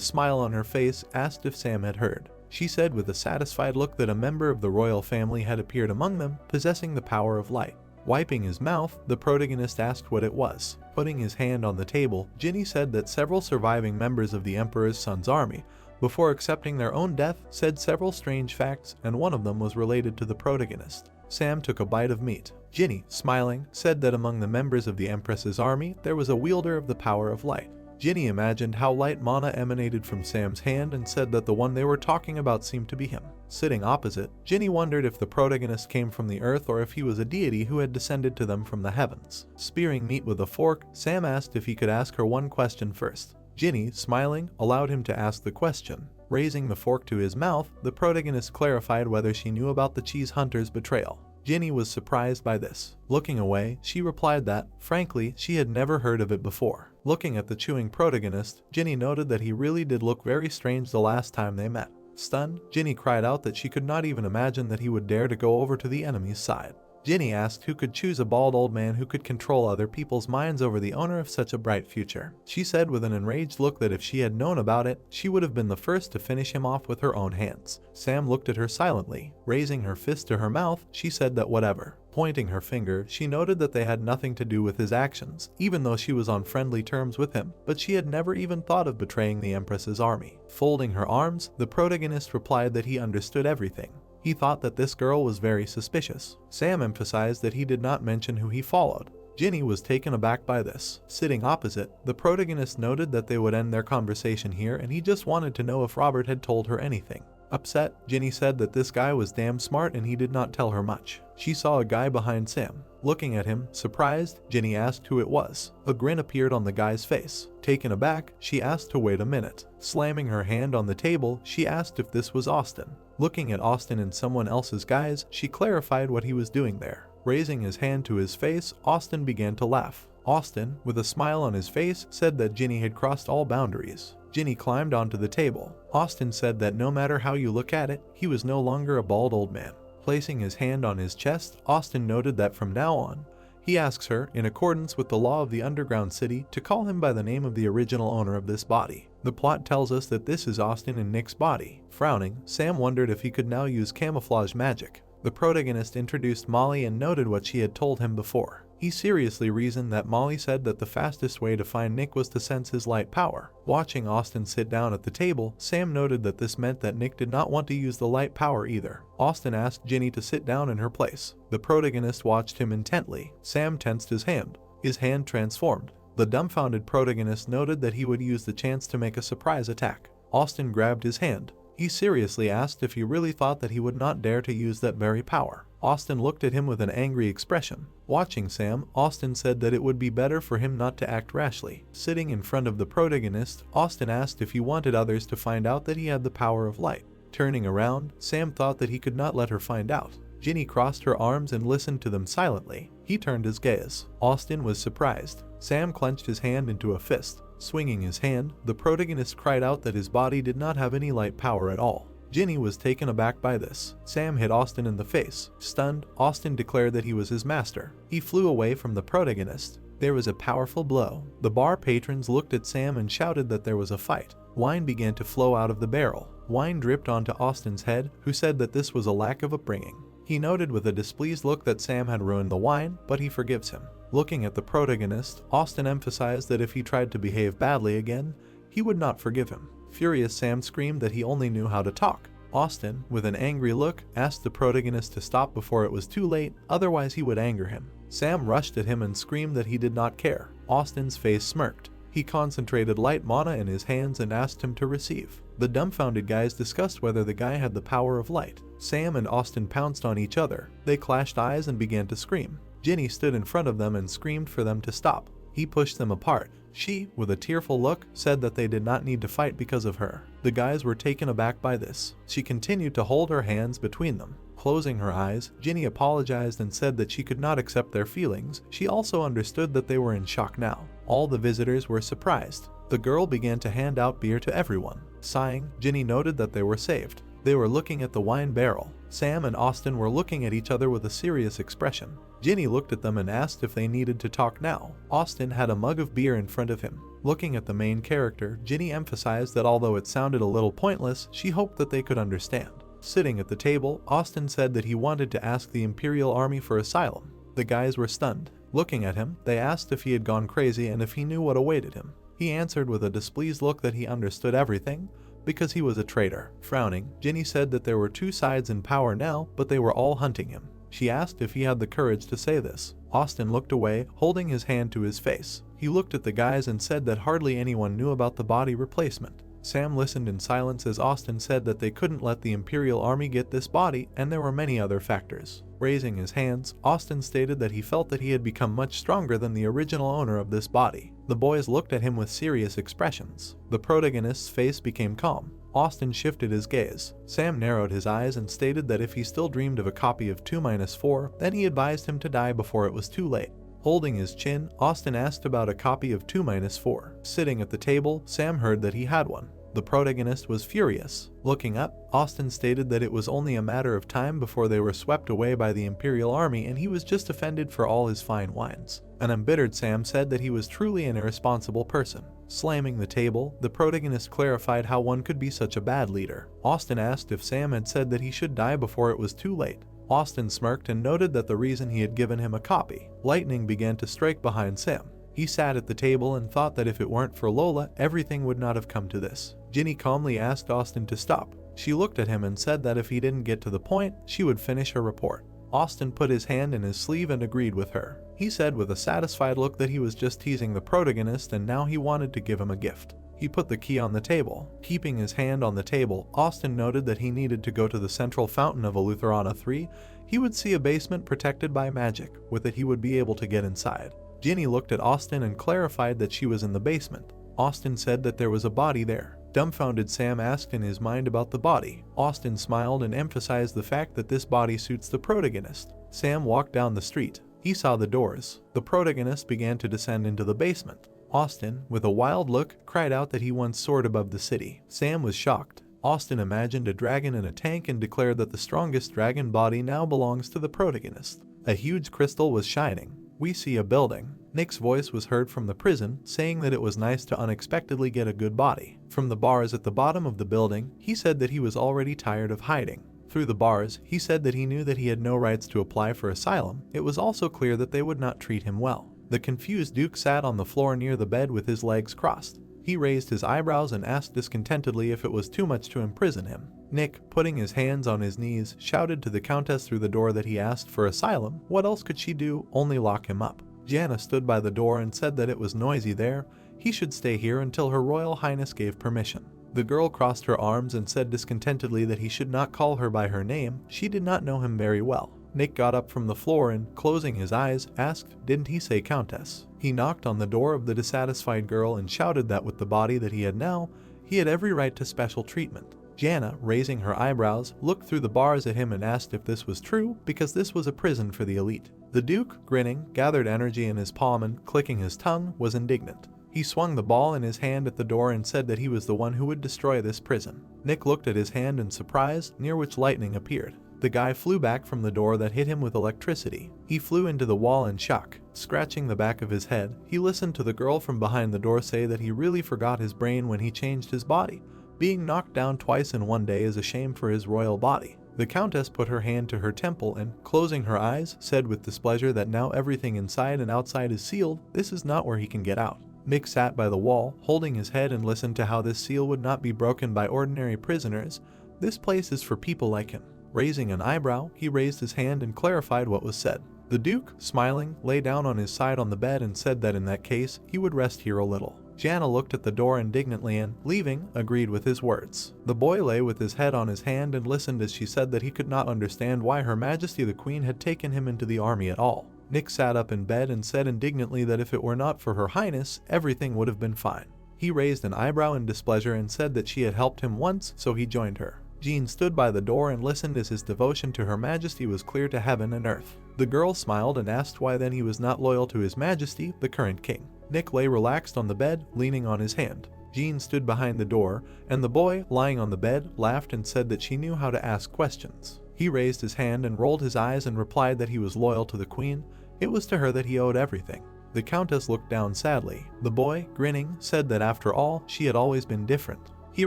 smile on her face, asked if Sam had heard. She said with a satisfied look that a member of the royal family had appeared among them, possessing the power of light. Wiping his mouth, the protagonist asked what it was. Putting his hand on the table, Ginny said that several surviving members of the Emperor's son's army, before accepting their own death, said several strange facts, and one of them was related to the protagonist. Sam took a bite of meat. Ginny, smiling, said that among the members of the Empress's army, there was a wielder of the power of light. Ginny imagined how light mana emanated from Sam's hand and said that the one they were talking about seemed to be him. Sitting opposite, Ginny wondered if the protagonist came from the earth or if he was a deity who had descended to them from the heavens. Spearing meat with a fork, Sam asked if he could ask her one question first. Ginny, smiling, allowed him to ask the question. Raising the fork to his mouth, the protagonist clarified whether she knew about the cheese hunter's betrayal. Ginny was surprised by this. Looking away, she replied that, frankly, she had never heard of it before. Looking at the chewing protagonist, Ginny noted that he really did look very strange the last time they met. Stunned, Ginny cried out that she could not even imagine that he would dare to go over to the enemy's side. Ginny asked who could choose a bald old man who could control other people's minds over the owner of such a bright future. She said with an enraged look that if she had known about it, she would have been the first to finish him off with her own hands. Sam looked at her silently. Raising her fist to her mouth, she said that whatever. Pointing her finger, she noted that they had nothing to do with his actions, even though she was on friendly terms with him, but she had never even thought of betraying the Empress's army. Folding her arms, the protagonist replied that he understood everything. He thought that this girl was very suspicious. Sam emphasized that he did not mention who he followed. Ginny was taken aback by this. Sitting opposite, the protagonist noted that they would end their conversation here and he just wanted to know if Robert had told her anything. Upset, Ginny said that this guy was damn smart and he did not tell her much. She saw a guy behind Sam. Looking at him, surprised, Ginny asked who it was. A grin appeared on the guy's face. Taken aback, she asked to wait a minute. Slamming her hand on the table, she asked if this was Austin. Looking at Austin in someone else's guise, she clarified what he was doing there. Raising his hand to his face, Austin began to laugh. Austin, with a smile on his face, said that Ginny had crossed all boundaries. Ginny climbed onto the table. Austin said that no matter how you look at it, he was no longer a bald old man. Placing his hand on his chest, Austin noted that from now on, he asks her, in accordance with the law of the underground city, to call him by the name of the original owner of this body. The plot tells us that this is Austin and Nick's body. Frowning, Sam wondered if he could now use camouflage magic. The protagonist introduced Molly and noted what she had told him before. He seriously reasoned that Molly said that the fastest way to find Nick was to sense his light power. Watching Austin sit down at the table, Sam noted that this meant that Nick did not want to use the light power either. Austin asked Ginny to sit down in her place. The protagonist watched him intently. Sam tensed his hand. His hand transformed. The dumbfounded protagonist noted that he would use the chance to make a surprise attack. Austin grabbed his hand. He seriously asked if he really thought that he would not dare to use that very power. Austin looked at him with an angry expression. Watching Sam, Austin said that it would be better for him not to act rashly. Sitting in front of the protagonist, Austin asked if he wanted others to find out that he had the power of light. Turning around, Sam thought that he could not let her find out. Ginny crossed her arms and listened to them silently. He turned his gaze. Austin was surprised. Sam clenched his hand into a fist. Swinging his hand, the protagonist cried out that his body did not have any light power at all. Ginny was taken aback by this. Sam hit Austin in the face. Stunned, Austin declared that he was his master. He flew away from the protagonist. There was a powerful blow. The bar patrons looked at Sam and shouted that there was a fight. Wine began to flow out of the barrel. Wine dripped onto Austin's head, who said that this was a lack of upbringing. He noted with a displeased look that Sam had ruined the wine, but he forgives him. Looking at the protagonist, Austin emphasized that if he tried to behave badly again, he would not forgive him. Furious, Sam screamed that he only knew how to talk. Austin, with an angry look, asked the protagonist to stop before it was too late, otherwise he would anger him. Sam rushed at him and screamed that he did not care. Austin's face smirked. He concentrated light mana in his hands and asked him to receive. The dumbfounded guys discussed whether the guy had the power of light. Sam and Austin pounced on each other. They clashed eyes and began to scream. Ginny stood in front of them and screamed for them to stop. He pushed them apart. She, with a tearful look, said that they did not need to fight because of her. The guys were taken aback by this. She continued to hold her hands between them. Closing her eyes, Ginny apologized and said that she could not accept their feelings. She also understood that they were in shock now. All the visitors were surprised. The girl began to hand out beer to everyone. Sighing, Ginny noted that they were saved. They were looking at the wine barrel. Sam and Austin were looking at each other with a serious expression. Ginny looked at them and asked if they needed to talk now. Austin had a mug of beer in front of him. Looking at the main character, Ginny emphasized that although it sounded a little pointless, she hoped that they could understand. Sitting at the table, Austin said that he wanted to ask the Imperial Army for asylum. The guys were stunned. Looking at him, they asked if he had gone crazy and if he knew what awaited him. He answered with a displeased look that he understood everything, because he was a traitor. Frowning, Ginny said that there were two sides in power now, but they were all hunting him. She asked if he had the courage to say this. Austin looked away, holding his hand to his face. He looked at the guys and said that hardly anyone knew about the body replacement. Sam listened in silence as Austin said that they couldn't let the Imperial Army get this body, and there were many other factors. Raising his hands, Austin stated that he felt that he had become much stronger than the original owner of this body. The boys looked at him with serious expressions. The protagonist's face became calm. Austin shifted his gaze. Sam narrowed his eyes and stated that if he still dreamed of a copy of 2-4, then he advised him to die before it was too late. Holding his chin, Austin asked about a copy of 2-4. Sitting at the table, Sam heard that he had one. The protagonist was furious. Looking up, Austin stated that it was only a matter of time before they were swept away by the Imperial Army and he was just offended for all his fine wines. An embittered Sam said that he was truly an irresponsible person. Slamming the table, the protagonist clarified how one could be such a bad leader. Austin asked if Sam had said that he should die before it was too late. Austin smirked and noted that the reason he had given him a copy. Lightning began to strike behind Sam. He sat at the table and thought that if it weren't for Lola, everything would not have come to this. Ginny calmly asked Austin to stop. She looked at him and said that if he didn't get to the point, she would finish her report. Austin put his hand in his sleeve and agreed with her. He said with a satisfied look that he was just teasing the protagonist and now he wanted to give him a gift. He put the key on the table. Keeping his hand on the table, Austin noted that he needed to go to the central fountain of Eleuthera 3. He would see a basement protected by magic. With it he would be able to get inside. Ginny looked at Austin and clarified that she was in the basement. Austin said that there was a body there. Dumbfounded Sam asked in his mind about the body. Austin smiled and emphasized the fact that this body suits the protagonist. Sam walked down the street. He saw the doors. The protagonist began to descend into the basement. Austin, with a wild look, cried out that he once soared above the city. Sam was shocked. Austin imagined a dragon in a tank and declared that the strongest dragon body now belongs to the protagonist. A huge crystal was shining. We see a building. Nick's voice was heard from the prison, saying that it was nice to unexpectedly get a good body. From the bars at the bottom of the building, he said that he was already tired of hiding. Through the bars, he said that he knew that he had no rights to apply for asylum. It was also clear that they would not treat him well. The confused Duke sat on the floor near the bed with his legs crossed. He raised his eyebrows and asked discontentedly if it was too much to imprison him. Nick, putting his hands on his knees, shouted to the Countess through the door that he asked for asylum. What else could she do? Only lock him up. Jana stood by the door and said that it was noisy there. He should stay here until Her Royal Highness gave permission. The girl crossed her arms and said discontentedly that he should not call her by her name. She did not know him very well. Nick got up from the floor and, closing his eyes, asked, "Didn't he say Countess?" He knocked on the door of the dissatisfied girl and shouted that with the body that he had now, he had every right to special treatment. Jana, raising her eyebrows, looked through the bars at him and asked if this was true, because this was a prison for the elite. The Duke, grinning, gathered energy in his palm and, clicking his tongue, was indignant. He swung the ball in his hand at the door and said that he was the one who would destroy this prison. Nick looked at his hand in surprise, near which lightning appeared. The guy flew back from the door that hit him with electricity. He flew into the wall in shock. Scratching the back of his head, he listened to the girl from behind the door say that he really forgot his brain when he changed his body. Being knocked down twice in one day is a shame for his royal body. The Countess put her hand to her temple and, closing her eyes, said with displeasure that now everything inside and outside is sealed. This is not where he can get out. Nick sat by the wall, holding his head, and listened to how this seal would not be broken by ordinary prisoners. This place is for people like him. Raising an eyebrow, he raised his hand and clarified what was said. The Duke, smiling, lay down on his side on the bed and said that in that case, he would rest here a little. Jana looked at the door indignantly and, leaving, agreed with his words. The boy lay with his head on his hand and listened as she said that he could not understand why Her Majesty the Queen had taken him into the army at all. Nick sat up in bed and said indignantly that if it were not for Her Highness, everything would have been fine. He raised an eyebrow in displeasure and said that she had helped him once, so he joined her. Jean stood by the door and listened as his devotion to Her Majesty was clear to heaven and earth. The girl smiled and asked why then he was not loyal to His Majesty, the current king. Nick lay relaxed on the bed, leaning on his hand. Jean stood behind the door, and the boy, lying on the bed, laughed and said that she knew how to ask questions. He raised his hand and rolled his eyes and replied that he was loyal to the queen. It was to her that he owed everything. The Countess looked down sadly. The boy, grinning, said that after all, she had always been different. He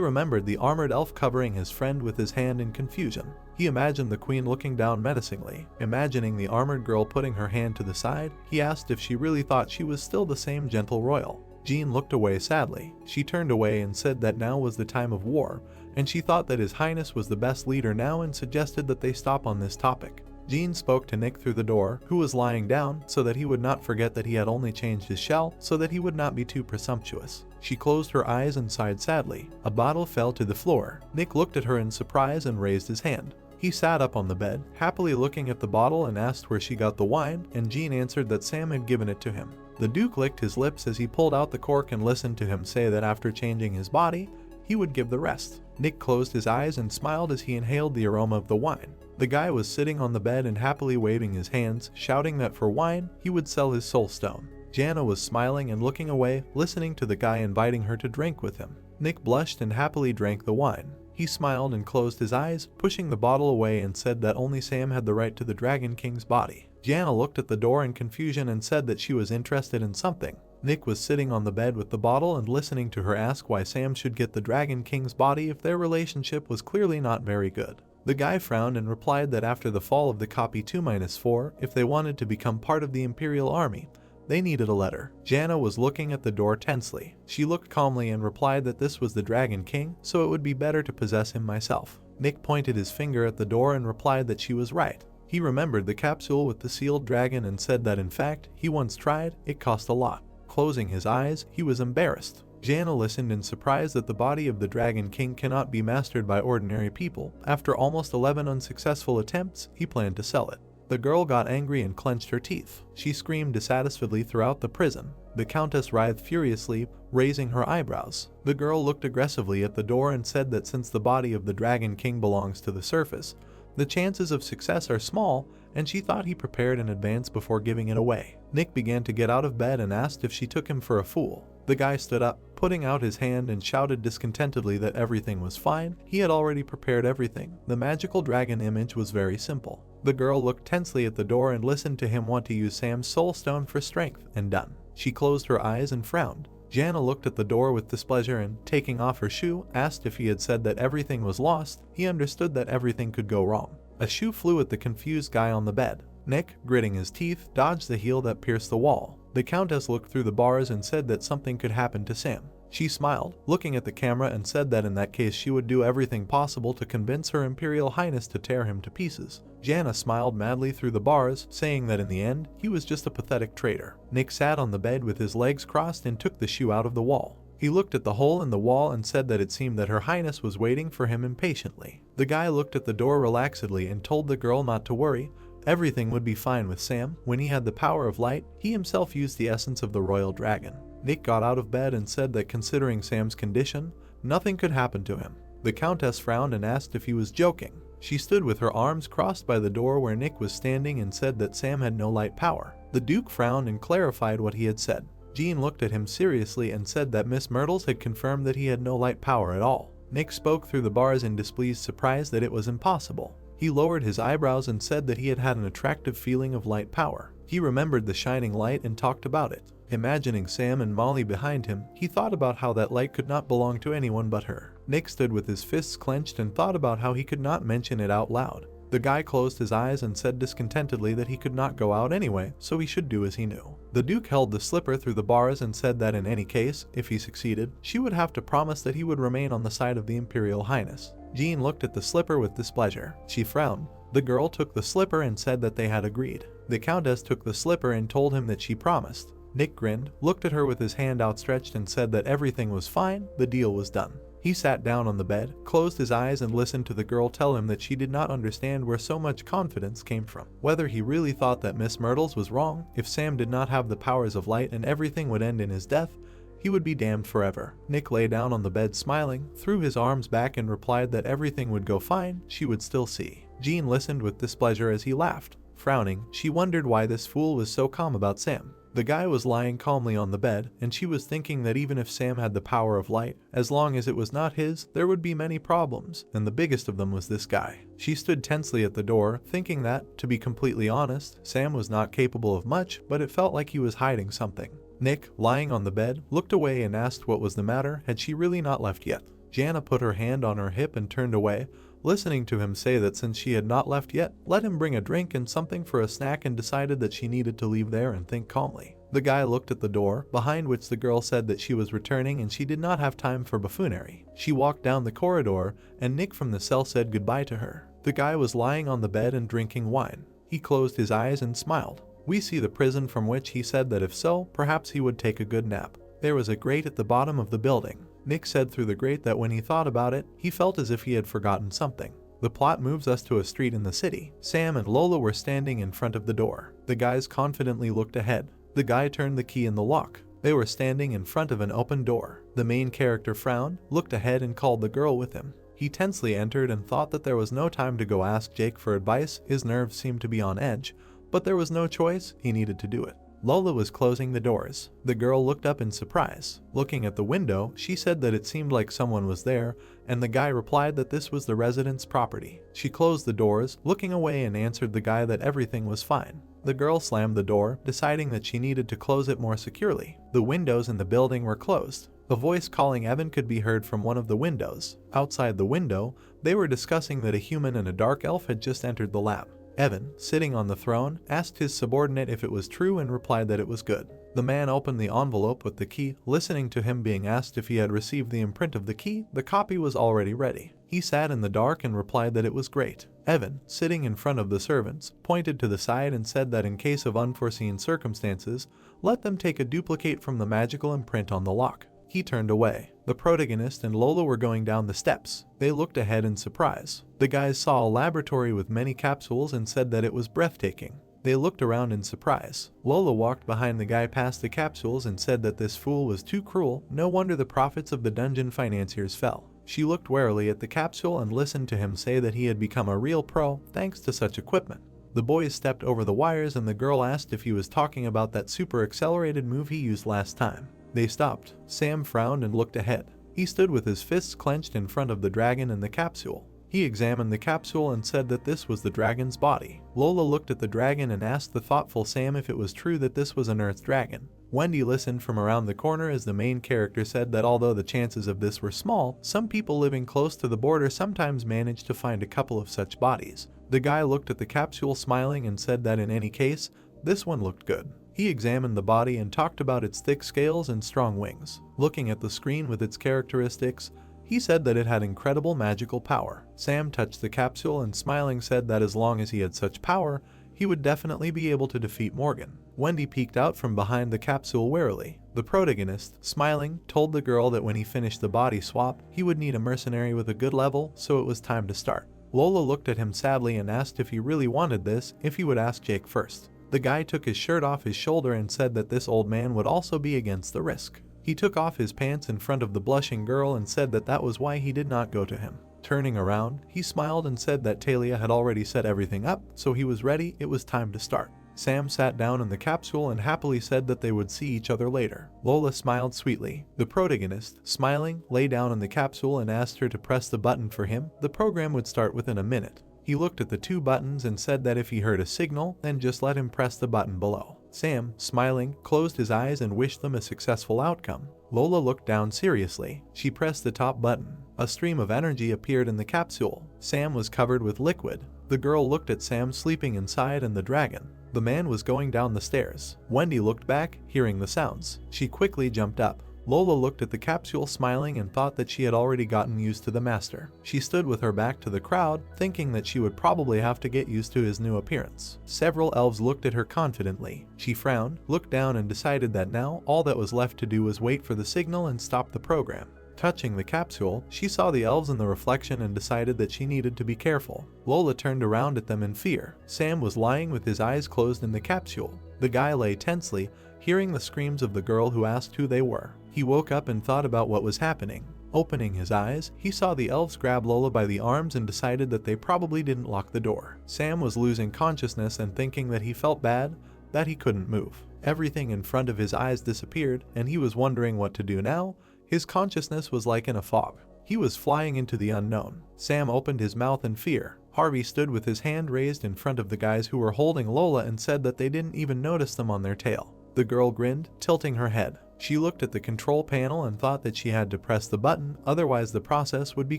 remembered the armored elf covering his friend with his hand in confusion. He imagined the queen looking down menacingly. Imagining the armored girl putting her hand to the side, he asked if she really thought she was still the same gentle royal. Jean looked away sadly. She turned away and said that now was the time of war, and she thought that His Highness was the best leader now and suggested that they stop on this topic. Jean spoke to Nick through the door, who was lying down, so that he would not forget that he had only changed his shell, so that he would not be too presumptuous. She closed her eyes and sighed sadly. A bottle fell to the floor. Nick looked at her in surprise and raised his hand. He sat up on the bed, happily looking at the bottle, and asked where she got the wine, and Jean answered that Sam had given it to him. The Duke licked his lips as he pulled out the cork and listened to him say that after changing his body, he would give the rest. Nick closed his eyes and smiled as he inhaled the aroma of the wine. The guy was sitting on the bed and happily waving his hands, shouting that for wine, he would sell his soul stone. Jana was smiling and looking away, listening to the guy inviting her to drink with him. Nick blushed and happily drank the wine. He smiled and closed his eyes, pushing the bottle away, and said that only Sam had the right to the Dragon King's body. Jana looked at the door in confusion and said that she was interested in something. Nick was sitting on the bed with the bottle and listening to her ask why Sam should get the Dragon King's body if their relationship was clearly not very good. The guy frowned and replied that after the fall of the Copy 2-4, if they wanted to become part of the Imperial Army, they needed a letter. Jana was looking at the door tensely. She looked calmly and replied that this was the Dragon King, so it would be better to possess him myself. Nick pointed his finger at the door and replied that she was right. He remembered the capsule with the sealed dragon and said that in fact, he once tried, it cost a lot. Closing his eyes, he was embarrassed. Jana listened in surprise that the body of the Dragon King cannot be mastered by ordinary people. After almost 11 unsuccessful attempts, he planned to sell it. The girl got angry and clenched her teeth. She screamed dissatisfiedly throughout the prison. The Countess writhed furiously, raising her eyebrows. The girl looked aggressively at the door and said that since the body of the Dragon King belongs to the surface, the chances of success are small, and she thought he prepared in advance before giving it away. Nick began to get out of bed and asked if she took him for a fool. The guy stood up, putting out his hand, and shouted discontentedly that everything was fine. He had already prepared everything. The magical dragon image was very simple. The girl looked tensely at the door and listened to him want to use Sam's soul stone for strength, and done. She closed her eyes and frowned. Jana looked at the door with displeasure and, taking off her shoe, asked if he had said that everything was lost. He understood that everything could go wrong. A shoe flew at the confused guy on the bed. Nick, gritting his teeth, dodged the heel that pierced the wall. The Countess looked through the bars and said that something could happen to Sam. She smiled, looking at the camera, and said that in that case she would do everything possible to convince Her Imperial Highness to tear him to pieces. Jana smiled madly through the bars, saying that in the end, he was just a pathetic traitor. Nick sat on the bed with his legs crossed and took the shoe out of the wall. He looked at the hole in the wall and said that it seemed that Her Highness was waiting for him impatiently. The guy looked at the door relaxedly and told the girl not to worry. Everything would be fine with Sam. When he had the power of light, he himself used the essence of the royal dragon. Nick got out of bed and said that considering Sam's condition, nothing could happen to him. The Countess frowned and asked if he was joking. She stood with her arms crossed by the door where Nick was standing and said that Sam had no light power. The Duke frowned and clarified what he had said. Jean looked at him seriously and said that Miss Myrtles had confirmed that he had no light power at all. Nick spoke through the bars in displeased surprise that it was impossible. He lowered his eyebrows and said that he had had an attractive feeling of light power. He remembered the shining light and talked about it. Imagining Sam and Molly behind him, he thought about how that light could not belong to anyone but her. Nick stood with his fists clenched and thought about how he could not mention it out loud. The guy closed his eyes and said discontentedly that he could not go out anyway, so he should do as he knew. The Duke held the slipper through the bars and said that in any case, if he succeeded, she would have to promise that he would remain on the side of the Imperial Highness. Jean looked at the slipper with displeasure. She frowned. The girl took the slipper and said that they had agreed. The Countess took the slipper and told him that she promised. Nick grinned, looked at her with his hand outstretched and said that everything was fine, the deal was done. He sat down on the bed, closed his eyes and listened to the girl tell him that she did not understand where so much confidence came from. Whether he really thought that Miss Myrtles was wrong, if Sam did not have the powers of light and everything would end in his death, he would be damned forever. Nick lay down on the bed smiling, threw his arms back and replied that everything would go fine, she would still see. Jean listened with displeasure as he laughed. Frowning, she wondered why this fool was so calm about Sam. The guy was lying calmly on the bed, and she was thinking that even if Sam had the power of light, as long as it was not his, there would be many problems, and the biggest of them was this guy. She stood tensely at the door, thinking that, to be completely honest, Sam was not capable of much, but it felt like he was hiding something. Nick, lying on the bed, looked away and asked what was the matter. Had she really not left yet? Jana put her hand on her hip and turned away, listening to him say that since she had not left yet, let him bring a drink and something for a snack, and decided that she needed to leave there and think calmly. The guy looked at the door, behind which the girl said that she was returning and she did not have time for buffoonery. She walked down the corridor, and Nick from the cell said goodbye to her. The guy was lying on the bed and drinking wine. He closed his eyes and smiled. We see the prison from which he said that if so, perhaps he would take a good nap. There was a grate at the bottom of the building. Nick said through the grate that when he thought about it, he felt as if he had forgotten something. The plot moves us to a street in the city. Sam and Lola were standing in front of the door. The guys confidently looked ahead. The guy turned the key in the lock. They were standing in front of an open door. The main character frowned, looked ahead and called the girl with him. He tensely entered and thought that there was no time to go ask Jake for advice. His nerves seemed to be on edge, but there was no choice, he needed to do it. Lola was closing the doors. The girl looked up in surprise. Looking at the window, she said that it seemed like someone was there, and the guy replied that this was the resident's property. She closed the doors, looking away, and answered the guy that everything was fine. The girl slammed the door, deciding that she needed to close it more securely. The windows in the building were closed. A voice calling Evan could be heard from one of the windows. Outside the window, they were discussing that a human and a dark elf had just entered the lab. Evan, sitting on the throne, asked his subordinate if it was true and replied that it was good. The man opened the envelope with the key. Listening to him being asked if he had received the imprint of the key, the copy was already ready. He sat in the dark and replied that it was great. Evan, sitting in front of the servants, pointed to the side and said that in case of unforeseen circumstances, let them take a duplicate from the magical imprint on the lock. He turned away. The protagonist and Lola were going down the steps. They looked ahead in surprise. The guys saw a laboratory with many capsules and said that it was breathtaking. They looked around in surprise. Lola walked behind the guy past the capsules and said that this fool was too cruel. No wonder the profits of the dungeon financiers fell. She looked warily at the capsule and listened to him say that he had become a real pro thanks to such equipment. The boys stepped over the wires and the girl asked if he was talking about that super accelerated move he used last time. They stopped. Sam frowned and looked ahead. He stood with his fists clenched in front of the dragon and the capsule. He examined the capsule and said that this was the dragon's body. Lola looked at the dragon and asked the thoughtful Sam if it was true that this was an Earth dragon. Wendy listened from around the corner as the main character said that although the chances of this were small, some people living close to the border sometimes managed to find a couple of such bodies. The guy looked at the capsule smiling and said that in any case, this one looked good. He examined the body and talked about its thick scales and strong wings. Looking at the screen with its characteristics, he said that it had incredible magical power. Sam touched the capsule and smiling said that as long as he had such power, he would definitely be able to defeat Morgan. Wendy peeked out from behind the capsule warily. The protagonist, smiling, told the girl that when he finished the body swap, he would need a mercenary with a good level, so it was time to start. Lola looked at him sadly and asked if he really wanted this, if he would ask Jake first. The guy took his shirt off his shoulder and said that this old man would also be against the risk. He took off his pants in front of the blushing girl and said that that was why he did not go to him. Turning around, he smiled and said that Talia had already set everything up, so he was ready, it was time to start. Sam sat down in the capsule and happily said that they would see each other later. Lola smiled sweetly. The protagonist, smiling, lay down in the capsule and asked her to press the button for him. The program would start within a minute. He looked at the two buttons and said that if he heard a signal, then just let him press the button below. Sam, smiling, closed his eyes and wished them a successful outcome. Lola looked down seriously. She pressed the top button. A stream of energy appeared in the capsule. Sam was covered with liquid. The girl looked at Sam sleeping inside and the dragon. The man was going down the stairs. Wendy looked back, hearing the sounds. She quickly jumped up. Lola looked at the capsule smiling and thought that she had already gotten used to the master. She stood with her back to the crowd, thinking that she would probably have to get used to his new appearance. Several elves looked at her confidently. She frowned, looked down and decided that now all that was left to do was wait for the signal and stop the program. Touching the capsule, she saw the elves in the reflection and decided that she needed to be careful. Lola turned around at them in fear. Sam was lying with his eyes closed in the capsule. The guy lay tensely, hearing the screams of the girl who asked who they were. He woke up and thought about what was happening. Opening his eyes, he saw the elves grab Lola by the arms and decided that they probably didn't lock the door. Sam was losing consciousness and thinking that he felt bad, that he couldn't move. Everything in front of his eyes disappeared, and he was wondering what to do now. His consciousness was like in a fog. He was flying into the unknown. Sam opened his mouth in fear. Harvey stood with his hand raised in front of the guys who were holding Lola and said that they didn't even notice them on their tail. The girl grinned, tilting her head. She looked at the control panel and thought that she had to press the button, otherwise the process would be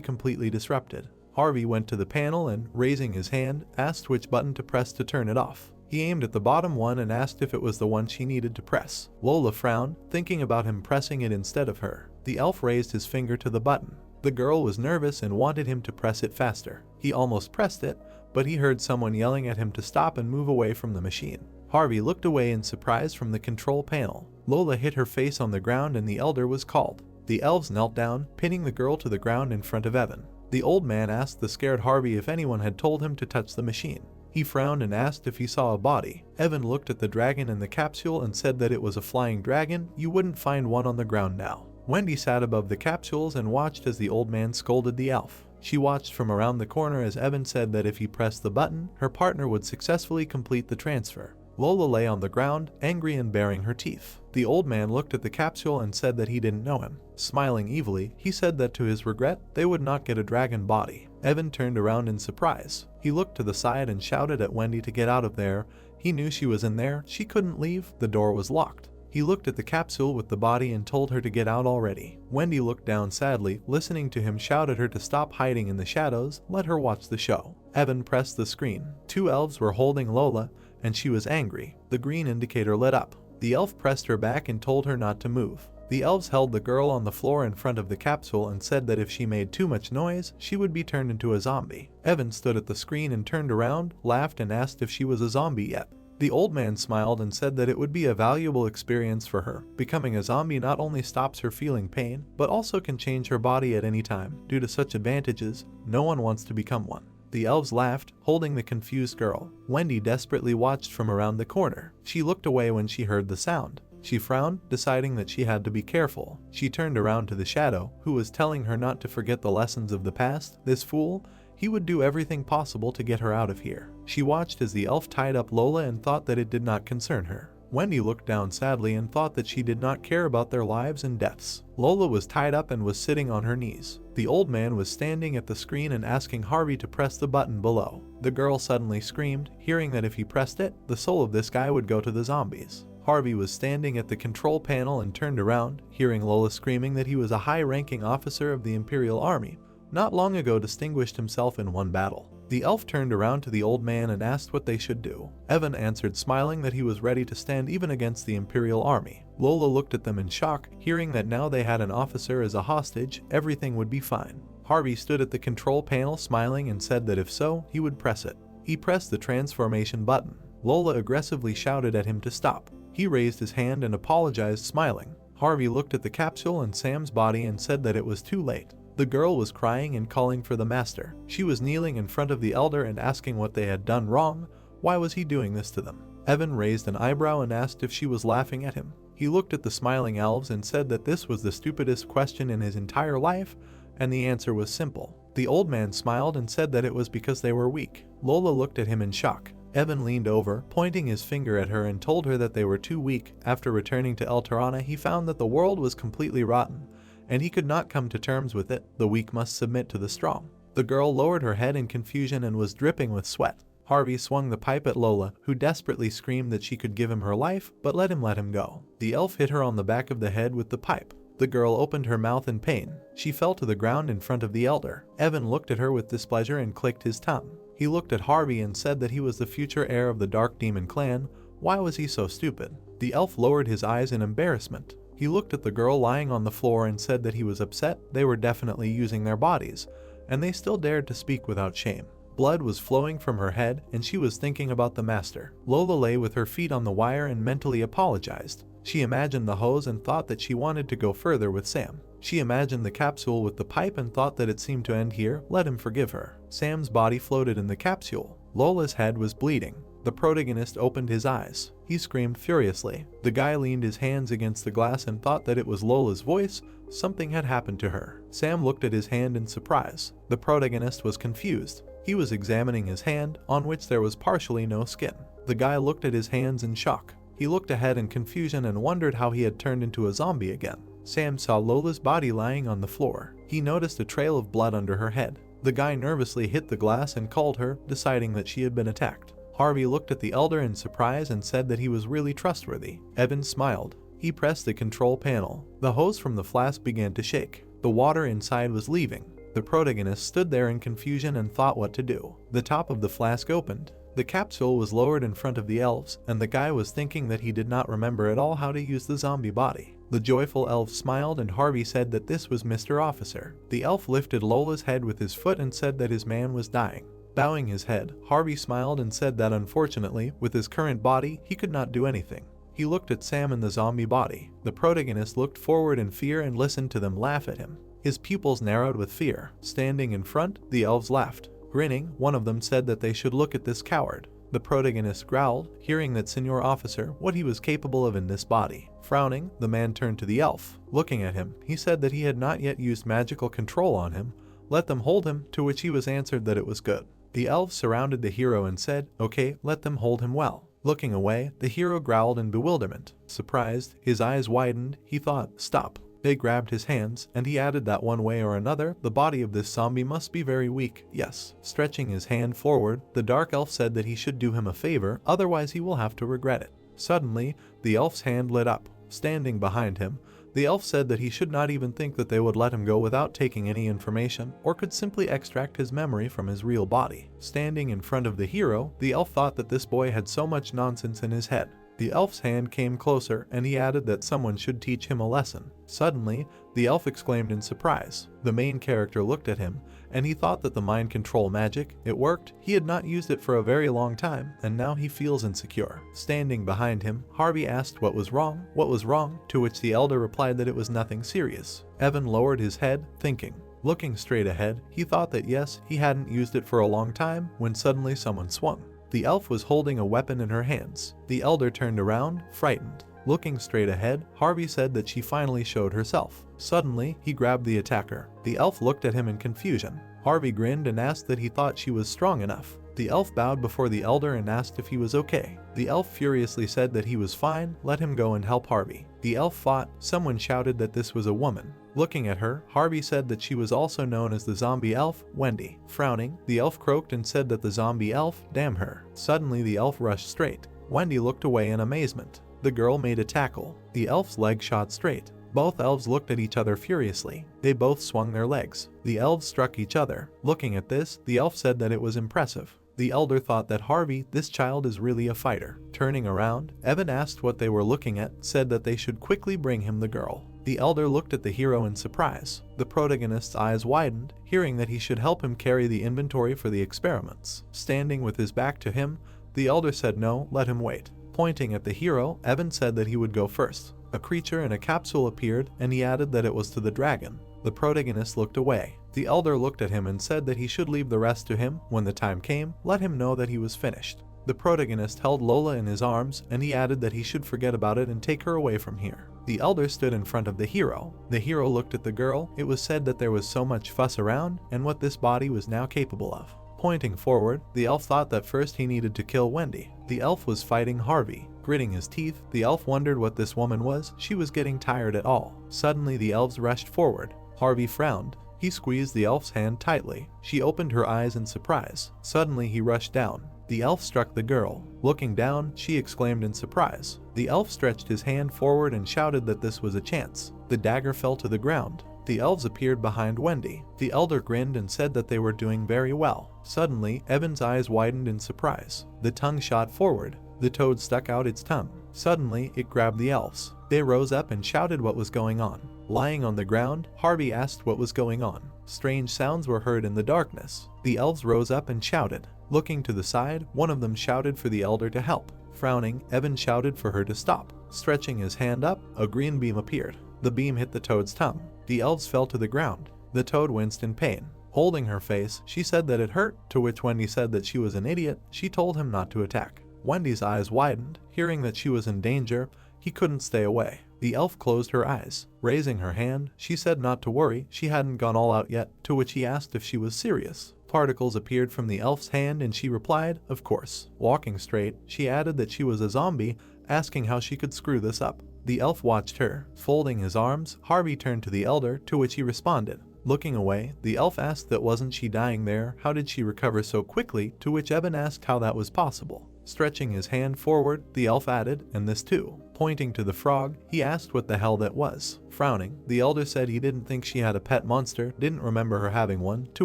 completely disrupted. Harvey went to the panel and, raising his hand, asked which button to press to turn it off. He aimed at the bottom one and asked if it was the one she needed to press. Lola frowned, thinking about him pressing it instead of her. The elf raised his finger to the button. The girl was nervous and wanted him to press it faster. He almost pressed it, but he heard someone yelling at him to stop and move away from the machine. Harvey looked away in surprise from the control panel. Lola hit her face on the ground and the elder was called. The elves knelt down, pinning the girl to the ground in front of Evan. The old man asked the scared Harvey if anyone had told him to touch the machine. He frowned and asked if he saw a body. Evan looked at the dragon in the capsule and said that it was a flying dragon. You wouldn't find one on the ground now. Wendy sat above the capsules and watched as the old man scolded the elf. She watched from around the corner as Evan said that if he pressed the button, her partner would successfully complete the transfer. Lola lay on the ground, angry and baring her teeth. The old man looked at the capsule and said that he didn't know him. Smiling evilly, he said that to his regret, they would not get a dragon body. Evan turned around in surprise. He looked to the side and shouted at Wendy to get out of there. He knew she was in there, she couldn't leave, the door was locked. He looked at the capsule with the body and told her to get out already. Wendy looked down sadly, listening to him shout at her to stop hiding in the shadows, let her watch the show. Evan pressed the screen. Two elves were holding Lola, and she was angry. The green indicator lit up. The elf pressed her back and told her not to move. The elves held the girl on the floor in front of the capsule and said that if she made too much noise, she would be turned into a zombie. Evan stood at the screen and turned around, laughed and asked if she was a zombie yet. The old man smiled and said that it would be a valuable experience for her. Becoming a zombie not only stops her feeling pain, but also can change her body at any time. Due to such advantages, no one wants to become one. The elves laughed, holding the confused girl. Wendy desperately watched from around the corner. She looked away when she heard the sound. She frowned, deciding that she had to be careful. She turned around to the shadow, who was telling her not to forget the lessons of the past. This fool, he would do everything possible to get her out of here. She watched as the elf tied up Lola and thought that it did not concern her. Wendy looked down sadly and thought that she did not care about their lives and deaths. Lola was tied up and was sitting on her knees. The old man was standing at the screen and asking Harvey to press the button below. The girl suddenly screamed, hearing that if he pressed it, the soul of this guy would go to the zombies. Harvey was standing at the control panel and turned around, hearing Lola screaming that he was a high-ranking officer of the Imperial Army. Not long ago distinguished himself in one battle. The elf turned around to the old man and asked what they should do. Evan answered smiling that he was ready to stand even against the Imperial Army. Lola looked at them in shock, hearing that now they had an officer as a hostage, everything would be fine. Harvey stood at the control panel smiling and said that if so, he would press it. He pressed the transformation button. Lola aggressively shouted at him to stop. He raised his hand and apologized, smiling. Harvey looked at the capsule and Sam's body and said that it was too late. The girl was crying and calling for the master. She was kneeling in front of the elder and asking what they had done wrong. Why was he doing this to them? Evan raised an eyebrow and asked if she was laughing at him. He looked at the smiling elves and said that this was the stupidest question in his entire life, and the answer was simple. The old man smiled and said that it was because they were weak. Lola looked at him in shock. Evan leaned over, pointing his finger at her, and told her that they were too weak. After returning to El Tirana, he found that the world was completely rotten, and he could not come to terms with it. The weak must submit to the strong. The girl lowered her head in confusion and was dripping with sweat. Harvey swung the pipe at Lola, who desperately screamed that she could give him her life, but let him go. The elf hit her on the back of the head with the pipe. The girl opened her mouth in pain. She fell to the ground in front of the elder. Evan looked at her with displeasure and clicked his tongue. He looked at Harvey and said that he was the future heir of the Dark Demon clan. Why was he so stupid? The elf lowered his eyes in embarrassment. He looked at the girl lying on the floor and said that he was upset. They were definitely using their bodies, and they still dared to speak without shame. Blood was flowing from her head, and she was thinking about the master. Lola lay with her feet on the wire and mentally apologized. She imagined the hose and thought that she wanted to go further with Sam. She imagined the capsule with the pipe and thought that it seemed to end here. Let him forgive her. Sam's body floated in the capsule. Lola's head was bleeding. The protagonist opened his eyes. He screamed furiously. The guy leaned his hands against the glass and thought that it was Lola's voice. Something had happened to her. Sam looked at his hand in surprise. The protagonist was confused. He was examining his hand, on which there was partially no skin. The guy looked at his hands in shock. He looked ahead in confusion and wondered how he had turned into a zombie again. Sam saw Lola's body lying on the floor. He noticed a trail of blood under her head. The guy nervously hit the glass and called her, deciding that she had been attacked. Harvey looked at the elder in surprise and said that he was really trustworthy. Evan smiled. He pressed the control panel. The hose from the flask began to shake. The water inside was leaving. The protagonist stood there in confusion and thought what to do. The top of the flask opened. The capsule was lowered in front of the elves, and the guy was thinking that he did not remember at all how to use the zombie body. The joyful elf smiled and Harvey said that this was Mr. Officer. The elf lifted Lola's head with his foot and said that his man was dying. Bowing his head, Harvey smiled and said that unfortunately, with his current body, he could not do anything. He looked at Sam and the zombie body. The protagonist looked forward in fear and listened to them laugh at him. His pupils narrowed with fear. Standing in front, the elves laughed. Grinning, one of them said that they should look at this coward. The protagonist growled, hearing that Senior Officer, what he was capable of in this body. Frowning, the man turned to the elf. Looking at him, he said that he had not yet used magical control on him. Let them hold him, to which he was answered that it was good. The elves surrounded the hero and said, okay, let them hold him well. Looking away, the hero growled in bewilderment. Surprised, his eyes widened, he thought, stop. They grabbed his hands, and he added that one way or another, the body of this zombie must be very weak. Yes. Stretching his hand forward, the dark elf said that he should do him a favor, otherwise he will have to regret it. Suddenly, the elf's hand lit up. Standing behind him, the elf said that he should not even think that they would let him go without taking any information, or could simply extract his memory from his real body. Standing in front of the hero, the elf thought that this boy had so much nonsense in his head. The elf's hand came closer, and he added that someone should teach him a lesson. Suddenly, the elf exclaimed in surprise. The main character looked at him, and he thought that the mind control magic, it worked. He had not used it for a very long time, and now he feels insecure. Standing behind him, Harvey asked what was wrong, to which the elder replied that it was nothing serious. Evan lowered his head, thinking. Looking straight ahead, he thought that yes, he hadn't used it for a long time, when suddenly someone swung. The elf was holding a weapon in her hands. The elder turned around, frightened. Looking straight ahead, Harvey said that she finally showed herself. Suddenly, he grabbed the attacker. The elf looked at him in confusion. Harvey grinned and asked that he thought she was strong enough. The elf bowed before the elder and asked if he was okay. The elf furiously said that he was fine, let him go and help Harvey. The elf fought. Someone shouted that this was a woman. Looking at her, Harvey said that she was also known as the zombie elf, Wendy. Frowning, the elf croaked and said that the zombie elf, damn her. Suddenly the elf rushed straight. Wendy looked away in amazement. The girl made a tackle. The elf's leg shot straight. Both elves looked at each other furiously. They both swung their legs. The elves struck each other. Looking at this, the elf said that it was impressive. The elder thought that Harvey, this child is really a fighter. Turning around, Evan asked what they were looking at, said that they should quickly bring him the girl. The elder looked at the hero in surprise. The protagonist's eyes widened, hearing that he should help him carry the inventory for the experiments. Standing with his back to him, The elder said no, let him wait. Pointing at the hero, Evan said that he would go first. A creature in a capsule appeared, and he added that it was to the dragon. The protagonist looked away. The elder looked at him and said that he should leave the rest to him. When the time came, let him know that he was finished. The protagonist held Lola in his arms, and he added that he should forget about it and take her away from here. The elder stood in front of the hero. The hero looked at the girl. It was said that there was so much fuss around, and what this body was now capable of. Pointing forward, the elf thought that first he needed to kill Wendy. The elf was fighting Harvey. Gritting his teeth, the elf wondered what this woman was. She was getting tired at all. Suddenly the elves rushed forward. Harvey frowned. He squeezed the elf's hand tightly. She opened her eyes in surprise. Suddenly he rushed down. The elf struck the girl. Looking down, she exclaimed in surprise. The elf stretched his hand forward and shouted that this was a chance. The dagger fell to the ground. The elves appeared behind Wendy. The elder grinned and said that they were doing very well. Suddenly, Evan's eyes widened in surprise. The tongue shot forward. The toad stuck out its tongue. Suddenly, it grabbed the elves. They rose up and shouted what was going on. Lying on the ground, Harvey asked what was going on. Strange sounds were heard in the darkness. The elves rose up and shouted. Looking to the side, one of them shouted for the elder to help. Frowning, Evan shouted for her to stop. Stretching his hand up, a green beam appeared. The beam hit the toad's tongue. The elves fell to the ground. The toad winced in pain. Holding her face, she said that it hurt, to which Wendy said that she was an idiot. She told him not to attack. Wendy's eyes widened. Hearing that she was in danger, he couldn't stay away. The elf closed her eyes. Raising her hand, she said not to worry, she hadn't gone all out yet, to which he asked if she was serious. Particles appeared from the elf's hand and she replied, of course. Walking straight, she added that she was a zombie, asking how she could screw this up. The elf watched her. Folding his arms, Harvey turned to the elder, to which he responded. Looking away, the elf asked that wasn't she dying there, how did she recover so quickly, to which Evan asked how that was possible. Stretching his hand forward, the elf added, and this too. Pointing to the frog, he asked what the hell that was. Frowning, the elder said he didn't think she had a pet monster, didn't remember her having one, to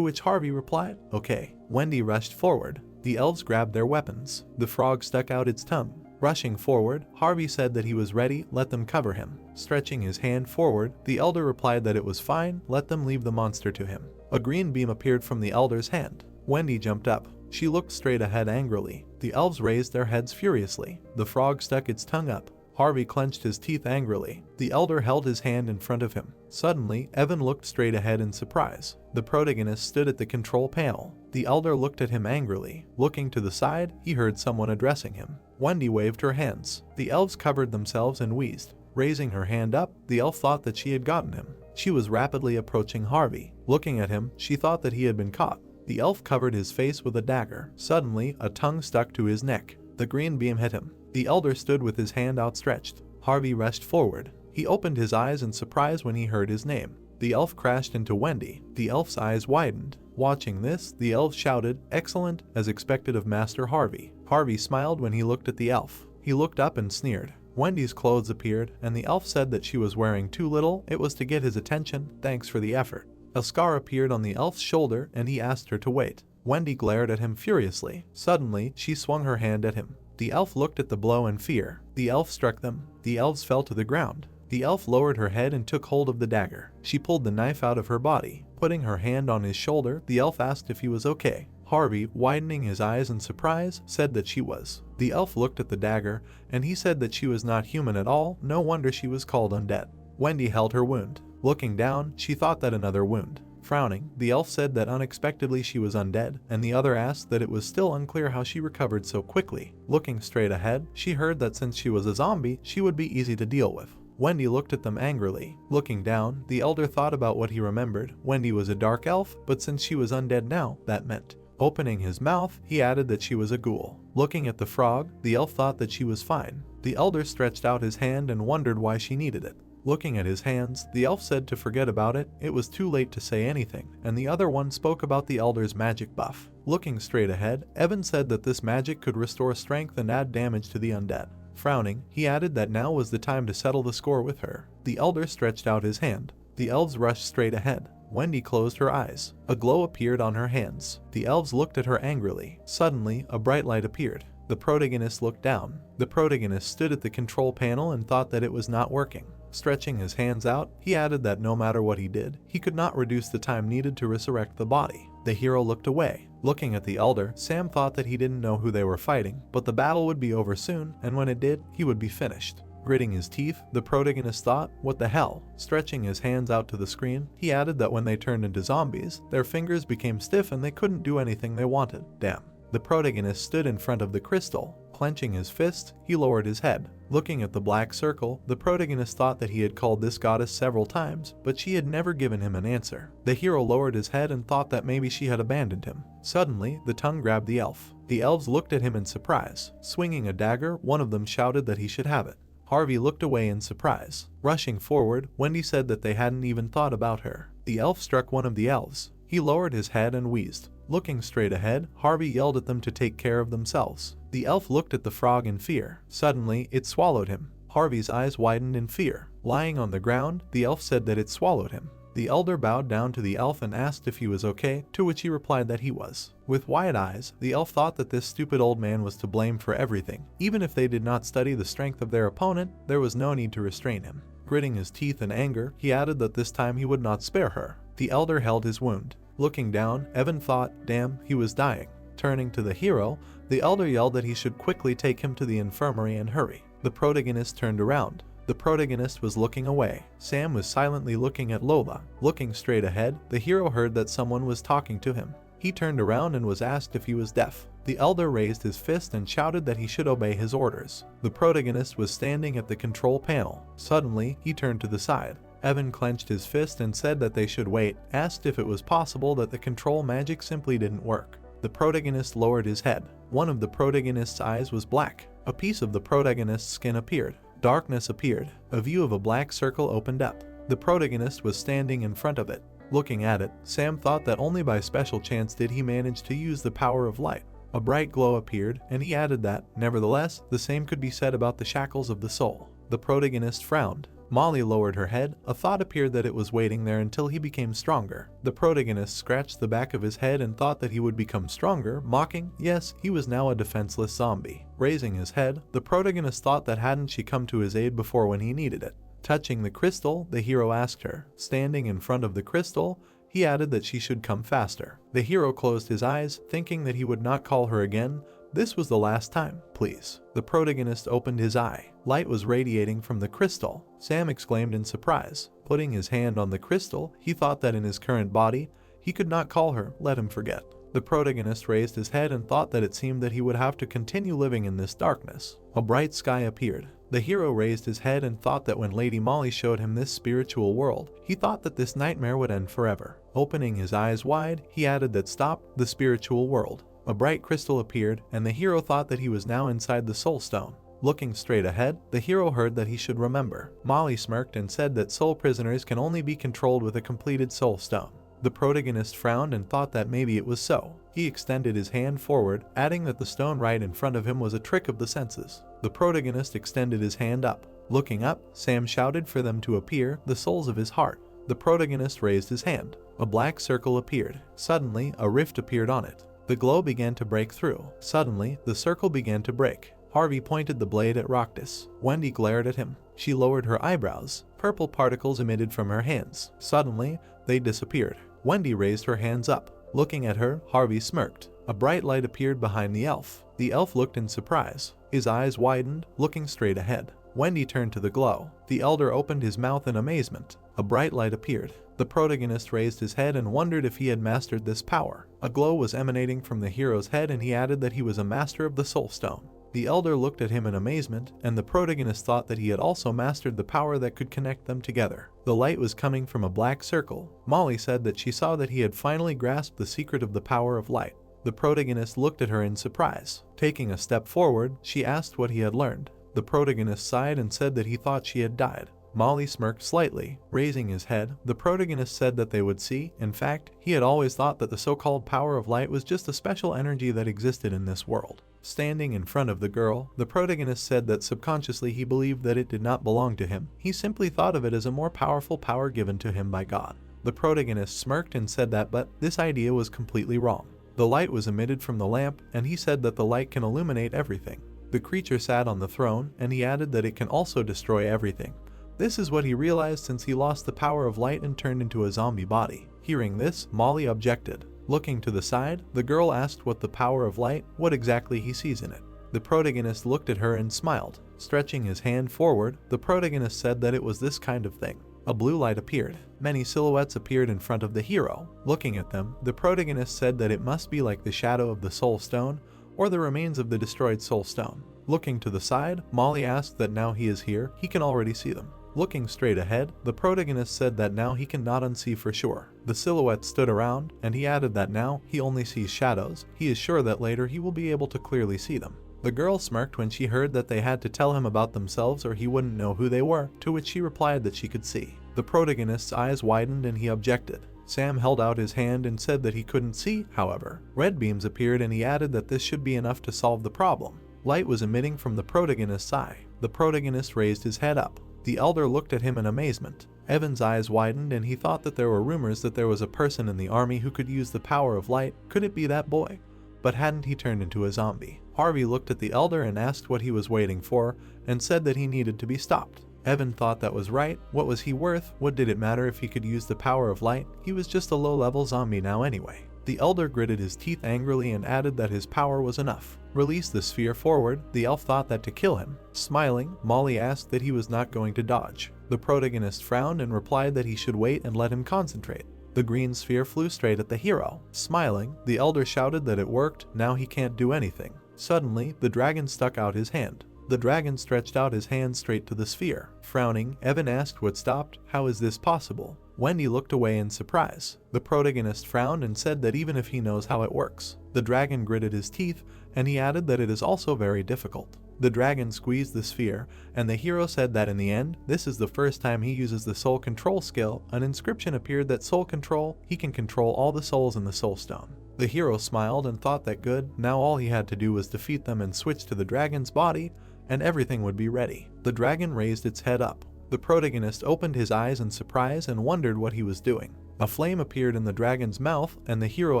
which Harvey replied, okay. Wendy rushed forward. The elves grabbed their weapons. The frog stuck out its tongue. Rushing forward, Harvey said that he was ready, let them cover him. Stretching his hand forward, the elder replied that it was fine, let them leave the monster to him. A green beam appeared from the elder's hand. Wendy jumped up. She looked straight ahead angrily. The elves raised their heads furiously. The frog stuck its tongue up. Harvey clenched his teeth angrily. The elder held his hand in front of him. Suddenly, Evan looked straight ahead in surprise. The protagonist stood at the control panel. The elder looked at him angrily. Looking to the side, he heard someone addressing him. Wendy waved her hands. The elves covered themselves and wheezed. Raising her hand up, the elf thought that she had gotten him. She was rapidly approaching Harvey. Looking at him, she thought that he had been caught. The elf covered his face with a dagger. Suddenly, a tongue stuck to his neck. The green beam hit him. The elder stood with his hand outstretched. Harvey rushed forward. He opened his eyes in surprise when he heard his name. The elf crashed into Wendy. The elf's eyes widened. Watching this, the elf shouted, excellent, as expected of Master Harvey. Harvey smiled when he looked at the elf. He looked up and sneered. Wendy's clothes appeared, and the elf said that she was wearing too little. It was to get his attention. Thanks for the effort. A scar appeared on the elf's shoulder, and he asked her to wait. Wendy glared at him furiously. Suddenly, she swung her hand at him. The elf looked at the blow in fear. The elf struck them. The elves fell to the ground. The elf lowered her head and took hold of the dagger. She pulled the knife out of her body. Putting her hand on his shoulder, the elf asked if he was okay. Harvey, widening his eyes in surprise, said that she was. The elf looked at the dagger, and he said that she was not human at all. No wonder she was called undead. Wendy held her wound. Looking down, she thought that another wound. Frowning, the elf said that unexpectedly she was undead, and the other asked that it was still unclear how she recovered so quickly. Looking straight ahead, she heard that since she was a zombie, she would be easy to deal with. Wendy looked at them angrily. Looking down, the elder thought about what he remembered. Wendy was a dark elf, but since she was undead now, that meant. Opening his mouth, he added that she was a ghoul. Looking at the frog, the elf thought that she was fine. The elder stretched out his hand and wondered why she needed it. Looking at his hands, the elf said to forget about it. It was too late to say anything, and the other one spoke about the elder's magic buff. Looking straight ahead, Evan said that this magic could restore strength and add damage to the undead. Frowning, he added that now was the time to settle the score with her. The elder stretched out his hand. The elves rushed straight ahead. Wendy closed her eyes. A glow appeared on her hands. The elves looked at her angrily. Suddenly, a bright light appeared. The protagonist looked down. The protagonist stood at the control panel and thought that it was not working. Stretching his hands out, he added that no matter what he did, he could not reduce the time needed to resurrect the body. The hero looked away. Looking at the elder, Sam thought that he didn't know who they were fighting, but the battle would be over soon, and when it did, he would be finished. Gritting his teeth, the protagonist thought, what the hell? Stretching his hands out to the screen, he added that when they turned into zombies, their fingers became stiff and they couldn't do anything they wanted. Damn. The protagonist stood in front of the crystal. Clenching his fist, he lowered his head. Looking at the black circle, the protagonist thought that he had called this goddess several times, but she had never given him an answer. The hero lowered his head and thought that maybe she had abandoned him. Suddenly, the tongue grabbed the elf. The elves looked at him in surprise. Swinging a dagger, one of them shouted that he should have it. Harvey looked away in surprise. Rushing forward, Wendy said that they hadn't even thought about her. The elf struck one of the elves. He lowered his head and wheezed. Looking straight ahead, Harvey yelled at them to take care of themselves. The elf looked at the frog in fear. Suddenly, it swallowed him. Harvey's eyes widened in fear. Lying on the ground, the elf said that it swallowed him. The elder bowed down to the elf and asked if he was okay, to which he replied that he was. With wide eyes, the elf thought that this stupid old man was to blame for everything. Even if they did not study the strength of their opponent, there was no need to restrain him. Gritting his teeth in anger, he added that this time he would not spare her. The elder held his wound. Looking down, Evan thought, damn, he was dying. Turning to the hero, the elder yelled that he should quickly take him to the infirmary and hurry. The protagonist turned around. The protagonist was looking away. Sam was silently looking at Lola. Looking straight ahead, the hero heard that someone was talking to him. He turned around and was asked if he was deaf. The elder raised his fist and shouted that he should obey his orders. The protagonist was standing at the control panel. Suddenly, he turned to the side. Evan clenched his fist and said that they should wait, asked if it was possible that the control magic simply didn't work. The protagonist lowered his head. One of the protagonist's eyes was black. A piece of the protagonist's skin appeared. Darkness appeared. A view of a black circle opened up. The protagonist was standing in front of it. Looking at it, Sam thought that only by special chance did he manage to use the power of light. A bright glow appeared, and he added that, nevertheless, the same could be said about the shackles of the soul. The protagonist frowned. Molly lowered her head. A thought appeared that it was waiting there until he became stronger. The protagonist scratched the back of his head and thought that he would become stronger, mocking, yes, he was now a defenseless zombie. Raising his head, the protagonist thought that hadn't she come to his aid before when he needed it. Touching the crystal, the hero asked her. Standing in front of the crystal, he added that she should come faster. The hero closed his eyes, thinking that he would not call her again. This was the last time, please. The protagonist opened his eye. Light was radiating from the crystal. Sam exclaimed in surprise. Putting his hand on the crystal, he thought that in his current body, he could not call her, let him forget. The protagonist raised his head and thought that it seemed that he would have to continue living in this darkness. A bright sky appeared. The hero raised his head and thought that when Lady Molly showed him this spiritual world, he thought that this nightmare would end forever. Opening his eyes wide, he added that stop the spiritual world. A bright crystal appeared, and the hero thought that he was now inside the soul stone. Looking straight ahead, the hero heard that he should remember. Molly smirked and said that soul prisoners can only be controlled with a completed soul stone. The protagonist frowned and thought that maybe it was so. He extended his hand forward, adding that the stone right in front of him was a trick of the senses. The protagonist extended his hand up. Looking up, Sam shouted for them to appear, the souls of his heart. The protagonist raised his hand. A black circle appeared. Suddenly, a rift appeared on it. The glow began to break through. Suddenly, the circle began to break. Harvey pointed the blade at Roctus. Wendy glared at him. She lowered her eyebrows. Purple particles emitted from her hands. Suddenly, they disappeared. Wendy raised her hands up. Looking at her, Harvey smirked. A bright light appeared behind the elf. The elf looked in surprise. His eyes widened, looking straight ahead. Wendy turned to the glow. The elder opened his mouth in amazement. A bright light appeared. The protagonist raised his head and wondered if he had mastered this power. A glow was emanating from the hero's head, and he added that he was a master of the soul stone. The elder looked at him in amazement, and the protagonist thought that he had also mastered the power that could connect them together. The light was coming from a black circle. Molly said that she saw that he had finally grasped the secret of the power of light. The protagonist looked at her in surprise. Taking a step forward, she asked what he had learned. The protagonist sighed and said that he thought she had died. Molly smirked slightly. Raising his head, the protagonist said that they would see. In fact, he had always thought that the so-called power of light was just a special energy that existed in this world. Standing in front of the girl, the protagonist said that subconsciously he believed that it did not belong to him. He simply thought of it as a more powerful power given to him by God. The protagonist smirked and said that, but this idea was completely wrong. The light was emitted from the lamp, and he said that the light can illuminate everything. The creature sat on the throne, and he added that it can also destroy everything. This is what he realized since he lost the power of light and turned into a zombie body. Hearing this, Molly objected. Looking to the side, the girl asked what the power of light, what exactly he sees in it. The protagonist looked at her and smiled. Stretching his hand forward, the protagonist said that it was this kind of thing. A blue light appeared. Many silhouettes appeared in front of the hero. Looking at them, the protagonist said that it must be like the shadow of the soul stone or the remains of the destroyed soul stone. Looking to the side, Molly asked that now he is here, he can already see them. Looking straight ahead, the protagonist said that now he cannot unsee for sure. The silhouette stood around, and he added that now he only sees shadows. He is sure that later he will be able to clearly see them. The girl smirked when she heard that they had to tell him about themselves or he wouldn't know who they were, to which she replied that she could see. The protagonist's eyes widened and he objected. Sam held out his hand and said that he couldn't see, however. Red beams appeared and he added that this should be enough to solve the problem. Light was emitting from the protagonist's eye. The protagonist raised his head up. The elder looked at him in amazement. Evan's eyes widened and he thought that there were rumors that there was a person in the army who could use the power of light. Could it be that boy? But hadn't he turned into a zombie? Harvey looked at the elder and asked what he was waiting for and said that he needed to be stopped. Evan thought that was right. What was he worth? What did it matter if he could use the power of light? He was just a low-level zombie now anyway. The elder gritted his teeth angrily and added that his power was enough. Release the sphere forward. The elf thought that to kill him. Smiling, Molly asked that he was not going to dodge. The protagonist frowned and replied that he should wait and let him concentrate. The green sphere flew straight at the hero. Smiling, the elder shouted that it worked, now he can't do anything. Suddenly, the dragon stuck out his hand. The dragon stretched out his hand straight to the sphere. Frowning, Evan asked what stopped. How is this possible? Wendy looked away in surprise. The protagonist frowned and said that even if he knows how it works. The dragon gritted his teeth, and he added that it is also very difficult. The dragon squeezed the sphere, and the hero said that in the end, this is the first time he uses the soul control skill. An inscription appeared that soul control, he can control all the souls in the soul stone. The hero smiled and thought that good, now all he had to do was defeat them and switch to the dragon's body, and everything would be ready. The dragon raised its head up. The protagonist opened his eyes in surprise and wondered what he was doing. A flame appeared in the dragon's mouth, and the hero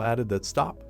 added that stop,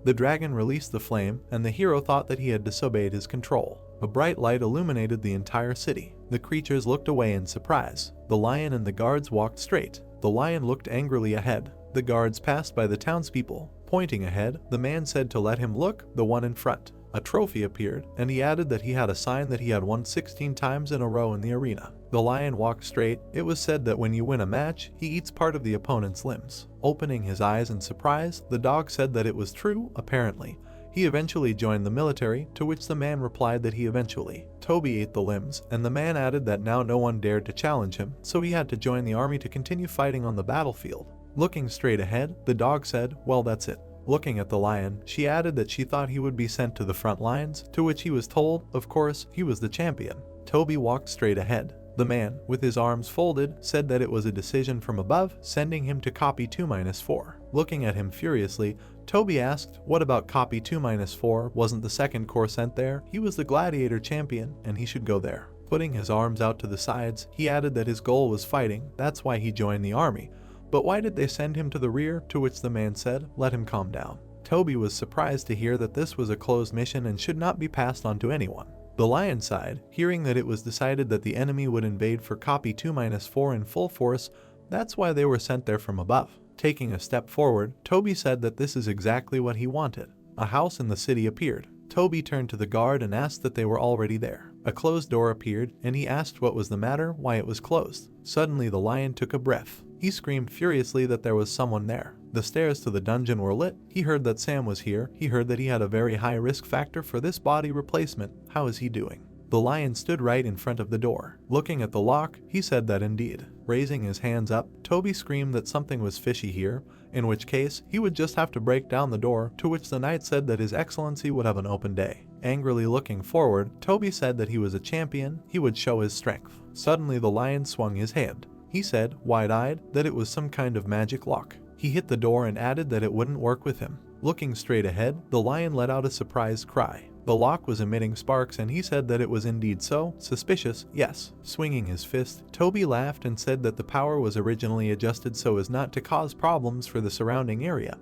The dragon released the flame, and the hero thought that he had disobeyed his control. A bright light illuminated the entire city. The creatures looked away in surprise. The lion and the guards walked straight. The lion looked angrily ahead. The guards passed by the townspeople. Pointing ahead, the man said to let him look, the one in front. A trophy appeared, and he added that he had a sign that he had won 16 times in a row in the arena. The lion walked straight. It was said that when you win a match, he eats part of the opponent's limbs. Opening his eyes in surprise, the dog said that it was true, apparently. He eventually joined the military, to which the man replied that he eventually. Toby ate the limbs, and the man added that now no one dared to challenge him, so he had to join the army to continue fighting on the battlefield. Looking straight ahead, the dog said, well, that's it. Looking at the lion, she added that she thought he would be sent to the front lines, to which he was told, of course, he was the champion. Toby walked straight ahead. The man, with his arms folded, said that it was a decision from above, sending him to copy 2-4. Looking at him furiously, Toby asked, what about copy 2-4? Wasn't the second corps sent there? He was the gladiator champion, and he should go there. Putting his arms out to the sides, he added that his goal was fighting, that's why he joined the army. But why did they send him to the rear? To which the man said, let him calm down. Toby was surprised to hear that this was a closed mission and should not be passed on to anyone. The lion side, hearing that it was decided that the enemy would invade for copy 2-4 in full force, that's why they were sent there from above. Taking a step forward, Toby said that this is exactly what he wanted. A house in the city appeared. Toby turned to the guard and asked that they were already there. A closed door appeared, and he asked what was the matter, why it was closed. Suddenly the lion took a breath. He screamed furiously that there was someone there. The stairs to the dungeon were lit. He heard that Sam was here. He heard that he had a very high risk factor for this body replacement. How is he doing? The lion stood right in front of the door. Looking at the lock, he said that indeed. Raising his hands up, Toby screamed that something was fishy here, in which case he would just have to break down the door, to which the knight said that His Excellency would have an open day. Angrily looking forward, Toby said that he was a champion, he would show his strength. Suddenly the lion swung his hand. He said, wide-eyed, that it was some kind of magic lock. He hit the door and added that it wouldn't work with him. Looking straight ahead, the lion let out a surprised cry. The lock was emitting sparks and he said that it was indeed so. Suspicious, yes. Swinging his fist, Toby laughed and said that the power was originally adjusted so as not to cause problems for the surrounding area.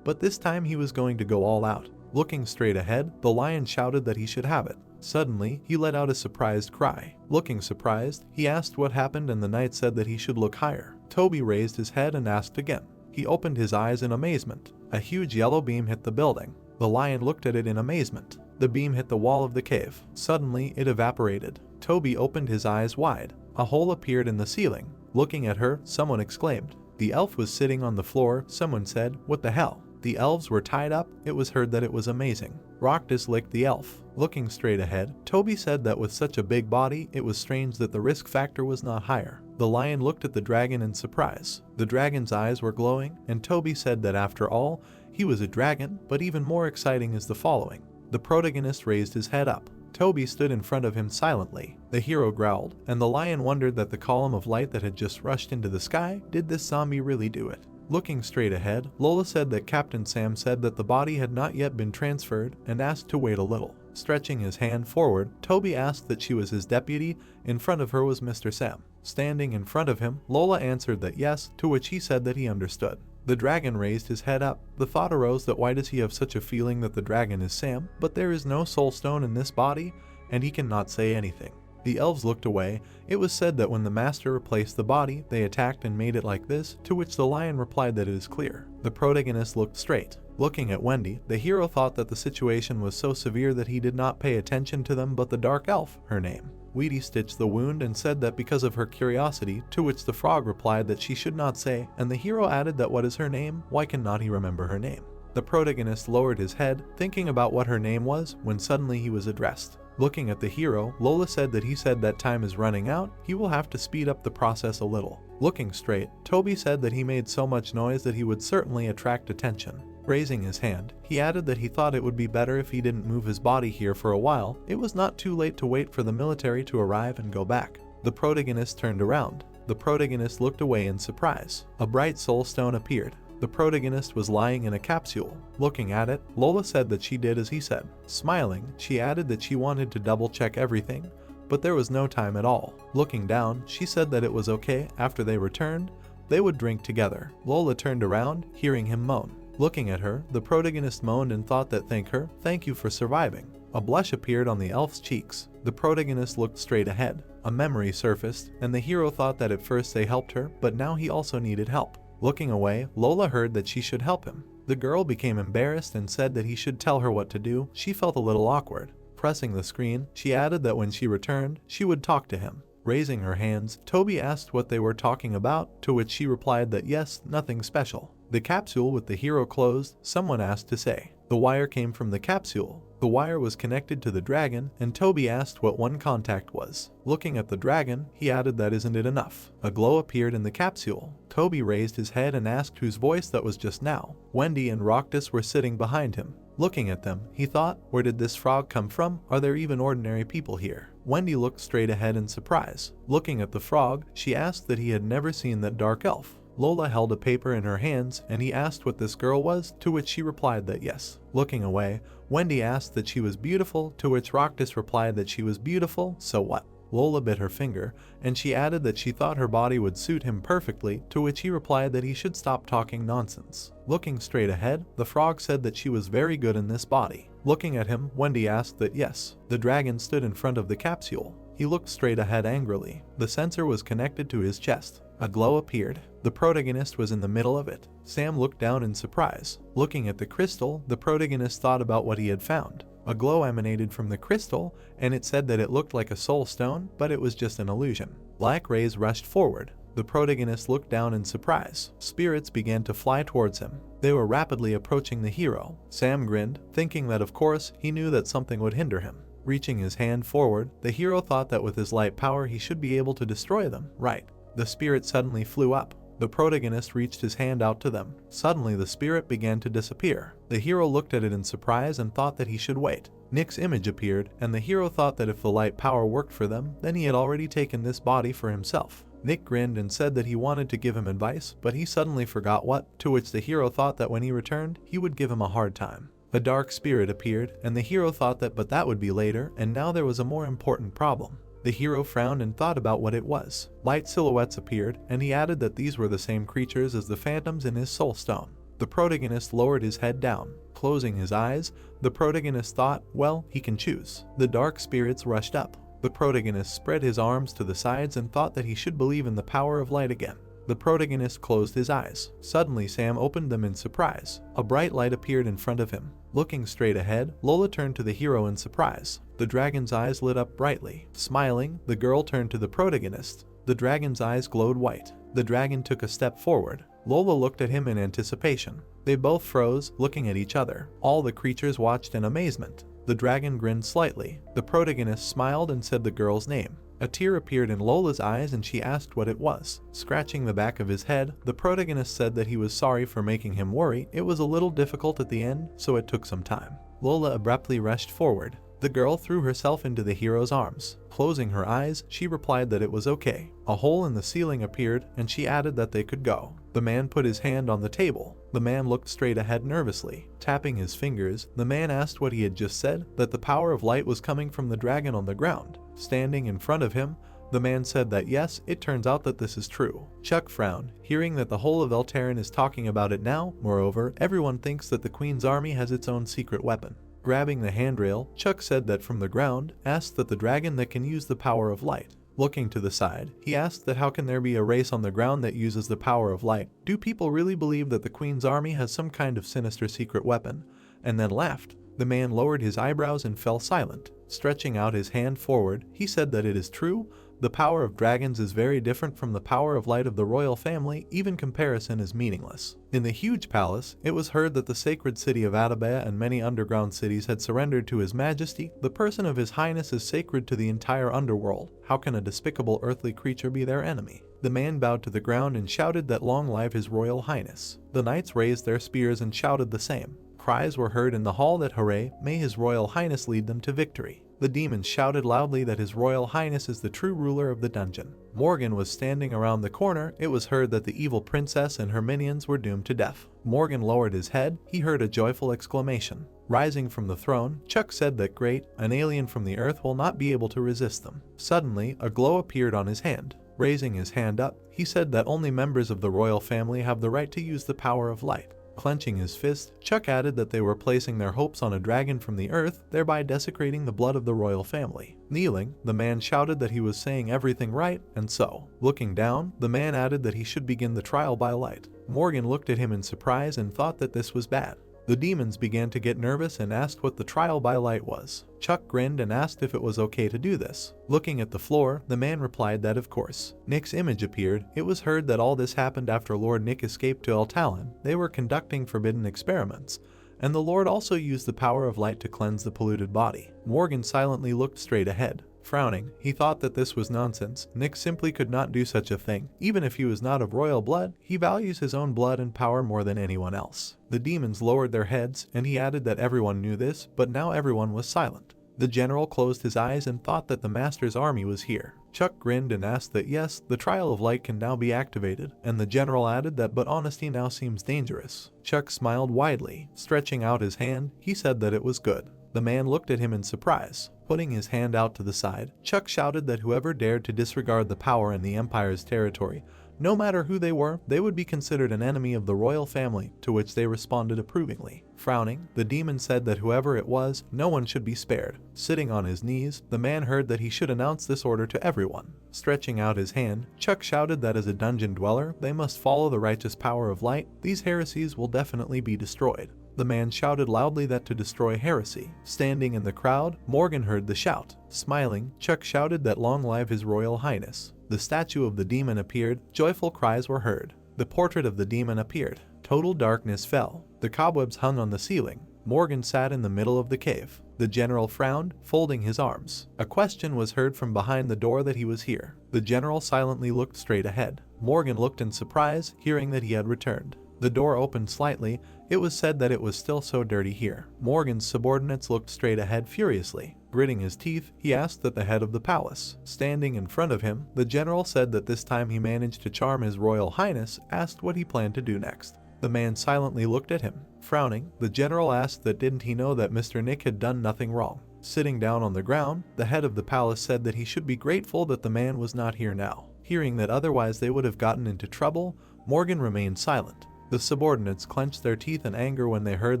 But this time he was going to go all out. Looking straight ahead, the lion shouted that he should have it. Suddenly, he let out a surprised cry. Looking surprised, he asked what happened and the knight said that he should look higher. Toby raised his head and asked again. He opened his eyes in amazement. A huge yellow beam hit the building. The lion looked at it in amazement. The beam hit the wall of the cave. Suddenly, it evaporated. Toby opened his eyes wide. A hole appeared in the ceiling. Looking at her, someone exclaimed. The elf was sitting on the floor. Someone said, "What the hell?" The elves were tied up. It was heard that it was amazing. Roctus licked the elf. Looking straight ahead, Toby said that with such a big body, it was strange that the risk factor was not higher. The lion looked at the dragon in surprise. The dragon's eyes were glowing, and Toby said that after all, he was a dragon, but even more exciting is the following. The protagonist raised his head up. Toby stood in front of him silently. The hero growled, and the lion wondered that the column of light that had just rushed into the sky, did this zombie really do it? Looking straight ahead, Lola said that Captain Sam said that the body had not yet been transferred and asked to wait a little. Stretching his hand forward, Toby asked that she was his deputy. In front of her was Mr. Sam. Standing in front of him, Lola answered that yes, to which he said that he understood. The dragon raised his head up. The thought arose that why does he have such a feeling that the dragon is Sam, but there is no soul stone in this body, and he cannot say anything. The elves looked away. It was said that when the master replaced the body, they attacked and made it like this, to which the lion replied that it is clear. The protagonist looked straight. Looking at Wendy, the hero thought that the situation was so severe that he did not pay attention to them, but the dark elf, her name. Weedy stitched the wound and said that because of her curiosity, to which the frog replied that she should not say, and the hero added that what is her name, why cannot he remember her name? The protagonist lowered his head, thinking about what her name was, when suddenly he was addressed. Looking at the hero, Lola said that he said that time is running out, he will have to speed up the process a little. Looking straight, Toby said that he made so much noise that he would certainly attract attention. Raising his hand, he added that he thought it would be better if he didn't move his body here for a while. It was not too late to wait for the military to arrive and go back. The protagonist turned around. The protagonist looked away in surprise. A bright soul stone appeared. The protagonist was lying in a capsule. Looking at it, Lola said that she did as he said. Smiling, she added that she wanted to double check everything, but there was no time at all. Looking down, she said that it was okay. After they returned, they would drink together. Lola turned around, hearing him moan. Looking at her, the protagonist moaned and thought that thank you for surviving. A blush appeared on the elf's cheeks. The protagonist looked straight ahead. A memory surfaced, and the hero thought that at first they helped her, but now he also needed help. Looking away, Lola heard that she should help him. The girl became embarrassed and said that he should tell her what to do. She felt a little awkward. Pressing the screen, she added that when she returned, she would talk to him. Raising her hands, Toby asked what they were talking about, to which she replied that yes, nothing special. The capsule with the hero closed, someone asked to say. The wire came from the capsule. The wire was connected to the dragon, and Toby asked what one contact was. Looking at the dragon, he added that isn't it enough. A glow appeared in the capsule. Toby raised his head and asked whose voice that was just now. Wendy and Roctus were sitting behind him. Looking at them, he thought, where did this frog come from? Are there even ordinary people here? Wendy looked straight ahead in surprise. Looking at the frog, she asked that he had never seen that dark elf. Lola held a paper in her hands, and he asked what this girl was, to which she replied that yes. Looking away, Wendy asked that she was beautiful, to which Roctus replied that she was beautiful, so what? Lola bit her finger, and she added that she thought her body would suit him perfectly, to which he replied that he should stop talking nonsense. Looking straight ahead, the frog said that she was very good in this body. Looking at him, Wendy asked that yes. The dragon stood in front of the capsule. He looked straight ahead angrily. The sensor was connected to his chest. A glow appeared. The protagonist was in the middle of it. Sam looked down in surprise. Looking at the crystal, the protagonist thought about what he had found. A glow emanated from the crystal, and it said that it looked like a soul stone, but it was just an illusion. Black rays rushed forward. The protagonist looked down in surprise. Spirits began to fly towards him. They were rapidly approaching the hero. Sam grinned, thinking that of course he knew that something would hinder him. Reaching his hand forward, the hero thought that with his light power he should be able to destroy them. Right. The spirit suddenly flew up. The protagonist reached his hand out to them. Suddenly the spirit began to disappear. The hero looked at it in surprise and thought that he should wait. Nick's image appeared, and the hero thought that if the light power worked for them, then he had already taken this body for himself. Nick grinned and said that he wanted to give him advice, but he suddenly forgot what, to which the hero thought that when he returned, he would give him a hard time. A dark spirit appeared, and the hero thought that would be later, and now there was a more important problem. The hero frowned and thought about what it was. Light silhouettes appeared, and he added that these were the same creatures as the phantoms in his soul stone. The protagonist lowered his head down. Closing his eyes, the protagonist thought, well, he can choose. The dark spirits rushed up. The protagonist spread his arms to the sides and thought that he should believe in the power of light again. The protagonist closed his eyes. Suddenly Sam opened them in surprise. A bright light appeared in front of him. Looking straight ahead, Lola turned to the hero in surprise. The dragon's eyes lit up brightly. Smiling, the girl turned to the protagonist. The dragon's eyes glowed white. The dragon took a step forward. Lola looked at him in anticipation. They both froze, looking at each other. All the creatures watched in amazement. The dragon grinned slightly. The protagonist smiled and said the girl's name. A tear appeared in Lola's eyes and she asked what it was. Scratching the back of his head, the protagonist said that he was sorry for making him worry. It was a little difficult at the end, so it took some time. Lola abruptly rushed forward. The girl threw herself into the hero's arms. Closing her eyes, she replied that it was okay. A hole in the ceiling appeared, and she added that they could go. The man put his hand on the table. The man looked straight ahead nervously. Tapping his fingers, the man asked what he had just said, that the power of light was coming from the dragon on the ground. Standing in front of him, the man said that yes, it turns out that this is true. Chuck frowned, hearing that the whole of Eltarin is talking about it now. Moreover, everyone thinks that the Queen's army has its own secret weapon. Grabbing the handrail, Chuck said that from the ground, asked that the dragon that can use the power of light. Looking to the side, he asked that how can there be a race on the ground that uses the power of light? Do people really believe that the Queen's army has some kind of sinister secret weapon? And then laughed. The man lowered his eyebrows and fell silent. Stretching out his hand forward, he said that it is true. The power of dragons is very different from the power of light of the royal family. Even comparison is meaningless. In the huge palace, it was heard that the sacred city of Atabea and many underground cities had surrendered to His Majesty. The person of His Highness is sacred to the entire underworld. How can a despicable earthly creature be their enemy? The man bowed to the ground and shouted that long live His Royal Highness. The knights raised their spears and shouted the same. Cries were heard in the hall that hooray, may His Royal Highness lead them to victory. The demons shouted loudly that His Royal Highness is the true ruler of the dungeon. Morgan was standing around the corner. It was heard that the evil princess and her minions were doomed to death. Morgan lowered his head. He heard a joyful exclamation. Rising from the throne, Chuck said that great, an alien from the earth will not be able to resist them. Suddenly, a glow appeared on his hand. Raising his hand up, he said that only members of the royal family have the right to use the power of light. Clenching his fist, Chuck added that they were placing their hopes on a dragon from the earth, thereby desecrating the blood of the royal family. Kneeling, the man shouted that he was saying everything right, and so. Looking down, the man added that he should begin the trial by light. Morgan looked at him in surprise and thought that this was bad. The demons began to get nervous and asked what the trial by light was. Chuck grinned and asked if it was okay to do this. Looking at the floor, the man replied that of course. Nick's image appeared. It was heard that all this happened after Lord Nick escaped to Eltarin. They were conducting forbidden experiments, and the Lord also used the power of light to cleanse the polluted body. Morgan silently looked straight ahead. Frowning, he thought that this was nonsense. Nick simply could not do such a thing. Even if he was not of royal blood, he values his own blood and power more than anyone else. The demons lowered their heads, and he added that everyone knew this, but now everyone was silent. The general closed his eyes and thought that the master's army was here. Chuck grinned and asked that yes, the trial of light can now be activated, and the general added that but honesty now seems dangerous. Chuck smiled widely. Stretching out his hand, he said that it was good. The man looked at him in surprise. Putting his hand out to the side, Chuck shouted that whoever dared to disregard the power in the Empire's territory, no matter who they were, they would be considered an enemy of the royal family, to which they responded approvingly. Frowning, the demon said that whoever it was, no one should be spared. Sitting on his knees, the man heard that he should announce this order to everyone. Stretching out his hand, Chuck shouted that as a dungeon dweller, they must follow the righteous power of light. These heresies will definitely be destroyed. The man shouted loudly that to destroy heresy. Standing in the crowd, Morgan heard the shout. Smiling, Chuck shouted that long live His Royal Highness. The statue of the demon appeared. Joyful cries were heard. The portrait of the demon appeared. Total darkness fell. The cobwebs hung on the ceiling. Morgan sat in the middle of the cave. The general frowned, folding his arms. A question was heard from behind the door that he was here. The general silently looked straight ahead. Morgan looked in surprise, hearing that he had returned. The door opened slightly. It was said that it was still so dirty here. Morgan's subordinates looked straight ahead furiously. Gritting his teeth, he asked that the head of the palace. Standing in front of him, the general said that this time he managed to charm His Royal Highness, asked what he planned to do next. The man silently looked at him. Frowning, the general asked that didn't he know that Mr. Nick had done nothing wrong. Sitting down on the ground, the head of the palace said that he should be grateful that the man was not here now. Hearing that otherwise they would have gotten into trouble, Morgan remained silent. The subordinates clenched their teeth in anger when they heard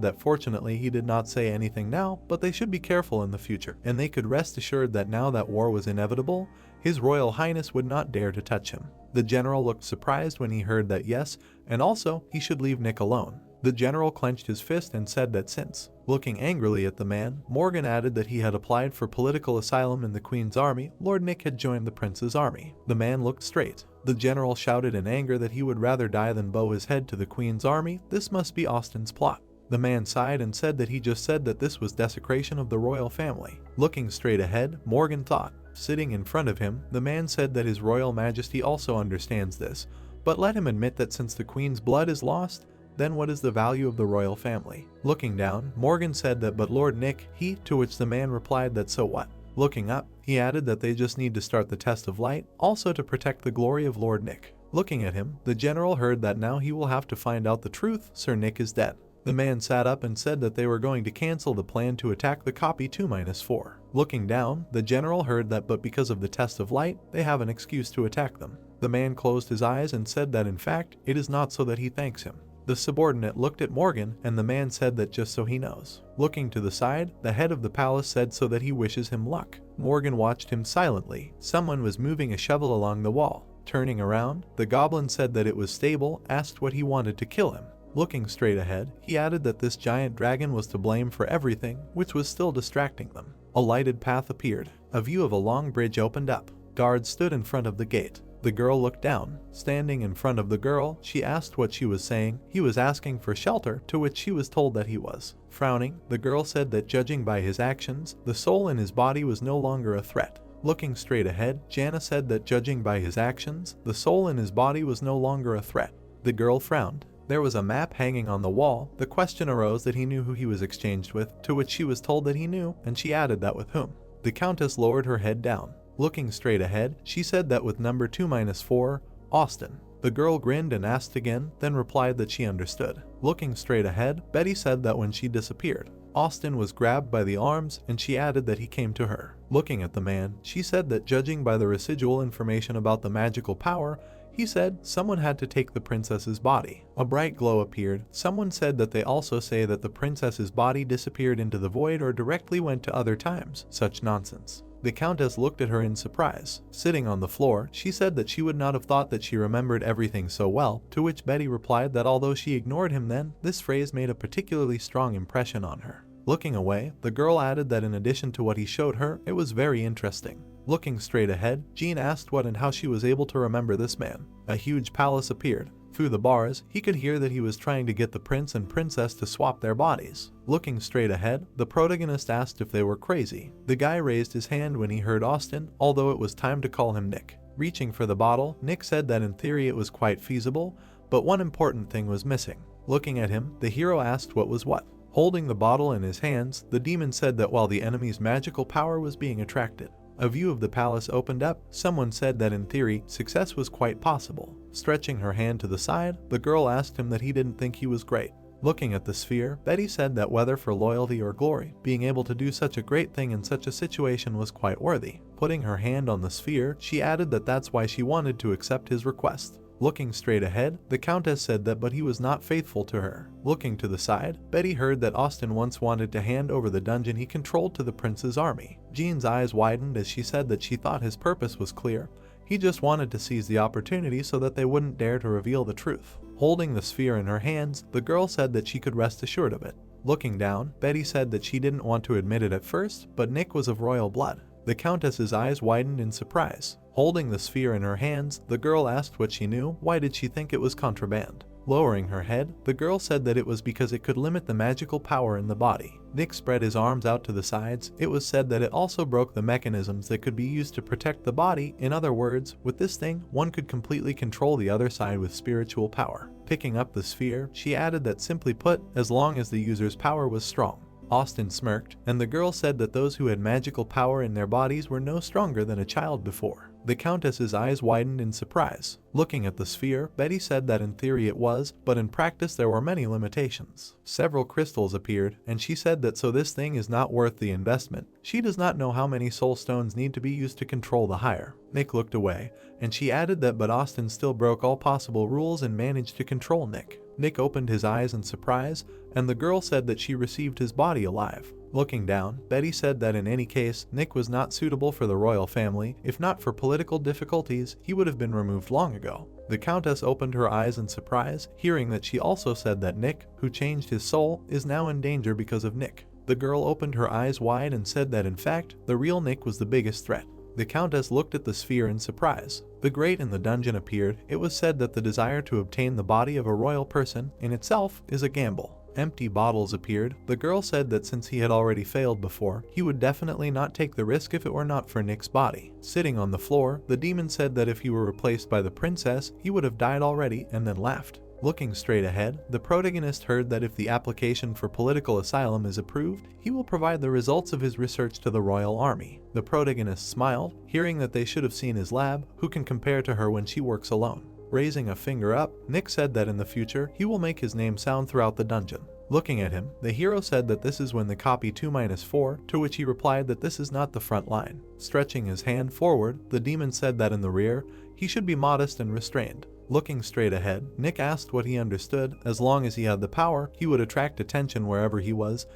that. Fortunately, he did not say anything now, but they should be careful in the future, and they could rest assured that now that war was inevitable, His Royal Highness would not dare to touch him. The general looked surprised when he heard that yes, and also he should leave Nick alone. The general clenched his fist and said that since, looking angrily at the man, Morgan added that he had applied for political asylum in the Queen's army, Lord Nick had joined the Prince's army. The man looked straight. The general shouted in anger that he would rather die than bow his head to the Queen's army. This must be Austen's plot. The man sighed and said that he just said that this was desecration of the royal family. Looking straight ahead, Morgan thought. Sitting in front of him, the man said that His Royal Majesty also understands this, but let him admit that since the Queen's blood is lost, then what is the value of the royal family? Looking down, Morgan said that but Lord Nick, to which the man replied that so what? Looking up, he added that they just need to start the test of light, also to protect the glory of Lord Nick. Looking at him, the general heard that now he will have to find out the truth. Sir Nick is dead. The man sat up and said that they were going to cancel the plan to attack the copy 2-4. Looking down, the general heard that but because of the test of light, they have an excuse to attack them. The man closed his eyes and said that in fact, it is not so that he thanks him. The subordinate looked at Morgan, and the man said that just so he knows. Looking to the side, the head of the palace said so that he wishes him luck. Morgan watched him silently. Someone was moving a shovel along the wall. Turning around, the goblin said that it was stable, asked what he wanted to kill him. Looking straight ahead, he added that this giant dragon was to blame for everything, which was still distracting them. A lighted path appeared. A view of a long bridge opened up. Guards stood in front of the gate. The girl looked down. Standing in front of the girl, she asked what she was saying. He was asking for shelter, to which she was told that he was. Frowning, the girl said that judging by his actions, the soul in his body was no longer a threat. Looking straight ahead, Jana said that judging by his actions, the soul in his body was no longer a threat. The girl frowned. There was a map hanging on the wall. The question arose that he knew who he was exchanged with, to which she was told that he knew, and she added that with whom. The countess lowered her head down. Looking straight ahead, she said that with number 2-4, Austen. The girl grinned and asked again, then replied that she understood. Looking straight ahead, Betty said that when she disappeared, Austen was grabbed by the arms, and she added that he came to her. Looking at the man, she said that judging by the residual information about the magical power, he said someone had to take the princess's body. A bright glow appeared. Someone said that they also say that the princess's body disappeared into the void or directly went to other times. Such nonsense. The countess looked at her in surprise. Sitting on the floor, she said that she would not have thought that she remembered everything so well, to which Betty replied that although she ignored him then, this phrase made a particularly strong impression on her. Looking away, the girl added that in addition to what he showed her, it was very interesting. Looking straight ahead, Jean asked what and how she was able to remember this man. A huge palace appeared. Through the bars, he could hear that he was trying to get the prince and princess to swap their bodies. Looking straight ahead, the protagonist asked if they were crazy. The guy raised his hand when he heard Austen, although it was time to call him Nick. Reaching for the bottle, Nick said that in theory it was quite feasible, but one important thing was missing. Looking at him, the hero asked what was what. Holding the bottle in his hands, the demon said that while the enemy's magical power was being attracted, a view of the palace opened up. Someone said that in theory, success was quite possible. Stretching her hand to the side, the girl asked him that he didn't think he was great. Looking at the sphere, Betty said that whether for loyalty or glory, being able to do such a great thing in such a situation was quite worthy. Putting her hand on the sphere, she added that that's why she wanted to accept his request. Looking straight ahead, the countess said that but he was not faithful to her. Looking to the side, Betty heard that Austen once wanted to hand over the dungeon he controlled to the prince's army. Jean's eyes widened as she said that she thought his purpose was clear. He just wanted to seize the opportunity so that they wouldn't dare to reveal the truth. Holding the sphere in her hands, the girl said that she could rest assured of it. Looking down, Betty said that she didn't want to admit it at first, but Nick was of royal blood. The countess's eyes widened in surprise. Holding the sphere in her hands, the girl asked what she knew. Why did she think it was contraband? Lowering her head, the girl said that it was because it could limit the magical power in the body. Nick spread his arms out to the sides. It was said that it also broke the mechanisms that could be used to protect the body. In other words, with this thing, one could completely control the other side with spiritual power. Picking up the sphere, she added that simply put, as long as the user's power was strong. Austen smirked, and the girl said that those who had magical power in their bodies were no stronger than a child before. The Countess's eyes widened in surprise. Looking at the sphere, Betty said that in theory it was, but in practice there were many limitations. Several crystals appeared, and she said that so this thing is not worth the investment. She does not know how many soul stones need to be used to control the higher. Nick looked away, and she added that but Austin still broke all possible rules and managed to control Nick. Nick opened his eyes in surprise, and the girl said that she received his body alive. Looking down, Betty said that in any case, Nick was not suitable for the royal family. If not for political difficulties, he would have been removed long ago. The Countess opened her eyes in surprise, hearing that she also said that Nick, who changed his soul, is now in danger because of Nick. The girl opened her eyes wide and said that in fact, the real Nick was the biggest threat. The Countess looked at the sphere in surprise. The grate in the dungeon appeared. It was said that the desire to obtain the body of a royal person in itself is a gamble. Empty bottles appeared. The girl said that since he had already failed before, he would definitely not take the risk if it were not for Nick's body. Sitting on the floor, the demon said that if he were replaced by the princess, he would have died already, and then laughed. Looking straight ahead, the protagonist heard that if the application for political asylum is approved, he will provide the results of his research to the royal army. The protagonist smiled, hearing that they should have seen his lab, who can compare to her when she works alone. Raising a finger up, Nick said that in the future, he will make his name sound throughout the dungeon. Looking at him, the hero said that this is when the copy 2-4, to which he replied that this is not the front line. Stretching his hand forward, the demon said that in the rear, he should be modest and restrained. Looking straight ahead, Nick asked what he understood. As long as he had the power, he would attract attention wherever he was.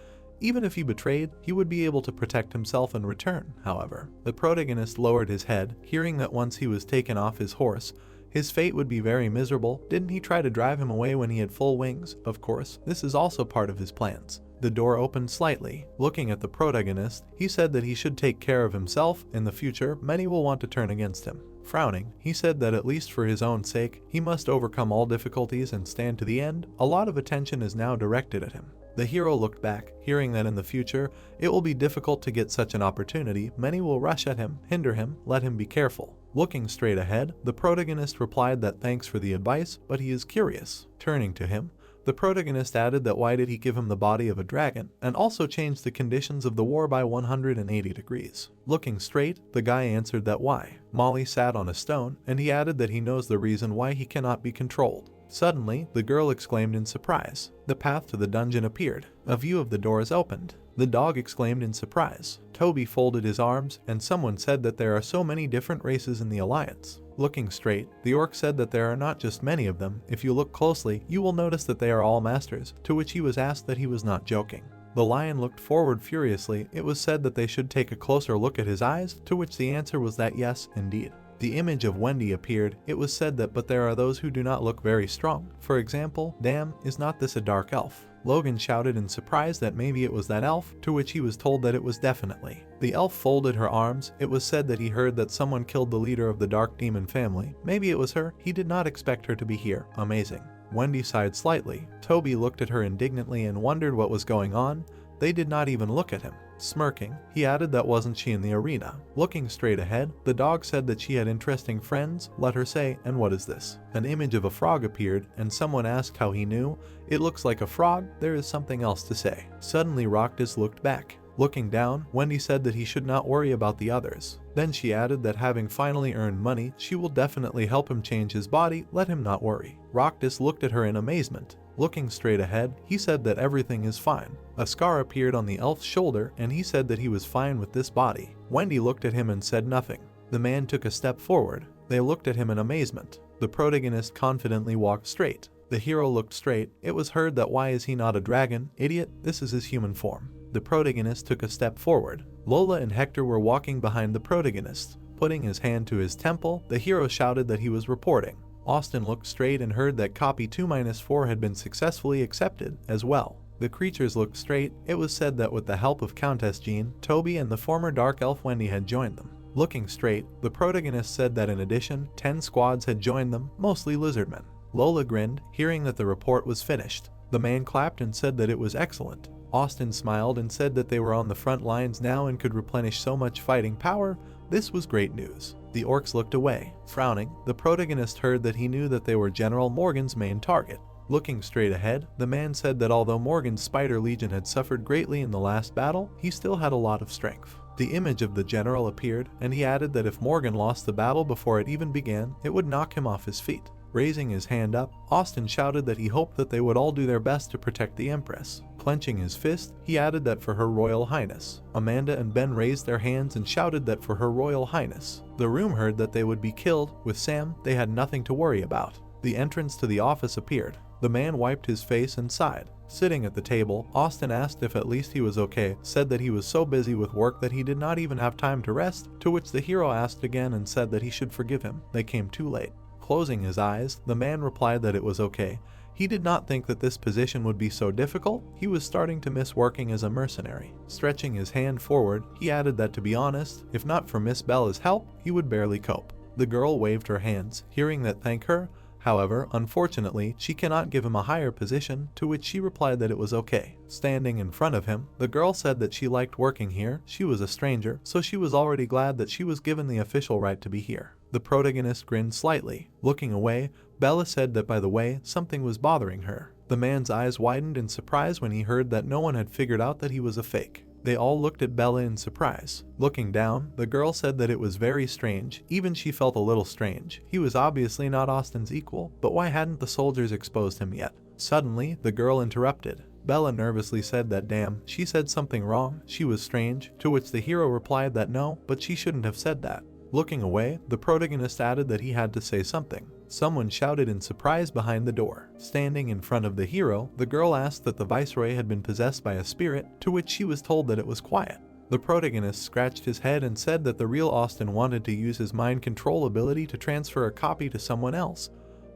Even if he betrayed, he would be able to protect himself in return, however. The protagonist lowered his head, hearing that once he was taken off his horse, his fate would be very miserable. Didn't he try to drive him away when he had full wings? Of course, this is also part of his plans. The door opened slightly. Looking at the protagonist, he said that he should take care of himself. In the future, many will want to turn against him. Frowning, he said that at least for his own sake, he must overcome all difficulties and stand to the end. A lot of attention is now directed at him. The hero looked back, hearing that in the future, it will be difficult to get such an opportunity. Many will rush at him, hinder him, let him be careful. Looking straight ahead, the protagonist replied that thanks for the advice, but he is curious. Turning to him, the protagonist added that why did he give him the body of a dragon, and also changed the conditions of the war by 180 degrees. Looking straight, the guy answered that why. Molly sat on a stone, and he added that he knows the reason why he cannot be controlled. Suddenly, the girl exclaimed in surprise. The path to the dungeon appeared. A view of the doors opened. The dog exclaimed in surprise. Toby folded his arms, and someone said that there are so many different races in the Alliance. Looking straight, the orc said that there are not just many of them. If you look closely, you will notice that they are all masters, to which he was asked that he was not joking. The lion looked forward furiously. It was said that they should take a closer look at his eyes, to which the answer was that yes, indeed. The image of Wendy appeared. It was said that but there are those who do not look very strong. For example, damn, is not this a dark elf? Logan shouted in surprise that maybe it was that elf, to which he was told that it was definitely. The elf folded her arms. It was said that he heard that someone killed the leader of the dark demon family. Maybe it was her. He did not expect her to be here. Amazing. Wendy sighed slightly. Toby looked at her indignantly and wondered what was going on. They did not even look at him. Smirking, he added that wasn't she in the arena. Looking straight ahead, the dog said that she had interesting friends. Let her say, and what is this? An image of a frog appeared, and someone asked how he knew. It looks like a frog. There is something else to say. Suddenly Roctus looked back. Looking down, Wendy said that he should not worry about the others. Then she added that having finally earned money, she will definitely help him change his body. Let him not worry. Roctus looked at her in amazement. Looking straight ahead, he said that everything is fine. A scar appeared on the elf's shoulder, and he said that he was fine with this body. Wendy looked at him and said nothing. The man took a step forward. They looked at him in amazement. The protagonist confidently walked straight. The hero looked straight. It was heard that why is he not a dragon? Idiot, this is his human form. The protagonist took a step forward. Lola and Hector were walking behind the protagonist. Putting his hand to his temple, the hero shouted that he was reporting. Austin looked straight and heard that copy 2-4 had been successfully accepted as well. The creatures looked straight. It was said that with the help of Countess Jean, Toby and the former Dark Elf Wendy had joined them. Looking straight, the protagonist said that in addition, 10 squads had joined them, mostly lizardmen. Lola grinned, hearing that the report was finished. The man clapped and said that it was excellent. Austin smiled and said that they were on the front lines now and could replenish so much fighting power. This was great news. The orcs looked away. Frowning, the protagonist heard that he knew that they were General Morgan's main target. Looking straight ahead, the man said that although Morgan's Spider Legion had suffered greatly in the last battle, he still had a lot of strength. The image of the general appeared, and he added that if Morgan lost the battle before it even began, it would knock him off his feet. Raising his hand up, Austin shouted that he hoped that they would all do their best to protect the Empress. Clenching his fist, he added that for Her Royal Highness. Amanda and Ben raised their hands and shouted that for Her Royal Highness. The room heard that they would be killed. With Sam, they had nothing to worry about. The entrance to the office appeared. The man wiped his face and sighed. Sitting at the table, Austin asked if at least he was okay, said that he was so busy with work that he did not even have time to rest, to which the hero asked again and said that he should forgive him. They came too late. Closing his eyes, the man replied that it was okay. He did not think that this position would be so difficult. He was starting to miss working as a mercenary. Stretching his hand forward, he added that to be honest, if not for Miss Bella's help, he would barely cope. The girl waved her hands, hearing that thank her. However, unfortunately, she cannot give him a higher position, to which she replied that it was okay. Standing in front of him, the girl said that she liked working here. She was a stranger, so she was already glad that she was given the official right to be here. The protagonist grinned slightly. Looking away, Bella said that by the way, something was bothering her. The man's eyes widened in surprise when he heard that no one had figured out that he was a fake. They all looked at Bella in surprise. Looking down, the girl said that it was very strange. Even she felt a little strange. He was obviously not Austin's equal, but why hadn't the soldiers exposed him yet? Suddenly, the girl interrupted. Bella nervously said that damn, she said something wrong, she was strange, to which the hero replied that no, but she shouldn't have said that. Looking away, the protagonist added that he had to say something. Someone shouted in surprise behind the door. Standing in front of the hero, the girl asked that the viceroy had been possessed by a spirit, to which she was told that it was quiet. The protagonist scratched his head and said that the real Austin wanted to use his mind control ability to transfer a copy to someone else,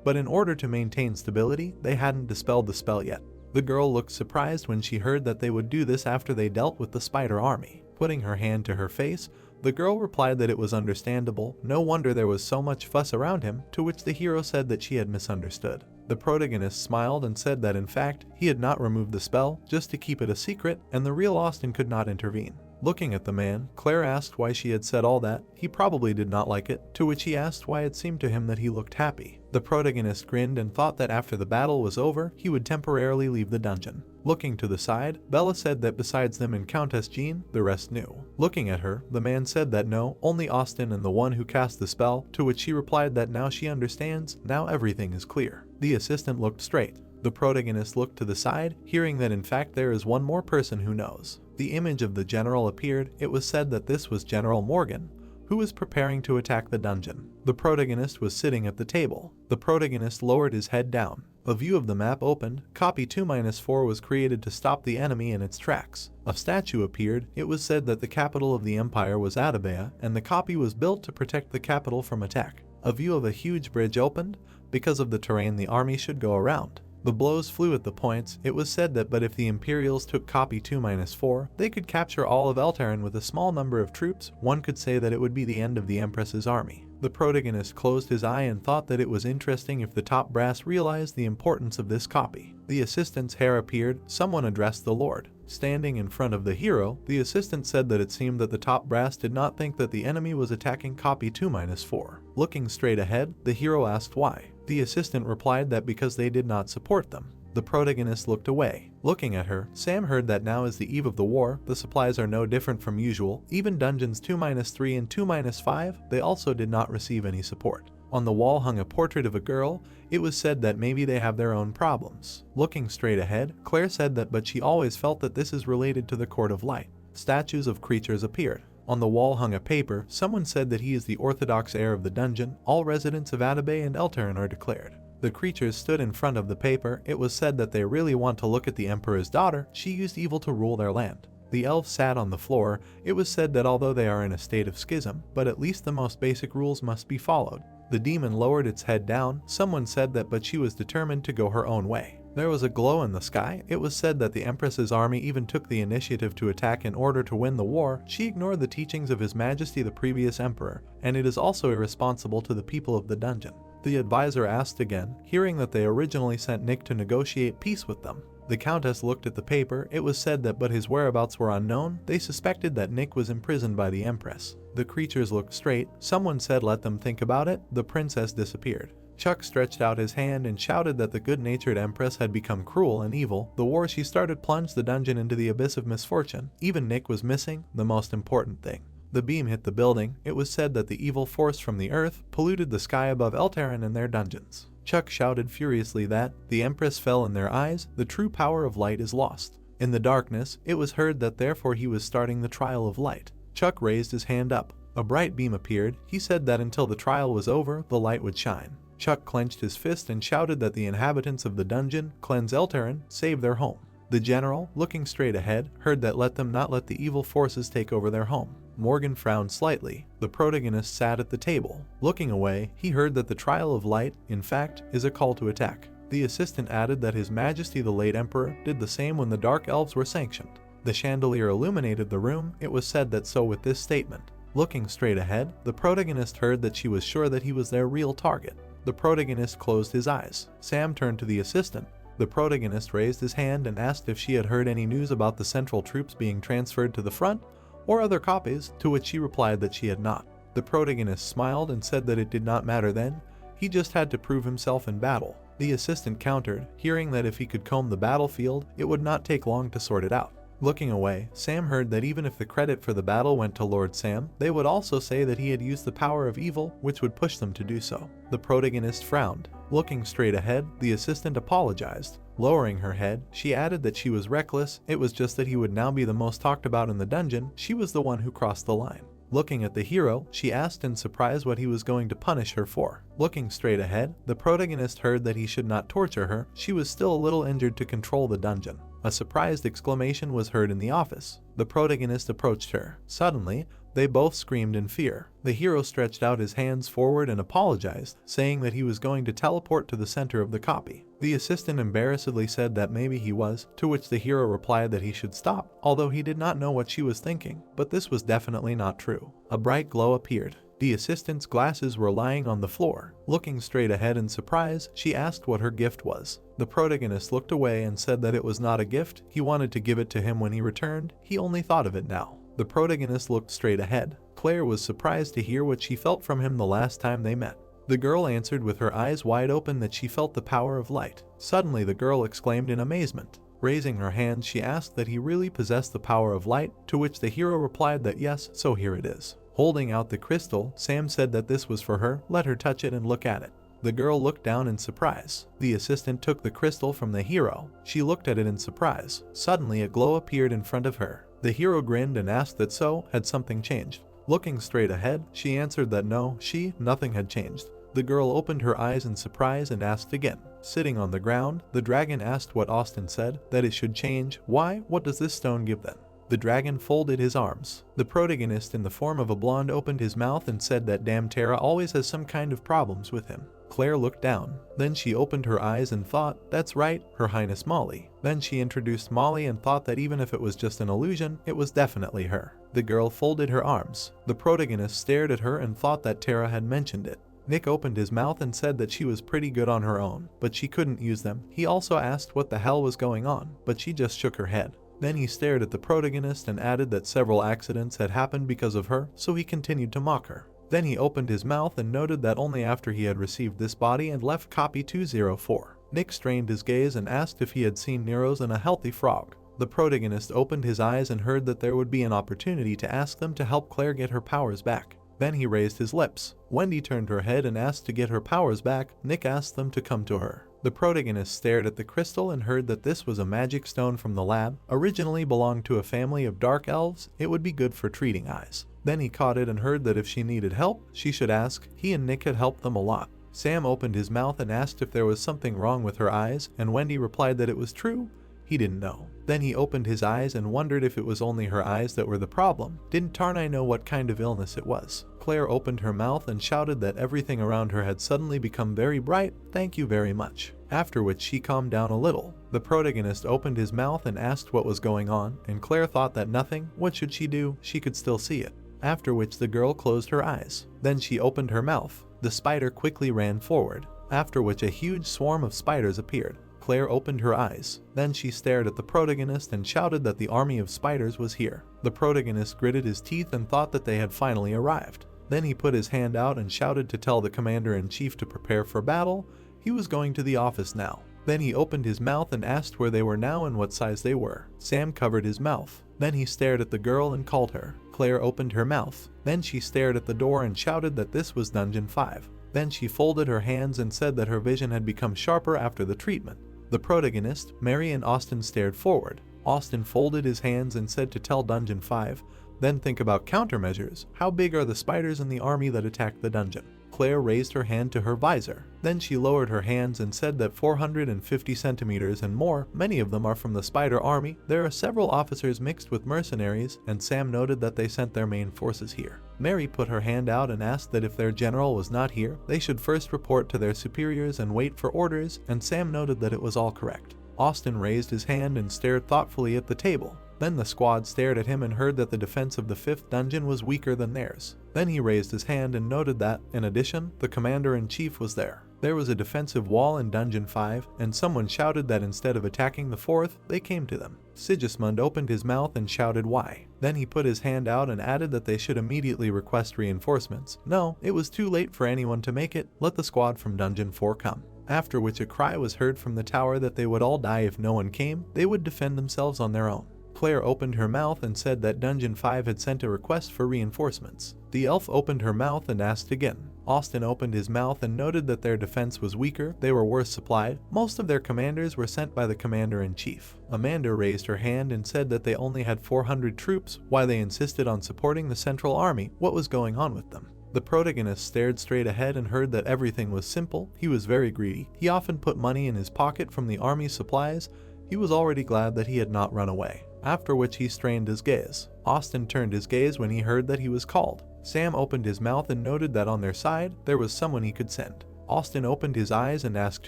but in order to maintain stability, they hadn't dispelled the spell yet. The girl looked surprised when she heard that they would do this after they dealt with the spider army. Putting her hand to her face, the girl replied that it was understandable, no wonder there was so much fuss around him, to which the hero said that she had misunderstood. The protagonist smiled and said that in fact, he had not removed the spell, just to keep it a secret, and the real Austin could not intervene. Looking at the man, Claire asked why she had said all that. He probably did not like it, to which he asked why it seemed to him that he looked happy. The protagonist grinned and thought that after the battle was over, he would temporarily leave the dungeon. Looking to the side, Bella said that besides them and Countess Jean, the rest knew. Looking at her, the man said that no, only Austin and the one who cast the spell, to which she replied that now she understands, now everything is clear. The assistant looked straight. The protagonist looked to the side, hearing that in fact there is one more person who knows. The image of the general appeared. It was said that this was General Morgan, who was preparing to attack the dungeon. The protagonist was sitting at the table. The protagonist lowered his head down. A view of the map opened. Copy 2-4 was created to stop the enemy in its tracks. A statue appeared. It was said that the capital of the empire was Atabea, and the copy was built to protect the capital from attack. A view of a huge bridge opened. Because of the terrain, the army should go around. The blows flew at the points. It was said that but if the Imperials took copy 2-4, they could capture all of Eltarin with a small number of troops. One could say that it would be the end of the Empress's army. The protagonist closed his eye and thought that it was interesting if the top brass realized the importance of this copy. The assistant's hair appeared. Someone addressed the Lord. Standing in front of the hero, the assistant said that it seemed that the top brass did not think that the enemy was attacking copy 2-4. Looking straight ahead, the hero asked why. The assistant replied that because they did not support them. The protagonist looked away. Looking at her, Sam heard that now is the eve of the war. The supplies are no different from usual. Even dungeons 2-3 and 2-5, they also did not receive any support. On the wall hung a portrait of a girl. It was said that maybe they have their own problems. Looking straight ahead, Claire said that but she always felt that this is related to the Court of Light. Statues of creatures appeared. On the wall hung a paper. Someone said that he is the orthodox heir of the dungeon. All residents of Atabey and Eltarin are declared. The creatures stood in front of the paper. It was said that they really want to look at the Emperor's daughter. She used evil to rule their land. The elves sat on the floor. It was said that although they are in a state of schism, but at least the most basic rules must be followed. The demon lowered its head down. Someone said that but she was determined to go her own way. There was a glow in the sky. It was said that the Empress's army even took the initiative to attack in order to win the war. She ignored the teachings of His Majesty the previous emperor, and it is also irresponsible to the people of the dungeon. The advisor asked again, hearing that they originally sent Nick to negotiate peace with them. The Countess looked at the paper. It was said that but his whereabouts were unknown. They suspected that Nick was imprisoned by the Empress. The creatures looked straight. Someone said let them think about it. The princess disappeared. Chuck stretched out his hand and shouted that the good-natured Empress had become cruel and evil. The war she started plunged the dungeon into the abyss of misfortune. Even Nick was missing, the most important thing. The beam hit the building. It was said that the evil force from the earth polluted the sky above Eltaran and their dungeons. Chuck shouted furiously that the Empress fell in their eyes. The true power of light is lost. In the darkness, it was heard that therefore he was starting the trial of light. Chuck raised his hand up. A bright beam appeared. He said that until the trial was over, the light would shine. Chuck clenched his fist and shouted that the inhabitants of the dungeon cleanse Eltaran, save their home. The general, looking straight ahead, heard that let them not let the evil forces take over their home. Morgan frowned slightly. The protagonist sat at the table. Looking away, he heard that the trial of light, in fact, is a call to attack. The assistant added that His Majesty the late Emperor did the same when the Dark Elves were sanctioned. The chandelier illuminated the room. It was said that so with this statement. Looking straight ahead, the protagonist heard that she was sure that he was their real target. The protagonist closed his eyes. Sam turned to the assistant. The protagonist raised his hand and asked if she had heard any news about the central troops being transferred to the front, or other copies, to which she replied that she had not. The protagonist smiled and said that it did not matter then, he just had to prove himself in battle. The assistant countered, hearing that if he could comb the battlefield, it would not take long to sort it out. Looking away, Sam heard that even if the credit for the battle went to Lord Sam, they would also say that he had used the power of evil, which would push them to do so. The protagonist frowned. Looking straight ahead, the assistant apologized. Lowering her head, she added that she was reckless. It was just that he would now be the most talked about in the dungeon. She was the one who crossed the line. Looking at the hero, she asked in surprise what he was going to punish her for. Looking straight ahead, the protagonist heard that he should not torture her. She was still a little injured to control the dungeon. A surprised exclamation was heard in the office. The protagonist approached her. Suddenly, they both screamed in fear. The hero stretched out his hands forward and apologized, saying that he was going to teleport to the center of the copy. The assistant embarrassedly said that maybe he was, to which the hero replied that he should stop, although he did not know what she was thinking, but this was definitely not true. A bright glow appeared. The assistant's glasses were lying on the floor. Looking straight ahead in surprise, she asked what her gift was. The protagonist looked away and said that it was not a gift. He wanted to give it to him when he returned. He only thought of it now. The protagonist looked straight ahead. Claire was surprised to hear what she felt from him the last time they met. The girl answered with her eyes wide open that she felt the power of light. Suddenly the girl exclaimed in amazement. Raising her hand, she asked that he really possessed the power of light, to which the hero replied that yes, so here it is. Holding out the crystal, Sam said that this was for her. Let her touch it and look at it. The girl looked down in surprise. The assistant took the crystal from the hero. She looked at it in surprise. Suddenly a glow appeared in front of her. The hero grinned and asked that so, had something changed. Looking straight ahead, she answered that no, nothing had changed. The girl opened her eyes in surprise and asked again. Sitting on the ground, the dragon asked what Austin said, that it should change. Why? What does this stone give then? The dragon folded his arms. The protagonist in the form of a blonde opened his mouth and said that damn Terra always has some kind of problems with him. Claire looked down. Then she opened her eyes and thought, that's right, Her Highness Molly. Then she introduced Molly and thought that even if it was just an illusion, it was definitely her. The girl folded her arms. The protagonist stared at her and thought that Terra had mentioned it. Nick opened his mouth and said that she was pretty good on her own, but she couldn't use them. He also asked what the hell was going on, but she just shook her head. Then he stared at the protagonist and added that several accidents had happened because of her, so he continued to mock her. Then he opened his mouth and noted that only after he had received this body and left copy 204. Nick strained his gaze and asked if he had seen Neros and a healthy frog. The protagonist opened his eyes and heard that there would be an opportunity to ask them to help Claire get her powers back. Then he raised his lips. Wendy turned her head and asked to get her powers back. Nick asked them to come to her. The protagonist stared at the crystal and heard that this was a magic stone from the lab. Originally belonged to a family of dark elves, it would be good for treating eyes. Then he caught it and heard that if she needed help, she should ask. He and Nick had helped them a lot. Sam opened his mouth and asked if there was something wrong with her eyes, and Wendy replied that it was true. He didn't know. Then he opened his eyes and wondered if it was only her eyes that were the problem. Didn't Tarnai know what kind of illness it was? Claire opened her mouth and shouted that everything around her had suddenly become very bright. Thank you very much. After which she calmed down a little. The protagonist opened his mouth and asked what was going on, and Claire thought that nothing. What should she do? She could still see it. After which the girl closed her eyes. Then she opened her mouth. The spider quickly ran forward. After which a huge swarm of spiders appeared. Claire opened her eyes. Then she stared at the protagonist and shouted that the army of spiders was here. The protagonist gritted his teeth and thought that they had finally arrived. Then he put his hand out and shouted to tell the commander-in-chief to prepare for battle. He was going to the office now. Then he opened his mouth and asked where they were now and what size they were. Sam covered his mouth. Then he stared at the girl and called her. Claire opened her mouth. Then she stared at the door and shouted that this was Dungeon 5. Then she folded her hands and said that her vision had become sharper after the treatment. The protagonist, Mary and Austin stared forward. Austin folded his hands and said to tell Dungeon 5, then think about countermeasures. How big are the spiders in the army that attacked the dungeon? Claire raised her hand to her visor. Then she lowered her hands and said that 450 centimeters and more, many of them are from the spider army. There are several officers mixed with mercenaries, and Sam noted that they sent their main forces here. Mary put her hand out and asked that if their general was not here, they should first report to their superiors and wait for orders, and Sam noted that it was all correct. Austin raised his hand and stared thoughtfully at the table. Then the squad stared at him and heard that the defense of the 5th dungeon was weaker than theirs. Then he raised his hand and noted that, in addition, the commander-in-chief was there. There was a defensive wall in Dungeon 5, and someone shouted that instead of attacking the 4th, they came to them. Sigismund opened his mouth and shouted why. Then he put his hand out and added that they should immediately request reinforcements. No, it was too late for anyone to make it. Let the squad from Dungeon 4 come. After which a cry was heard from the tower that they would all die if no one came. They would defend themselves on their own. Claire opened her mouth and said that Dungeon 5 had sent a request for reinforcements. The elf opened her mouth and asked again. Austin opened his mouth and noted that their defense was weaker, they were worse supplied. Most of their commanders were sent by the commander-in-chief. Amanda raised her hand and said that they only had 400 troops, why they insisted on supporting the Central Army, what was going on with them. The protagonist stared straight ahead and heard that everything was simple. He was very greedy. He often put money in his pocket from the army's supplies. He was already glad that he had not run away. After which he strained his gaze. Austin turned his gaze when he heard that he was called. Sam opened his mouth and noted that on their side, there was someone he could send. Austin opened his eyes and asked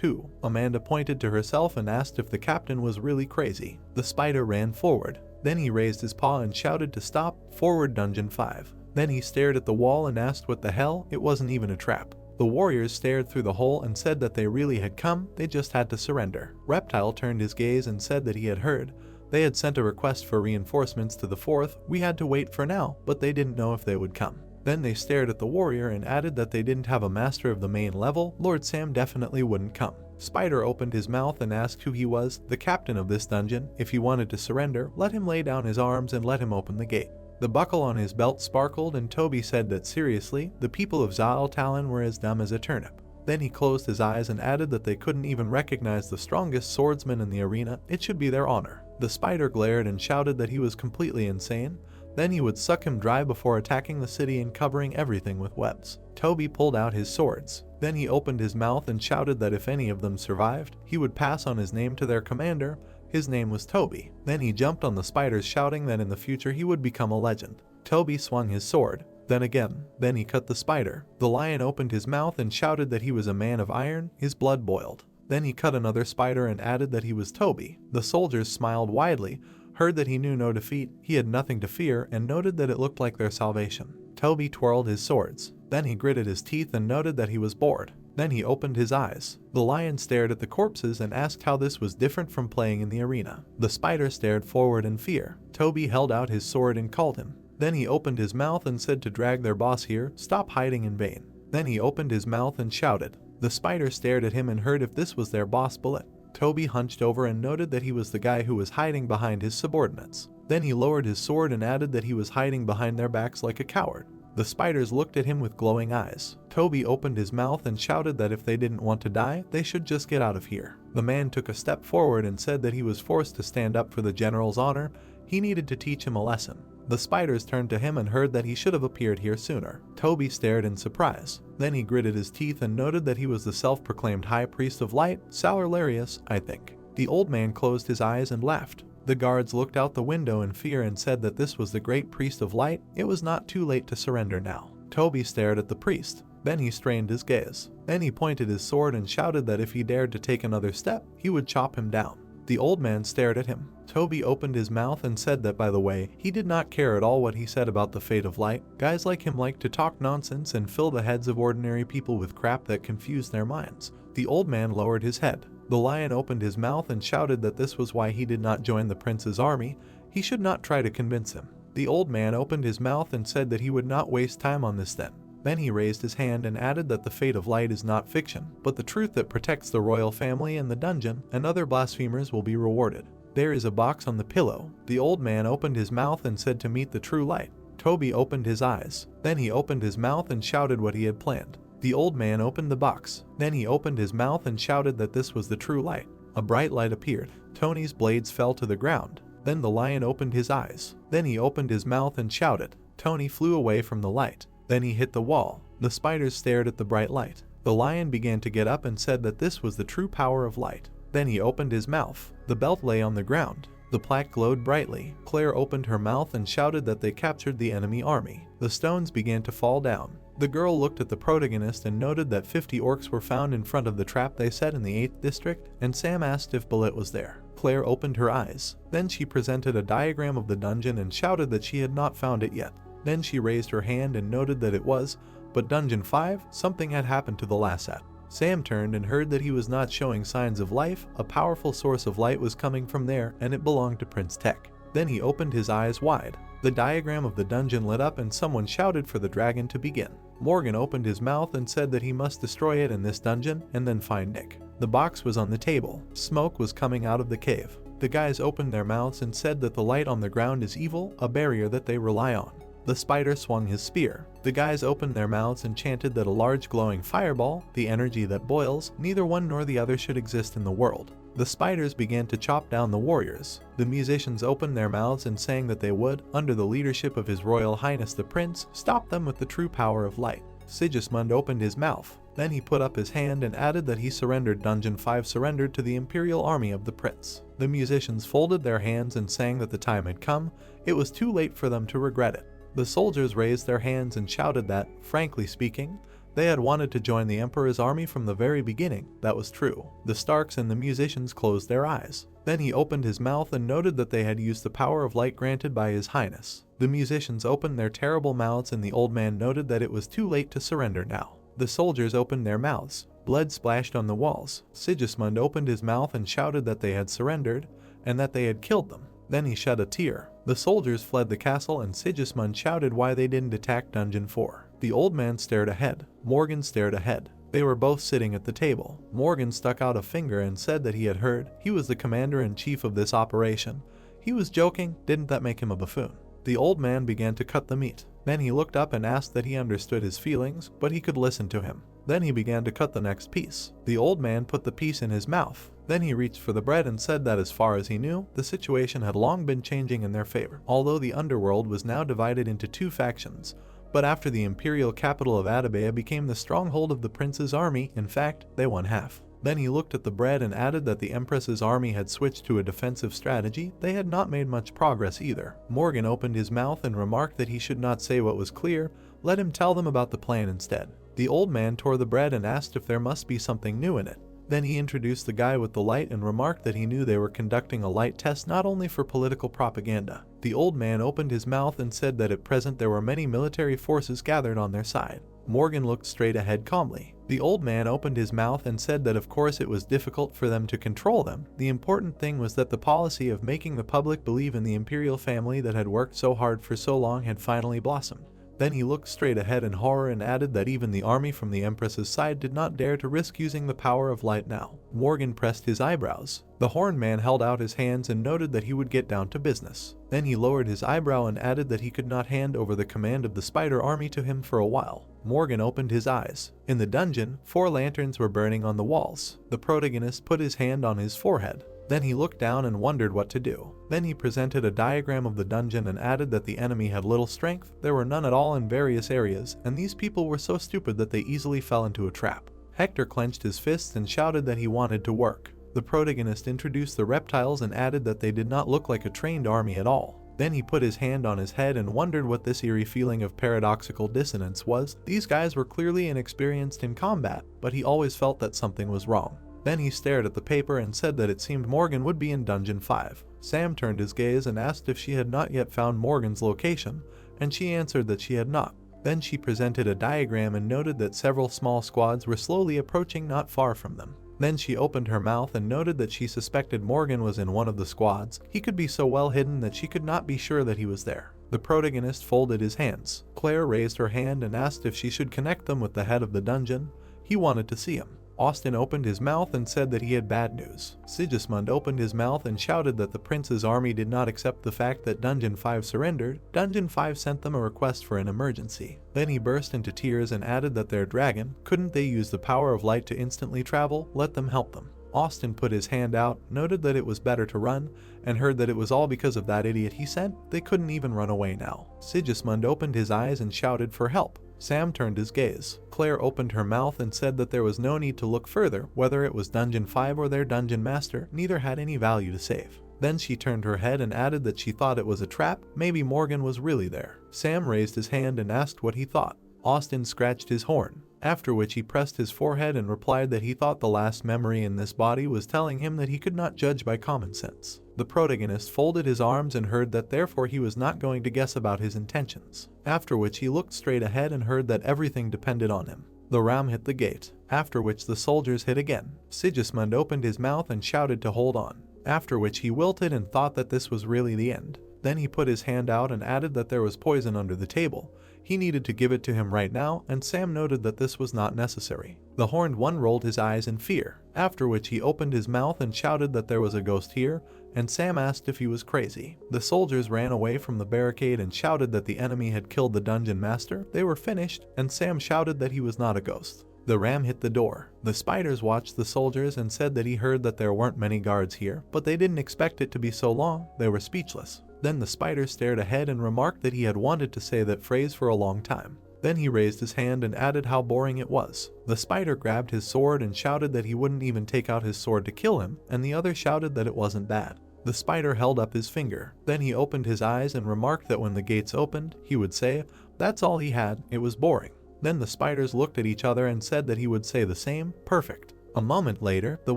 who. Amanda pointed to herself and asked if the captain was really crazy. The spider ran forward. Then he raised his paw and shouted to stop, forward Dungeon 5. Then he stared at the wall and asked what the hell, it wasn't even a trap. The warriors stared through the hole and said that they really had come, they just had to surrender. Reptile turned his gaze and said that he had heard. They had sent a request for reinforcements to the 4th, we had to wait for now, but they didn't know if they would come. Then they stared at the warrior and added that they didn't have a master of the main level, Lord Sam definitely wouldn't come. Spider opened his mouth and asked who he was, the captain of this dungeon. If he wanted to surrender, let him lay down his arms and let him open the gate. The buckle on his belt sparkled and Toby said that seriously, the people of Zal Talon were as dumb as a turnip. Then he closed his eyes and added that they couldn't even recognize the strongest swordsman in the arena, it should be their honor. The spider glared and shouted that he was completely insane. Then he would suck him dry before attacking the city and covering everything with webs. Toby pulled out his swords. Then he opened his mouth and shouted that if any of them survived, he would pass on his name to their commander. His name was Toby. Then he jumped on the spiders shouting that in the future he would become a legend. Toby swung his sword. Then again. Then he cut the spider. The lion opened his mouth and shouted that he was a man of iron. His blood boiled. Then he cut another spider and added that he was Toby. The soldiers smiled widely, heard that he knew no defeat, he had nothing to fear, and noted that it looked like their salvation. Toby twirled his swords. Then he gritted his teeth and noted that he was bored. Then he opened his eyes. The lion stared at the corpses and asked how this was different from playing in the arena. The spider stared forward in fear. Toby held out his sword and called him. Then he opened his mouth and said to drag their boss here, stop hiding in vain. Then he opened his mouth and shouted. The spider stared at him and heard if this was their boss bullet. Toby hunched over and noted that he was the guy who was hiding behind his subordinates. Then he lowered his sword and added that he was hiding behind their backs like a coward. The spiders looked at him with glowing eyes. Toby opened his mouth and shouted that if they didn't want to die, they should just get out of here. The man took a step forward and said that he was forced to stand up for the general's honor. He needed to teach him a lesson. The spiders turned to him and heard that he should have appeared here sooner. Toby stared in surprise. Then he gritted his teeth and noted that he was the self-proclaimed High Priest of Light, Saurlarius, I think. The old man closed his eyes and laughed. The guards looked out the window in fear and said that this was the great Priest of Light. It was not too late to surrender now. Toby stared at the priest. Then he strained his gaze. Then he pointed his sword and shouted that if he dared to take another step, he would chop him down. The old man stared at him. Toby opened his mouth and said that, by the way, he did not care at all what he said about the fate of light. Guys like him like to talk nonsense and fill the heads of ordinary people with crap that confuse their minds. The old man lowered his head. The lion opened his mouth and shouted that this was why he did not join the prince's army. He should not try to convince him. The old man opened his mouth and said that he would not waste time on this then. Then he raised his hand and added that the fate of light is not fiction, but the truth that protects the royal family and the dungeon, and other blasphemers will be rewarded. There is a box on the pillow. The old man opened his mouth and said to meet the true light. Toby opened his eyes. Then he opened his mouth and shouted what he had planned. The old man opened the box. Then he opened his mouth and shouted that this was the true light. A bright light appeared. Tony's blades fell to the ground. Then the lion opened his eyes. Then he opened his mouth and shouted. Tony flew away from the light. Then he hit the wall. The spiders stared at the bright light. The lion began to get up and said that this was the true power of light. Then he opened his mouth. The belt lay on the ground. The plaque glowed brightly. Claire opened her mouth and shouted that they captured the enemy army. The stones began to fall down. The girl looked at the protagonist and noted that 50 orcs were found in front of the trap they set in the 8th district, and Sam asked if Bullet was there. Claire opened her eyes. Then she presented a diagram of the dungeon and shouted that she had not found it yet. Then she raised her hand and noted that it was, but Dungeon 5, something had happened to the Lasset. Sam turned and heard that he was not showing signs of life. A powerful source of light was coming from there, and it belonged to Prince Tech. Then he opened his eyes wide. The diagram of the dungeon lit up and someone shouted for the dragon to begin. Morgan opened his mouth and said that he must destroy it in this dungeon and then find Nick. The box was on the table. Smoke was coming out of the cave. The guys opened their mouths and said that the light on the ground is evil, a barrier that they rely on. The spider swung his spear. The guys opened their mouths and chanted that a large glowing fireball, the energy that boils, neither one nor the other should exist in the world. The spiders began to chop down the warriors. The musicians opened their mouths and sang that they would, under the leadership of His Royal Highness the Prince, stop them with the true power of light. Sigismund opened his mouth. Then he put up his hand and added that he surrendered. Dungeon 5 surrendered to the Imperial Army of the Prince. The musicians folded their hands and sang that the time had come. It was too late for them to regret it. The soldiers raised their hands and shouted that, frankly speaking, they had wanted to join the Emperor's army from the very beginning. That was true. The Starks and the musicians closed their eyes. Then he opened his mouth and noted that they had used the power of light granted by His Highness. The musicians opened their terrible mouths and the old man noted that it was too late to surrender now. The soldiers opened their mouths. Blood splashed on the walls. Sigismund opened his mouth and shouted that they had surrendered and that they had killed them. Then he shed a tear. The soldiers fled the castle and Sigismund shouted why they didn't attack Dungeon 4. The old man stared ahead. Morgan stared ahead. They were both sitting at the table. Morgan stuck out a finger and said that he had heard. He was the commander-in-chief of this operation. He was joking. Didn't that make him a buffoon? The old man began to cut the meat. Then he looked up and asked that he understood his feelings, but he could listen to him. Then he began to cut the next piece. The old man put the piece in his mouth. Then he reached for the bread and said that as far as he knew, the situation had long been changing in their favor, although the underworld was now divided into two factions. But after the imperial capital of Atabea became the stronghold of the prince's army, in fact, they won half. Then he looked at the bread and added that the Empress's army had switched to a defensive strategy. They had not made much progress either. Morgan opened his mouth and remarked that he should not say what was clear. Let him tell them about the plan instead. The old man tore the bread and asked if there must be something new in it. Then he introduced the guy with the light and remarked that he knew they were conducting a light test not only for political propaganda. The old man opened his mouth and said that at present there were many military forces gathered on their side. Morgan looked straight ahead calmly. The old man opened his mouth and said that of course it was difficult for them to control them. The important thing was that the policy of making the public believe in the imperial family that had worked so hard for so long had finally blossomed. Then he looked straight ahead in horror and added that even the army from the Empress's side did not dare to risk using the power of light now. Morgan pressed his eyebrows. The horned man held out his hands and noted that he would get down to business. Then he lowered his eyebrow and added that he could not hand over the command of the spider army to him for a while. Morgan opened his eyes. In the dungeon, 4 lanterns were burning on the walls. The protagonist put his hand on his forehead. Then he looked down and wondered what to do. Then he presented a diagram of the dungeon and added that the enemy had little strength, there were none at all in various areas, and these people were so stupid that they easily fell into a trap. Hector clenched his fists and shouted that he wanted to work. The protagonist introduced the reptiles and added that they did not look like a trained army at all. Then he put his hand on his head and wondered what this eerie feeling of paradoxical dissonance was. These guys were clearly inexperienced in combat, but he always felt that something was wrong. Then he stared at the paper and said that it seemed Morgan would be in Dungeon 5. Sam turned his gaze and asked if she had not yet found Morgan's location, and she answered that she had not. Then she presented a diagram and noted that several small squads were slowly approaching not far from them. Then she opened her mouth and noted that she suspected Morgan was in one of the squads. He could be so well hidden that she could not be sure that he was there. The protagonist folded his hands. Claire raised her hand and asked if she should connect them with the head of the dungeon. He wanted to see him. Austin opened his mouth and said that he had bad news. Sigismund opened his mouth and shouted that the prince's army did not accept the fact that Dungeon 5 surrendered. Dungeon 5 sent them a request for an emergency. Then he burst into tears and added that their dragon, couldn't they use the power of light to instantly travel? Let them help them. Austin put his hand out, noted that it was better to run, and heard that it was all because of that idiot he sent. They couldn't even run away now. Sigismund opened his eyes and shouted for help. Sam turned his gaze. Claire opened her mouth and said that there was no need to look further. Whether it was Dungeon 5 or their dungeon master, neither had any value to save. Then she turned her head and added that she thought it was a trap. Maybe Morgan was really there. Sam raised his hand and asked what he thought. Austin scratched his horn, after which he pressed his forehead and replied that he thought the last memory in this body was telling him that he could not judge by common sense. The protagonist folded his arms and heard that therefore he was not going to guess about his intentions, after which he looked straight ahead and heard that everything depended on him. The ram hit the gate, after which the soldiers hit again. Sigismund opened his mouth and shouted to hold on, after which he wilted and thought that this was really the end. Then he put his hand out and added that there was poison under the table. He needed to give it to him right now, and Sam noted that this was not necessary. The horned one rolled his eyes in fear, after which he opened his mouth and shouted that there was a ghost here, and Sam asked if he was crazy. The soldiers ran away from the barricade and shouted that the enemy had killed the dungeon master. They were finished, and Sam shouted that he was not a ghost. The ram hit the door. The spiders watched the soldiers and said that he heard that there weren't many guards here, but they didn't expect it to be so long. They were speechless. Then the spider stared ahead and remarked that he had wanted to say that phrase for a long time. Then he raised his hand and added how boring it was. The spider grabbed his sword and shouted that he wouldn't even take out his sword to kill him, and the other shouted that it wasn't bad. The spider held up his finger. Then he opened his eyes and remarked that when the gates opened, he would say, "That's all he had, it was boring." Then the spiders looked at each other and said that he would say the same, "Perfect." A moment later, the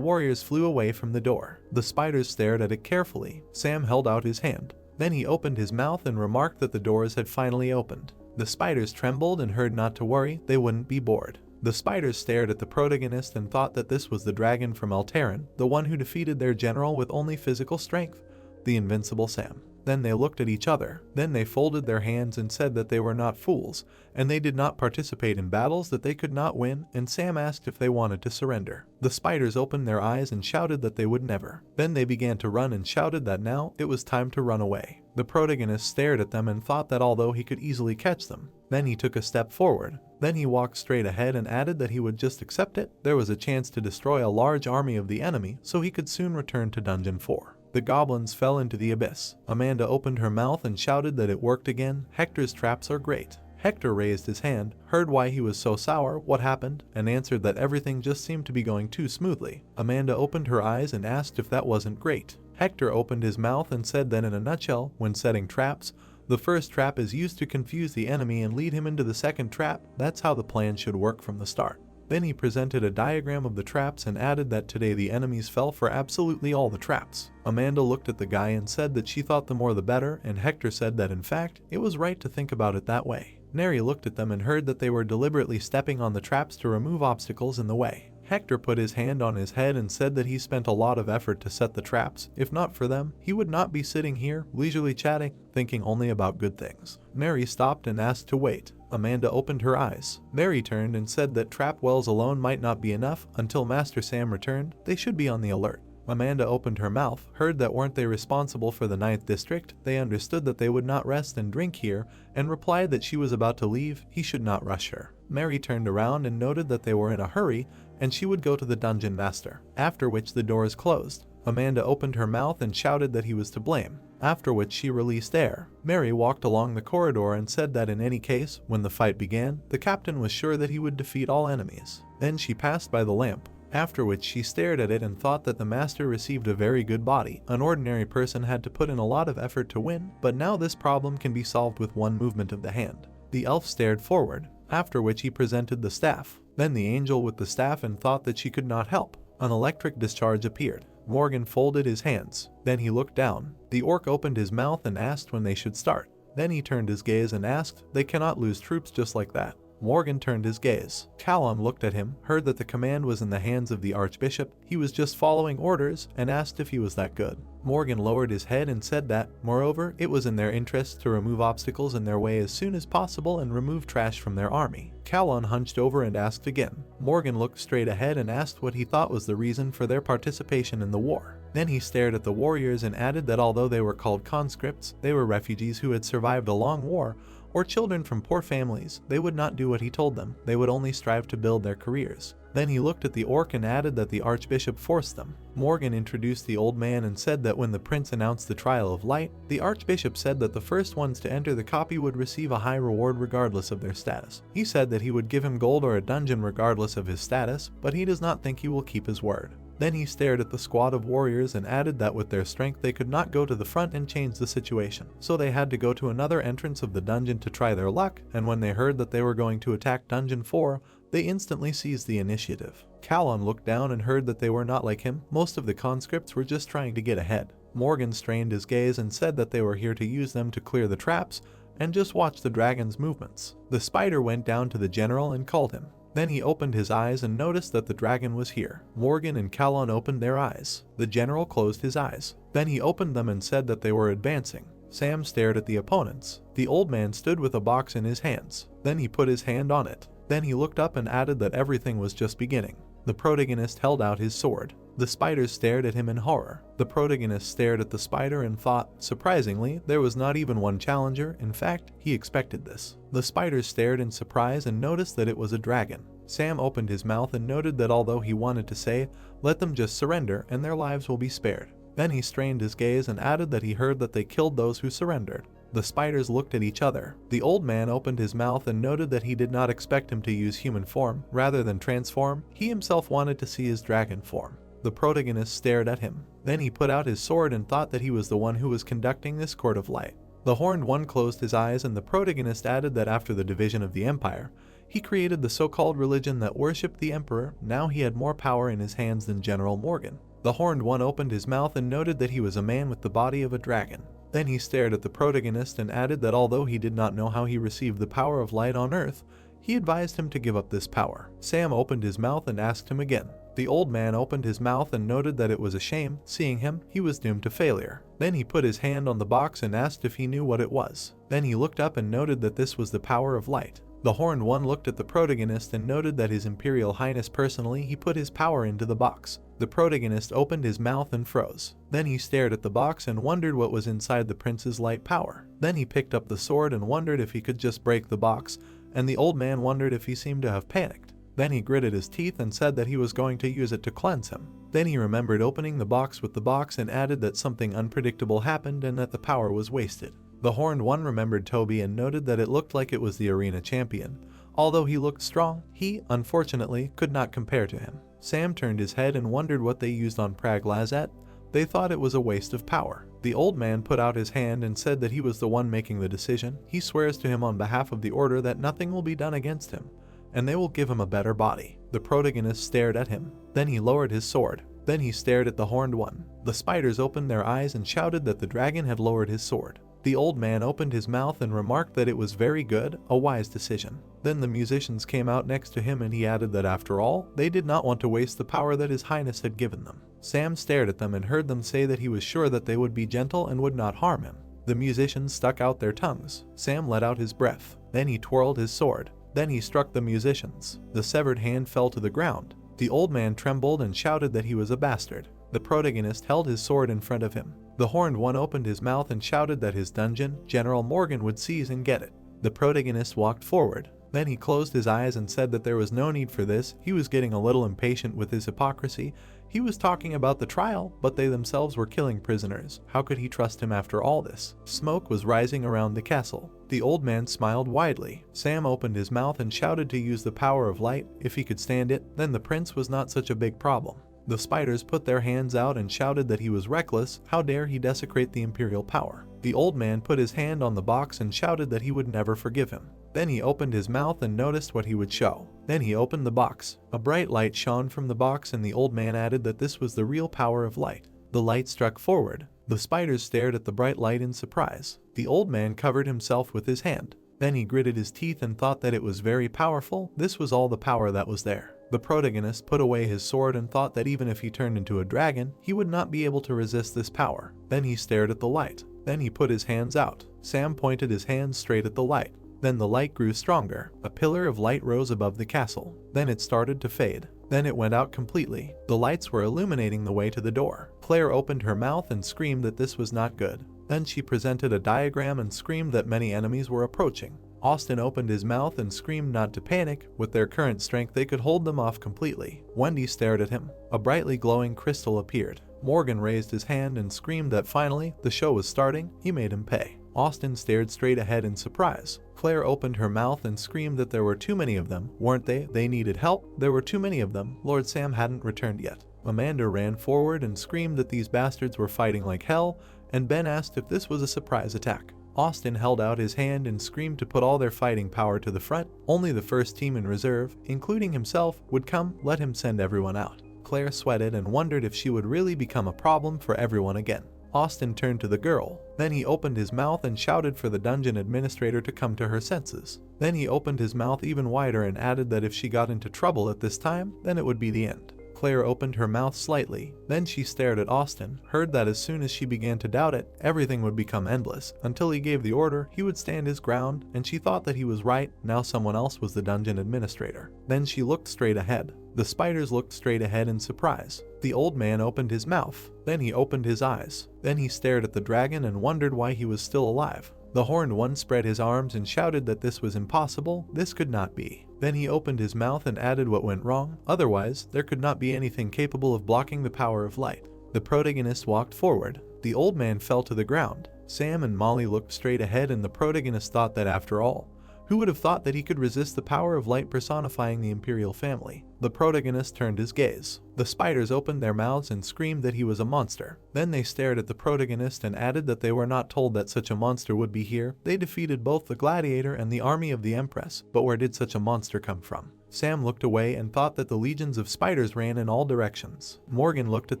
warriors flew away from the door. The spiders stared at it carefully. Sam held out his hand. Then he opened his mouth and remarked that the doors had finally opened. The spiders trembled and heard not to worry, they wouldn't be bored. The spiders stared at the protagonist and thought that this was the dragon from Alteran, the one who defeated their general with only physical strength, the invincible Sam. Then they looked at each other. Then they folded their hands and said that they were not fools, and they did not participate in battles that they could not win, and Sam asked if they wanted to surrender. The spiders opened their eyes and shouted that they would never. Then they began to run and shouted that now it was time to run away. The protagonist stared at them and thought that although he could easily catch them. Then he took a step forward. Then he walked straight ahead and added that he would just accept it. There was a chance to destroy a large army of the enemy, so he could soon return to Dungeon 4. The goblins fell into the abyss. Amanda opened her mouth and shouted that it worked again. Hector's traps are great. Hector raised his hand, heard why he was so sour, what happened, and answered that everything just seemed to be going too smoothly. Amanda opened her eyes and asked if that wasn't great. Hector opened his mouth and said that in a nutshell, when setting traps, the first trap is used to confuse the enemy and lead him into the second trap. That's how the plan should work from the start. Then he presented a diagram of the traps and added that today the enemies fell for absolutely all the traps. Amanda looked at the guy and said that she thought the more the better, and Hector said that in fact, it was right to think about it that way. Neri looked at them and heard that they were deliberately stepping on the traps to remove obstacles in the way. Hector put his hand on his head and said that he spent a lot of effort to set the traps. If not for them, he would not be sitting here, leisurely chatting, thinking only about good things. Mary stopped and asked to wait. Amanda opened her eyes. Mary turned and said that trap wells alone might not be enough. Until Master Sam returned, they should be on the alert. Amanda opened her mouth, heard that weren't they responsible for the 9th district, they understood that they would not rest and drink here, and replied that she was about to leave, he should not rush her. Mary turned around and noted that they were in a hurry, and she would go to the dungeon master, after which the doors closed. Amanda opened her mouth and shouted that he was to blame, after which she released air. Mary walked along the corridor and said that in any case, when the fight began, the captain was sure that he would defeat all enemies. Then she passed by the lamp, after which she stared at it and thought that the master received a very good body. An ordinary person had to put in a lot of effort to win, but now this problem can be solved with one movement of the hand. The elf stared forward, after which he presented the staff. Then the angel with the staff and thought that she could not help. An electric discharge appeared. Morgan folded his hands. Then he looked down. The orc opened his mouth and asked when they should start. Then he turned his gaze and asked, "They cannot lose troops just like that." Morgan turned his gaze. Callum looked at him, heard that the command was in the hands of the Archbishop, he was just following orders, and asked if he was that good. Morgan lowered his head and said that, moreover, it was in their interest to remove obstacles in their way as soon as possible and remove trash from their army. Callum hunched over and asked again. Morgan looked straight ahead and asked what he thought was the reason for their participation in the war. Then he stared at the warriors and added that although they were called conscripts, they were refugees who had survived a long war, or children from poor families. They would not do what he told them, they would only strive to build their careers. Then he looked at the orc and added that the Archbishop forced them. Morgan introduced the old man and said that when the prince announced the trial of light, the Archbishop said that the first ones to enter the copy would receive a high reward regardless of their status. He said that he would give him gold or a dungeon regardless of his status, but he does not think he will keep his word. Then he stared at the squad of warriors and added that with their strength they could not go to the front and change the situation. So they had to go to another entrance of the dungeon to try their luck, and when they heard that they were going to attack Dungeon 4, they instantly seized the initiative. Callum looked down and heard that they were not like him, most of the conscripts were just trying to get ahead. Morgan strained his gaze and said that they were here to use them to clear the traps, and just watch the dragon's movements. The spider went down to the general and called him. Then he opened his eyes and noticed that the dragon was here. Morgan and Callum opened their eyes. The general closed his eyes. Then he opened them and said that they were advancing. Sam stared at the opponents. The old man stood with a box in his hands. Then he put his hand on it. Then he looked up and added that everything was just beginning. The protagonist held out his sword. The spiders stared at him in horror. The protagonist stared at the spider and thought, surprisingly, there was not even one challenger. In fact, he expected this. The spiders stared in surprise and noticed that it was a dragon. Sam opened his mouth and noted that although he wanted to say, let them just surrender and their lives will be spared. Then he strained his gaze and added that he heard that they killed those who surrendered. The spiders looked at each other. The old man opened his mouth and noted that he did not expect him to use human form. Rather than transform, he himself wanted to see his dragon form. The protagonist stared at him. Then he put out his sword and thought that he was the one who was conducting this court of light. The horned one closed his eyes and the protagonist added that after the division of the empire, he created the so-called religion that worshipped the emperor. Now he had more power in his hands than General Morgan. The horned one opened his mouth and noted that he was a man with the body of a dragon. Then he stared at the protagonist and added that although he did not know how he received the power of light on earth, he advised him to give up this power. Sam opened his mouth and asked him again. The old man opened his mouth and noted that it was a shame. Seeing him, he was doomed to failure. Then he put his hand on the box and asked if he knew what it was. Then he looked up and noted that this was the power of light. The horned one looked at the protagonist and noted that his Imperial Highness personally he put his power into the box. The protagonist opened his mouth and froze. Then he stared at the box and wondered what was inside the prince's light power. Then he picked up the sword and wondered if he could just break the box, and the old man wondered if he seemed to have panicked. Then he gritted his teeth and said that he was going to use it to cleanse him. Then he remembered opening the box with the box and added that something unpredictable happened and that the power was wasted. The horned one remembered Toby and noted that it looked like it was the arena champion. Although he looked strong, he, unfortunately, could not compare to him. Sam turned his head and wondered what they used on Praglazat. They thought it was a waste of power. The old man put out his hand and said that he was the one making the decision. He swears to him on behalf of the order that nothing will be done against him, and they will give him a better body. The protagonist stared at him. Then he lowered his sword. Then he stared at the horned one. The spiders opened their eyes and shouted that the dragon had lowered his sword. The old man opened his mouth and remarked that it was very good, a wise decision. Then the musicians came out next to him and he added that after all, they did not want to waste the power that his highness had given them. Sam stared at them and heard them say that he was sure that they would be gentle and would not harm him. The musicians stuck out their tongues. Sam let out his breath. Then he twirled his sword. Then he struck the musicians. The severed hand fell to the ground. The old man trembled and shouted that he was a bastard. The protagonist held his sword in front of him. The horned one opened his mouth and shouted that his dungeon, General Morgan would seize and get it. The protagonist walked forward. Then he closed his eyes and said that there was no need for this. He was getting a little impatient with his hypocrisy. He was talking about the trial, but they themselves were killing prisoners. How could he trust him after all this? Smoke was rising around the castle. The old man smiled widely. Sam opened his mouth and shouted to use the power of light. If he could stand it, then the prince was not such a big problem. The spiders put their hands out and shouted that he was reckless. How dare he desecrate the imperial power? The old man put his hand on the box and shouted that he would never forgive him. Then he opened his mouth and noticed what he would show. Then he opened the box. A bright light shone from the box and the old man added that this was the real power of light. The light struck forward. The spiders stared at the bright light in surprise. The old man covered himself with his hand. Then he gritted his teeth and thought that it was very powerful. This was all the power that was there. The protagonist put away his sword and thought that even if he turned into a dragon, he would not be able to resist this power. Then he stared at the light. Then he put his hands out. Sam pointed his hands straight at the light. Then the light grew stronger. A pillar of light rose above the castle. Then it started to fade. Then it went out completely. The lights were illuminating the way to the door. Claire opened her mouth and screamed that this was not good. Then she presented a diagram and screamed that many enemies were approaching. Austin opened his mouth and screamed not to panic. With their current strength, they could hold them off completely. Wendy stared at him. A brightly glowing crystal appeared. Morgan raised his hand and screamed that finally, the show was starting. He made him pay. Austin stared straight ahead in surprise. Claire opened her mouth and screamed that there were too many of them, weren't they? They needed help. There were too many of them. Lord Sam hadn't returned yet. Amanda ran forward and screamed that these bastards were fighting like hell, and Ben asked if this was a surprise attack. Austin held out his hand and screamed to put all their fighting power to the front. Only the first team in reserve, including himself, would come. Let him send everyone out. Claire sweated and wondered if she would really become a problem for everyone again. Austin turned to the girl. Then he opened his mouth and shouted for the dungeon administrator to come to her senses. Then he opened his mouth even wider and added that if she got into trouble at this time, then it would be the end. Claire opened her mouth slightly. Then she stared at Austin, heard that as soon as she began to doubt it, everything would become endless. Until he gave the order, he would stand his ground, and she thought that he was right. Now someone else was the dungeon administrator. Then she looked straight ahead. The spiders looked straight ahead in surprise. The old man opened his mouth. Then he opened his eyes. Then he stared at the dragon and wondered why he was still alive. The horned one spread his arms and shouted that this was impossible. This could not be. Then he opened his mouth and added what went wrong. Otherwise, there could not be anything capable of blocking the power of light. The protagonist walked forward. The old man fell to the ground. Sam and Molly looked straight ahead, and the protagonist thought that after all, who would have thought that he could resist the power of light personifying the imperial family? The protagonist turned his gaze. The spiders opened their mouths and screamed that he was a monster. Then they stared at the protagonist and added that they were not told that such a monster would be here. They defeated both the gladiator and the army of the Empress, but where did such a monster come from? Sam looked away and thought that the legions of spiders ran in all directions. Morgan looked at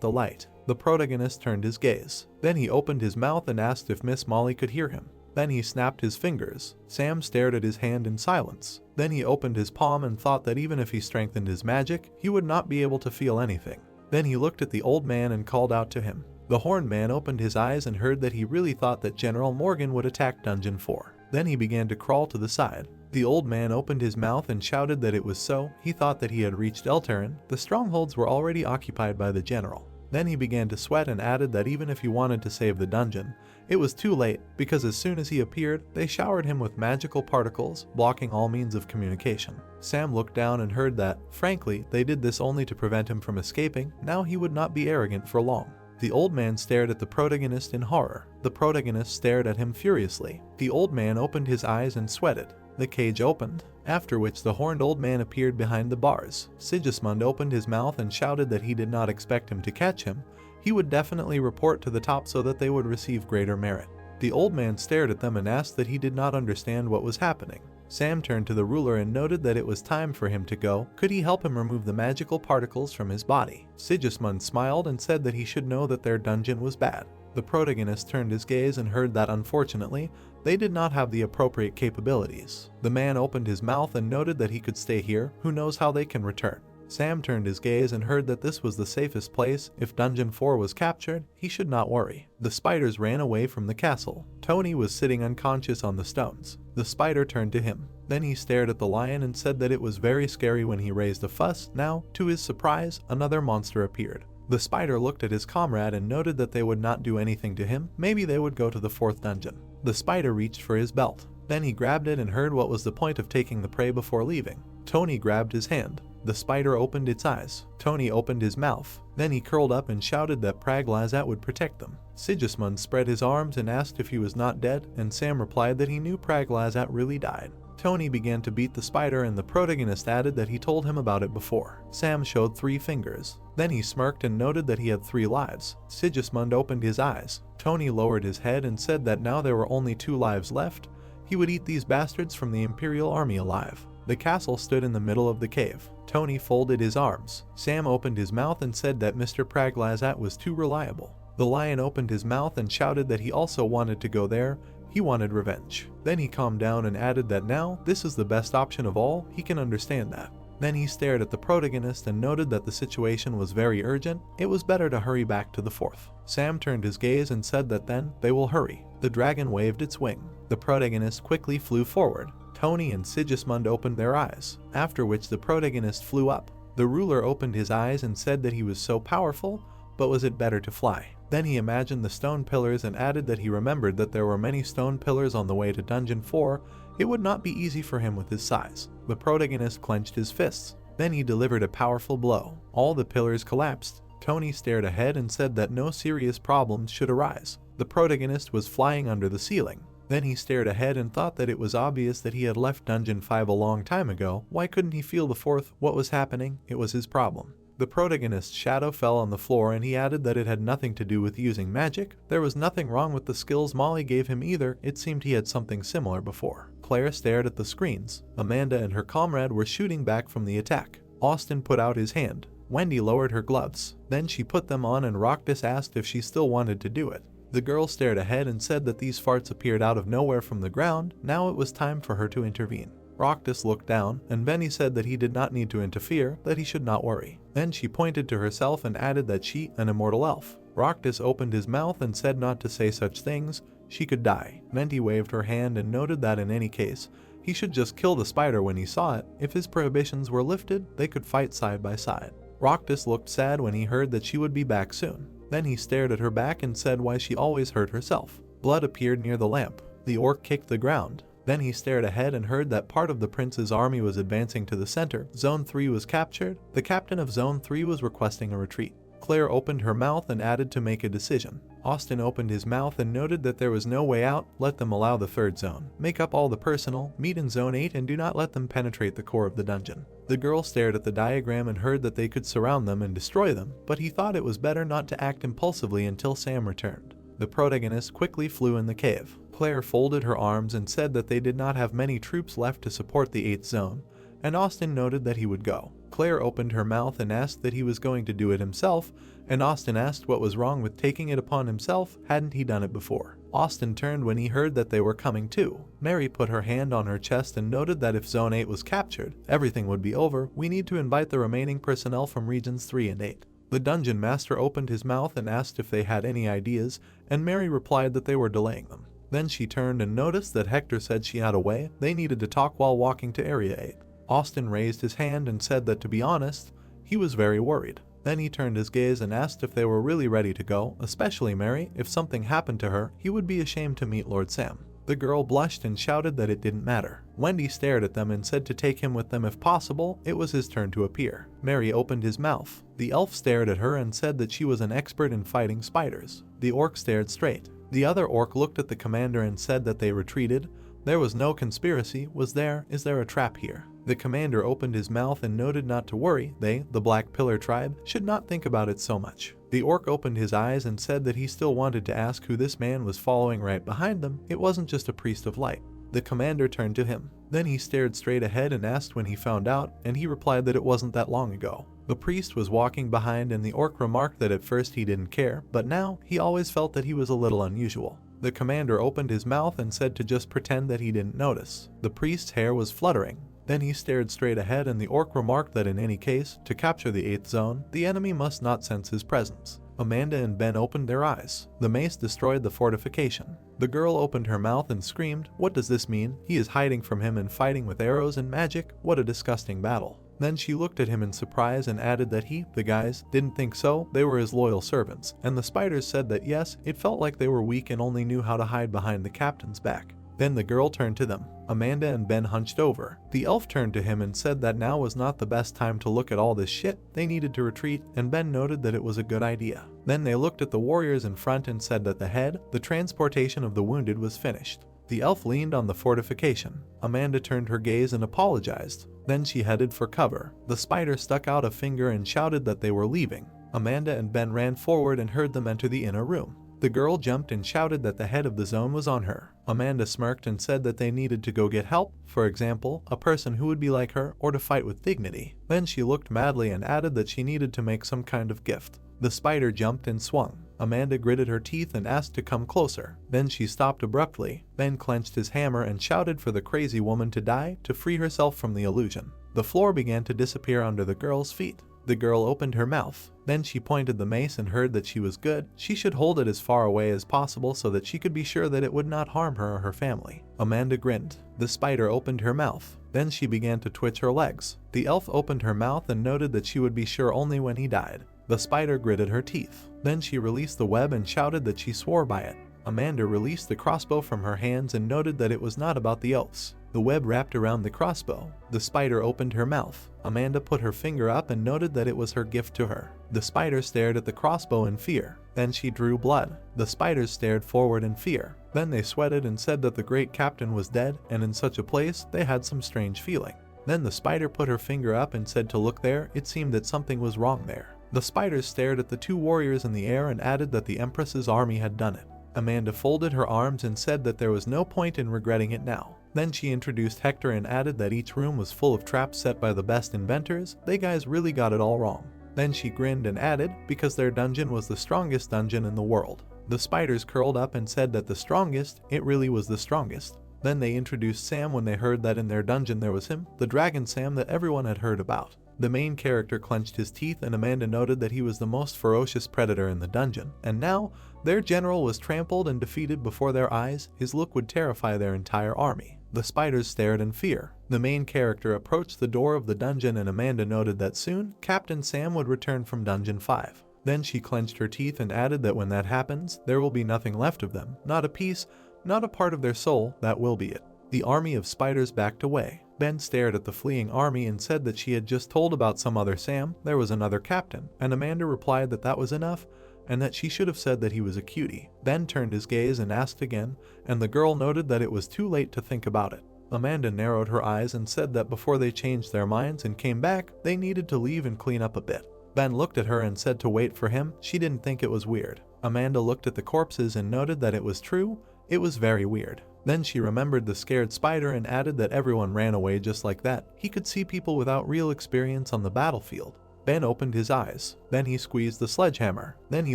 the light. The protagonist turned his gaze. Then he opened his mouth and asked if Miss Molly could hear him. Then he snapped his fingers. Sam stared at his hand in silence. Then he opened his palm and thought that even if he strengthened his magic, he would not be able to feel anything. Then he looked at the old man and called out to him. The horned man opened his eyes and heard that he really thought that General Morgan would attack Dungeon 4. Then he began to crawl to the side. The old man opened his mouth and shouted that it was so. He thought that he had reached Elterran. The strongholds were already occupied by the general. Then he began to sweat and added that even if he wanted to save the dungeon, it was too late, because as soon as he appeared, they showered him with magical particles, blocking all means of communication. Sam looked down and heard that, frankly, they did this only to prevent him from escaping. Now he would not be arrogant for long. The old man stared at the protagonist in horror. The protagonist stared at him furiously. The old man opened his eyes and sweated. The cage opened, after which the horned old man appeared behind the bars. Sigismund opened his mouth and shouted that he did not expect him to catch him. He would definitely report to the top so that they would receive greater merit. The old man stared at them and asked that he did not understand what was happening. Sam turned to the ruler and noted that it was time for him to go. Could he help him remove the magical particles from his body? Sigismund smiled and said that he should know that their dungeon was bad. The protagonist turned his gaze and heard that unfortunately, they did not have the appropriate capabilities. The man opened his mouth and noted that he could stay here. Who knows how they can return? Sam turned his gaze and heard that this was the safest place. If Dungeon 4 was captured, he should not worry. The spiders ran away from the castle. Tony was sitting unconscious on the stones. The spider turned to him. Then he stared at the lion and said that it was very scary when he raised a fuss. Now, to his surprise, another monster appeared. The spider looked at his comrade and noted that they would not do anything to him. Maybe they would go to the fourth dungeon. The spider reached for his belt. Then he grabbed it and heard what was the point of taking the prey before leaving. Tony grabbed his hand. The spider opened its eyes. Tony opened his mouth. Then he curled up and shouted that Praglazat would protect them. Sigismund spread his arms and asked if he was not dead, and Sam replied that he knew Praglazat really died. Tony began to beat the spider and the protagonist added that he told him about it before. Sam showed 3 fingers. Then he smirked and noted that he had 3 lives. Sigismund opened his eyes. Tony lowered his head and said that now there were only 2 lives left. He would eat these bastards from the Imperial army alive. The castle stood in the middle of the cave. Tony folded his arms. Sam opened his mouth and said that Mr. Praglazat was too reliable. The lion opened his mouth and shouted that he also wanted to go there. He wanted revenge. Then he calmed down and added that now, this is the best option of all, he can understand that. Then he stared at the protagonist and noted that the situation was very urgent. It was better to hurry back to the fourth. Sam turned his gaze and said that then, they will hurry. The dragon waved its wing. The protagonist quickly flew forward. Tony and Sigismund opened their eyes, after which the protagonist flew up. The ruler opened his eyes and said that he was so powerful, but was it better to fly? Then he imagined the stone pillars and added that he remembered that there were many stone pillars on the way to Dungeon 4. It would not be easy for him with his size. The protagonist clenched his fists. Then he delivered a powerful blow. All the pillars collapsed. Tony stared ahead and said that no serious problems should arise. The protagonist was flying under the ceiling. Then he stared ahead and thought that it was obvious that he had left Dungeon 5 a long time ago. Why couldn't he feel the fourth? What was happening? It was his problem. The protagonist's shadow fell on the floor and he added that it had nothing to do with using magic. There was nothing wrong with the skills Molly gave him either. It seemed he had something similar before. Claire stared at the screens. Amanda and her comrade were shooting back from the attack. Austin put out his hand. Wendy lowered her gloves. Then she put them on and Roctus asked if she still wanted to do it. The girl stared ahead and said that these farts appeared out of nowhere from the ground. Now it was time for her to intervene. Roctus looked down, and Benny said that he did not need to interfere, that he should not worry. Then she pointed to herself and added that she, an immortal elf. Roctus opened his mouth and said not to say such things. She could die. Menti waved her hand and noted that in any case, he should just kill the spider when he saw it. If his prohibitions were lifted, they could fight side by side. Roctus looked sad when he heard that she would be back soon. Then he stared at her back and said why she always hurt herself. Blood appeared near the lamp. The orc kicked the ground. Then he stared ahead and heard that part of the prince's army was advancing to the center. Zone 3 was captured. The captain of Zone 3 was requesting a retreat. Claire opened her mouth and added to make a decision. Austin opened his mouth and noted that there was no way out. Let them allow the third zone. Make up all the personnel, meet in Zone 8 and do not let them penetrate the core of the dungeon. The girl stared at the diagram and heard that they could surround them and destroy them, but he thought it was better not to act impulsively until Sam returned. The protagonist quickly flew in the cave. Claire folded her arms and said that they did not have many troops left to support the 8th zone, and Austin noted that he would go. Claire opened her mouth and asked that he was going to do it himself, and Austin asked what was wrong with taking it upon himself. Hadn't he done it before? Austin turned when he heard that they were coming too. Mary put her hand on her chest and noted that if Zone 8 was captured, everything would be over. We need to invite the remaining personnel from Regions 3 and 8. The dungeon master opened his mouth and asked if they had any ideas, and Mary replied that they were delaying them. Then she turned and noticed that Hector said she had a way. They needed to talk while walking to Area 8. Austin raised his hand and said that to be honest, he was very worried. Then he turned his gaze and asked if they were really ready to go, especially Mary. If something happened to her, he would be ashamed to meet Lord Sam. The girl blushed and shouted that it didn't matter. Wendy stared at them and said to take him with them if possible. It was his turn to appear. Mary opened his mouth. The elf stared at her and said that she was an expert in fighting spiders. The orc stared straight. The other orc looked at the commander and said that they retreated. There was no conspiracy, was there? Is there a trap here? The commander opened his mouth and noted not to worry. They, the Black Pillar tribe, should not think about it so much. The orc opened his eyes and said that he still wanted to ask who this man was following right behind them. It wasn't just a priest of light. The commander turned to him. Then he stared straight ahead and asked when he found out, and he replied that it wasn't that long ago. The priest was walking behind and the orc remarked that at first he didn't care, but now he always felt that he was a little unusual. The commander opened his mouth and said to just pretend that he didn't notice. The priest's hair was fluttering. Then he stared straight ahead and the orc remarked that in any case, to capture the 8th zone, the enemy must not sense his presence. Amanda and Ben opened their eyes. The mace destroyed the fortification. The girl opened her mouth and screamed, "What does this mean? He is hiding from him and fighting with arrows and magic? What a disgusting battle." Then she looked at him in surprise and added that he, the guys, didn't think so. They were his loyal servants. And the spiders said that yes, it felt like they were weak and only knew how to hide behind the captain's back. Then the girl turned to them. Amanda and Ben hunched over. The elf turned to him and said that now was not the best time to look at all this shit. They needed to retreat, and Ben noted that it was a good idea. Then they looked at the warriors in front and said that the transportation of the wounded was finished. The elf leaned on the fortification. Amanda turned her gaze and apologized. Then she headed for cover. The spider stuck out a finger and shouted that they were leaving. Amanda and Ben ran forward and heard them enter the inner room. The girl jumped and shouted that the head of the zone was on her. Amanda smirked and said that they needed to go get help, for example, a person who would be like her, or to fight with dignity. Then she looked madly and added that she needed to make some kind of gift. The spider jumped and swung. Amanda gritted her teeth and asked to come closer. Then she stopped abruptly. Ben clenched his hammer and shouted for the crazy woman to die to free herself from the illusion. The floor began to disappear under the girl's feet. The girl opened her mouth. Then she pointed the mace and heard that she was good. She should hold it as far away as possible so that she could be sure that it would not harm her or her family. Amanda grinned. The spider opened her mouth. Then she began to twitch her legs. The elf opened her mouth and noted that she would be sure only when he died. The spider gritted her teeth. Then she released the web and shouted that she swore by it. Amanda released the crossbow from her hands and noted that it was not about the elves. The web wrapped around the crossbow. The spider opened her mouth. Amanda put her finger up and noted that it was her gift to her. The spider stared at the crossbow in fear. Then she drew blood. The spiders stared forward in fear. Then they sweated and said that the great captain was dead, and in such a place they had some strange feeling. Then the spider put her finger up and said to look there. It seemed that something was wrong there. The spiders stared at the two warriors in the air and added that the Empress's army had done it. Amanda folded her arms and said that there was no point in regretting it now. Then she introduced Hector and added that each room was full of traps set by the best inventors. They guys really got it all wrong. Then she grinned and added, because their dungeon was the strongest dungeon in the world. The spiders curled up and said that the strongest, it really was the strongest. Then they introduced Sam when they heard that in their dungeon there was him, the dragon Sam that everyone had heard about. The main character clenched his teeth and Amanda noted that he was the most ferocious predator in the dungeon. And now, their general was trampled and defeated before their eyes. His look would terrify their entire army. The spiders stared in fear. The main character approached the door of the dungeon and Amanda noted that soon, Captain Sam would return from Dungeon 5. Then she clenched her teeth and added that when that happens, there will be nothing left of them. Not a piece, not a part of their soul, that will be it. The army of spiders backed away. Ben stared at the fleeing army and said that she had just told about some other Sam, there was another captain, and Amanda replied that that was enough, and that she should have said that he was a cutie. Ben turned his gaze and asked again, and the girl noted that it was too late to think about it. Amanda narrowed her eyes and said that before they changed their minds and came back, they needed to leave and clean up a bit. Ben looked at her and said to wait for him. She didn't think it was weird. Amanda looked at the corpses and noted that it was true. It was very weird. Then she remembered the scared spider and added that everyone ran away just like that. He could see people without real experience on the battlefield. Ben opened his eyes. Then he squeezed the sledgehammer. Then he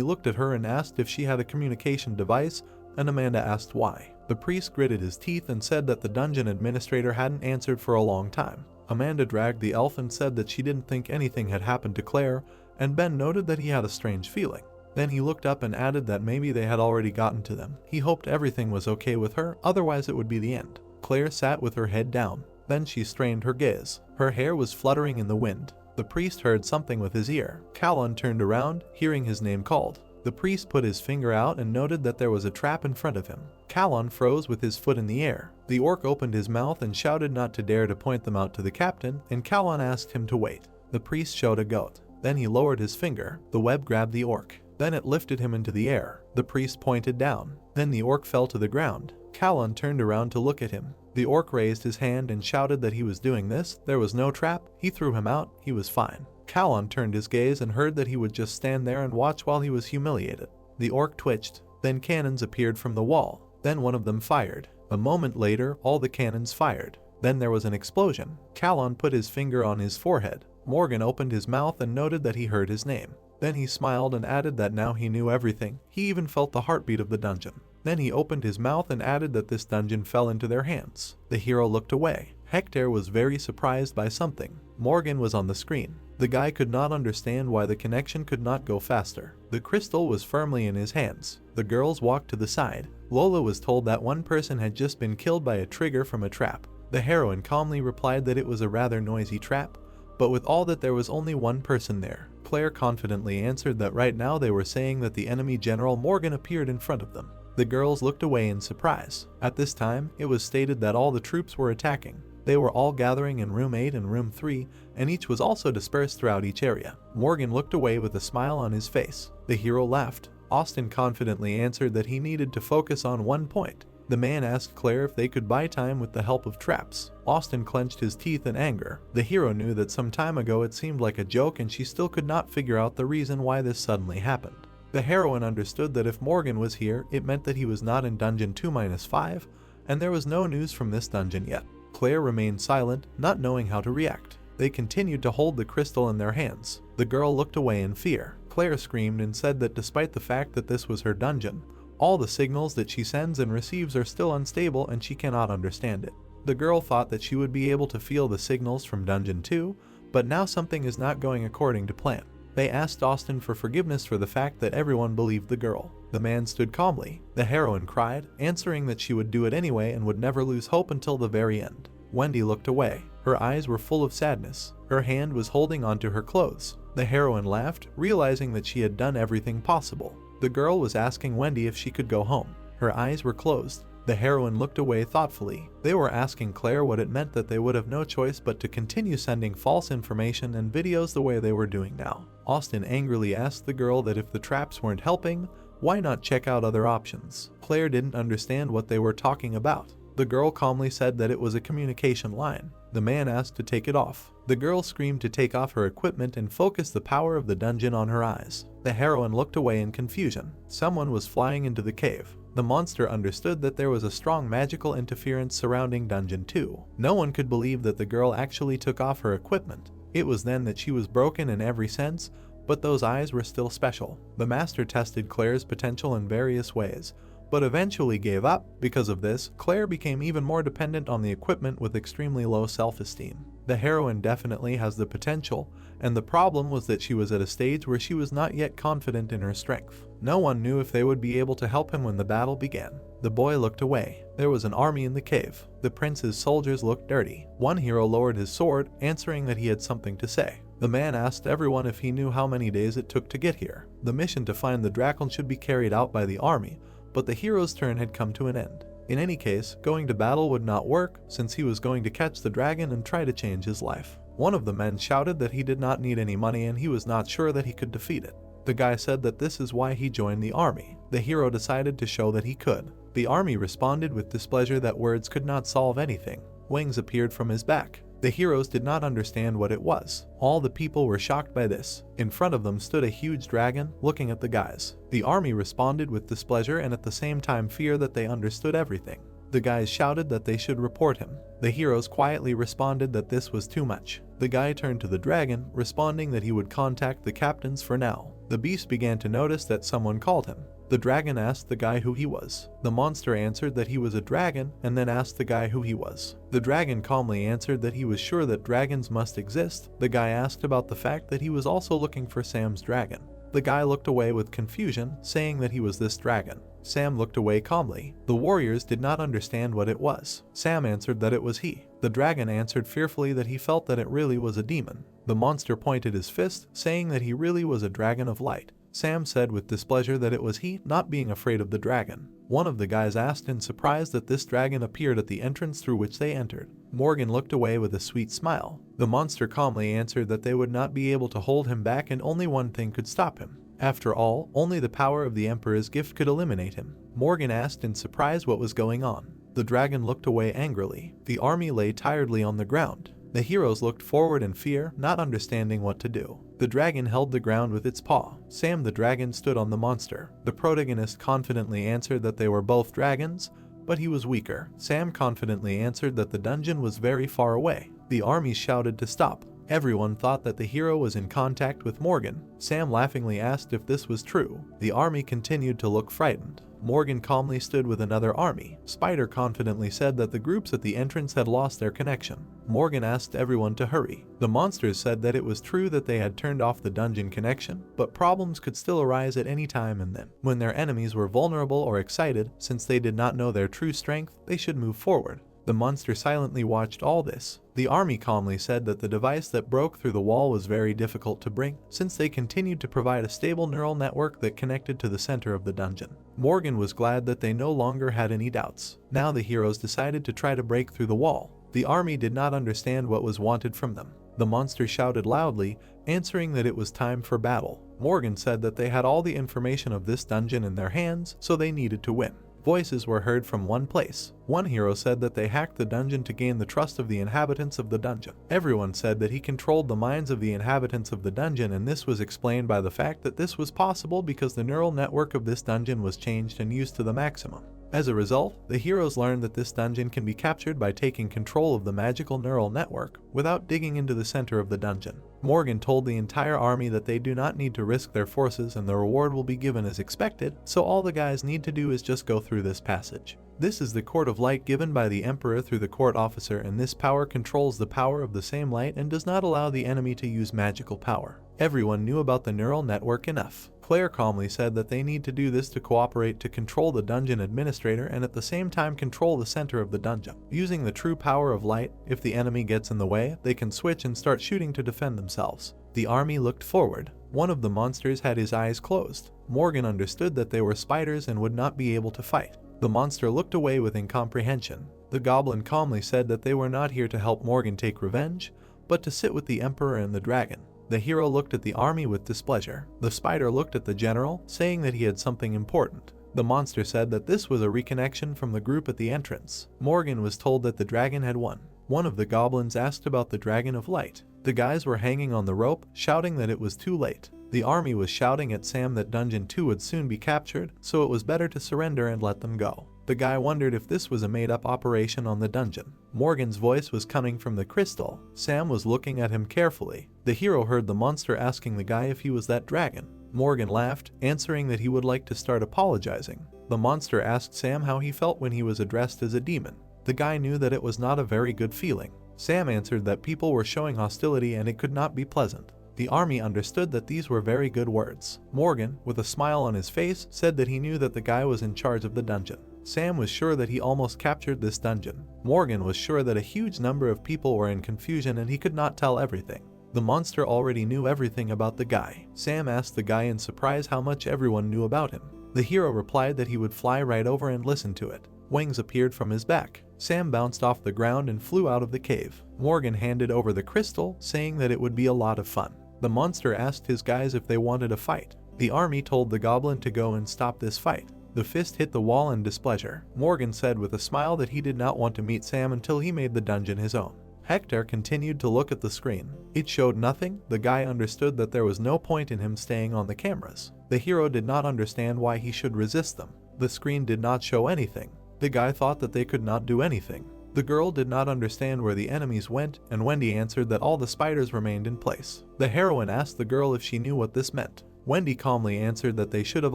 looked at her and asked if she had a communication device, and Amanda asked why. The priest gritted his teeth and said that the dungeon administrator hadn't answered for a long time. Amanda dragged the elf and said that she didn't think anything had happened to Claire, and Ben noted that he had a strange feeling. Then he looked up and added that maybe they had already gotten to them. He hoped everything was okay with her, otherwise it would be the end. Claire sat with her head down. Then she strained her gaze. Her hair was fluttering in the wind. The priest heard something with his ear. Callan turned around, hearing his name called. The priest put his finger out and noted that there was a trap in front of him. Callan froze with his foot in the air. The orc opened his mouth and shouted not to dare to point them out to the captain, and Callan asked him to wait. The priest showed a goat. Then he lowered his finger. The web grabbed the orc. Then it lifted him into the air. The priest pointed down. Then the orc fell to the ground. Callan turned around to look at him. The orc raised his hand and shouted that he was doing this. There was no trap. He threw him out. He was fine. Callan turned his gaze and heard that he would just stand there and watch while he was humiliated. The orc twitched. Then cannons appeared from the wall. Then one of them fired. A moment later, all the cannons fired. Then there was an explosion. Callan put his finger on his forehead. Morgan opened his mouth and noted that he heard his name. Then he smiled and added that now he knew everything. He even felt the heartbeat of the dungeon. Then he opened his mouth and added that this dungeon fell into their hands. The hero looked away. Hector was very surprised by something. Morgan was on the screen. The guy could not understand why the connection could not go faster. The crystal was firmly in his hands. The girls walked to the side. Lola was told that one person had just been killed by a trigger from a trap. The heroine calmly replied that it was a rather noisy trap, but with all that there was only one person there. Claire confidently answered that right now they were saying that the enemy General Morgan appeared in front of them. The girls looked away in surprise. At this time, it was stated that all the troops were attacking. They were all gathering in room 8 and room 3, and each was also dispersed throughout each area. Morgan looked away with a smile on his face. The hero laughed. Austin confidently answered that he needed to focus on one point. The man asked Claire if they could buy time with the help of traps. Austin clenched his teeth in anger. The hero knew that some time ago it seemed like a joke and she still could not figure out the reason why this suddenly happened. The heroine understood that if Morgan was here, it meant that he was not in dungeon 2-5, and there was no news from this dungeon yet. Claire remained silent, not knowing how to react. They continued to hold the crystal in their hands. The girl looked away in fear. Claire screamed and said that despite the fact that this was her dungeon, all the signals that she sends and receives are still unstable and she cannot understand it. The girl thought that she would be able to feel the signals from Dungeon 2, but now something is not going according to plan. They asked Austin for forgiveness for the fact that everyone believed the girl. The man stood calmly. The heroine cried, answering that she would do it anyway and would never lose hope until the very end. Wendy looked away. Her eyes were full of sadness. Her hand was holding onto her clothes. The heroine laughed, realizing that she had done everything possible. The girl was asking Wendy if she could go home. Her eyes were closed. The heroine looked away thoughtfully. They were asking Claire what it meant that they would have no choice but to continue sending false information and videos the way they were doing now. Austin angrily asked the girl that if the traps weren't helping, why not check out other options? Claire didn't understand what they were talking about. The girl calmly said that it was a communication line. The man asked to take it off. The girl screamed to take off her equipment and focus the power of the dungeon on her eyes. The heroine looked away in confusion. Someone was flying into the cave. The monster understood that there was a strong magical interference surrounding Dungeon 2. No one could believe that the girl actually took off her equipment. It was then that she was broken in every sense, but those eyes were still special. The master tested Claire's potential in various ways, but eventually gave up. Because of this, Claire became even more dependent on the equipment with extremely low self-esteem. The heroine definitely has the potential, and the problem was that she was at a stage where she was not yet confident in her strength. No one knew if they would be able to help him when the battle began. The boy looked away. There was an army in the cave. The prince's soldiers looked dirty. One hero lowered his sword, answering that he had something to say. The man asked everyone if he knew how many days it took to get here. The mission to find the dragon should be carried out by the army, but the hero's turn had come to an end. In any case, going to battle would not work, since he was going to catch the dragon and try to change his life. One of the men shouted that he did not need any money and he was not sure that he could defeat it. The guy said that this is why he joined the army. The hero decided to show that he could. The army responded with displeasure that words could not solve anything. Wings appeared from his back. The heroes did not understand what it was. All the people were shocked by this. In front of them stood a huge dragon, looking at the guys. The army responded with displeasure and at the same time fear that they understood everything. The guys shouted that they should report him. The heroes quietly responded that this was too much. The guy turned to the dragon, responding that he would contact the captains for now. The beast began to notice that someone called him. The dragon asked the guy who he was. The monster answered that he was a dragon and then asked the guy who he was. The dragon calmly answered that he was sure that dragons must exist. The guy asked about the fact that he was also looking for Sam's dragon. The guy looked away with confusion, saying that he was this dragon. Sam looked away calmly. The warriors did not understand what it was. Sam answered that it was he. The dragon answered fearfully that he felt that it really was a demon. The monster pointed his fist, saying that he really was a dragon of light. Sam said with displeasure that it was he, not being afraid of the dragon. One of the guys asked in surprise that this dragon appeared at the entrance through which they entered. Morgan looked away with a sweet smile. The monster calmly answered that they would not be able to hold him back and only one thing could stop him. After all, only the power of the Emperor's gift could eliminate him. Morgan asked in surprise what was going on. The dragon looked away angrily. The army lay tiredly on the ground. The heroes looked forward in fear, not understanding what to do. The dragon held the ground with its paw. Sam the dragon stood on the monster. The protagonist confidently answered that they were both dragons, but he was weaker. Sam confidently answered that the dungeon was very far away. The army shouted to stop. Everyone thought that the hero was in contact with Morgan. Sam laughingly asked if this was true. The army continued to look frightened. Morgan calmly stood with another army. Spider confidently said that the groups at the entrance had lost their connection. Morgan asked everyone to hurry. The monsters said that it was true that they had turned off the dungeon connection, but problems could still arise at any time and then. When their enemies were vulnerable or excited, since they did not know their true strength, they should move forward. The monster silently watched all this. The army calmly said that the device that broke through the wall was very difficult to bring, since they continued to provide a stable neural network that connected to the center of the dungeon. Morgan was glad that they no longer had any doubts. Now the heroes decided to try to break through the wall. The army did not understand what was wanted from them. The monster shouted loudly, answering that it was time for battle. Morgan said that they had all the information of this dungeon in their hands, so they needed to win. Voices were heard from one place. One hero said that they hacked the dungeon to gain the trust of the inhabitants of the dungeon. Everyone said that he controlled the minds of the inhabitants of the dungeon, and this was explained by the fact that this was possible because the neural network of this dungeon was changed and used to the maximum. As a result, the heroes learned that this dungeon can be captured by taking control of the magical neural network without digging into the center of the dungeon. Morgan told the entire army that they do not need to risk their forces and the reward will be given as expected, so all the guys need to do is just go through this passage. This is the Court of Light given by the Emperor through the court officer, and this power controls the power of the same light and does not allow the enemy to use magical power. Everyone knew about the neural network enough. Claire calmly said that they need to do this to cooperate to control the dungeon administrator and at the same time control the center of the dungeon. Using the true power of light, if the enemy gets in the way, they can switch and start shooting to defend themselves. The army looked forward. One of the monsters had his eyes closed. Morgan understood that they were spiders and would not be able to fight. The monster looked away with incomprehension. The goblin calmly said that they were not here to help Morgan take revenge, but to sit with the emperor and the dragon. The hero looked at the army with displeasure. The spider looked at the general, saying that he had something important. The monster said that this was a reconnection from the group at the entrance. Morgan was told that the dragon had won. One of the goblins asked about the dragon of light. The guys were hanging on the rope, shouting that it was too late. The army was shouting at Sam that Dungeon 2 would soon be captured, so it was better to surrender and let them go. The guy wondered if this was a made-up operation on the dungeon. Morgan's voice was coming from the crystal. Sam was looking at him carefully. The hero heard the monster asking the guy if he was that dragon. Morgan laughed, answering that he would like to start apologizing. The monster asked Sam how he felt when he was addressed as a demon. The guy knew that it was not a very good feeling. Sam answered that people were showing hostility and it could not be pleasant. The army understood that these were very good words. Morgan, with a smile on his face, said that he knew that the guy was in charge of the dungeon. Sam was sure that he almost captured this dungeon. Morgan was sure that a huge number of people were in confusion and he could not tell everything. The monster already knew everything about the guy. Sam asked the guy in surprise how much everyone knew about him. The hero replied that he would fly right over and listen to it. Wings appeared from his back. Sam bounced off the ground and flew out of the cave. Morgan handed over the crystal, saying that it would be a lot of fun. The monster asked his guys if they wanted a fight. The army told the goblin to go and stop this fight. The fist hit the wall in displeasure. Morgan said with a smile that he did not want to meet Sam until he made the dungeon his own. Hector continued to look at the screen. It showed nothing. The guy understood that there was no point in him staying on the cameras. The hero did not understand why he should resist them. The screen did not show anything. The guy thought that they could not do anything. The girl did not understand where the enemies went, and Wendy answered that all the spiders remained in place. The heroine asked the girl if she knew what this meant. Wendy calmly answered that they should have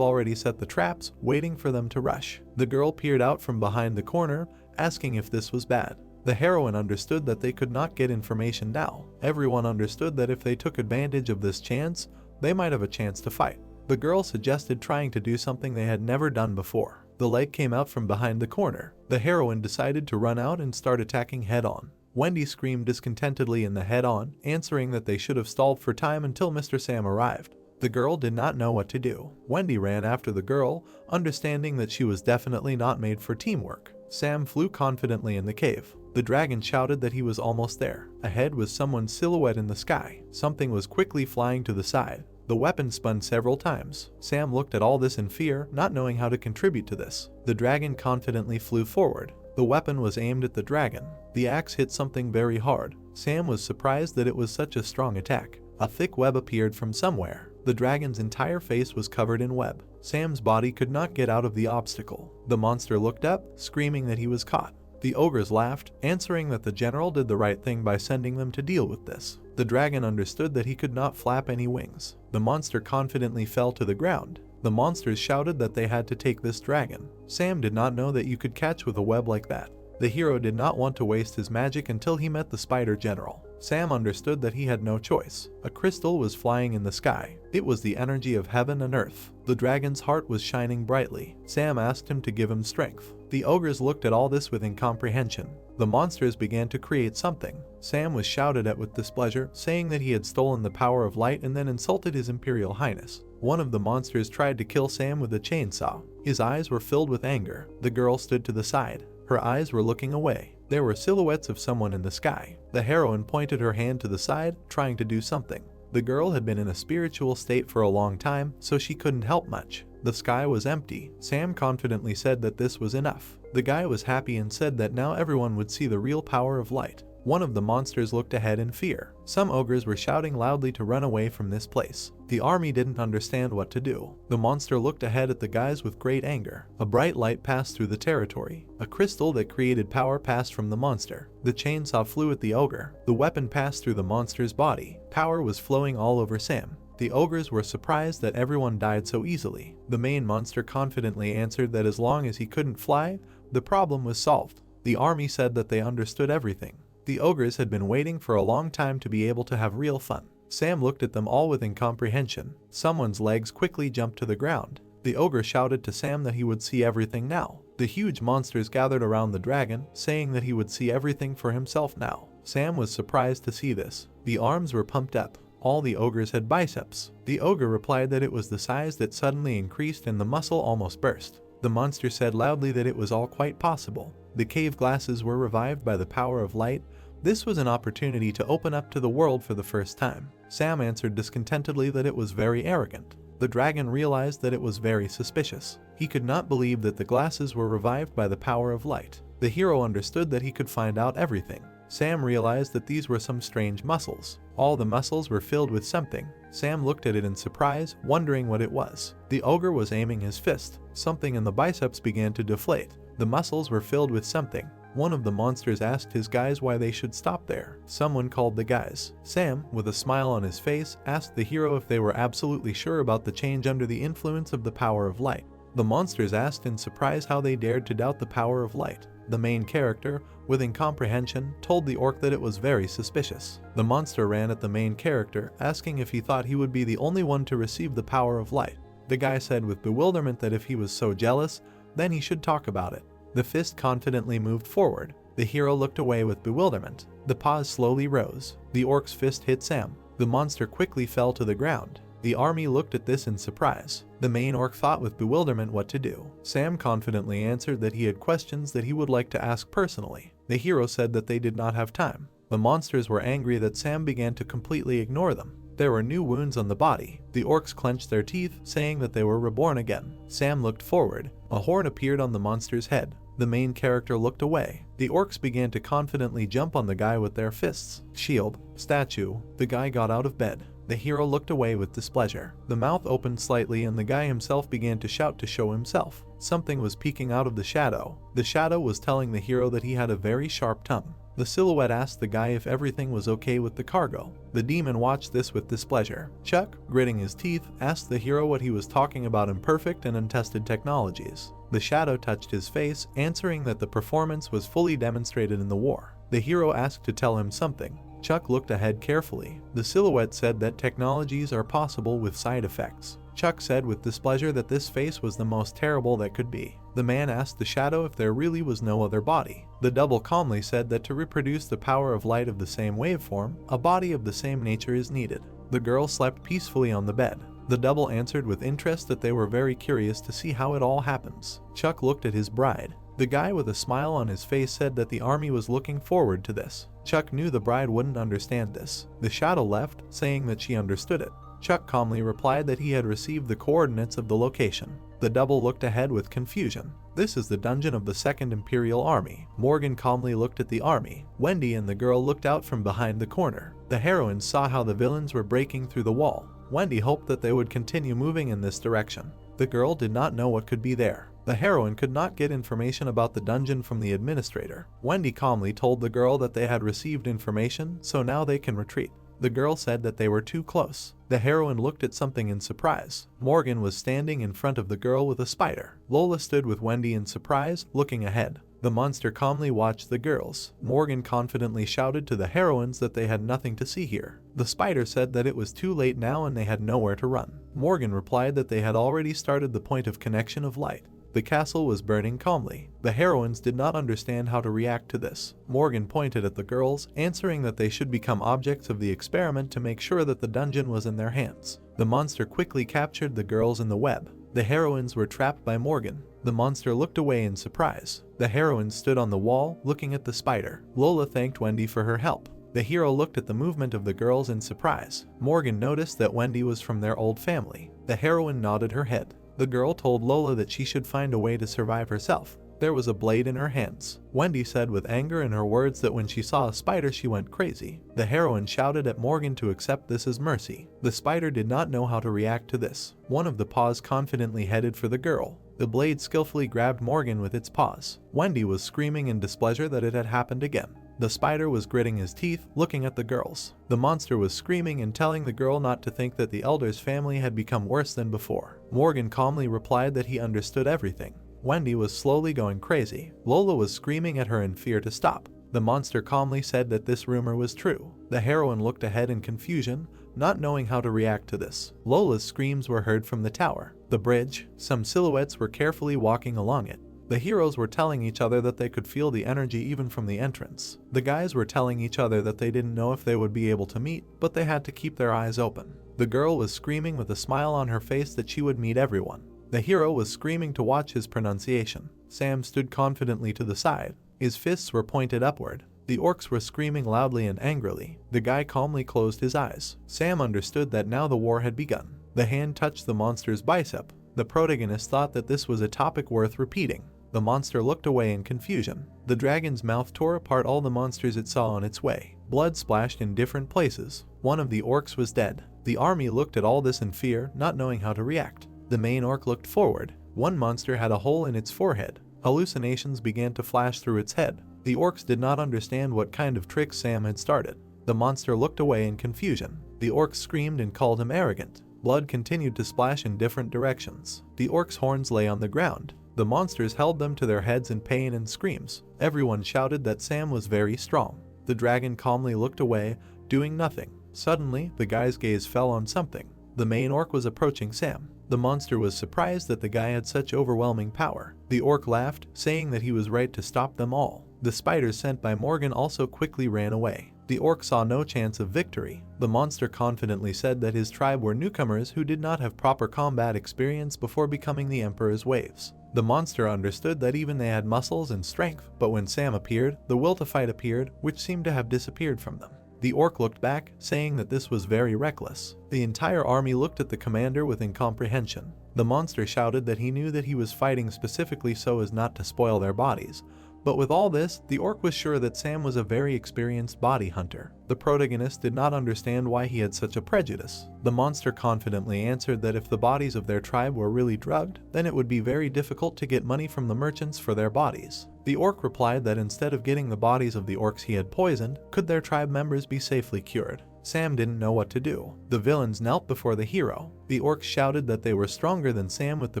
already set the traps, waiting for them to rush. The girl peered out from behind the corner, asking if this was bad. The heroine understood that they could not get information now. Everyone understood that if they took advantage of this chance, they might have a chance to fight. The girl suggested trying to do something they had never done before. The light came out from behind the corner. The heroine decided to run out and start attacking head-on. Wendy screamed discontentedly in the head-on, answering that they should have stalled for time until Mr. Sam arrived. The girl did not know what to do. Wendy ran after the girl, understanding that she was definitely not made for teamwork. Sam flew confidently in the cave. The dragon shouted that he was almost there. Ahead was someone's silhouette in the sky. Something was quickly flying to the side. The weapon spun several times. Sam looked at all this in fear, not knowing how to contribute to this. The dragon confidently flew forward. The weapon was aimed at the dragon. The axe hit something very hard. Sam was surprised that it was such a strong attack. A thick web appeared from somewhere. The dragon's entire face was covered in web. Sam's body could not get out of the obstacle. The monster looked up, screaming that he was caught. The ogres laughed, answering that the general did the right thing by sending them to deal with this. The dragon understood that he could not flap any wings. The monster confidently fell to the ground. The monsters shouted that they had to take this dragon. Sam did not know that you could catch with a web like that. The hero did not want to waste his magic until he met the spider general. Sam understood that he had no choice. A crystal was flying in the sky. It was the energy of heaven and earth. The dragon's heart was shining brightly. Sam asked him to give him strength. The ogres looked at all this with incomprehension. The monsters began to create something. Sam was shouted at with displeasure, saying that he had stolen the power of light and then insulted his Imperial Highness. One of the monsters tried to kill Sam with a chainsaw. His eyes were filled with anger. The girl stood to the side. Her eyes were looking away. There were silhouettes of someone in the sky. The heroine pointed her hand to the side, trying to do something. The girl had been in a spiritual state for a long time, so she couldn't help much. The sky was empty. Sam confidently said that this was enough. The guy was happy and said that now everyone would see the real power of light. One of the monsters looked ahead in fear. Some ogres were shouting loudly to run away from this place. The army didn't understand what to do. The monster looked ahead at the guys with great anger. A bright light passed through the territory. A crystal that created power passed from the monster. The chainsaw flew at the ogre. The weapon passed through the monster's body. Power was flowing all over Sam. The ogres were surprised that everyone died so easily. The main monster confidently answered that as long as he couldn't fly, the problem was solved. The army said that they understood everything. The ogres had been waiting for a long time to be able to have real fun. Sam looked at them all with incomprehension. Someone's legs quickly jumped to the ground. The ogre shouted to Sam that he would see everything now. The huge monsters gathered around the dragon, saying that he would see everything for himself now. Sam was surprised to see this. The arms were pumped up. All the ogres had biceps. The ogre replied that it was the size that suddenly increased and the muscle almost burst. The monster said loudly that it was all quite possible. The cave glasses were revived by the power of light. This was an opportunity to open up to the world for the first time. Sam answered discontentedly that it was very arrogant. The dragon realized that it was very suspicious. He could not believe that the glasses were revived by the power of light. The hero understood that he could find out everything. Sam realized that these were some strange muscles. All the muscles were filled with something. Sam looked at it in surprise, wondering what it was. The ogre was aiming his fist. Something in the biceps began to deflate. The muscles were filled with something. One of the monsters asked his guys why they should stop there. Someone called the guys. Sam, with a smile on his face, asked the hero if they were absolutely sure about the change under the influence of the power of light. The monsters asked in surprise how they dared to doubt the power of light. The main character, with incomprehension, told the orc that it was very suspicious. The monster ran at the main character, asking if he thought he would be the only one to receive the power of light. The guy said with bewilderment that if he was so jealous, then he should talk about it. The fist confidently moved forward. The hero looked away with bewilderment. The paws slowly rose. The orc's fist hit Sam. The monster quickly fell to the ground. The army looked at this in surprise. The main orc thought with bewilderment what to do. Sam confidently answered that he had questions that he would like to ask personally. The hero said that they did not have time. The monsters were angry that Sam began to completely ignore them. There were new wounds on the body. The orcs clenched their teeth, saying that they were reborn again. Sam looked forward. A horn appeared on the monster's head. The main character looked away. The orcs began to confidently jump on the guy with their fists. Shield. Statue. The guy got out of bed. The hero looked away with displeasure. The mouth opened slightly and the guy himself began to shout to show himself. Something was peeking out of the shadow. The shadow was telling the hero that he had a very sharp tongue. The silhouette asked the guy if everything was okay with the cargo. The demon watched this with displeasure. Chuck, gritting his teeth, asked the hero what he was talking about imperfect and untested technologies. The shadow touched his face, answering that the performance was fully demonstrated in the war. The hero asked to tell him something. Chuck looked ahead carefully. The silhouette said that technologies are possible with side effects. Chuck said with displeasure that this face was the most terrible that could be. The man asked the shadow if there really was no other body. The double calmly said that to reproduce the power of light of the same waveform, a body of the same nature is needed. The girl slept peacefully on the bed. The double answered with interest that they were very curious to see how it all happens. Chuck looked at his bride. The guy with a smile on his face said that the army was looking forward to this. Chuck knew the bride wouldn't understand this. The shadow left, saying that she understood it. Chuck calmly replied that he had received the coordinates of the location. The double looked ahead with confusion. This is the dungeon of the 2nd Imperial Army. Morgan calmly looked at the army. Wendy and the girl looked out from behind the corner. The heroines saw how the villains were breaking through the wall. Wendy hoped that they would continue moving in this direction. The girl did not know what could be there. The heroine could not get information about the dungeon from the administrator. Wendy calmly told the girl that they had received information, so now they can retreat. The girl said that they were too close. The heroine looked at something in surprise. Morgan was standing in front of the girl with a spider. Lola stood with Wendy in surprise, looking ahead. The monster calmly watched the girls. Morgan confidently shouted to the heroines that they had nothing to see here. The spider said that it was too late now and they had nowhere to run. Morgan replied that they had already started the point of connection of light. The castle was burning calmly. The heroines did not understand how to react to this. Morgan pointed at the girls, answering that they should become objects of the experiment to make sure that the dungeon was in their hands. The monster quickly captured the girls in the web. The heroines were trapped by Morgan. The monster looked away in surprise. The heroines stood on the wall, looking at the spider. Lola thanked Wendy for her help. The hero looked at the movement of the girls in surprise. Morgan noticed that Wendy was from their old family. The heroine nodded her head. The girl told Lola that she should find a way to survive herself. There was a blade in her hands. Wendy said with anger in her words that when she saw a spider she went crazy. The heroine shouted at Morgan to accept this as mercy. The spider did not know how to react to this. One of the paws confidently headed for the girl. The blade skillfully grabbed Morgan with its paws. Wendy was screaming in displeasure that it had happened again. The spider was gritting his teeth, looking at the girls. The monster was screaming and telling the girl not to think that the elder's family had become worse than before. Morgan calmly replied that he understood everything. Wendy was slowly going crazy. Lola was screaming at her in fear to stop. The monster calmly said that this rumor was true. The heroine looked ahead in confusion, not knowing how to react to this. Lola's screams were heard from the tower. The bridge, some silhouettes were carefully walking along it. The heroes were telling each other that they could feel the energy even from the entrance. The guys were telling each other that they didn't know if they would be able to meet, but they had to keep their eyes open. The girl was screaming with a smile on her face that she would meet everyone. The hero was screaming to watch his pronunciation. Sam stood confidently to the side. His fists were pointed upward. The orcs were screaming loudly and angrily. The guy calmly closed his eyes. Sam understood that now the war had begun. The hand touched the monster's bicep. The protagonist thought that this was a topic worth repeating. The monster looked away in confusion. The dragon's mouth tore apart all the monsters it saw on its way. Blood splashed in different places. One of the orcs was dead. The army looked at all this in fear, not knowing how to react. The main orc looked forward. One monster had a hole in its forehead. Hallucinations began to flash through its head. The orcs did not understand what kind of trick Sam had started. The monster looked away in confusion. The orcs screamed and called him arrogant. Blood continued to splash in different directions. The orcs' horns lay on the ground. The monsters held them to their heads in pain and screams. Everyone shouted that Sam was very strong. The dragon calmly looked away, doing nothing. Suddenly, the guy's gaze fell on something. The main orc was approaching Sam. The monster was surprised that the guy had such overwhelming power. The orc laughed, saying that he was right to stop them all. The spiders sent by Morgan also quickly ran away. The orc saw no chance of victory. The monster confidently said that his tribe were newcomers who did not have proper combat experience before becoming the Emperor's waves. The monster understood that even they had muscles and strength, but when Sam appeared, the will to fight appeared, which seemed to have disappeared from them. The orc looked back, saying that this was very reckless. The entire army looked at the commander with incomprehension. The monster shouted that he knew that he was fighting specifically so as not to spoil their bodies. But with all this, the orc was sure that Sam was a very experienced body hunter. The protagonist did not understand why he had such a prejudice. The monster confidently answered that if the bodies of their tribe were really drugged, then it would be very difficult to get money from the merchants for their bodies. The orc replied that instead of getting the bodies of the orcs he had poisoned, could their tribe members be safely cured? Sam didn't know what to do. The villains knelt before the hero. The orcs shouted that they were stronger than Sam with the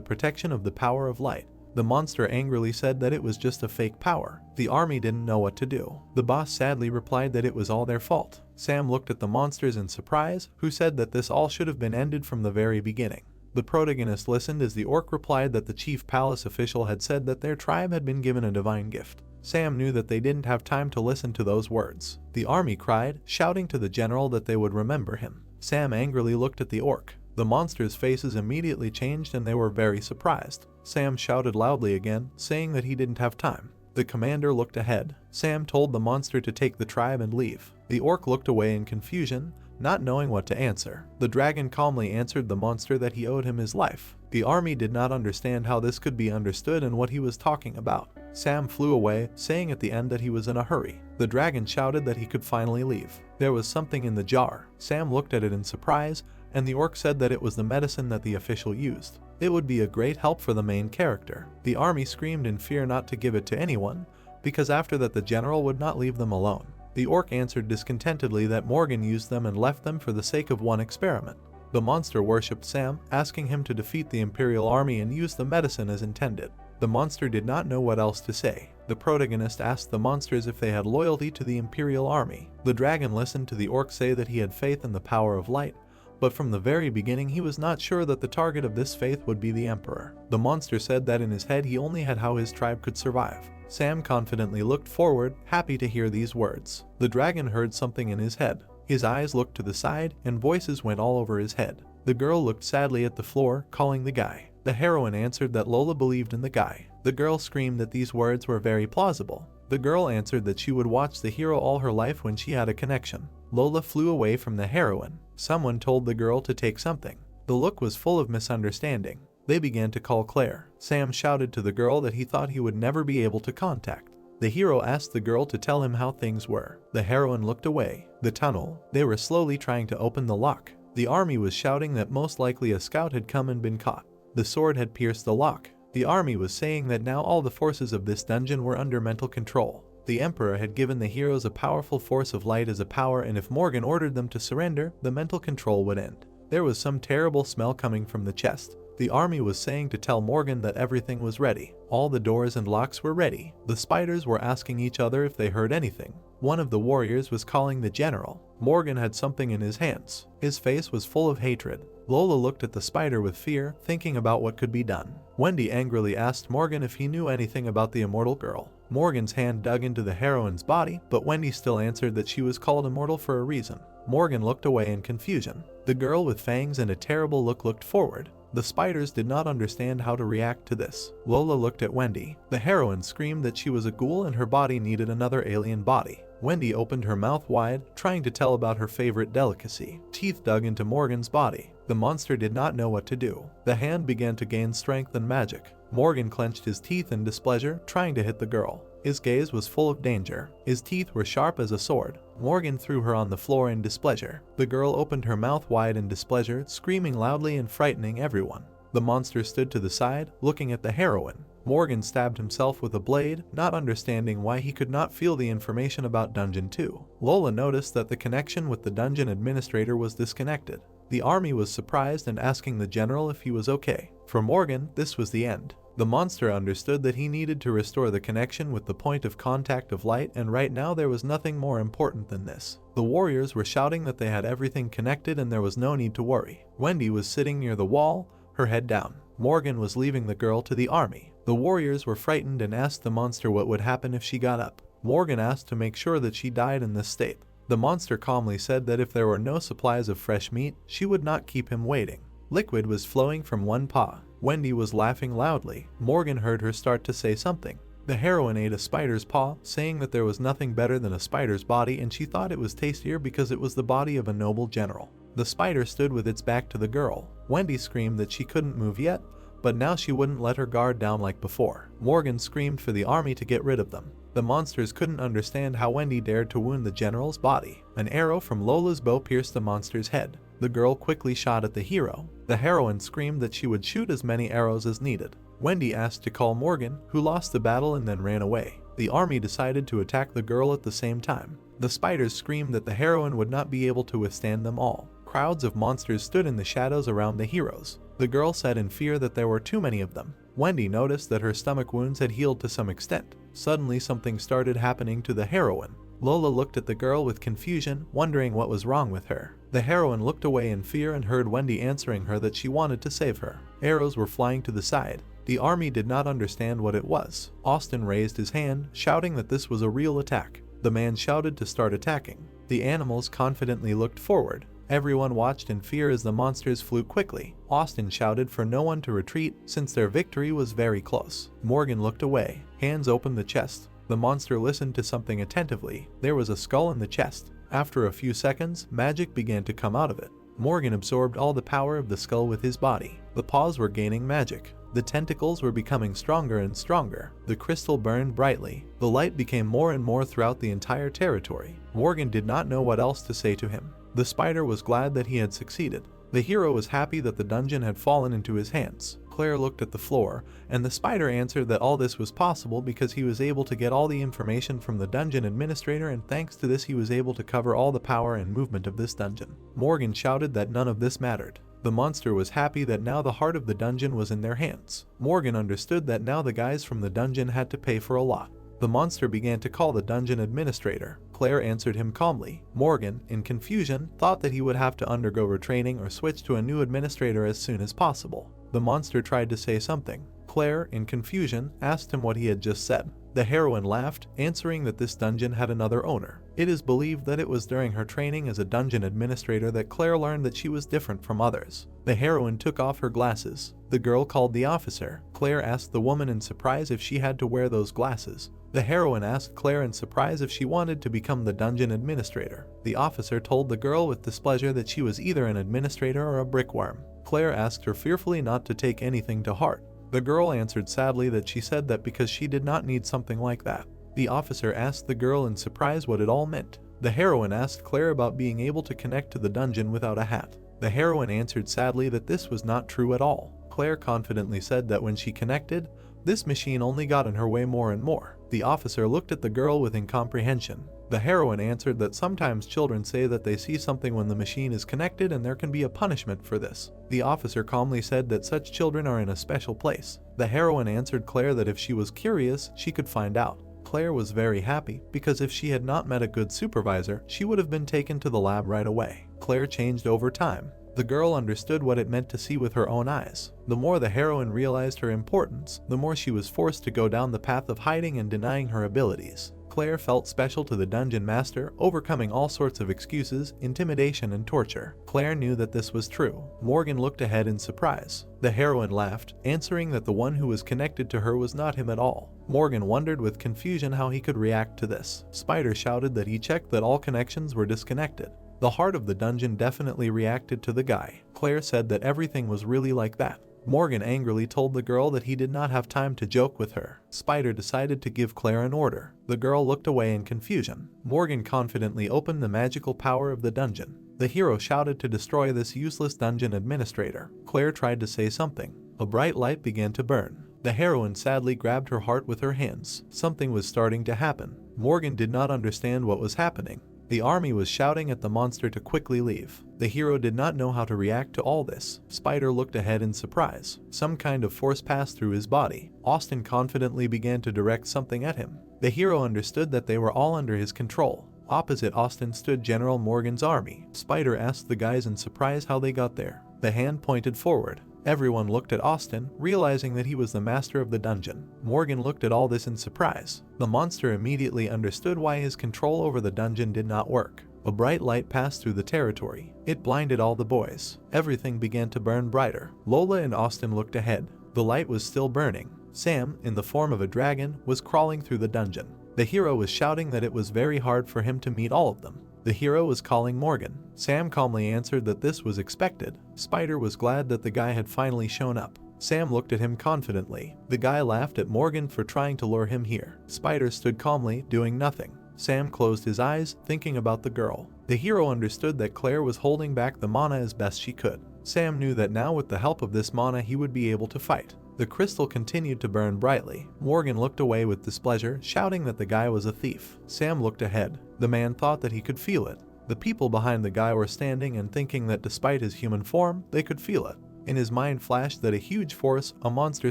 protection of the power of light. The monster angrily said that it was just a fake power. The army didn't know what to do. The boss sadly replied that it was all their fault. Sam looked at the monsters in surprise, who said that this all should have been ended from the very beginning. The protagonist listened as the orc replied that the chief palace official had said that their tribe had been given a divine gift. Sam knew that they didn't have time to listen to those words. The army cried, shouting to the general that they would remember him. Sam angrily looked at the orc. The monsters' faces immediately changed and they were very surprised. Sam shouted loudly again, saying that he didn't have time. The commander looked ahead. Sam told the monster to take the tribe and leave. The orc looked away in confusion, not knowing what to answer. The dragon calmly answered the monster that he owed him his life. The army did not understand how this could be understood and what he was talking about. Sam flew away, saying at the end that he was in a hurry. The dragon shouted that he could finally leave. There was something in the jar. Sam looked at it in surprise, and the orc said that it was the medicine that the official used. It would be a great help for the main character. The army screamed in fear not to give it to anyone, because after that the general would not leave them alone. The orc answered discontentedly that Morgan used them and left them for the sake of one experiment. The monster worshipped Sam, asking him to defeat the Imperial army and use the medicine as intended. The monster did not know what else to say. The protagonist asked the monsters if they had loyalty to the Imperial army. The dragon listened to the orc say that he had faith in the power of light, but from the very beginning he was not sure that the target of this faith would be the Emperor. The monster said that in his head he only had how his tribe could survive. Sam confidently looked forward, happy to hear these words. The dragon heard something in his head. His eyes looked to the side, and voices went all over his head. The girl looked sadly at the floor, calling the guy. The heroine answered that Lola believed in the guy. The girl screamed that these words were very plausible. The girl answered that she would watch the hero all her life when she had a connection. Lola flew away from the heroine. Someone told the girl to take something. The look was full of misunderstanding. They began to call Claire. Sam shouted to the girl that he thought he would never be able to contact. The hero asked the girl to tell him how things were. The heroine looked away. The tunnel. They were slowly trying to open the lock. The army was shouting that most likely a scout had come and been caught. The sword had pierced the lock. The army was saying that now all the forces of this dungeon were under mental control. The Emperor had given the heroes a powerful force of light as a power, and if Morgan ordered them to surrender, the mental control would end. There was some terrible smell coming from the chest. The army was saying to tell Morgan that everything was ready. All the doors and locks were ready. The spiders were asking each other if they heard anything. One of the warriors was calling the general. Morgan had something in his hands. His face was full of hatred. Lola looked at the spider with fear, thinking about what could be done. Wendy angrily asked Morgan if he knew anything about the immortal girl. Morgan's hand dug into the heroine's body, but Wendy still answered that she was called immortal for a reason. Morgan looked away in confusion. The girl with fangs and a terrible look looked forward. The spiders did not understand how to react to this. Lola looked at Wendy. The heroine screamed that she was a ghoul and her body needed another alien body. Wendy opened her mouth wide, trying to tell about her favorite delicacy. Teeth dug into Morgan's body. The monster did not know what to do. The hand began to gain strength and magic. Morgan clenched his teeth in displeasure, trying to hit the girl. His gaze was full of danger. His teeth were sharp as a sword. Morgan threw her on the floor in displeasure. The girl opened her mouth wide in displeasure, screaming loudly and frightening everyone. The monster stood to the side, looking at the heroine. Morgan stabbed himself with a blade, not understanding why he could not feel the information about Dungeon 2. Lola noticed that the connection with the dungeon administrator was disconnected. The army was surprised and asking the general if he was okay. For Morgan, this was the end. The monster understood that he needed to restore the connection with the point of contact of light, and right now there was nothing more important than this. The warriors were shouting that they had everything connected and there was no need to worry. Wendy was sitting near the wall, her head down. Morgan was leaving the girl to the army. The warriors were frightened and asked the monster what would happen if she got up. Morgan asked to make sure that she died in this state. The monster calmly said that if there were no supplies of fresh meat, she would not keep him waiting. Liquid was flowing from one paw. Wendy was laughing loudly. Morgan heard her start to say something. The heroine ate a spider's paw, saying that there was nothing better than a spider's body, and she thought it was tastier because it was the body of a noble general. The spider stood with its back to the girl. Wendy screamed that she couldn't move yet, but now she wouldn't let her guard down like before. Morgan screamed for the army to get rid of them. The monsters couldn't understand how Wendy dared to wound the general's body. An arrow from Lola's bow pierced the monster's head. The girl quickly shot at the hero. The heroine screamed that she would shoot as many arrows as needed. Wendy asked to call Morgan, who lost the battle and then ran away. The army decided to attack the girl at the same time. The spiders screamed that the heroine would not be able to withstand them all. Crowds of monsters stood in the shadows around the heroes. The girl said in fear that there were too many of them. Wendy noticed that her stomach wounds had healed to some extent. Suddenly something started happening to the heroine. Lola looked at the girl with confusion, wondering what was wrong with her. The heroine looked away in fear and heard Wendy answering her that she wanted to save her. Arrows were flying to the side. The army did not understand what it was. Austin raised his hand, shouting that this was a real attack. The man shouted to start attacking. The animals confidently looked forward. Everyone watched in fear as the monsters flew quickly. Austin shouted for no one to retreat since their victory was very close. Morgan looked away. Hands opened the chest. The monster listened to something attentively. There was a skull in the chest. After a few seconds, magic began to come out of it. Morgan absorbed all the power of the skull with his body. The paws were gaining magic. The tentacles were becoming stronger and stronger. The crystal burned brightly. The light became more and more throughout the entire territory. Morgan did not know what else to say to him. The spider was glad that he had succeeded. The hero was happy that the dungeon had fallen into his hands. Claire looked at the floor, and the spider answered that all this was possible because he was able to get all the information from the dungeon administrator, and thanks to this he was able to cover all the power and movement of this dungeon. Morgan shouted that none of this mattered. The monster was happy that now the heart of the dungeon was in their hands. Morgan understood that now the guys from the dungeon had to pay for a lot. The monster began to call the dungeon administrator. Claire answered him calmly. Morgan, in confusion, thought that he would have to undergo retraining or switch to a new administrator as soon as possible. The monster tried to say something. Claire, in confusion, asked him what he had just said. The heroine laughed, answering that this dungeon had another owner. It is believed that it was during her training as a dungeon administrator that Claire learned that she was different from others. The heroine took off her glasses. The girl called the officer. Claire asked the woman in surprise if she had to wear those glasses. The heroine asked Claire in surprise if she wanted to become the dungeon administrator. The officer told the girl with displeasure that she was either an administrator or a brickworm. Claire asked her fearfully not to take anything to heart. The girl answered sadly that she said that because she did not need something like that. The officer asked the girl in surprise what it all meant. The heroine asked Claire about being able to connect to the dungeon without a hat. The heroine answered sadly that this was not true at all. Claire confidently said that when she connected, this machine only got in her way more and more. The officer looked at the girl with incomprehension. The heroine answered that sometimes children say that they see something when the machine is connected and there can be a punishment for this. The officer calmly said that such children are in a special place. The heroine answered Claire that if she was curious, she could find out. Claire was very happy because if she had not met a good supervisor, she would have been taken to the lab right away. Claire changed over time. The girl understood what it meant to see with her own eyes. The more the heroine realized her importance, the more she was forced to go down the path of hiding and denying her abilities. Claire felt special to the dungeon master, overcoming all sorts of excuses, intimidation, and torture. Claire knew that this was true. Morgan looked ahead in surprise. The heroine laughed, answering that the one who was connected to her was not him at all. Morgan wondered with confusion how he could react to this. Spider shouted that he checked that all connections were disconnected. The heart of the dungeon definitely reacted to the guy. Claire said that everything was really like that. Morgan angrily told the girl that he did not have time to joke with her. Spider decided to give Claire an order. The girl looked away in confusion. Morgan confidently opened the magical power of the dungeon. The hero shouted to destroy this useless dungeon administrator. Claire tried to say something. A bright light began to burn. The heroine sadly grabbed her heart with her hands. Something was starting to happen. Morgan did not understand what was happening. The army was shouting at the monster to quickly leave. The hero did not know how to react to all this. Spider looked ahead in surprise. Some kind of force passed through his body. Austin confidently began to direct something at him. The hero understood that they were all under his control. Opposite Austin stood General Morgan's army. Spider asked the guys in surprise how they got there. The hand pointed forward. Everyone looked at Austin, realizing that he was the master of the dungeon. Morgan looked at all this in surprise. The monster immediately understood why his control over the dungeon did not work. A bright light passed through the territory. It blinded all the boys. Everything began to burn brighter. Lola and Austin looked ahead. The light was still burning. Sam, in the form of a dragon, was crawling through the dungeon. The hero was shouting that it was very hard for him to meet all of them. The hero was calling Morgan. Sam calmly answered that this was expected. Spider was glad that the guy had finally shown up. Sam looked at him confidently. The guy laughed at Morgan for trying to lure him here. Spider stood calmly, doing nothing. Sam closed his eyes, thinking about the girl. The hero understood that Claire was holding back the mana as best she could. Sam knew that now with the help of this mana he would be able to fight. The crystal continued to burn brightly. Morgan looked away with displeasure, shouting that the guy was a thief. Sam looked ahead. The man thought that he could feel it. The people behind the guy were standing and thinking that despite his human form, they could feel it. In his mind flashed that a huge force, a monster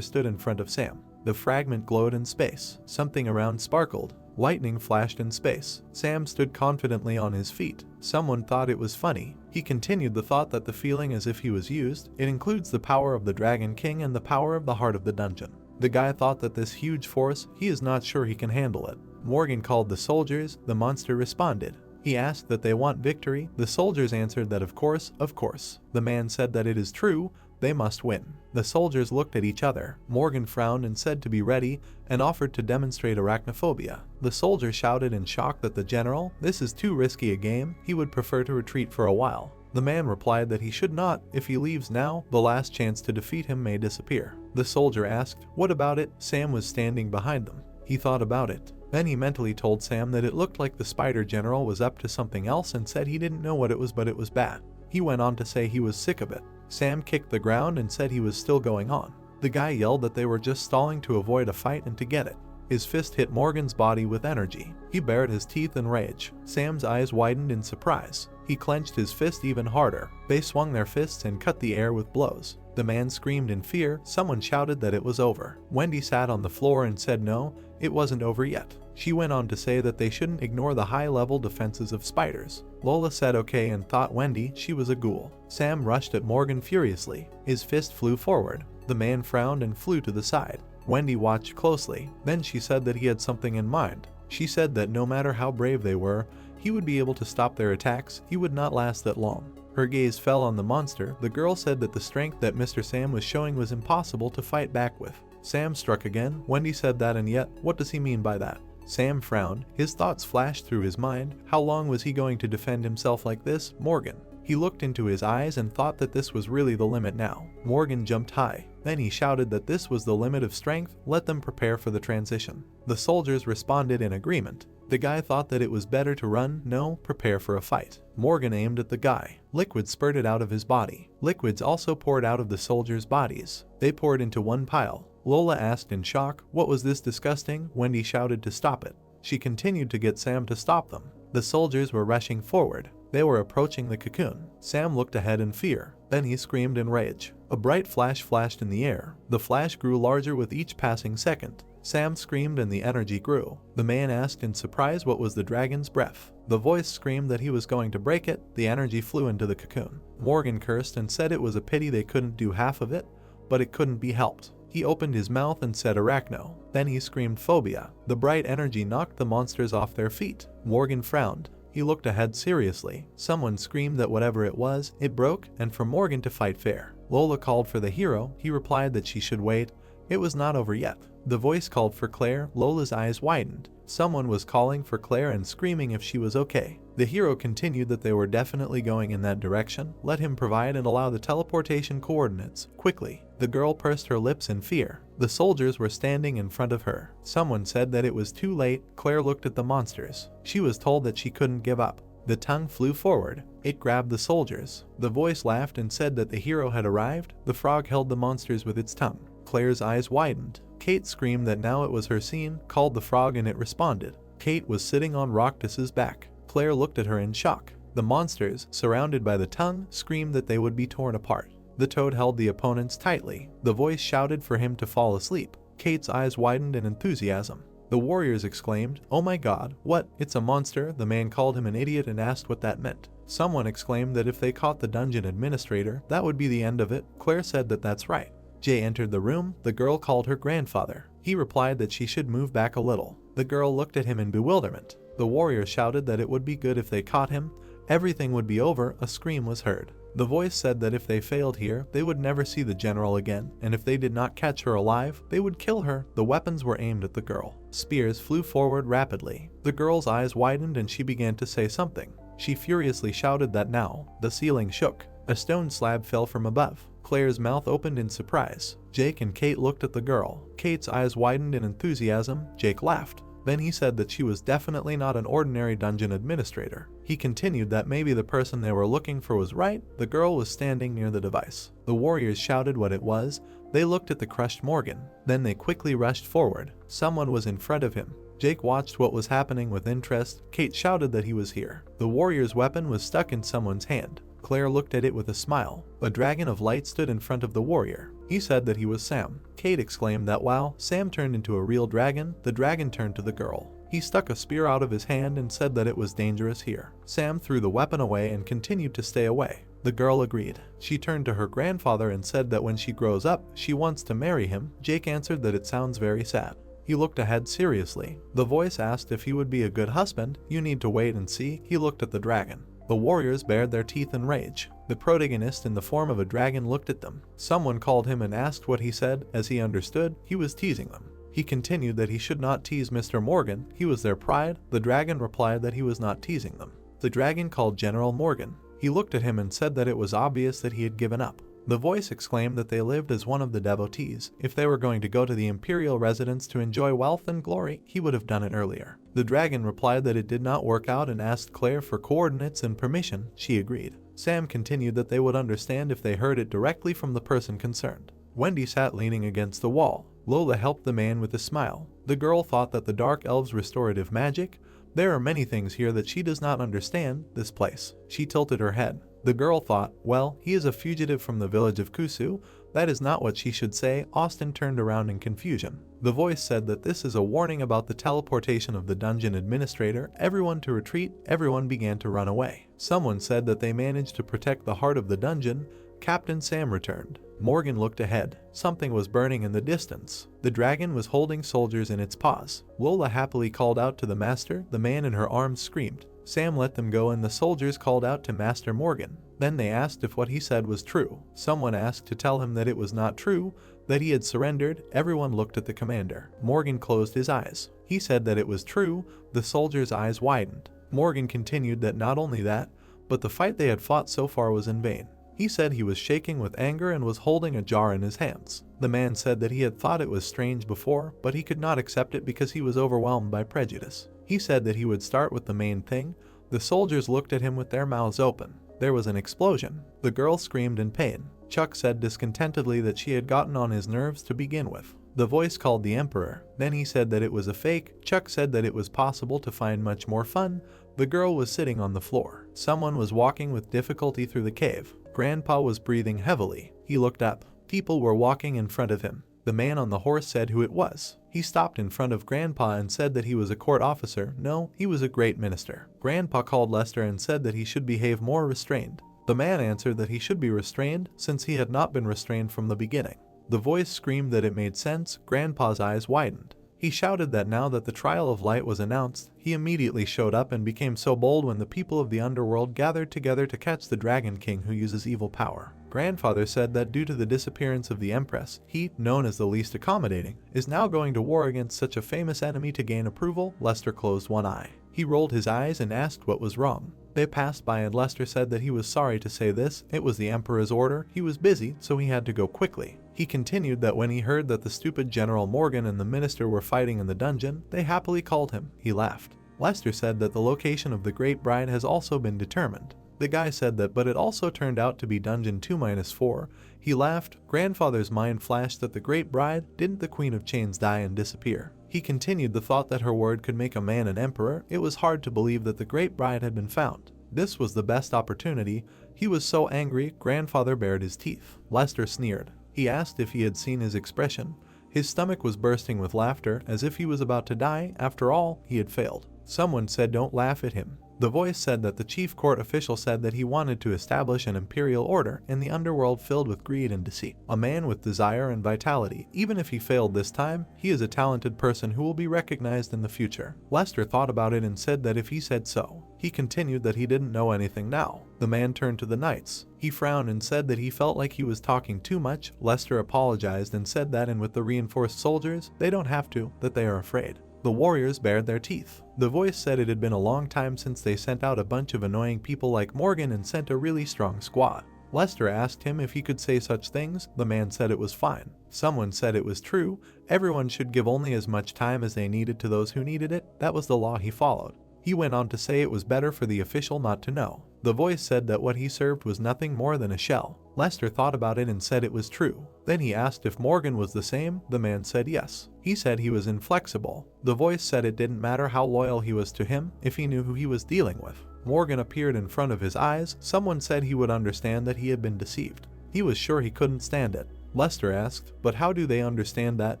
stood in front of Sam. The fragment glowed in space. Something around sparkled. Lightning flashed in space. Sam stood confidently on his feet. Someone thought it was funny. He continued the thought that the feeling as if he was used. It includes the power of the Dragon King and the power of the heart of the dungeon. The guy thought that this huge force, he is not sure he can handle it. Morgan called the soldiers. The monster responded. He asked that they want victory. The soldiers answered that of course, of course. The man said that it is true. They must win. The soldiers looked at each other. Morgan frowned and said to be ready and offered to demonstrate arachnophobia. The soldier shouted in shock that the general, this is too risky a game, he would prefer to retreat for a while. The man replied that he should not. If he leaves now, the last chance to defeat him may disappear. The soldier asked, what about it? Sam was standing behind them. He thought about it. Then he mentally told Sam that it looked like the Spider General was up to something else and said he didn't know what it was, but it was bad. He went on to say he was sick of it. Sam kicked the ground and said he was still going on. The guy yelled that they were just stalling to avoid a fight and to get it. His fist hit Morgan's body with energy. He bared his teeth in rage. Sam's eyes widened in surprise. He clenched his fist even harder. They swung their fists and cut the air with blows. The man screamed in fear. Someone shouted that it was over. Wendy sat on the floor and said no, it wasn't over yet. She went on to say that they shouldn't ignore the high-level defenses of spiders. Lola said okay and thought Wendy, she was a ghoul. Sam rushed at Morgan furiously. His fist flew forward. The man frowned and flew to the side. Wendy watched closely. Then she said that he had something in mind. She said that no matter how brave they were, he would be able to stop their attacks. He would not last that long. Her gaze fell on the monster. The girl said that the strength that Mr. Sam was showing was impossible to fight back with. Sam struck again. Wendy said that, and yet, what does he mean by that? Sam frowned. His thoughts flashed through his mind. How long was he going to defend himself like this? Morgan. He looked into his eyes and thought that this was really the limit now. Morgan jumped high. Then he shouted that this was the limit of strength. Let them prepare for the transition. The soldiers responded in agreement. The guy thought that it was better to run, no, prepare for a fight. Morgan aimed at the guy. Liquid spurted out of his body. Liquids also poured out of the soldiers' bodies. They poured into one pile. Lola asked in shock, "What was this disgusting?" Wendy shouted to stop it. She continued to get Sam to stop them. The soldiers were rushing forward. They were approaching the cocoon. Sam looked ahead in fear. Then he screamed in rage. A bright flash flashed in the air. The flash grew larger with each passing second. Sam screamed and the energy grew. The man asked in surprise what was the dragon's breath. The voice screamed that he was going to break it. The energy flew into the cocoon. Morgan cursed and said it was a pity they couldn't do half of it, but it couldn't be helped. He opened his mouth and said arachno. Then he screamed phobia. The bright energy knocked the monsters off their feet. Morgan frowned. He looked ahead seriously. Someone screamed that whatever it was, it broke, and for Morgan to fight fair. Lola called for the hero. He replied that she should wait. It was not over yet. The voice called for Claire. Lola's eyes widened. Someone was calling for Claire and screaming if she was okay. The hero continued that they were definitely going in that direction. Let him provide and allow the teleportation coordinates. Quickly. The girl pursed her lips in fear. The soldiers were standing in front of her. Someone said that it was too late. Claire looked at the monsters. She was told that she couldn't give up. The tongue flew forward. It grabbed the soldiers. The voice laughed and said that the hero had arrived. The frog held the monsters with its tongue. Claire's eyes widened. Kate screamed that now it was her scene, called the frog and it responded. Kate was sitting on Roctus's back. Claire looked at her in shock. The monsters, surrounded by the tongue, screamed that they would be torn apart. The toad held the opponents tightly. The voice shouted for him to fall asleep. Kate's eyes widened in enthusiasm. The warriors exclaimed, "Oh my god, what? It's a monster." The man called him an idiot and asked what that meant. Someone exclaimed that if they caught the dungeon administrator, that would be the end of it. Claire said that that's right. Jay entered the room. The girl called her grandfather. He replied that she should move back a little. The girl looked at him in bewilderment. The warrior shouted that it would be good if they caught him. Everything would be over. A scream was heard. The voice said that if they failed here, they would never see the general again, and if they did not catch her alive, they would kill her. The weapons were aimed at the girl. Spears flew forward rapidly. The girl's eyes widened and she began to say something. She furiously shouted that now. The ceiling shook. A stone slab fell from above. Claire's mouth opened in surprise. Jake and Kate looked at the girl. Kate's eyes widened in enthusiasm. Jake laughed. Then he said that she was definitely not an ordinary dungeon administrator. He continued that maybe the person they were looking for was right. The girl was standing near the device. The warriors shouted what it was. They looked at the crushed Morgan. Then they quickly rushed forward. Someone was in front of him. Jake watched what was happening with interest. Kate shouted that he was here. The warrior's weapon was stuck in someone's hand. Claire looked at it with a smile. A dragon of light stood in front of the warrior. He said that he was Sam. Kate exclaimed that while Sam turned into a real dragon, the dragon turned to the girl. He stuck a spear out of his hand and said that it was dangerous here. Sam threw the weapon away and continued to stay away. The girl agreed. She turned to her grandfather and said that when she grows up, she wants to marry him. Jake answered that it sounds very sad. He looked ahead seriously. The voice asked if he would be a good husband. You need to wait and see. He looked at the dragon. The warriors bared their teeth in rage. The protagonist in the form of a dragon looked at them. Someone called him and asked what he said. As he understood, he was teasing them. He continued that he should not tease Mr. Morgan. He was their pride. The dragon replied that he was not teasing them. The dragon called General Morgan. He looked at him and said that it was obvious that he had given up. The voice exclaimed that they lived as one of the devotees. If they were going to go to the imperial residence to enjoy wealth and glory, he would have done it earlier. The dragon replied that it did not work out and asked Claire for coordinates and permission. She agreed. Sam continued that they would understand if they heard it directly from the person concerned. Wendy sat leaning against the wall. Lola helped the man with a smile. The girl thought that the dark elves' restorative magic. There are many things here that she does not understand. This place. She tilted her head. The girl thought, well, he is a fugitive from the village of Kusu. That is not what she should say. Austin turned around in confusion. The voice said that this is a warning about the teleportation of the dungeon administrator. Everyone to retreat. Everyone began to run away. Someone said that they managed to protect the heart of the dungeon. Captain Sam returned. Morgan looked ahead. Something was burning in the distance. The dragon was holding soldiers in its paws. Lola happily called out to the master. The man in her arms screamed. Sam let them go and the soldiers called out to Master Morgan. Then they asked if what he said was true. Someone asked to tell him that it was not true, that he had surrendered. Everyone looked at the commander. Morgan closed his eyes. He said that it was true. The soldier's eyes widened. Morgan continued that not only that, but the fight they had fought so far was in vain. He said he was shaking with anger and was holding a jar in his hands. The man said that he had thought it was strange before, but he could not accept it because he was overwhelmed by prejudice. He said that he would start with the main thing. The soldiers looked at him with their mouths open. There was an explosion. The girl screamed in pain. Chuck said discontentedly that she had gotten on his nerves to begin with. The voice called the emperor. Then he said that it was a fake. Chuck said that it was possible to find much more fun. The girl was sitting on the floor. Someone was walking with difficulty through the cave. Grandpa was breathing heavily. He looked up. People were walking in front of him. The man on the horse said who it was. He stopped in front of Grandpa and said that he was a court officer. No, he was a great minister. Grandpa called Lester and said that he should behave more restrained. The man answered that he should be restrained since he had not been restrained from the beginning. The voice screamed that it made sense. Grandpa's eyes widened. He shouted that now that the trial of light was announced, he immediately showed up and became so bold when the people of the underworld gathered together to catch the Dragon King who uses evil power. Grandfather said that due to the disappearance of the Empress, he, known as the least accommodating, is now going to war against such a famous enemy to gain approval. Lester closed one eye. He rolled his eyes and asked what was wrong. They passed by and Lester said that he was sorry to say this. It was the Emperor's order. He was busy, so he had to go quickly. He continued that when he heard that the stupid General Morgan and the minister were fighting in the dungeon, they happily called him. He laughed. Lester said that the location of the Great Bride has also been determined. The guy said that, but it also turned out to be Dungeon 2-4. He laughed. Grandfather's mind flashed that the Great Bride, didn't the Queen of Chains die and disappear? He continued the thought that her word could make a man an emperor. It was hard to believe that the Great Bride had been found. This was the best opportunity. He was so angry. Grandfather bared his teeth. Lester sneered. He asked if he had seen his expression. His stomach was bursting with laughter, as if he was about to die. After all, he had failed. Someone said don't laugh at him. The voice said that the chief court official said that he wanted to establish an imperial order in the underworld filled with greed and deceit. A man with desire and vitality. Even if he failed this time, he is a talented person who will be recognized in the future. Lester thought about it and said that if he said so. He continued that he didn't know anything now. The man turned to the knights. He frowned and said that he felt like he was talking too much. Lester apologized and said that, and with the reinforced soldiers, they don't have to, that they are afraid. The warriors bared their teeth. The voice said it had been a long time since they sent out a bunch of annoying people like Morgan and sent a really strong squad. Lester asked him if he could say such things. The man said it was fine. Someone said it was true. Everyone should give only as much time as they needed to those who needed it. That was the law he followed. He went on to say it was better for the official not to know. The voice said that what he served was nothing more than a shell. Lester thought about it and said it was true. Then he asked if Morgan was the same. The man said yes. He said he was inflexible. The voice said it didn't matter how loyal he was to him if he knew who he was dealing with. Morgan appeared in front of his eyes. Someone said he would understand that he had been deceived. He was sure he couldn't stand it. Lester asked, but how do they understand that?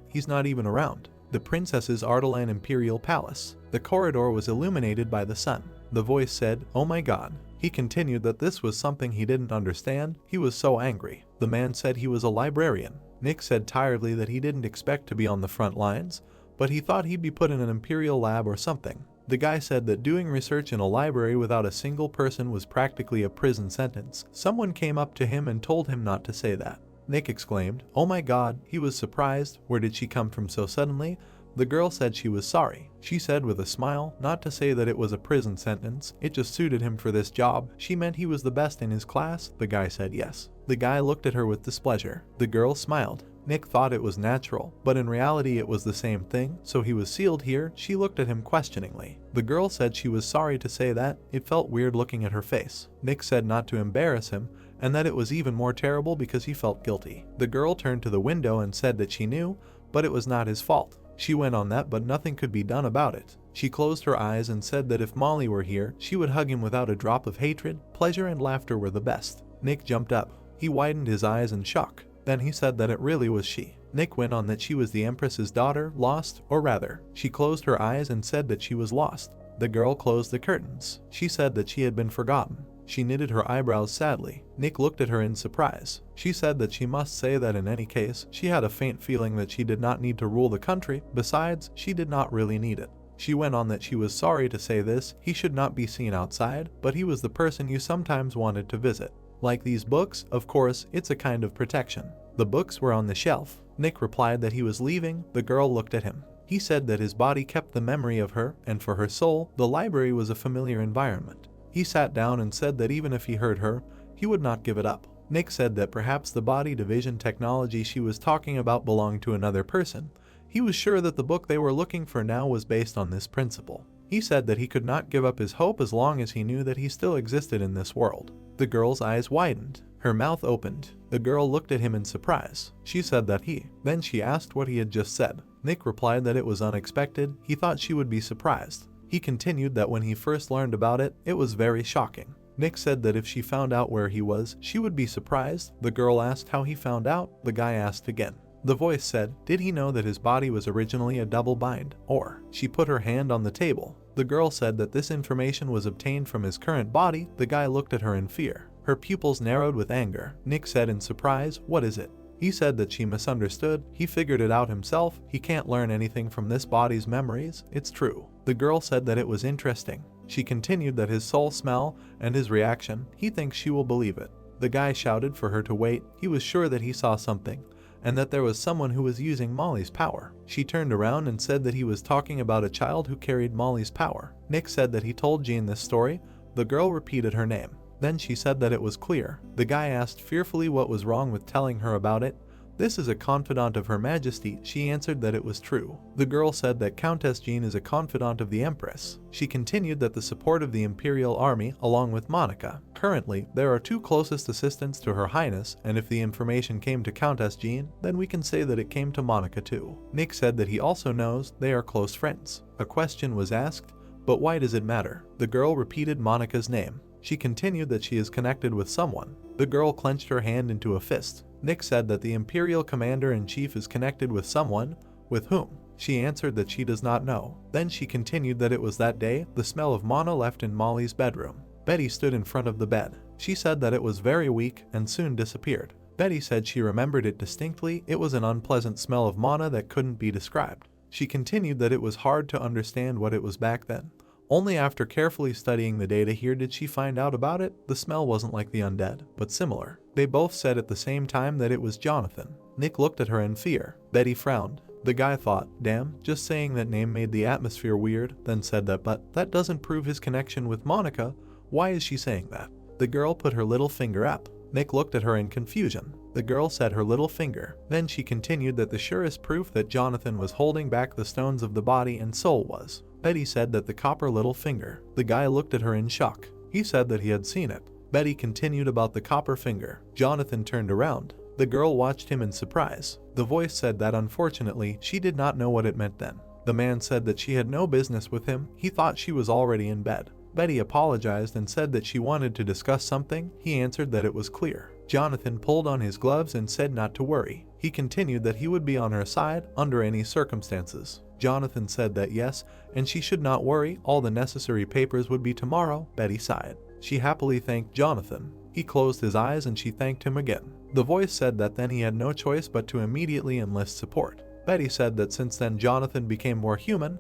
He's not even around. The princess's Ardalan Imperial Palace. The corridor was illuminated by the sun. The voice said, oh my god. He continued that this was something he didn't understand. He was so angry. The man said he was a librarian. Nick said tiredly that he didn't expect to be on the front lines, but he thought he'd be put in an imperial lab or something. The guy said that doing research in a library without a single person was practically a prison sentence. Someone came up to him and told him not to say that. Nick exclaimed, oh my god. He was surprised. Where did she come from so suddenly? The girl said she was sorry. She said with a smile, not to say that it was a prison sentence, it just suited him for this job. She meant he was the best in his class. The guy said yes. The guy looked at her with displeasure. The girl smiled. Nick thought it was natural, but in reality it was the same thing, so he was sealed here. She looked at him questioningly. The girl said she was sorry to say that. It felt weird looking at her face. Nick said not to embarrass him, and that it was even more terrible because he felt guilty. The girl turned to the window and said that she knew, but it was not his fault. She went on that, but nothing could be done about it. She closed her eyes and said that if Molly were here, she would hug him without a drop of hatred. Pleasure and laughter were the best. Nick jumped up. He widened his eyes in shock. Then he said that it really was she. Nick went on that she was the Empress's daughter, lost, or rather, she closed her eyes and said that she was lost. The girl closed the curtains. She said that she had been forgotten. She knitted her eyebrows sadly. Nick looked at her in surprise. She said that she must say that in any case, she had a faint feeling that she did not need to rule the country. Besides, she did not really need it. She went on that she was sorry to say this. He should not be seen outside, but he was the person you sometimes wanted to visit. Like these books, of course, it's a kind of protection. The books were on the shelf. Nick replied that he was leaving. The girl looked at him. He said that his body kept the memory of her, and for her soul, the library was a familiar environment. He sat down and said that even if he heard her, he would not give it up. Nick said that perhaps the body division technology she was talking about belonged to another person. He was sure that the book they were looking for now was based on this principle. He said that he could not give up his hope as long as he knew that he still existed in this world. The girl's eyes widened. Her mouth opened. The girl looked at him in surprise. She said that Then she asked what he had just said. Nick replied that it was unexpected. He thought she would be surprised. He continued that when he first learned about it, it was very shocking. Nick said that if she found out where he was, she would be surprised. The girl asked how he found out. The guy asked again. The voice said, did he know that his body was originally a double bind? Or, she put her hand on the table. The girl said that this information was obtained from his current body. The guy looked at her in fear. Her pupils narrowed with anger. Nick said in surprise, what is it? He said that she misunderstood. He figured it out himself. He can't learn anything from this body's memories. It's true. The girl said that it was interesting. She continued that his soul smell and his reaction, he thinks she will believe it. The guy shouted for her to wait. He was sure that he saw something, and that there was someone who was using Molly's power. She turned around and said that he was talking about a child who carried Molly's power. Nick said that he told Jean this story. The girl repeated her name. Then she said that it was clear. The guy asked fearfully what was wrong with telling her about it. This is a confidant of Her Majesty. She answered that it was true. The girl said that Countess Jean is a confidant of the Empress. She continued that the support of the Imperial Army, along with Monica. Currently, there are two closest assistants to Her Highness, and if the information came to Countess Jean, then we can say that it came to Monica too. Nick said that he also knows they are close friends. A question was asked, but why does it matter? The girl repeated Monica's name. She continued that she is connected with someone. The girl clenched her hand into a fist. Nick said that the Imperial Commander-in-Chief is connected with someone. With whom? She answered that she does not know. Then she continued that it was that day. The smell of Mana left in Molly's bedroom. Betty stood in front of the bed. She said that it was very weak and soon disappeared. Betty said she remembered it distinctly. It was an unpleasant smell of Mana that couldn't be described. She continued that it was hard to understand what it was back then. Only after carefully studying the data here did she find out about it. The smell wasn't like the undead, but similar. They both said at the same time that it was Jonathan. Nick looked at her in fear. Betty frowned. The guy thought, damn, just saying that name made the atmosphere weird, then said that, but that doesn't prove his connection with Monica. Why is she saying that? The girl put her little finger up. Nick looked at her in confusion. The girl said her little finger. Then she continued that the surest proof that Jonathan was holding back the stones of the body and soul was. Betty said that the copper little finger. The guy looked at her in shock. He said that he had seen it. Betty continued about the copper finger. Jonathan turned around. The girl watched him in surprise. The voice said that unfortunately, she did not know what it meant then. The man said that she had no business with him. He thought she was already in bed. Betty apologized and said that she wanted to discuss something. He answered that it was clear. Jonathan pulled on his gloves and said not to worry. He continued that he would be on her side under any circumstances. Jonathan said that yes, and she should not worry, all the necessary papers would be tomorrow. Betty sighed. She happily thanked Jonathan. He closed his eyes and she thanked him again. The voice said that then he had no choice but to immediately enlist support. Betty said that since then Jonathan became more human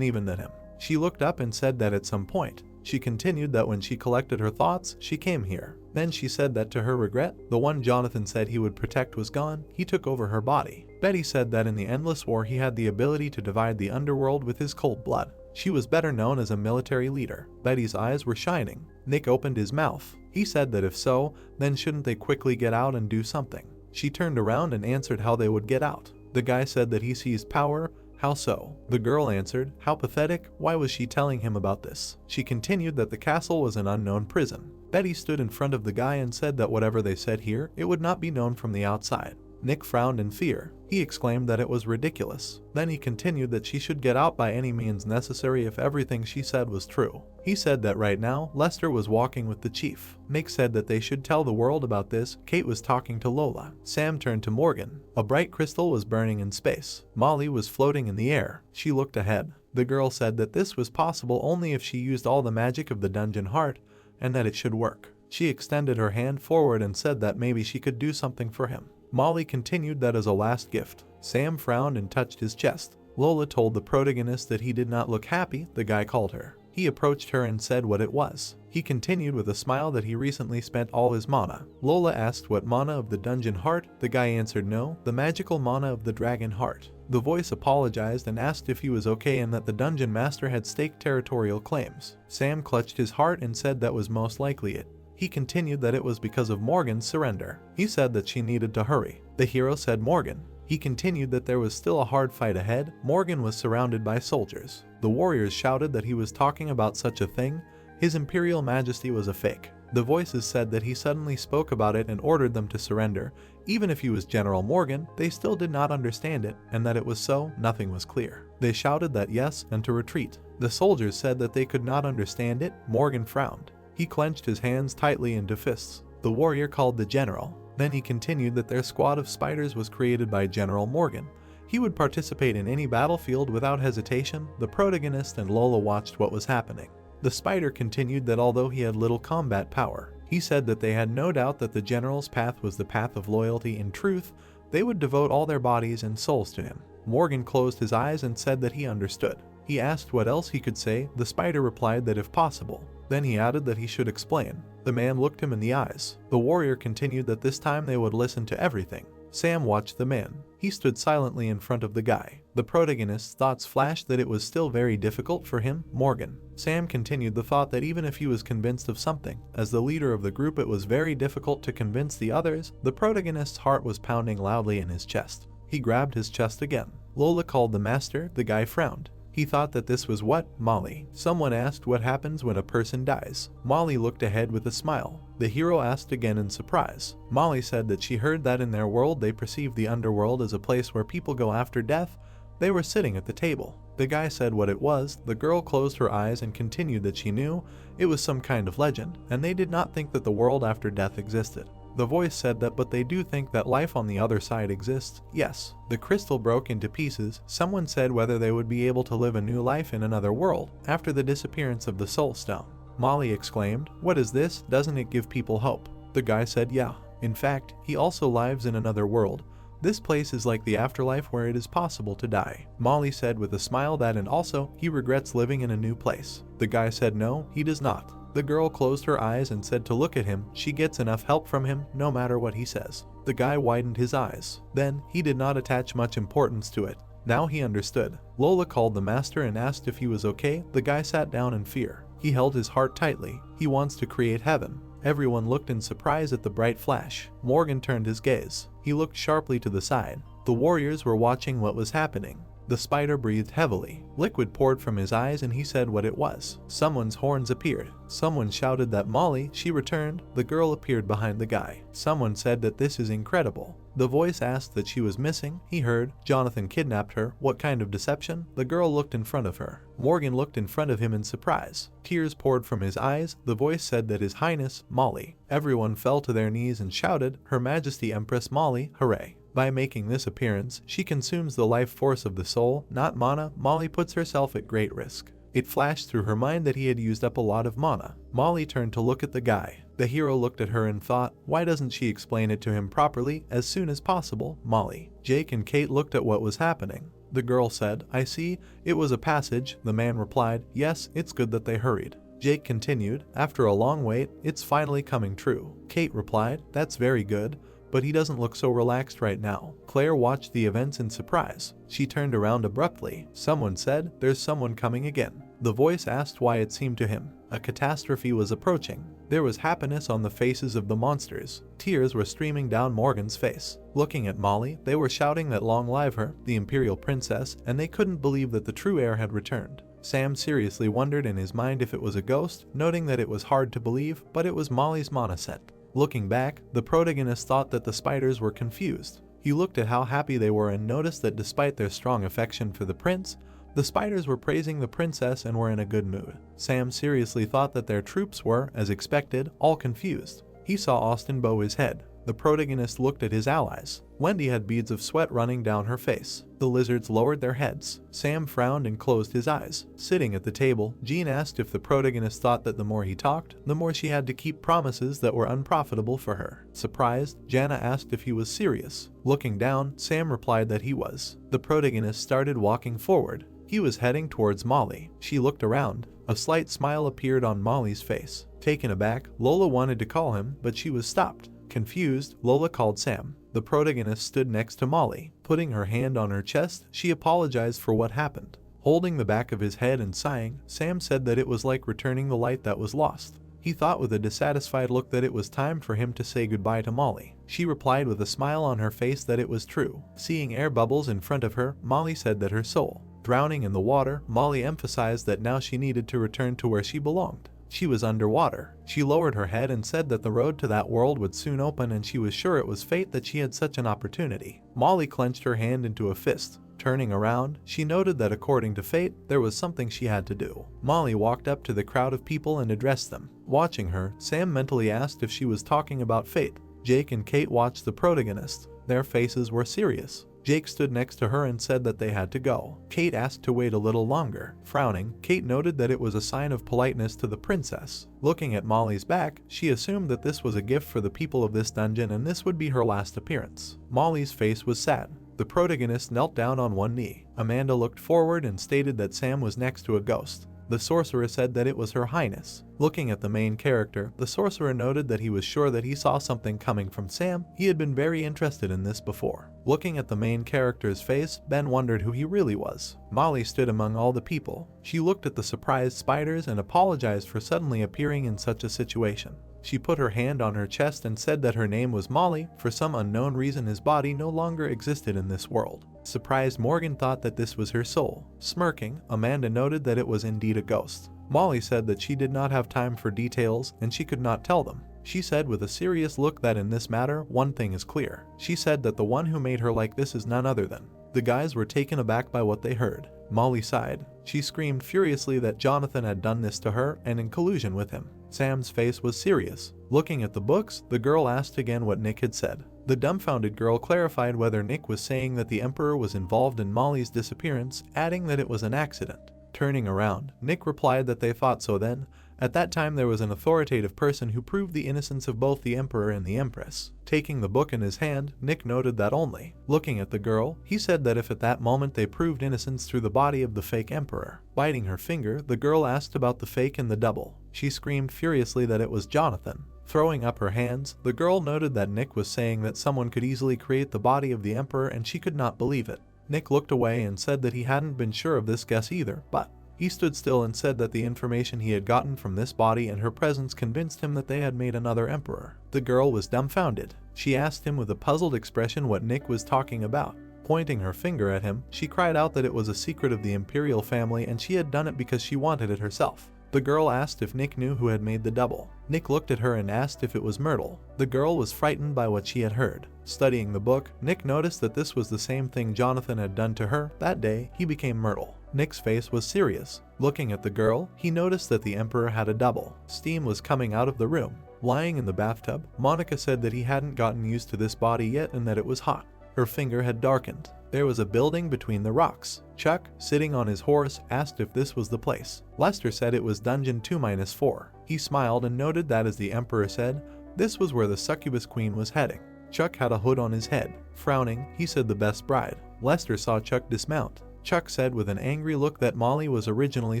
even than him. She looked up and said that at some point. She continued that when she collected her thoughts, she came here. Then she said that to her regret, the one Jonathan said he would protect was gone. He took over her body. Betty said that in the Endless War he had the ability to divide the underworld with his cold blood. She was better known as a military leader. Betty's eyes were shining. Nick opened his mouth. He said that if so, then shouldn't they quickly get out and do something? She turned around and answered how they would get out. The guy said that he seized power. How so? The girl answered, how pathetic, why was she telling him about this? She continued that the castle was an unknown prison. Betty stood in front of the guy and said that whatever they said here, it would not be known from the outside. Nick frowned in fear. He exclaimed that it was ridiculous. Then he continued that she should get out by any means necessary if everything she said was true. He said that right now, Lester was walking with the chief. Nick said that they should tell the world about this. Kate was talking to Lola. Sam turned to Morgan. A bright crystal was burning in space. Molly was floating in the air. She looked ahead. The girl said that this was possible only if she used all the magic of the dungeon heart, and that it should work. She extended her hand forward and said that maybe she could do something for him. Molly continued that as a last gift. Sam frowned and touched his chest. Lola told the protagonist that he did not look happy. The guy called her. He approached her and said what it was. He continued with a smile that he recently spent all his mana. Lola asked what mana of the dungeon heart. The guy answered no, the magical mana of the dragon heart. The voice apologized and asked if he was okay and that the dungeon master had staked territorial claims. Sam clutched his heart and said that was most likely it. He continued that it was because of Morgan's surrender. He said that she needed to hurry. The hero said Morgan. He continued that there was still a hard fight ahead. Morgan was surrounded by soldiers. The warriors shouted that he was talking about such a thing. His imperial majesty was a fake. The voices said that he suddenly spoke about it and ordered them to surrender. Even if he was General Morgan, they still did not understand it, and that it was so, nothing was clear. They shouted that yes, and to retreat. The soldiers said that they could not understand it. Morgan frowned. He clenched his hands tightly into fists. The warrior called the general. Then he continued that their squad of spiders was created by General Morgan. He would participate in any battlefield without hesitation. The protagonist and Lola watched what was happening. The spider continued that although he had little combat power, he said that they had no doubt that the general's path was the path of loyalty and truth. They would devote all their bodies and souls to him. Morgan closed his eyes and said that he understood. He asked what else he could say. The spider replied that if possible. Then he added that he should explain. The man looked him in the eyes. The warrior continued that this time they would listen to everything. Sam watched the man. He stood silently in front of the guy. The protagonist's thoughts flashed that it was still very difficult for him, Morgan. Sam continued the thought that even if he was convinced of something, as the leader of the group it was very difficult to convince the others. The protagonist's heart was pounding loudly in his chest. He grabbed his chest again. Lola called the master. The guy frowned. He thought that this was what? Molly. Someone asked what happens when a person dies. Molly looked ahead with a smile. The hero asked again in surprise. Molly said that she heard that in their world they perceived the underworld as a place where people go after death. They were sitting at the table. The guy said what it was. The girl closed her eyes and continued that she knew it was some kind of legend, and they did not think that the world after death existed. The voice said that but they do think that life on the other side exists. Yes. The crystal broke into pieces. Someone said whether they would be able to live a new life in another world after the disappearance of the soul stone. Molly exclaimed, "What is this? Doesn't it give people hope?" The guy said yeah. In fact, he also lives in another world. This place is like the afterlife where it is possible to die. Molly said with a smile that and also he regrets living in a new place. The guy said no, he does not. The girl closed her eyes and said to look at him. She gets enough help from him no matter what he says. The guy widened his eyes. Then, he did not attach much importance to it. Now he understood. Lola called the master and asked if he was okay. The guy sat down in fear. He held his heart tightly. He wants to create heaven. Everyone looked in surprise at the bright flash. Morgan turned his gaze. He looked sharply to the side. The warriors were watching what was happening. The spider breathed heavily. Liquid poured from his eyes and he said what it was. Someone's horns appeared. Someone shouted that Molly, she returned. The girl appeared behind the guy. Someone said that this is incredible. The voice asked that she was missing. He heard, Jonathan kidnapped her. What kind of deception? The girl looked in front of her. Morgan looked in front of him in surprise. Tears poured from his eyes. The voice said that His Highness, Molly. Everyone fell to their knees and shouted, Her Majesty Empress Molly, hooray. By making this appearance, she consumes the life force of the soul, not mana. Molly puts herself at great risk. It flashed through her mind that he had used up a lot of mana. Molly turned to look at the guy. The hero looked at her and thought, why doesn't she explain it to him properly as soon as possible? Molly. Jake and Kate looked at what was happening. The girl said, I see, it was a passage. The man replied, yes, it's good that they hurried. Jake continued, after a long wait, it's finally coming true. Kate replied, that's very good. But he doesn't look so relaxed right now. Claire watched the events in surprise. She turned around abruptly. Someone said, there's someone coming again. The voice asked why it seemed to him. A catastrophe was approaching. There was happiness on the faces of the monsters. Tears were streaming down Morgan's face. Looking at Molly, they were shouting that long live her, the imperial princess, and they couldn't believe that the true heir had returned. Sam seriously wondered in his mind if it was a ghost, noting that it was hard to believe, but it was Molly's mana set. Looking back, the protagonist thought that the spiders were confused. He looked at how happy they were and noticed that despite their strong affection for the prince, the spiders were praising the princess and were in a good mood. Sam seriously thought that their troops were, as expected, all confused. He saw Austin bow his head. The protagonist looked at his allies. Wendy had beads of sweat running down her face. The lizards lowered their heads. Sam frowned and closed his eyes. Sitting at the table, Jean asked if the protagonist thought that the more he talked, the more she had to keep promises that were unprofitable for her. Surprised, Jana asked if he was serious. Looking down, Sam replied that he was. The protagonist started walking forward. He was heading towards Molly. She looked around. A slight smile appeared on Molly's face. Taken aback, Lola wanted to call him, but she was stopped. Confused, Lola called Sam. The protagonist stood next to Molly. Putting her hand on her chest, she apologized for what happened. Holding the back of his head and sighing, Sam said that it was like returning the light that was lost. He thought with a dissatisfied look that it was time for him to say goodbye to Molly. She replied with a smile on her face that it was true. Seeing air bubbles in front of her, Molly said that her soul drowning in the water. Molly emphasized that now she needed to return to where she belonged. She was underwater. She lowered her head and said that the road to that world would soon open, and she was sure it was fate that she had such an opportunity. Molly clenched her hand into a fist. Turning around, she noted that according to fate, there was something she had to do. Molly walked up to the crowd of people and addressed them. Watching her, Sam mentally asked if she was talking about fate. Jake and Kate watched the protagonist. Their faces were serious. Jake stood next to her and said that they had to go. Kate asked to wait a little longer. Frowning, Kate noted that it was a sign of politeness to the princess. Looking at Molly's back, she assumed that this was a gift for the people of this dungeon and this would be her last appearance. Molly's face was sad. The protagonist knelt down on one knee. Amanda looked forward and stated that Sam was next to a ghost. The sorcerer said that it was Her Highness. Looking at the main character, the sorcerer noted that he was sure that he saw something coming from Sam. He had been very interested in this before. Looking at the main character's face, Ben wondered who he really was. Molly stood among all the people. She looked at the surprised spiders and apologized for suddenly appearing in such a situation. She put her hand on her chest and said that her name was Molly. For some unknown reason, his body no longer existed in this world. Surprised, Morgan thought that this was her soul. Smirking, Amanda noted that it was indeed a ghost. Molly said that she did not have time for details and she could not tell them. She said with a serious look that in this matter, one thing is clear. She said that the one who made her like this is none other than. The guys were taken aback by what they heard. Molly sighed. She screamed furiously that Jonathan had done this to her and in collusion with him. Sam's face was serious. Looking at the books, the girl asked again what Nick had said. The dumbfounded girl clarified whether Nick was saying that the Emperor was involved in Molly's disappearance, adding that it was an accident. Turning around, Nick replied that they thought so then. At that time there was an authoritative person who proved the innocence of both the Emperor and the Empress. Taking the book in his hand, Nick noted that only. Looking at the girl, he said that if at that moment they proved innocence through the body of the fake Emperor. Biting her finger, the girl asked about the fake and the double. She screamed furiously that it was Jonathan. Throwing up her hands, the girl noted that Nick was saying that someone could easily create the body of the Emperor and she could not believe it. Nick looked away and said that he hadn't been sure of this guess either, but he stood still and said that the information he had gotten from this body and her presence convinced him that they had made another emperor. The girl was dumbfounded. She asked him with a puzzled expression what Nick was talking about. Pointing her finger at him, she cried out that it was a secret of the imperial family and she had done it because she wanted it herself. The girl asked if Nick knew who had made the double. Nick looked at her and asked if it was Myrtle. The girl was frightened by what she had heard. Studying the book, Nick noticed that this was the same thing Jonathan had done to her. That day, he became Myrtle. Nick's face was serious. Looking at the girl, he noticed that the Emperor had a double. Steam was coming out of the room. Lying in the bathtub, Monica said that he hadn't gotten used to this body yet and that it was hot. Her finger had darkened. There was a building between the rocks. Chuck, sitting on his horse, asked if this was the place. Lester said it was Dungeon 2-4. He smiled and noted that as the Emperor said, this was where the succubus queen was heading. Chuck had a hood on his head. Frowning, he said the best bride. Lester saw Chuck dismount. Chuck said with an angry look that Molly was originally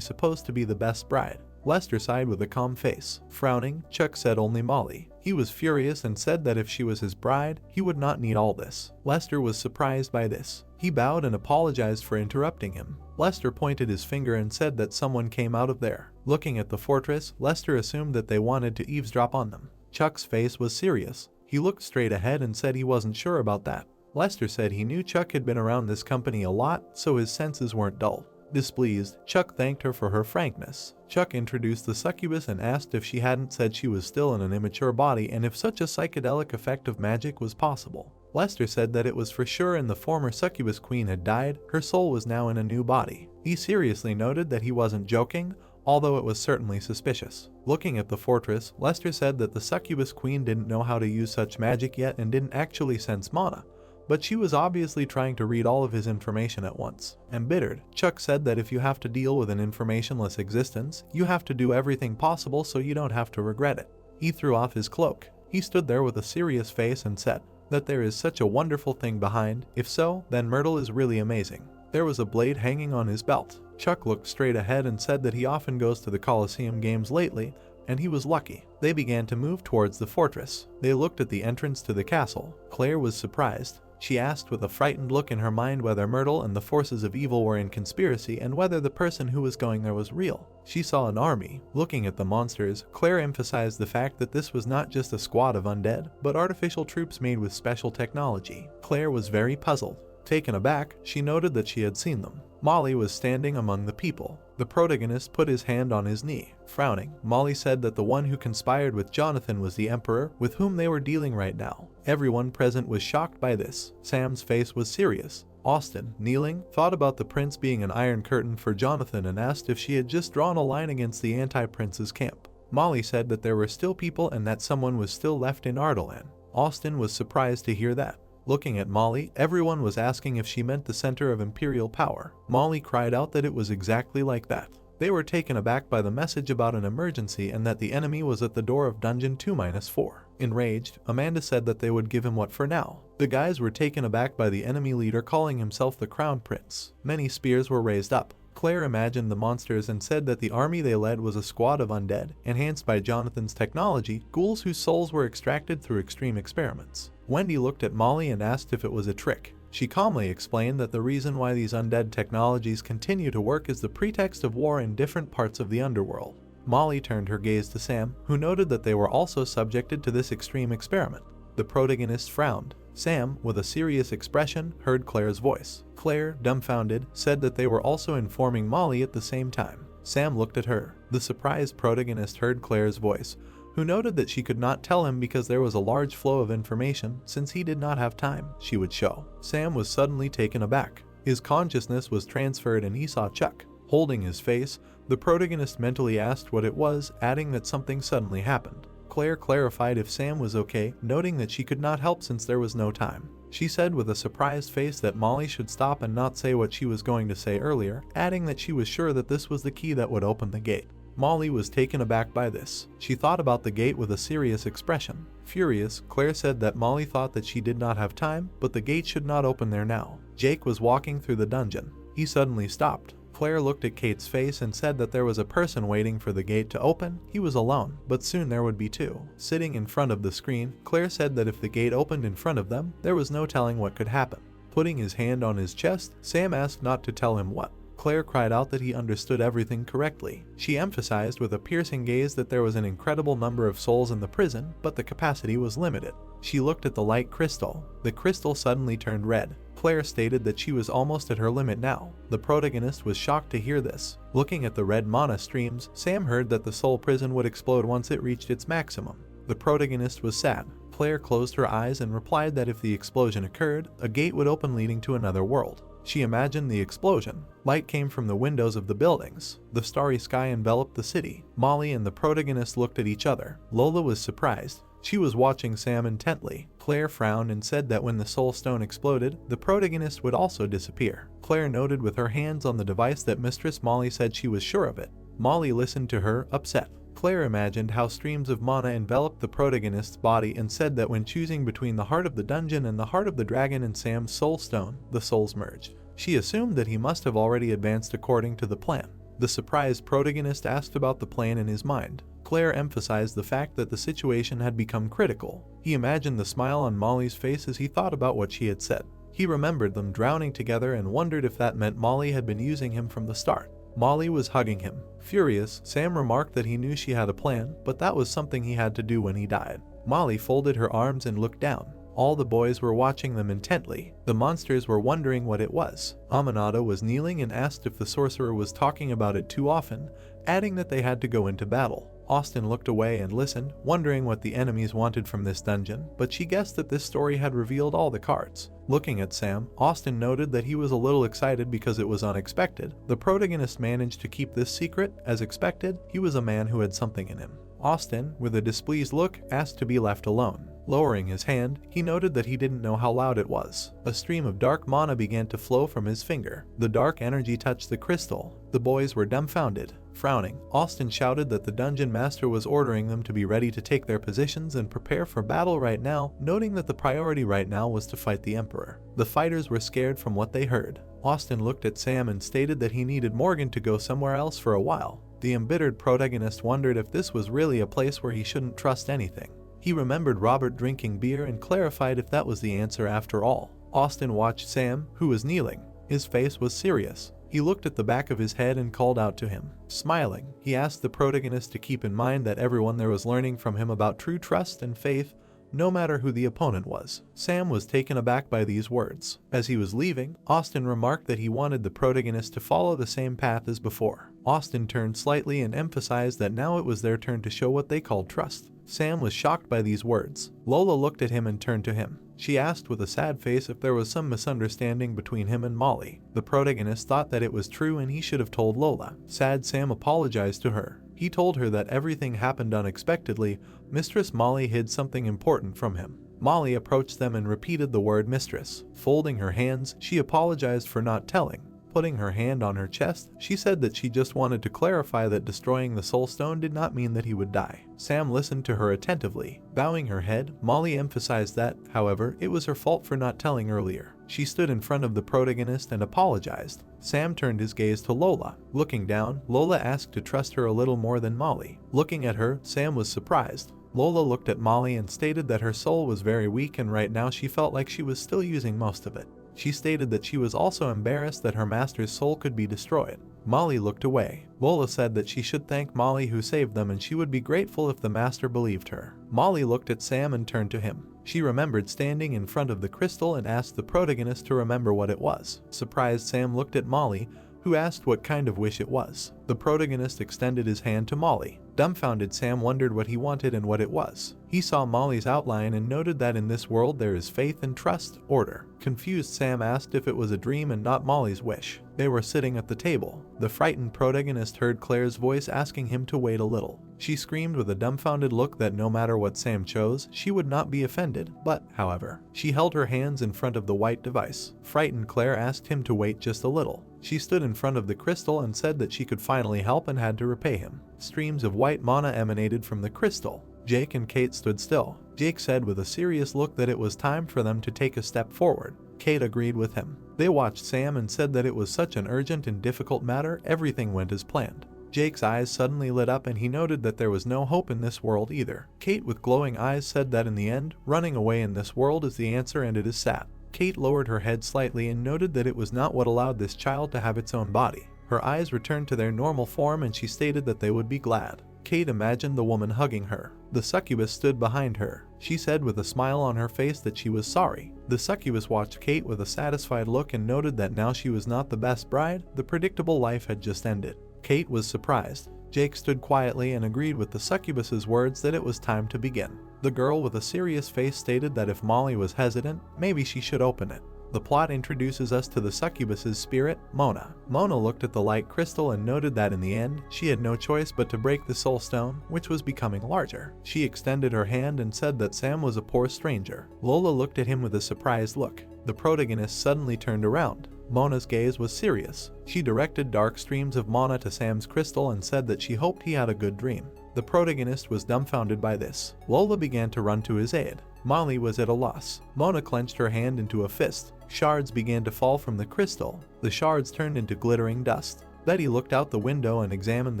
supposed to be the best bride. Lester sighed with a calm face. Frowning, Chuck said only Molly. He was furious and said that if she was his bride, he would not need all this. Lester was surprised by this. He bowed and apologized for interrupting him. Lester pointed his finger and said that someone came out of there. Looking at the fortress, Lester assumed that they wanted to eavesdrop on them. Chuck's face was serious. He looked straight ahead and said he wasn't sure about that. Lester said he knew Chuck had been around this company a lot, so his senses weren't dull. Displeased, Chuck thanked her for her frankness. Chuck introduced the succubus and asked if she hadn't said she was still in an immature body and if such a psychedelic effect of magic was possible. Lester said that it was for sure and the former succubus queen had died, her soul was now in a new body. He seriously noted that he wasn't joking, although it was certainly suspicious. Looking at the fortress, Lester said that the succubus queen didn't know how to use such magic yet and didn't actually sense mana. But she was obviously trying to read all of his information at once. Embittered, Chuck said that if you have to deal with an informationless existence, you have to do everything possible so you don't have to regret it. He threw off his cloak. He stood there with a serious face and said that there is such a wonderful thing behind. If so, then Myrtle is really amazing. There was a blade hanging on his belt. Chuck looked straight ahead and said that he often goes to the Coliseum games lately, and he was lucky. They began to move towards the fortress. They looked at the entrance to the castle. Claire was surprised. She asked with a frightened look in her mind whether Myrtle and the forces of evil were in conspiracy and whether the person who was going there was real. She saw an army. Looking at the monsters, Claire emphasized the fact that this was not just a squad of undead, but artificial troops made with special technology. Claire was very puzzled. Taken aback, she noted that she had seen them. Molly was standing among the people. The protagonist put his hand on his knee. Frowning, Molly said that the one who conspired with Jonathan was the Emperor, with whom they were dealing right now. Everyone present was shocked by this. Sam's face was serious. Austin, kneeling, thought about the prince being an iron curtain for Jonathan and asked if she had just drawn a line against the anti-prince's camp. Molly said that there were still people and that someone was still left in Ardalan. Austin was surprised to hear that. Looking at Molly, everyone was asking if she meant the center of imperial power. Molly cried out that it was exactly like that. They were taken aback by the message about an emergency and that the enemy was at the door of Dungeon 2-4. Enraged, Amanda said that they would give him what for now. The guys were taken aback by the enemy leader calling himself the Crown Prince. Many spears were raised up. Claire imagined the monsters and said that the army they led was a squad of undead, enhanced by Jonathan's technology, ghouls whose souls were extracted through extreme experiments. Wendy looked at Molly and asked if it was a trick. She calmly explained that the reason why these undead technologies continue to work is the pretext of war in different parts of the underworld. Molly turned her gaze to Sam, who noted that they were also subjected to this extreme experiment. The protagonist frowned. Sam, with a serious expression, heard Claire's voice. Claire, dumbfounded, said that they were also informing Molly at the same time. Sam looked at her. The surprised protagonist heard Claire's voice, who noted that she could not tell him because there was a large flow of information since he did not have time she would show. Sam was suddenly taken aback. His consciousness was transferred and he saw Chuck. Holding his face, the protagonist mentally asked what it was, adding that something suddenly happened. Claire clarified if Sam was okay, noting that she could not help since there was no time. She said with a surprised face that Molly should stop and not say what she was going to say earlier, adding that she was sure that this was the key that would open the gate. Molly was taken aback by this. She thought about the gate with a serious expression. Furious, Claire said that Molly thought that she did not have time, but the gate should not open there now. Jake was walking through the dungeon. He suddenly stopped. Claire looked at Kate's face and said that there was a person waiting for the gate to open. He was alone, but soon there would be two. Sitting in front of the screen, Claire said that if the gate opened in front of them, there was no telling what could happen. Putting his hand on his chest, Sam asked not to tell him what. Claire cried out that he understood everything correctly. She emphasized with a piercing gaze that there was an incredible number of souls in the prison, but the capacity was limited. She looked at the light crystal. The crystal suddenly turned red. Claire stated that she was almost at her limit now. The protagonist was shocked to hear this. Looking at the red mana streams, Sam heard that the soul prison would explode once it reached its maximum. The protagonist was sad. Claire closed her eyes and replied that if the explosion occurred, a gate would open leading to another world. She imagined the explosion. Light came from the windows of the buildings. The starry sky enveloped the city. Molly and the protagonist looked at each other. Lola was surprised. She was watching Sam intently. Claire frowned and said that when the soul stone exploded, the protagonist would also disappear. Claire noted with her hands on the device that Mistress Molly said she was sure of it. Molly listened to her, upset. Claire imagined how streams of mana enveloped the protagonist's body and said that when choosing between the heart of the dungeon and the heart of the dragon and Sam's soul stone, the souls merged. She assumed that he must have already advanced according to the plan. The surprised protagonist asked about the plan in his mind. Claire emphasized the fact that the situation had become critical. He imagined the smile on Molly's face as he thought about what she had said. He remembered them drowning together and wondered if that meant Molly had been using him from the start. Molly was hugging him. Furious, Sam remarked that he knew she had a plan, but that was something he had to do when he died. Molly folded her arms and looked down. All the boys were watching them intently. The monsters were wondering what it was. Amanado was kneeling and asked if the sorcerer was talking about it too often, adding that they had to go into battle. Austin looked away and listened, wondering what the enemies wanted from this dungeon, but she guessed that this story had revealed all the cards. Looking at Sam, Austin noted that he was a little excited because it was unexpected. The protagonist managed to keep this secret. As expected, he was a man who had something in him. Austin, with a displeased look, asked to be left alone. Lowering his hand, he noted that he didn't know how loud it was. A stream of dark mana began to flow from his finger. The dark energy touched the crystal. The boys were dumbfounded. Frowning, Austin shouted that the dungeon master was ordering them to be ready to take their positions and prepare for battle right now, noting that the priority right now was to fight the Emperor. The fighters were scared from what they heard. Austin looked at Sam and stated that he needed Morgan to go somewhere else for a while. The embittered protagonist wondered if this was really a place where he shouldn't trust anything. He remembered Robert drinking beer and clarified if that was the answer after all. Austin watched Sam, who was kneeling. His face was serious. He looked at the back of his head and called out to him. Smiling, he asked the protagonist to keep in mind that everyone there was learning from him about true trust and faith, no matter who the opponent was. Sam was taken aback by these words. As he was leaving, Austin remarked that he wanted the protagonist to follow the same path as before. Austin turned slightly and emphasized that now it was their turn to show what they called trust. Sam was shocked by these words. Lola looked at him and turned to him. She asked with a sad face if there was some misunderstanding between him and Molly. The protagonist thought that it was true and he should have told Lola. Sad Sam apologized to her. He told her that everything happened unexpectedly. Mistress Molly hid something important from him. Molly approached them and repeated the word mistress. Folding her hands, she apologized for not telling. Putting her hand on her chest, she said that she just wanted to clarify that destroying the soul stone did not mean that he would die. Sam listened to her attentively. Bowing her head, Molly emphasized that, however, it was her fault for not telling earlier. She stood in front of the protagonist and apologized. Sam turned his gaze to Lola. Looking down, Lola asked to trust her a little more than Molly. Looking at her, Sam was surprised. Lola looked at Molly and stated that her soul was very weak and right now she felt like she was still using most of it. She stated that she was also embarrassed that her master's soul could be destroyed. Molly looked away. Lola said that she should thank Molly who saved them and she would be grateful if the master believed her. Molly looked at Sam and turned to him. She remembered standing in front of the crystal and asked the protagonist to remember what it was. Surprised, Sam looked at Molly, who asked what kind of wish it was. The protagonist extended his hand to Molly. Dumbfounded, Sam wondered what he wanted and what it was. He saw Molly's outline and noted that in this world there is faith and trust, order. Confused, Sam asked if it was a dream and not Molly's wish. They were sitting at the table. The frightened protagonist heard Claire's voice asking him to wait a little. She screamed with a dumbfounded look that no matter what Sam chose, she would not be offended, but, however, she held her hands in front of the white device. Frightened, Claire asked him to wait just a little. She stood in front of the crystal and said that she could finally help and had to repay him. Streams of white mana emanated from the crystal. Jake and Kate stood still. Jake said with a serious look that it was time for them to take a step forward. Kate agreed with him. They watched Sam and said that it was such an urgent and difficult matter, everything went as planned. Jake's eyes suddenly lit up and he noted that there was no hope in this world either. Kate with glowing eyes said that in the end, running away in this world is the answer and it is sad. Kate lowered her head slightly and noted that it was not what allowed this child to have its own body. Her eyes returned to their normal form and she stated that they would be glad. Kate imagined the woman hugging her. The succubus stood behind her. She said with a smile on her face that she was sorry. The succubus watched Kate with a satisfied look and noted that now she was not the best bride, the predictable life had just ended. Kate was surprised. Jake stood quietly and agreed with the succubus's words that it was time to begin. The girl with a serious face stated that if Molly was hesitant, maybe she should open it. The plot introduces us to the succubus's spirit, Mona. Mona looked at the light crystal and noted that in the end, she had no choice but to break the soul stone, which was becoming larger. She extended her hand and said that Sam was a poor stranger. Lola looked at him with a surprised look. The protagonist suddenly turned around. Mona's gaze was serious. She directed dark streams of mana to Sam's crystal and said that she hoped he had a good dream. The protagonist was dumbfounded by this. Lola began to run to his aid. Molly was at a loss. Mona clenched her hand into a fist. Shards began to fall from the crystal. The shards turned into glittering dust. Betty looked out the window and examined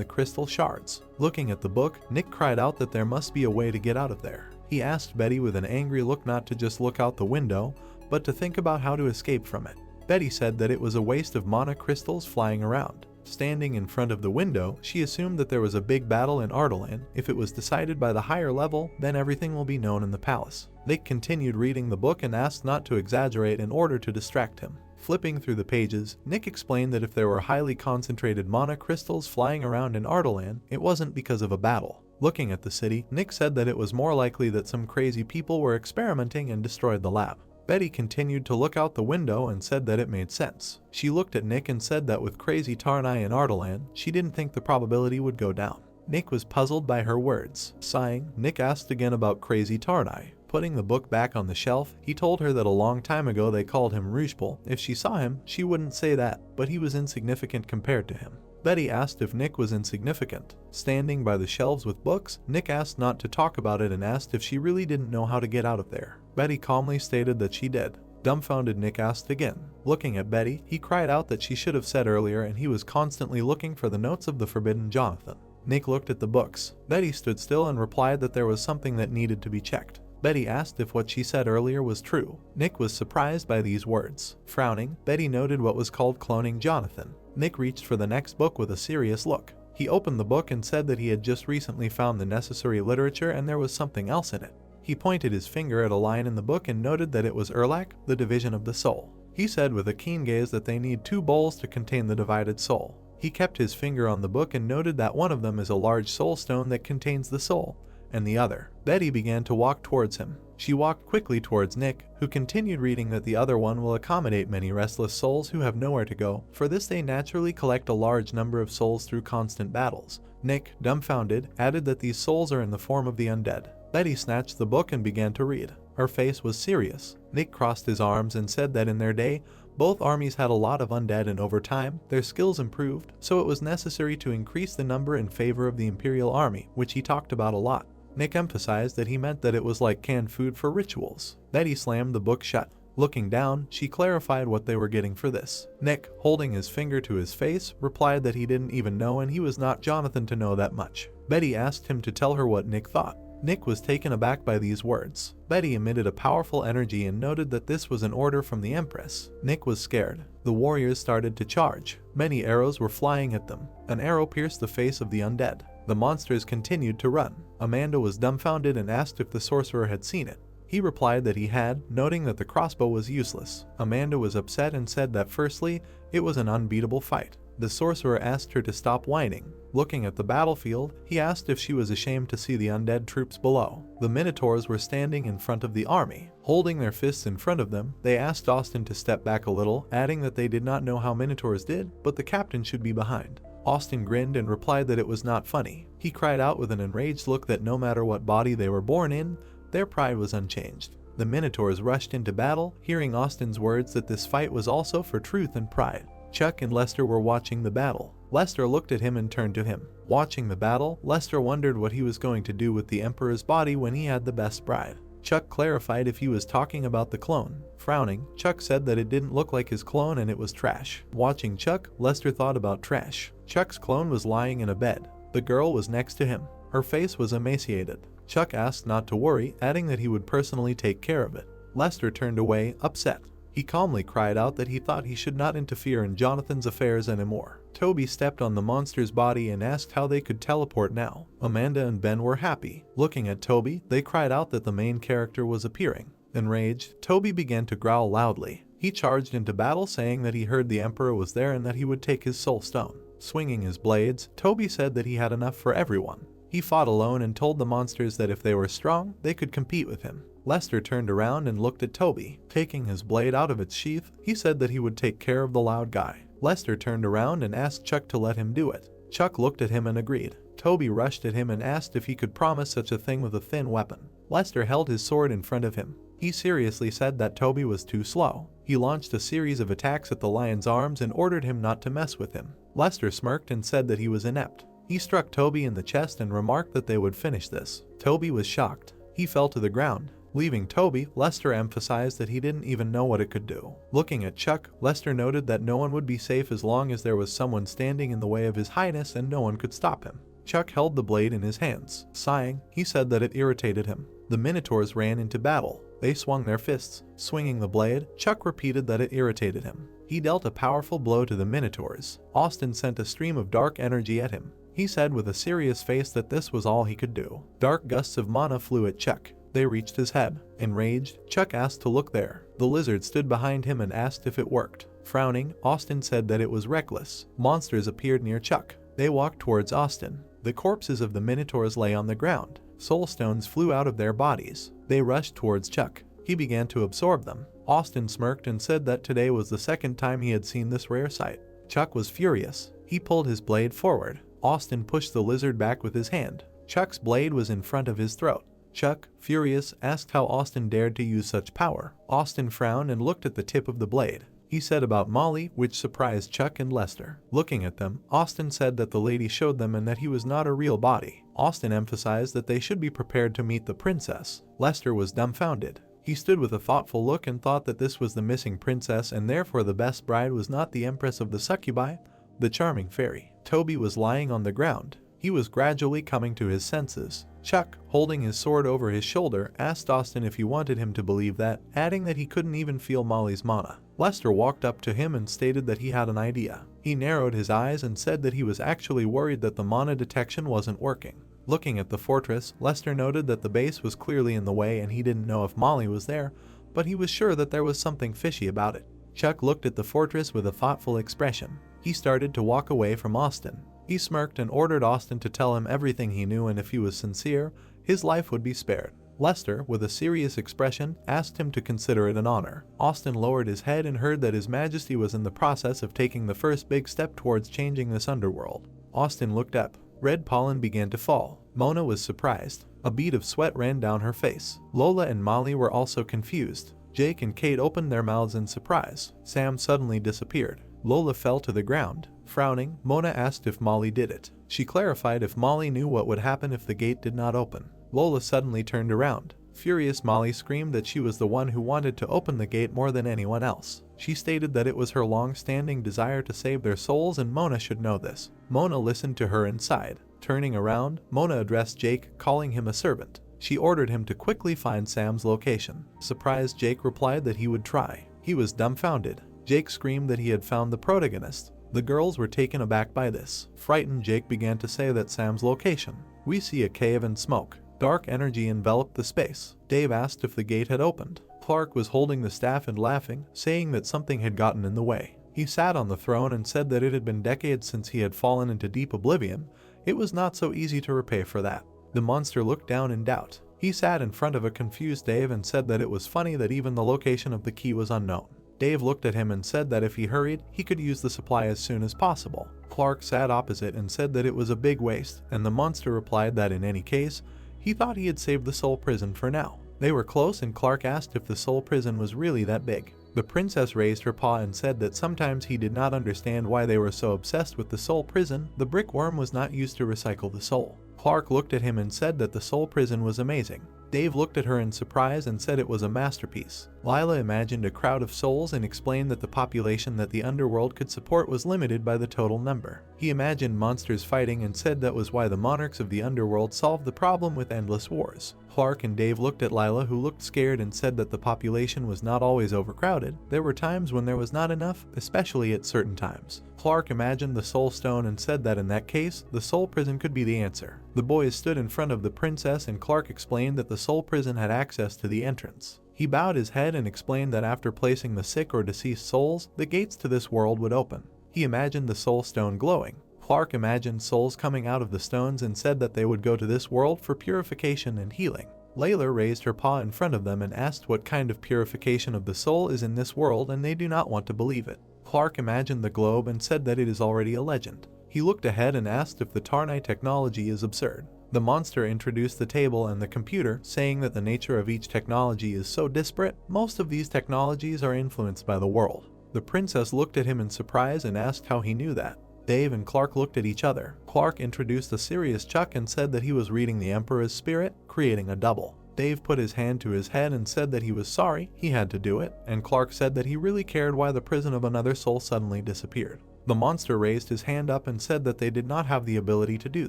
the crystal shards. Looking at the book, Nick cried out that there must be a way to get out of there. He asked Betty with an angry look not to just look out the window, but to think about how to escape from it. Betty said that it was a waste of mana crystals flying around. Standing in front of the window, she assumed that there was a big battle in Ardalan. If it was decided by the higher level, then everything will be known in the palace. Nick continued reading the book and asked not to exaggerate in order to distract him. Flipping through the pages, Nick explained that if there were highly concentrated mana crystals flying around in Ardalan, it wasn't because of a battle. Looking at the city, Nick said that it was more likely that some crazy people were experimenting and destroyed the lab. Betty continued to look out the window and said that it made sense. She looked at Nick and said that with crazy Tarnai in Ardalan, she didn't think the probability would go down. Nick was puzzled by her words. Sighing, Nick asked again about crazy Tarnai. Putting the book back on the shelf, he told her that a long time ago they called him Rougebol. If she saw him, she wouldn't say that, but he was insignificant compared to him. Betty asked if Nick was insignificant. Standing by the shelves with books, Nick asked not to talk about it and asked if she really didn't know how to get out of there. Betty calmly stated that she did. Dumbfounded, Nick asked again. Looking at Betty, he cried out that she should have said earlier and he was constantly looking for the notes of the forbidden Jonathan. Nick looked at the books. Betty stood still and replied that there was something that needed to be checked. Betty asked if what she said earlier was true. Nick was surprised by these words. Frowning, Betty noted what was called cloning Jonathan. Nick reached for the next book with a serious look. He opened the book and said that he had just recently found the necessary literature and there was something else in it. He pointed his finger at a line in the book and noted that it was Erlak, the division of the soul. He said with a keen gaze that they need 2 bowls to contain the divided soul. He kept his finger on the book and noted that one of them is a large soul stone that contains the soul, and the other. Betty began to walk towards him. She walked quickly towards Nick, who continued reading that the other one will accommodate many restless souls who have nowhere to go. For this they naturally collect a large number of souls through constant battles. Nick, dumbfounded, added that these souls are in the form of the undead. Betty snatched the book and began to read. Her face was serious. Nick crossed his arms and said that in their day, both armies had a lot of undead and over time, their skills improved, so it was necessary to increase the number in favor of the Imperial Army, which he talked about a lot. Nick emphasized that he meant that it was like canned food for rituals. Betty slammed the book shut. Looking down, she clarified what they were getting for this. Nick, holding his finger to his face, replied that he didn't even know and he was not Jonathan to know that much. Betty asked him to tell her what Nick thought. Nick was taken aback by these words. Betty emitted a powerful energy and noted that this was an order from the Empress. Nick was scared. The warriors started to charge. Many arrows were flying at them. An arrow pierced the face of the undead. The monsters continued to run. Amanda was dumbfounded and asked if the sorcerer had seen it. He replied that he had, noting that the crossbow was useless. Amanda was upset and said that firstly, it was an unbeatable fight. The sorcerer asked her to stop whining. Looking at the battlefield, he asked if she was ashamed to see the undead troops below. The Minotaurs were standing in front of the army. Holding their fists in front of them, they asked Austin to step back a little, adding that they did not know how Minotaurs did, but the captain should be behind. Austin grinned and replied that it was not funny. He cried out with an enraged look that no matter what body they were born in, their pride was unchanged. The Minotaurs rushed into battle, hearing Austin's words that this fight was also for truth and pride. Chuck and Lester were watching the battle. Lester looked at him and turned to him. Watching the battle, Lester wondered what he was going to do with the Emperor's body when he had the best bride. Chuck clarified if he was talking about the clone. Frowning, Chuck said that it didn't look like his clone and it was trash. Watching Chuck, Lester thought about trash. Chuck's clone was lying in a bed. The girl was next to him. Her face was emaciated. Chuck asked not to worry, adding that he would personally take care of it. Lester turned away, upset. He calmly cried out that he thought he should not interfere in Jonathan's affairs anymore. Toby stepped on the monster's body and asked how they could teleport now. Amanda and Ben were happy. Looking at Toby, they cried out that the main character was appearing. Enraged, Toby began to growl loudly. He charged into battle saying that he heard the Emperor was there and that he would take his soul stone. Swinging his blades, Toby said that he had enough for everyone. He fought alone and told the monsters that if they were strong, they could compete with him. Lester turned around and looked at Toby. Taking his blade out of its sheath, he said that he would take care of the loud guy. Lester turned around and asked Chuck to let him do it. Chuck looked at him and agreed. Toby rushed at him and asked if he could promise such a thing with a thin weapon. Lester held his sword in front of him. He seriously said that Toby was too slow. He launched a series of attacks at the lion's arms and ordered him not to mess with him. Lester smirked and said that he was inept. He struck Toby in the chest and remarked that they would finish this. Toby was shocked. He fell to the ground. Leaving Toby, Lester emphasized that he didn't even know what it could do. Looking at Chuck, Lester noted that no one would be safe as long as there was someone standing in the way of his highness and no one could stop him. Chuck held the blade in his hands. Sighing, he said that it irritated him. The Minotaurs ran into battle. They swung their fists. Swinging the blade, Chuck repeated that it irritated him. He dealt a powerful blow to the Minotaurs. Austin sent a stream of dark energy at him. He said with a serious face that this was all he could do. Dark gusts of mana flew at Chuck. They reached his head. Enraged, Chuck asked to look there. The lizard stood behind him and asked if it worked. Frowning, Austin said that it was reckless. Monsters appeared near Chuck. They walked towards Austin. The corpses of the Minotaurs lay on the ground. Soul stones flew out of their bodies. They rushed towards Chuck. He began to absorb them. Austin smirked and said that today was the second time he had seen this rare sight. Chuck was furious. He pulled his blade forward. Austin pushed the lizard back with his hand. Chuck's blade was in front of his throat. Chuck, furious, asked how Austin dared to use such power. Austin frowned and looked at the tip of the blade. He he said about Molly, which surprised Chuck and Lester. Looking at them, Austin said that the lady showed them and that he was not a real body. Austin emphasized that they should be prepared to meet the princess. Lester was dumbfounded. He stood with a thoughtful look and thought that this was the missing princess and therefore the best bride was not the empress of the succubi, the charming fairy. Toby was lying on the ground. He was gradually coming to his senses. Chuck, holding his sword over his shoulder, asked Austin if he wanted him to believe that, adding that he couldn't even feel Molly's mana. Lester walked up to him and stated that he had an idea. He narrowed his eyes and said that he was actually worried that the mana detection wasn't working. Looking at the fortress, Lester noted that the base was clearly in the way and he didn't know if Molly was there, but he was sure that there was something fishy about it. Chuck looked at the fortress with a thoughtful expression. He started to walk away from Austin. He smirked and ordered Austin to tell him everything he knew, and if he was sincere, his life would be spared. Lester, with a serious expression, asked him to consider it an honor. Austin lowered his head and heard that His Majesty was in the process of taking the first big step towards changing this underworld. Austin looked up. Red pollen began to fall. Mona was surprised. A bead of sweat ran down her face. Lola and Molly were also confused. Jake and Kate opened their mouths in surprise. Sam suddenly disappeared. Lola fell to the ground. Frowning, Mona asked if Molly did it. She clarified if Molly knew what would happen if the gate did not open. Lola suddenly turned around. Furious, Molly screamed that she was the one who wanted to open the gate more than anyone else. She stated that it was her long-standing desire to save their souls and Mona should know this. Mona listened to her and sighed. Turning around, Mona addressed Jake, calling him a servant. She ordered him to quickly find Sam's location. Surprised, Jake replied that he would try. He was dumbfounded. Jake screamed that he had found the protagonist. The girls were taken aback by this. Frightened, Jake began to say that Sam's location. We see a cave and smoke. Dark energy enveloped the space. Dave asked if the gate had opened. Clark was holding the staff and laughing, saying that something had gotten in the way. He sat on the throne and said that it had been decades since he had fallen into deep oblivion. It was not so easy to repay for that. The monster looked down in doubt. He sat in front of a confused Dave and said that it was funny that even the location of the key was unknown. Dave looked at him and said that if he hurried, he could use the supply as soon as possible. Clark sat opposite and said that it was a big waste, and the monster replied that in any case, he thought he had saved the soul prison for now. They were close and Clark asked if the soul prison was really that big. The princess raised her paw and said that sometimes he did not understand why they were so obsessed with the soul prison. The brick worm was not used to recycle the soul. Clark looked at him and said that the soul prison was amazing. Dave looked at her in surprise and said it was a masterpiece. Lila imagined a crowd of souls and explained that the population that the underworld could support was limited by the total number. He imagined monsters fighting and said that was why the monarchs of the underworld solved the problem with endless wars. Clark and Dave looked at Lila, who looked scared, and said that the population was not always overcrowded. There were times when there was not enough, especially at certain times. Clark imagined the soul stone and said that in that case, the soul prison could be the answer. The boys stood in front of the princess and Clark explained that the soul prison had access to the entrance. He bowed his head and explained that after placing the sick or deceased souls, the gates to this world would open. He imagined the soul stone glowing. Clark imagined souls coming out of the stones and said that they would go to this world for purification and healing. Layla raised her paw in front of them and asked what kind of purification of the soul is in this world, and they do not want to believe it. Clark imagined the globe and said that it is already a legend. He looked ahead and asked if the Tarnai technology is absurd. The monster introduced the table and the computer, saying that the nature of each technology is so disparate, most of these technologies are influenced by the world. The princess looked at him in surprise and asked how he knew that. Dave and Clark looked at each other. Clark introduced a serious Chuck and said that he was reading the Emperor's spirit, creating a double. Dave put his hand to his head and said that he was sorry, he had to do it, and Clark said that he really cared why the prison of another soul suddenly disappeared. The monster raised his hand up and said that they did not have the ability to do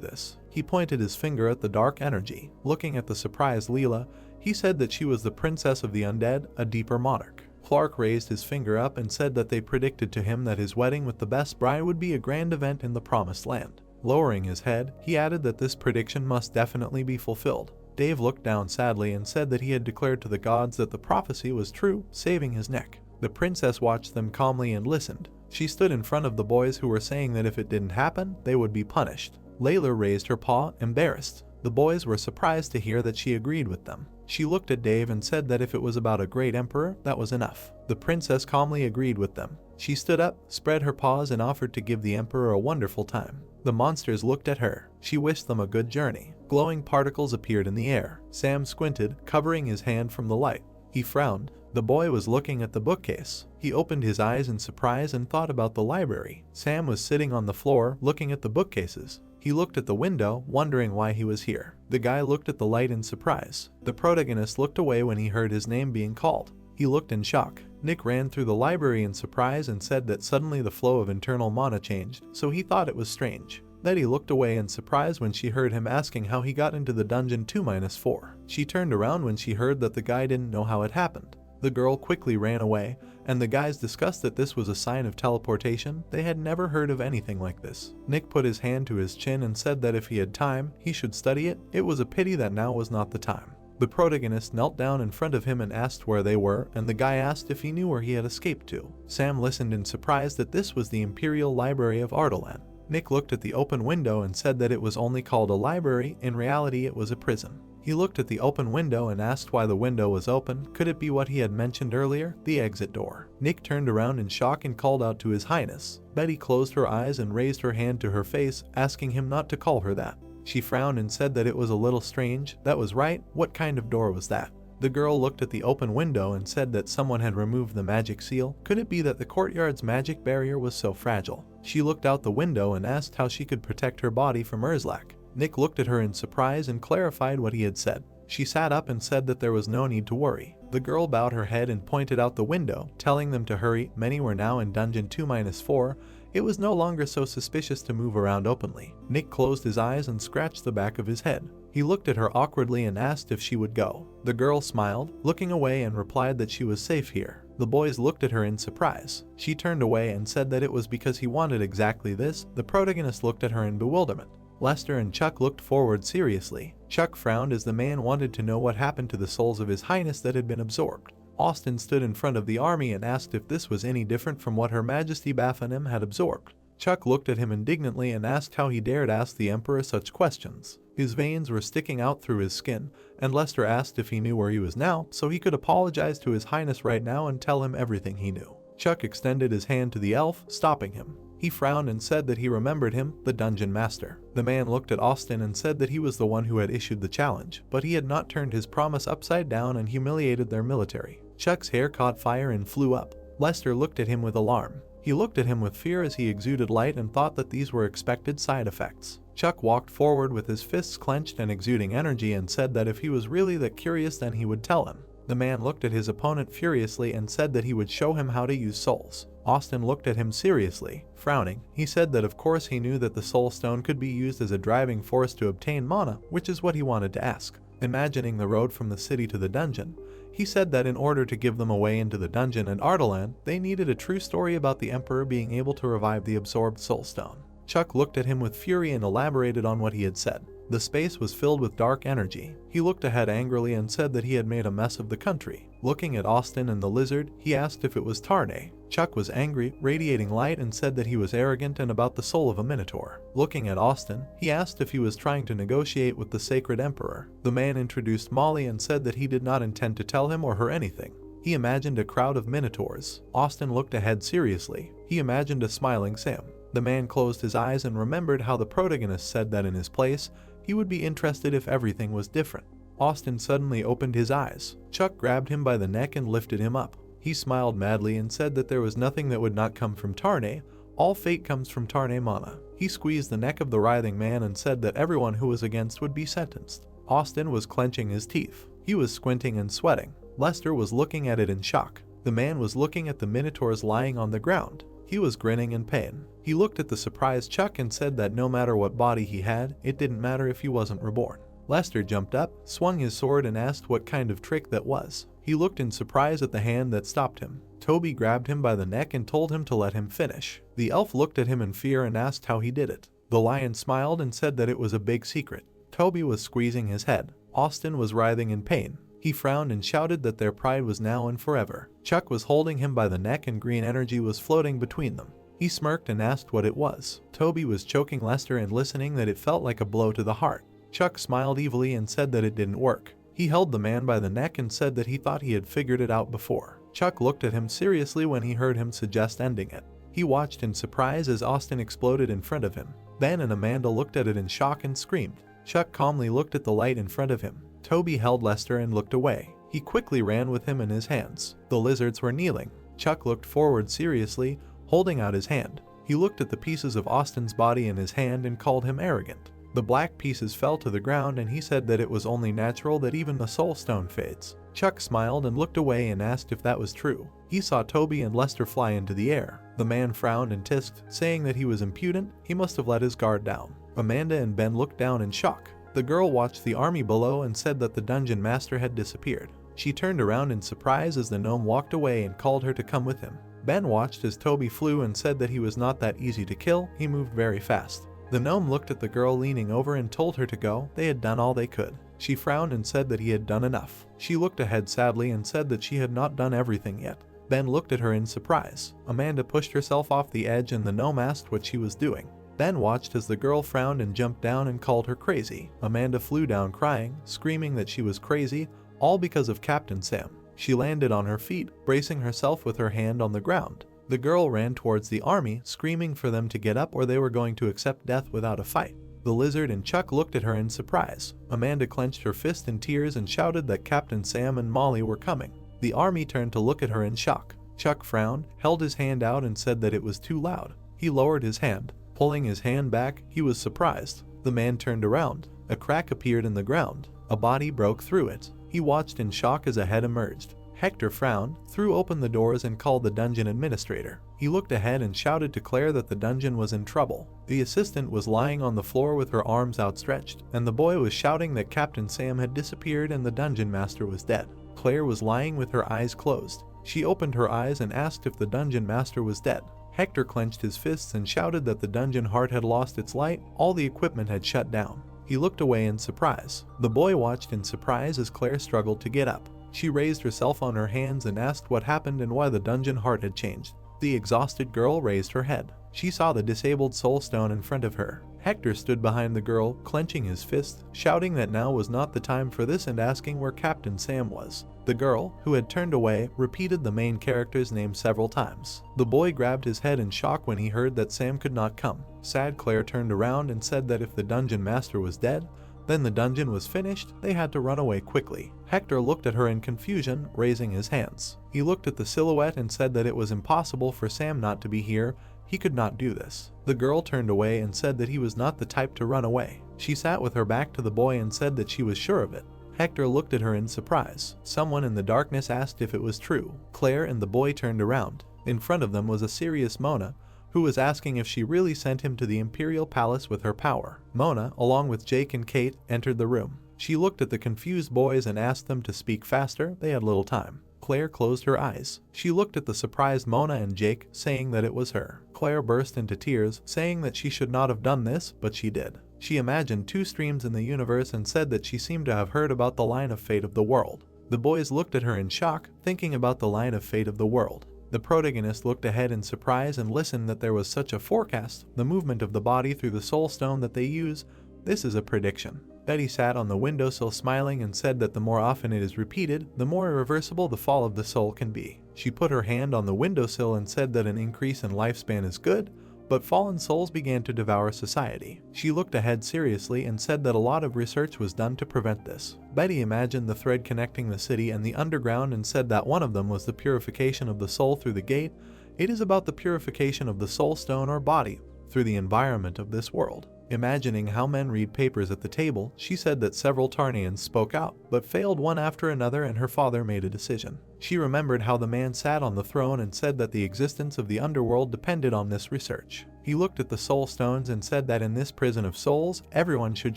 this. He pointed his finger at the dark energy. Looking at the surprised Leela, he said that she was the princess of the undead, a deeper monarch. Clark raised his finger up and said that they predicted to him that his wedding with the best bride would be a grand event in the promised land. Lowering his head, he added that this prediction must definitely be fulfilled. Dave looked down sadly and said that he had declared to the gods that the prophecy was true, saving his neck. The princess watched them calmly and listened. She stood in front of the boys who were saying that if it didn't happen, they would be punished. Layla raised her paw, embarrassed. The boys were surprised to hear that she agreed with them. She looked at Dave and said that if it was about a great emperor, that was enough. The princess calmly agreed with them. She stood up, spread her paws, and offered to give the emperor a wonderful time. The monsters looked at her. She wished them a good journey. Glowing particles appeared in the air. Sam squinted, covering his hand from the light. He frowned. The boy was looking at the bookcase. He opened his eyes in surprise and thought about the library. Sam was sitting on the floor, looking at the bookcases. He looked at the window, wondering why he was here. The guy looked at the light in surprise. The protagonist looked away when he heard his name being called. He looked in shock. Nick ran through the library in surprise and said that suddenly the flow of internal mana changed, so he thought it was strange. Then he looked away in surprise when she heard him asking how he got into the dungeon 2-4. She turned around when she heard that the guy didn't know how it happened. The girl quickly ran away, and the guys discussed that this was a sign of teleportation. They had never heard of anything like this. Nick put his hand to his chin and said that if he had time, he should study it. It was a pity that now was not the time. The protagonist knelt down in front of him and asked where they were, and the guy asked if he knew where he had escaped to. Sam listened in surprise that this was the Imperial Library of Ardalan. Nick looked at the open window and said that it was only called a library. In reality, it was a prison. He looked at the open window and asked why the window was open. Could it be what he had mentioned earlier? The exit door. Nick turned around in shock and called out to his highness. Betty closed her eyes and raised her hand to her face, asking him not to call her that. She frowned and said that it was a little strange. That was right. What kind of door was that? The girl looked at the open window and said that someone had removed the magic seal. Could it be that the courtyard's magic barrier was so fragile? She looked out the window and asked how she could protect her body from Urzlak. Nick looked at her in surprise and clarified what he had said. She sat up and said that there was no need to worry. The girl bowed her head and pointed out the window, telling them to hurry. Many were now in dungeon 2-4. It was no longer so suspicious to move around openly. Nick closed his eyes and scratched the back of his head. He looked at her awkwardly and asked if she would go. The girl smiled, looking away, and replied that she was safe here. The boys looked at her in surprise. She turned away and said that it was because he wanted exactly this. The protagonist looked at her in bewilderment. Lester and Chuck looked forward seriously. Chuck frowned as the man wanted to know what happened to the souls of his highness that had been absorbed. Austin stood in front of the army and asked if this was any different from what Her Majesty Baphomet had absorbed. Chuck looked at him indignantly and asked how he dared ask the Emperor such questions. His veins were sticking out through his skin, and Lester asked if he knew where he was now, so he could apologize to his highness right now and tell him everything he knew. Chuck extended his hand to the elf, stopping him. He frowned and said that he remembered him, the dungeon master. The man looked at Austin and said that he was the one who had issued the challenge, but he had not turned his promise upside down and humiliated their military. Chuck's hair caught fire and flew up. Lester looked at him with alarm. He looked at him with fear as he exuded light and thought that these were expected side effects. Chuck walked forward with his fists clenched and exuding energy and said that if he was really that curious then he would tell him. The man looked at his opponent furiously and said that he would show him how to use souls. Austin looked at him seriously. Frowning, he said that of course he knew that the soul stone could be used as a driving force to obtain mana, which is what he wanted to ask. Imagining the road from the city to the dungeon, he said that in order to give them a way into the dungeon and Ardalan, they needed a true story about the Emperor being able to revive the absorbed soul stone. Chuck looked at him with fury and elaborated on what he had said. The space was filled with dark energy. He looked ahead angrily and said that he had made a mess of the country. Looking at Austin and the lizard, he asked if it was Tarnay. Chuck was angry, radiating light, and said that he was arrogant and about the soul of a minotaur. Looking at Austin, he asked if he was trying to negotiate with the sacred emperor. The man introduced Molly and said that he did not intend to tell him or her anything. He imagined a crowd of minotaurs. Austin looked ahead seriously. He imagined a smiling Sam. The man closed his eyes and remembered how the protagonist said that in his place, he would be interested if everything was different. Austin suddenly opened his eyes. Chuck grabbed him by the neck and lifted him up. He smiled madly and said that there was nothing that would not come from Tarnay. All fate comes from Tarnay mana. He squeezed the neck of the writhing man and said that everyone who was against would be sentenced. Austin was clenching his teeth. He was squinting and sweating. Lester was looking at it in shock. The man was looking at the minotaurs lying on the ground. He was grinning in pain. He looked at the surprised Chuck and said that no matter what body he had, it didn't matter if he wasn't reborn. Lester jumped up, swung his sword and asked what kind of trick that was. He looked in surprise at the hand that stopped him. Toby grabbed him by the neck and told him to let him finish. The elf looked at him in fear and asked how he did it. The lion smiled and said that it was a big secret. Toby was squeezing his head. Austin was writhing in pain. He frowned and shouted that their pride was now and forever. Chuck was holding him by the neck and green energy was floating between them. He smirked and asked what it was. Toby was choking Lester and listening that it felt like a blow to the heart. Chuck smiled evilly and said that it didn't work. He held the man by the neck and said that he thought he had figured it out before. Chuck looked at him seriously when he heard him suggest ending it. He watched in surprise as Austin exploded in front of him. Ben and Amanda looked at it in shock and screamed. Chuck calmly looked at the light in front of him. Toby held Lester and looked away. He quickly ran with him in his hands. The lizards were kneeling. Chuck looked forward seriously, holding out his hand. He looked at the pieces of Austin's body in his hand and called him arrogant. The black pieces fell to the ground and he said that it was only natural that even the soul stone fades. Chuck smiled and looked away and asked if that was true. He saw Toby and Lester fly into the air. The man frowned and tisked, saying that he was impudent. He must have let his guard down. Amanda and Ben looked down in shock. The girl watched the army below and said that the dungeon master had disappeared. She turned around in surprise as the gnome walked away and called her to come with him. Ben watched as Toby flew and said that he was not that easy to kill. He moved very fast. The gnome looked at the girl leaning over and told her to go. They had done all they could. She frowned and said that he had done enough. She looked ahead sadly and said that she had not done everything yet. Ben looked at her in surprise. Amanda pushed herself off the edge and the gnome asked what she was doing. Ben watched as the girl frowned and jumped down and called her crazy. Amanda flew down crying, screaming that she was crazy, all because of Captain Sam. She landed on her feet, bracing herself with her hand on the ground. The girl ran towards the army, screaming for them to get up or they were going to accept death without a fight. The lizard and Chuck looked at her in surprise. Amanda clenched her fist in tears and shouted that Captain Sam and Molly were coming. The army turned to look at her in shock. Chuck frowned, held his hand out and said that it was too loud. He lowered his hand. Pulling his hand back, he was surprised. The man turned around. A crack appeared in the ground. A body broke through it. He watched in shock as a head emerged. Hector frowned, threw open the doors and called the dungeon administrator. He looked ahead and shouted to Claire that the dungeon was in trouble. The assistant was lying on the floor with her arms outstretched, and the boy was shouting that Captain Sam had disappeared and the dungeon master was dead. Claire was lying with her eyes closed. She opened her eyes and asked if the dungeon master was dead. Hector clenched his fists and shouted that the dungeon heart had lost its light, all the equipment had shut down. He looked away in surprise. The boy watched in surprise as Claire struggled to get up. She raised herself on her hands and asked what happened and why the dungeon heart had changed. The exhausted girl raised her head. She saw the disabled soul stone in front of her. Hector stood behind the girl, clenching his fist, shouting that now was not the time for this and asking where Captain Sam was. The girl, who had turned away, repeated the main character's name several times. The boy grabbed his head in shock when he heard that Sam could not come. Sad Claire turned around and said that if the dungeon master was dead, then the dungeon was finished. They had to run away quickly. Hector looked at her in confusion, raising his hands. He looked at the silhouette and said that it was impossible for Sam not to be here. He could not do this. The girl turned away and said that he was not the type to run away. She sat with her back to the boy and said that she was sure of it. Hector looked at her in surprise. Someone in the darkness asked if it was true. Claire and the boy turned around. In front of them was a serious Mona, who was asking if she really sent him to the Imperial Palace with her power. Mona, along with Jake and Kate, entered the room. She looked at the confused boys and asked them to speak faster. They had little time. Claire closed her eyes. She looked at the surprised Mona and Jake, saying that it was her. Claire burst into tears, saying that she should not have done this, but she did. She imagined 2 streams in the universe and said that she seemed to have heard about the line of fate of the world. The boys looked at her in shock, thinking about the line of fate of the world. The protagonist looked ahead in surprise and listened that there was such a forecast, the movement of the body through the soul stone that they use. This is a prediction. Betty sat on the windowsill smiling and said that the more often it is repeated, the more irreversible the fall of the soul can be. She put her hand on the windowsill and said that an increase in lifespan is good, but fallen souls began to devour society. She looked ahead seriously and said that a lot of research was done to prevent this. Betty imagined the thread connecting the city and the underground and said that one of them was the purification of the soul through the gate. It is about the purification of the soul stone or body through the environment of this world. Imagining how men read papers at the table, she said that several Tarnians spoke out, but failed one after another and her father made a decision. She remembered how the man sat on the throne and said that the existence of the underworld depended on this research. He looked at the soul stones and said that in this prison of souls, everyone should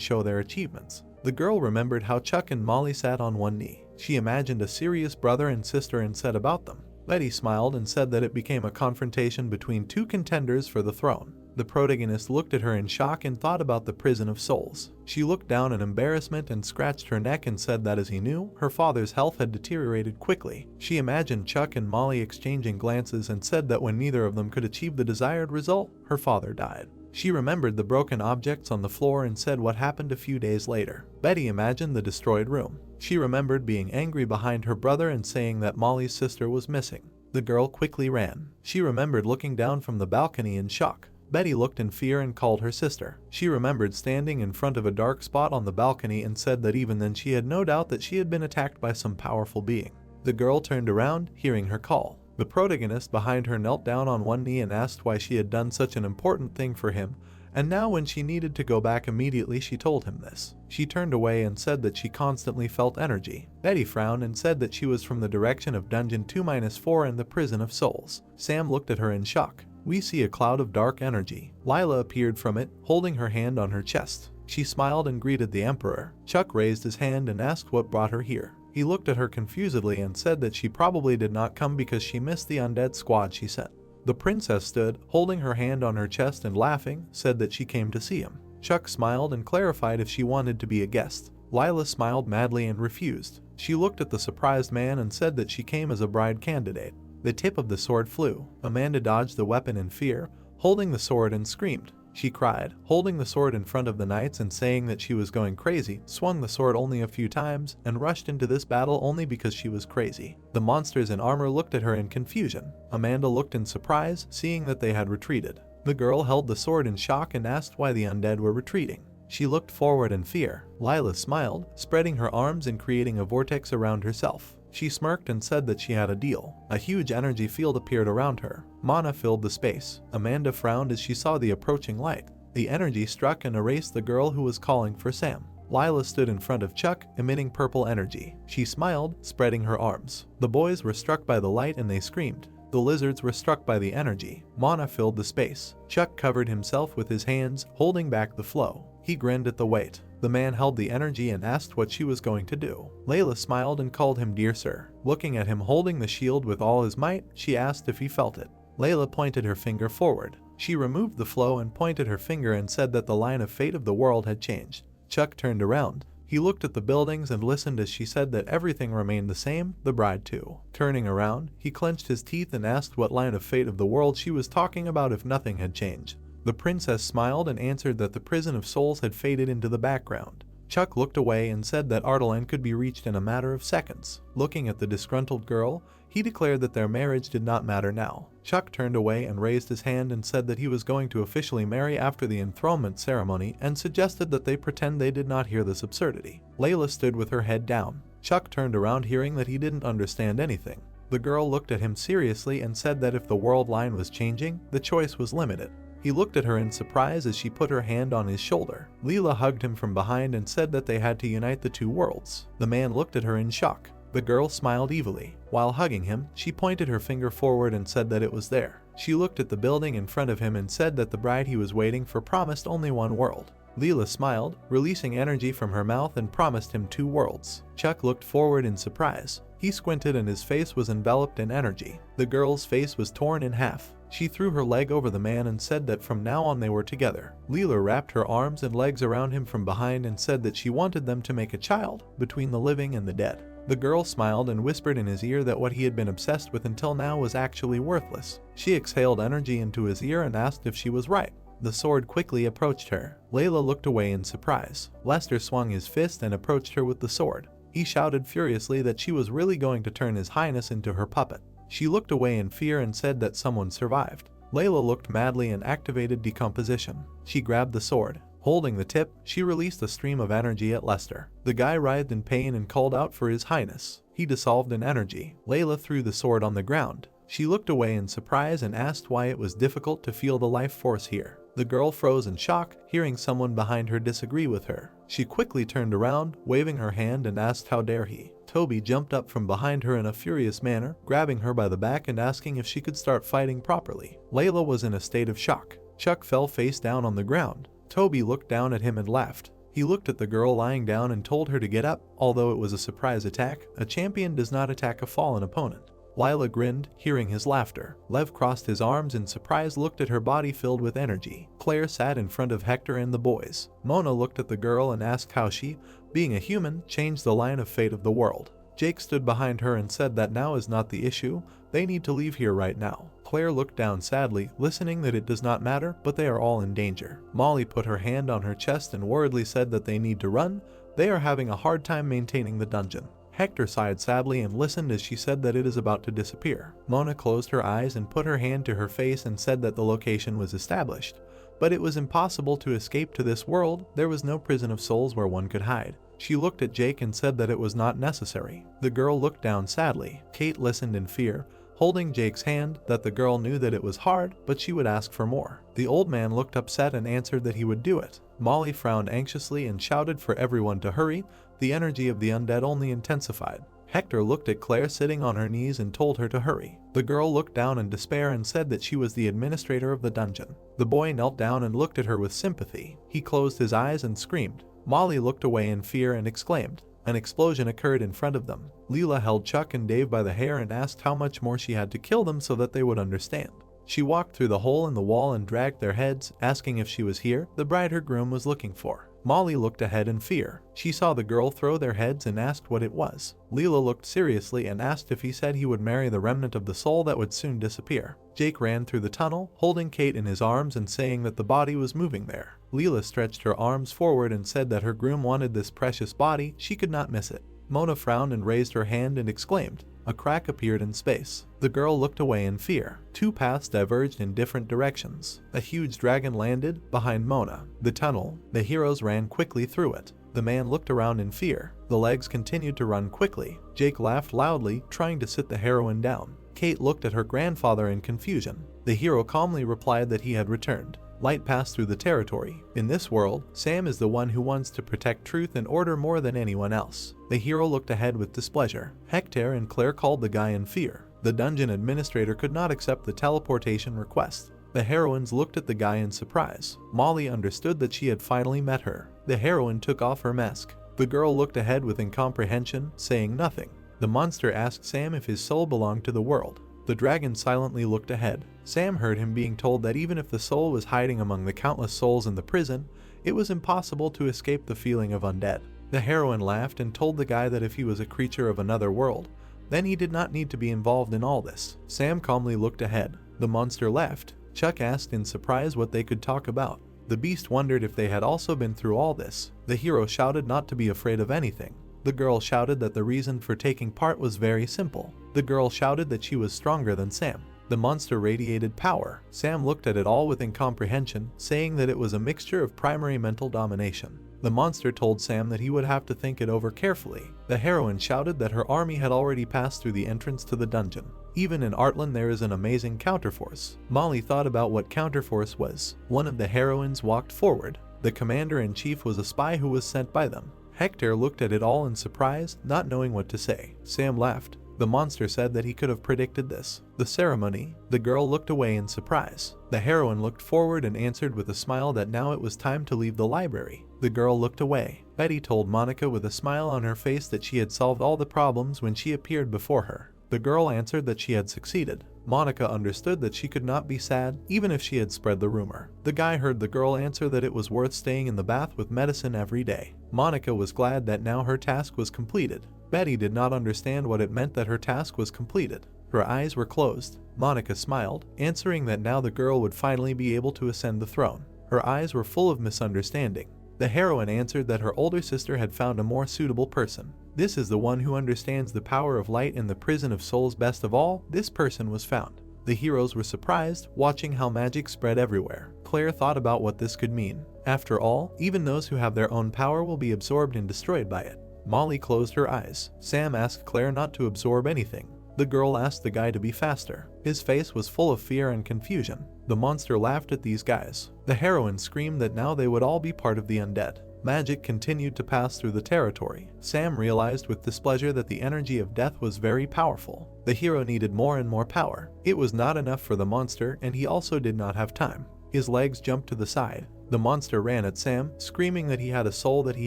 show their achievements. The girl remembered how Chuck and Molly sat on one knee. She imagined a serious brother and sister and said about them. Betty smiled and said that it became a confrontation between 2 contenders for the throne. The protagonist looked at her in shock and thought about the prison of souls. She looked down in embarrassment and scratched her neck and said that as he knew, her father's health had deteriorated quickly. She imagined Chuck and Molly exchanging glances and said that when neither of them could achieve the desired result, her father died. She remembered the broken objects on the floor and said what happened a few days later. Betty imagined the destroyed room. She remembered being angry behind her brother and saying that Molly's sister was missing. The girl quickly ran. She remembered looking down from the balcony in shock. Betty looked in fear and called her sister. She remembered standing in front of a dark spot on the balcony and said that even then she had no doubt that she had been attacked by some powerful being. The girl turned around, hearing her call. The protagonist behind her knelt down on one knee and asked why she had done such an important thing for him, and now when she needed to go back immediately she told him this. She turned away and said that she constantly felt energy. Betty frowned and said that she was from the direction of Dungeon 2-4 and the Prison of Souls. Sam looked at her in shock. We see a cloud of dark energy. Lila appeared from it, holding her hand on her chest. She smiled and greeted the Emperor. Chuck raised his hand and asked what brought her here. He looked at her confusedly and said that she probably did not come because she missed the undead squad she sent. The princess stood, holding her hand on her chest and laughing, said that she came to see him. Chuck smiled and clarified if she wanted to be a guest. Lila smiled madly and refused. She looked at the surprised man and said that she came as a bride candidate. The tip of the sword flew. Amanda dodged the weapon in fear, holding the sword, and screamed. She cried, holding the sword in front of the knights and saying that she was going crazy, swung the sword only a few times, and rushed into this battle only because she was crazy. The monsters in armor looked at her in confusion. Amanda looked in surprise, seeing that they had retreated. The girl held the sword in shock and asked why the undead were retreating. She looked forward in fear. Lila smiled, spreading her arms and creating a vortex around herself. She smirked and said that she had a deal. A huge energy field appeared around her. Mana filled the space. Amanda frowned as she saw the approaching light. The energy struck and erased the girl who was calling for Sam. Lila stood in front of Chuck, emitting purple energy. She smiled, spreading her arms. The boys were struck by the light and they screamed. The lizards were struck by the energy. Mana filled the space. Chuck covered himself with his hands, holding back the flow. He grinned at the weight. The man held the energy and asked what she was going to do. Layla smiled and called him dear sir. Looking at him holding the shield with all his might, she asked if he felt it. Layla pointed her finger forward. She removed the flow and pointed her finger and said that the line of fate of the world had changed. Chuck turned around. He looked at the buildings and listened as she said that everything remained the same, the bride too. Turning around, he clenched his teeth and asked what line of fate of the world she was talking about if nothing had changed. The princess smiled and answered that the prison of souls had faded into the background. Chuck looked away and said that Ardalan could be reached in a matter of seconds. Looking at the disgruntled girl, he declared that their marriage did not matter now. Chuck turned away and raised his hand and said that he was going to officially marry after the enthronement ceremony and suggested that they pretend they did not hear this absurdity. Layla stood with her head down. Chuck turned around hearing that he didn't understand anything. The girl looked at him seriously and said that if the world line was changing, the choice was limited. He looked at her in surprise as she put her hand on his shoulder. Leela hugged him from behind and said that they had to unite the two worlds. The man looked at her in shock. The girl smiled evilly. While hugging him, she pointed her finger forward and said that it was there. She looked at the building in front of him and said that the bride he was waiting for promised only one world. Leela smiled, releasing energy from her mouth and promised him two worlds. Chuck looked forward in surprise. He squinted and his face was enveloped in energy. The girl's face was torn in half. She threw her leg over the man and said that from now on they were together. Leela wrapped her arms and legs around him from behind and said that she wanted them to make a child between the living and the dead. The girl smiled and whispered in his ear that what he had been obsessed with until now was actually worthless. She exhaled energy into his ear and asked if she was right. The sword quickly approached her. Layla looked away in surprise. Lester swung his fist and approached her with the sword. He shouted furiously that she was really going to turn his highness into her puppet. She looked away in fear and said that someone survived. Layla looked madly and activated decomposition. She grabbed the sword. Holding the tip, she released a stream of energy at Lester. The guy writhed in pain and called out for his highness. He dissolved in energy. Layla threw the sword on the ground. She looked away in surprise and asked why it was difficult to feel the life force here. The girl froze in shock, hearing someone behind her disagree with her. She quickly turned around, waving her hand, and asked how dare he. Toby jumped up from behind her in a furious manner, grabbing her by the back and asking if she could start fighting properly. Layla was in a state of shock. Chuck fell face down on the ground. Toby looked down at him and laughed. He looked at the girl lying down and told her to get up. Although it was a surprise attack, a champion does not attack a fallen opponent. Lila grinned, hearing his laughter. Lev crossed his arms in surprise, looked at her body filled with energy. Claire sat in front of Hector and the boys. Mona looked at the girl and asked how she, being a human, changed the line of fate of the world. Jake stood behind her and said that now is not the issue, they need to leave here right now. Claire looked down sadly, listening that it does not matter, but they are all in danger. Molly put her hand on her chest and worriedly said that they need to run, they are having a hard time maintaining the dungeon. Hector sighed sadly and listened as she said that it is about to disappear. Mona closed her eyes and put her hand to her face and said that the location was established, but it was impossible to escape to this world. There was no prison of souls where one could hide. She looked at Jake and said that it was not necessary. The girl looked down sadly. Kate listened in fear, holding Jake's hand, that the girl knew that it was hard, but she would ask for more. The old man looked upset and answered that he would do it. Molly frowned anxiously and shouted for everyone to hurry. The energy of the undead only intensified. Hector looked at Claire sitting on her knees and told her to hurry. The girl looked down in despair and said that she was the administrator of the dungeon. The boy knelt down and looked at her with sympathy. He closed his eyes and screamed. Molly looked away in fear and exclaimed. An explosion occurred in front of them. Leela held Chuck and Dave by the hair and asked how much more she had to kill them so that they would understand. She walked through the hole in the wall and dragged their heads, asking if she was here, the bride her groom was looking for. Molly looked ahead in fear. She saw the girl throw their heads and asked what it was. Leela looked seriously and asked if he said he would marry the remnant of the soul that would soon disappear. Jake ran through the tunnel, holding Kate in his arms and saying that the body was moving there. Leela stretched her arms forward and said that her groom wanted this precious body, she could not miss it. Mona frowned and raised her hand and exclaimed. A crack appeared in space. The girl looked away in fear. Two paths diverged in different directions. A huge dragon landed behind Mona. The tunnel. The heroes ran quickly through it. The man looked around in fear. The legs continued to run quickly. Jake laughed loudly, trying to sit the heroine down. Kate looked at her grandfather in confusion. The hero calmly replied that he had returned. Light passed through the territory. In this world, Sam is the one who wants to protect truth and order more than anyone else. The hero looked ahead with displeasure. Hector and Claire called the guy in fear. The dungeon administrator could not accept the teleportation request. The heroines looked at the guy in surprise. Molly understood that she had finally met her. The heroine took off her mask. The girl looked ahead with incomprehension, saying nothing. The monster asked Sam if his soul belonged to the world. The dragon silently looked ahead. Sam heard him being told that even if the soul was hiding among the countless souls in the prison, it was impossible to escape the feeling of undead. The heroine laughed and told the guy that if he was a creature of another world, then he did not need to be involved in all this. Sam calmly looked ahead. The monster left. Chuck asked in surprise what they could talk about. The beast wondered if they had also been through all this. The hero shouted not to be afraid of anything. The girl shouted that the reason for taking part was very simple. The girl shouted that she was stronger than Sam. The monster radiated power. Sam looked at it all with incomprehension, saying that it was a mixture of primary mental domination. The monster told Sam that he would have to think it over carefully. The heroine shouted that her army had already passed through the entrance to the dungeon. Even in Artland there is an amazing counterforce. Molly thought about what counterforce was. One of the heroines walked forward. The commander-in-chief was a spy who was sent by them. Hector looked at it all in surprise, not knowing what to say. Sam laughed. The monster said that he could have predicted this. The ceremony. The girl looked away in surprise. The heroine looked forward and answered with a smile that now it was time to leave the library. The girl looked away. Betty told Monica with a smile on her face that she had solved all the problems when she appeared before her. The girl answered that she had succeeded. Monica understood that she could not be sad, even if she had spread the rumor. The guy heard the girl answer that it was worth staying in the bath with medicine every day. Monica was glad that now her task was completed. Betty did not understand what it meant that her task was completed. Her eyes were closed. Monica smiled, answering that now the girl would finally be able to ascend the throne. Her eyes were full of misunderstanding. The heroine answered that her older sister had found a more suitable person. This is the one who understands the power of light in the prison of souls best of all. This person was found. The heroes were surprised, watching how magic spread everywhere. Claire thought about what this could mean. After all, even those who have their own power will be absorbed and destroyed by it. Molly closed her eyes. Sam asked Claire not to absorb anything. The girl asked the guy to be faster. His face was full of fear and confusion. The monster laughed at these guys. The heroine screamed that now they would all be part of the undead. Magic continued to pass through the territory. Sam realized with displeasure that the energy of death was very powerful. The hero needed more and more power. It was not enough for the monster, and he also did not have time. His legs jumped to the side. The monster ran at Sam, screaming that he had a soul that he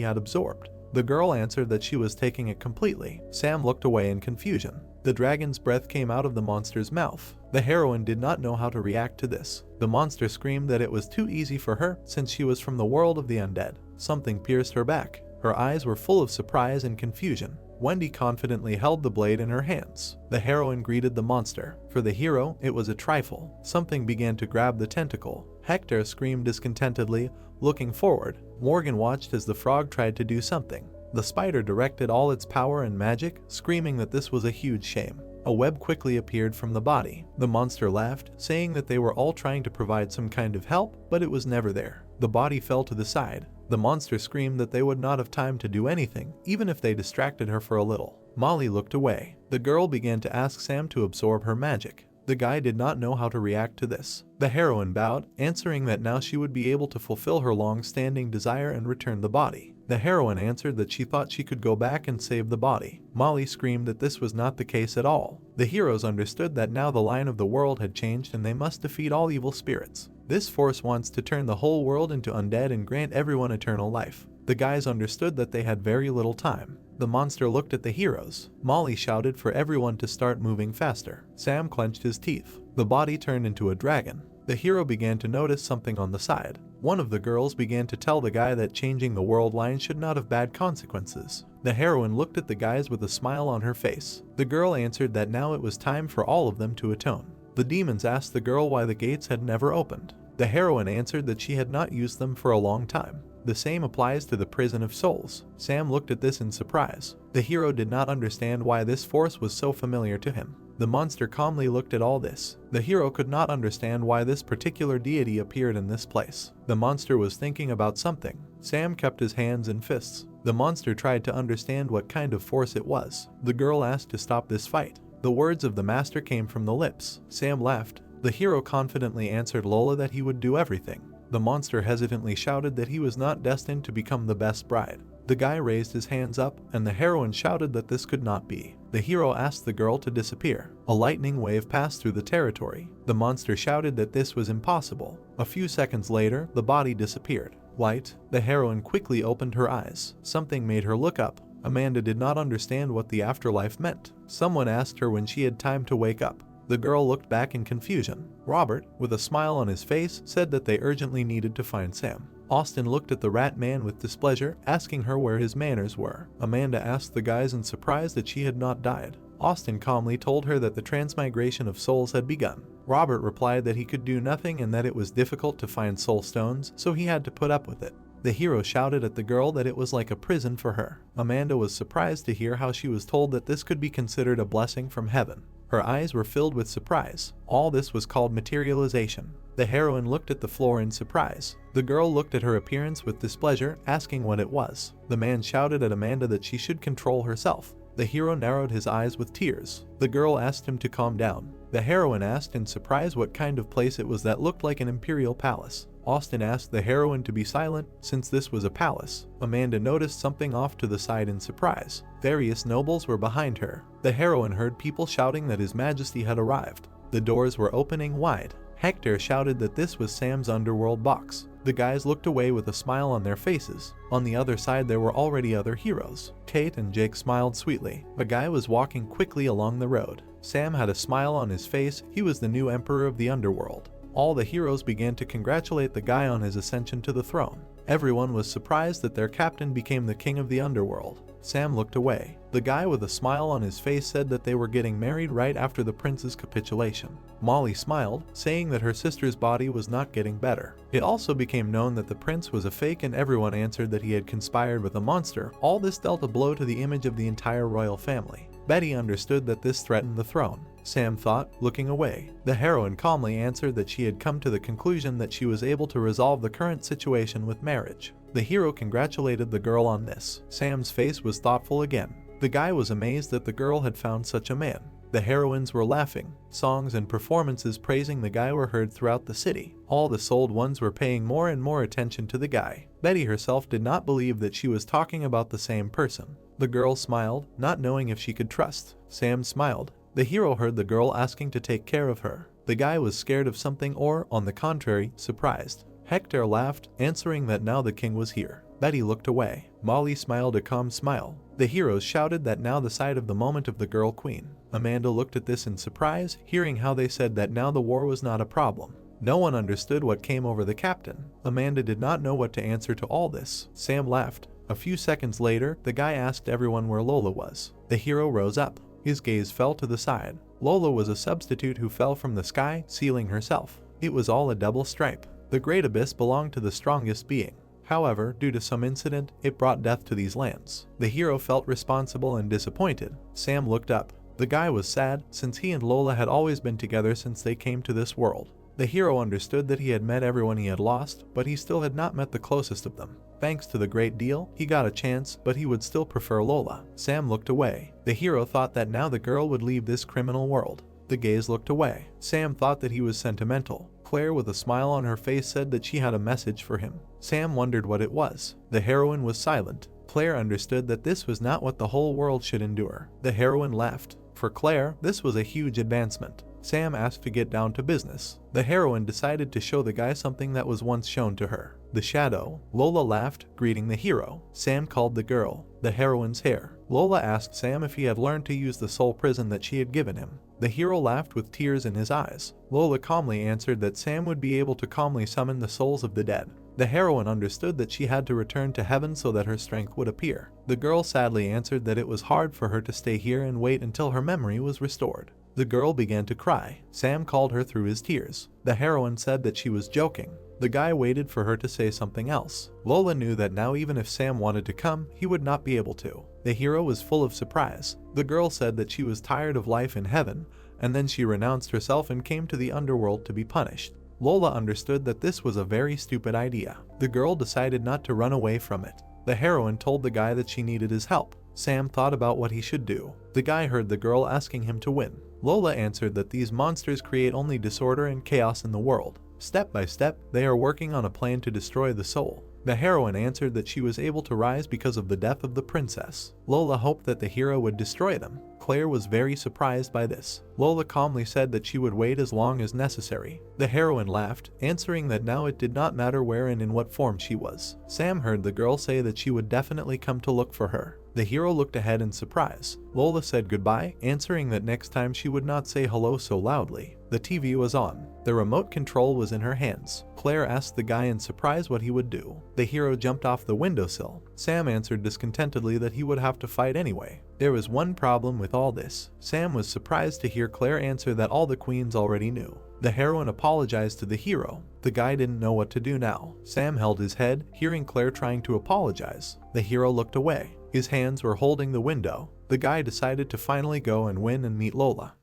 had absorbed. The girl answered that she was taking it completely. Sam looked away in confusion. The dragon's breath came out of the monster's mouth. The heroine did not know how to react to this. The monster screamed that it was too easy for her since she was from the world of the undead. Something pierced her back. Her eyes were full of surprise and confusion. Wendy confidently held the blade in her hands. The heroine greeted the monster. For the hero, it was a trifle. Something began to grab the tentacle. Hector screamed discontentedly, looking forward. Morgan watched as the frog tried to do something. The spider directed all its power and magic, screaming that this was a huge shame. A web quickly appeared from the body. The monster laughed, saying that they were all trying to provide some kind of help, but it was never there. The body fell to the side. The monster screamed that they would not have time to do anything, even if they distracted her for a little. Molly looked away. The girl began to ask Sam to absorb her magic. The guy did not know how to react to this. The heroine bowed, answering that now she would be able to fulfill her long-standing desire and return the body. The heroine answered that she thought she could go back and save the body. Molly screamed that this was not the case at all. The heroes understood that now the line of the world had changed and they must defeat all evil spirits. This force wants to turn the whole world into undead and grant everyone eternal life. The guys understood that they had very little time. The monster looked at the heroes. Molly shouted for everyone to start moving faster. Sam clenched his teeth. The body turned into a dragon. The hero began to notice something on the side. One of the girls began to tell the guy that changing the world line should not have bad consequences. The heroine looked at the guys with a smile on her face. The girl answered that now it was time for all of them to atone. The demons asked the girl why the gates had never opened. The heroine answered that she had not used them for a long time. The same applies to the prison of souls. Sam looked at this in surprise. The hero did not understand why this force was so familiar to him. The monster calmly looked at all this. The hero could not understand why this particular deity appeared in this place. The monster was thinking about something. Sam kept his hands in fists. The monster tried to understand what kind of force it was. The girl asked to stop this fight. The words of the master came from the lips. Sam laughed. The hero confidently answered Lola that he would do everything. The monster hesitantly shouted that he was not destined to become the best bride. The guy raised his hands up, and the heroine shouted that this could not be. The hero asked the girl to disappear. A lightning wave passed through the territory. The monster shouted that this was impossible. A few seconds later, the body disappeared. Light. The heroine quickly opened her eyes. Something made her look up. Amanda did not understand what the afterlife meant. Someone asked her when she had time to wake up. The girl looked back in confusion. Robert, with a smile on his face, said that they urgently needed to find Sam. Austin looked at the rat man with displeasure, asking her where his manners were. Amanda asked the guys in surprise that she had not died. Austin calmly told her that the transmigration of souls had begun. Robert replied that he could do nothing and that it was difficult to find soul stones, so he had to put up with it. The hero shouted at the girl that it was like a prison for her. Amanda was surprised to hear how she was told that this could be considered a blessing from heaven. Her eyes were filled with surprise. All this was called materialization. The heroine looked at the floor in surprise. The girl looked at her appearance with displeasure, asking what it was. The man shouted at Amanda that she should control herself. The hero narrowed his eyes with tears. The girl asked him to calm down. The heroine asked in surprise what kind of place it was that looked like an imperial palace. Austin asked the heroine to be silent, since this was a palace. Amanda noticed something off to the side in surprise. Various nobles were behind her. The heroine heard people shouting that His Majesty had arrived. The doors were opening wide. Hector shouted that this was Sam's underworld box. The guys looked away with a smile on their faces. On the other side there were already other heroes. Kate and Jake smiled sweetly. A guy was walking quickly along the road. Sam had a smile on his face. He was the new emperor of the underworld. All the heroes began to congratulate the guy on his ascension to the throne. Everyone was surprised that their captain became the king of the underworld. Sam looked away. The guy with a smile on his face said that they were getting married right after the prince's capitulation. Molly smiled, saying that her sister's body was not getting better. It also became known that the prince was a fake, and everyone answered that he had conspired with a monster. All this dealt a blow to the image of the entire royal family. Betty understood that this threatened the throne. Sam thought, looking away. The heroine calmly answered that she had come to the conclusion that she was able to resolve the current situation with marriage. The hero congratulated the girl on this. Sam's face was thoughtful again. The guy was amazed that the girl had found such a man. The heroines were laughing. Songs and performances praising the guy were heard throughout the city. All the sold ones were paying more and more attention to the guy. Betty herself did not believe that she was talking about the same person. The girl smiled, not knowing if she could trust. Sam smiled. The hero heard the girl asking to take care of her. The guy was scared of something or, on the contrary, surprised. Hector laughed, answering that now the king was here. Betty looked away. Molly smiled a calm smile. The heroes shouted that now the side of the moment of the girl queen. Amanda looked at this in surprise, hearing how they said that now the war was not a problem. No one understood what came over the captain. Amanda did not know what to answer to all this. Sam laughed. A few seconds later, the guy asked everyone where Lola was. The hero rose up. His gaze fell to the side. Lola was a substitute who fell from the sky, sealing herself. It was all a double stripe. The great abyss belonged to the strongest being. However, due to some incident, it brought death to these lands. The hero felt responsible and disappointed. Sam looked up. The guy was sad, since he and Lola had always been together since they came to this world. The hero understood that he had met everyone he had lost, but he still had not met the closest of them. Thanks to the great deal, he got a chance, but he would still prefer Lola. Sam looked away. The hero thought that now the girl would leave this criminal world. The gaze looked away. Sam thought that he was sentimental. Claire, with a smile on her face, said that she had a message for him. Sam wondered what it was. The heroine was silent. Claire understood that this was not what the whole world should endure. The heroine laughed. For Claire, this was a huge advancement. Sam asked to get down to business. The heroine decided to show the guy something that was once shown to her. The shadow. Lola laughed, greeting the hero. Sam called the girl the heroine's hair. Lola asked Sam if he had learned to use the soul prison that she had given him. The hero laughed with tears in his eyes. Lola calmly answered that Sam would be able to calmly summon the souls of the dead. The heroine understood that she had to return to heaven so that her strength would appear. The girl sadly answered that it was hard for her to stay here and wait until her memory was restored. The girl began to cry. Sam called her through his tears. The heroine said that she was joking. The guy waited for her to say something else. Lola knew that now even if Sam wanted to come, he would not be able to. The hero was full of surprise. The girl said that she was tired of life in heaven, and then she renounced herself and came to the underworld to be punished. Lola understood that this was a very stupid idea. The girl decided not to run away from it. The heroine told the guy that she needed his help. Sam thought about what he should do. The guy heard the girl asking him to win. Lola answered that these monsters create only disorder and chaos in the world. Step by step, they are working on a plan to destroy the soul. The heroine answered that she was able to rise because of the death of the princess. Lola hoped that the hero would destroy them. Claire was very surprised by this. Lola calmly said that she would wait as long as necessary. The heroine laughed, answering that now it did not matter where and in what form she was. Sam heard the girl say that she would definitely come to look for her. The hero looked ahead in surprise. Lola said goodbye, answering that next time she would not say hello so loudly. The TV was on. The remote control was in her hands. Claire asked the guy in surprise what he would do. The hero jumped off the windowsill. Sam answered discontentedly that he would have to fight anyway. There was one problem with all this. Sam was surprised to hear Claire answer that all the queens already knew. The heroine apologized to the hero. The guy didn't know what to do now. Sam held his head, hearing Claire trying to apologize. The hero looked away. His hands were holding the window. The guy decided to finally go and win and meet Lola.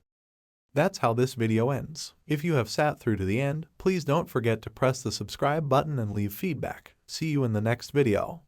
That's how this video ends. If you have sat through to the end, please don't forget to press the subscribe button and leave feedback. See you in the next video.